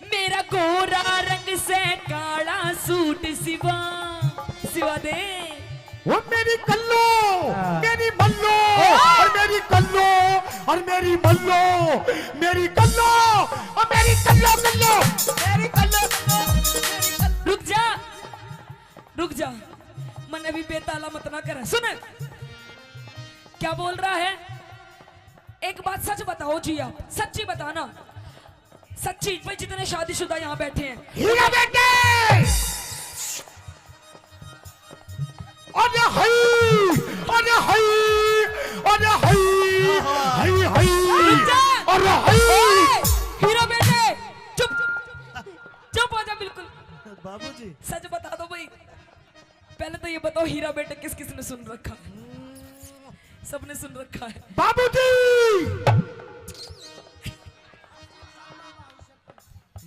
मेरा गोरा रंग से काला सूट सिवा सिवा दे। वो मेरी कल्लो, मेरी मल्लो, और मेरी कल्लो, और मेरी मल्लो, मेरी कल्लो, और मेरी कल्लो कल्लो, मेरी कल्लो कल्लो। रुक जा, रुक जा, मन अभी बेताला मत ना कर। सुन क्या बोल रहा है, एक बात सच बताओ जी, आप सच्ची बताना, सच्ची। भाई जितने शादीशुदा यहाँ बैठे हैं, हीरा बेटे, अरे हाय, अरे हाय, अरे हाय, हाय हाय, रुक जा। अरे हाय। ओए, हीरो बेटे, चुप चुप हो जा बिल्कुल। बाबूजी सच बता दो भाई, पहले तो ये बताओ हीरा बेटे किस किस ने सुन रखा है? सबने सुन रखा है। बाबूजी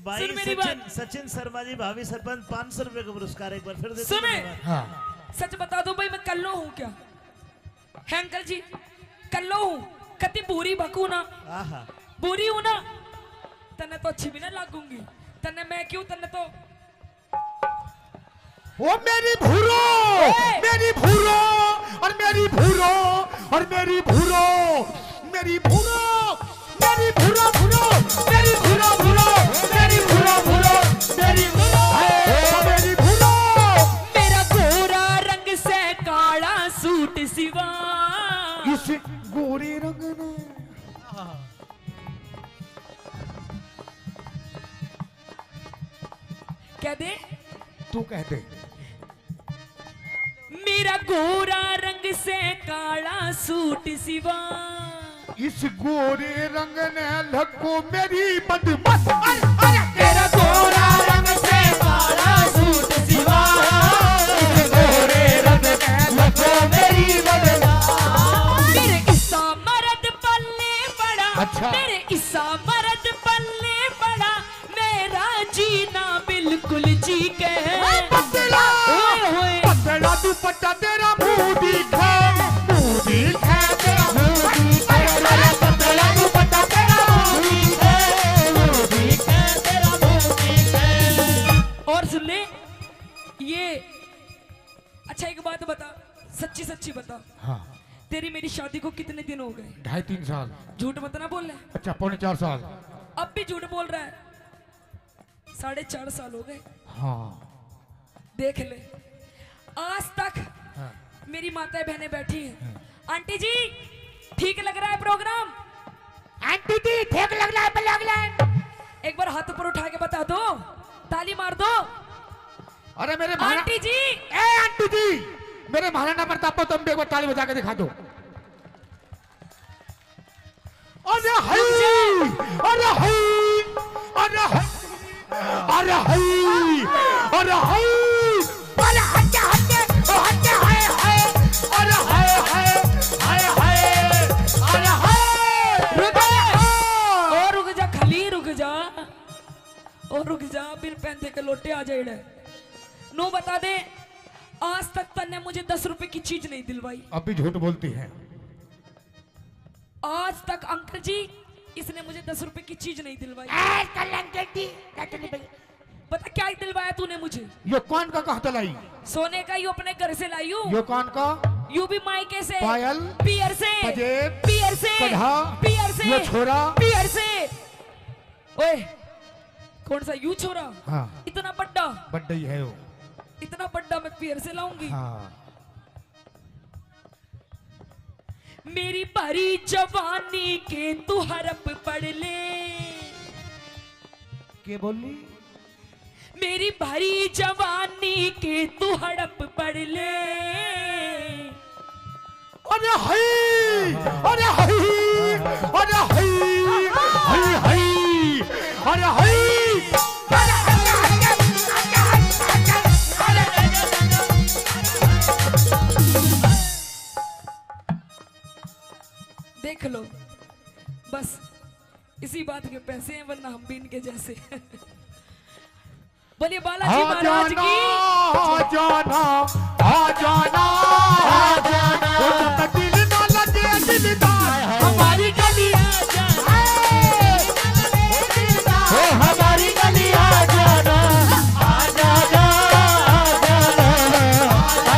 भाई सुन मेरी सचिन शर्मा जी भाभी सरपंच 500 रुपए का पुरस्कार एक बार फिर देते सुने। हैं। हाँ। सच बता दो भाई, मैं कल्लो हूँ क्या है अंकल जी? कल्लो हूँ, कति बुरी बकू ना, आहा, बुरी हूँ ना, तन्ने तो अच्छी भी ना लागूंगी, तन्ने मैं क्यों, तन्ने तो वो मेरी भूरो, मेरी भूरो, और मेरी भूरो, और मेरी भूरो, मेरी भूरो, मेरी भूरो भूरो, मेरी भूरो भूरो, मेरी भूरो भूरो, मेरी भूरो, मेरी भूरो। मेरा गोरा रंग से काला सूट सिवा, इस गोरे रंग ने कह दे, तू कह दे। मेरा गोरा रंग से काला सूट सिवा, इस गोरे रंग ने लको मेरी बदमस्त। तेरा गोरा रंग से काला सूट सिवा, इस गोरे रंग ने लको मेरी बदमस्त। मेरे इस्सा मर्द पल्ले पड़ा, अच्छा। मेरे इस्सा मर्द पल्ले पड़ा, मेरा जीना बिल्कुल जी के। पतला, ओए होए, पतला दुपट्टा तेरा मुंह दिखा, मुंह दिखा तेरा मुंह दिखा, तेरा पतला दुपट्टा तेरा मुंह दिखा, मुंह दिखा तेरा मुंह दिखा। और सुन ले ये, अच्छा एक बात बता, सच्ची सच्ची बता, हाँ। तेरी मेरी शादी को कितने दिन हो गए? 2.5-3 साल। झूठ मत ना बोल रहा है, अच्छा 4.5 साल। अब भी झूठ बोल रहा है। 4.5 साल हो गए, हाँ। देख ले, आज तक हाँ। मेरी माताएं बहनें बैठी हैं। आंटी जी ठीक लग रहा है प्रोग्राम? आंटी जी ठीक लग रहा है, लग रहा है। एक बार हाथ ऊपर उठा के बता दो, ताली मार दो। अरे मेरे आंटी जी, ए आंटी जी, मेरे महाराणा प्रताप को तुम भी एक बार ताली बजा के दिखा दो। अरे हाय, अरे हाय, अरे हाय, अरे हाय, अरे हाय, अरे हटे हटे हटे, हाय हाय, अरे हाय हाय, हाय हाय, अरे हाय। बिन पहनते के लोटे आ जाए। नो बता दे, आज तक तन्ने मुझे 10 रुपए की चीज नहीं दिलवाई। अब भी झूठ बोलती है। आज तक अंकल जी इसने मुझे 10 रुपए की चीज नहीं दिलवाई। बता क्या दिलवाया तूने मुझे? यो कौन का कहता लाई? सोने का यू अपने घर से लाई हूँ। यो कौन का? यू भी मायके से, पायल, पियर से, पजेब, पियर से, कढ़ा, पियर से, यो छोरा, पियर से। ओए कौन सा यू छोरा? हाँ इतना बड्डा, बड्डा ही है वो। इतना बड्डा मैं पियर से लाऊंगी? हाँ मेरी भरी जवानी के तू हरप पढ़ ले। के बोली? मेरी भरी जवानी के तू हड़प पढ़ ले। अरे हाय, अरे हाय, अरे हाय, हाय हाय, अरे हाय। देख लो, बस इसी बात के पैसे हैं, वरना हम भी इनके जैसे। बोलिए बालाजी महाराज की। आ जाना, आ जाना, आ जाना, तो दिल ना लगे दिलदार, हमारी गली आ जाना, ओ हमारी गली आ जाना, आ जाना, आ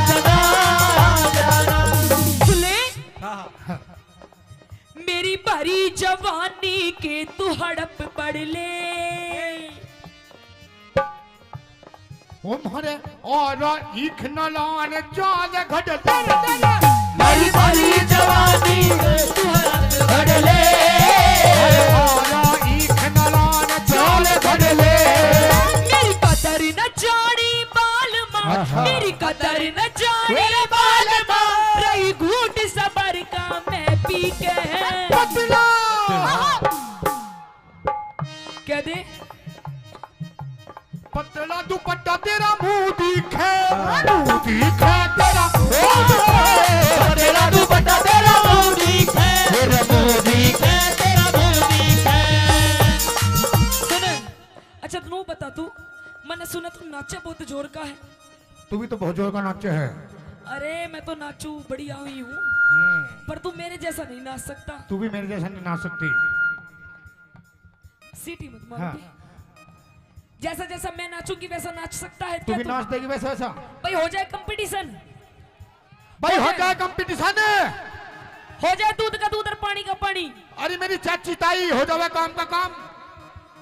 जाना, आ जाना। सुने मेरी भरी जवानी के तू हड़प पढ़ ले। ओ मारे और इख न लान चाल घट मेरी भरी जवानी तू घड़ ले, और इख न लान चाल घट ले। मेरी कदर न जानी बाल माँ, मेरी कदर न जानी बाल माँ, रही घूट सबर का मैं पी के। पतला कह दे पतला दुपट्टा तेरा मुंह दिखे, मुंह दिखे तेरा, तेरा दुपट्टा तेरा मुंह दिखे, तेरा मुंह दिखे, तेरा मुंह दिखे। सुन। अच्छा तू बता, तू मैंने सुना तू नाचा बहुत जोर का है। तू भी तो बहुत जोर का नाचे है। अरे मैं तो नाचू बढ़िया हुई हूँ, पर तू मेरे जैसा नहीं नाच सकता। तू भी मेरे जैसा नहीं नाच सकती। सीटी मत मार हाँ। दे। जैसा जैसा मैं नाचूंगी वैसा नाच सकता है तू क्या भी तू? नाच देगी वैसा वैसा। भाई हो जाए कंपटीशन, भाई हो जाए कंपटीशन। हो जाए दूध का दूध और पानी का पानी। अरे मेरी चाची ताई हो जावे काम का काम,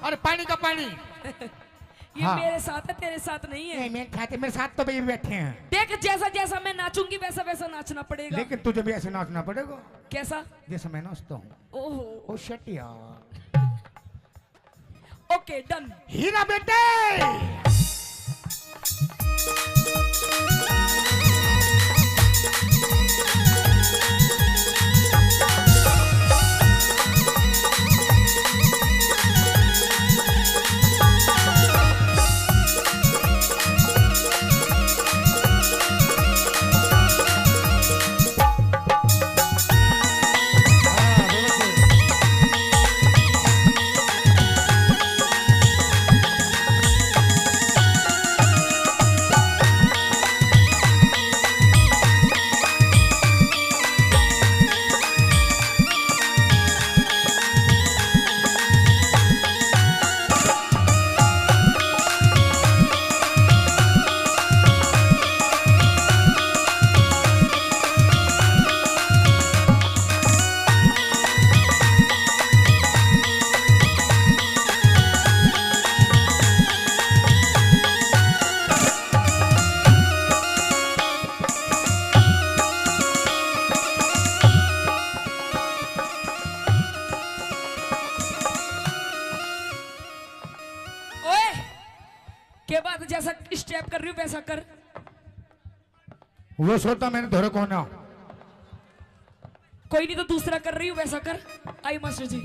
अरे पानी का पानी। ये हाँ। मेरे साथ है, तेरे साथ नहीं है। मेरे साथ तो भी बैठे हैं। देख जैसा जैसा मैं नाचूंगी वैसा वैसा नाचना पड़ेगा। लेकिन तुझे भी ऐसे नाचना पड़ेगा कैसा? जैसे मैं नाचता हूँ। ओहो ओ शट यार। Okay done. हीरा बेटे के बाद जैसा स्टेप कर रही हूँ वैसा कर। वो सोता मैंने धोरे कौन है। कोई नहीं तो दूसरा कर रही हूँ वैसा कर। आई मास्टर जी।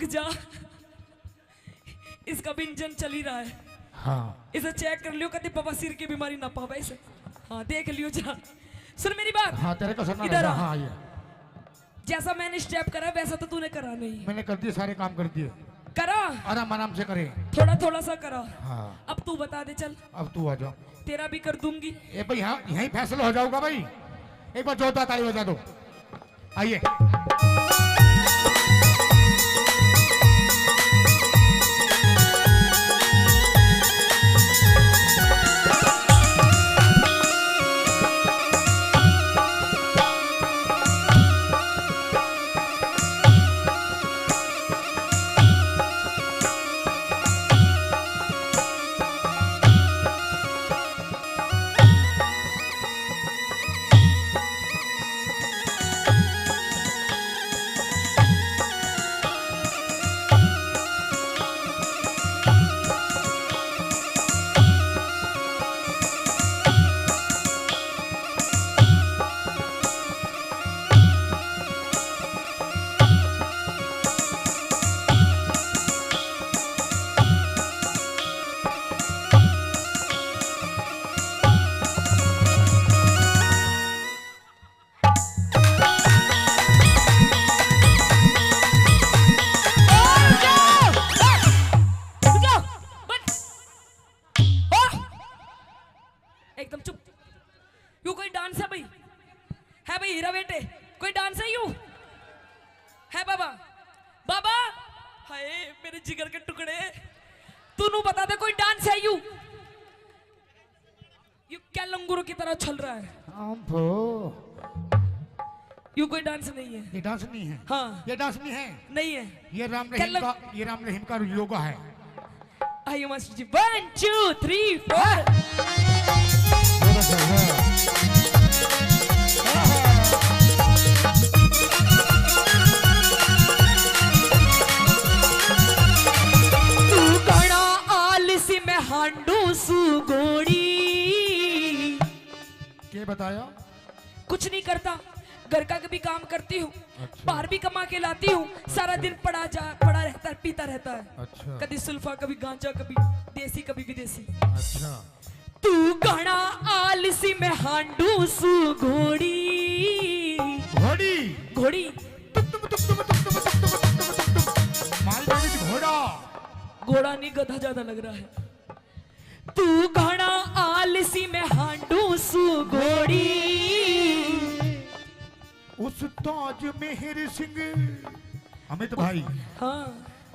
जा, इसका भी इंजन चल ही रहा है। हाँ इसे चेक कर लियो, कभी बवासीर की बीमारी ना पावे इसे। हाँ देख लियो जा। सुन मेरी बात, हाँ तेरे को सुनना इधर रहेगा। आ। हाँ ये जैसा मैंने स्टेप करा वैसा तो तूने करा नहीं। मैंने कर दिए, सारे काम कर दिए, करा, आराम आराम से करे। थोड़ा थोड़ा सा करा। हाँ अब तू बता दे, चल अब तू आ जाओ। तेरा भी कर दूंगी। ए भाई हाँ यहीं फैसला हो जाऊंगा भाई। एक बार जोरदार ताली बजा दो। आइए एकदम चुप। यू कोई डांस है भाई? है भाई हीरा बेटे, कोई डांस है यू? है बाबा? बाबा हाय मेरे जिगर के टुकड़े, तू बता दे कोई डांस है यू? यू क्या लंगूरों की तरह छल रहा है? यू कोई डांस नहीं है। ये डांस नहीं है। हाँ ये डांस नहीं है। नहीं है। ये राम रहीम का योगा है। आई मस्ट जी 1 2 3 4। तू घड़ा आलसी में हांडू सुगोड़ी। क्या बताया? कुछ नहीं करता, घर का कभी काम करती हूँ, अच्छा। बाहर भी कमा के लाती हूँ, सारा दिन पड़ा रहता है, पीता रहता है। अच्छा कभी सुल्फा, कभी गांजा, कभी देसी, कभी विदेशी। अच्छा। तू घड़ा आलसी में हांडू सुगोड़ी। घोड़ी घोड़ी मालगाड़ी घोड़ा। घोड़ा नहीं, गधा ज्यादा लग रहा है। तू घड़ा आलसी में हांडू सुगोड़ी। उस ताज मेहर सिंह, अमित भाई, हाँ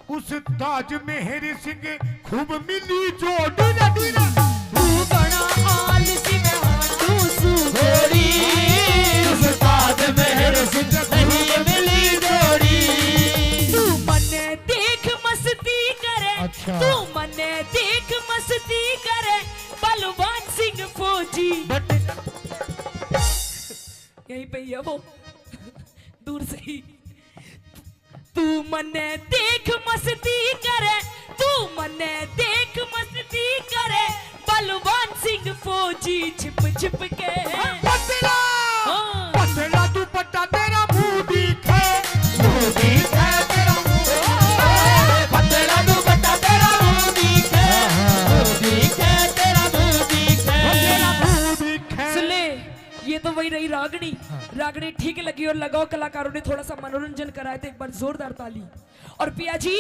उस ताज मेहर सिंह खूब मिली जोड़ी ना डीना। तू घड़ा आलसी में हांडू सुगोड़ी। उस ताज मेहर सिंह नहीं मिली जोड़ी। तू मने देख मस्ती करे। अच्छा। तू मने देख मस्ती करे, बलवान सिंह फौजी। यहीं पे ही है वो, दूर से ही। तू मने देख मस्ती करे, तू मने देख मस्ती करे, बलवान सिंह फौजी छिप छिप के। पतला हाँ। पतला दुपट्टा तेरा मुंह दिखे। मुंह दिखे तेरा मुंह, पतला दुपट्टा तेरा मुंह दिखे। मुंह दिखे तेरा मुंह दिखे। तेरा मुंह दिखे। सुन ले, ये तो वही रही रागनी। रागनी ठीक लगी और लगाओ कलाकारों ने थोड़ा सा मनोरंजन कराया, तो एक बार जोरदार ताली। और पिया जी,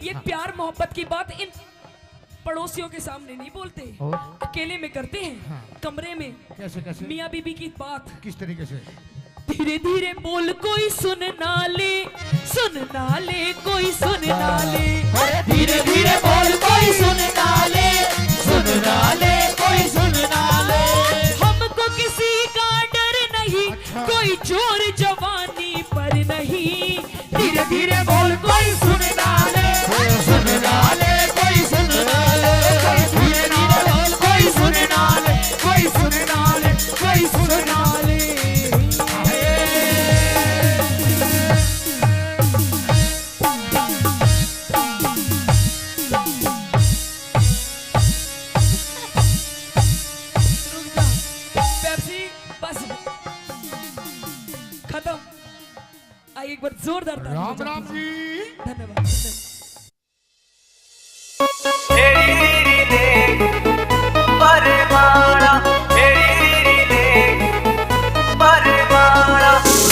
ये प्यार मोहब्बत की बात इन पड़ोसियों के सामने नहीं बोलते, और? अकेले में करते हैं, कमरे में। कैसे कैसे? मियाँ बीबी की बात किस तरीके से? धीरे धीरे बोल, कोई सुन ना ले, सुन ना ले, कोई सुन ना ले। धीरे धीरे बोल, कोई सुन ना ले, सुन ना ले, कोई सुन ना ले। हमको किसी का डर नहीं, अच्छा। कोई जोर जवानी पर नहीं। धीरे धीरे बोल, कोई सुन ना ले, सुन ना ले, कोई सुन ना ले। धीरे धीरे बोल, कोई सुन ना ले, कोई सुन ना ले, कोई सुन ना ले। पेप्सी बस खत्म। आइए एक बार जोरदार ताली राम बजाते राम हैं। जी। धन्यवाद।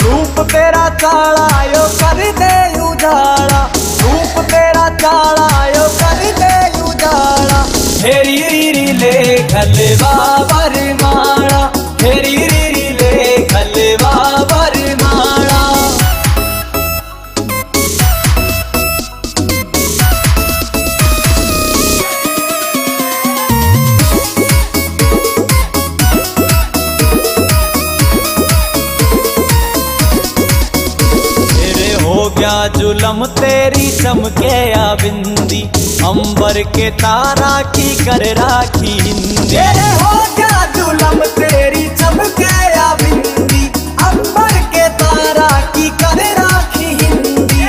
रूप तेरा चालायो कर दे उजाला, रूप तेरा चालायो कर दे उजाला। हेरी रीरी ले खलवा बरमाला, हेरी रीरी ले खलवा बरमाला। क्या जुलम तेरी चमके या बिंदी, अंबर के तारा की कर राखी हिंदी। हो क्या जुलम तेरी चमके या बिंदी, अंबर के तारा की कर राखी हिंदी।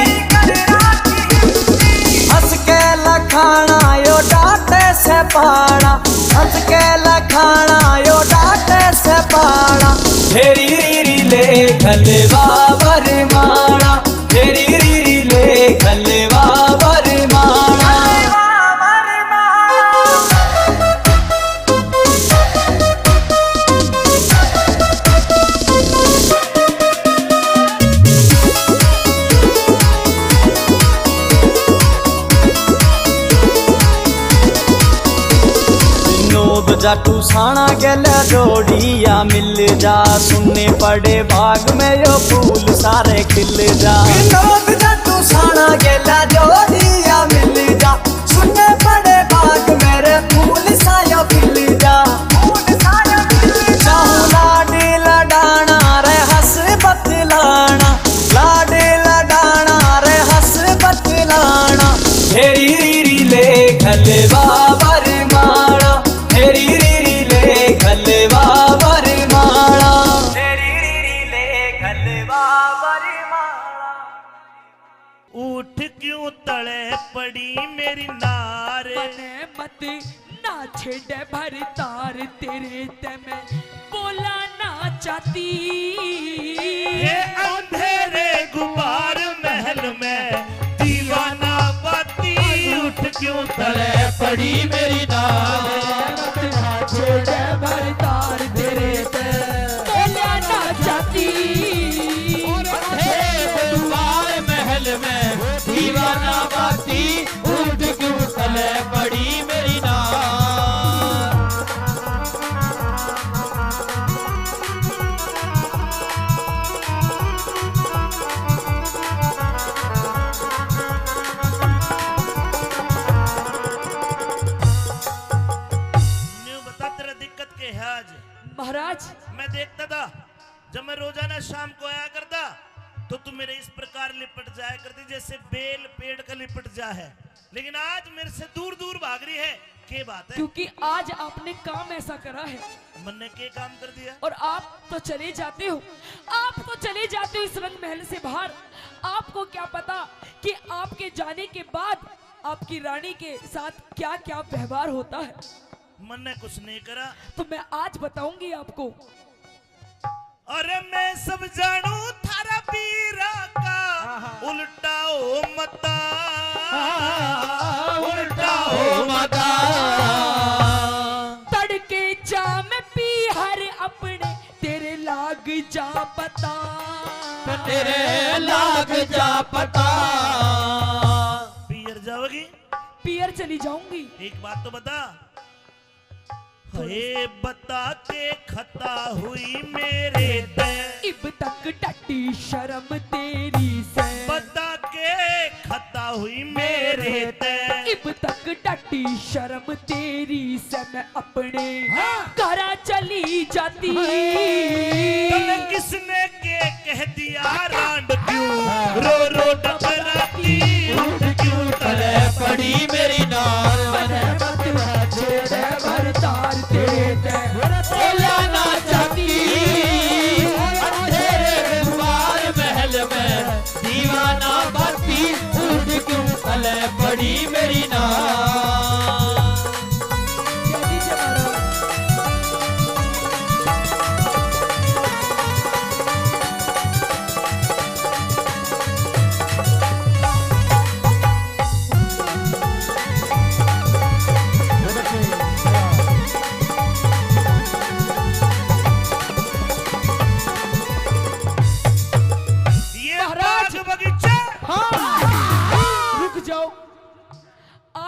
हंस के लखाना यो डांटे से पाड़ा, हंस के लखाना यो डांटे से पाड़ा। हेरी रीरी ले खलवा बरमाला, हेरी रीरी ले खलवा बरमाला। नोब जाटू साणा गेला जोड़िया मिल जा, सुनने पड़े बाग में यो फूल सारे खिल जा। नोब जाटू साणा गेला जोड़िया मिल जा, सुनने पड़े बाग मेरे फूल सायो खिल जा। चाहूं लाडी लडाना रे हंस बतलाना, लाडी लडाना रे हंस बतलाना। हेरी रीरी ले खलवा बरमाला, हेरी रीरी ले खलवा बरमाला, हेरी रीरी ले खलवा बरमाला। उठ क्यों तले पड़ी मेरी नार, मने मत ना छेड़े भर तार, तेरे ते मैं बोला ना चाहती। ये अंधेरे गुबार महल में दीवाना बाती। उठ क्यों तले पड़ी मेरी नार, छेड़े भर तार, तेरे ते बोला ना चाहती। दुआर महल में दीवाना बाती, उठ क्यों तले पड़ी मेरी नार। न्यू बता तेरा दिक्कत के है आज। महाराज मैं देखता था जब मैं रोजाना शाम को आया करता तो तू मेरे इस प्रकार लिपट जाया करती जैसे बेल पेड़ का लिपट जा है, लेकिन आज मेरे से दूर दूर भाग रही है। क्या बात है? क्योंकि आज आपने काम ऐसा करा है मन ने क्या काम कर दिया? और आप तो चले जाते हो, आप तो चले जाते हो इस रंग महल से बाहर। आपको क्या पता कि आपके जाने के बाद आपकी रानी के साथ क्या क्या व्यवहार होता है। मन ने कुछ नहीं करा तो मैं आज बताऊंगी आपको। अरे मैं सब जानू थारा पीरा का, उल्टा हो मता, उल्टा हो मता। तड़के जा में पी हर अपने, तेरे लाग जा पता, तेरे लाग जा पता। पियर जाओगी? पियर चली जाऊंगी। एक बात तो बता, हे बता के खता हुई मेरे ते, इब तक टटी शर्म तेरी से, बता के खता हुई मेरे ते। इब तक टटी शर्म तेरी से मैं अपने घरा चली जाती। तने किसने के कह दिया रांड क्यों रो रो डबराती। उठ क्यों तले पड़ी मेरी नार, छेड़े भर तार, तेरे ते बोला ना चाहती। अंधेरे दुआर महल में दीवाना बाती, उठ क्यों तले पड़ी मेरी नार। जल्दी से मारो।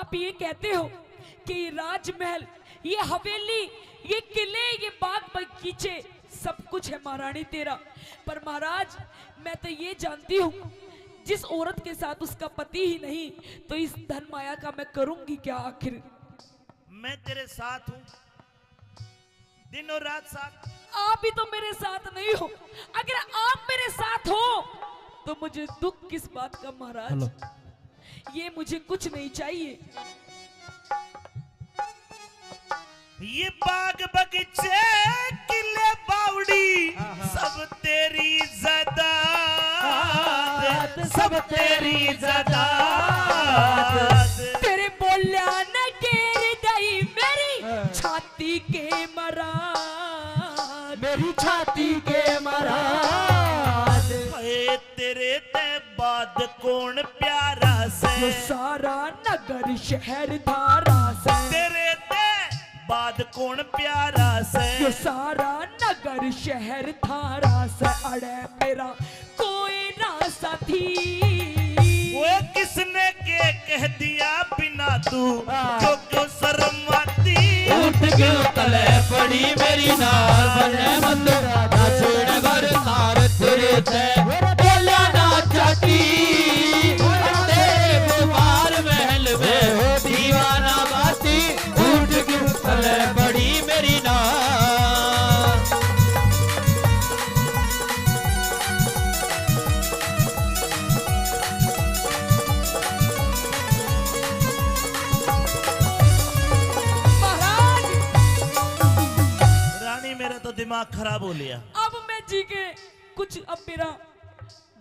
आप ये कहते हो कि ये राजमहल, ये हवेली, ये किले, ये बाग बगीचे सब कुछ है महारानी तेरा। पर महाराज मैं तो ये जानती हूँ, जिस औरत के साथ उसका पति ही नहीं तो इस धन माया का मैं करूंगी क्या आखिर। मैं तेरे साथ हूँ, दिन और रात साथ। आप भी तो मेरे साथ नहीं हो। अगर आप मेरे साथ हो तो मुझे दुख किस बात का महाराज। ये मुझे कुछ नहीं चाहिए। ये बाग बगीचे किले बावड़ी सब तेरी ज़ात, सब तेरी ज़ात। तेरे बोलिया न गिर गई मेरी छाती के मराद, मेरी छाती के मराद। हाय तेरे ते बाद कौन प्यारा से, ये सारा नगर शहर धारा से। तेरे ते बाद कौन प्यारा से, ये सारा नगर शहर धारा से। अड़े मेरा कोई ना साथी, वो किसने के कह दिया बिना तू जो क्यों शर्म आती। उठ के तले पड़ी मेरी नार बने मंदरा छोड़ घर तार तेरे ते बोला ना चाटी। तेरे कुमार महल में हो दीवाना बाती। उठ के तले पड़ी मेरी नार। महाराज रानी मेरा तो दिमाग खराब हो लिया। अब मैं जी के कुछ, अब मेरा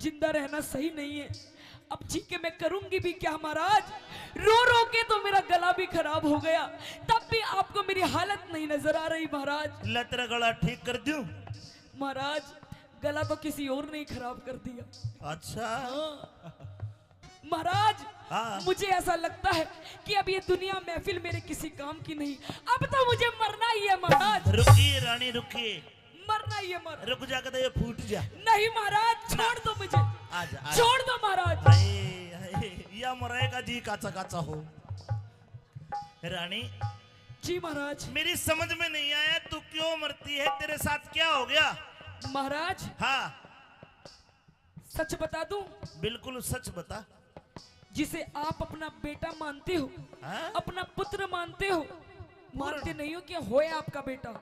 जिंदा रहना सही नहीं है। अब जी के मैं करूंगी भी क्या महाराज। रो रो के तो मेरा गला भी खराब हो गया, तब भी आपको मेरी हालत नहीं नजर आ रही महाराज। ला तेरा गला ठीक कर दूं। महाराज गला तो किसी और ने ही खराब कर दिया। अच्छा महाराज हाँ। मुझे ऐसा लगता है कि अब ये दुनिया महफिल मेरे किसी काम की नहीं। अब तो मुझे मरना ही है महाराज। रुकिए रानी रुकिए, मरना ही है महाराज। रुक जा के ये फूट जा। नहीं महाराज छोड़ दो मुझे, आजा आजा। छोड़ दो महाराज। हाय, या मरेगा जी काचा काचा हो। रानी जी महाराज। मेरी समझ में नहीं आया तू क्यों मरती है, तेरे साथ क्या हो गया। महाराज हाँ सच बता दूं, बिल्कुल सच बता। जिसे आप अपना बेटा मानते हो, हाँ? अपना पुत्र मानते हो, मानते नहीं हो कि होया आपका बेटा।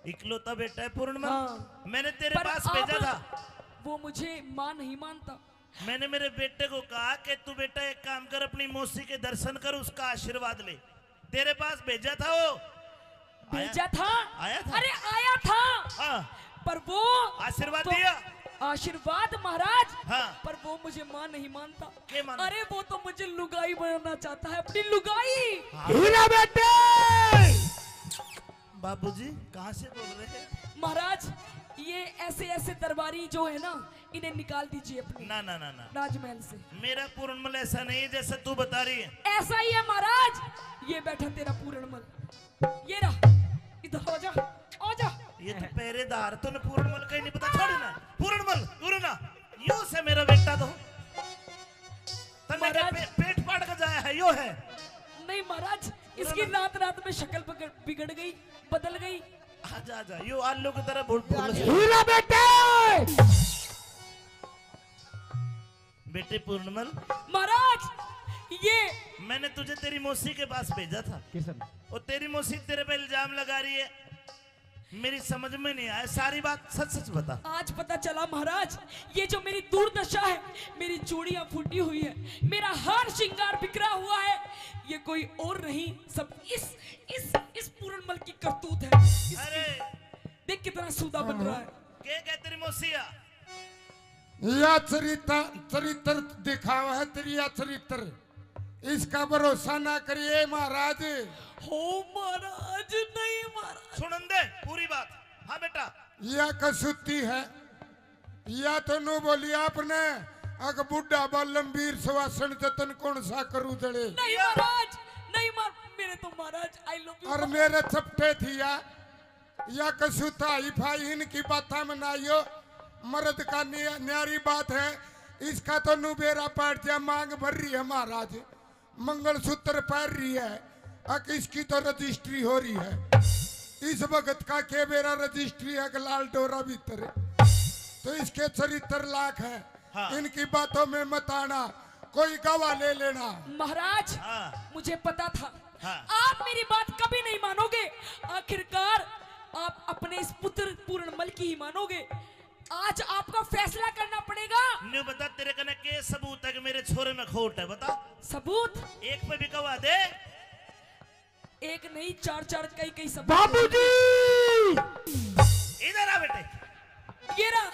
इकलौता बेटा है पूर्णिमा। हाँ। मैंने तेरे पर पास आप- भेजा था। वो मुझे मां नहीं मानता। मैंने मेरे बेटे को कहा कि तू बेटा एक काम कर, अपनी मौसी के दर्शन कर, उसका आशीर्वाद ले। तेरे पास भेजा था वो। भेजा था? आया था? अरे आया था, हाँ पर वो आशीर्वाद तो- दिया। आशीर्वाद महाराज। हाँ। पर वो मुझे मां नहीं मानता। क्या मानता? अरे वो तो मुझे लुगाई बनाना चाहता है, अपनी लुगाई। हीरा बेटे बाबूजी कहाँ से बोल रहे हैं। महाराज ये ऐसे ऐसे दरबारी जो है ना, इन्हें निकाल दीजिए अपने ना ना ना ना, राजमहल से। मेरा पूर्णमल ऐसा नहीं है जैसा तू बता रही है। ऐसा ही है महाराज। ये बैठा तेरा पूरणमल, ये रहा, इधर आ जा, आ जा। ये तो पहरेदार तो ने पूर्णमल का ही नहीं पता। छोड़ ना पूर्णमल, पूर्णा यो से मेरा बेटा तो तने महाराज। पेट फाड़ कर जाया है यो है। नहीं महाराज, इसकी रात रात में शक्ल बिगड़ गई, बदल गई। आजा आजा, यो आलू की तरह भूल हीरा बेटे बेटे पूर्णमल। महाराज ये मैंने तुझे तेरी मौसी के पास भेजा था। और तेरी मौसी तेरे पे इल्जाम लगा रही है, मेरी समझ में नहीं आया। सारी बात सच सच बता। आज पता चला महाराज, ये जो मेरी दुर्दशा है, मेरी चूड़ियां फूटी हुई है, मेरा हार श्रृंगार बिखरा हुआ है, ये कोई और नहीं, सब इस पूरणमल की करतूत है। अरे देख कितना सूदा बन रहा है। क्या तेरी मौसिया। या चरित्र दिखावा है तेरी, या चरित्र इसका भरोसा ना करिए महाराज। हो महाराज, नहीं महाराज। सुन दे पूरी बात। हाँ बेटा। या कसूती है, या तो नो बोली आपने अग बुढ़ा बालमवीर सुवासन जतन कौन सा करू जड़े। नहीं महाराज, नहीं मेरे तो महाराज आई लव यू। और मेरे चपटे थी या कसूता हिफाई इनकी बात में ना यो मर्द का न्यारी बात है। इसका तो नुबेरा पाट जा मांग भर रही है महाराज। मंगलसूत्र पहन रही है, अक इसकी तो रजिस्ट्री हो रही है। इस वक्त का के मेरा रजिस्ट्री है कि लाल डोरा भीतर है, तो इसके चरित्र लाख है। हाँ। इनकी बातों में मत आना, कोई गवाह ले लेना। महाराज हाँ। मुझे पता था हाँ। आप मेरी बात कभी नहीं मानोगे। आखिरकार आप अपने इस पुत्र पूर्णमल की ही मानोगे। आज आपका फैसला करना पड़ेगा। न्यू बता, तेरे कने के सबूत है कि मेरे छोरे में खोट है? बता। सबूत एक पे भी गवाह दे। एक नहीं, चार चार कई सबूत। बाबूजी इधर आ बेटे। ये रहा।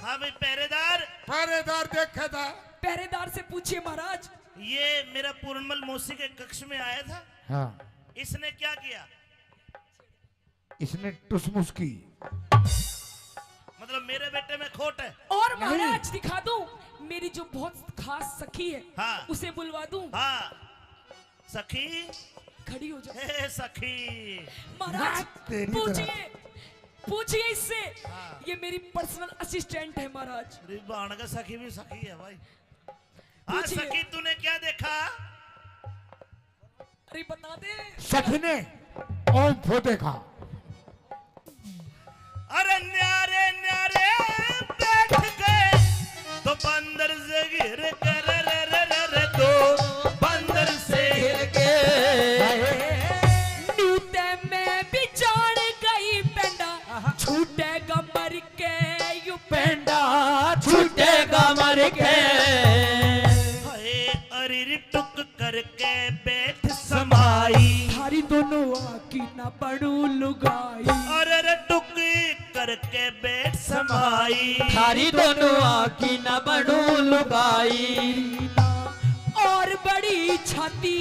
हाँ भाई, पहरेदार। पहरेदार देखे था। पहरेदार से पूछिए महाराज। ये मेरा पूर्णमल मौसी के कक्ष में आया था। हाँ। इसने क्या किया? इसने टुसमुस की। मतलब मेरे बेटे में खोट है। और महाराज दिखा दूं, मेरी जो बहुत खास सखी है, हाँ। उसे बुलवा दूं। हाँ, सखी खड़ी हो जाओ। हे सखी। महाराज तेरी पूछिए, पूछिए इससे। हाँ। ये मेरी पर्सनल असिस्टेंट है महाराज। अरे बाण का सखी भी सखी है भाई। हाँ पूछिए। सखी, तूने क्या देखा? अरे बता दे। सखी ने ओम फो देखा। अरे न्यारे न्यारे बैठ गए तो बंदर से गिर कर रे तो बंदर से गिर के। न्यूते में भी जान गई पेंडा, छूटेगा मर के यू पेंडा, छूटेगा मर के। हाय अरे टुक करके बैठ समाई। थारी दोनों आकी ना पड़ू लुगाई। अरे टुक करके बैठ समाई। थारी दोनों आँखी न बनू लुगाई। और बड़ी छाती,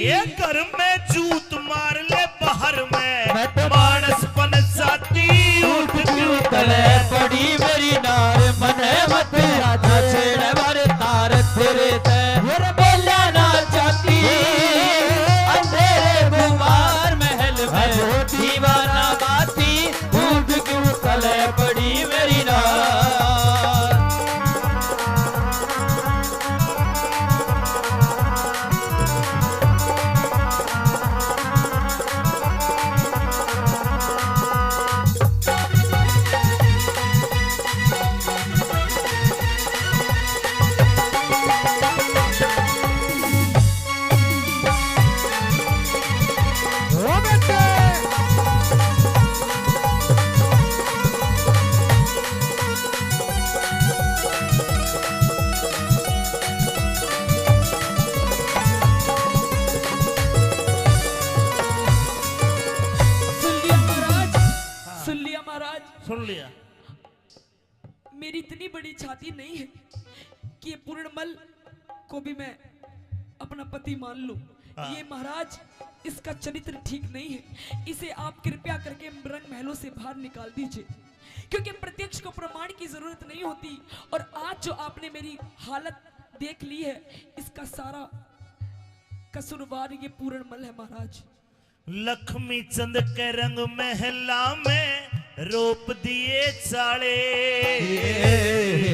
ये घर में जूत मार ले, बाहर में मैं तो मानस बन जाती। उठ क्यों तले पड़ी मेरी नार, मने मत राजा छेड़ भर तार तेरे ते। मेरे बोला ना चाहती, अंधेरे गुमार महल में दीवाना बाती। उठ क्यों तले पड़ी मेरी नार। सुन लिया। मेरी इतनी बड़ी छाती नहीं है कि ये पूर्णमल को भी मैं अपना पति मान लूं। हाँ। ये महाराज, इसका चरित्र ठीक नहीं है। इसे आप कृपया करके रंग महलों से बाहर निकाल दीजिए, क्योंकि प्रत्यक्ष को प्रमाण की जरूरत नहीं होती। और आज जो आपने मेरी हालत देख ली है, इसका सारा कसूरवार ये पूर्णमल है महाराज। लक्ष्मी चंद के रंग महला में रोप दिए चाले।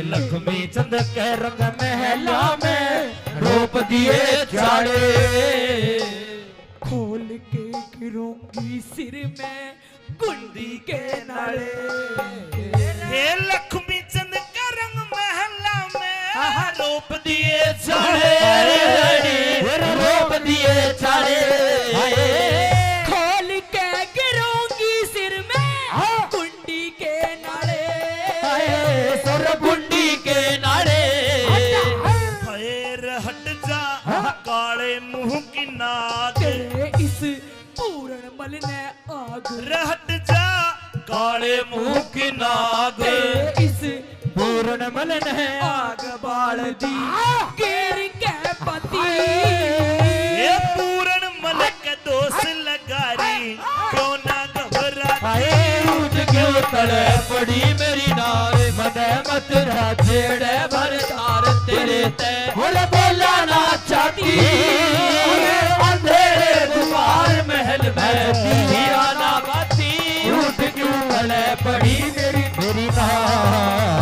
लक्ष्मी चंद के रंग महला में रोप दिए चाड़े। खोल के गिरूंगी सिर में कुंडी के नाले। हे लक्ष्मी चंद के रंग महला में रोप दिए चाले। रोप दिए चाड़े। खोल के गिरूंगी सिर में कुंडी के नाले। सुर बुंडी के नाड़े। फैर हट जा काले मुंह की नाग। तेरे इस पूर्णमल ने आग। रहट जा काले मुंह की नाग। तेरे इस पूर्णमल ने आग बाल दी। गिर के पति। ये पूर्ण मल के दोष लगारी, क्यों ना घबराती। उठ क्यों तले पड़ी मेरी नार, मने मत छेड़े भर तार तेरे ते। बोला ना चाहती, अंधेरे दुआर महल में दीवाना बाती। उठ क्यों तले पड़ी मेरी नार।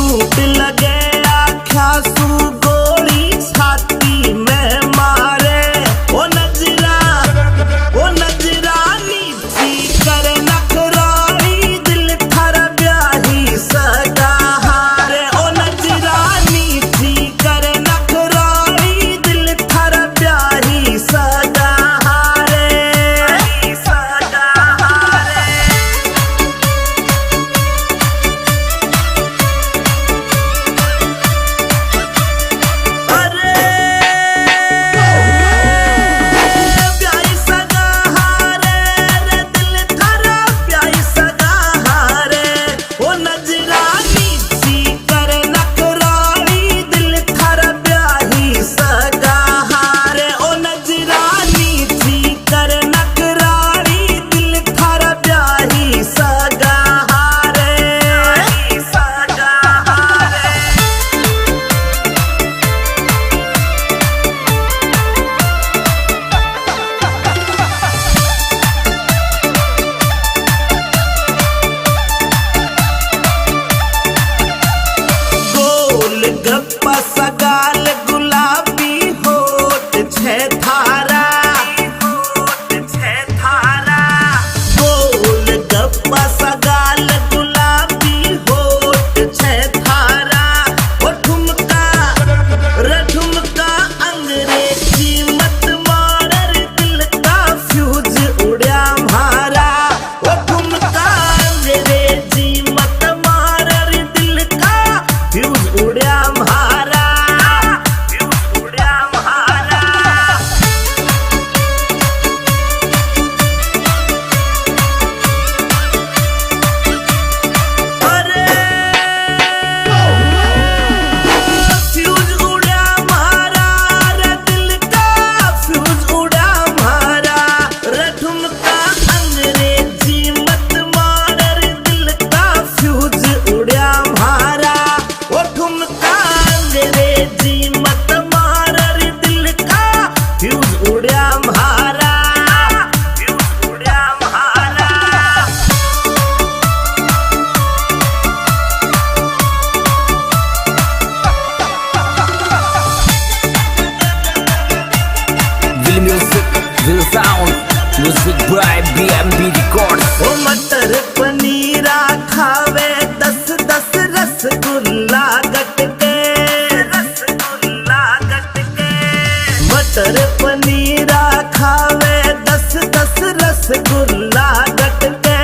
झूठ लगे आख्या सू गोली छाती में मारे ओ नजरा नीची कर नखराली दिल थर ब्याही सगा हारे ओ नजरा नीची कर नखराली दिल थर ब्याही सगा हारे सगा हारे अरे प्यारी सगा हारे रे दिल थारा प्यारी सगा हारे ओ नजरा नीची कर नखराली दिल थारा प्यारी सगा हारे ओ नजरा नीची कर नखराली दिल थारा प्यारी सगा हारे सगा हारे गोल गप्पा सगाल गुलाबी होठ छे थारा गोल गप्पा सगाल गुलाबी होठ छे थारा ओ ठुमका ठुमका अंग्रेजी मत मार दिल का फ्यूज उड़ा मारा ओ ठुमका अंग्रेजी मत मार दिल का फ्यूज उड़ा मारा फ्यूज उड़ा मारा अरे फ्यूज उड़ा मारा रे दिल का फ्यूज उड़ा मारा रे ठुमका अंग्रेजी मत मार रे दिल का फ्यूज उड़ा मारा ओ ठुमका अंग्रेजी मत मार रे दिल का फ्यूज उड़ा मारा फ्यूज उड़ा मारा Will music, will sound, music by BMB Records. ओ मटर पनीरा खावे 10 रसगुल्ला गटके मटर पनीरा खावे 10 रसगुल्ला गटके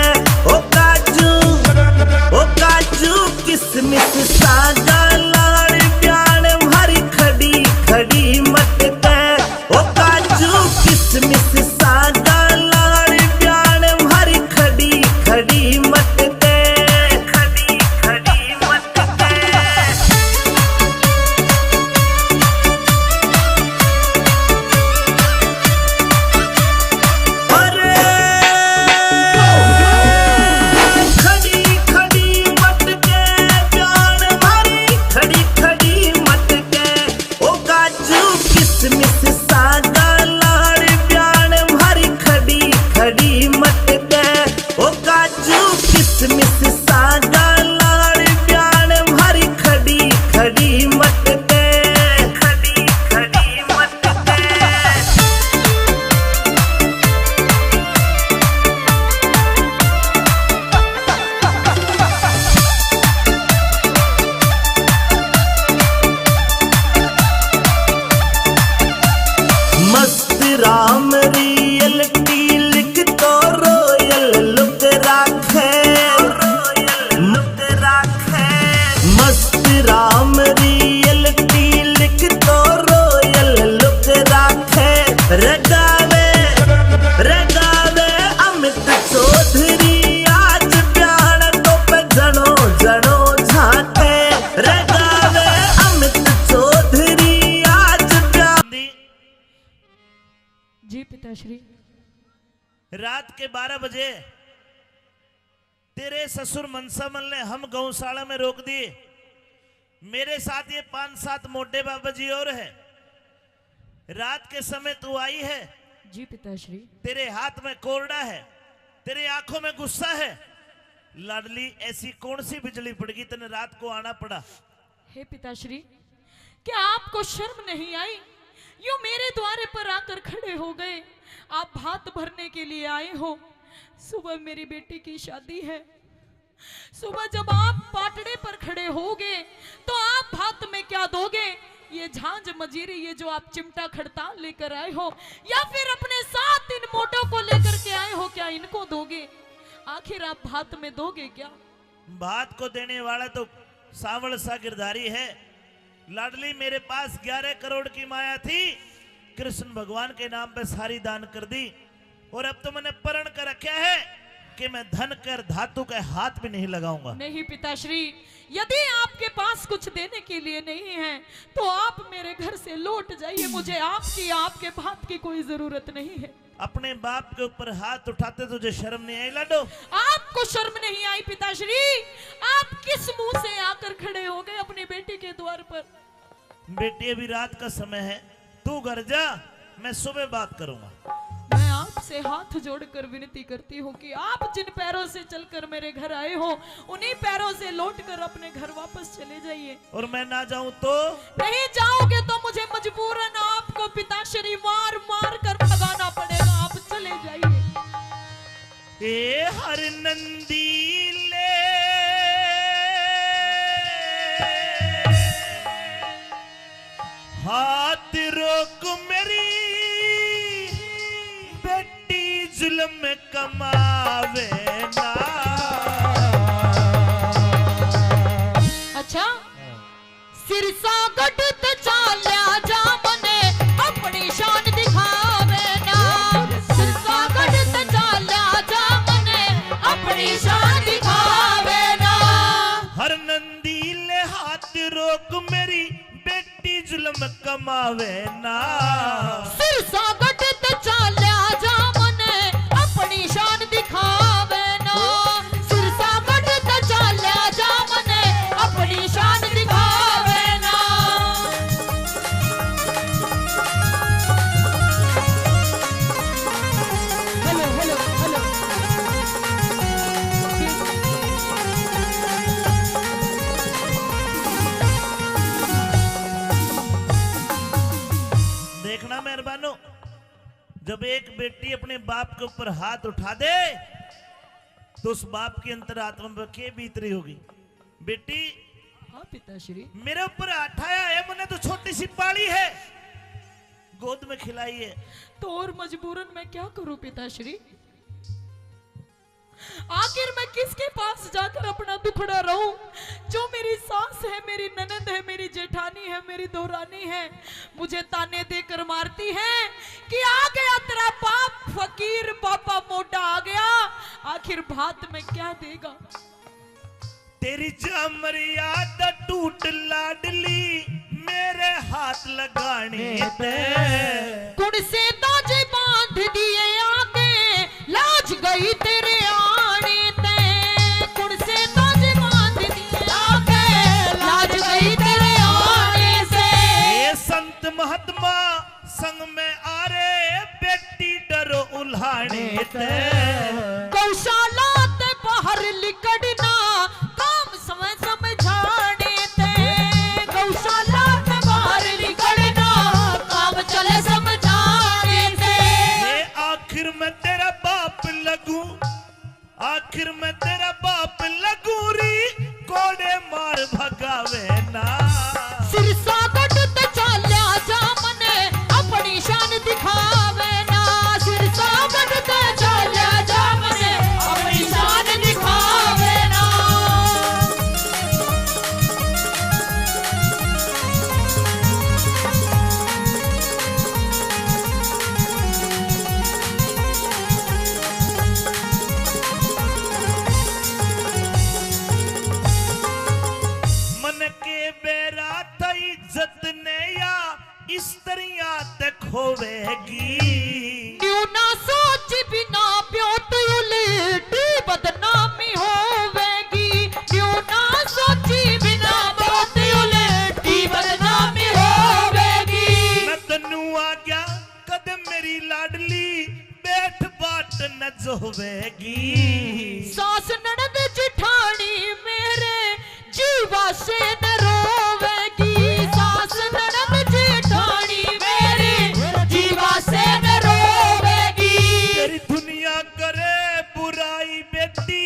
ओ काजू किसमिस सागा लाड़ प्याण भरी खड़ी खड़ी मटके ओ काजू किसमिस सागा लाड़ प्याण भरी खड़ी खड़ी मटके खड़ी खड़ी मटके अरे खड़ी खड़ी मटके प्याण भरी खड़ी खड़ी मटके ओ काजू किसमिस सागा लाड़ प्याण भरी खड़ी खड़ी मटके ओ काजू किसमिस सागा लाड़ प्याण भरी खड़ी खड़ी मटके खड़ी खड़ी मटके मस्त राम रियलिटी लिख तो रोयल लुक राखे मस्त राम रियलिटी लिख तो रोयल लुक राखे रगावे अमित चौधरी आज प्यार तो पे जनो जनो झाके रगावे अमित चौधरी आज प्यार जी पिताश्री। रात के 12 बजे तेरे ससुर मनसामल ने हम गौशाला में रोक दिए। मेरे साथ ये 5-7 मोटे बाबा जी और है। रात के समय तू आई है। जी पिताश्री। तेरे हाथ में कोरडा है, तेरे आंखों में गुस्सा है। लाडली ऐसी कौन सी बिजली पड़गी तने रात को आना पड़ा? हे पिताश्री, क्या आपको शर्म नहीं आई? यूं मेरे द्वारे पर आकर खड़े हो गए। आप भात भरने के लिए आए हो। सुबह मेरी बेटी की शादी है। सुबह जब आप पाटड़े पर खड़े होगे तो आप भात में क्या दोगे? ये झांझ मजीरी, ये जो आप चिमटा खड़ताल लेकर आए हो, या फिर अपने साथ इन मोटों को लेकर के आए हो, क्या इनको दोगे? आखिर आप भात में दोगे क्या? भात को देने वाला तो सावल सा गिरधारी है। लाडली, मेरे पास 11 करोड़ की माया थी, कृष्ण भगवान के नाम पे सारी दान कर दी, और अब तो मैंने प्रण कर रखा है कि मैं धन कर धातु के हाथ भी नहीं लगाऊंगा। नहीं पिताश्री, यदि आपके पास कुछ देने के लिए नहीं है तो आप मेरे घर से लौट जाइए। मुझे आपके भात की कोई जरूरत नहीं है। अपने बाप के ऊपर हाथ उठाते तुझे शर्म नहीं आई लाडो? आपको शर्म नहीं आई पिताश्री? आप किस मुंह से आकर खड़े हो गए अपनी बेटी के द्वार पर? बेटी, अभी रात का समय है, तू घर जा, मैं सुबह बात करूंगा। मैं आपसे हाथ जोड़कर विनती करती हूँ कि आप जिन पैरों से चलकर मेरे घर आए हो, उन्हीं पैरों से लौटकर अपने घर वापस चले जाइए। और मैं ना जाऊं तो? नहीं जाओगे तो मुझे मजबूरन आपको पिताश्री मार मार कर भगाना पड़ेगा। आप चले जाइए। ए हर नंदीले हाथ रोक मेरी बेटी, जुल्म कमावे ना। अच्छा, सिरसा गढ़ चाल्या जा मने अपनी शान दिखावे ना। सिरसा गढ़ चाल्या जा मने अपनी शान दिखावे ना। हर नंदीले हाथ रोक मेरी बेटी, जुल्म कमावे ना। सिरसा गढ़ चाल्या जा मने अपनी शान दिखावे ना। सिरसा गढ़ चाल्या जा मने अपनी शान दिखावे ना। Hello hello hello. देखना मेहरबानो, जब एक बेटी अपने बाप के ऊपर हाथ उठा दे तो उस बाप की अंतरात्मा में क्या बीत रही होगी? बेटी, हाँ पिताश्री। मेरे ऊपर हाथ आया है, मैंने तो छोटी सी पाली है, गोद में खिलाई है। तो और मजबूरन मैं क्या करूं पिताश्री? आखिर मैं किसके पास जाकर अपना दुखड़ा रहूं? जो मेरी सास है, मेरी ननद है, मेरी जेठानी है, मेरी दोहरानी है, मुझे ताने देकर मारती है कि आ गया तेरा बाप फकीर, पापा मोटा आ गया। आखिर भात में क्या देगा? तेरी जा मर्यादा टूट लाडली, मेरे हाथ लगाने दे। कुण से ताजे बांध दिए आगे, लाज गई तेरे आने ते। कुण से ताजे बांध दिए आगे, लाज गई तेरे आने से। ये संत महात्मा संग में आ रे, बेटी डरो उल्हाने ते। गौशाला ते बाहर लिकड़ना, काम समय समझाने ते। गौशाला ते बाहर लिकड़ना, काम चले समझाने ते। ये आखिर में तेरा बाप लगू, आखिर में तेरा बाप लगू री, कोड़े मार भगावे ना। सिरसा गढ़ ते चाल्या जा मने अपनी शान दिखावे ना। सिरसा गढ़ ते चाल्या जा मने अपनी शान दिखावे ना। मन के बेरा था इज्जत ने या स्त्रियां ते खोवेगी। न्यू ना सोच बिना प्योट उलटी बदनामी होवेगी। न्यू ना सोची बिना प्योट उलटी बदनामी होवेगी। मैं तन्नू आ गया कदम मेरी लाडली, बैठ बाट न जोवेगी। सास ननद जिठानी मेरे जीवा से न रोवेगी। सास ननद जिठानी मेरे जीवा से न रोवेगी। तेरी दुनिया करे बुराई बेटी,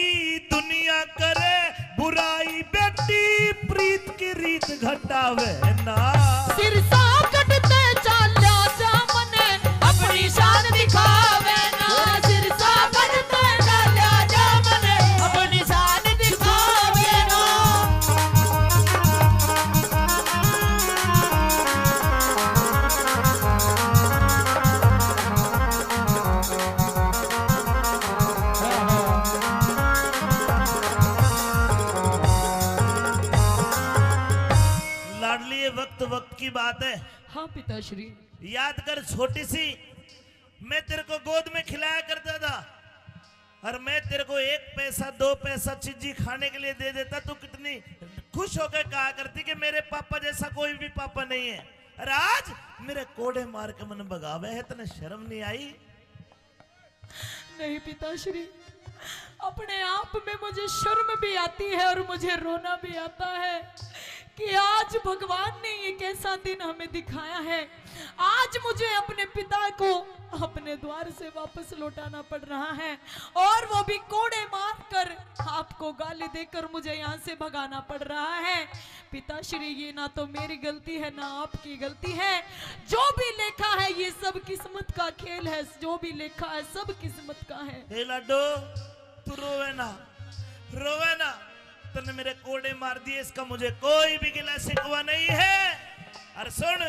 दुनिया करे बुराई बेटी, प्रीत की रीत घटावे ना। सिरसा कटते चाल्या जा मने अपनी शान दिखावे ना। सिरसा कटते चाल्या जा मने अपनी शान दिखावे ना। लाडली ये वक्त वक्त की बात है। हाँ पिताश्री। याद कर छोटी सी मैं तेरे को गोद में खिलाया करता था, और मैं तेरे को 1 पैसा 2 पैसा चीजी खाने के लिए दे देता, तू कितनी खुश होकर कहा करती कि मेरे पापा जैसा कोई भी पापा नहीं है। और आज मेरे कोड़े मार के मन भगावे है, तने शर्म नहीं आई? नहीं पिताश्री, अपने आप में मुझे शर्म भी आती है और मुझे रोना भी आता है कि आज भगवान ने ये कैसा दिन हमें दिखाया है। आज मुझे अपने पिता को अपने द्वार से वापस लौटाना पड़ रहा है, और वो भी कोड़े मारकर, आपको गाली देकर मुझे यहाँ से भगाना पड़ रहा है। पिताश्री, ये ना तो मेरी गलती है ना आपकी गलती है। जो भी लिखा है ये सब किस्मत का खेल है, जो भी लिखा है सब किस्मत का है। हे लाडो, तू रोवे ना, रोवे ना। तूने मेरे कोड़े मार दिए, इसका मुझे कोई भी गिला शिकवा नहीं है। और सुन,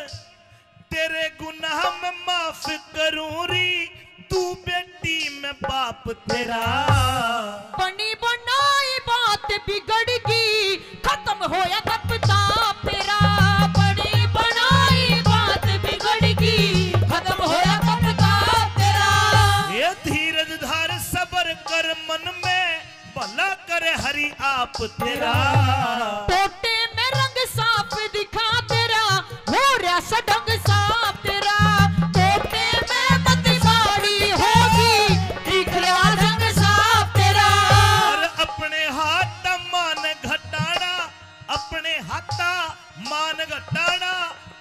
तेरे गुनाह में माफ करूं री, तू बेटी मैं बाप तेरा। बनी बनाई बात बिगड़गी, खत्म होया तब ताप तेरा। बनी बनाई बात बिगड़गी, खत्म होया तब ताप तेरा। ये धीरज धार सबर कर मन में, भला करे हरि आप तेरा। टोटे में रंग साफ दिखा तेरा, हो रहा सडंग साफ तेरा। टोटे में मत साड़ी होगी, दिख रहा रंग साफ तेरा। और अपने हाथ मान घटाना, अपने हाथा मान घटाना,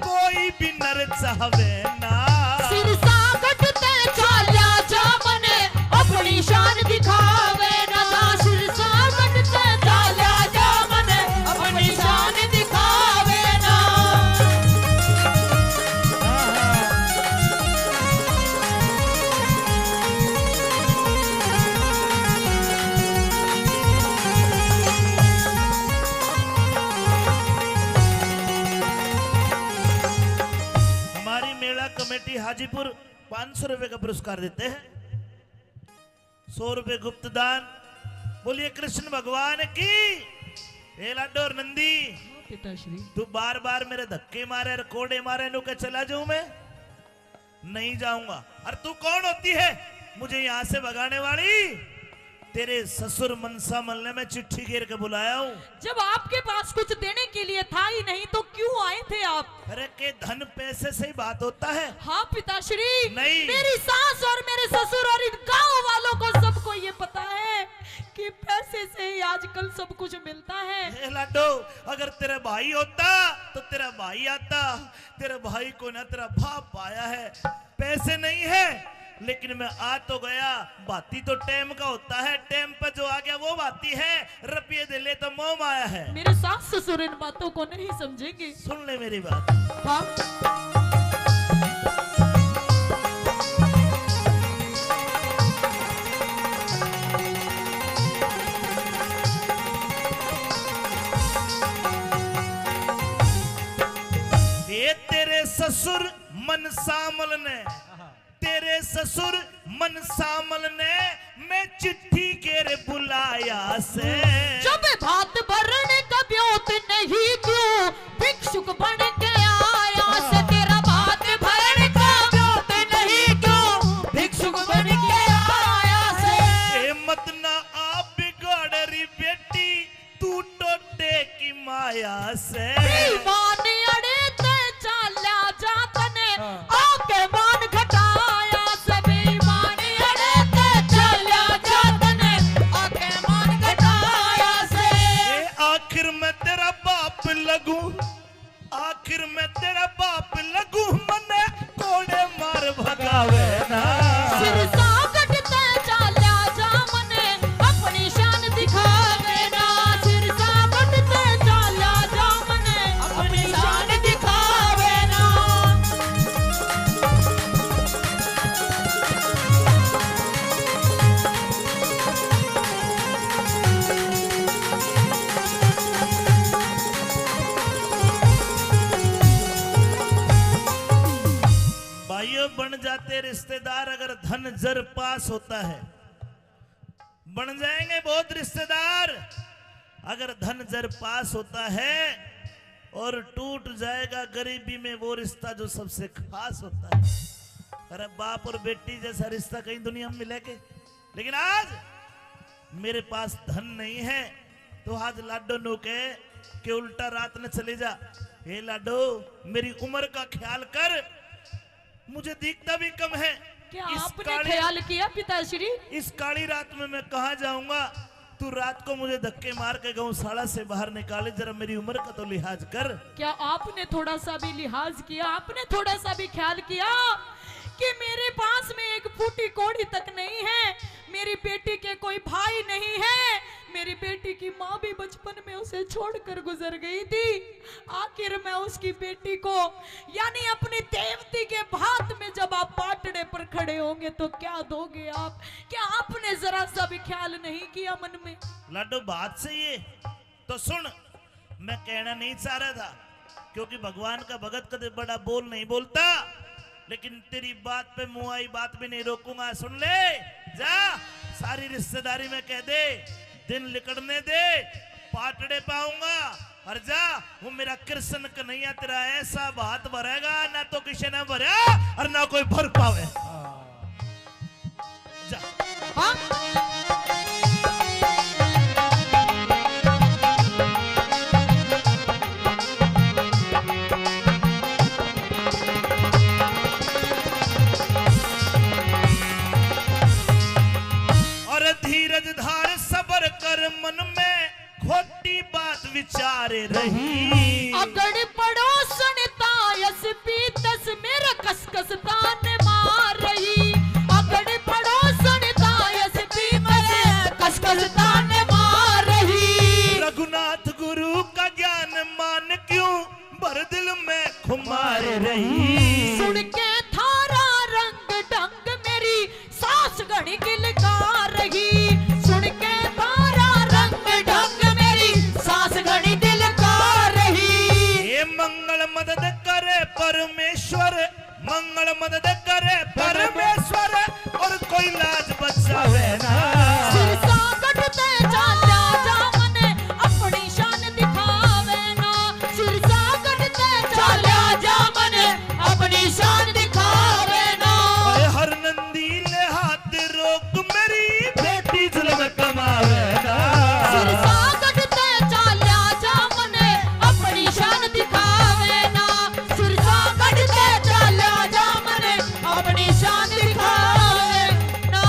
कोई भी नर चाहवे ना। सिरसा कटते चाल्या जा मने अपनी शान दिखावे ना। सिरसा कटते चाल्या जा मने अपनी शान दिखावे ना। हमारी मेला कमेटी हाजीपुर 500 रुपए का पुरस्कार देते हैं। 100 रुपए गुप्त दान। बोलिए कृष्ण भगवान की। हे लाडो और नंदी, पिताश्री, तू बार बार मेरे धक्के मारे और कोड़े मारे, नु के चला जाऊं मैं? नहीं जाऊंगा। और तू कौन होती है मुझे यहां से भगाने वाली? तेरे ससुर मनसा मलने में चिट्ठी घेर के बुलाया हूं। जब आपके पास कुछ देने के लिए था ही नहीं तो क्यों आए थे आप? अरे के धन पैसे से ही बात होता है? हाँ पिताश्री, नहीं। मेरी सास और मेरे ससुर और इन गांव वालों को सबको ये पता है कि पैसे से ही आजकल सब कुछ मिलता है। हे लाडो, अगर तेरा भाई होता तो तेरा भाई आता। तेरे भाई को ना तेरा बाप आया है, पैसे नहीं है, लेकिन मैं आ तो गया। बाती तो टेम का होता है, टेम पे जो आ गया वो बाती है। रुपये दे ले तो मोम आया है। मेरे सास ससुर इन बातों को नहीं समझेंगे। सुन ले मेरी बात। हाँ? ये तेरे ससुर मन सामल ने, तेरे ससुर मन सामल ने मैं चिट्ठी के बुलाया से। जब भात भरने का ब्योत नहीं क्यों भिक्षुक बन के आया से। तेरा भात भरने का ब्योत नहीं क्यों भिक्षुक बन के आया से। ए मत ना आप बिगाड़ री बेटी, तू टोटे की माया से। मान अड़े ते चाल्या जातने आके मान घटाया से। बेईमान अड़े ते आखिर में तेरा बाप लगू मने कोड़े मार भगावे ना सिरसा कटते चाल्या जा मने अपनी शान दिखावे ना सिरसा कटते चाल्या जा मने अपनी शान दिखावे ना भाइयों बन जाते रिश्तेदार अगर धन जर पास होता है बन जाएंगे बहुत रिश्तेदार अगर धन जर पास होता है और टूट जाएगा गरीबी में वो रिश्ता जो सबसे खास होता है। अरे बाप और बेटी जैसा रिश्ता कहीं दुनिया में मिलेगा लेकिन आज मेरे पास धन नहीं है तो आज लाडो नो के कि उल्टा रात न चले जा हे लाडो मेरी उम्र का ख्याल कर मुझे दिखता भी कम है क्या आपने ख्याल किया पिताश्री इस काली रात में मैं कहा जाऊंगा तू रात को मुझे धक्के मार के गौशाला से बाहर निकाले जरा मेरी उम्र का तो लिहाज कर क्या आपने थोड़ा सा भी लिहाज किया आपने थोड़ा सा भी ख्याल किया कि मेरे पास में एक फूटी कोड़ी तक नहीं है मेरी बेटी के कोई भाई नहीं है मेरी बेटी की माँ भी बचपन में उसे छोड़कर गुजर गई थी आखिर मैं उसकी बेटी को यानी अपनी देवती के भात में जब आप पाटड़े पर खड़े होंगे तो क्या दोगे आप क्या आपने जरा सा भी ख्याल नहीं किया मन में लाडो बात सही है तो सुन मैं कहना नहीं चाह रहा था क्योंकि भगवान का भगत कदे बड़ा बोल नहीं बोलता लेकिन तेरी बात पे मुंह आई बात भी नहीं रोकूंगा सुन ले जा सारी रिश्तेदारी में कह दे दिन लिकड़ने दे पाटड़े पाऊंगा और जा वो मेरा कृष्ण कन्हैया तेरा ऐसा बात भरेगा ना तो किसी ने भरा और ना कोई भर पावे जा धीरज धार सबर कर मन में खोटी बात विचारे रही अगड़ पड़ोसन तायस पीतस मेरा कसकस तान मार रही अगड़ पड़ोसन तायस पीतस कसकस तान मार रही रघुनाथ गुरु का ज्ञान मान क्यों भर दिल में खुमार रही सुन के थारा रंग ढंग मेरी सास घड़ी गिलकार रही सुन के थारा रंग ढंग मेरी सास घड़ी दिलकार रही ये मंगल मदद करे परमेश्वर मंगल मदद करे परमेश्वर और कोई लाज बचावे ना सिरसा कटते चाल्या जा मने अपनी शान दिखावे ना सिरसा कटते चाल्या जा मने अपनी शान दिखावे ना हर नंदी ले हाथ रोक मेरी बेटी जुल्म कमावे ना सिरसा कटते चाल्या जा मने अपनी शान दिखावे ना सिरसा कटते चाल्या जा मने अपनी शान दिखावे ना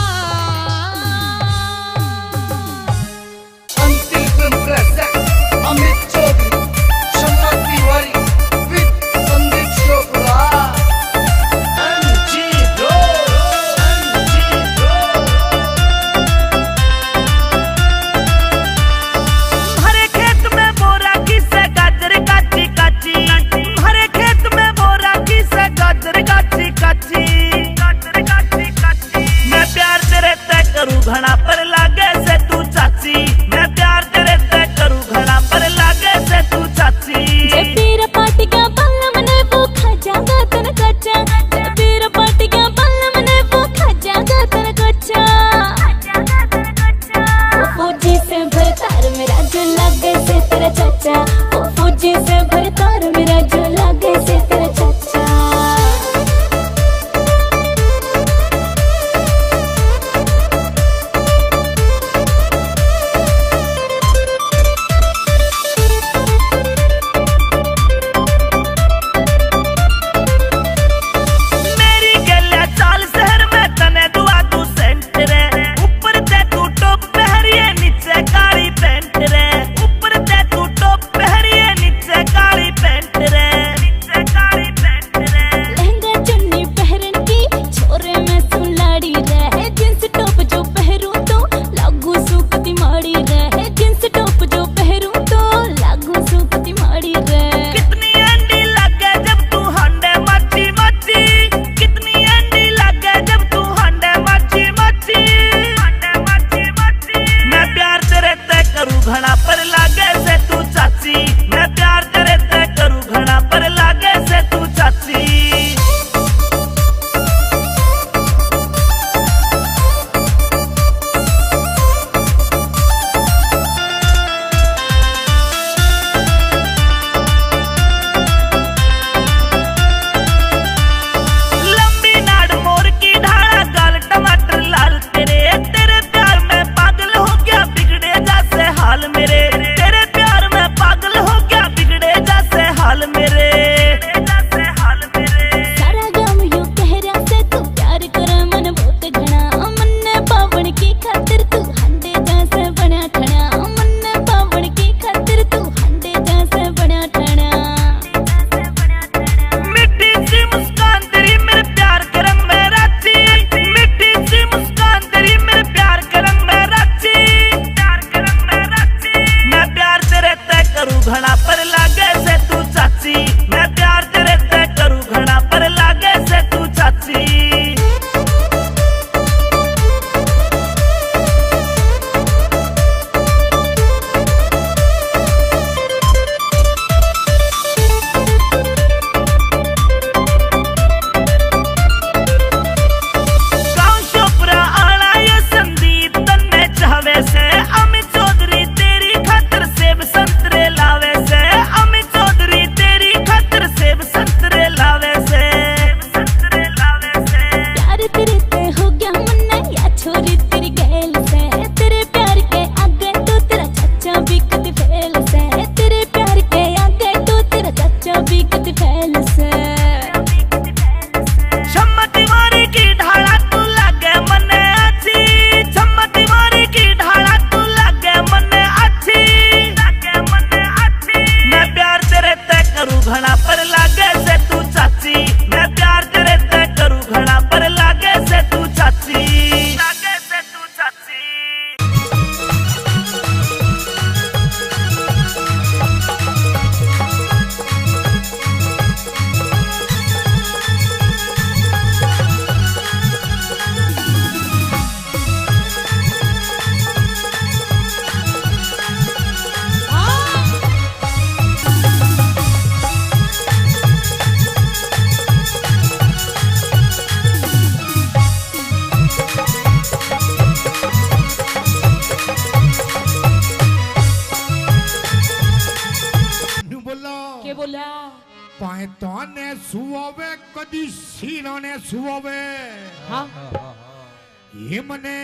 पर लागे से तू चाची, मैं प्यार करे ते करूं घड़ा पर लागे से तू चाची, लागे से तू चाची। के बोला पायताने सुआवे कदी सीराने सुआवे हाँ ये मने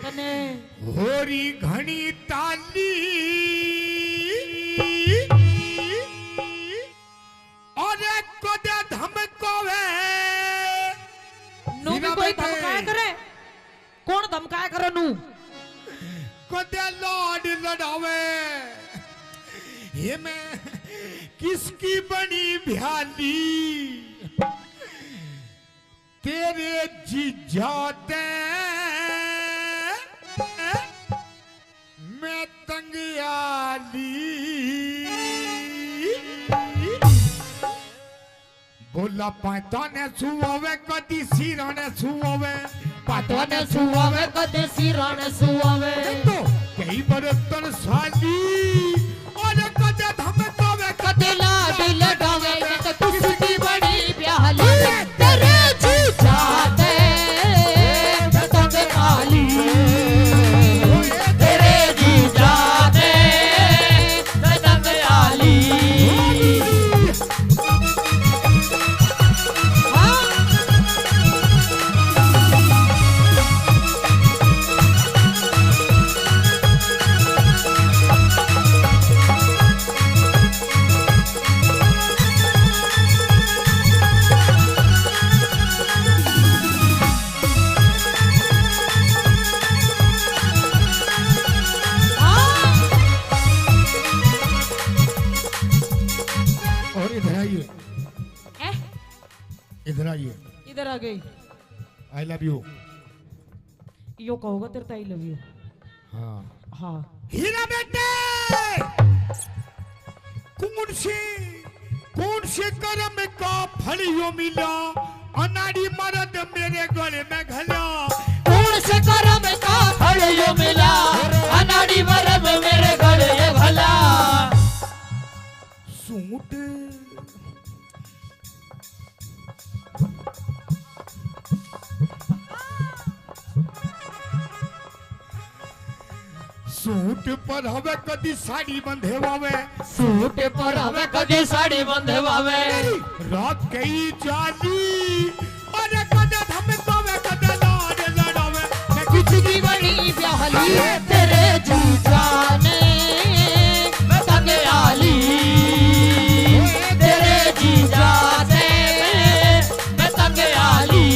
कने होरी घणी ताली और कदे धमकावे नू भी कोई धमकाया करे, कौन धमकाया करे नू? कदे लाड लड़ावे ये मैं किसकी बनी भ्याली तेरे जीजाते मैं तंगियाली बोला पायताने सुआवे कदी सीराने सुआवे पातवाने सुआवे कदे सिराने सुआवे तो कई बरतन साली और कदे धमकावे कदे लाड लगावे तो किसकी बड़ी प्याली तेरे जीजा दे तंग काली, तेरे जीजा दे तंग काली। और इधर आइए, ए, इधर आइए। इधर आ गई। आई लव यू। यो कहोगा तेरे आई लव यू। हाँ हाँ हीरा बेटे कौन से कर्म का फल यो मिला अनाड़ी मर्द मेरे गले में घला, कौन से कर्म का फल यो मिला अनाड़ी मरद मेरे गले भला। सूट सूट पर हवे कदी साड़ी बंधेवावे, सूट पर हमें कदी साड़ी बंधवावे, रात कई जाली और कदे धमकावे कदे लाड लड़ावे मैं किसकी बड़ी प्याली तेरे जीजा ने तंग आली, तेरे जीजा ने मैं तंग आली।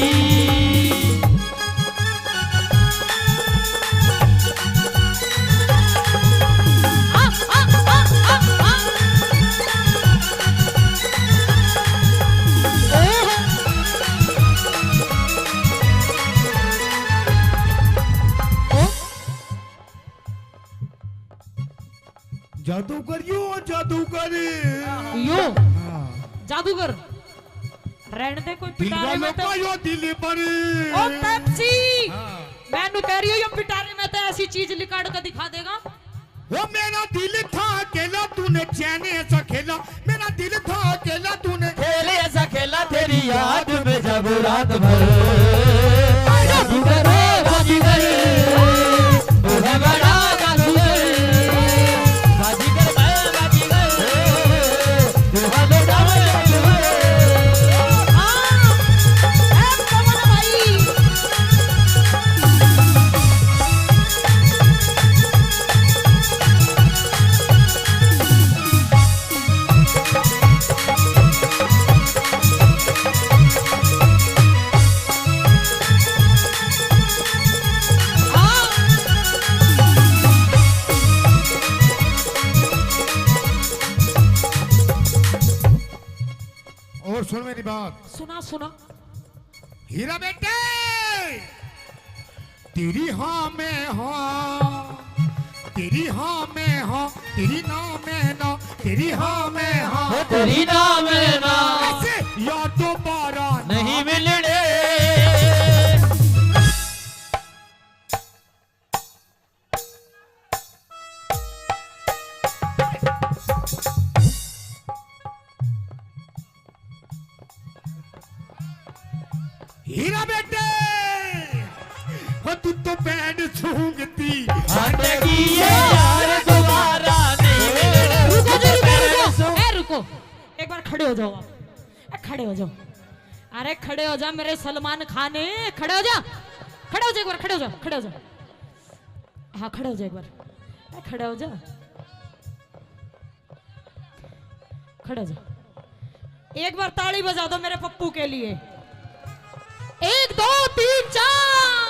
जादूगर यो जादूगर यो जादूगर रहने दे कोई दिल पिटारे वालों में का तो यो दिल पर ओ पेप्सी मैं कह रही हूँ ये पिटारे में तो ऐसी चीज लिकाड़ कर दिखा देगा। वो मेरा दिल था अकेला तूने चैन ऐसा खेला, मेरा दिल था अकेला तूने खेले ऐसा खेला तेरी याद में जब रात भर जादूगर जादूगर तू है बड़ा जादूगर बाजीगर मैं बाजीगर तू है बड़ा जादूगर। और सुन मेरी बात, सुना सुना। हीरा बेटे, तेरी हाँ में हाँ, तेरी हाँ में हाँ, तेरी ना में ना, तेरी हाँ में हाँ, तेरी नाम है ना ऐसे या दोबारा नहीं मिलने। हीरा बेटे, हो तू तो बैंड सूंघती हटगी ये यार दोबारा नहीं मिलने। रुको जी, रुको। ए रुको, एक बार खड़े हो जाओ आप। खड़े हो जाओ, अरे खड़े हो जा मेरे सलमान खान, खड़े हो जा, खड़े हो जा एक बार, खड़े हो जा, खड़े हो जा। हाँ खड़े हो जा एक बार, खड़े हो जा, खड़े हो जा। एक बार ताली बजा दो मेरे पप्पू के लिए। 1 2 3 4।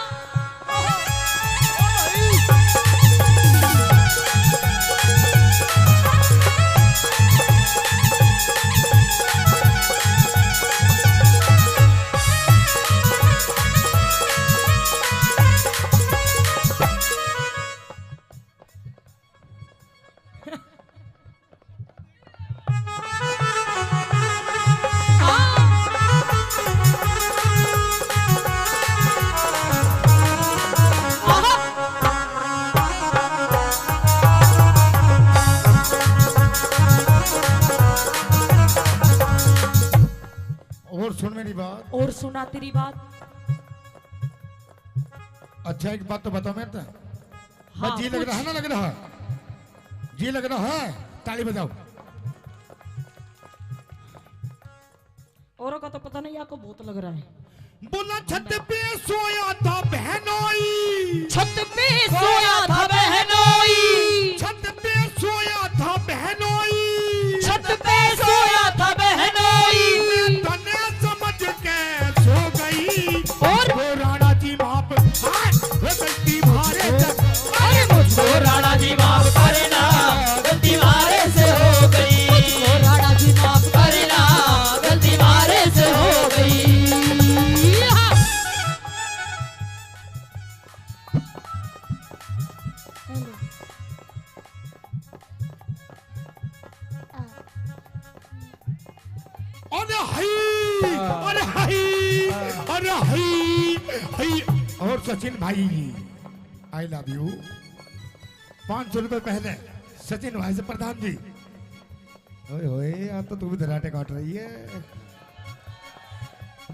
और सुन मेरी बात, और सुना तेरी बात। अच्छा एक बात तो बताओ मेरे तो, हाँ, बस जी लग रहा है ना, लग रहा है, जी लग रहा है, ताली बजाओ। औरों का तो पता नहीं, आपको बहुत लग रहा है। बोला छत पे सोया था बहनोई, छत पे सोया था बहनोई, छत पे सोया था बहनोई, छत पे सोया था बहनोई। मैं तने समझ के सो गई, और वो राणा जी माप वो गलती मारे अरे मुझको राणा जी माफ करना, गलती मारे से हो गई। मुझको राणा जी माफ करना, गलती मारे से हो गई। अरे हाय, अरे हाय, अरे हाय, हाय। और सचिन भाई, आई लव यू। 500 रुपए पहले सचिन भाई से प्रधान जी। ओए ओए, आज तो तू भी धराटे काट रही है।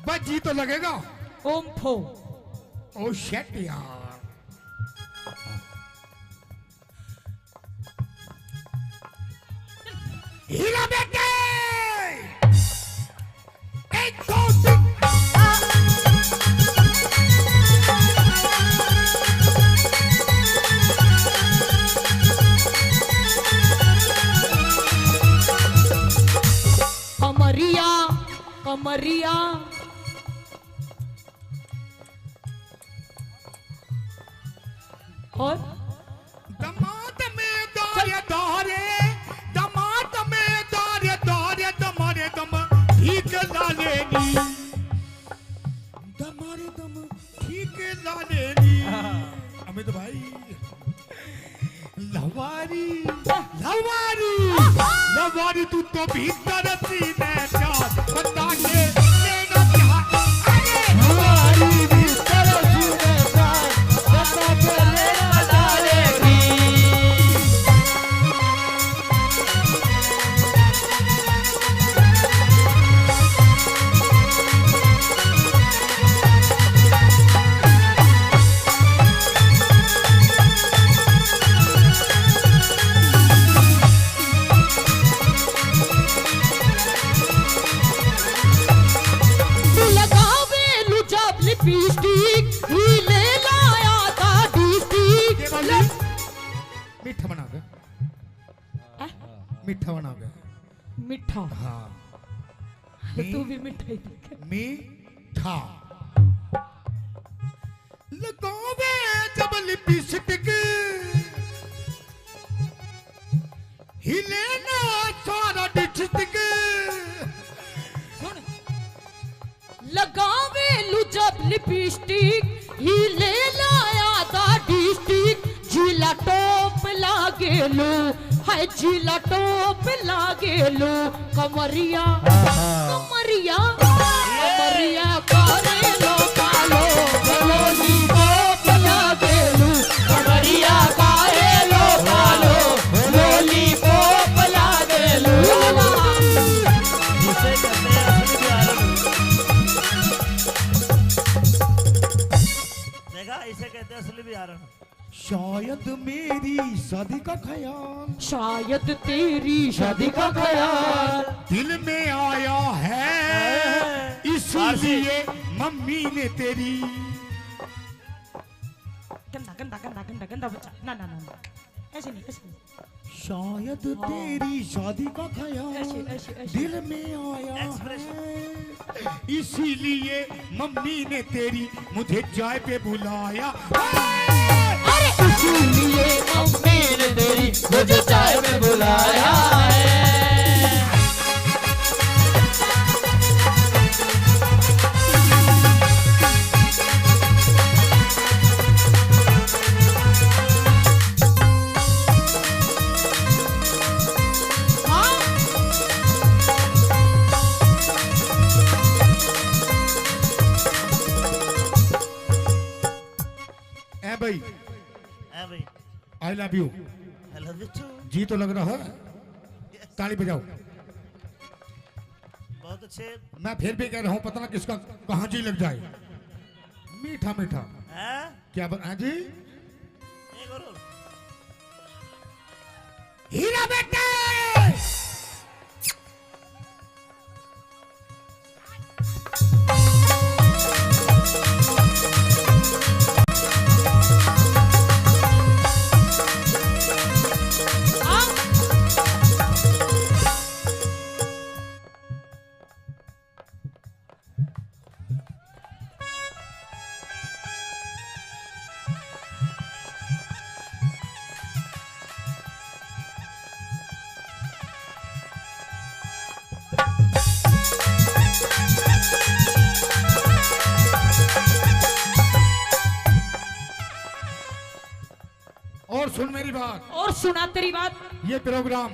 बस जी तो लगेगा। ओम फो। ओ शेट यार, हीरा बेटे, 1 2 3। कमरिया कमरिया और दमाद में दारे दारे, दमाद में दारे दारे, दमारे दम ठीक लालेनी, दमारे दम ठीक लालेनी। अमित भाई, लवारी लवारी लवारी, तू तो भीतर सीने प्यार बता के लेना क्या। अरे लवारी भीतर सीने प्यार बता के लेना डालेगी। मीठा बना दे, मीठा बना दे। मिठा। हाँ, तू भी मिठाई देख। मीठा लगावे जब लिपस्टिक, हिले ना सारा डिस्ट्रिक्ट। सुन जब लिपस्टिक ही ले लाया था डिस्ट्रिक्ट जिला टॉप लागेलो है जिला टॉप लागेलो कमरिया कमरिया कमरिया करेलो कालो लोली टॉप लागेलो कमरिया करेलो कालो लोली टॉप लागेलो जिसे कहते हैं असली बिहारन। देखा, इसे कहते हैं असली बिहारन। शायद मेरी शादी का ख्याल शायद तेरी शादी का ख्याल दिल में आया है, इसलिए मम्मी ने तेरी गंदा गंदा गंदा गंदा गंदा बच्चा ना ना ना ऐसे नहीं ऐसे नहीं शायद तेरी शादी का ख्याल ऐसे ऐसे ऐसे दिल में आया Expression. है, इसीलिए मम्मी ने तेरी मुझे चाय पे बुलाया। अरे इसीलिए मम्मी ने तेरी मुझे चाय में बुलाया है ए भाई, है भाई, I love you. I love you too। जी तो लग रहा है, ताली बजाओ। बहुत अच्छे। मैं फिर भी कह रहा हूँ, पता ना किसका कहाँ जी लग जाए। मीठा मीठा हैं? क्या बता जी? एक और। हीरा बेटे और सुन मेरी बात, और सुना तेरी बात। ये प्रोग्राम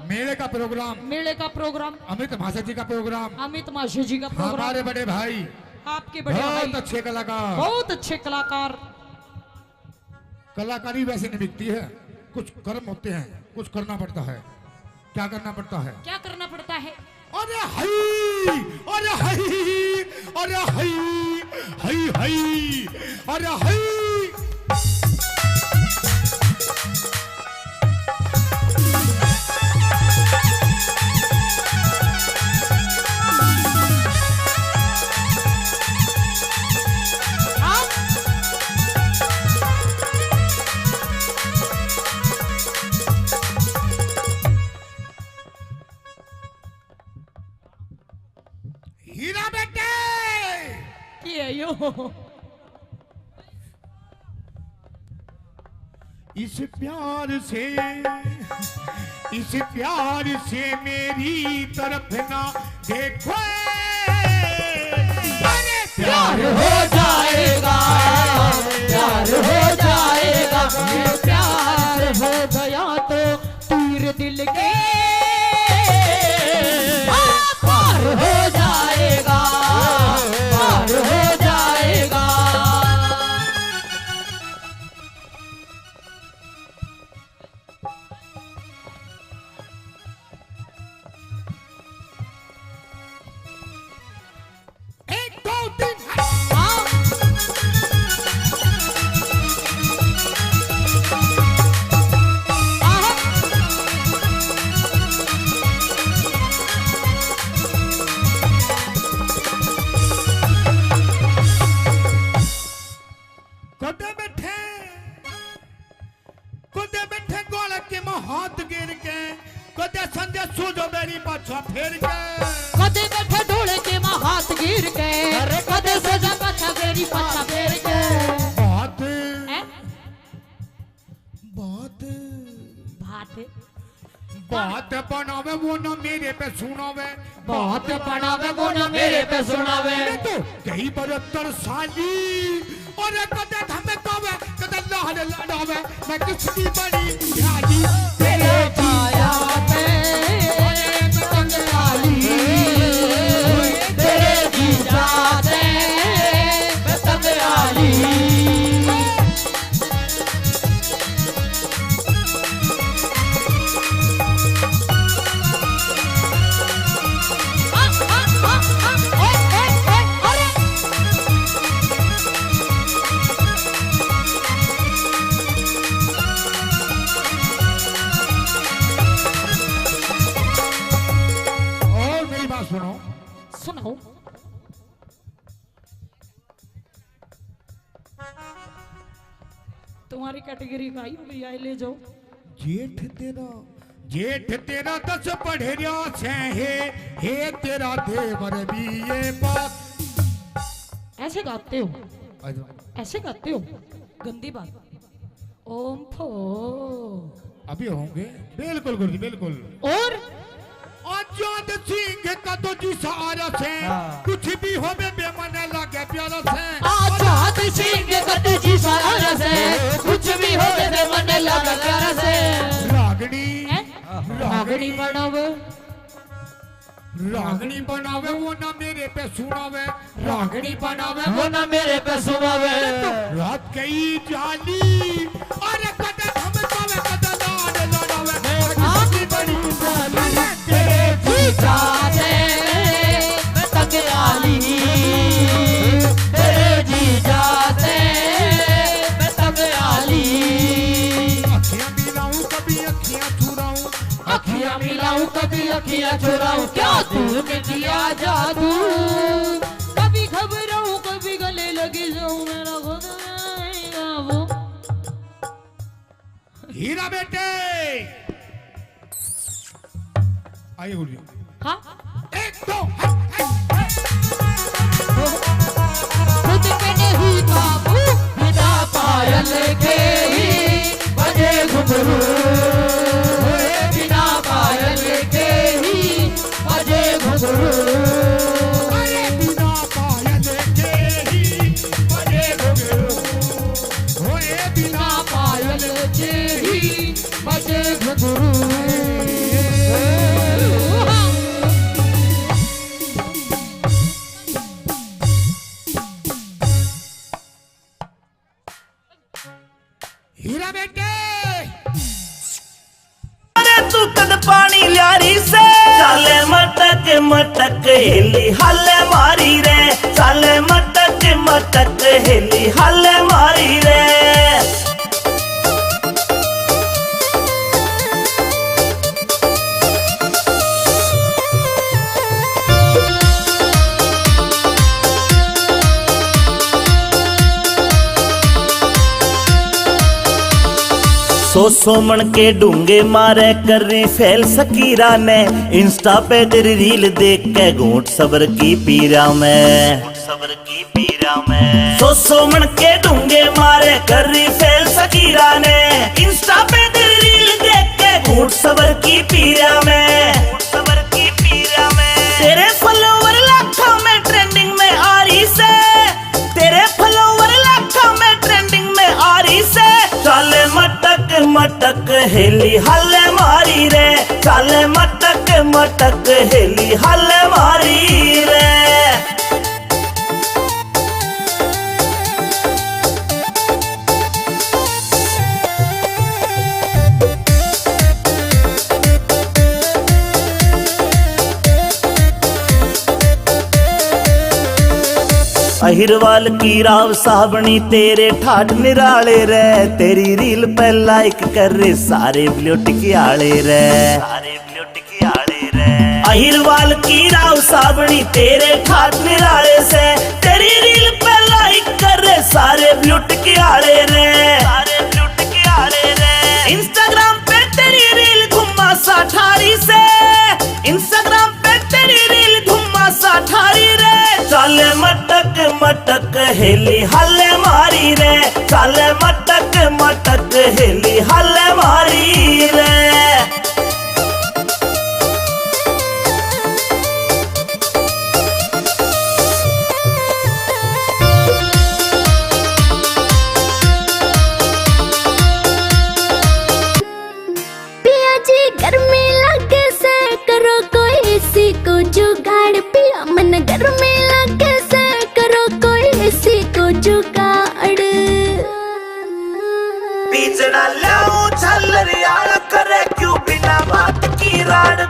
मेले का प्रोग्राम, मेले का प्रोग्राम, अमित महाशय जी का प्रोग्राम, अमित माशे जी का प्रोग्राम, हमारे बड़े भाई, आपके बड़े भाई बहुत अच्छे कलाकार। बहुत अच्छे कलाकार। कलाकारी वैसे नहीं बिकती है, कुछ कर्म होते हैं, कुछ करना पड़ता है। क्या करना पड़ता है? क्या करना पड़ता है? अरे हई, अरे हई, अरे हई, हई हई, अरे हई। हीरा बेटे ये यो इस प्यार से मेरी तरफ ना देखो, अरे प्यार हो जाएगा, प्यार हो जाएगा, ये प्यार हो गया तो तीर दिल के पार हो जाएगा, पार हो जाएगा। एक दो तीन कुदे बैठे गोल के हाथ गिर के, कुदे संजय सूझो मेरी पाछा फेर के, कदे बैठे ढोले के माँ हाथ गिर के, कदे सजा पाछा गेरी पाछा फेर के। बात हैं? बात बात बात बनावे वो ना मेरे पे सुनावे, बात बनावे वो ना मेरे पे सुनावे। तो कई 72 साली और कदे धमकावे कदे लाल लड़ावे, मैं किसकी बड़ी ख्याली तेरे छाया पे पतंग डाली, तेरे जीजा से पतंग डाली। और मेरी बात सुनो, सुनाओ। तुम्हारी कैटेगरी का आई हो भैया, ले जाओ। जेठ तेरा 10 पढ़े रिया से हे तेरा देवर भी ये बात। ऐसे गाते हो, ऐसे गाते हो, गंदी बात। ओम फो अभी होंगे, बिल्कुल गुरुजी बिल्कुल। और आजाद सिंह का तो जी सहारा से कुछ भी हो बेमन लगे प्यारा से। आजाद सिंह कद जी सारा से कुछ भी हो गए मन लगा प्यारा से। रागनी रागनी बनावे, रागनी बनावे वो ना मेरे पे सुनावे, रागनी बनावे वो ना मेरे पे सुनावे। रात कई जाली और कदे धमकावे कदे लाल लड़ावे, आपकी बड़ी साली तेरे जीजा से पतंग डाली, तेरे जीजा से पतंग डाली। अखियां मिलाऊं कभी अखियां चुराऊं, अखियां मिलाऊं कभी अखियां चुराऊं, क्या तूने किया जादू। कभी घबराऊं कभी गले लगी जाऊं, मेरा खुद रहेगा वो। हीरा बेटे आइए गुरुजी। हाँ, 1 2 खुद पे नहीं काबू, बिना पायल के ही बजे घुंघरू, बिना पायल के ही बजे घुंघरू। अरे बिना पायल के ही बजे घुंघरू, होए बिना पायल के ही बजे घुंघरू। हीरा बेटे अरे तू कद पानी ल्यारी से चाले मटक मटक हेली हल मारी रे, चाले मटक मटक हेली हल मारी रे। सो मन के डूंगे मारे कर रही फैल सकीरा ने, इंस्टा पे तेरी रील देख के घूट सबर की पीरा में, सबर की पीरा में। सो मन के डूंगे मारे कर रही फैल सकीरा ने, इंस्टा पे तेरी रील देख के घूट सबर की पीरा में, सबर की पीरा में। तेरे फॉलोवर लाखों में ट्रेंडिंग में आ रही से, तेरे फॉलोवर लाखों में ट्रेंडिंग में आ रही से। चाले मटक मटक हेली हल मारी रे, चाले मटक मटक हेली हल मारी रे। अहिरवाल की राव साबणी तेरे ठाठ निराले रे, तेरी रील पे लाइक कर रे सारे ब्लूटिक आले रे, सारे ब्लूटिक आले रे। अहिरवाल की राव साबणी तेरे ठाठ निराले से, तेरी रील पे लाइक कर रे सारे ब्लूटिक आले रे, सारे ब्लूटिक आले रे। इंस्टाग्राम पे तेरी रील घुमा सा ठारी से, इंस्टाग्राम पे तेरी रील घुमा सा ठारी रे। चाले मटक मटक हेली हल मारी रे, चाले मटक मटक हेली हल मारी रे।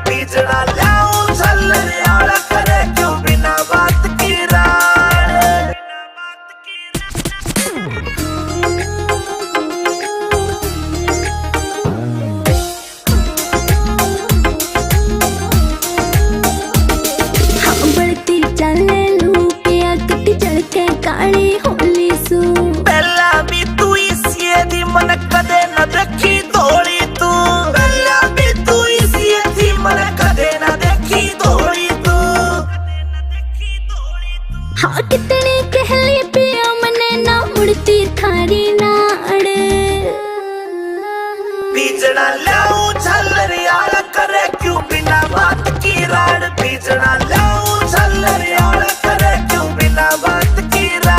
बीजड़ा लाऊं झल्लरियाला करे क्यों बिना बात की राड़। हाँ बढ़ती चले लू पिया किती चढ़के काली होली सू पहला भी तू इसी दी मन कदे न देखी धोली तू। पहला भी तू इसी दी मन कदे न देखी धोली तू। हाँ कितने कहली पिया मने ना मुड़ती थारी नाड़ बीजड़ा लाऊं झल्लरियाला करे क्यों बिना बात की राड़। बीजड़ा लाऊं झल्लरियाला करे क्यों बिना बात की राड़।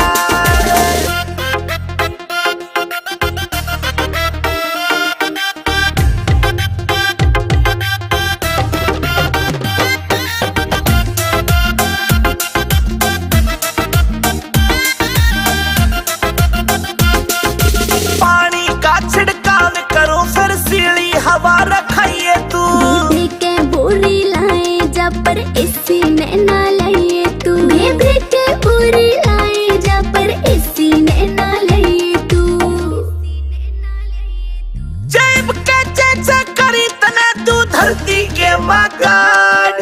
पानी का छिड़काव करो फिर सीली हवा रखाइए तू। बेबे के बोरी लाए जा पर इसी ने ना लिए तू बेबे के बोरी लाए जा पर इसी ने ना लिए तू जेब के चेचे करी तने तू धरती के मगाड़।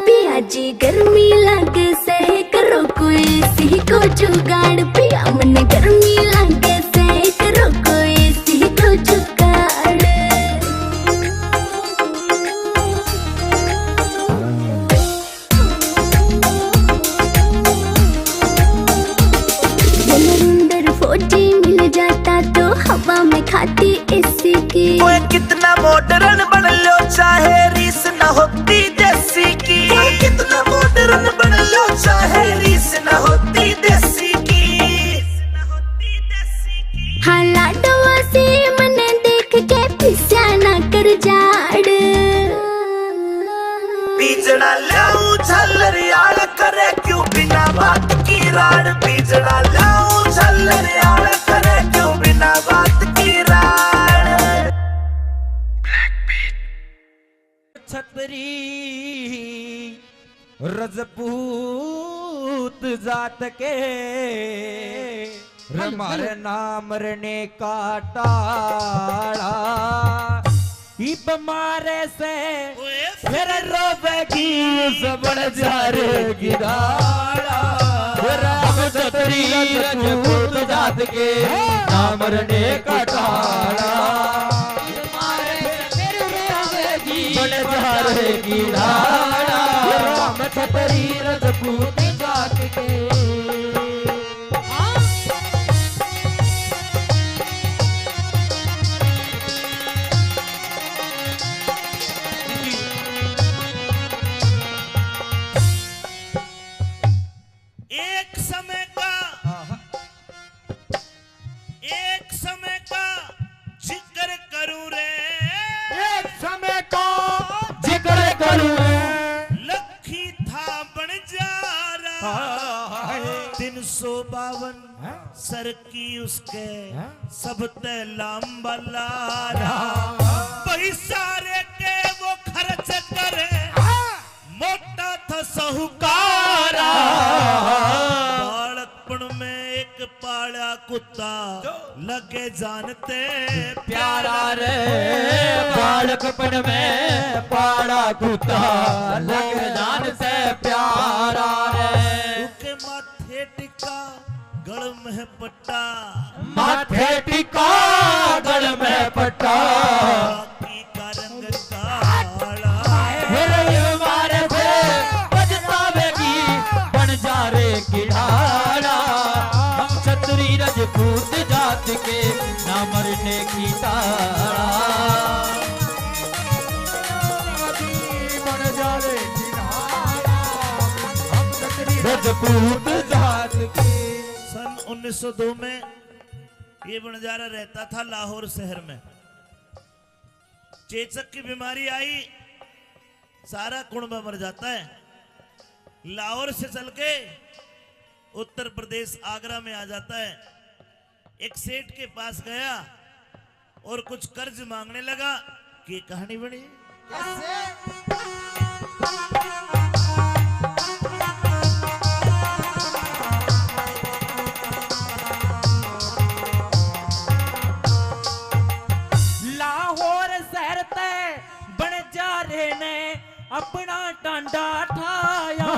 पिया जी गर्मी लगे से करो कोई सी को जुगाड़ पिया मन गर्मी लगे से करो कोई सी को जुगाड़ अंदर फौजी मिल जाता तो हवा में खाती इसी की कोई कितना मॉडर्न बन लो चाहे रीस न होती देसी की। कोई कितना मॉडर्न बन लो चाहे रीस न होती देसी की। हाँ लाडवा से मने देख के पिस्या ना कर जाड़ बीजड़ा लाऊं झल्लरियाला करे क्यों बिना बात की राड़। बीजड़ा लाऊं झल्लरियाला करे क्यों बिना बात की राड़। छतरी रजपूत जात के हमारे नाम रने का टाड़ा ही बमारे से फिर रोवेगी सबड़ जारेगी दाड़ा। राम छतरी रजपूत जात के नाम रने का टाड़ा बड़े जारेगी दाड़ा। राम छतरी रजपूत जात के एक समय का जिक्र करूं रे। एक समय का जिक्र करूं लखी था बन जा रहा 352 सर की उसके सब ते लांबा लारा। पैसारे के वो खर्च करे मोटा था साहूकारा। बालकपन में एक पाड़ा कुत्ता लगे जानते प्यारा रे बालकपन में पाड़ा कुत्ता लग जान से प्यारा रे। उसके माथे टिका गल में पट्टा माथे टिका गल में पट्टा बाकी का रंग काला। मेरे मारे से बजतावेगी बन जा रे किढ़ाड़ा। हम छतरी रजपूत जात के ना मरने की ताड़ा बन जा रे किनारा, हम छतरी रजपूत जात के। सन 1902 में ये बंजारा रहता था लाहौर शहर में। चेचक की बीमारी आई, सारा कुंबा मर जाता है। लाहौर से चल के उत्तर प्रदेश आगरा में आ जाता है। एक सेठ के पास गया और कुछ कर्ज मांगने लगा कि कहानी बनी। लाहौर शहर ते बन जा रे ने अपना टांडा ठाया।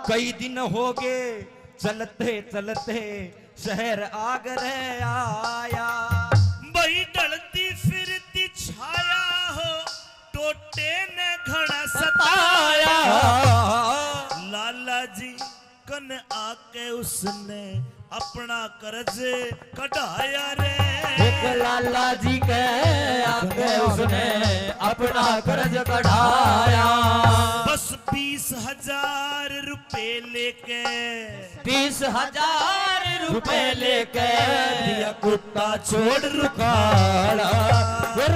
कई दिन हो गए चलते चलते शहर आगरे आया। वही ढलती फिरती छाया हो टोटे ने घड़ा सताया। लाला जी कन आके उसने अपना कर्ज कढ़ाया रे। एक लाला जी के आगे उसने अपना कर्ज कढ़ाया। बस 20,000 रुपए लेके 20,000 रुपए लेके दिया कुत्ता छोड़ रुखाड़ा।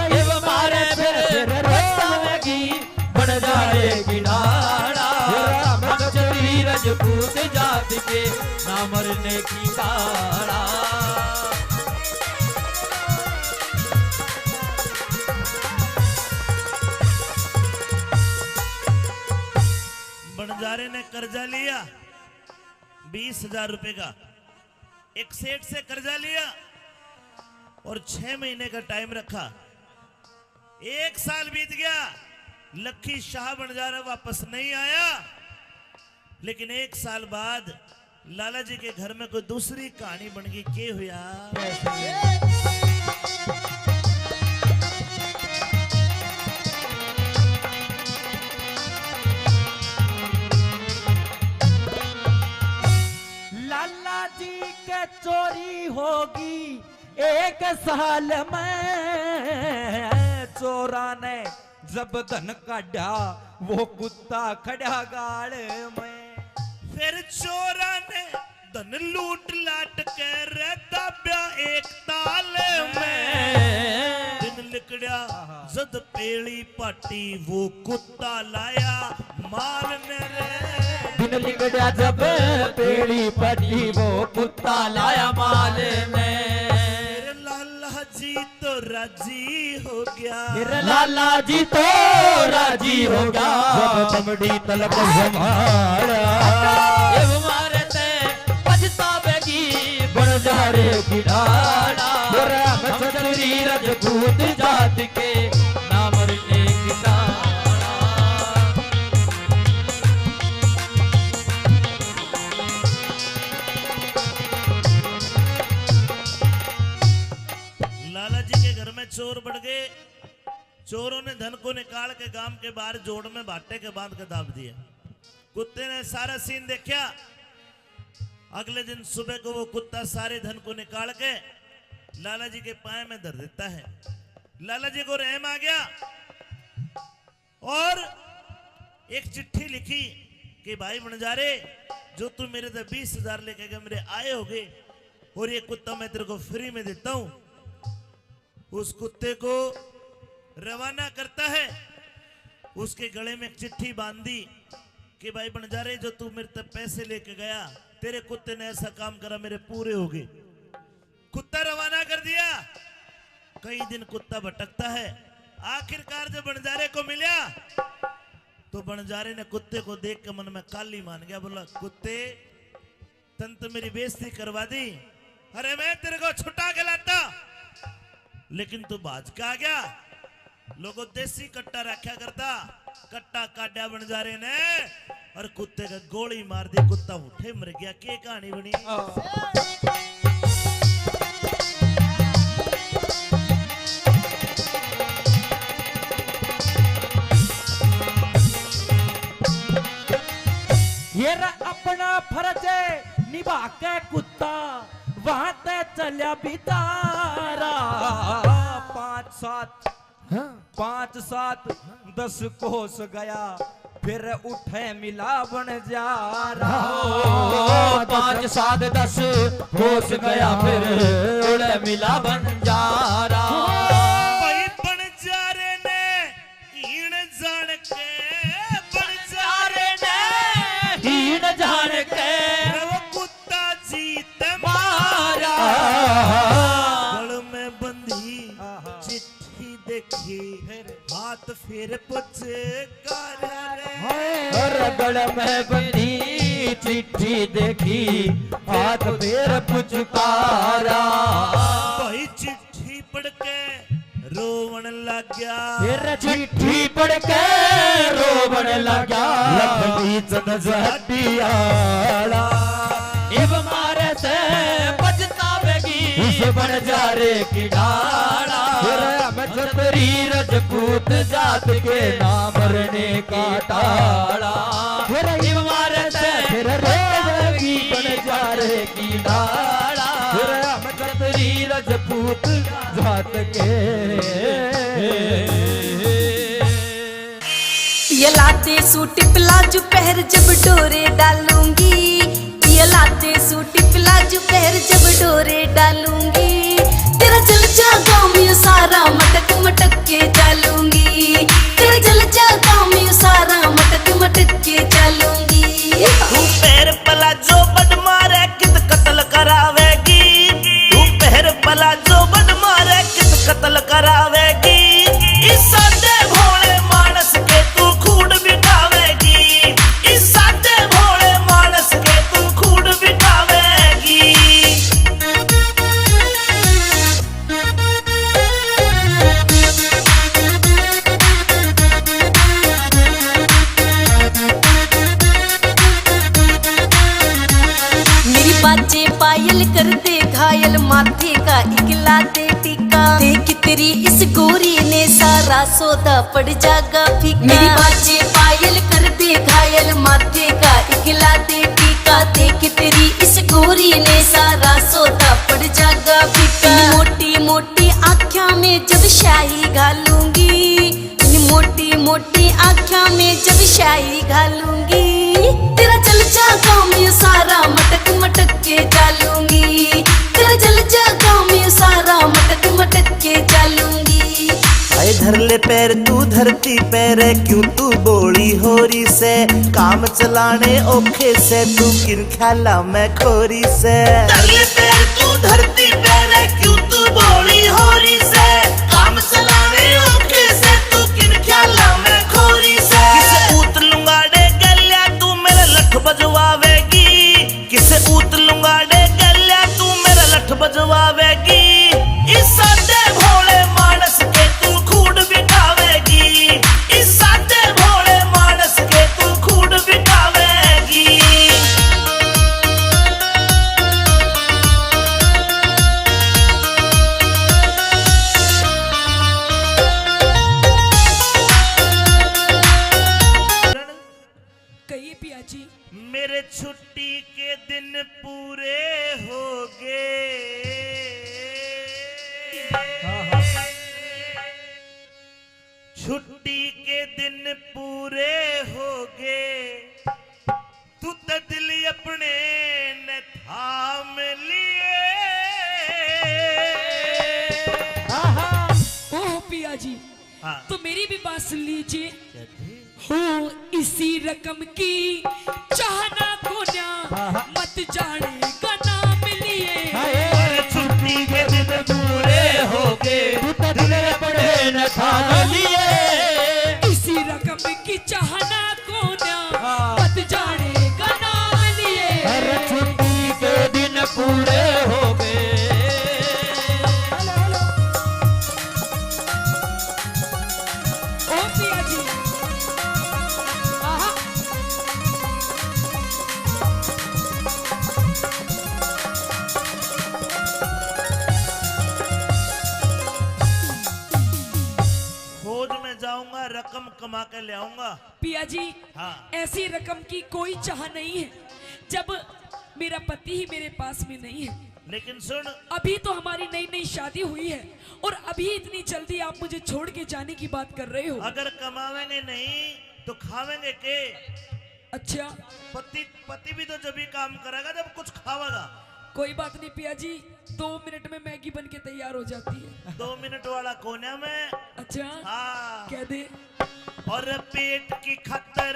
ये मारे फिर रस्तावेगी बन जाएगी नाड़ा। हम चली रजपूत जात के ना मरने की काड़ा। बंजारे ने कर्जा लिया 20,000 रुपए का। एक सेठ से कर्जा लिया और 6 महीने का टाइम रखा। 1 साल बीत गया, लखी शाह बंजारा वापस नहीं आया। लेकिन 1 साल बाद लाला जी के घर में कोई दूसरी कहानी बन गई। के हुआ लाला जी के चोरी होगी 1 साल में। चोरा ने जब धन काढ़ा वो कुत्ता खड़ा गाड़ में। फिर चोरा ने धन लूट लाट के दाब्या एक ताल में। दिन लिकड़ा जद पेड़ी पाटी वो कुत्ता लाया मारने रे। दिन लिकड़ा जब पेड़ी पटी वो कुत्ता लाया माल में। लाला जी तो राजी हो गया। लाला जी तो राजी हो गया जब बमड़ी तलक संभाला। मारते पछतावेगी बन जा रे की ढाला। चली रजपूत जात के ना मरने की ताड़ा। लाला जी के घर में चोर बढ़ गए। चोरों ने धन को निकाल के गांव के बाहर जोड़ में भाटे के बांध के दाब दिया। कुत्ते ने सारा सीन देखा। अगले दिन सुबह को वो कुत्ता सारे धन को निकाल के लाला जी के पाए में धर देता है। लाला जी को रहम आ गया और एक चिट्ठी लिखी कि भाई बंजारे, जो तू मेरे से 20,000 लेके गए मेरे आए होगे और ये कुत्ता मैं तेरे को फ्री में देता हूं। उस कुत्ते को रवाना करता है। उसके गले में एक चिट्ठी बांधी कि भाई बंजारे, जो तू मेरे तक पैसे लेके गया, तेरे कुत्ते ने ऐसा काम करा, मेरे पूरे हो गए। कुत्ता रवाना कर दिया। कई दिन कुत्ता भटकता है। आखिरकार जब बंजारे को मिला तो बंजारे ने कुत्ते को देख के मन में काली मान गया। बोला, कुत्ते तन तो मेरी बेइज्जती करवा दी। अरे मैं तेरे को छुटा के लाता, लेकिन तू बाज का आ गया। लोगों देसी कट्टा रखा करता। कट्टा काटा बंजारे ने और कुत्ते का गोली मार दी। कुत्ता उठे मर गया। क्या कहानी बनी? ये अपना फर्ज निभा के कुत्ता वहां ते चलिया बितारा। 5 7 10 कोस गया फिर उठे मिला बन जा रहा। 5 7 10 कोस गया फिर उड़े मिला बन जा रहा। भाई बंजारे ने हीण जान के, बंजारे ने हीण जान के वो कुत्ता जीत मारा। गल में बंधी चिट्ठी देखी, हाथ फिर पुचकारा रे रगड़ में बंधी चिट्ठी देखी हाथ पैर पुचकारा भाई चिट्ठी पढ़ के रोवन लग गया फिर चिट्ठी पढ़ के रोवन लगा लकड़ी चन जहटियाला इब मारे से पछतावेगी उस बन जा रे की डाला हम छतरी रजपूत जात के नाम मरने का टाला फिर इब मारे से फिर रोवेगी बन जा रे की डाला फिर हम छतरी रजपूत जात के ये लाते सूट प्लाजो पहर जब डोरे डालूंगी ये लाते सूट प्लाजो पहर जब डोरे डालूंगी तेरा जल जागा मैं सारा मटक मटक के डालूंगी तेरा जल जागा मैं सारा मटक मटक के डालूंगी तू पैर पला जो बड मारे कित कत्ल करावेगी तू पैर पला जो बड मारे कित कत्ल करावेगी इस सादे भोले मानस के तू खूड बिठावेगी इस सादे भोले मानस के तू खूड बिठावेगी मेरी बाजे पायल कर दे घायल माथे का इकला दे टीका देख तेरी इस गोरी ने सारा सौदा पड़ जागा फीका मेरी बाजे पायल कर दे घायल माथे का इकला दे टीका देख तेरी इस गोरी ने सारा सौदा पड़ जागा फीका मोटी मोटी आँखों में जब शाही घालूंगी मोटी मोटी आँखों में जब शाही घालूंगी तेरा जल जागा मैं सारा मटक मटक के डालूंगी तेरा जल जागा मैं सारा मटक मटक के डालूंगी आए धर ले पैर तू धरती पैर क्यों तू बोली होरी से काम चलाने ओखे से तू किन ख्याला में खोरी से धर ले पैर तू धरती पैर क्यों तू बोली होरी से काम चलाने ओखे से तू किन ख्याला में खोरी से किसे ऊत लुंगाड़े गल्या तू मेरा लठ बजवावेगी किसे ऊत लुंगाड़े गल्या तू मेरा लठ बजवावेगी इस सादे भोले मानस के तू खूड बिठावेगी इस सादे भोले मानस के तू खूड बिठावेगी कहिए पिया जी। मेरे छुट्टी के दिन पूरे हो गए छुट्टी के दिन पूरे हो गए तू तो दिल अपने न थाम लिए ओह पिया जी, हाँ। तो मेरी भी बात सुन लीजिए। हो इसी रकम की चाहना को ना मत जाने का नाम लिए छुट्टी के दिन पूरे हो गए दिल पड़े न थाम लिए इसी रकम की चाहना को ना मत जाने का नाम लिए हर छुट्टी के दिन पूरे हो गए ओ पिया जी, आहा, खोज में जाऊंगा रकम कमा के ले आऊंगा पिया जी, हाँ। ऐसी रकम की कोई चाह नहीं है जब मेरा पति ही मेरे पास में नहीं है। लेकिन सुन अभी तो हमारी नई नई शादी हुई है और अभी इतनी जल्दी आप मुझे छोड़ के जाने की बात कर रहे हो। अगर कमावेंगे नहीं तो खावेंगे के अच्छा, पति भी तो जब भी काम करेगा जब कुछ खावेगा। कोई बात नहीं पिया जी, 2 मिनट में मैगी बन के तैयार हो जाती है। 2 मिनट वाला कोने में अच्छा, हाँ कह दे। और पेट की खातर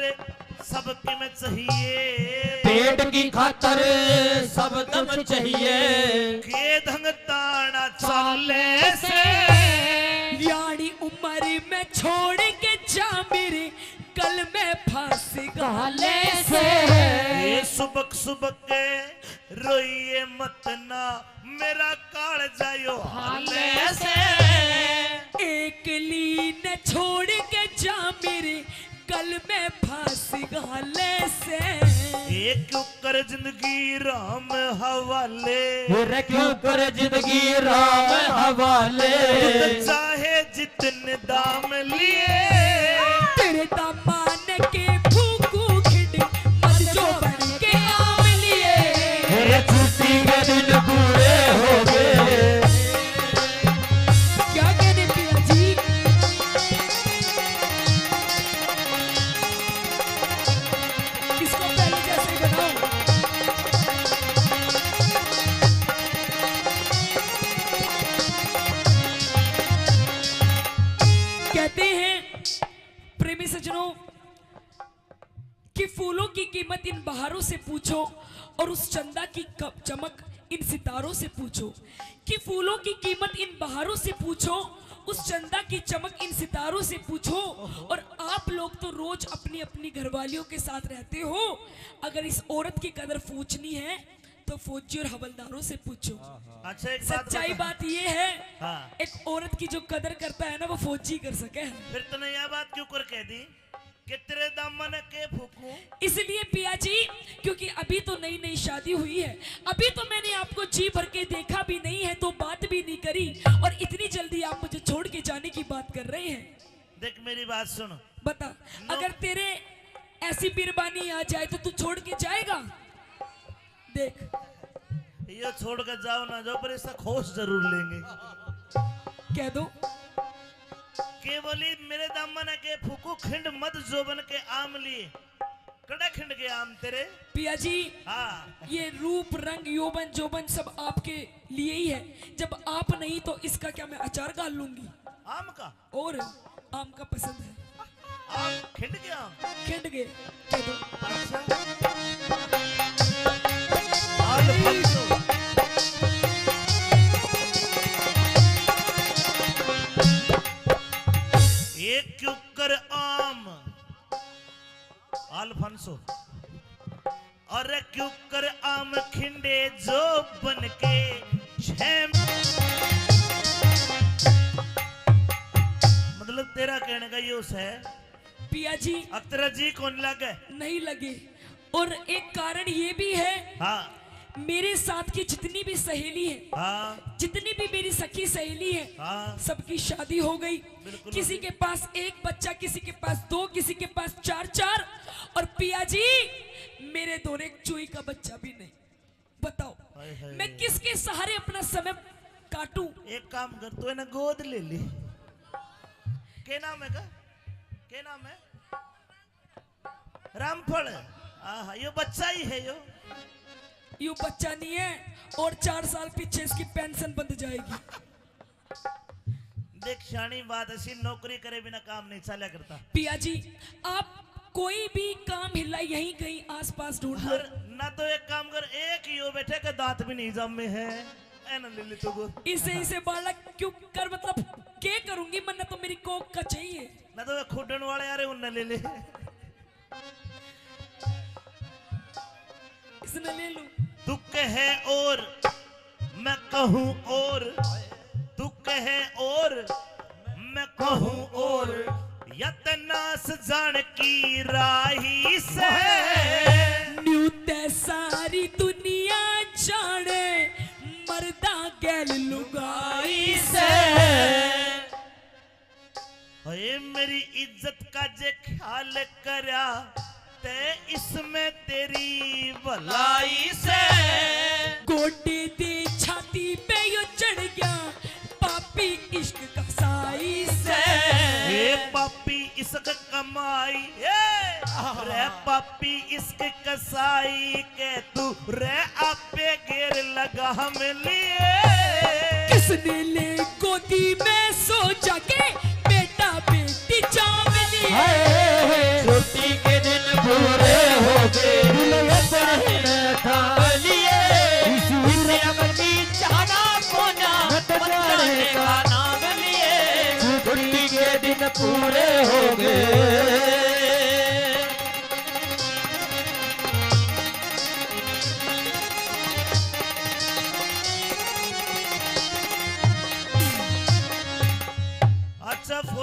सबके में चाहिए पेट की खातर सब दम चाहिए के धंग ताना चाले से यानी उम्र में छोड़ के जा में फांस गाले से ये सुबक सुबक के रोइए मत ना मेरा काल जायो हाले से। एक लीन छोड़ के जा मेरे गल में फांस गाले से। ये क्यों कर जिंदगी राम हवाले, फिर क्यों कर जिंदगी राम हवाले। चाहे जितने दाम लिए तेरे दामान के फूकू खिड़ मत जो बन के आम लिए। मेरे छुट्टी के दिन पूरे हो गए। क्या कहने पिया जी? इसको पहले जैसे ही बनाओ। कहते हैं प्रेमी सज्जनों कि फूलों की कीमत इन बहारों से पूछो और उस चंदा की चमक इन सितारों से पूछो। कि फूलों की कीमत इन बहारों से पूछो, उस चंदा की चमक इन सितारों से पूछो। और आप लोग तो रोज अपनी अपनी घरवालियों के साथ रहते हो, अगर इस औरत की कदर पूछनी है तो फौजी और हवलदारों से पूछो। अच्छा एक सच्चाई बात ये है, हाँ। एक औरत की जो कदर करता है ना वो फौजी कर सके। फिर तूने यह बात क्यों कर कह दी कि तेरे दामन के फूकूं? इसलिए पिया जी क्योंकि अभी तो नई नई शादी हुई है, अभी तो मैंने आपको जी भर के देखा भी नहीं है, तो बात भी नहीं करी, और इतनी जल्दी आप मुझे छोड़ के जाने की बात कर रहे हैं। देख मेरी बात सुन, बता, अगर तेरे ऐसी बिरबानी आ जाए तो तू छोड़ के जाएगा? देख ये छोड़ कर जाओ ना जाओ पर इसका खोज जरूर लेंगे। कह दो केवली मेरे दामन के फूकू खिंड मत जोबन के आम लिए। कड़ा खिंड के आम तेरे पिया जी, हाँ। ये रूप रंग यौवन जोबन सब आपके लिए ही है। जब आप नहीं तो इसका क्या मैं अचार डाल लूंगी? आम का और आम का पसंद है। आम खिंड के आम खिंड गए कह दो। अच्छा आल फंसो। एक क्यों कर आम अल्फांसो और क्यों कर आम खिंडे जो बन के मतलब तेरा कहने का यूस है पिया जी अब तेरा जी कौन लगे? नहीं लगे। और एक कारण ये भी है, हाँ मेरे साथ की जितनी भी सहेली है, हाँ जितनी भी मेरी सखी सहेली है, हाँ सबकी शादी हो गई। बिल्कुल किसी के पास एक बच्चा, किसी के पास दो, किसी के पास चार चार, और पिया जी मेरे दोनों एक चुई का बच्चा भी नहीं। बताओ हाय हाय। मैं किसके सहारे अपना समय काटूं? एक काम कर तू है ना गोद ले ले। क्या नाम है का? क्या नाम है? रामफल। हाँ यो बच्चा ही है यो। यू बच्चा नहीं है, और 4 साल पीछे इसकी पेंशन बंद जाएगी। देख शानी बात ऐसी नौकरी करे बिना काम नहीं चला करता। पिया जी आप कोई भी काम हिला यहीं कहीं आसपास ढूंढ लो। और ना तो एक काम कर, एक यो बैठे का दांत भी नहीं जम में है ना ले ले तू को। इसे बालक क्यों कर, मतलब क्या करूंगी, मन तो मेरी कोक का चाहिए। ना तो खुडन वाले यार उन ले ले। इसने ले लूं। तू कहे और मैं कहूँ और, तू कहे और मैं कहूँ और, यतनास जान की राही से न्यूते सारी दुनिया जाने मर्दा गैल लुगाई से। अरे मेरी इज्जत का जे ख्याल करा ते इसमें तेरी भलाई से। गोटे दे छाती पे यो चढ़ गया पापी इश्क का साई से। ए पापी इश्क कमाई रे पापी इश्क कसाई के तू रे आपे घेर लगा हम लिए। किसने ले गोदी में सो जाके बेटा बेटी चाव लिए। छुट्टी के दिन पूरे हो गए, दुल्हन पहने थाम लिए। इसे अपनी जाना कोना बताने का नाम लिए। छुट्टी के दिन पूरे हो गए।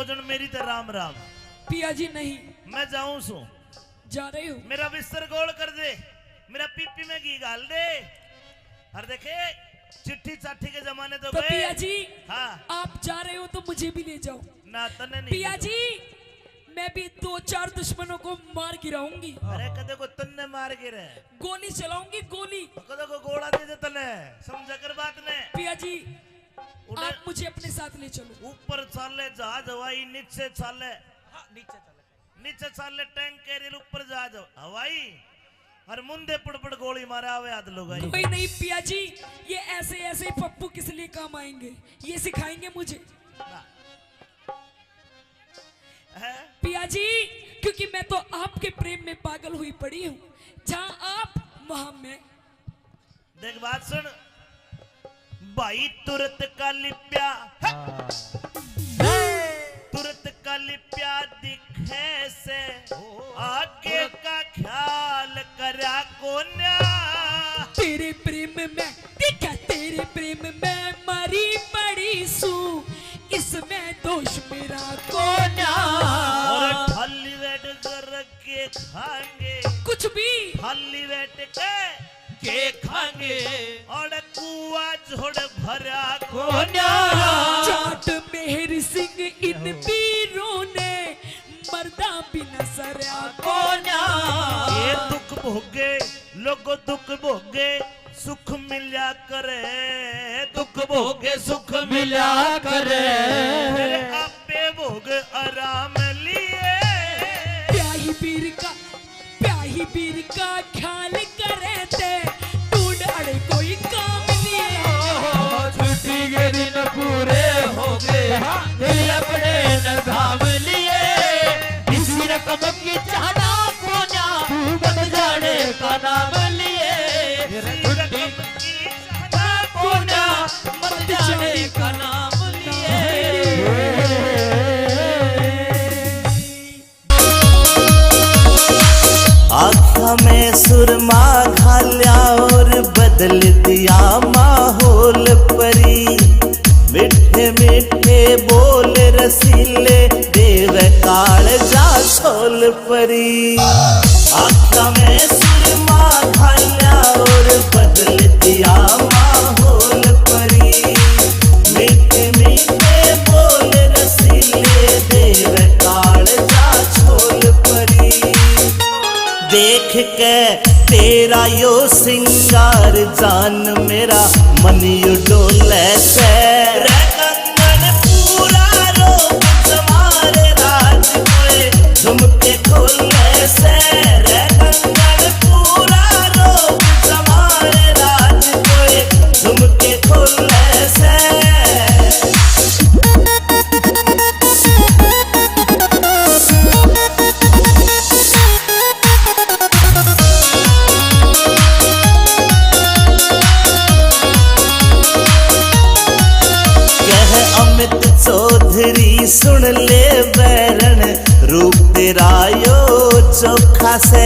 जन मेरी तो राम राम। पिया जी नहीं, मैं जाऊं सो, जा रही हूँ। मेरा बिस्तर गोल कर दे, मेरा पीपी में घी डाल दे। और देखे चिट्ठी चाठी के जमाने तो तो गए। पिया जी, हाँ आप जा रहे हो तो मुझे भी ले जाओ। ना तने नहीं पिया जी, मैं भी 2-4 दुश्मनों को मार गिराऊंगी। अरे कदे को तन्ने मार गिरे, गोली चलाऊंगी, गोली। कदे को गोला दे दे तने, समझा कर बात ने। पिया जी, आप मुझे अपने साथ ले चलो। ऊपर चाले जहाज हवाई, नीचे चाले नीचे चाले टैंक कैरियर, ऊपर जहाज हवाई और मुंडे पड़ गोली मारा हुए आध लोग। कोई नहीं पिया जी, ये ऐसे ऐसे पप्पू किस लिए काम आएंगे, ये सिखाएंगे मुझे। पिया जी, क्योंकि मैं तो आपके प्रेम में पागल हुई पड़ी हूँ। जहाँ आप वहां मैं। देख बात सुन भाई, तुरंत का लिप्या तुरंत का लिप्या दिखे से आगे का ख्याल करा कोन्या। तेरे प्रेम में दिखा, तेरे प्रेम में मरी पड़ी सू, इसमें दोष मेरा कोन्या। और थाली बैठ कर के खाएंगे, कुछ भी थाली बैठ के खाएंगे, और कुआ झोड़ भरा कोन्या। जाट मेहर सिंह इन वीरों ने मर्दा बिना सरया कोन्या। ये दुख भोगे लोगो, दुख भोगे सुख मिल्या करे, दुख भोगे सुख मिल्या करे, आपे भोग आराम लिए। प्याही वीर का ख्याल करे थे, टूट अड़े कोई काम लिए। छुट्टी के दिन पूरे हो गए, दिल अपने नगाम लिए। इसी रकम की चाहना कोन्या, तू बन जाने का नाम लिए। कोन्या मत जाने का नाम लिए। आँखों में सुरमा घाल्या और बदल दिया माहौल परी। मीठे मीठे बोल रसीले देव काल जा छोल परी। आँखों में सुरमा घाल्या और बदल दिया माहौल परी। मीठे मीठे बोल रसीले देव काल जा छोल परी। देख के तेरा यो सिंगार जान मेरा मन यू डोले से। कंगन पूरा रोक तुम्हारे राज कोए झुमके खोले से। कंगन पूरा रोक तुम्हारे राज कोए झुमके खोले से। चौधरी सुन ले बैरन रूप तेरा यो चोखा से।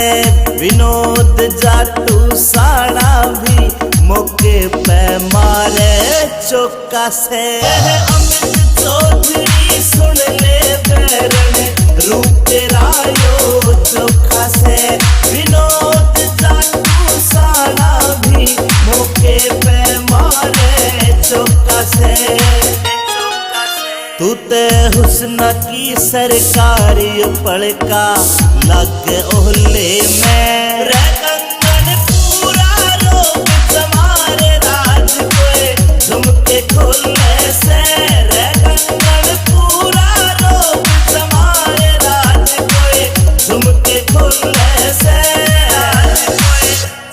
विनोद जाटू साड़ा भी मौके पे मारे चौका से। अमित चौधरी सुन ले बैरन रूप तेरा यो चोखा से। विनोद जाटू साड़ा भी मौके पे मारे चौका से। तू ते हुस्न की सरकारी पड़का लग ओहले में। कंगन पूरा रोक तुम्हारे राज कोए झुमके खोले से। कंगन पूरा रोक तुम्हारे राज कोए झुमके खोले से।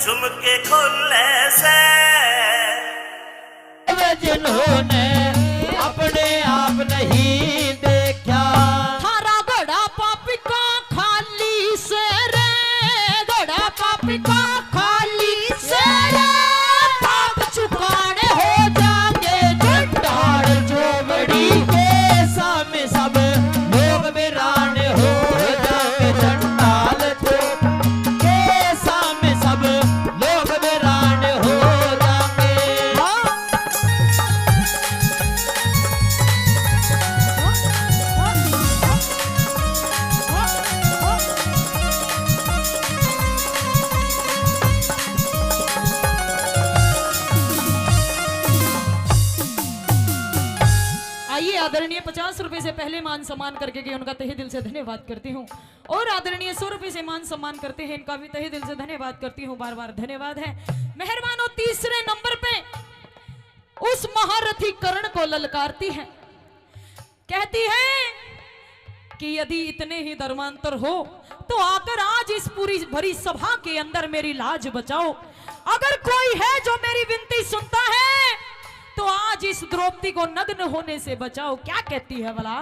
झुमके खोले से। जिन्होंने अपने आप नहीं देखा, थारा घोड़ा पापी का खाली से रे, घोड़ा पापी का खाली से रे। पाप चुकाने हो जाएंगे चट्टान चोमड़ी के सामने सब लोग वीरान हो जाएंगे। चंडाल के सामने सब लोग वीरान हो जाएंगे। से पहले मान सम्मान करके गए उनका तहे दिल से धन्यवाद करती हूँ। और आदरणीय 100 रुपए से मान सम्मान करते हैं, इनका भी तहे दिल से धन्यवाद करती हूँ, बार बार धन्यवाद है। मेहरबानों, तीसरे नंबर पे उस महारथी कर्ण को ललकारती है, कहती है कि यदि इतने ही धर्मांतर हो तो आकर आज इस पूरी भरी सभा के अंदर मेरी लाज बचाओ। अगर कोई है जो मेरी विनती सुनता है तो आज इस द्रौपदी को नग्न होने से बचाओ। क्या कहती है भला?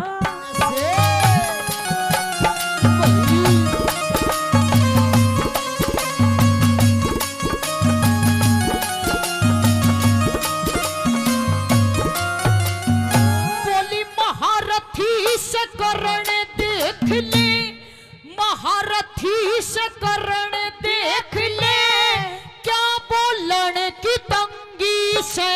बोली महारथी से कर्ण देख ले, महारथी से कर्ण देख ले, क्या बोलन की तंगी से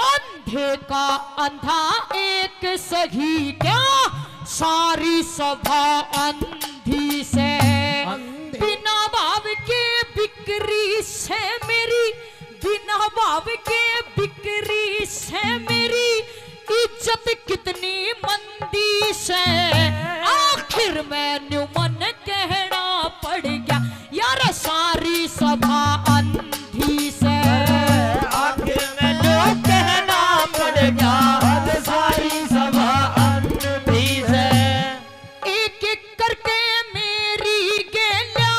अंधे का अंधा एक सही, क्या सारी सभा अंधी से। बिना भाव के बिक्री से मेरी, बिना भाव के बिक्री से मेरी इज्जत कितनी मंदी से। आखिर मैंने मन कहना पड़ गया यार सारी सभा अंधी से। आखिर मैंने कहना पड़ गया सारी सभा अंधी से। एक एक करके मेरी गेला,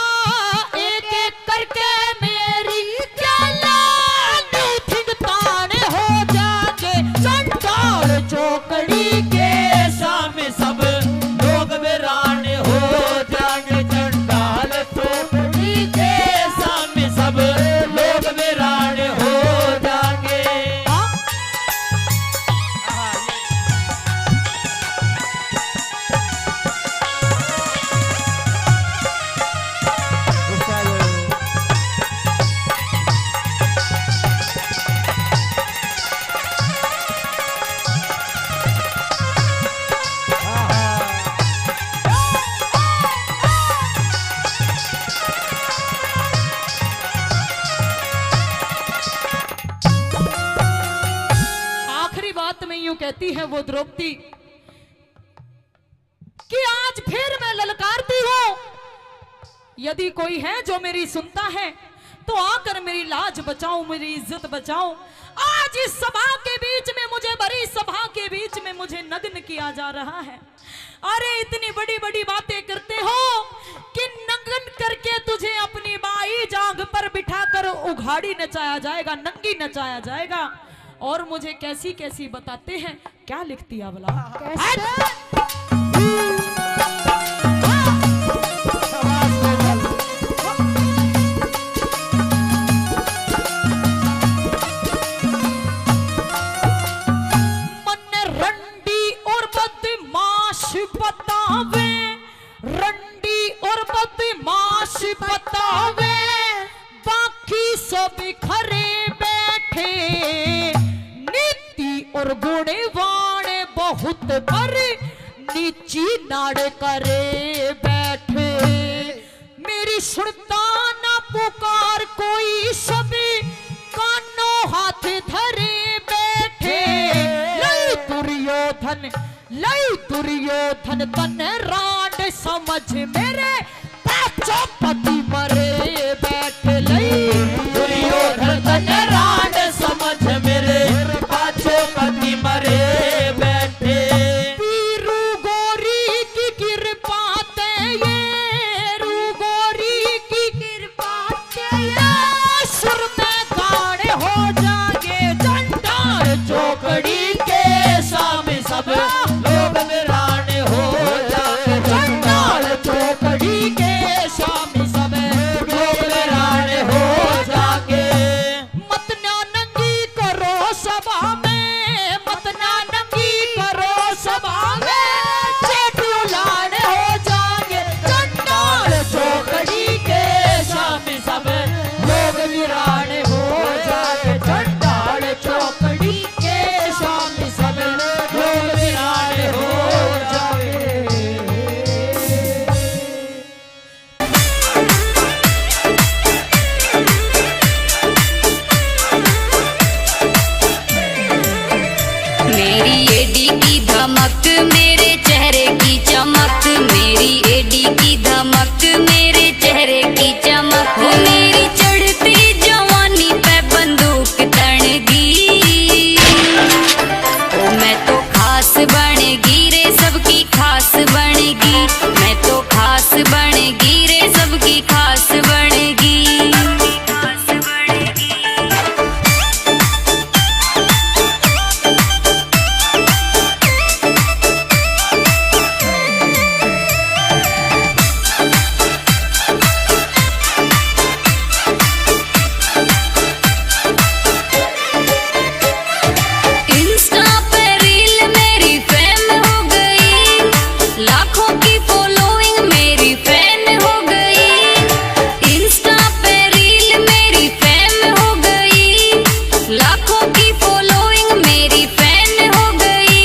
एक एक करके मेरी गेला, नौथिंग ताने हो जाके चंडाल चौकड़ी के सामने सब लोग वीरान हो जाएंगे। चंडाल चौकड़ी के सामने सब लोग वीरान हो जाएंगे। आखिरी बात में यूं कहती है वो द्रौपदी कि आज फिर मैं ललकारती हूं, यदि कोई है जो मेरी सुनता है तो आकर मेरी लाज बचाओ, मेरी इज्जत बचाओ। आज इस सभा के बीच में, मुझे बड़ी सभा के बीच में मुझे नग्न किया जा रहा है। अरे इतनी बड़ी बड़ी बातें करते हो कि नग्न करके तुझे अपनी बाई जांघ पर बिठाकर उघाड़ी नचाया जाएगा, नंगी नचाया जाएगा। और मुझे कैसी कैसी बताते हैं, क्या लिखती है भला? मन रंडी और बदमाश बतावे, रंडी और बदमाश बतावे, बाकी सब खरे बैठे, नीति और गुणवान बहुत पर नीची नाड़ करे बैठे। मेरी सुनता ना पुकार कोई, सभी कानों हाथ धरे बैठे। लई दुर्योधन, लई दुर्योधन तन रांड समझ मेरे पांचों पति मरे बैठे। लई दुर्योधन तन रांड समझ मेरे पांचों पति मरे बैठे। वीरू गोरी की कृपा ते ये, रू गोरी की कृपा ते ये, सुर में गाड़े हो जागे चंडाल चौकड़ी के सामने सब लोग वीरान हो जाएंगे। चंडाल चौकड़ी मेरी एडी की धमक, मेरे चेहरे की चमक, मेरी चढ़ती जवानी पे बंदूक तड़गी। ओ मैं तो खास बनेगी रे सबकी खास बनेगी, मैं तो खास बनेगी रे सबकी खास बनेगी। इंस्टा पे रील मेरी फेम हो गई, लाखों की फॉलोइंग मेरी फैन हो गई। इंस्टा पे रील मेरी फेम हो गई, लाखों की फॉलोइंग मेरी फैन हो गई।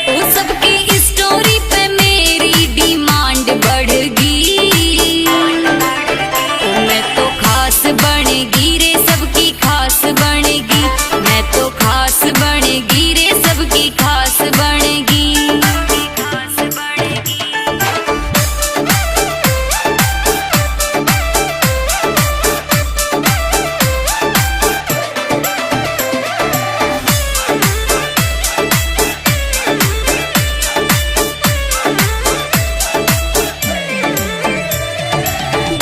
वो सबकी स्टोरी पे मेरी डिमांड बढ़ गई। ओ मैं तो खास बनेगी रे सबकी खास बनेगी, मैं तो खास बनेगी रे सबकी खास बनेगी।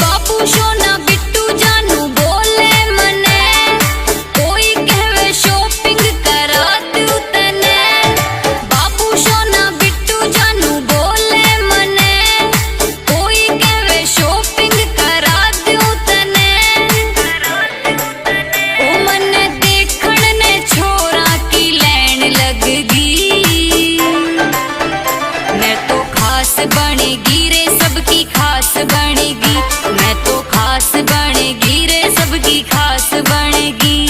बाबू सोना बिट्टू जानू बोले मने, कोई कहवे शॉपिंग करा दूं तने। बाबू सोना बिट्टू जानू बोले मने, कोई कहवे शॉपिंग करा दूं तने। ओ मने देखण ने छोरा की लैन लग गई। मैं तो खास बनेगी रे सबकी खास बनेगी, मैं तो खास बनेगी रे सबकी खास बनेगी।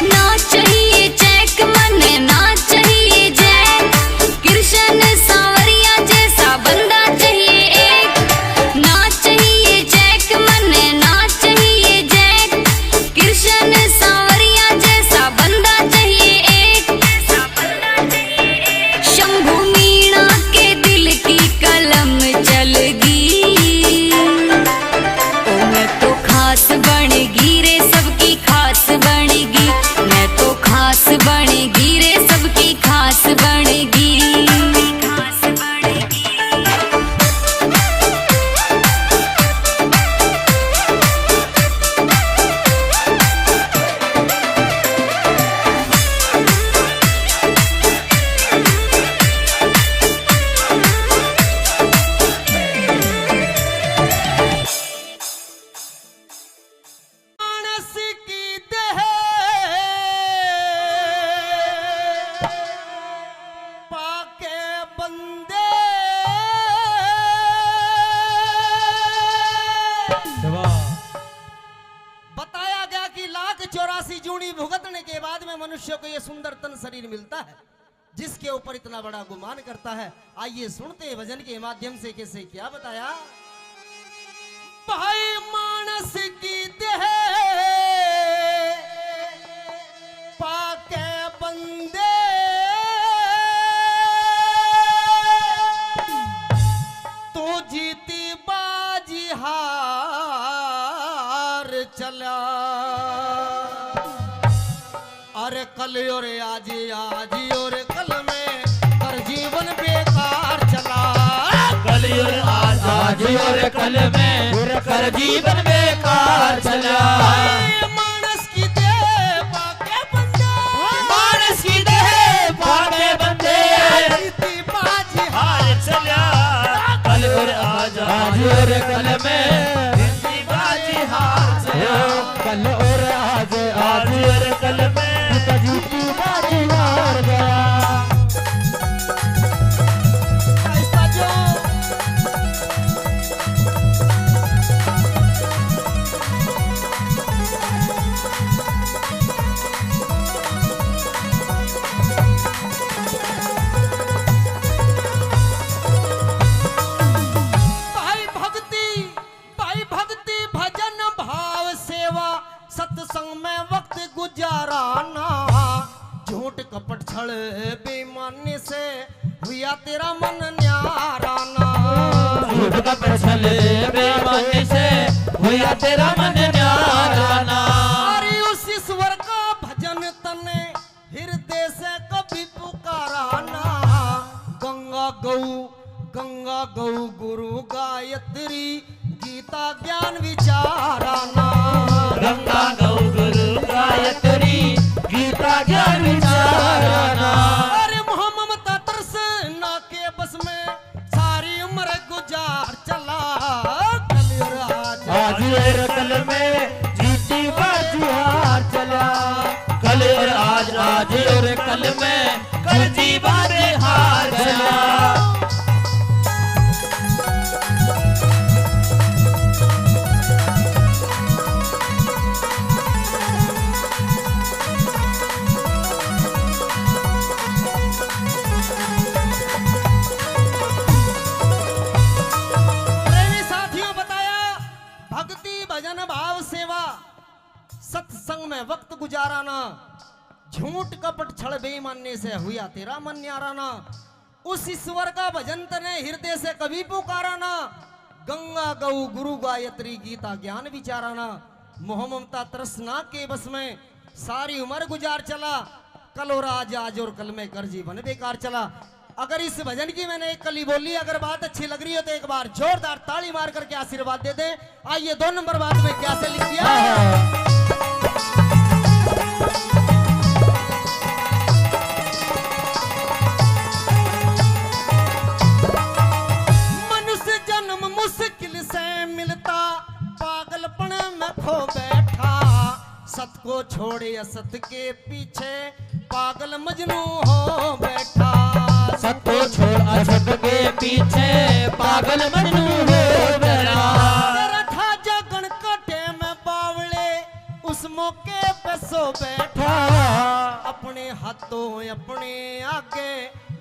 ना चाहिए चेक मने ना चाहिए जैक, कृष्ण सांवरिया जैसा बंदा चाहिए एक। ना चाहिए चेक मने ना चाहिए जैक, कृष्ण सांवरिया जैसा बंदा चाहिए एक। शंभू मीणा के दिल की कलम चलगी। ओ मैं तो खास बनेगी रे सबकी खास बनेगी, मैं तो खास बनेगी रे सबकी खास बनेगी। मानस की देह पाके बंदे बताया गया कि 1,84 जूनी भुगतने के बाद में मनुष्य को यह सुंदर तन शरीर मिलता है, जिसके ऊपर इतना बड़ा गुमान करता है। आइए सुनते हैं भजन के माध्यम से कैसे क्या बताया। भाई मानस की देह पाके बंदे तो जीती बाजी हार चला। अरे कल और आज और कल में कर जीवन बेकार चला। कल और आज और कल में कर जीवन बेकार चला। मानस की देह पाके बंदे, मानस की देह पाके बंदे जीती बाजी हार चला। कल और आज और कल में बाजी हार चला। कल और आज और कल में जीती बाजी हार गया। ऐसा जो हुआ तेरा मन न्यारा ना। झूठ कपट छले बेईमानी से हुआ तेरा मन न्यारा ना। अरे उस ईश्वर का भजन तने हृदय से कभी पुकारा ना। गंगा गौ गुरु गायत्री गीता ज्ञान विचारा ना। गंगा गौ गुरु गायत्री गीता ज्ञान विचाराना। अरे मोह ममता तरस ना के बस में सारी उम्र गुजार चला। आज और कल में जीती बाजुहार चला। कल और आज और कल में कल जीवा हार चला। प्रेमी साथियों बताया भक्ति भजन भाव सेवा सत्संग में वक्त गुजाराना। झूठ कपट छल बेईमानी से हुआ तेरा मन न्याराना। उस ईश्वर का भजन तने हृदय से कभी पुकाराना। गंगा गौ गुरु गायत्री गीता ज्ञान विचाराना। मोह ममता तृष्णा के बस में सारी उम्र गुजार चला। कल और आज और कल में कर जीवन बेकार चला। अगर इस भजन की मैंने एक कली बोली, अगर बात अच्छी लग रही हो तो एक बार जोरदार ताली मार करके आशीर्वाद दे दे। आइए 2 नंबर बात में क्या से लिख दिया। मनुष्य जन्म मुश्किल से मिलता, पागलपन में खो बैठा। सत को छोड़े असत के पीछे पागल मजनू हो बैठा। सत को छोड़ असत के पीछे पागल मजनू हो बैठा। तेरा था जगन कटे में बावले उस मौके पे सो बैठा। अपने हाथों अपने आगे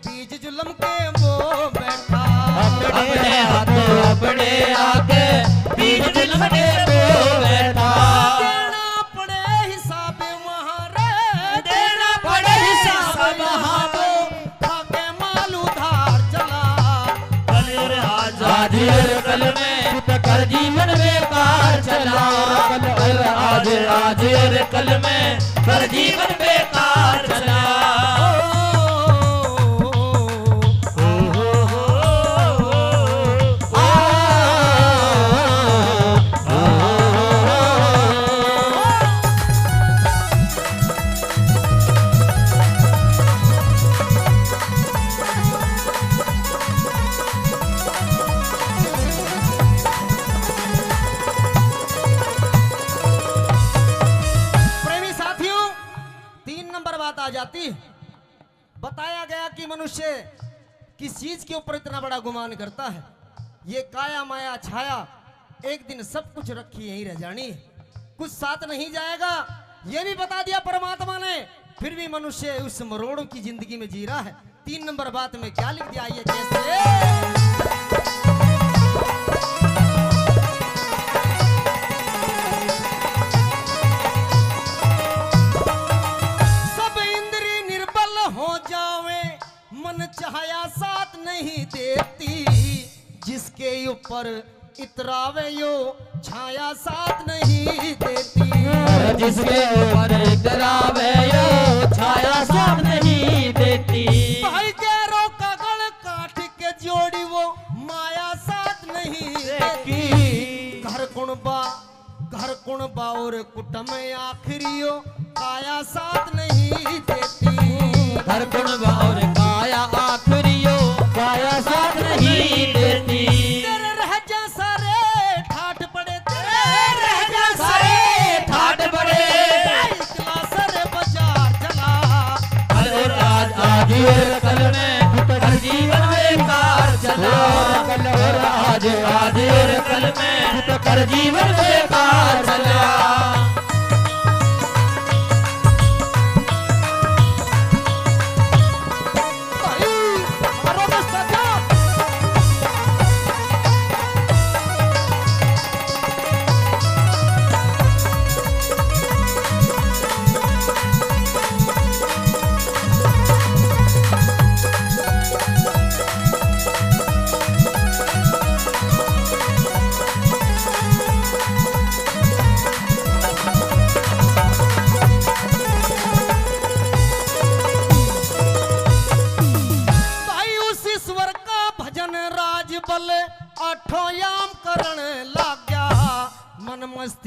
बीज जुल्म के वो बैठा। अपने हाथों अपने आगे बीज जुल्म के वो बैठा। देना पड़े हिसाब वहाँ रे, देना पड़े हिसाब वहाँ वो। आगे माल उधार चला। कल और आज और कल में कर जीवन बेकार चला। कल और आज और कल में कर जीवन बेकार चला। प्रेमी साथियों 3 नंबर बात आ जाती। बताया गया कि मनुष्य किस चीज के ऊपर इतना बड़ा गुमान करता है। ये काया माया छाया एक दिन सब कुछ रखी यहीं रह जानी है, कुछ साथ नहीं जाएगा। ये भी बता दिया परमात्मा ने, फिर भी मनुष्य उस मरोड़ों की जिंदगी में जी रहा है। 3 नंबर बात में क्या लिख दिया ये कैसे। मन चाहया साथ नहीं देती, जिसके ऊपर इतरावे यो छाया साथ नहीं देती। जिसके ऊपर इतरावे यो छाया साथ नहीं देती। भाई गैरों का गल काट के जोड़ी वो माया साथ नहीं देती। घर कुणबा और कुटुंब आखिरियो काया साथ नहीं देती। घर कुणबा और काया आखिरियो काया साथ नहीं देती। तेरे रह जा सारे ठाट पड़े, तेरे रह जा सारे ठाट पड़े। इकला सरे बाजार चला। कल और आज और कल में हर जीवन बेकार चला। कल और आज और कल में हर जीवन बेकार चला।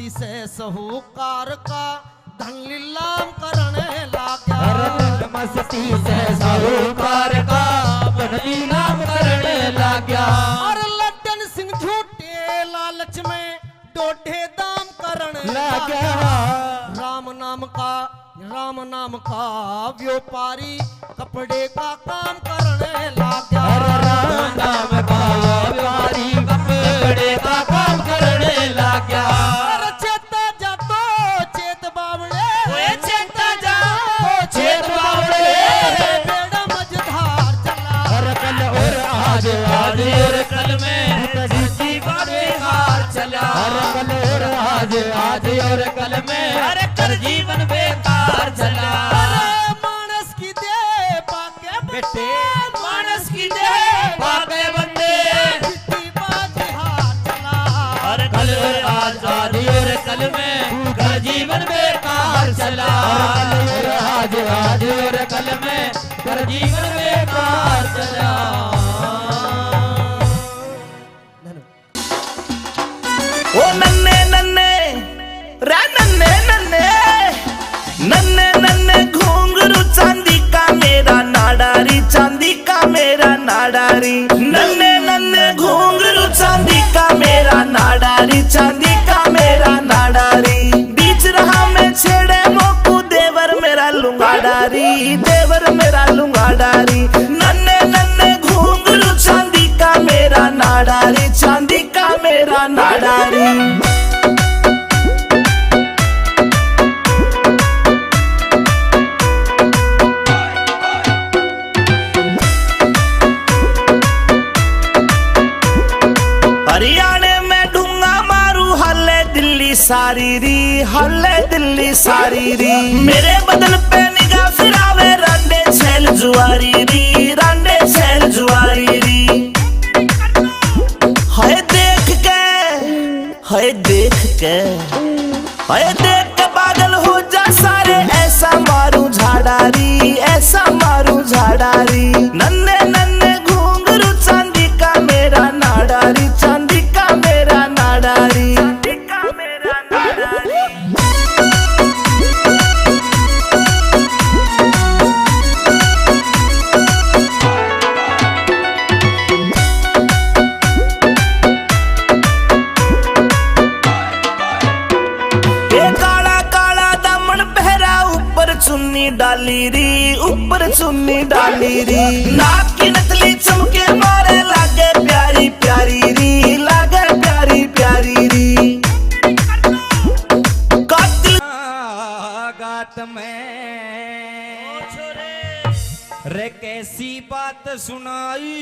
मस्ती से साहूकार का धन लीलाम करने लाग्या। धन मस्ती से साहूकार का धन लीलाम करने लाग्या। और लड्डन सिंह झूठे लालच में डोढे दाम करने लाग्या। राम नाम का व्यापारी कपड़े का काम करने लाग्या। राम नाम का व्यापारी कपड़े का काम करने लाग्या। चेता जा तो चेत बावड़े, चेता जा चेत बावड़े, बेड़ा मझधार चला। कल और आज और कल में किसी बेकार चला। कल और आज और कल में अरे कर जीवन बेकार चला। मानस की दे पाके बेटे, मानस की दे बाके बंदे। किसी बाजार चला। अरे कल और आज और कल में कर जीवन बेकार चला। कल और आज और कल में कर जीवन बेकार चला। ओ नन्ने नन्ने रे नन्ने नन्ने नन्ने नन्ने घुंघरू चांदी का मेरा नाडारी, चांदी का मेरा नाडारी। नन्ने नन्ने घुंघरू चांदी का मेरा नाडारी, चांदी का मेरा नाडारी। बीच रहा में छेड़े मोकू देवर मेरा लुंगाडारी, देवर मेरा लुंगाडारी। नन्ने नन्ने घुंघरू चांदी का मेरा नाडारी, चांदी का मेरा नाडारी। हरियाणे में ढूंगा मारू हल्ले दिल्ली सारी री, हल्ले दिल्ली सारी री। मेरे बदन पे निगाह फिरावे रांडे छेल जुआरी री, रांडे छेल जुआरी री। हाय देख के, हाय देख के, हाय देख के पागल हो जा सारे। ऐसा मारू झाड़ारी, ऐसा मारू झाड़ारी। नन्हे नन्हे घुंघरू चांदी का मेरा नाडारी, चांदी का मेरा नाडारी, चांदी का मेरा नाडारी। चुन्नी डाली री, ऊपर चुन्नी डाली री। नाक की नकली चमके मारे लागे प्यारी प्यारी री, लागे प्यारी प्यारी री। कातिल गात में रे कैसी बात सुनाई।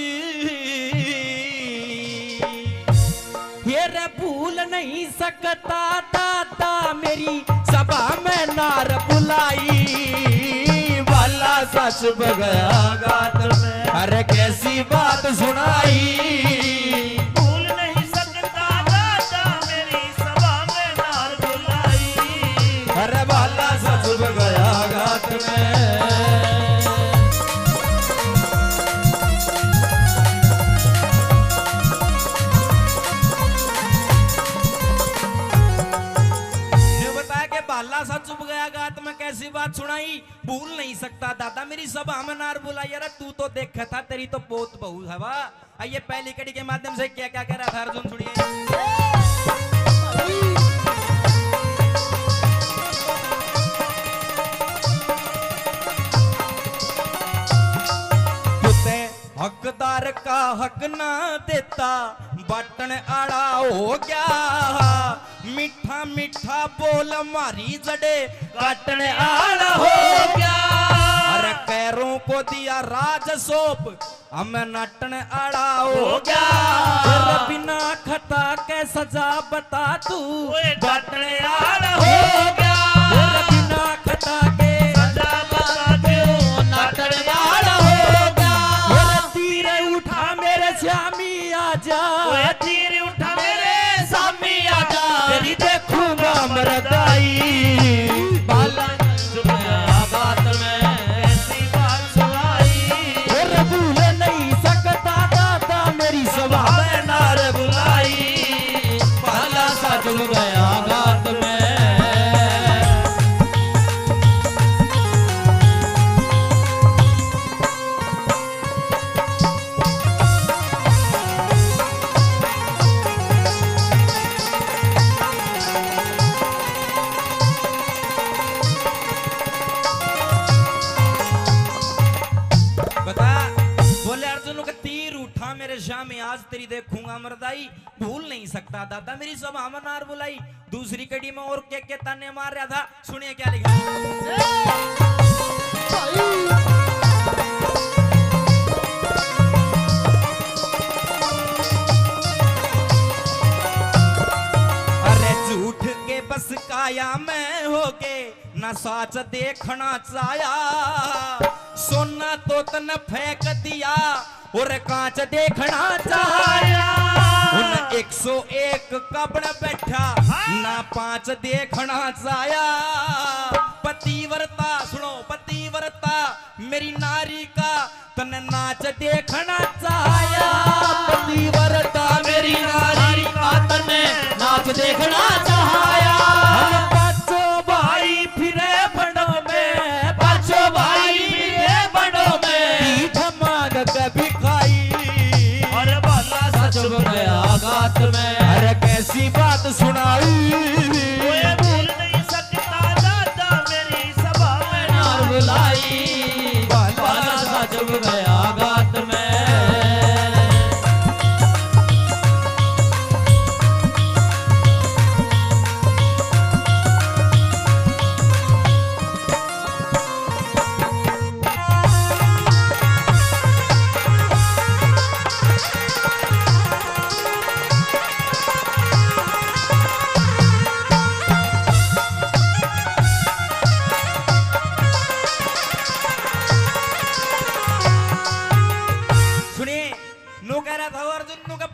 ये रे भूल नहीं सकता दादा मेरी सभा में नार बुलाई। वाला सच बगया गात में अरे कैसी बात सुनाई। भूल नहीं सकता दादा मेरी सभा में नार बुलाई। अरे वाला सच बगया गात में। सा चुप गया गात में कैसी बात सुनाई। भूल नहीं सकता दादा मेरी सभा में नार बुलाई। अरे तू तो देखा था तेरी तो पोत बहू हवा। आइए पहली कड़ी के माध्यम से क्या क्या कह रहा था अर्जुन सुनिए। हकदार का हक ना देता बटन आड़ा हो गया। मीठा मीठा बोल मारी जड़े काटने आड़ा हो गया। अरे कैरों को दिया राज सौंप हमें नटन आड़ा हो गया। बिना खता के सजा बता तू बटने आड़ा हो गया। बिना खता के सजा बता तू नटन आड़ा हो गया। तीर उठा मेरे श्यामी आजा, तीर उठा मेरे स्वामी आजा। तेरी देखूंगा मरदाई बाला बात में ऐसी बात सुनाई। भूल नहीं सकता दादा मेरी सभा में नार बुलाई। बाला सा चुन गया बात में। अर्जुन का तीर उठा मेरे शाम आज तेरी देखूंगा मर्दाई भूल नहीं सकता दादा मेरी सभा में नार बुलाई। दूसरी कड़ी में और के ताने मार रहा था सुनिए क्या लिखा। अरे झूठ के बस काया में हो के न साच देखना चाया सोना तो तन फेंक दिया और कांच देखना चाया। उन 101 कबड़ बैठा ना 5 देखना चाया। पतिव्रता सुनो पतिव्रता मेरी नारी का तन नाच देखना चाया। पतिव्रता मेरी नारी का तन नाच देखना चाया। पांचों भाई फिरे बड़ों में पांचों भाई फिरे बड़ों में पीठ मांग कभी खाई। अरे बाला सच गया गात में अरे कैसी बात सुनाई। कोई भूल नहीं सकता दादा मेरी सभा में नार बुलाई। बाला सच गया गात में।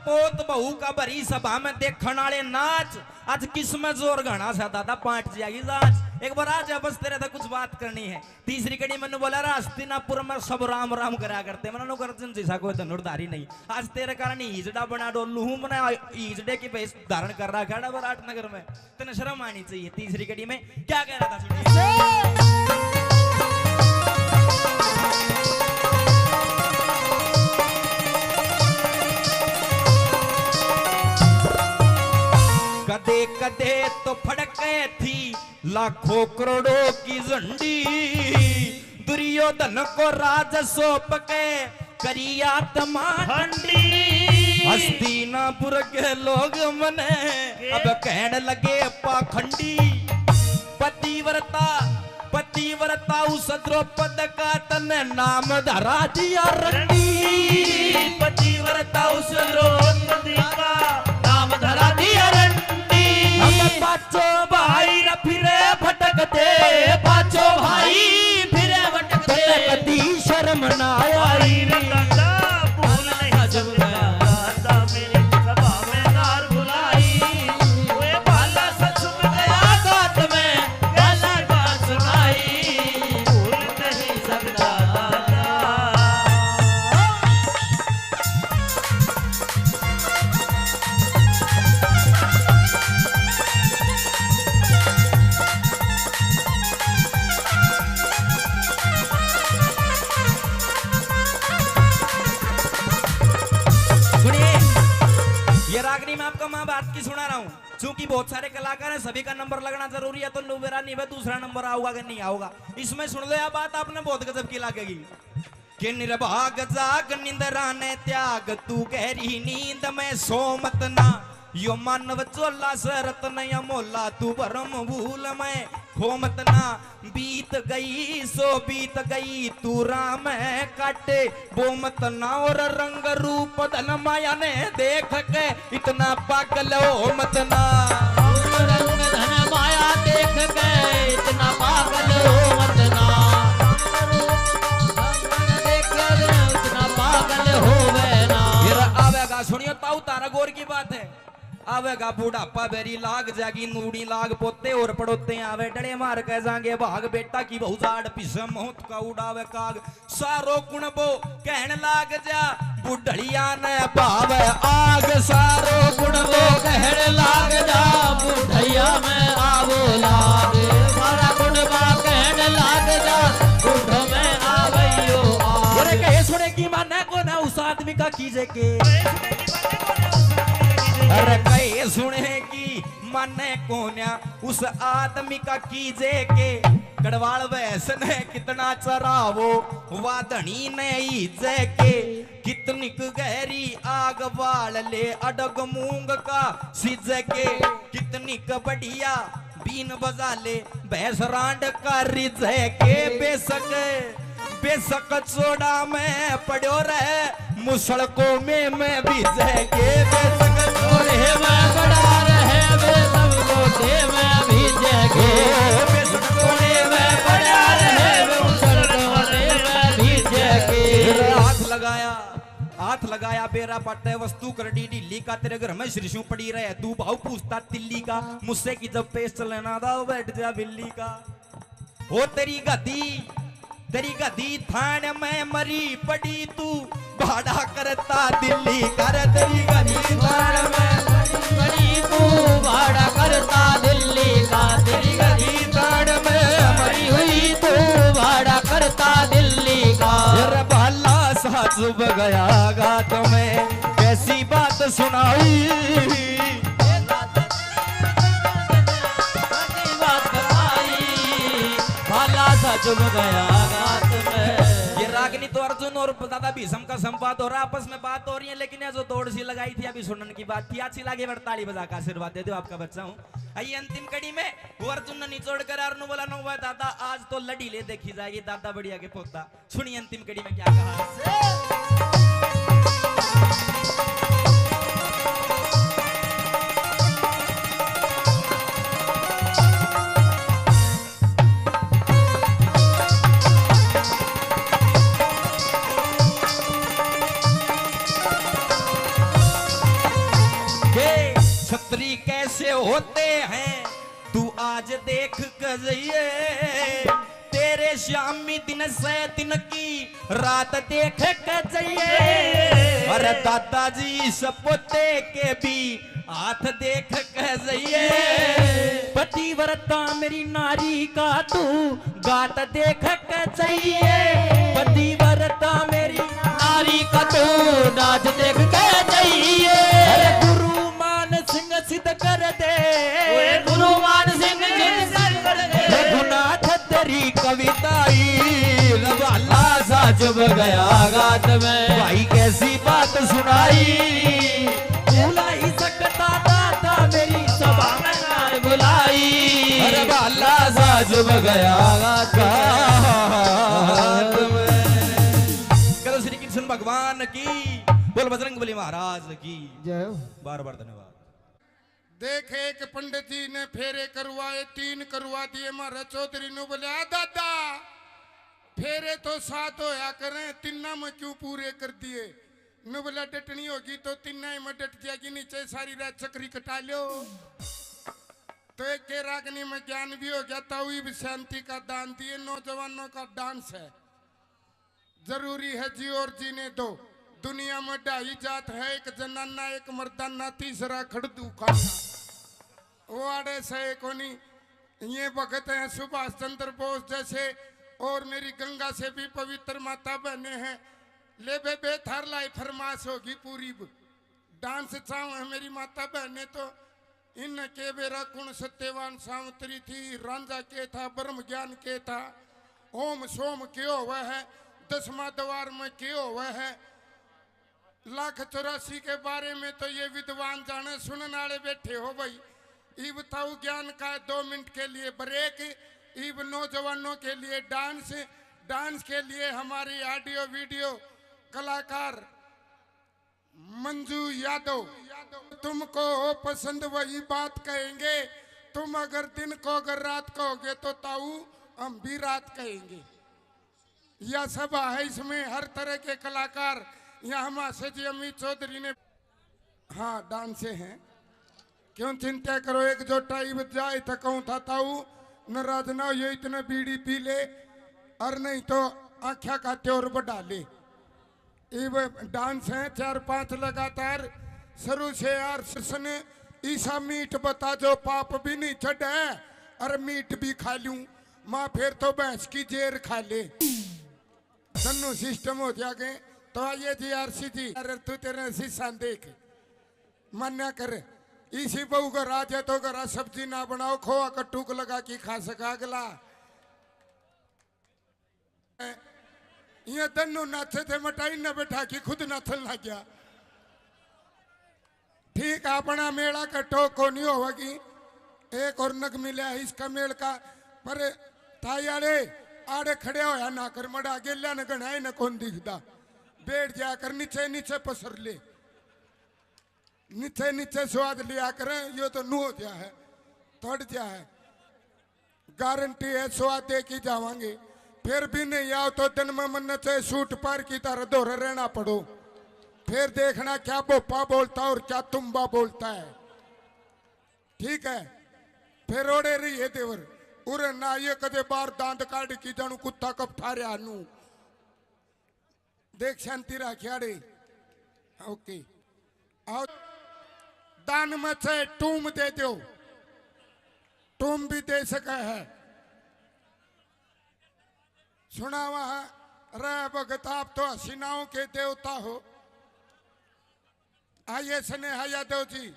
पोत बहू का भरी सभा में देखने वाले नाच आज किस में जोर घना सा दादा पांच जाएगी जांच। एक बार आज बस तेरे था कुछ बात करनी है। तीसरी कड़ी मैंने बोला हस्तिनापुर में सब राम राम करा करते मैंने गर्जन जैसा कोई धनुर्धारी नहीं। आज तेरे कारण ईजड़ा बना डोलू हूं मैंने ईजड़े की भेष धारण कर रहा खड़ा विराटनगर में तेने शर्म आनी चाहिए। तीसरी कड़ी में क्या कह रहा था सुनिए। कदे कदे तो फड़के थी लाखों करोड़ों की झंडी दुर्योधन को राज सौंप के करिया तमांडी। हस्तिनापुर के लोग मने अब कहने लगे पाखंडी। पतिव्रता पतिव्रता उस द्रौपद का तन नाम धरा दिया रंडी। पतिव्रता उस द्रौपदी का नाम धरा दिया रंडी। पांचों भाई फिरे भटकते पांचों भाई फिरे भटकते कदी शर्म ना आई। भूल नहीं जब दादा मेरी सभा में नार बुलाई। वे बाला सच में गया गात में गाला बात सुनाई। भूल नहीं सकता बात की सुना रहा हूँ। चूंकि बहुत सारे कलाकार हैं सभी का नंबर लगना जरूरी है तो मेरा नहीं है दूसरा नंबर आऊगा कि नहीं आऊगा। इसमें सुन लो यह बात आपने बहुत गजब की लगेगी कि निर्भाग जाग निंदरा ने त्याग तू गहरी नींद में सो मत ना यो मानव चोला सरत नया मोला तू भरम भूल में खो मत ना। बीत गई सो बीत गई तू राम है काटे वो मत ना। और रंग रूप धन माया ने देख के इतना पागल हो मत ना। रंग धन माया देख के इतना पागल हो मत ना। इतना पागल हो ना। आवेगा सुनियो ताऊ तारा गौर की बात है। आवेगा बुढ़ापा बेरी लाग जागी नूड़ी लाग पोते और पड़ोते आवे डड़े मार के जाएंगे भाग बेटा की बहुजाड़ पिस मौत का उड़ावे काग सारो कुणबो कहन लाग जा बुढ़िया ने भाव आग। सारो कुणबो कहन लाग जा बुढ़िया में आवो लाग। सारा कुणबा कहन लाग जा बुढ़ में आवैयो आग। अरे कहे सुने की माने को ना उस आदमी का कीजे के। अरे कहे सुने की माने कोन्या उस आदमी का कीजे के। गढ़वाल वैसन है कितना चरावो वादनी ने ईजे के। वाल ले अडग मूंग का सिज के कितनी कबड़िया बीन बजा ले भैंस रांड का रिज के बेशक चोड़ा में पड़ो रहे मुसड़कों में मैं भीज के बेशक चोड़े में पड़ा रहे वे सब लोटे में भीज के बेशक चोड़े में पड़ा रहे वे मुसड़कों में भीज के हाथ लगाया बेरा पट्टे वस्तु कर डी ढीली का तेरे घर में श्रीशु पड़ी रहे तू भाव पूछता तिल्ली का मुझसे की जब पेश चलना था बैठ जा बिल्ली का हो तेरी गदी थान में मरी पड़ी तू भाड़ा करता दिल्ली कर तेरी गदी थान में मरी तू भाड़ा करता दिल्ली का तेरी गदी थान में मरी हुई तू भाड़ा करता दिल्ली का भला सा चुभ गया गा तुम्हें कैसी बात सुनाई चुभ गया गात में। ये रागिनी तो अर्जुन और दादा भीष्म का संवाद हो रहा आपस में बात हो रही है लेकिन ये जो दौड़ सी लगाई थी अभी सुनने की बात थी अच्छी लगी ताली बजा का आशीर्वाद दे दो आपका बच्चा हूँ। आइए अंतिम कड़ी में वो अर्जुन ने निचोड़ कर अर्नु बोला नो दादा आज तो लड़ी ले देखी जाएगी दादा बढ़िया के पोता। सुनिए अंतिम कड़ी में क्या कहा। क्षत्रिय कैसे होते हैं तू आज देख कर जाइए तेरे श्यामी दिन से दिन की रात देख कर जाइए अरे दादाजी सपोते के भी हाथ देख कर जाइए पतिव्रता मेरी नारी का तू गात देख कर जाइए पतिव्रता मेरी नारी का तू नाच देख कर जाइए सिद्ध कर दे गुरुमान सिंह सिद्ध कर दे रघुनाथ तेरी कविताई रवाला सा चुभ गया गात में भाई कैसी बात सुनाई भुला ही सकता दादा मेरी सभा में नार बुलाई रवाला सा चुभ गया गात में। करो श्री कृष्ण भगवान की बोल बजरंगबली महाराज की जय हो। बार बार धन्यवाद। देखे एक पंडित जी ने फेरे करवाए 3 करवा दिए मारा चौधरी ने बोले दादा फेरे तो 7 होया करें 3 में क्यों पूरे कर दिए न बोला डटनी होगी तो 3 में डट जाएगी नीचे सारी रात चक्री कटा लो तो एक के रागनी में ज्ञान भी हो गया ताऊ भी शांति का दान दिए नौजवानों का डांस है जरूरी है जी और जीने दो दुनिया में 2 जात है एक जनाना एक मर्दाना तीसरा खड़दू खाना वो आड़े से कोनी ये भगत हैं सुभाष चंद्र बोस जैसे और मेरी गंगा से भी पवित्र माता बहने हैं ले बे थार लाई फरमाश होगी पूरी डांस चाव है मेरी माता बहने तो इन के बेरा कुण सत्यवान सावंतरी थी रांझा के था ब्रह्म ज्ञान के था ओम सोम क्यों हुआ है 10वां द्वार में क्यों हुआ है 1,84 के बारे में तो ये विद्वान जाने सुनने वाले बैठे हो भाई इब ताऊ ज्ञान का 2 मिनट के लिए ब्रेक इब नौजवानों के लिए डांस के लिए हमारी ऑडियो वीडियो कलाकार मंजू यादव तुमको पसंद वही बात कहेंगे तुम अगर दिन को अगर रात कहोगे तो ताऊ हम भी रात कहेंगे। यह सभा है इसमें हर तरह के कलाकार यहाँ हमारे जी अमित चौधरी ने हाँ डांस हैं क्यों चिंता करो एक जो टाइम जाए थकाऊ था ताऊ नाराज ना ये इतने बीड़ी पी ले और नहीं तो आख्या का त्योर बढ़ा ले डांस है 4-5 लगातार शुरू से यार कृष्ण ईसा मीट बता जो पाप भी नहीं चढ़ है और मीट भी खा लूं माँ फिर तो भैंस की जेर खा ले दोनों सिस्टम हो जाएंगे तो आइए जी आरसी जी अरे तू तेरे शीशा देख मन्या कर इसी बहू का राज है तो घर सब्जी ना बनाओ खोआ का टूक लगा के खा सका अगला ये दोनों नाचे थे मटाई न बैठा कि खुद नाचन लग गया ठीक है, अपना मेला कटो को नहीं होगी। एक और नग मिला है इसका मेल का, पर ताई आड़े आड़े खड़े होया ना कर, मड़ा गेल्या न गणाए न कौन दिखता। बैठ जा कर, नीचे नीचे पसर ले, नीचे नीचे स्वाद लिया करें। यो तो नू हो गया है, थोड़ जा है, गारंटी है स्वाद दे की जावांगे। फिर भी नहीं आओ तो दिन में मन चाहे सूट पार की तरह दोहरा रहना पड़ो। फिर देखना क्या बोपा बोलता और क्या तुम्बा बोलता है, ठीक है। फिर ओड़े रही है देवर उरे ना ये कदे बार दांत काट की जानू कुत्ता कब ठारे आनू। देख शांति राखियाड़े, ओके। आओ दान में से टूम दे दो, टूम भी दे सका है। सुना वहां रे भगत, आप तो हसीनाओं के देवता हो। आइए स्नेहा यादव जी,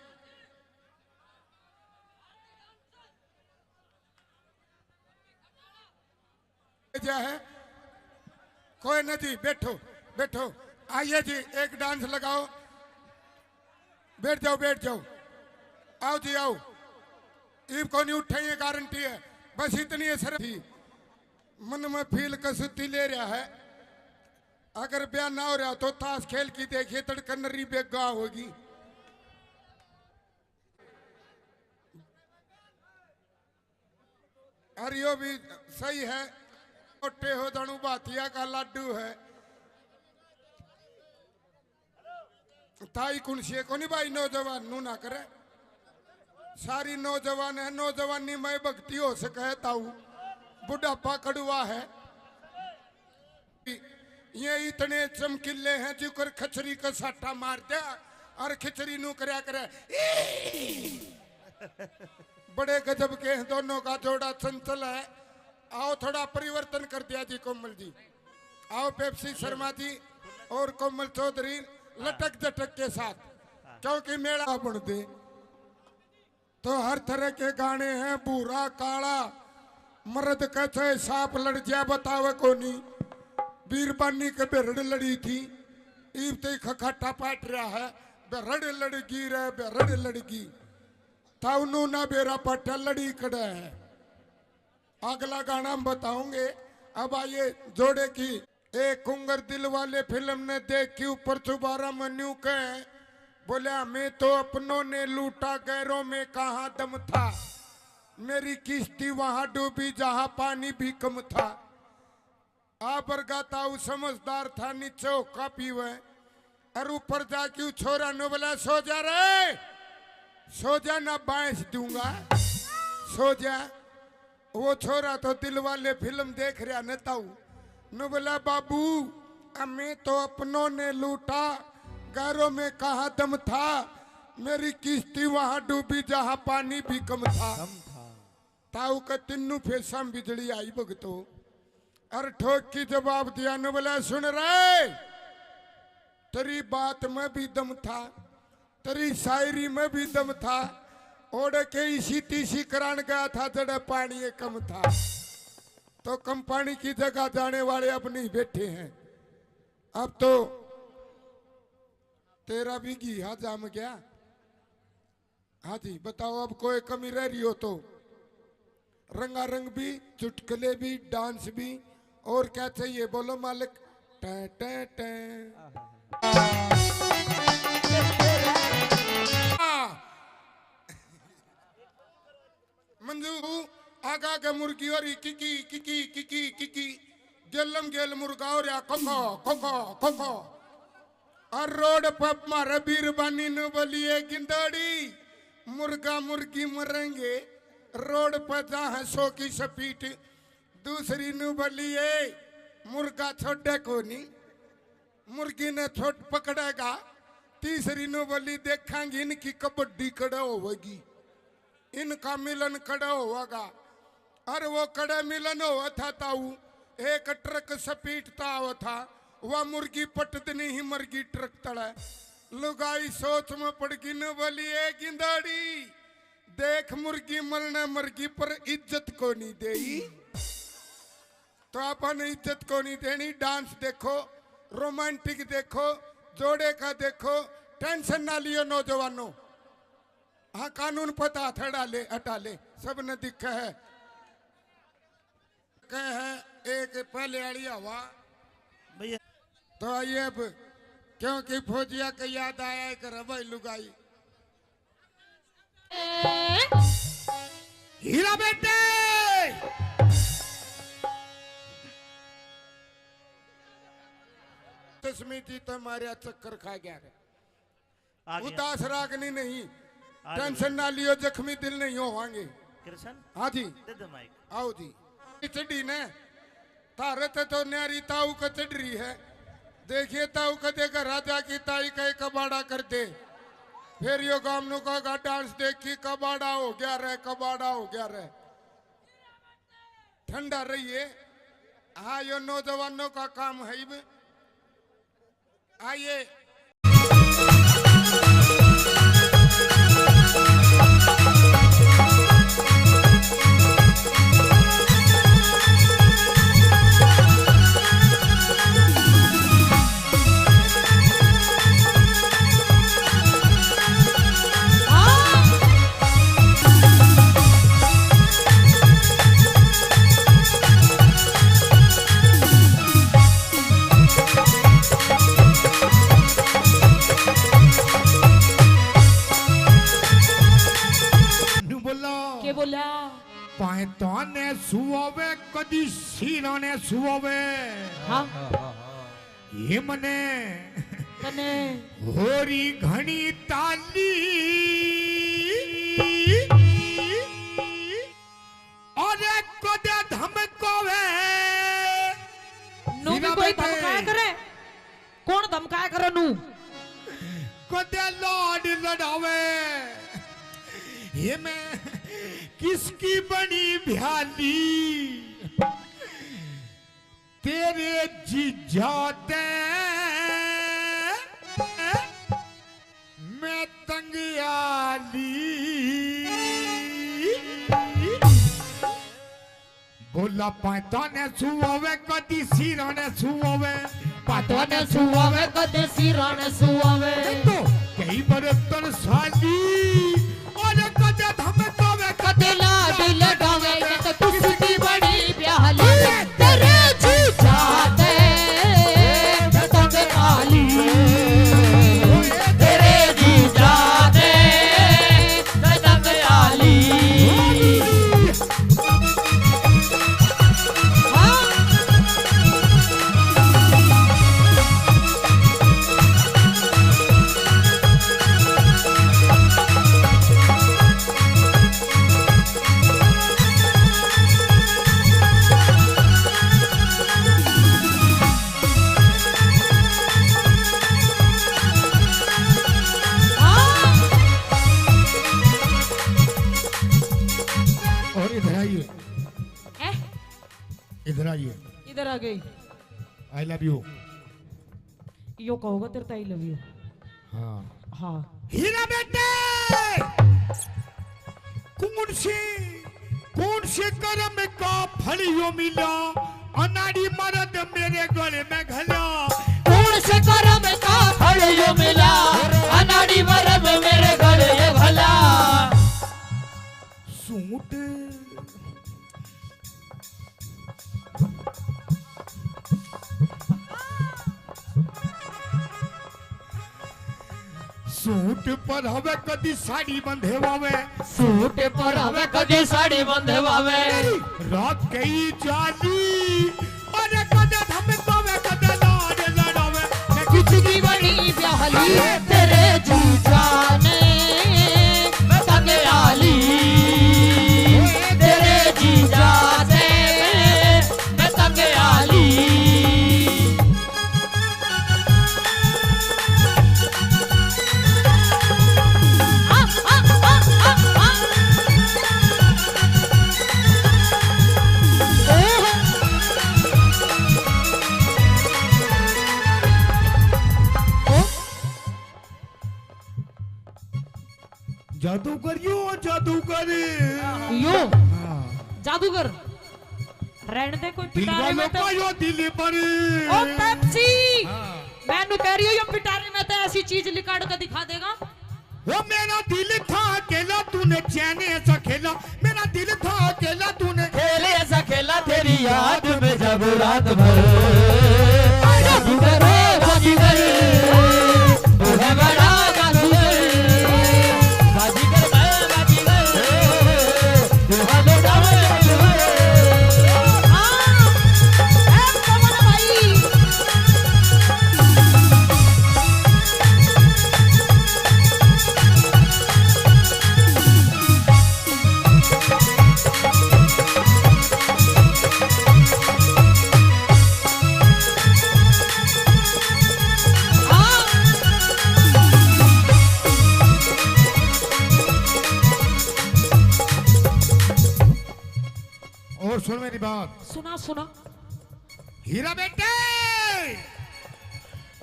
है कोई नहीं जी, बैठो बैठो। आइए जी, एक डांस लगाओ, बैठ जाओ बैठ जाओ। आओ जी आओ, ईब को नहीं उठाइए, गारंटी है। बस इतनी असर थी, मन में फील कसुती ले रहा है। अगर ब्याह ना हो रहा तो ताश खेल की देखिए, तड़कन नरी बेगा होगी। और यो भी सही है, मोटे हो दणु बातिया का लाडू है। ताई कुंसिए को नहीं भाई, नौजवान नू ना करे। सारी नौजवान है, नौजवानी में भक्ति हो सके ताऊ, बुढ़ापा कड़ुआ है। ये इतने चमकीले हैं जिकर खचरी का साटा मार दिया और खिचड़ी नू करया करे। बड़े गजब के हैं दोनों का जोड़ा, चंचल है। आओ थोड़ा परिवर्तन कर दिया जी कोमल जी। आओ पेप्सी शर्मा जी और कोमल चौधरी लटक झटक के साथ, क्योंकि मेला बन दे तो हर तरह के गाने हैं। बूढ़ा काला मर्द का चाहे सांप लड़ जाए बतावे को नहीं। बीरबानी के बेरड़ लड़ी थी, ईब ते खखाटा पाट रहा है। बेरड़ लड़गी रे बेरड़ लड़गी, ताउनू ना बेरा पट्टा लड़ी कड़ा है। अगला गाना हम बताओगे। अब आइए जोड़े की एक कुंगर दिल वाले फिल्म ने देख के ऊपर चुबारा मन्यू के बोला, मैं तो अपनों ने लूटा गैरों में कहाँ दम था। मेरी किश्ती वहां डूबी जहां पानी भी कम था। आप गाता हूँ समझदार था, नीचे का पीवे और ऊपर जाके छोरा नो बोला, सो जा रे सो जा ना बांस दूंगा, सो जा। वो छोरा तो दिल वाले फिल्म देख रहा न ताऊ नु बोला, बाबू मैं तो अपनों ने लूटा गैरों में कहा दम था। मेरी किश्ती वहां डूबी जहां पानी भी कम था। ताऊ का तिन्नू फेसा बिजली आई भगतो और ठोक की जवाब दिया न बोला, सुन रहे तेरी बात में भी दम था, तेरी शायरी में भी दम था। ओढ़ के इसी तीसी करान गया था जड़ा पानी कम था। तो कम पानी की जगह जाने वाले अब नहीं बैठे हैं। अब तो तेरा भी घिया जाम गया। हाँ जी बताओ, अब कोई कमी रह रही हो तो रंगारंग भी, चुटकुले भी, डांस भी, और क्या चाहिए बोलो मालिक। टे टे टे मंजू आगा के मुर्गी और किकी किकी किकी किकी गेलम गेल मुर्गा और या कोको कोको कोको। और रोड पर मारे बीरबानी न बोलिए गिंदड़ी, मुर्गा मुर्गी मरेंगे रोड पर जहाँ 100 की स्पीड। दूसरी नु बोलिए मुर्गा छोड़े को नहीं, मुर्गी ने छोट पकड़ेगा। तीसरी नु बोली देखेंगे इनकी कबड्डी कड़ा होगी, इनका मिलन कड़ा होगा। और वो कड़ा मिलन हुआ था ताऊ, एक ट्रक स्पीड था था, वह मुर्गी पटदनी ही मरगी ट्रक तड़ा। लुगाई सोच में पड़ गई न बोली, ए गिंदाड़ी देख मुर्गी मरना मरगी पर इज्जत को नहीं देई, तो अपन इज्जत को नहीं देनी। डांस देखो, रोमांटिक देखो, जोड़े का देखो, टेंशन ना लियो नौजवानों। हाँ कानून पता हटा ले सब ने दिखा है कहे है एक पहले आड़ी हवा भैया तो आइए अब क्योंकि फौजिया के याद आया एक रवै लुगाई हीरा बेटे स्मृति तो हमारे चक्कर खा गया है आ गया। उदास रागनी नहीं आ गया। टेंशन ना लियो जख्मी दिल नहीं होवांगे कृष्ण हाँ जी दे दे माइक। आओ जी चढ़ी ने तारत तो न्यारी ताऊ का चढ़ रही है देखिए ताऊ का देखा राजा की ताई का कबाड़ा कर दे फिर यो गामनू का डांस देखी कबाड़ा हो गया रहे ठंडा रहिए हाँ यो नौजवानों का काम है अब आइए के बोला पायता ने सुआवे कदी सीना ने सुआवे हाँ ये मने कने होरी घनी ताली और कदे धमकावे नू भी कोई धमकाया करे कौन धमकाया करे नू कदे लाड लड़ावे ये मैं किसकी बनी भ्याली तेरे जीजाते मैं तंगियाली बोला पाता ने सुआवे कदी सीरा ने सुआवे पातो ने सुआवे कदे सिरा ने सुआवे तो कई बरतन साली और कदे धमकावे कदे लाड लगावे ये तो किसकी बड़ी प्याली तेरे जी जाते तंग काली तेरे जी जाते तंग काली और इधर आइए ए, इधर आइए इधर आ गई आई लव यू यो कहोगा तेरे आई लव यू हाँ हाँ हीरा बेटे कौन से कर्म का फल यो मिला अनाड़ी मर्द मेरे गले में घला कौन से करम का फल यो मिला अनाड़ी मरद मेरे गले ये भला सूट सूट पर हवे कदी साड़ी बंधे वावे सूट पर हवे कदी साड़ी बंधे वावे रात गई जाली और कदे धमकावे कदे लाड लड़ावे किसकी बड़ी प्याली तेरे जी जाने तंग आली तेरे जी जाने तंग आली जादूगर यो जादूगर यो जादूगर रहने दे कोई दिल पिटारे में वालों तो का यो दिल पर ओ पेप्सी मैं नु कह रही हूं ये पिटारे में तो ऐसी चीज लिकाड़ के दिखा देगा वो मेरा दिल था के तूने चैन ऐसा खेला मेरा दिल था अकेला तूने खेले ऐसा खेला तेरी याद में जब रात भर बाजीगर बाजीगर तू है बड़ा बाजीगर बाजीगर बाजीगर तू है बड़ा बाजीगर और सुन मेरी बात सुना सुना। हीरा बेटे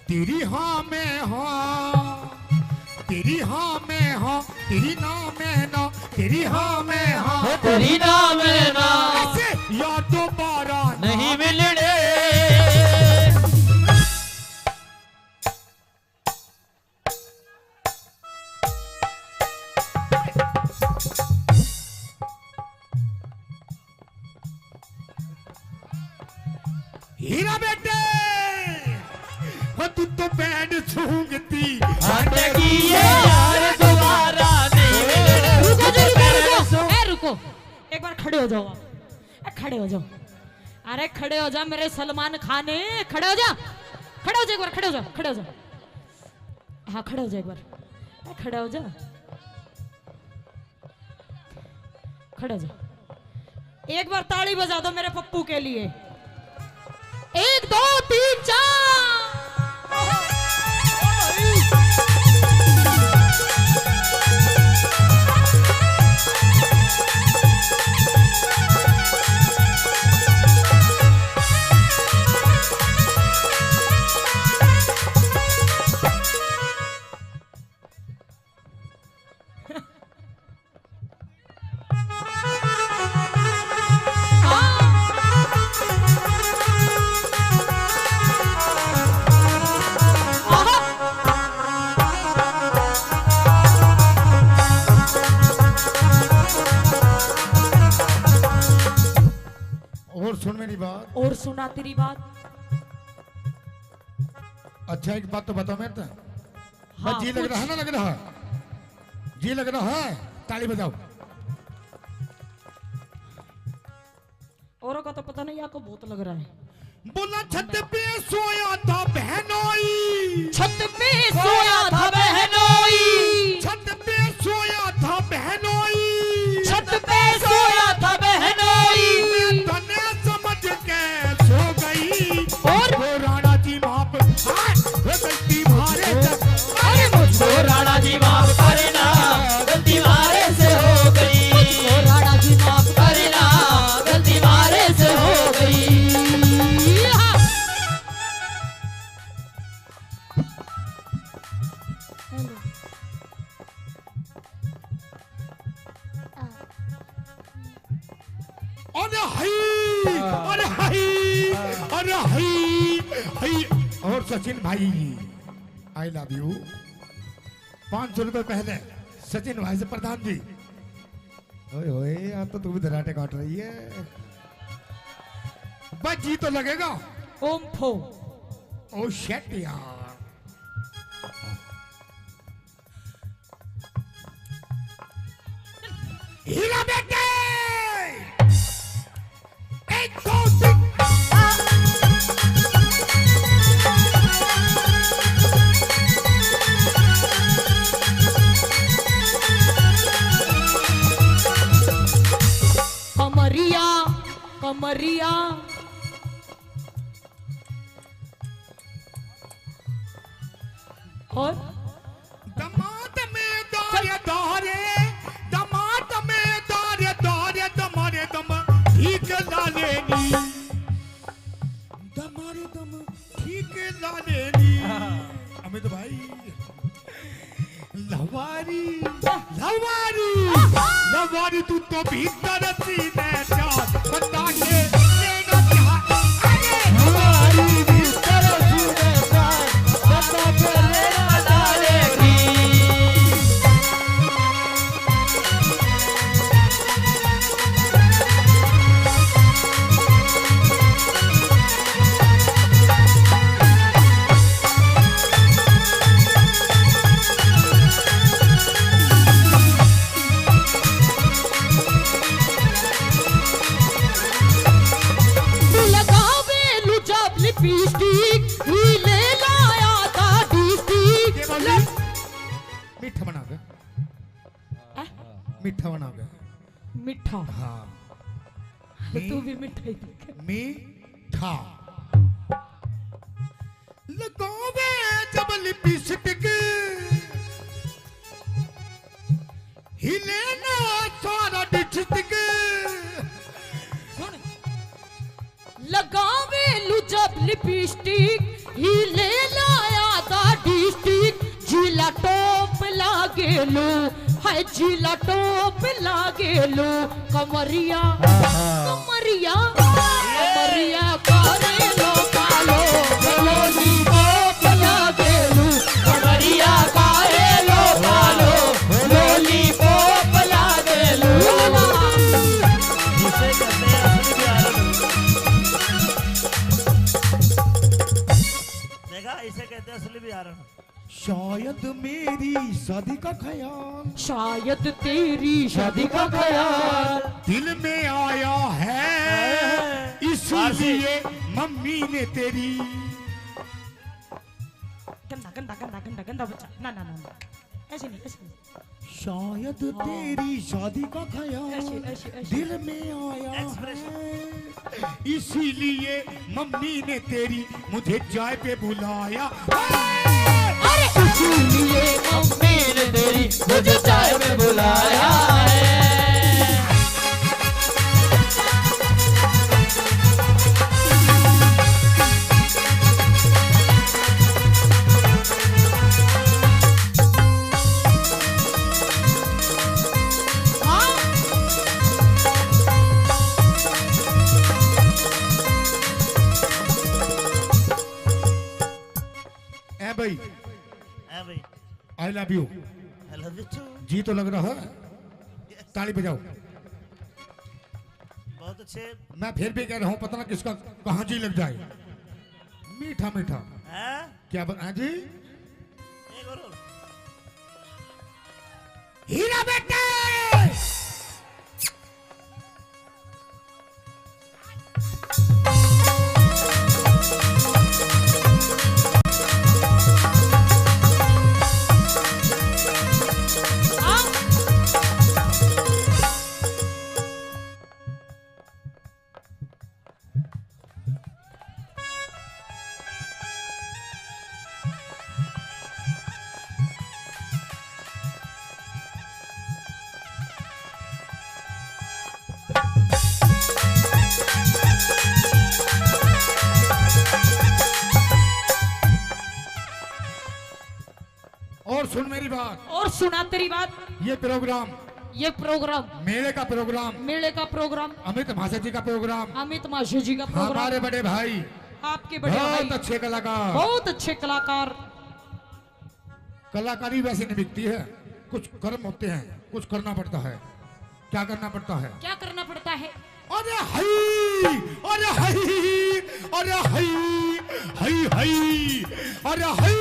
तेरी हाँ में हाँ तेरी हाँ में हाँ तेरी ना में ना तेरी हाँ में हाँ तेरी नाम है ना ऐसे या दोबारा नहीं मिलने हीरा बेटे तू तो बैंड सूंघती की ये यार दोबारा नहीं मिलने रुको जी, रुको। ए रुको, एक बार खड़े हो जाओ आप। खड़े हो जाओ, अरे खड़े हो जा मेरे सलमान खान, खड़े हो जा, खड़े हो जा एक बार, खड़े हो जा, खड़े हो जा, हाँ खड़े हो जा एक बार, खड़े हो जा, खड़े हो जा। एक बार ताली बजा दो मेरे पप्पू के लिए। 1 2 3 4। और सुन मेरी बात। और सुना तेरी बात। अच्छा एक बात तो बताओ मेरे तो हाँ, जी लग रहा है ना, लग रहा है जी लग रहा है, ताली बजाओ। औरों का तो पता नहीं, आपको बहुत लग रहा है। बोला छत पे सोया था बहनोई, छत पे सोया था बहनोई, छत पे सोया था बहनोई, छत पे सोया था बहनोई, मैं तने समझ के सो गई और वो राणा जी माप गलती मारे अरे मुझको राणा जी माफ करना गलती मारे से हो गई मुझको राणा जी माफ करना गलती मारे से हो गई अरे हाय अरे हाय अरे हाय हाय। और सचिन भाई आई लव यू। 500 रुपए पहले सचिन भाई से प्रधान जी। ओए ओए यहाँ तो तू भी दराटे काट रही है। बस जी तो लगेगा। ओम फो। ओ शेट यार। हीरा बेटे 1 2 3। कमरिया कमरिया और दमाद में दारे दारे दमाद में दारे दारे दमारे दम ठीक लालेनी दमारे दम ठीक लालेनी। अमित भाई लवारी लवारी लवारी तू तो भीतर सीने चार बता के लेना क्या अरे लवारी भीतर सीने चार बता के लेना डालेगी। मीठा बना गया। मीठा। हाँ तू भी मिठाई देखे। मीठा लगावे जब लिपस्टिक हिले ना सारा डिस्ट्रिक्ट। लगावे लू जब लिपस्टिक ही ले लाया दा डिस्ट्रिक्ट। जिला टॉप लागे लो है जिला टॉप लागे लो। कमरिया कमरिया कमरिया करे लो कालो लोली टॉप लागे लो। कमरिया करे लो कालो लोली टॉप लागे लो। जिसे कहते हैं असली बिहार। देखा, इसे कहते हैं असली बिहार। शायद मेरी शादी का ख्याल शायद तेरी शादी का ख्याल दिल में आया है इसलिए मम्मी ने तेरी। गंदा गंदा गंदा गंदा गंदा बच्चा। ना ना ना ना, ऐसे नहीं ऐसे नहीं। शायद तेरी शादी का ख्याल ऐसे ऐसे ऐसे। दिल में आया है इसीलिए मम्मी ने तेरी मुझे चाय पे बुलाया। अरे इसीलिए मम्मी ने तेरी मुझे चाय में बुलाया है। भाई भाई I love you. I love you too. जी तो लग रहा है, ताली बजाओ। बहुत अच्छे। मैं फिर भी कह रहा हूँ, पता ना किसका कहाँ जी लग जाए। मीठा मीठा हैं? क्या बता जी? एक और। हीरा बेटे और सुन मेरी बात। और सुना तेरी बात। ये प्रोग्राम मेले का प्रोग्राम अमित महाशय जी का प्रोग्राम अमित महाशय जी का प्रोग्राम हमारे बड़े भाई आपके बड़े भाई बहुत अच्छे कलाकार। बहुत अच्छे कलाकार। कलाकारी वैसे नहीं बिकती है, कुछ कर्म होते हैं, कुछ करना पड़ता है। क्या करना पड़ता है? क्या करना पड़ता है? अरे हई अरे हई अरे हई हई हई अरे हई।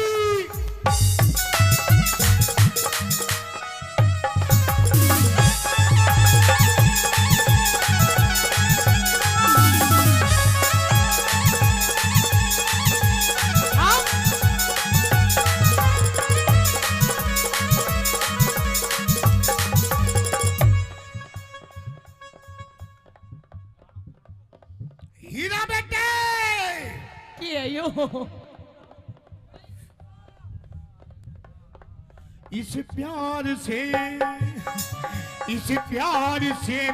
हीरा बेटे यो इस प्यार से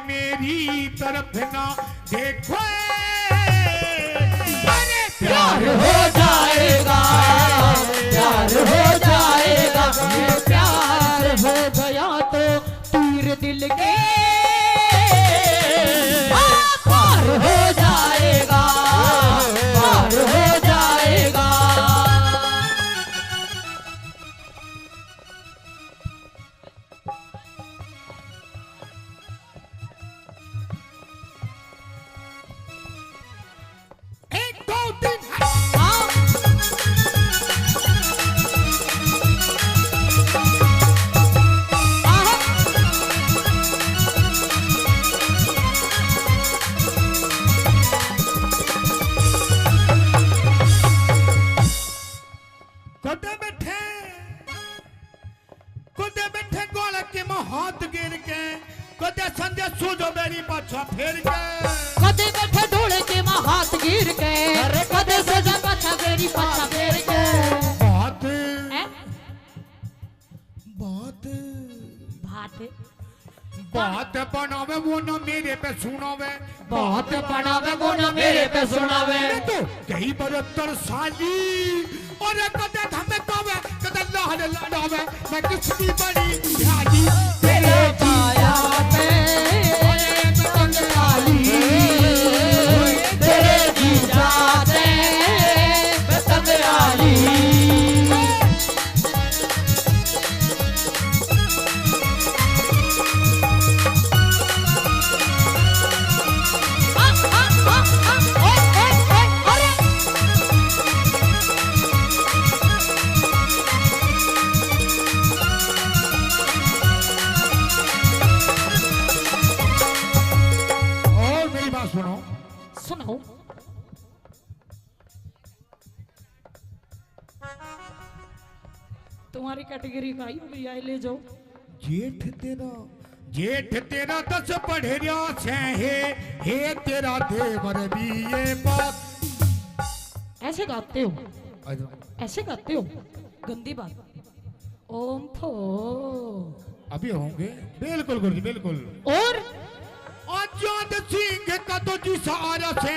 मेरी तरफ ना देखो। अरे प्यार हो जाएगा, प्यार हो जाएगा। ये प्यार हो गया तो तीर दिल के पार हो जाएगा, पार हो जाएगा। एक दो तीन कुदे बैठे गोल के मैं हाथ गिर के कदे संजय सूझो मेरी पाछा फेर के कदे बैठे ढोले के मां हाथ गिर के कदे सजा पाछा मेरी पाछा फेर के बात हैं? बात भात बात बनावे वो ना मेरे पे सुनावे बहुत बनावे वो ना मेरे पे सुनावे तो कई 72 साली और कदे धमकावे कदे लाल लड़ावे मैं किसकी बड़ी ध्यानी तेरे छाया पे पतंग डाली तेरे जीजा से पतंग डाली और मेरी बात सुनो सुनो तुम्हारी कैटेगरी का ही भैया ले जाओ जेठ तेरा 10 पढ़े रिया से हे तेरा देवर भी ये बात ऐसे गाते हो ऐसे गाते हो गंदी बात ओम फो अभी होंगे बिल्कुल गुरुजी बिल्कुल और आजाद सिंह का तो जी सहारा से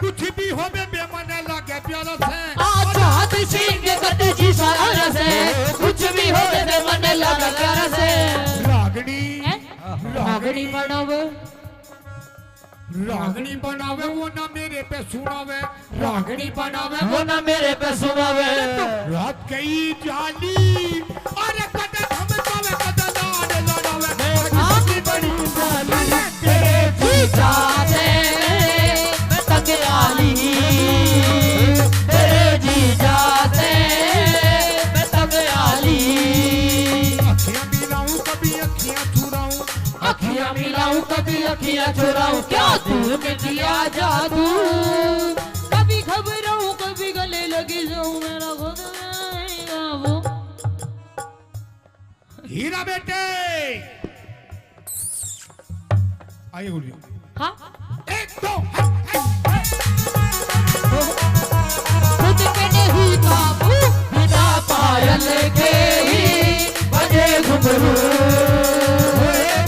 कुछ भी हो बेमन लगे प्यारा से आजाद सिंह कते जी सारा से कुछ भी हो दे मन लगा प्यारा से रागनी रागनी बनावे रागनी बनावे वो ना मेरे पे सुनावे रागनी बनावे वो ना मेरे पे सुनावे रात कई जाली अरे कदे धमकावे कदे लाड लड़ावे आपकी बड़ी साली तेरे जीजा से पतंग डाली तेरे जीजा से पतंग डाली अखियां मिलाऊं कभी अखियां चुराऊं अखियां मिलाऊं कभी अखियां चुराऊं क्या दिल में किया जादू कभी घबराऊं कभी गले लगी जाऊं मेरा खुद रहेगा वो हीरा बेटे आइए गुरुजी हाँ एक दो खुद पे नहीं काबू बिना पायल के ही बजे घुंघरू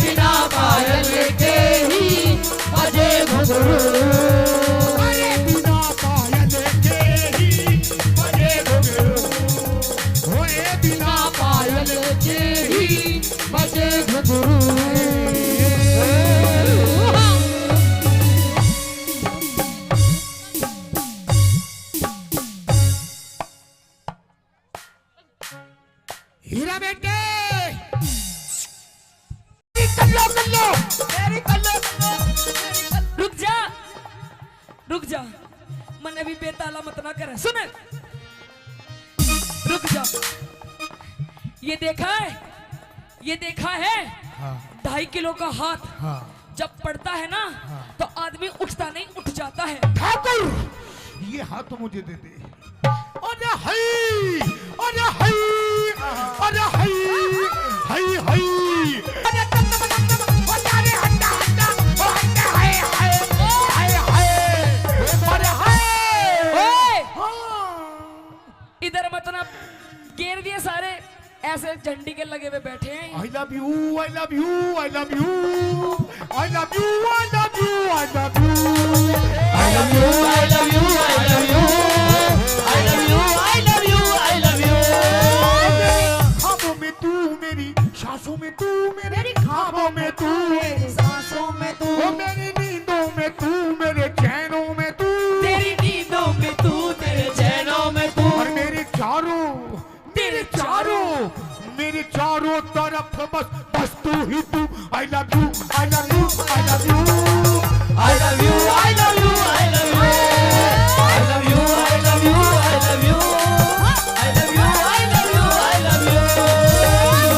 बिना पायल के ही बजे घुंघरू अरे बिना पायल के ही बजे घुंघरू होए बिना पायल के ही बजे घुंघरू हीरा बेटे कर लो मेरी कर लो रुक जा मन अभी बेताला मत ना करे सुन रुक जा ये देखा है हाँ 2.5 किलो का हाथ हाँ जब पड़ता है ना तो आदमी उठता नहीं उठ जाता है ठाकुर ये हाथ तो मुझे दे दे अरे हई अरे हई अरे हई हई हई अरे तम तम तम तम अरे हंडा हंडा ओ हंडा हाय हाय हाय हाय अरे हाय ओए हाँ इधर मत ना घेर दिए सारे ऐसे झंडी के लगे हुए बैठे हैं I love you, I love you, I love you, I love you, I love you, I love you, I love you, I love you, I love you, I love you, I love you, I love you. ख्वाबों में तू मेरी सांसों में तू मेरी ख्वाबों में तू मेरी सांसों में तू मेरी नींदों में तू मेरे चैनों में तू तेरी नींदों में तू तेरे चैनों में तू और मेरे चारों तरफ बस तू ही तू I love you, I love you, I love you, I love you, I love you, I love you, I love you, I love you, I love you, I love you, I love you, I love you.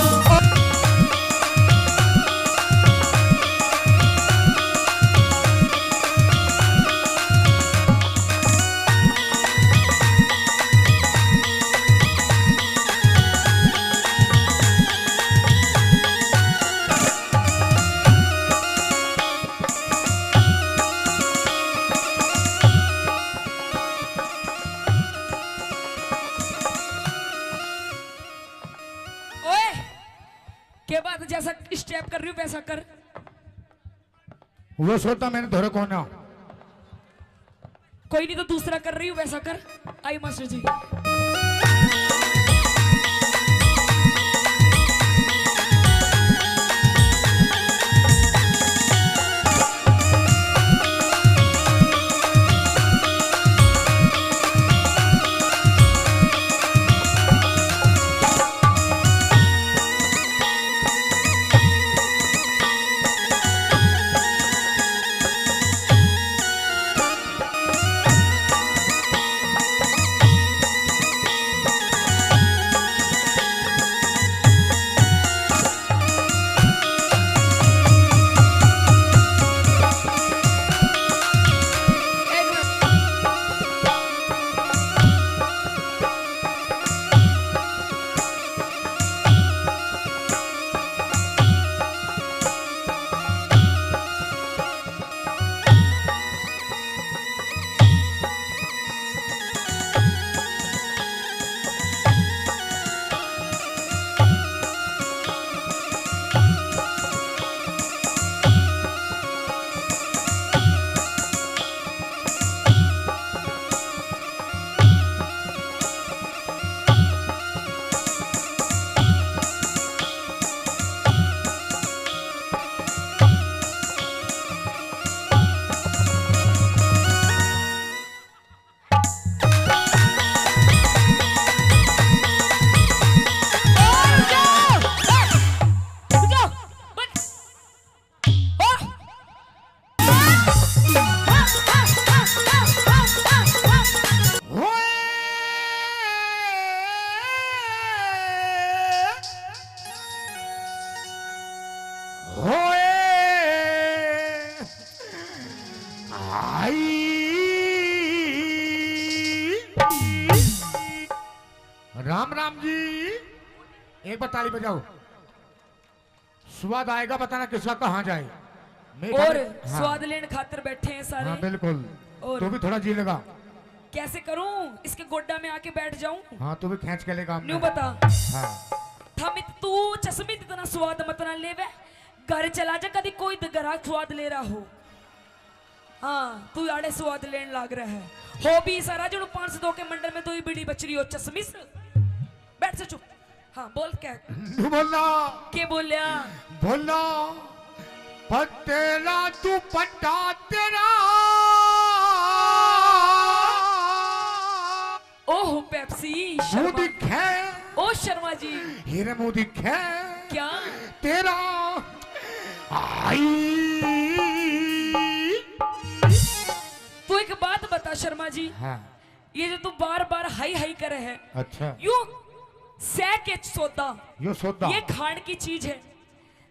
के बाद जैसा step कर रही हूँ वैसा कर। वो सोता मैंने धोरे कौन है? कोई नहीं तो दूसरा कर रही हूँ वैसा कर। आई मास्टर जी। राम राम जी, एक बार ताली बजाओ। स्वाद आएगा, बताना किसका कहाँ जाए। और हाँ। स्वाद लेने खातिर बैठे हैं सारे। हाँ बिल्कुल। और तू भी थोड़ा जी लगा। कैसे करूं? इसके गोड्डा में आके बैठ जाऊं? हाँ तू भी खींच के लेगा। न्यू बता। हाँ। थमित तू चश्मित इतना स्वाद मत ना लेवे। घर चला जा, कभी कोई ग्राहक स्वाद ले रहा हो। हाँ तू आड़े स्वाद लेने लाग रहा है। हो भी सारा जो 502 के मंडल में 2 बीड़ी बच रही हो चश्मिस। बैठ से चुप। हाँ बोल क्या? बोलना के बोलिया? बोलना पतेला तू पट्टा तेरा। ओह पेप्सी मुंह शर्मा। दिखे। ओ शर्मा जी। हीरे मुंह दिखे। क्या? तेरा आई। तू एक बात बता शर्मा जी। हाँ। ये जो तू बार बार हाई हाई करे है, अच्छा। यू सह के सोदा, यो सोदा, ये खाने की चीज है।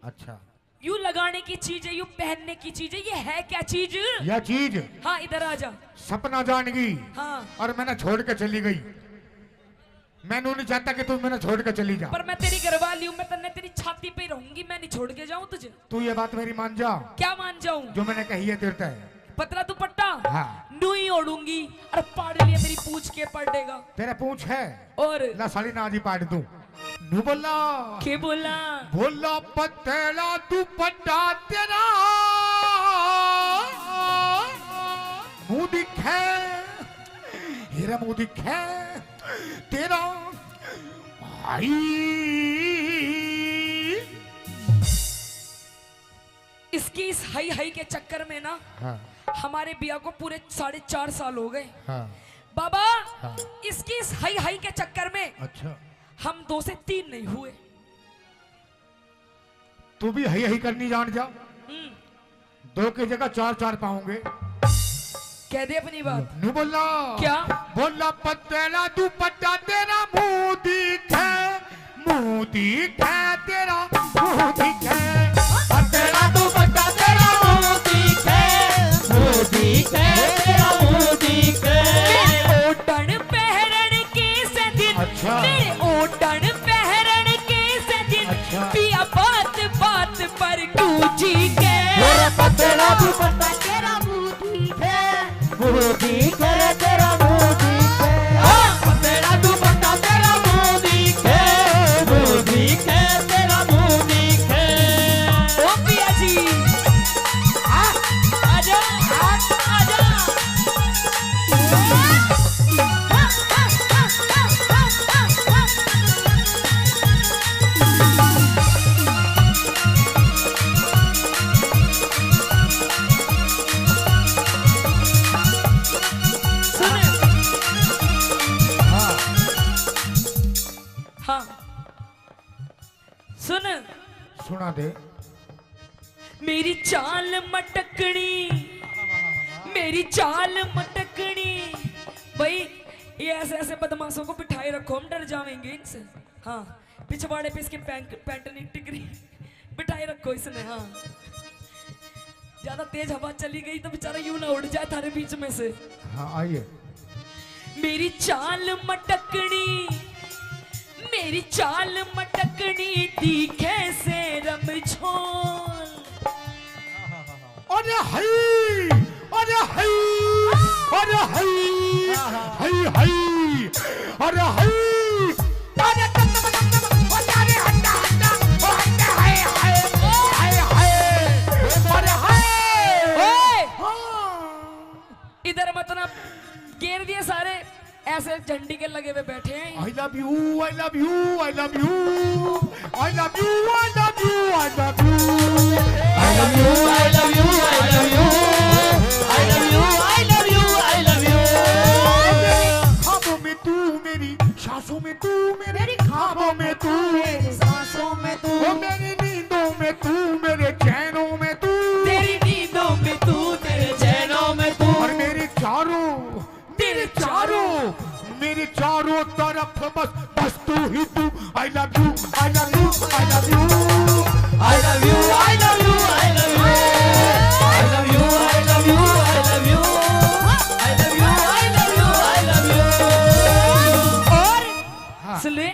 अच्छा। यू लगाने की चीज है, यू पहनने की चीज है। ये है क्या चीज? यह चीज हाँ इधर आ जा। सपना जान गई। हाँ और मैंने छोड़ के चली गई। मैंने नहीं चाहता कि तू मैंने छोड़ के चली जा। पर मैं तेरी घरवाली हूँ, मैं तन्ने तेरी छाती पे रहूंगी, मैं नहीं छोड़ के जाऊं तुझे। तू ये बात मेरी मान जा। क्या मान जाऊं? जो मैंने कही है तेरे है। पतला दुपट्टा हाँ। नूई ओढ़ूंगी और पाड़ लिया मेरी पूछ के पड़ेगा। तेरा पूछ है और ना साली ना जी पाड़ दूं। नू बोला के बोला? बोला पतेला तू पट्टा तेरा। मुंह दिखे। हीरा मुंह दिखे। तेरा आई। इसकी इस हाई हाई के चक्कर में ना, हाँ। हमारे बिया को पूरे 4.5 साल हो गए। हाँ। बाबा हाँ। इसकी इस हाई हाई के चक्कर में अच्छा। हम 2 से 3 नहीं हुए। तू भी हई हई करनी जान जा। 2 की जगह 4 पाऊंगे। कह दे अपनी बात। नहीं बोलना। क्या? बोला पतेला तू पट्टा तेरा। मुंह दिखे। मुंह दिखे तेरा। मुंह दिखे। पतेला तू पट्टा तेरा। मुंह दिखे। मुंह दिखे तेरा। मुंह दिखे। ओटन पहरन के सदिन। अच्छा। मेरे ओटन पहरन के सदिन। अच्छा। पिया बात बात पर गूंजी के। मेरा पतेला तू पट्टा तेरा मुंह दिखे। मुंह दिखे तेरा मुंह दिखे। पतेला तू पट्टा तेरा। मुंह दिखे। मुंह दिखे तेरा। मुंह दिखे। सुन सुना दे। मेरी चाल मटकनी, मेरी चाल मटकनी। भाई ये ऐसे ऐसे बदमाशों को बिठाए रखो, हम डर जाएंगे इनसे। हाँ पिछवाड़े पे इसकी पैंट नहीं टिक रही, बिठाए रखो इसने। हाँ ज्यादा तेज हवा चली गई तो बेचारा यूं ना उड़ जाए थारे बीच में से। हाँ आइए। मेरी चाल मटकनी, मेरी चाल मटकनी, तीखे से रमझोल। अरे हई, अरे हई, अरे हई, हई हई, अरे हई, अरे अरे हंडा हंडा, ओ हंडा हाय हाय, हाय हाय, अरे हाय। इधर मत ना घेर दिए सारे, ऐसे झंडी के लगे हुए बैठे हैं। I love you, I love you, I love you, I love you, I love you, I love you, I love you, I love you, I love you, I love you, I love you, I love you। ख्वाबों में तू मेरी, सांसों में तू मेरी, ख्वाबों में तू मेरी, सांसों में तू, ओ मेरी नींदों में तू, मेरे चैनों में तू, तेरी नींदों में तू, तेरे चैनों में तू, और मेरे चारों तरफ बस बस तू ही तू। I love you, I love you, I love you, I love you, I love you, I love you, I love you, I love you, I love you, I love you, I love you, I love you। और सुने,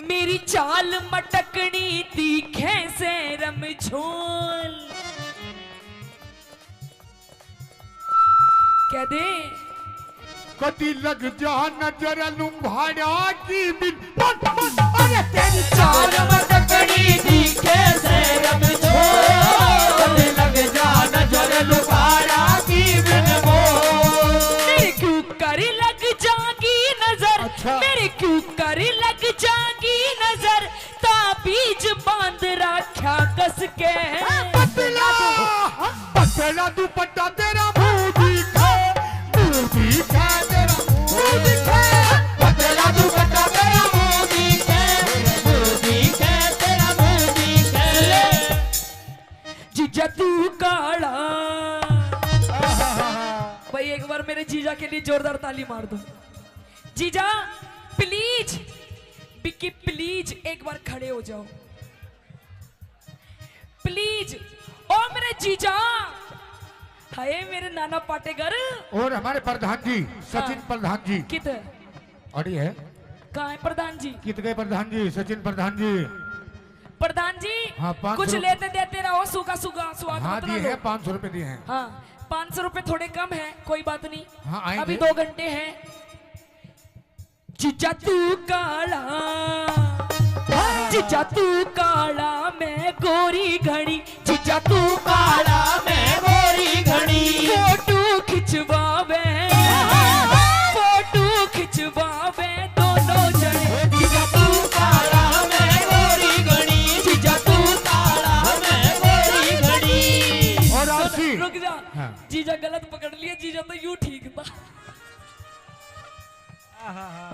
मेरी चाल मटकनी, तीखे से रमझोल। कह दे कदी लग जा नजर लुम्भाड़ा की बिन, अरे तेरी चाल मटकनी, तीखे से रमझोल, कदी लग जा नजर लुम्भाड़ा की बिन मोल। मेरे क्यों कर लग जागी नजर, अच्छा। मेरे क्यों कर लग जागी नजर, ताबीज बांध रखा कस के। पतला पतला दुपट्टा तेरा मुंह दिखा, मुंह दिखा तेरा मुंह दिखा, पतला दुपट्टा तेरा मुंह दिखा, मुंह दिखा तेरा मुंह दिखा। जीजा तू काला। भाई एक बार मेरे जीजा के लिए जोरदार ताली मार दो। जीजा प्लीज, बिक्की प्लीज एक बार खड़े हो जाओ प्लीज। ओ मेरे जीजा, हाय मेरे नाना पाटेकर। और हमारे प्रधान जी सचिन प्रधान जी कित अड़ी है, कहाँ है प्रधान जी? कित गए प्रधान जी, सचिन प्रधान जी। प्रधान जी हाँ, 500 कुछ लेते देते रहो, सूखा सूखा स्वाद हाँ मत दिए ना हैं, दो। 500 रुपए दिए हैं। हाँ 500 रुपए थोड़े कम है, कोई बात नहीं। हाँ, आएंगे। अभी 2 घंटे हैं। जीजा तू काला, जीजा तू काला, मैं गोरी घड़ी, जीजा तू काला, मैं गोरी घड़ी। फोटो खिंचवावे, फोटो खिंचवावे दोनों जने, जीजा तू काला, मैं गोरी घड़ी, जीजा तू काला, मैं गोरी घड़ी। और आशी रुक जा, हाँ। जीजा गलत पकड़ लिया, जीजा तो यूं ठीक था,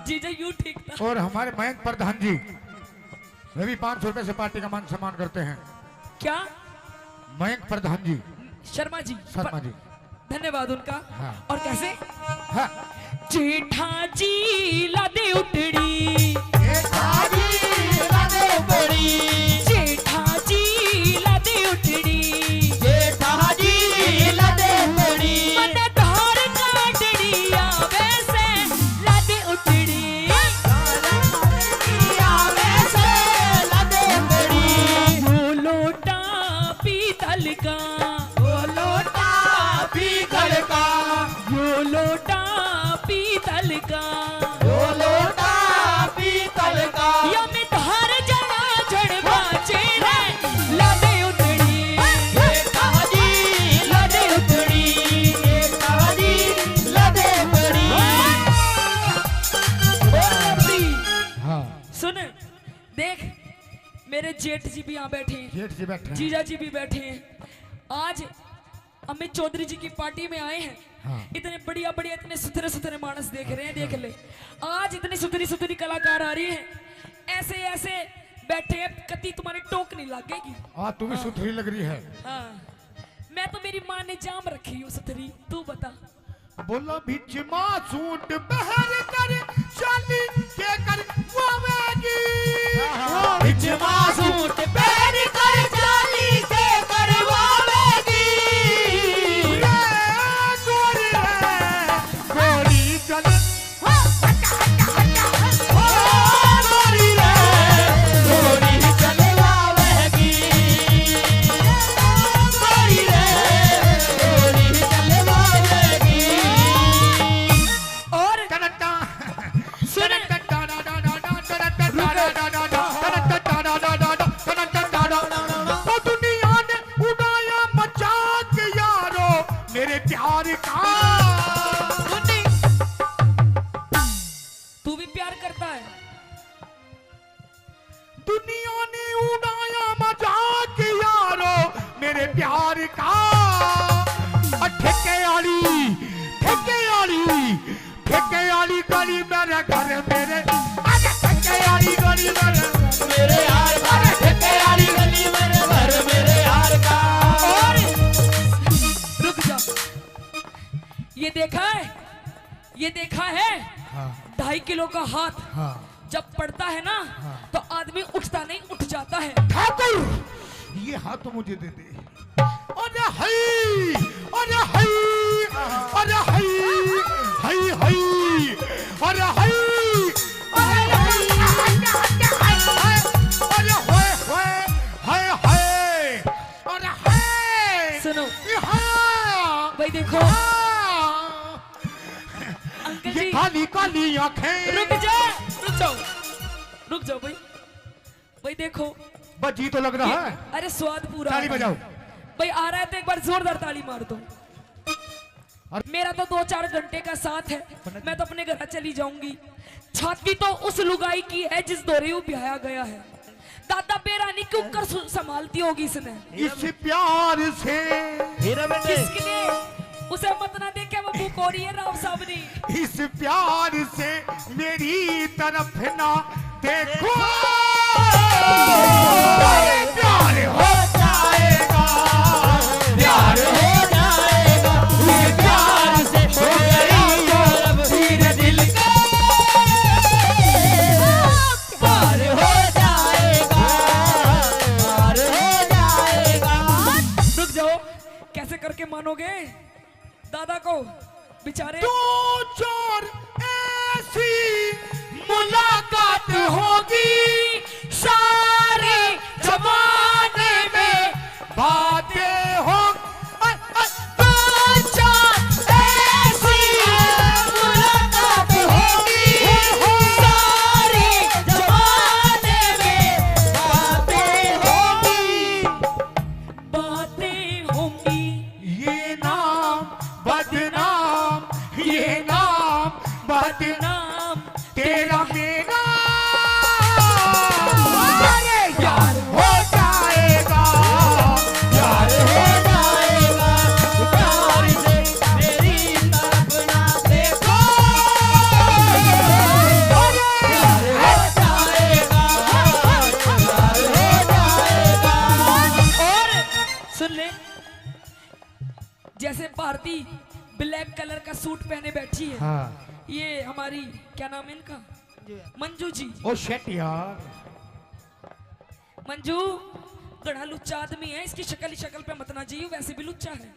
जीजा यूं ठीक था। और हमारे मयंक प्रधान जी वे भी 500 रुपए से पार्टी का मान सम्मान करते हैं। क्या? मयंक प्रधान जी, शर्मा जी, शर्मा जी, धन्यवाद उनका। हाँ। और कैसे? हाँ। जेठा जी लादे उठड़ी, जेठा जी लादे उठड़ी, जेठा जी लादे उठड़ी, जेठा जी लादे उठड़ी, मन धार काटड़ी आवे से लादे उठड़ी, आवे से लादे उठड़ी। वो लोटा पीतल का, वो लोटा पीतल का, वो लोटा पीतल का, वो लोटा पीतल का, या में धार जड़ा झड़ बाचे रे लादे उठड़ी, जेठा जी लादे उठड़ी, जेठा जी लादे उठड़ी। हाँ सुन देख, मेरे जेठ जी भी यहाँ बैठे हैं, जेठ जी बैठे हैं। जीजा जी भी बैठे हैं। आज अमित चौधरी जी की पार्टी में आए हैं। हाँ। इतने बढ़िया बढ़िया, इतने सुथरे सुथरे मानस देख रहे हैं, देख ले। आज इतनी सुथरी सुथरी कलाकार आ रही है, ऐसे ऐसे बैठे हैं, कहती तुम्हारे टोक नहीं लगेगी। हाँ तू भी सुथरी लग रही है। हाँ मैं तो मेरी माँ ने जाम रखी हूँ सुथरी, तू बता। बोला बिच सूट बहर कर चाली के कर वावेगी बिच सूट बहर कर चाली के करवावेगी गोरी चल गोरी चल वावेगी गोरी चल वावेगी और दुनिया ने उड़ाया मजाक यारो मेरे प्यार का। तू भी प्यार करता है। दुनिया ने उड़ाया मजाक यारो मेरे प्यार का। ठेके आली गली मेरे घर मेरे ठेके आली गली मेरे यार ठेके आली गली मेरे घर मेरे यार का। और रुक जा, ये देखा है हाँ 2.5 किलो का हाथ हाँ जब पड़ता है ना तो आदमी उठता नहीं उठ जाता है। ठाकुर ये हाथ तो मुझे दे दे। अरे हई अरे हई अरे हई हई हई अरे हई अरे सुनो भाई, देखो अंकल ये जी, काली काली आंखें रुक जाओ भाई देखो बजी तो लग रहा है। अरे स्वाद पूरा ताली बजाओ। भाई आ रहा है तो एक बार जोरदार ताली मार दो। मेरा तो 2-4 घंटे का साथ है, मैं तो अपने घर चली जाऊंगी। छाती तो उस लुगाई की है जिस दौरे ब्याया गया है। दादा बेरानी क्यों कर संभालती होगी इसने इस प्यार से किसके लिए? उसे मत ना देखे वो बुकोरी है राव साहबनी। इस प्यार से मेरी तरफ ना देखो प्यार हो जाएगा प्यार हो जाएगा इस प्यार से हो गई मेरे दिल का प्यार हो जाएगा प्यार हो जाएगा। रुक जाओ, कैसे करके मानोगे दादा को बेचारे? 2-4 ऐसी मुलाकात होगी सारे जमाने में बातें हो 2-4 ऐसी मुलाकात होगी सारे जमाने में बातें होंगी ये नाम बदनाम तेरा मेरा अरे यार हो जाएगा प्यार से मेरी तरफ ना देखो अरे प्यार हो जाएगा और सुन ले, जैसे भारती ब्लैक कलर का सूट पहने बैठी है। हाँ ये हमारी क्या नाम है इनका? मंजू जी। ओ शेट यार मंजू गढ़ा लुच्चा आदमी है, इसकी शक्ल पे मत ना जियो, वैसे भी लुच्चा है।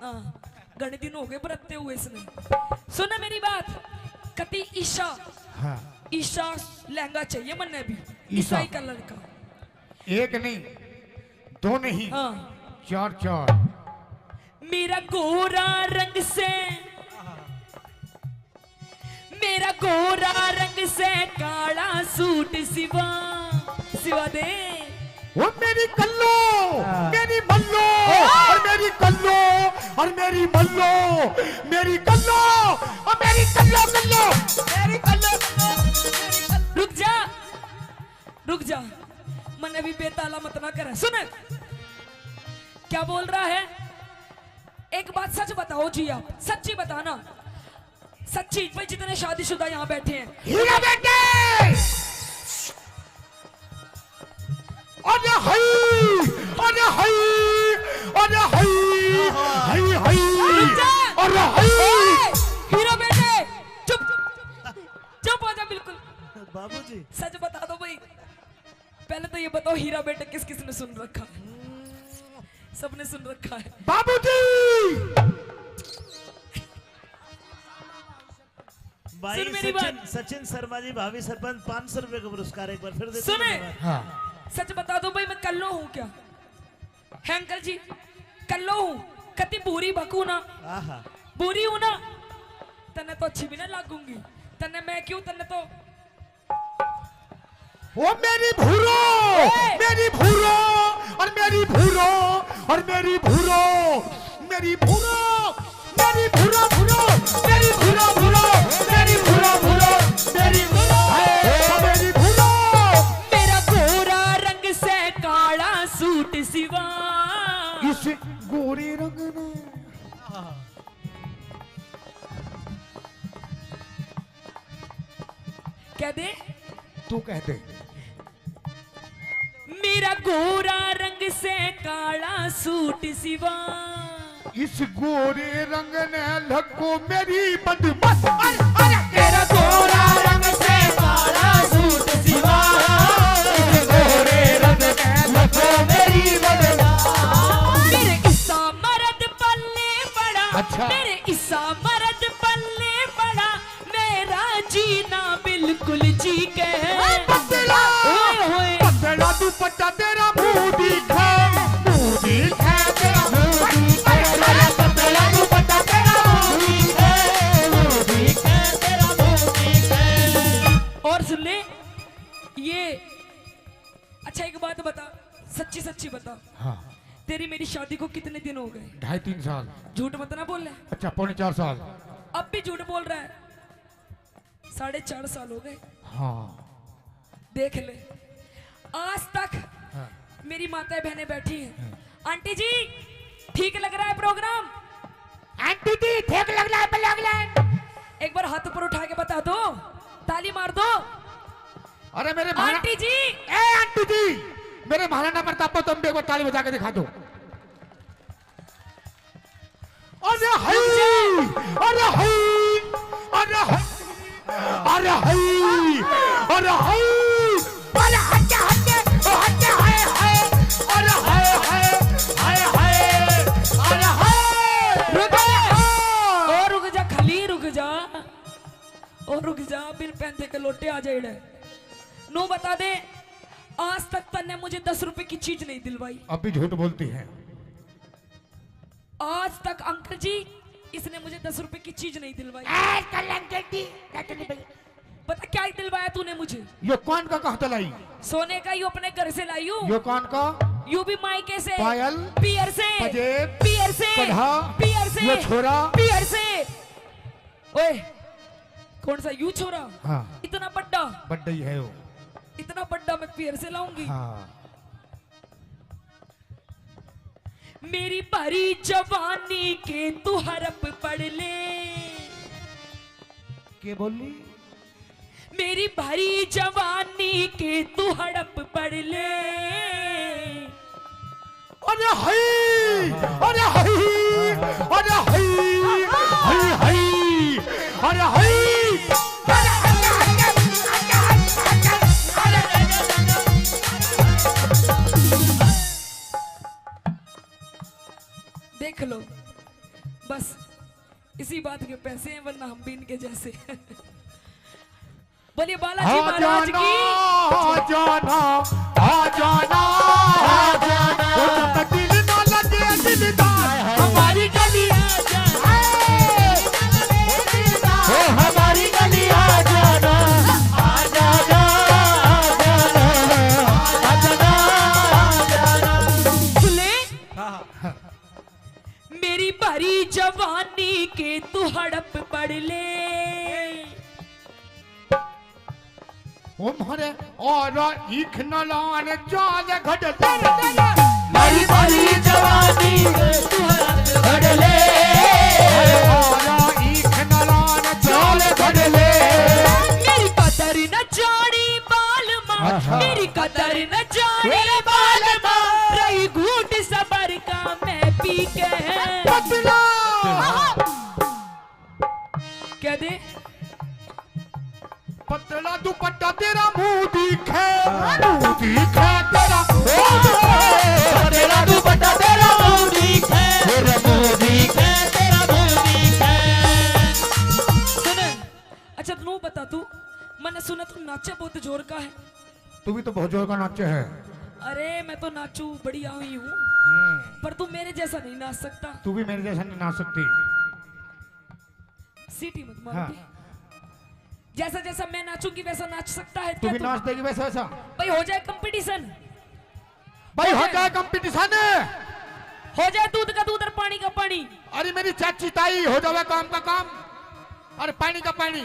हाँ घने दिन हो गए बरतते हुए इसने। सुना मेरी बात, कति ईशा हाँ ईशा लहंगा चाहिए मन्ने भी ईशा। ईसाई कलर का। एक नहीं 2 नहीं हाँ 4 मेरा गोरा रंग से काला सूट सिवा दे वो मेरी कल्लो मेरी मल्लो और मेरी कल्लो और मेरी मल्लो मेरी कल्लो और मेरी कल्लो मेरी कल्लो रुक जा मन अभी बेताला मत ना करे। सुन क्या बोल रहा है, एक बात सच बताओ जी, आप सच्ची बताना, सच्ची। भाई जितने शादीशुदा यहाँ बैठे हैं, हीरा बेटे अरे हाय अरे हाय अरे हाय हाय हाय अरे हाय हीरो बेटे चुप चुप हो जा बिल्कुल। बाबूजी सच बता दो भाई, पहले तो ये बताओ हीरा बेटे किस किस ने सुन रखा है? सबने सुन रखा है। बाबूजी भाई सुन मेरी सचिन शर्मा जी भाभी सरपंच 500 रुपए का पुरस्कार एक बार फिर देते सुने। हैं। हाँ सच बता दो भाई, मैं कल्लो हूँ क्या? है अंकल जी कल्लो हूँ, कति बुरी बकू ना, आहा बुरी हूँ ना, तन्ने तो अच्छी भी ना लागूंगी, तन्ने मैं क्यों, तन्ने तो ओ मेरी भूरो मेरी भूरो और मेरी भूरो और मेरी भूरो मेरी भूरो मेरी भूरो भूरो मेरी भूरो भूरो मेरी भूरो भूरो मेरी भूरो मेरी भूरो। मेरा गोरा रंग से काला सूट सिवा, इस गोरे रंग ने कह दे तू कह दे। मेरा गोरा रंग से काला सूट सिवा, इस गोरे रंग ने लको मेरी बदमस्त। तेरा गोरा रंग से काला सूट सिवा, इस गोरे रंग ने लको मेरी बदमस्त। मेरे ईसा मर्द पल्ले पड़ा, अच्छा। मेरे ईसा मर्द पल्ले पड़ा, मेरा जीना बिल्कुल जी के। पतला पतला दुपट्टा तेरा मुंह दिखा तेरा मुंह दिखा, पतला दुपट्टा तेरा मुंह दिखा तेरा मुंह दिखा। और सुन ले ये, अच्छा एक बात बता, सच्ची सच्ची बता, हाँ तेरी मेरी शादी को कितने दिन हो गए? 2.5-3 साल। झूठ मत ना बोल रहा है, अच्छा 4.5 साल। अब भी झूठ बोल रहा है। 4.5 साल हो गए। हाँ देख ले, आज तक हाँ। मेरी माताएं बहनें बैठी हैं। आंटी जी ठीक लग रहा है प्रोग्राम? आंटी जी ठीक लग रहा है। एक बार हाथ ऊपर उठा के बता दो, ताली मार दो। अरे मेरे आंटी जी, ए आंटी जी मेरे महाराणा प्रताप को तुम भी एक बार ताली बजा के दिखा दो। अरे हाय अरे हाय अरे हाय अरे हाय अरे हाय अरे हटे हटे हटे हाय हाय अरे हाय हाय हाय हाय अरे हाय रुक जा, ओ रुक जा, खाली रुक जा, ओ रुक जा, बिन पहनते के लोटे आ जाए। नो बता दे, आज तक तन्ने मुझे 10 रुपए की चीज नहीं दिलवाई। अब भी झूठ बोलती है। आज तक अंकल जी इसने मुझे 10 रुपए की चीज नहीं दिलवाई। पता क्या दिलवाया तूने मुझे? ये कौन का कहता लाई? सोने का, यू अपने घर से लाई हूँ। ये कौन का? यू भी मायके से, पायल, पियर से, पजेब, पियर से, कढ़ा, पियर से, ये छोरा, पियर से। ओए कौन सा यू छोरा? हाँ इतना बड्डा, बड्डा ही है वो। इतना बड्डा मैं पियर से लाऊंगी? हाँ मेरी भरी जवानी के तू हरप पढ़ ले। के बोली? मेरी भरी जवानी के तू हड़प पढ़ ले। अरे हाय अरे हाय अरे हाय हाय हाय अरे हाय देख लो, बस इसी बात के पैसे हैं, वरना हम भी इनके जैसे। बोलिए बालाजी महाराज की। आ जाना आ जाना आ जाना, दिल ना लगे दिलदार हमारी गली आ जाना, हमारी गली आ जाना आ जाना आ जाना आ जाना। सुने, मेरी भरी जवानी के तू हड़प पढ़ ले। उम्र और ईख नलान जाल घट मेरी भरी जवानी तू घड़ ले, और ईख नलान जाल घट ले। मेरी पतरी न चौड़ी बाल माँ मेरी कदर न जाने बालमा, रही घूट सबर का मैं पी के। पतला क्या दे? पतला दुपट्टा तेरा मुंह दिखे, मुंह दिखे तेरा, तेरा दुपट्टा तेरा मुंह दिखे, तेरा मुंह दिखे, तेरा मुंह दिखे। सुन, अच्छा तू बता, तू मैंने सुना तू नाचे बहुत जोर का है। तू भी तो बहुत जोर का नाचे है। अरे मैं तो नाचू बढ़िया हुई हूँ, पर तू मेरे जैसा नहीं नाच सकता। तू भी मेरे जैसा नहीं नाच सकती। सीटी मत मार। हाँ। जैसा जैसा मैं नाचूंगी वैसा नाच सकता है तू क्या भी तू? नाच देगी वैसा वैसा। भाई हो जाए कंपटीशन, भाई हो जाए कंपटीशन। हो जाए दूध का दूध और पानी का पानी। अरे मेरी चाची ताई हो जावे काम का काम और पानी का पानी।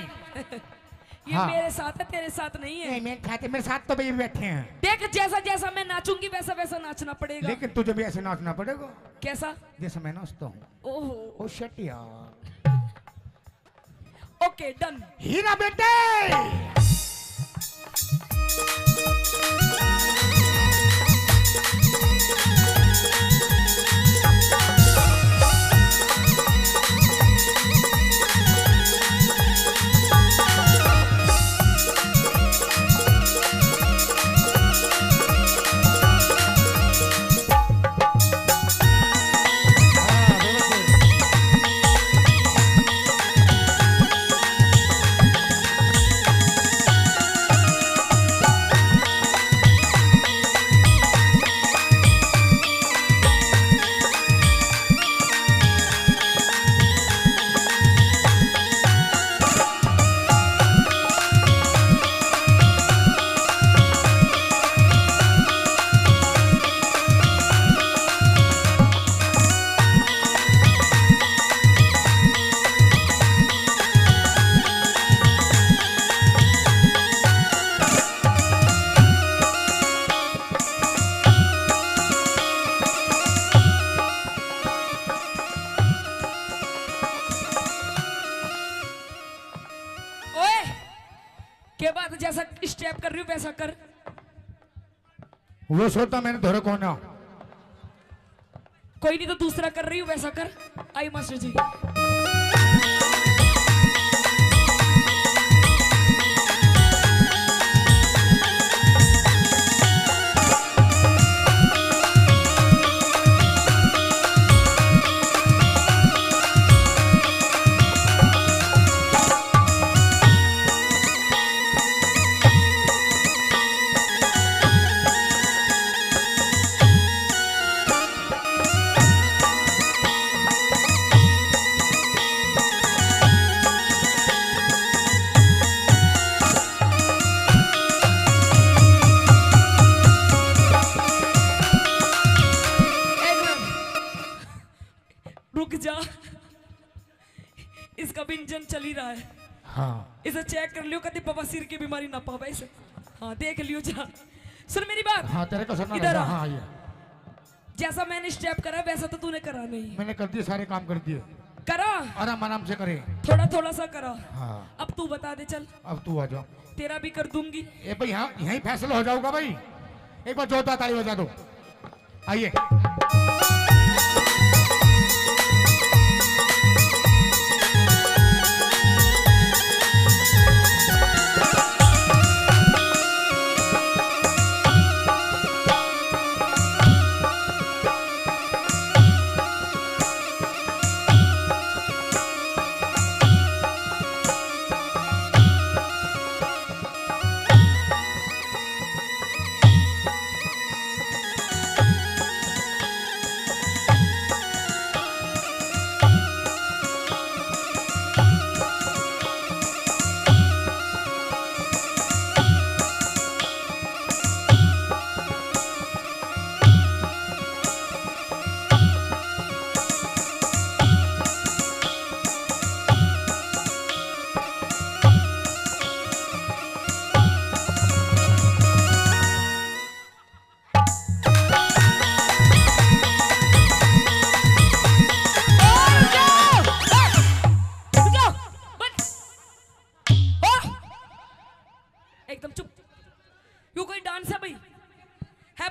ये हाँ। मेरे साथ है, तेरे साथ नहीं है। मैं खाते मेरे साथ तो भाई बैठे हैं, देख जैसा जैसा मैं नाचूंगी वैसा वैसा नाचना पड़ेगा। लेकिन तुझे भी ऐसे नाचना पड़ेगा कैसा? जैसे मैं नाचता हूँ। ओहो, ओ शिट यार। Okay done. हीरा बेटे के बाद जैसा स्टेप कर रही हूँ वैसा कर। वो सोता मैंने धोरे को ना। कोई नहीं तो दूसरा कर रही हूँ वैसा कर। आई मास्टर जी। रुक जा, इसका भी इंजन चल ही रहा है। हाँ इसे चेक कर लियो, कभी बवासीर की बीमारी ना पावे इसे। हाँ देख लियो जा। सुन मेरी बात। हाँ तेरे को सुनना इधर रहेगा। आ। हाँ ये जैसा मैंने स्टेप करा वैसा तो तूने करा नहीं। मैंने कर दिए, सारे काम कर दिए। करा आराम आराम से करे। थोड़ा थोड़ा सा करा। हाँ अब तू बता दे चल। अब तू आ जाओ। तेरा भी कर दूंगी। ए भाई यहाँ यहीं फैसला हो जाऊंगा भाई। एक बार जोरदार ताली बजा दो। आइए।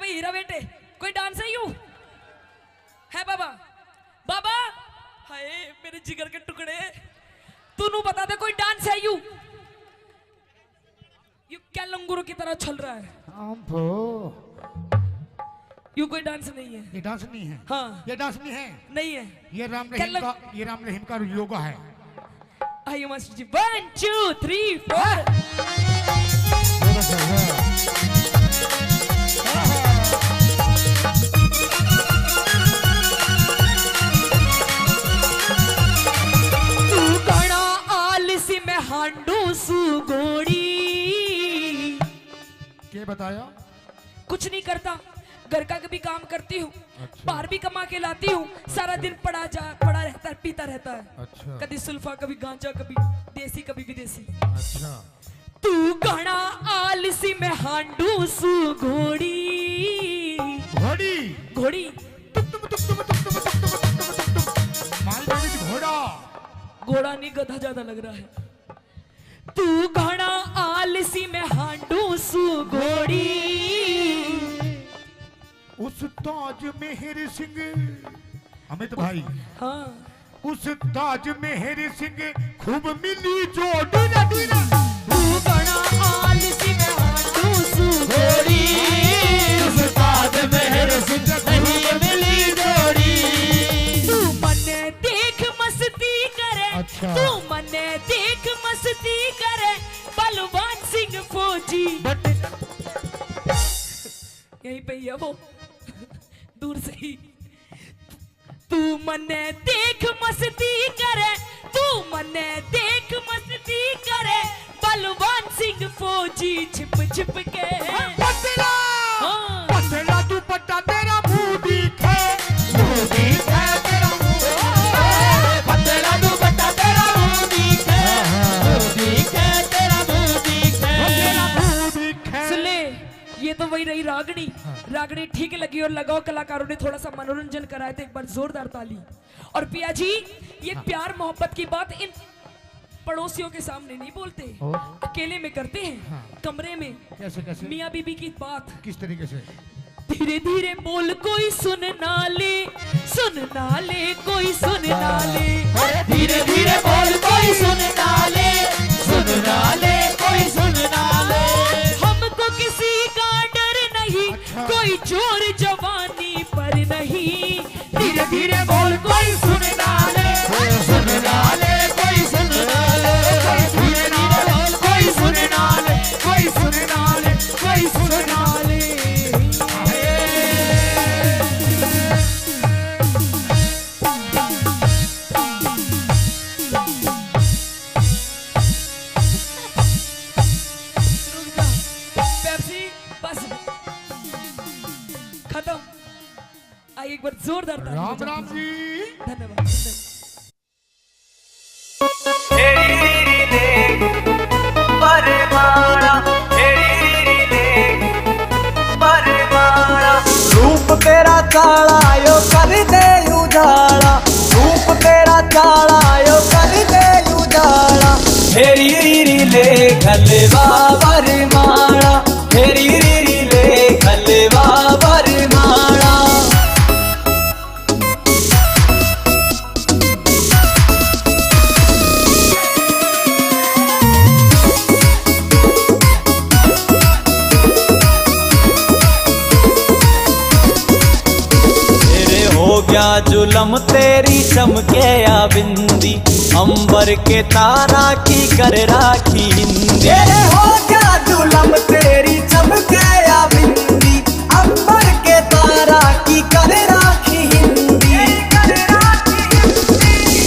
भाई हीरा बेटे कोई डांस है यू है बाबा बाबा हाय मेरे जिगर के टुकड़े तू बता दे कोई डांस है यू क्या लंगूरों की तरह चल रहा है यू कोई डांस नहीं है ये डांस नहीं है हाँ ये डांस नहीं है नहीं है ये राम रहीम का योगा है आइए मास्टर जी 1 2 3 4 तू गणा आलसी में हांडू सुगोड़ी क्या बताया कुछ नहीं करता घर का कभी काम करती हूँ बाहर भी कमा के लाती हूँ सारा दिन पड़ा रहता है पीता रहता है अच्छा कभी सुल्फा कभी गांजा कभी देसी कभी विदेशी अच्छा तू गणा आलसी में हांडू सु घोड़ी घोड़ी घोड़ी मालगाड़ी की घोड़ा घोड़ा नहीं गधा ज्यादा लग रहा है तू गणा आलसी में हांडू सु घोड़ी उस ताज मेहर सिंह अमित भाई हाँ उस ताज मेहर सिंह खूब मिली जो डीना डीना तू गणा आलसी में हांडू सु घोड़ी उस ताज मेहर सिंह नहीं मिली जोड़ी तू मने देख मस्ती करे अच्छा। तू मने देख मस्ती करे बलवान सिंह फौजी यहीं पे ही है वो दूर से ही तू मने देख मस्ती करे तू मने देख मस्ती करे बलवान सिंह फौजी छिप छिप के पतला हाँ। पतला तू पट्टा तेरा मुंह दिखे तेरा मुंह पतला दुपट्टा तेरा मुंह दिखे तेरा मुंह दिखे सुन ले ये तो वही रही रागनी रागनी ठीक लगी और लगाओ कलाकारों ने थोड़ा सा मनोरंजन कराया था एक बार जोरदार ताली और पिया जी ये प्यार मोहब्बत की बात इन पड़ोसियों के सामने नहीं बोलते अकेले में करते हैं कमरे में कैसे कैसे मियाँ बीबी की बात किस तरीके से धीरे धीरे बोल कोई सुन ना ले कोई सुन ना ले धीरे धीरे बोल कोई सुन ना ले कोई सुन ना ले हमको किसी का डर नहीं कोई चोर जवानी पर नहीं धीरे धीरे बोल कोई सुन ना ले कोई सुन ना ले कोई सुन ना ले धीरे धीरे बोल कोई सुन ना ले कोई सुन ना ले कोई सुन ना ले पेप्सी बस खत्म आइए एक बार जोरदार ताली राम बजाओ। राम जी धन्यवाद रूप तेरा काला यो कर दे उजाला रूप तेरा काला यो कर दे उजाला हेरी रीरी ले खलवा वरमाला हेरी रीरी ले खलवा वरमाला हो गया जुलम तेरी चमके या बिंदी अंबर के तारा की कर राखी हिंदी तेरे हो गया जुलम तेरी चमके या बिंदी अंबर के तारा की कर राखी हिंदी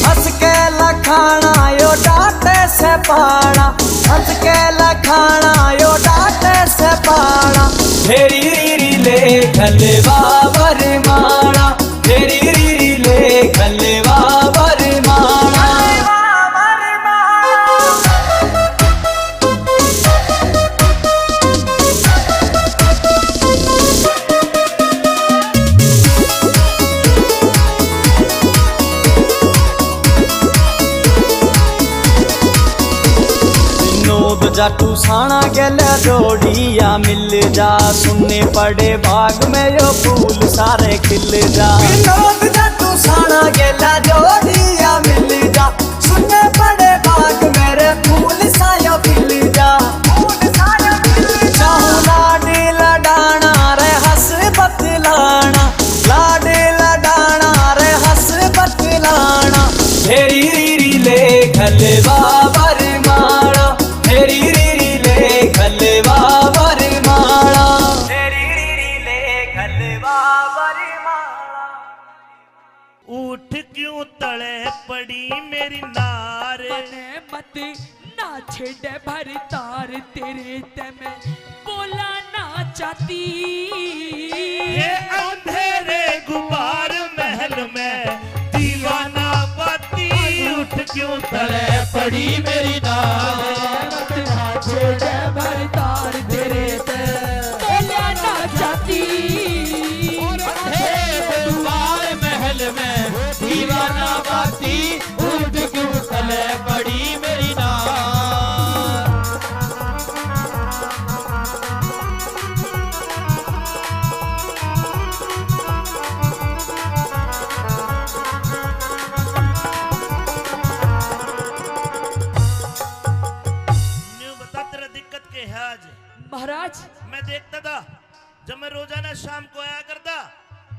हंस के लखाना यो डांटे से पाना हंस के लखाना यो डांटे से पाना हेरी रीरी ले खलवा वरमाला हेरी रीरी ले खलवा वरमाला विनोद जाटू साना गेले जोड़िया मिल जा सुनने पड़े बाग में यो फूल सारे खिल जा विनोद जाटू साना गेला जोड़िया मिल जा सुनने पड़े बाग मेरे फूल सायो खिल जा चाहूं लाडी लडाना रे हंस बतलाना लाडी लडाना रे हंस बतलाना तेरी रीरी ले खलवा बर माड़ा तेरी रीरी ले खलवा बर माड़ा तेरी रीरी ले खलवा बर माड़ा उठ क्यों तले पड़ी मेरी नारे मने मत ना छेड़े भर तार तेरे ते मैं बोला ना चाहती ये अंधेरे गुबार महल में दीवाना बाती उठ क्यों तले पड़ी मेरी नारे ना छेड़े भर तार तेरे ते बोला ना चाहती दुआर महल में दीवाना बाती उठ क्यों तले पड़ी मेरी नार न्यू बता तेरा दिक्कत के है आज महाराज मैं देखता था जब मैं रोजाना शाम को आया करता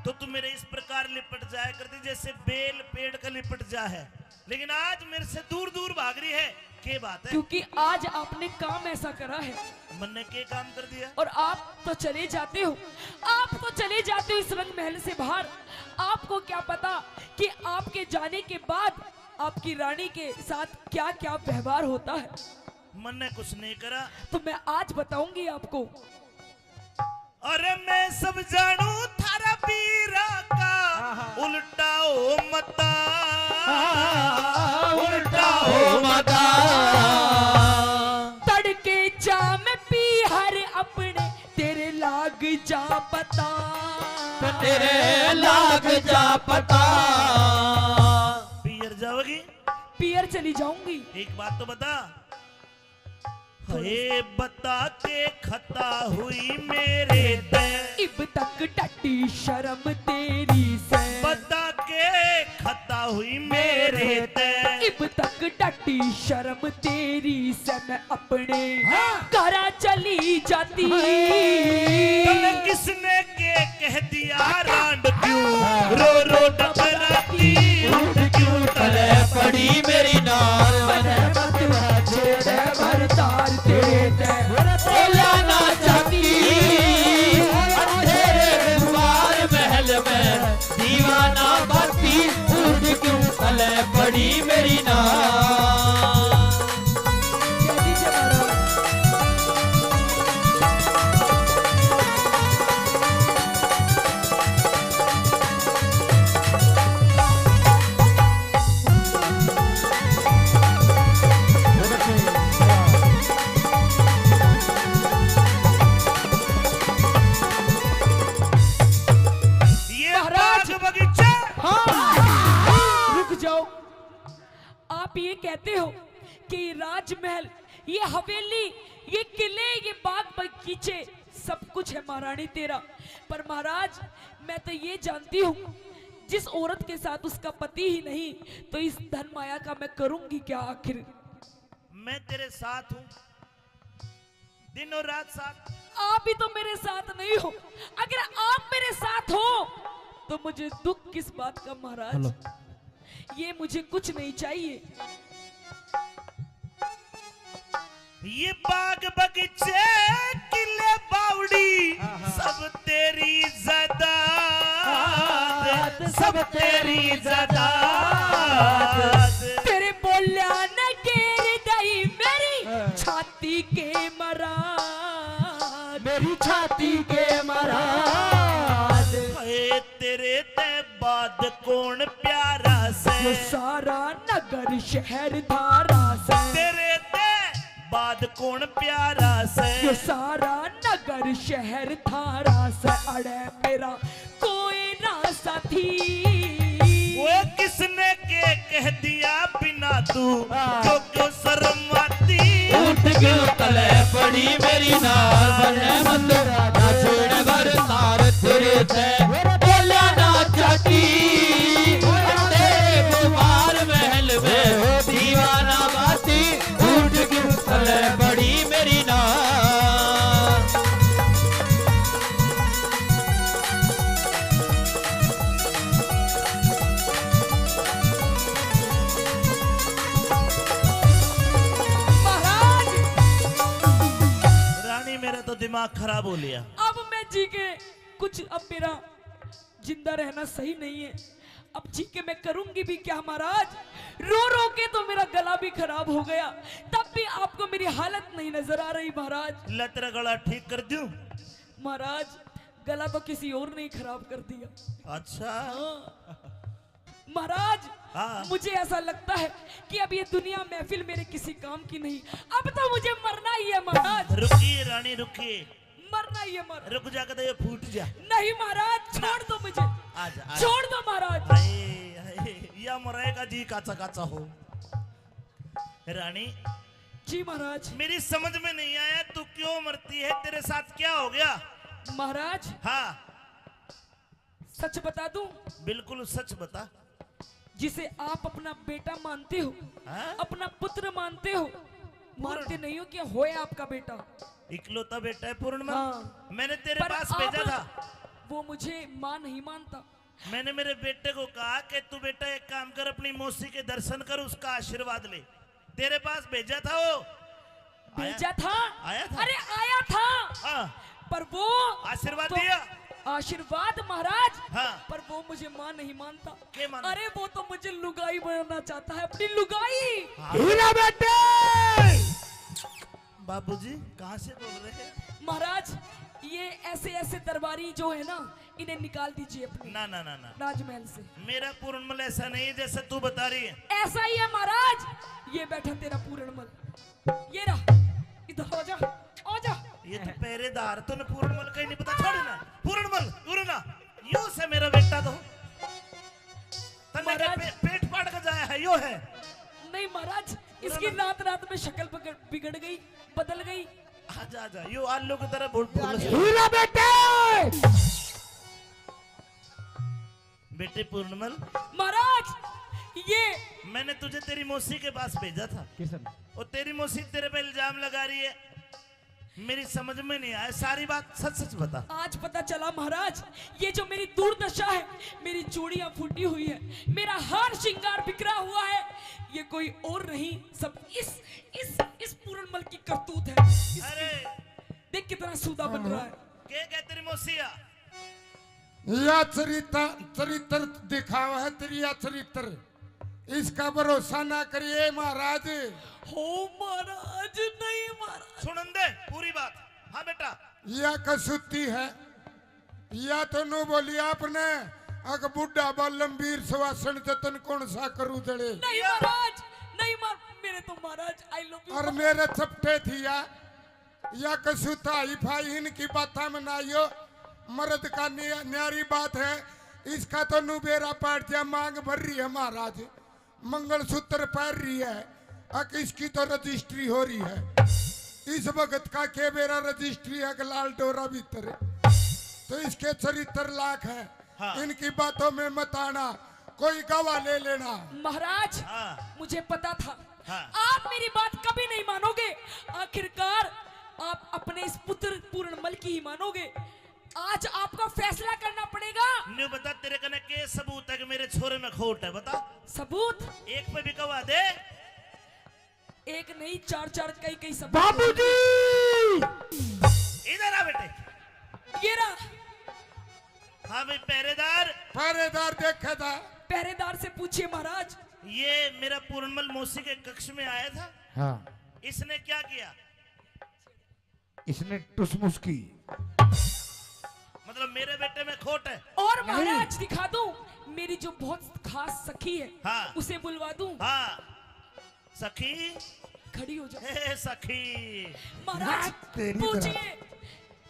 तो तू मेरे इस प्रकार लिपट जाया करती जैसे बेल पेड़ का लिपट जा है लेकिन आज मेरे से दूर दूर भाग रही है के बात है क्योंकि आज आपने काम ऐसा करा है मन ने के काम कर दिया और आप तो चले जाते हो इस रंग महल से बाहर आपको क्या पता कि आपके जाने के बाद आपकी रानी के साथ क्या क्या व्यवहार होता है मन ने कुछ नहीं करा तो मैं आज बताऊंगी आपको अरे मैं सब जानू थारा पीरा का उल्टा ओ मता उल्टा ओ मता तड़के जा में पी हर अपने तेरे लाग जा पता तेरे लाग जा पता पियर जाओगी पियर चली जाऊंगी एक बात तो बता हे बता के खता हुई मेरे ते इब तक टट्टी शर्म तेरी से बता के खता हुई मेरे ते इब तक टट्टी शर्म तेरी से मैं अपने घरा चली जाती तने किसने के कह दिया रांड क्यों रो रो टकराती उठ क्यों तले पड़ी मेरी नार तार तेरे ते बोला ना चाहती अंधेरे दुआर महल में दीवाना बाती उठ क्यों तले पड़ी मेरी नार कह दीजिए महाराज आप ये कहते हो कि राजमहल, ये हवेली, ये किले, ये बाग बगीचे सब कुछ है महारानी तेरा, पर महाराज मैं तो ये जानती हूँ जिस औरत के साथ उसका पति ही नहीं तो इस धन माया का मैं करूंगी क्या आखिर। मैं तेरे साथ हूँ दिन और रात साथ। आप भी तो मेरे साथ नहीं हो, अगर आप मेरे साथ हो तो मुझे दुख किस बात का महाराज, ये मुझे कुछ नहीं चाहिए। ये बाग बगीचे किले बावड़ी सब तेरी ज़ादात, सब तेरी ज़ादात। तेरे बोलिया न गिर गई मेरी छाती के मराद, मेरी छाती के मराद। तेरे ते बाद कौन प्यारा से, ये सारा नगर शहर धारा से, तेरे ते बाद कौन प्यारा से, ये सारा नगर शहर धारा से, अड़े मेरा कोई ना साथी। वो किसने के कह दिया बिना तू जो क्यों शर्म आती। उठ क्यों तले पड़ी मेरी नार बने मत ना छोड़ बर तार तेरे ते बोला ना चाची तेरे कुमार महल में दीवाना बाती उठ क्यों तले पड़ी मेरी नार। महाराज रानी मेरा तो दिमाग खराब हो लिया। अब मैं जी के कुछ, अब मेरा जिंदा रहना सही नहीं है। अब जी के मैं करूंगी भी क्या महाराज? रो रो के तो मेरा गला भी खराब हो गया, तब भी आपको मेरी हालत नहीं नजर आ रही महाराज। ला तेरा गला ठीक कर दूं? महाराज गला तो किसी और ने ही खराब कर दिया। अच्छा महाराज हाँ। मुझे ऐसा लगता है कि अब ये दुनिया महफिल मेरे किसी काम की नहीं, अब तो मुझे मरना ही है महाराज। रुकिए रानी रुकिए, मरना ही है रुक जा कर ये फूट जा। नहीं महाराज छोड़ दो मुझे, आजा आजा। छोड़ दो महाराज। या मरेगा जी काचा काचा हो। रानी जी महाराज। मेरी समझ में नहीं आया तू क्यों मरती है, तेरे साथ क्या हो गया? महाराज हाँ सच बता दूं, बिल्कुल सच बता। जिसे आप अपना बेटा मानते हो, हाँ? अपना पुत्र मानते हो, मानते नहीं हो कि होए आपका बेटा। इकलौता बेटा है पूर्णमल। हाँ। मैंने तेरे पर पास आप- भेजा था। वो मुझे मां नहीं मानता। मैंने मेरे बेटे को कहा कि तू बेटा एक काम कर, अपनी मौसी के दर्शन कर, उसका आशीर्वाद ले। तेरे पास भेजा था वो। भेजा था? आया था? अरे आया था, हाँ। पर वो आशीर्वाद तो- दिया? आशीर्वाद महाराज। हाँ। पर वो मुझे मां नहीं मानता। क्या मानता? अरे वो तो मुझे लुगाई बनाना चाहता है, अपनी लुगाई। हीरा बेटे बाबूजी कहाँ से बोल रहे हैं? महाराज ये ऐसे ऐसे दरबारी जो है ना, इन्हें निकाल दीजिए अपने ना ना ना ना, राजमहल से। मेरा पूर्णमल ऐसा नहीं है जैसा तू बता रही है। ऐसा ही है महाराज। ये बैठा तेरा पूरणमल, ये रहा, इधर आ जा, आ जा। ये तो पहरेदार तो पूर्णमल का ही नहीं पता। छोड़ ना पूर्णमल, पूर्णा यो से मेरा बेटा तो तन्ने के महाराज। पेट फाड़ का जाया है यो है। नहीं महाराज, इसकी रात रात में शक्ल बिगड़ गई, बदल गई। आजा आजा, यो आलू की तरह बोल हीरा बेटे बेटे पूर्णमल, महाराज ये मैंने तुझे तेरी मौसी के पास भेजा था। किशन और तेरी मौसी तेरे पे इल्जाम लगा रही है, मेरी समझ में नहीं आया। सारी बात सच सच बता। आज पता चला महाराज, ये जो मेरी दुर्दशा है, मेरी चूड़ियां फूटी हुई है, मेरा हार श्रृंगार बिखरा हुआ है, ये कोई और नहीं, सब इस पूरणमल की करतूत है। अरे देख कितना सूदा बन रहा है। क्या तेरी मौसिया? या चरित्र दिखावा है तेरी, या चरित्र इसका भरोसा ना करिए महाराज। हो महाराज, नहीं महाराज। सुनन दे पूरी बात। हाँ बेटा। या कसूती है, या तो नो बोली आपने अग बुढ़ा बालमवीर सुवासन जतन कौन सा करू जड़े। नहीं महाराज, नहीं मेरे तो महाराज आई लव यू। और मेरे चपटे थी या कसूता ही भाई इनकी बात में नाइयो, मर्द का न्यारी बात है। इसका तो नुबेरा पाट जा मांग भर रही है महाराज, मंगलसूत्र पहन रही है, अक इसकी तो रजिस्ट्री हो रही है। इस वक्त का के मेरा रजिस्ट्री है लाल डोरा भीतर, तो इसके चरित्र लाख है। हाँ। इनकी बातों में मत आना, कोई गवाह ले लेना। महाराज हाँ। मुझे पता था हाँ। आप मेरी बात कभी नहीं मानोगे, आखिरकार आप अपने इस पुत्र पूर्णमल की ही मानोगे। आज आपको फैसला करना पड़ेगा। न्यू बता तेरे कने के सबूत है कि मेरे छोरे में खोट है? बता। सबूत एक पे भी गवाह दे। एक नहीं, चार चार कई सबूत। बाबूजी इधर आ बेटे। ये रहा। हाँ भाई पहरेदार। पहरेदार देखा था। पहरेदार से पूछिए महाराज। ये मेरा पूर्णमल मौसी के कक्ष में आया था। हाँ। इसने क्या किया? इसने टुसमुस की। मतलब मेरे बेटे में खोट है? और महाराज दिखा दूं, मेरी जो बहुत खास सखी है, हाँ। उसे बुलवा दूं। हाँ सखी, खड़ी हो जा हे सखी। महाराज। तेरी पूछिए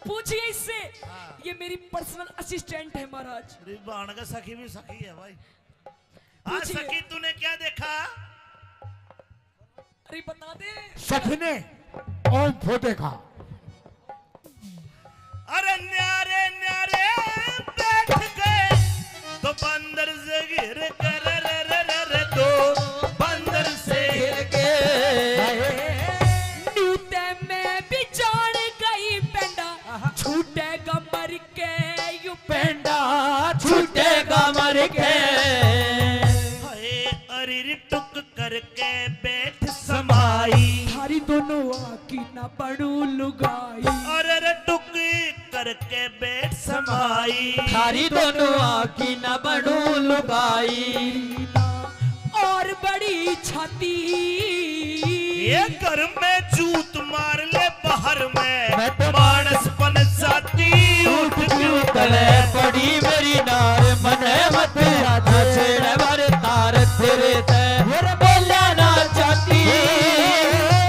पूछिए इससे। हाँ। ये मेरी पर्सनल असिस्टेंट है महाराज। अरे बाण का सखी भी सखी है भाई। हाँ पूछिए। सखी तूने क्या देखा? अरे बता दे। सखी ने ओम फोटे खा। अरे न्यारे न्यारे बैठ गए तो बंदर से गिर कर रे दो बंदर से गिर के नीते में बिचार गई पेंडा छूटेगा मर के यू पेंडा छूटेगा मर के। हाय अरे टुक करके बैठ समाई थारी दोनों आँखी ना पड़ू लुगाई। अरे टुक करके बैठ समाई थारी दोनों आँखी न बनू लुगाई। और बड़ी छाती ये घर में जूत मार ले बाहर में मैं तो मानस पन जाती उठ क्यों तले पड़ी मेरी नार मने मत राधा छेड़ भर तार तेरे ते बोला ना चाहती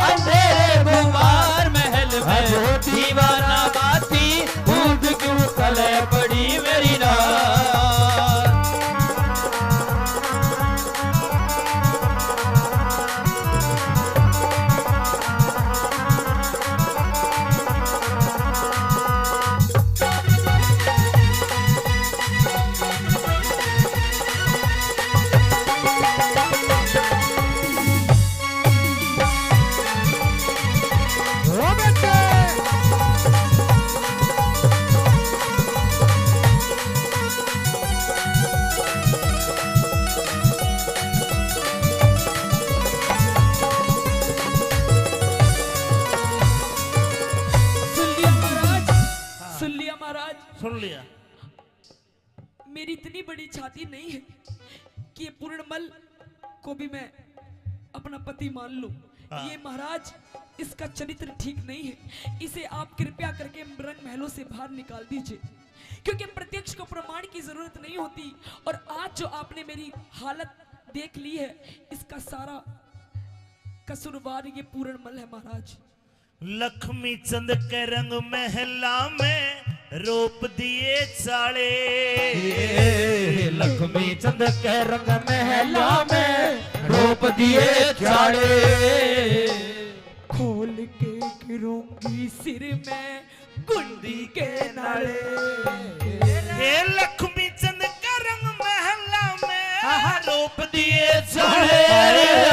अंधेरे गुमार महल में दीवाना बाती उठ क्यों तले पड़ी मेरी नार। ओ बेटे सुन लिया महाराज, सुन लिया महाराज। सुन लिया। मेरी इतनी बड़ी छाती नहीं है कि ये पूर्णमल को भी मैं अपना पति मान लूं। ये महाराज इसका चरित्र ठीक नहीं है, इसे आप कृपया करके रंग महलों से बाहर निकाल दीजिए, क्योंकि प्रत्यक्ष को प्रमाण की जरूरत नहीं होती। और आज जो आपने मेरी हालत देख ली है, इसका सारा कसूरवार ये पूर्णमल है महाराज। लक्ष्मी चंद के रंग महला में रोप दिए चाले लक्ष्मी चंद के रंग महला में रोप दिए चाड़े। खोल के गिरूंगी सिर में गुंडी के नाले। हे लक्ष्मी चंद के रंग महला में रोप दिए चाले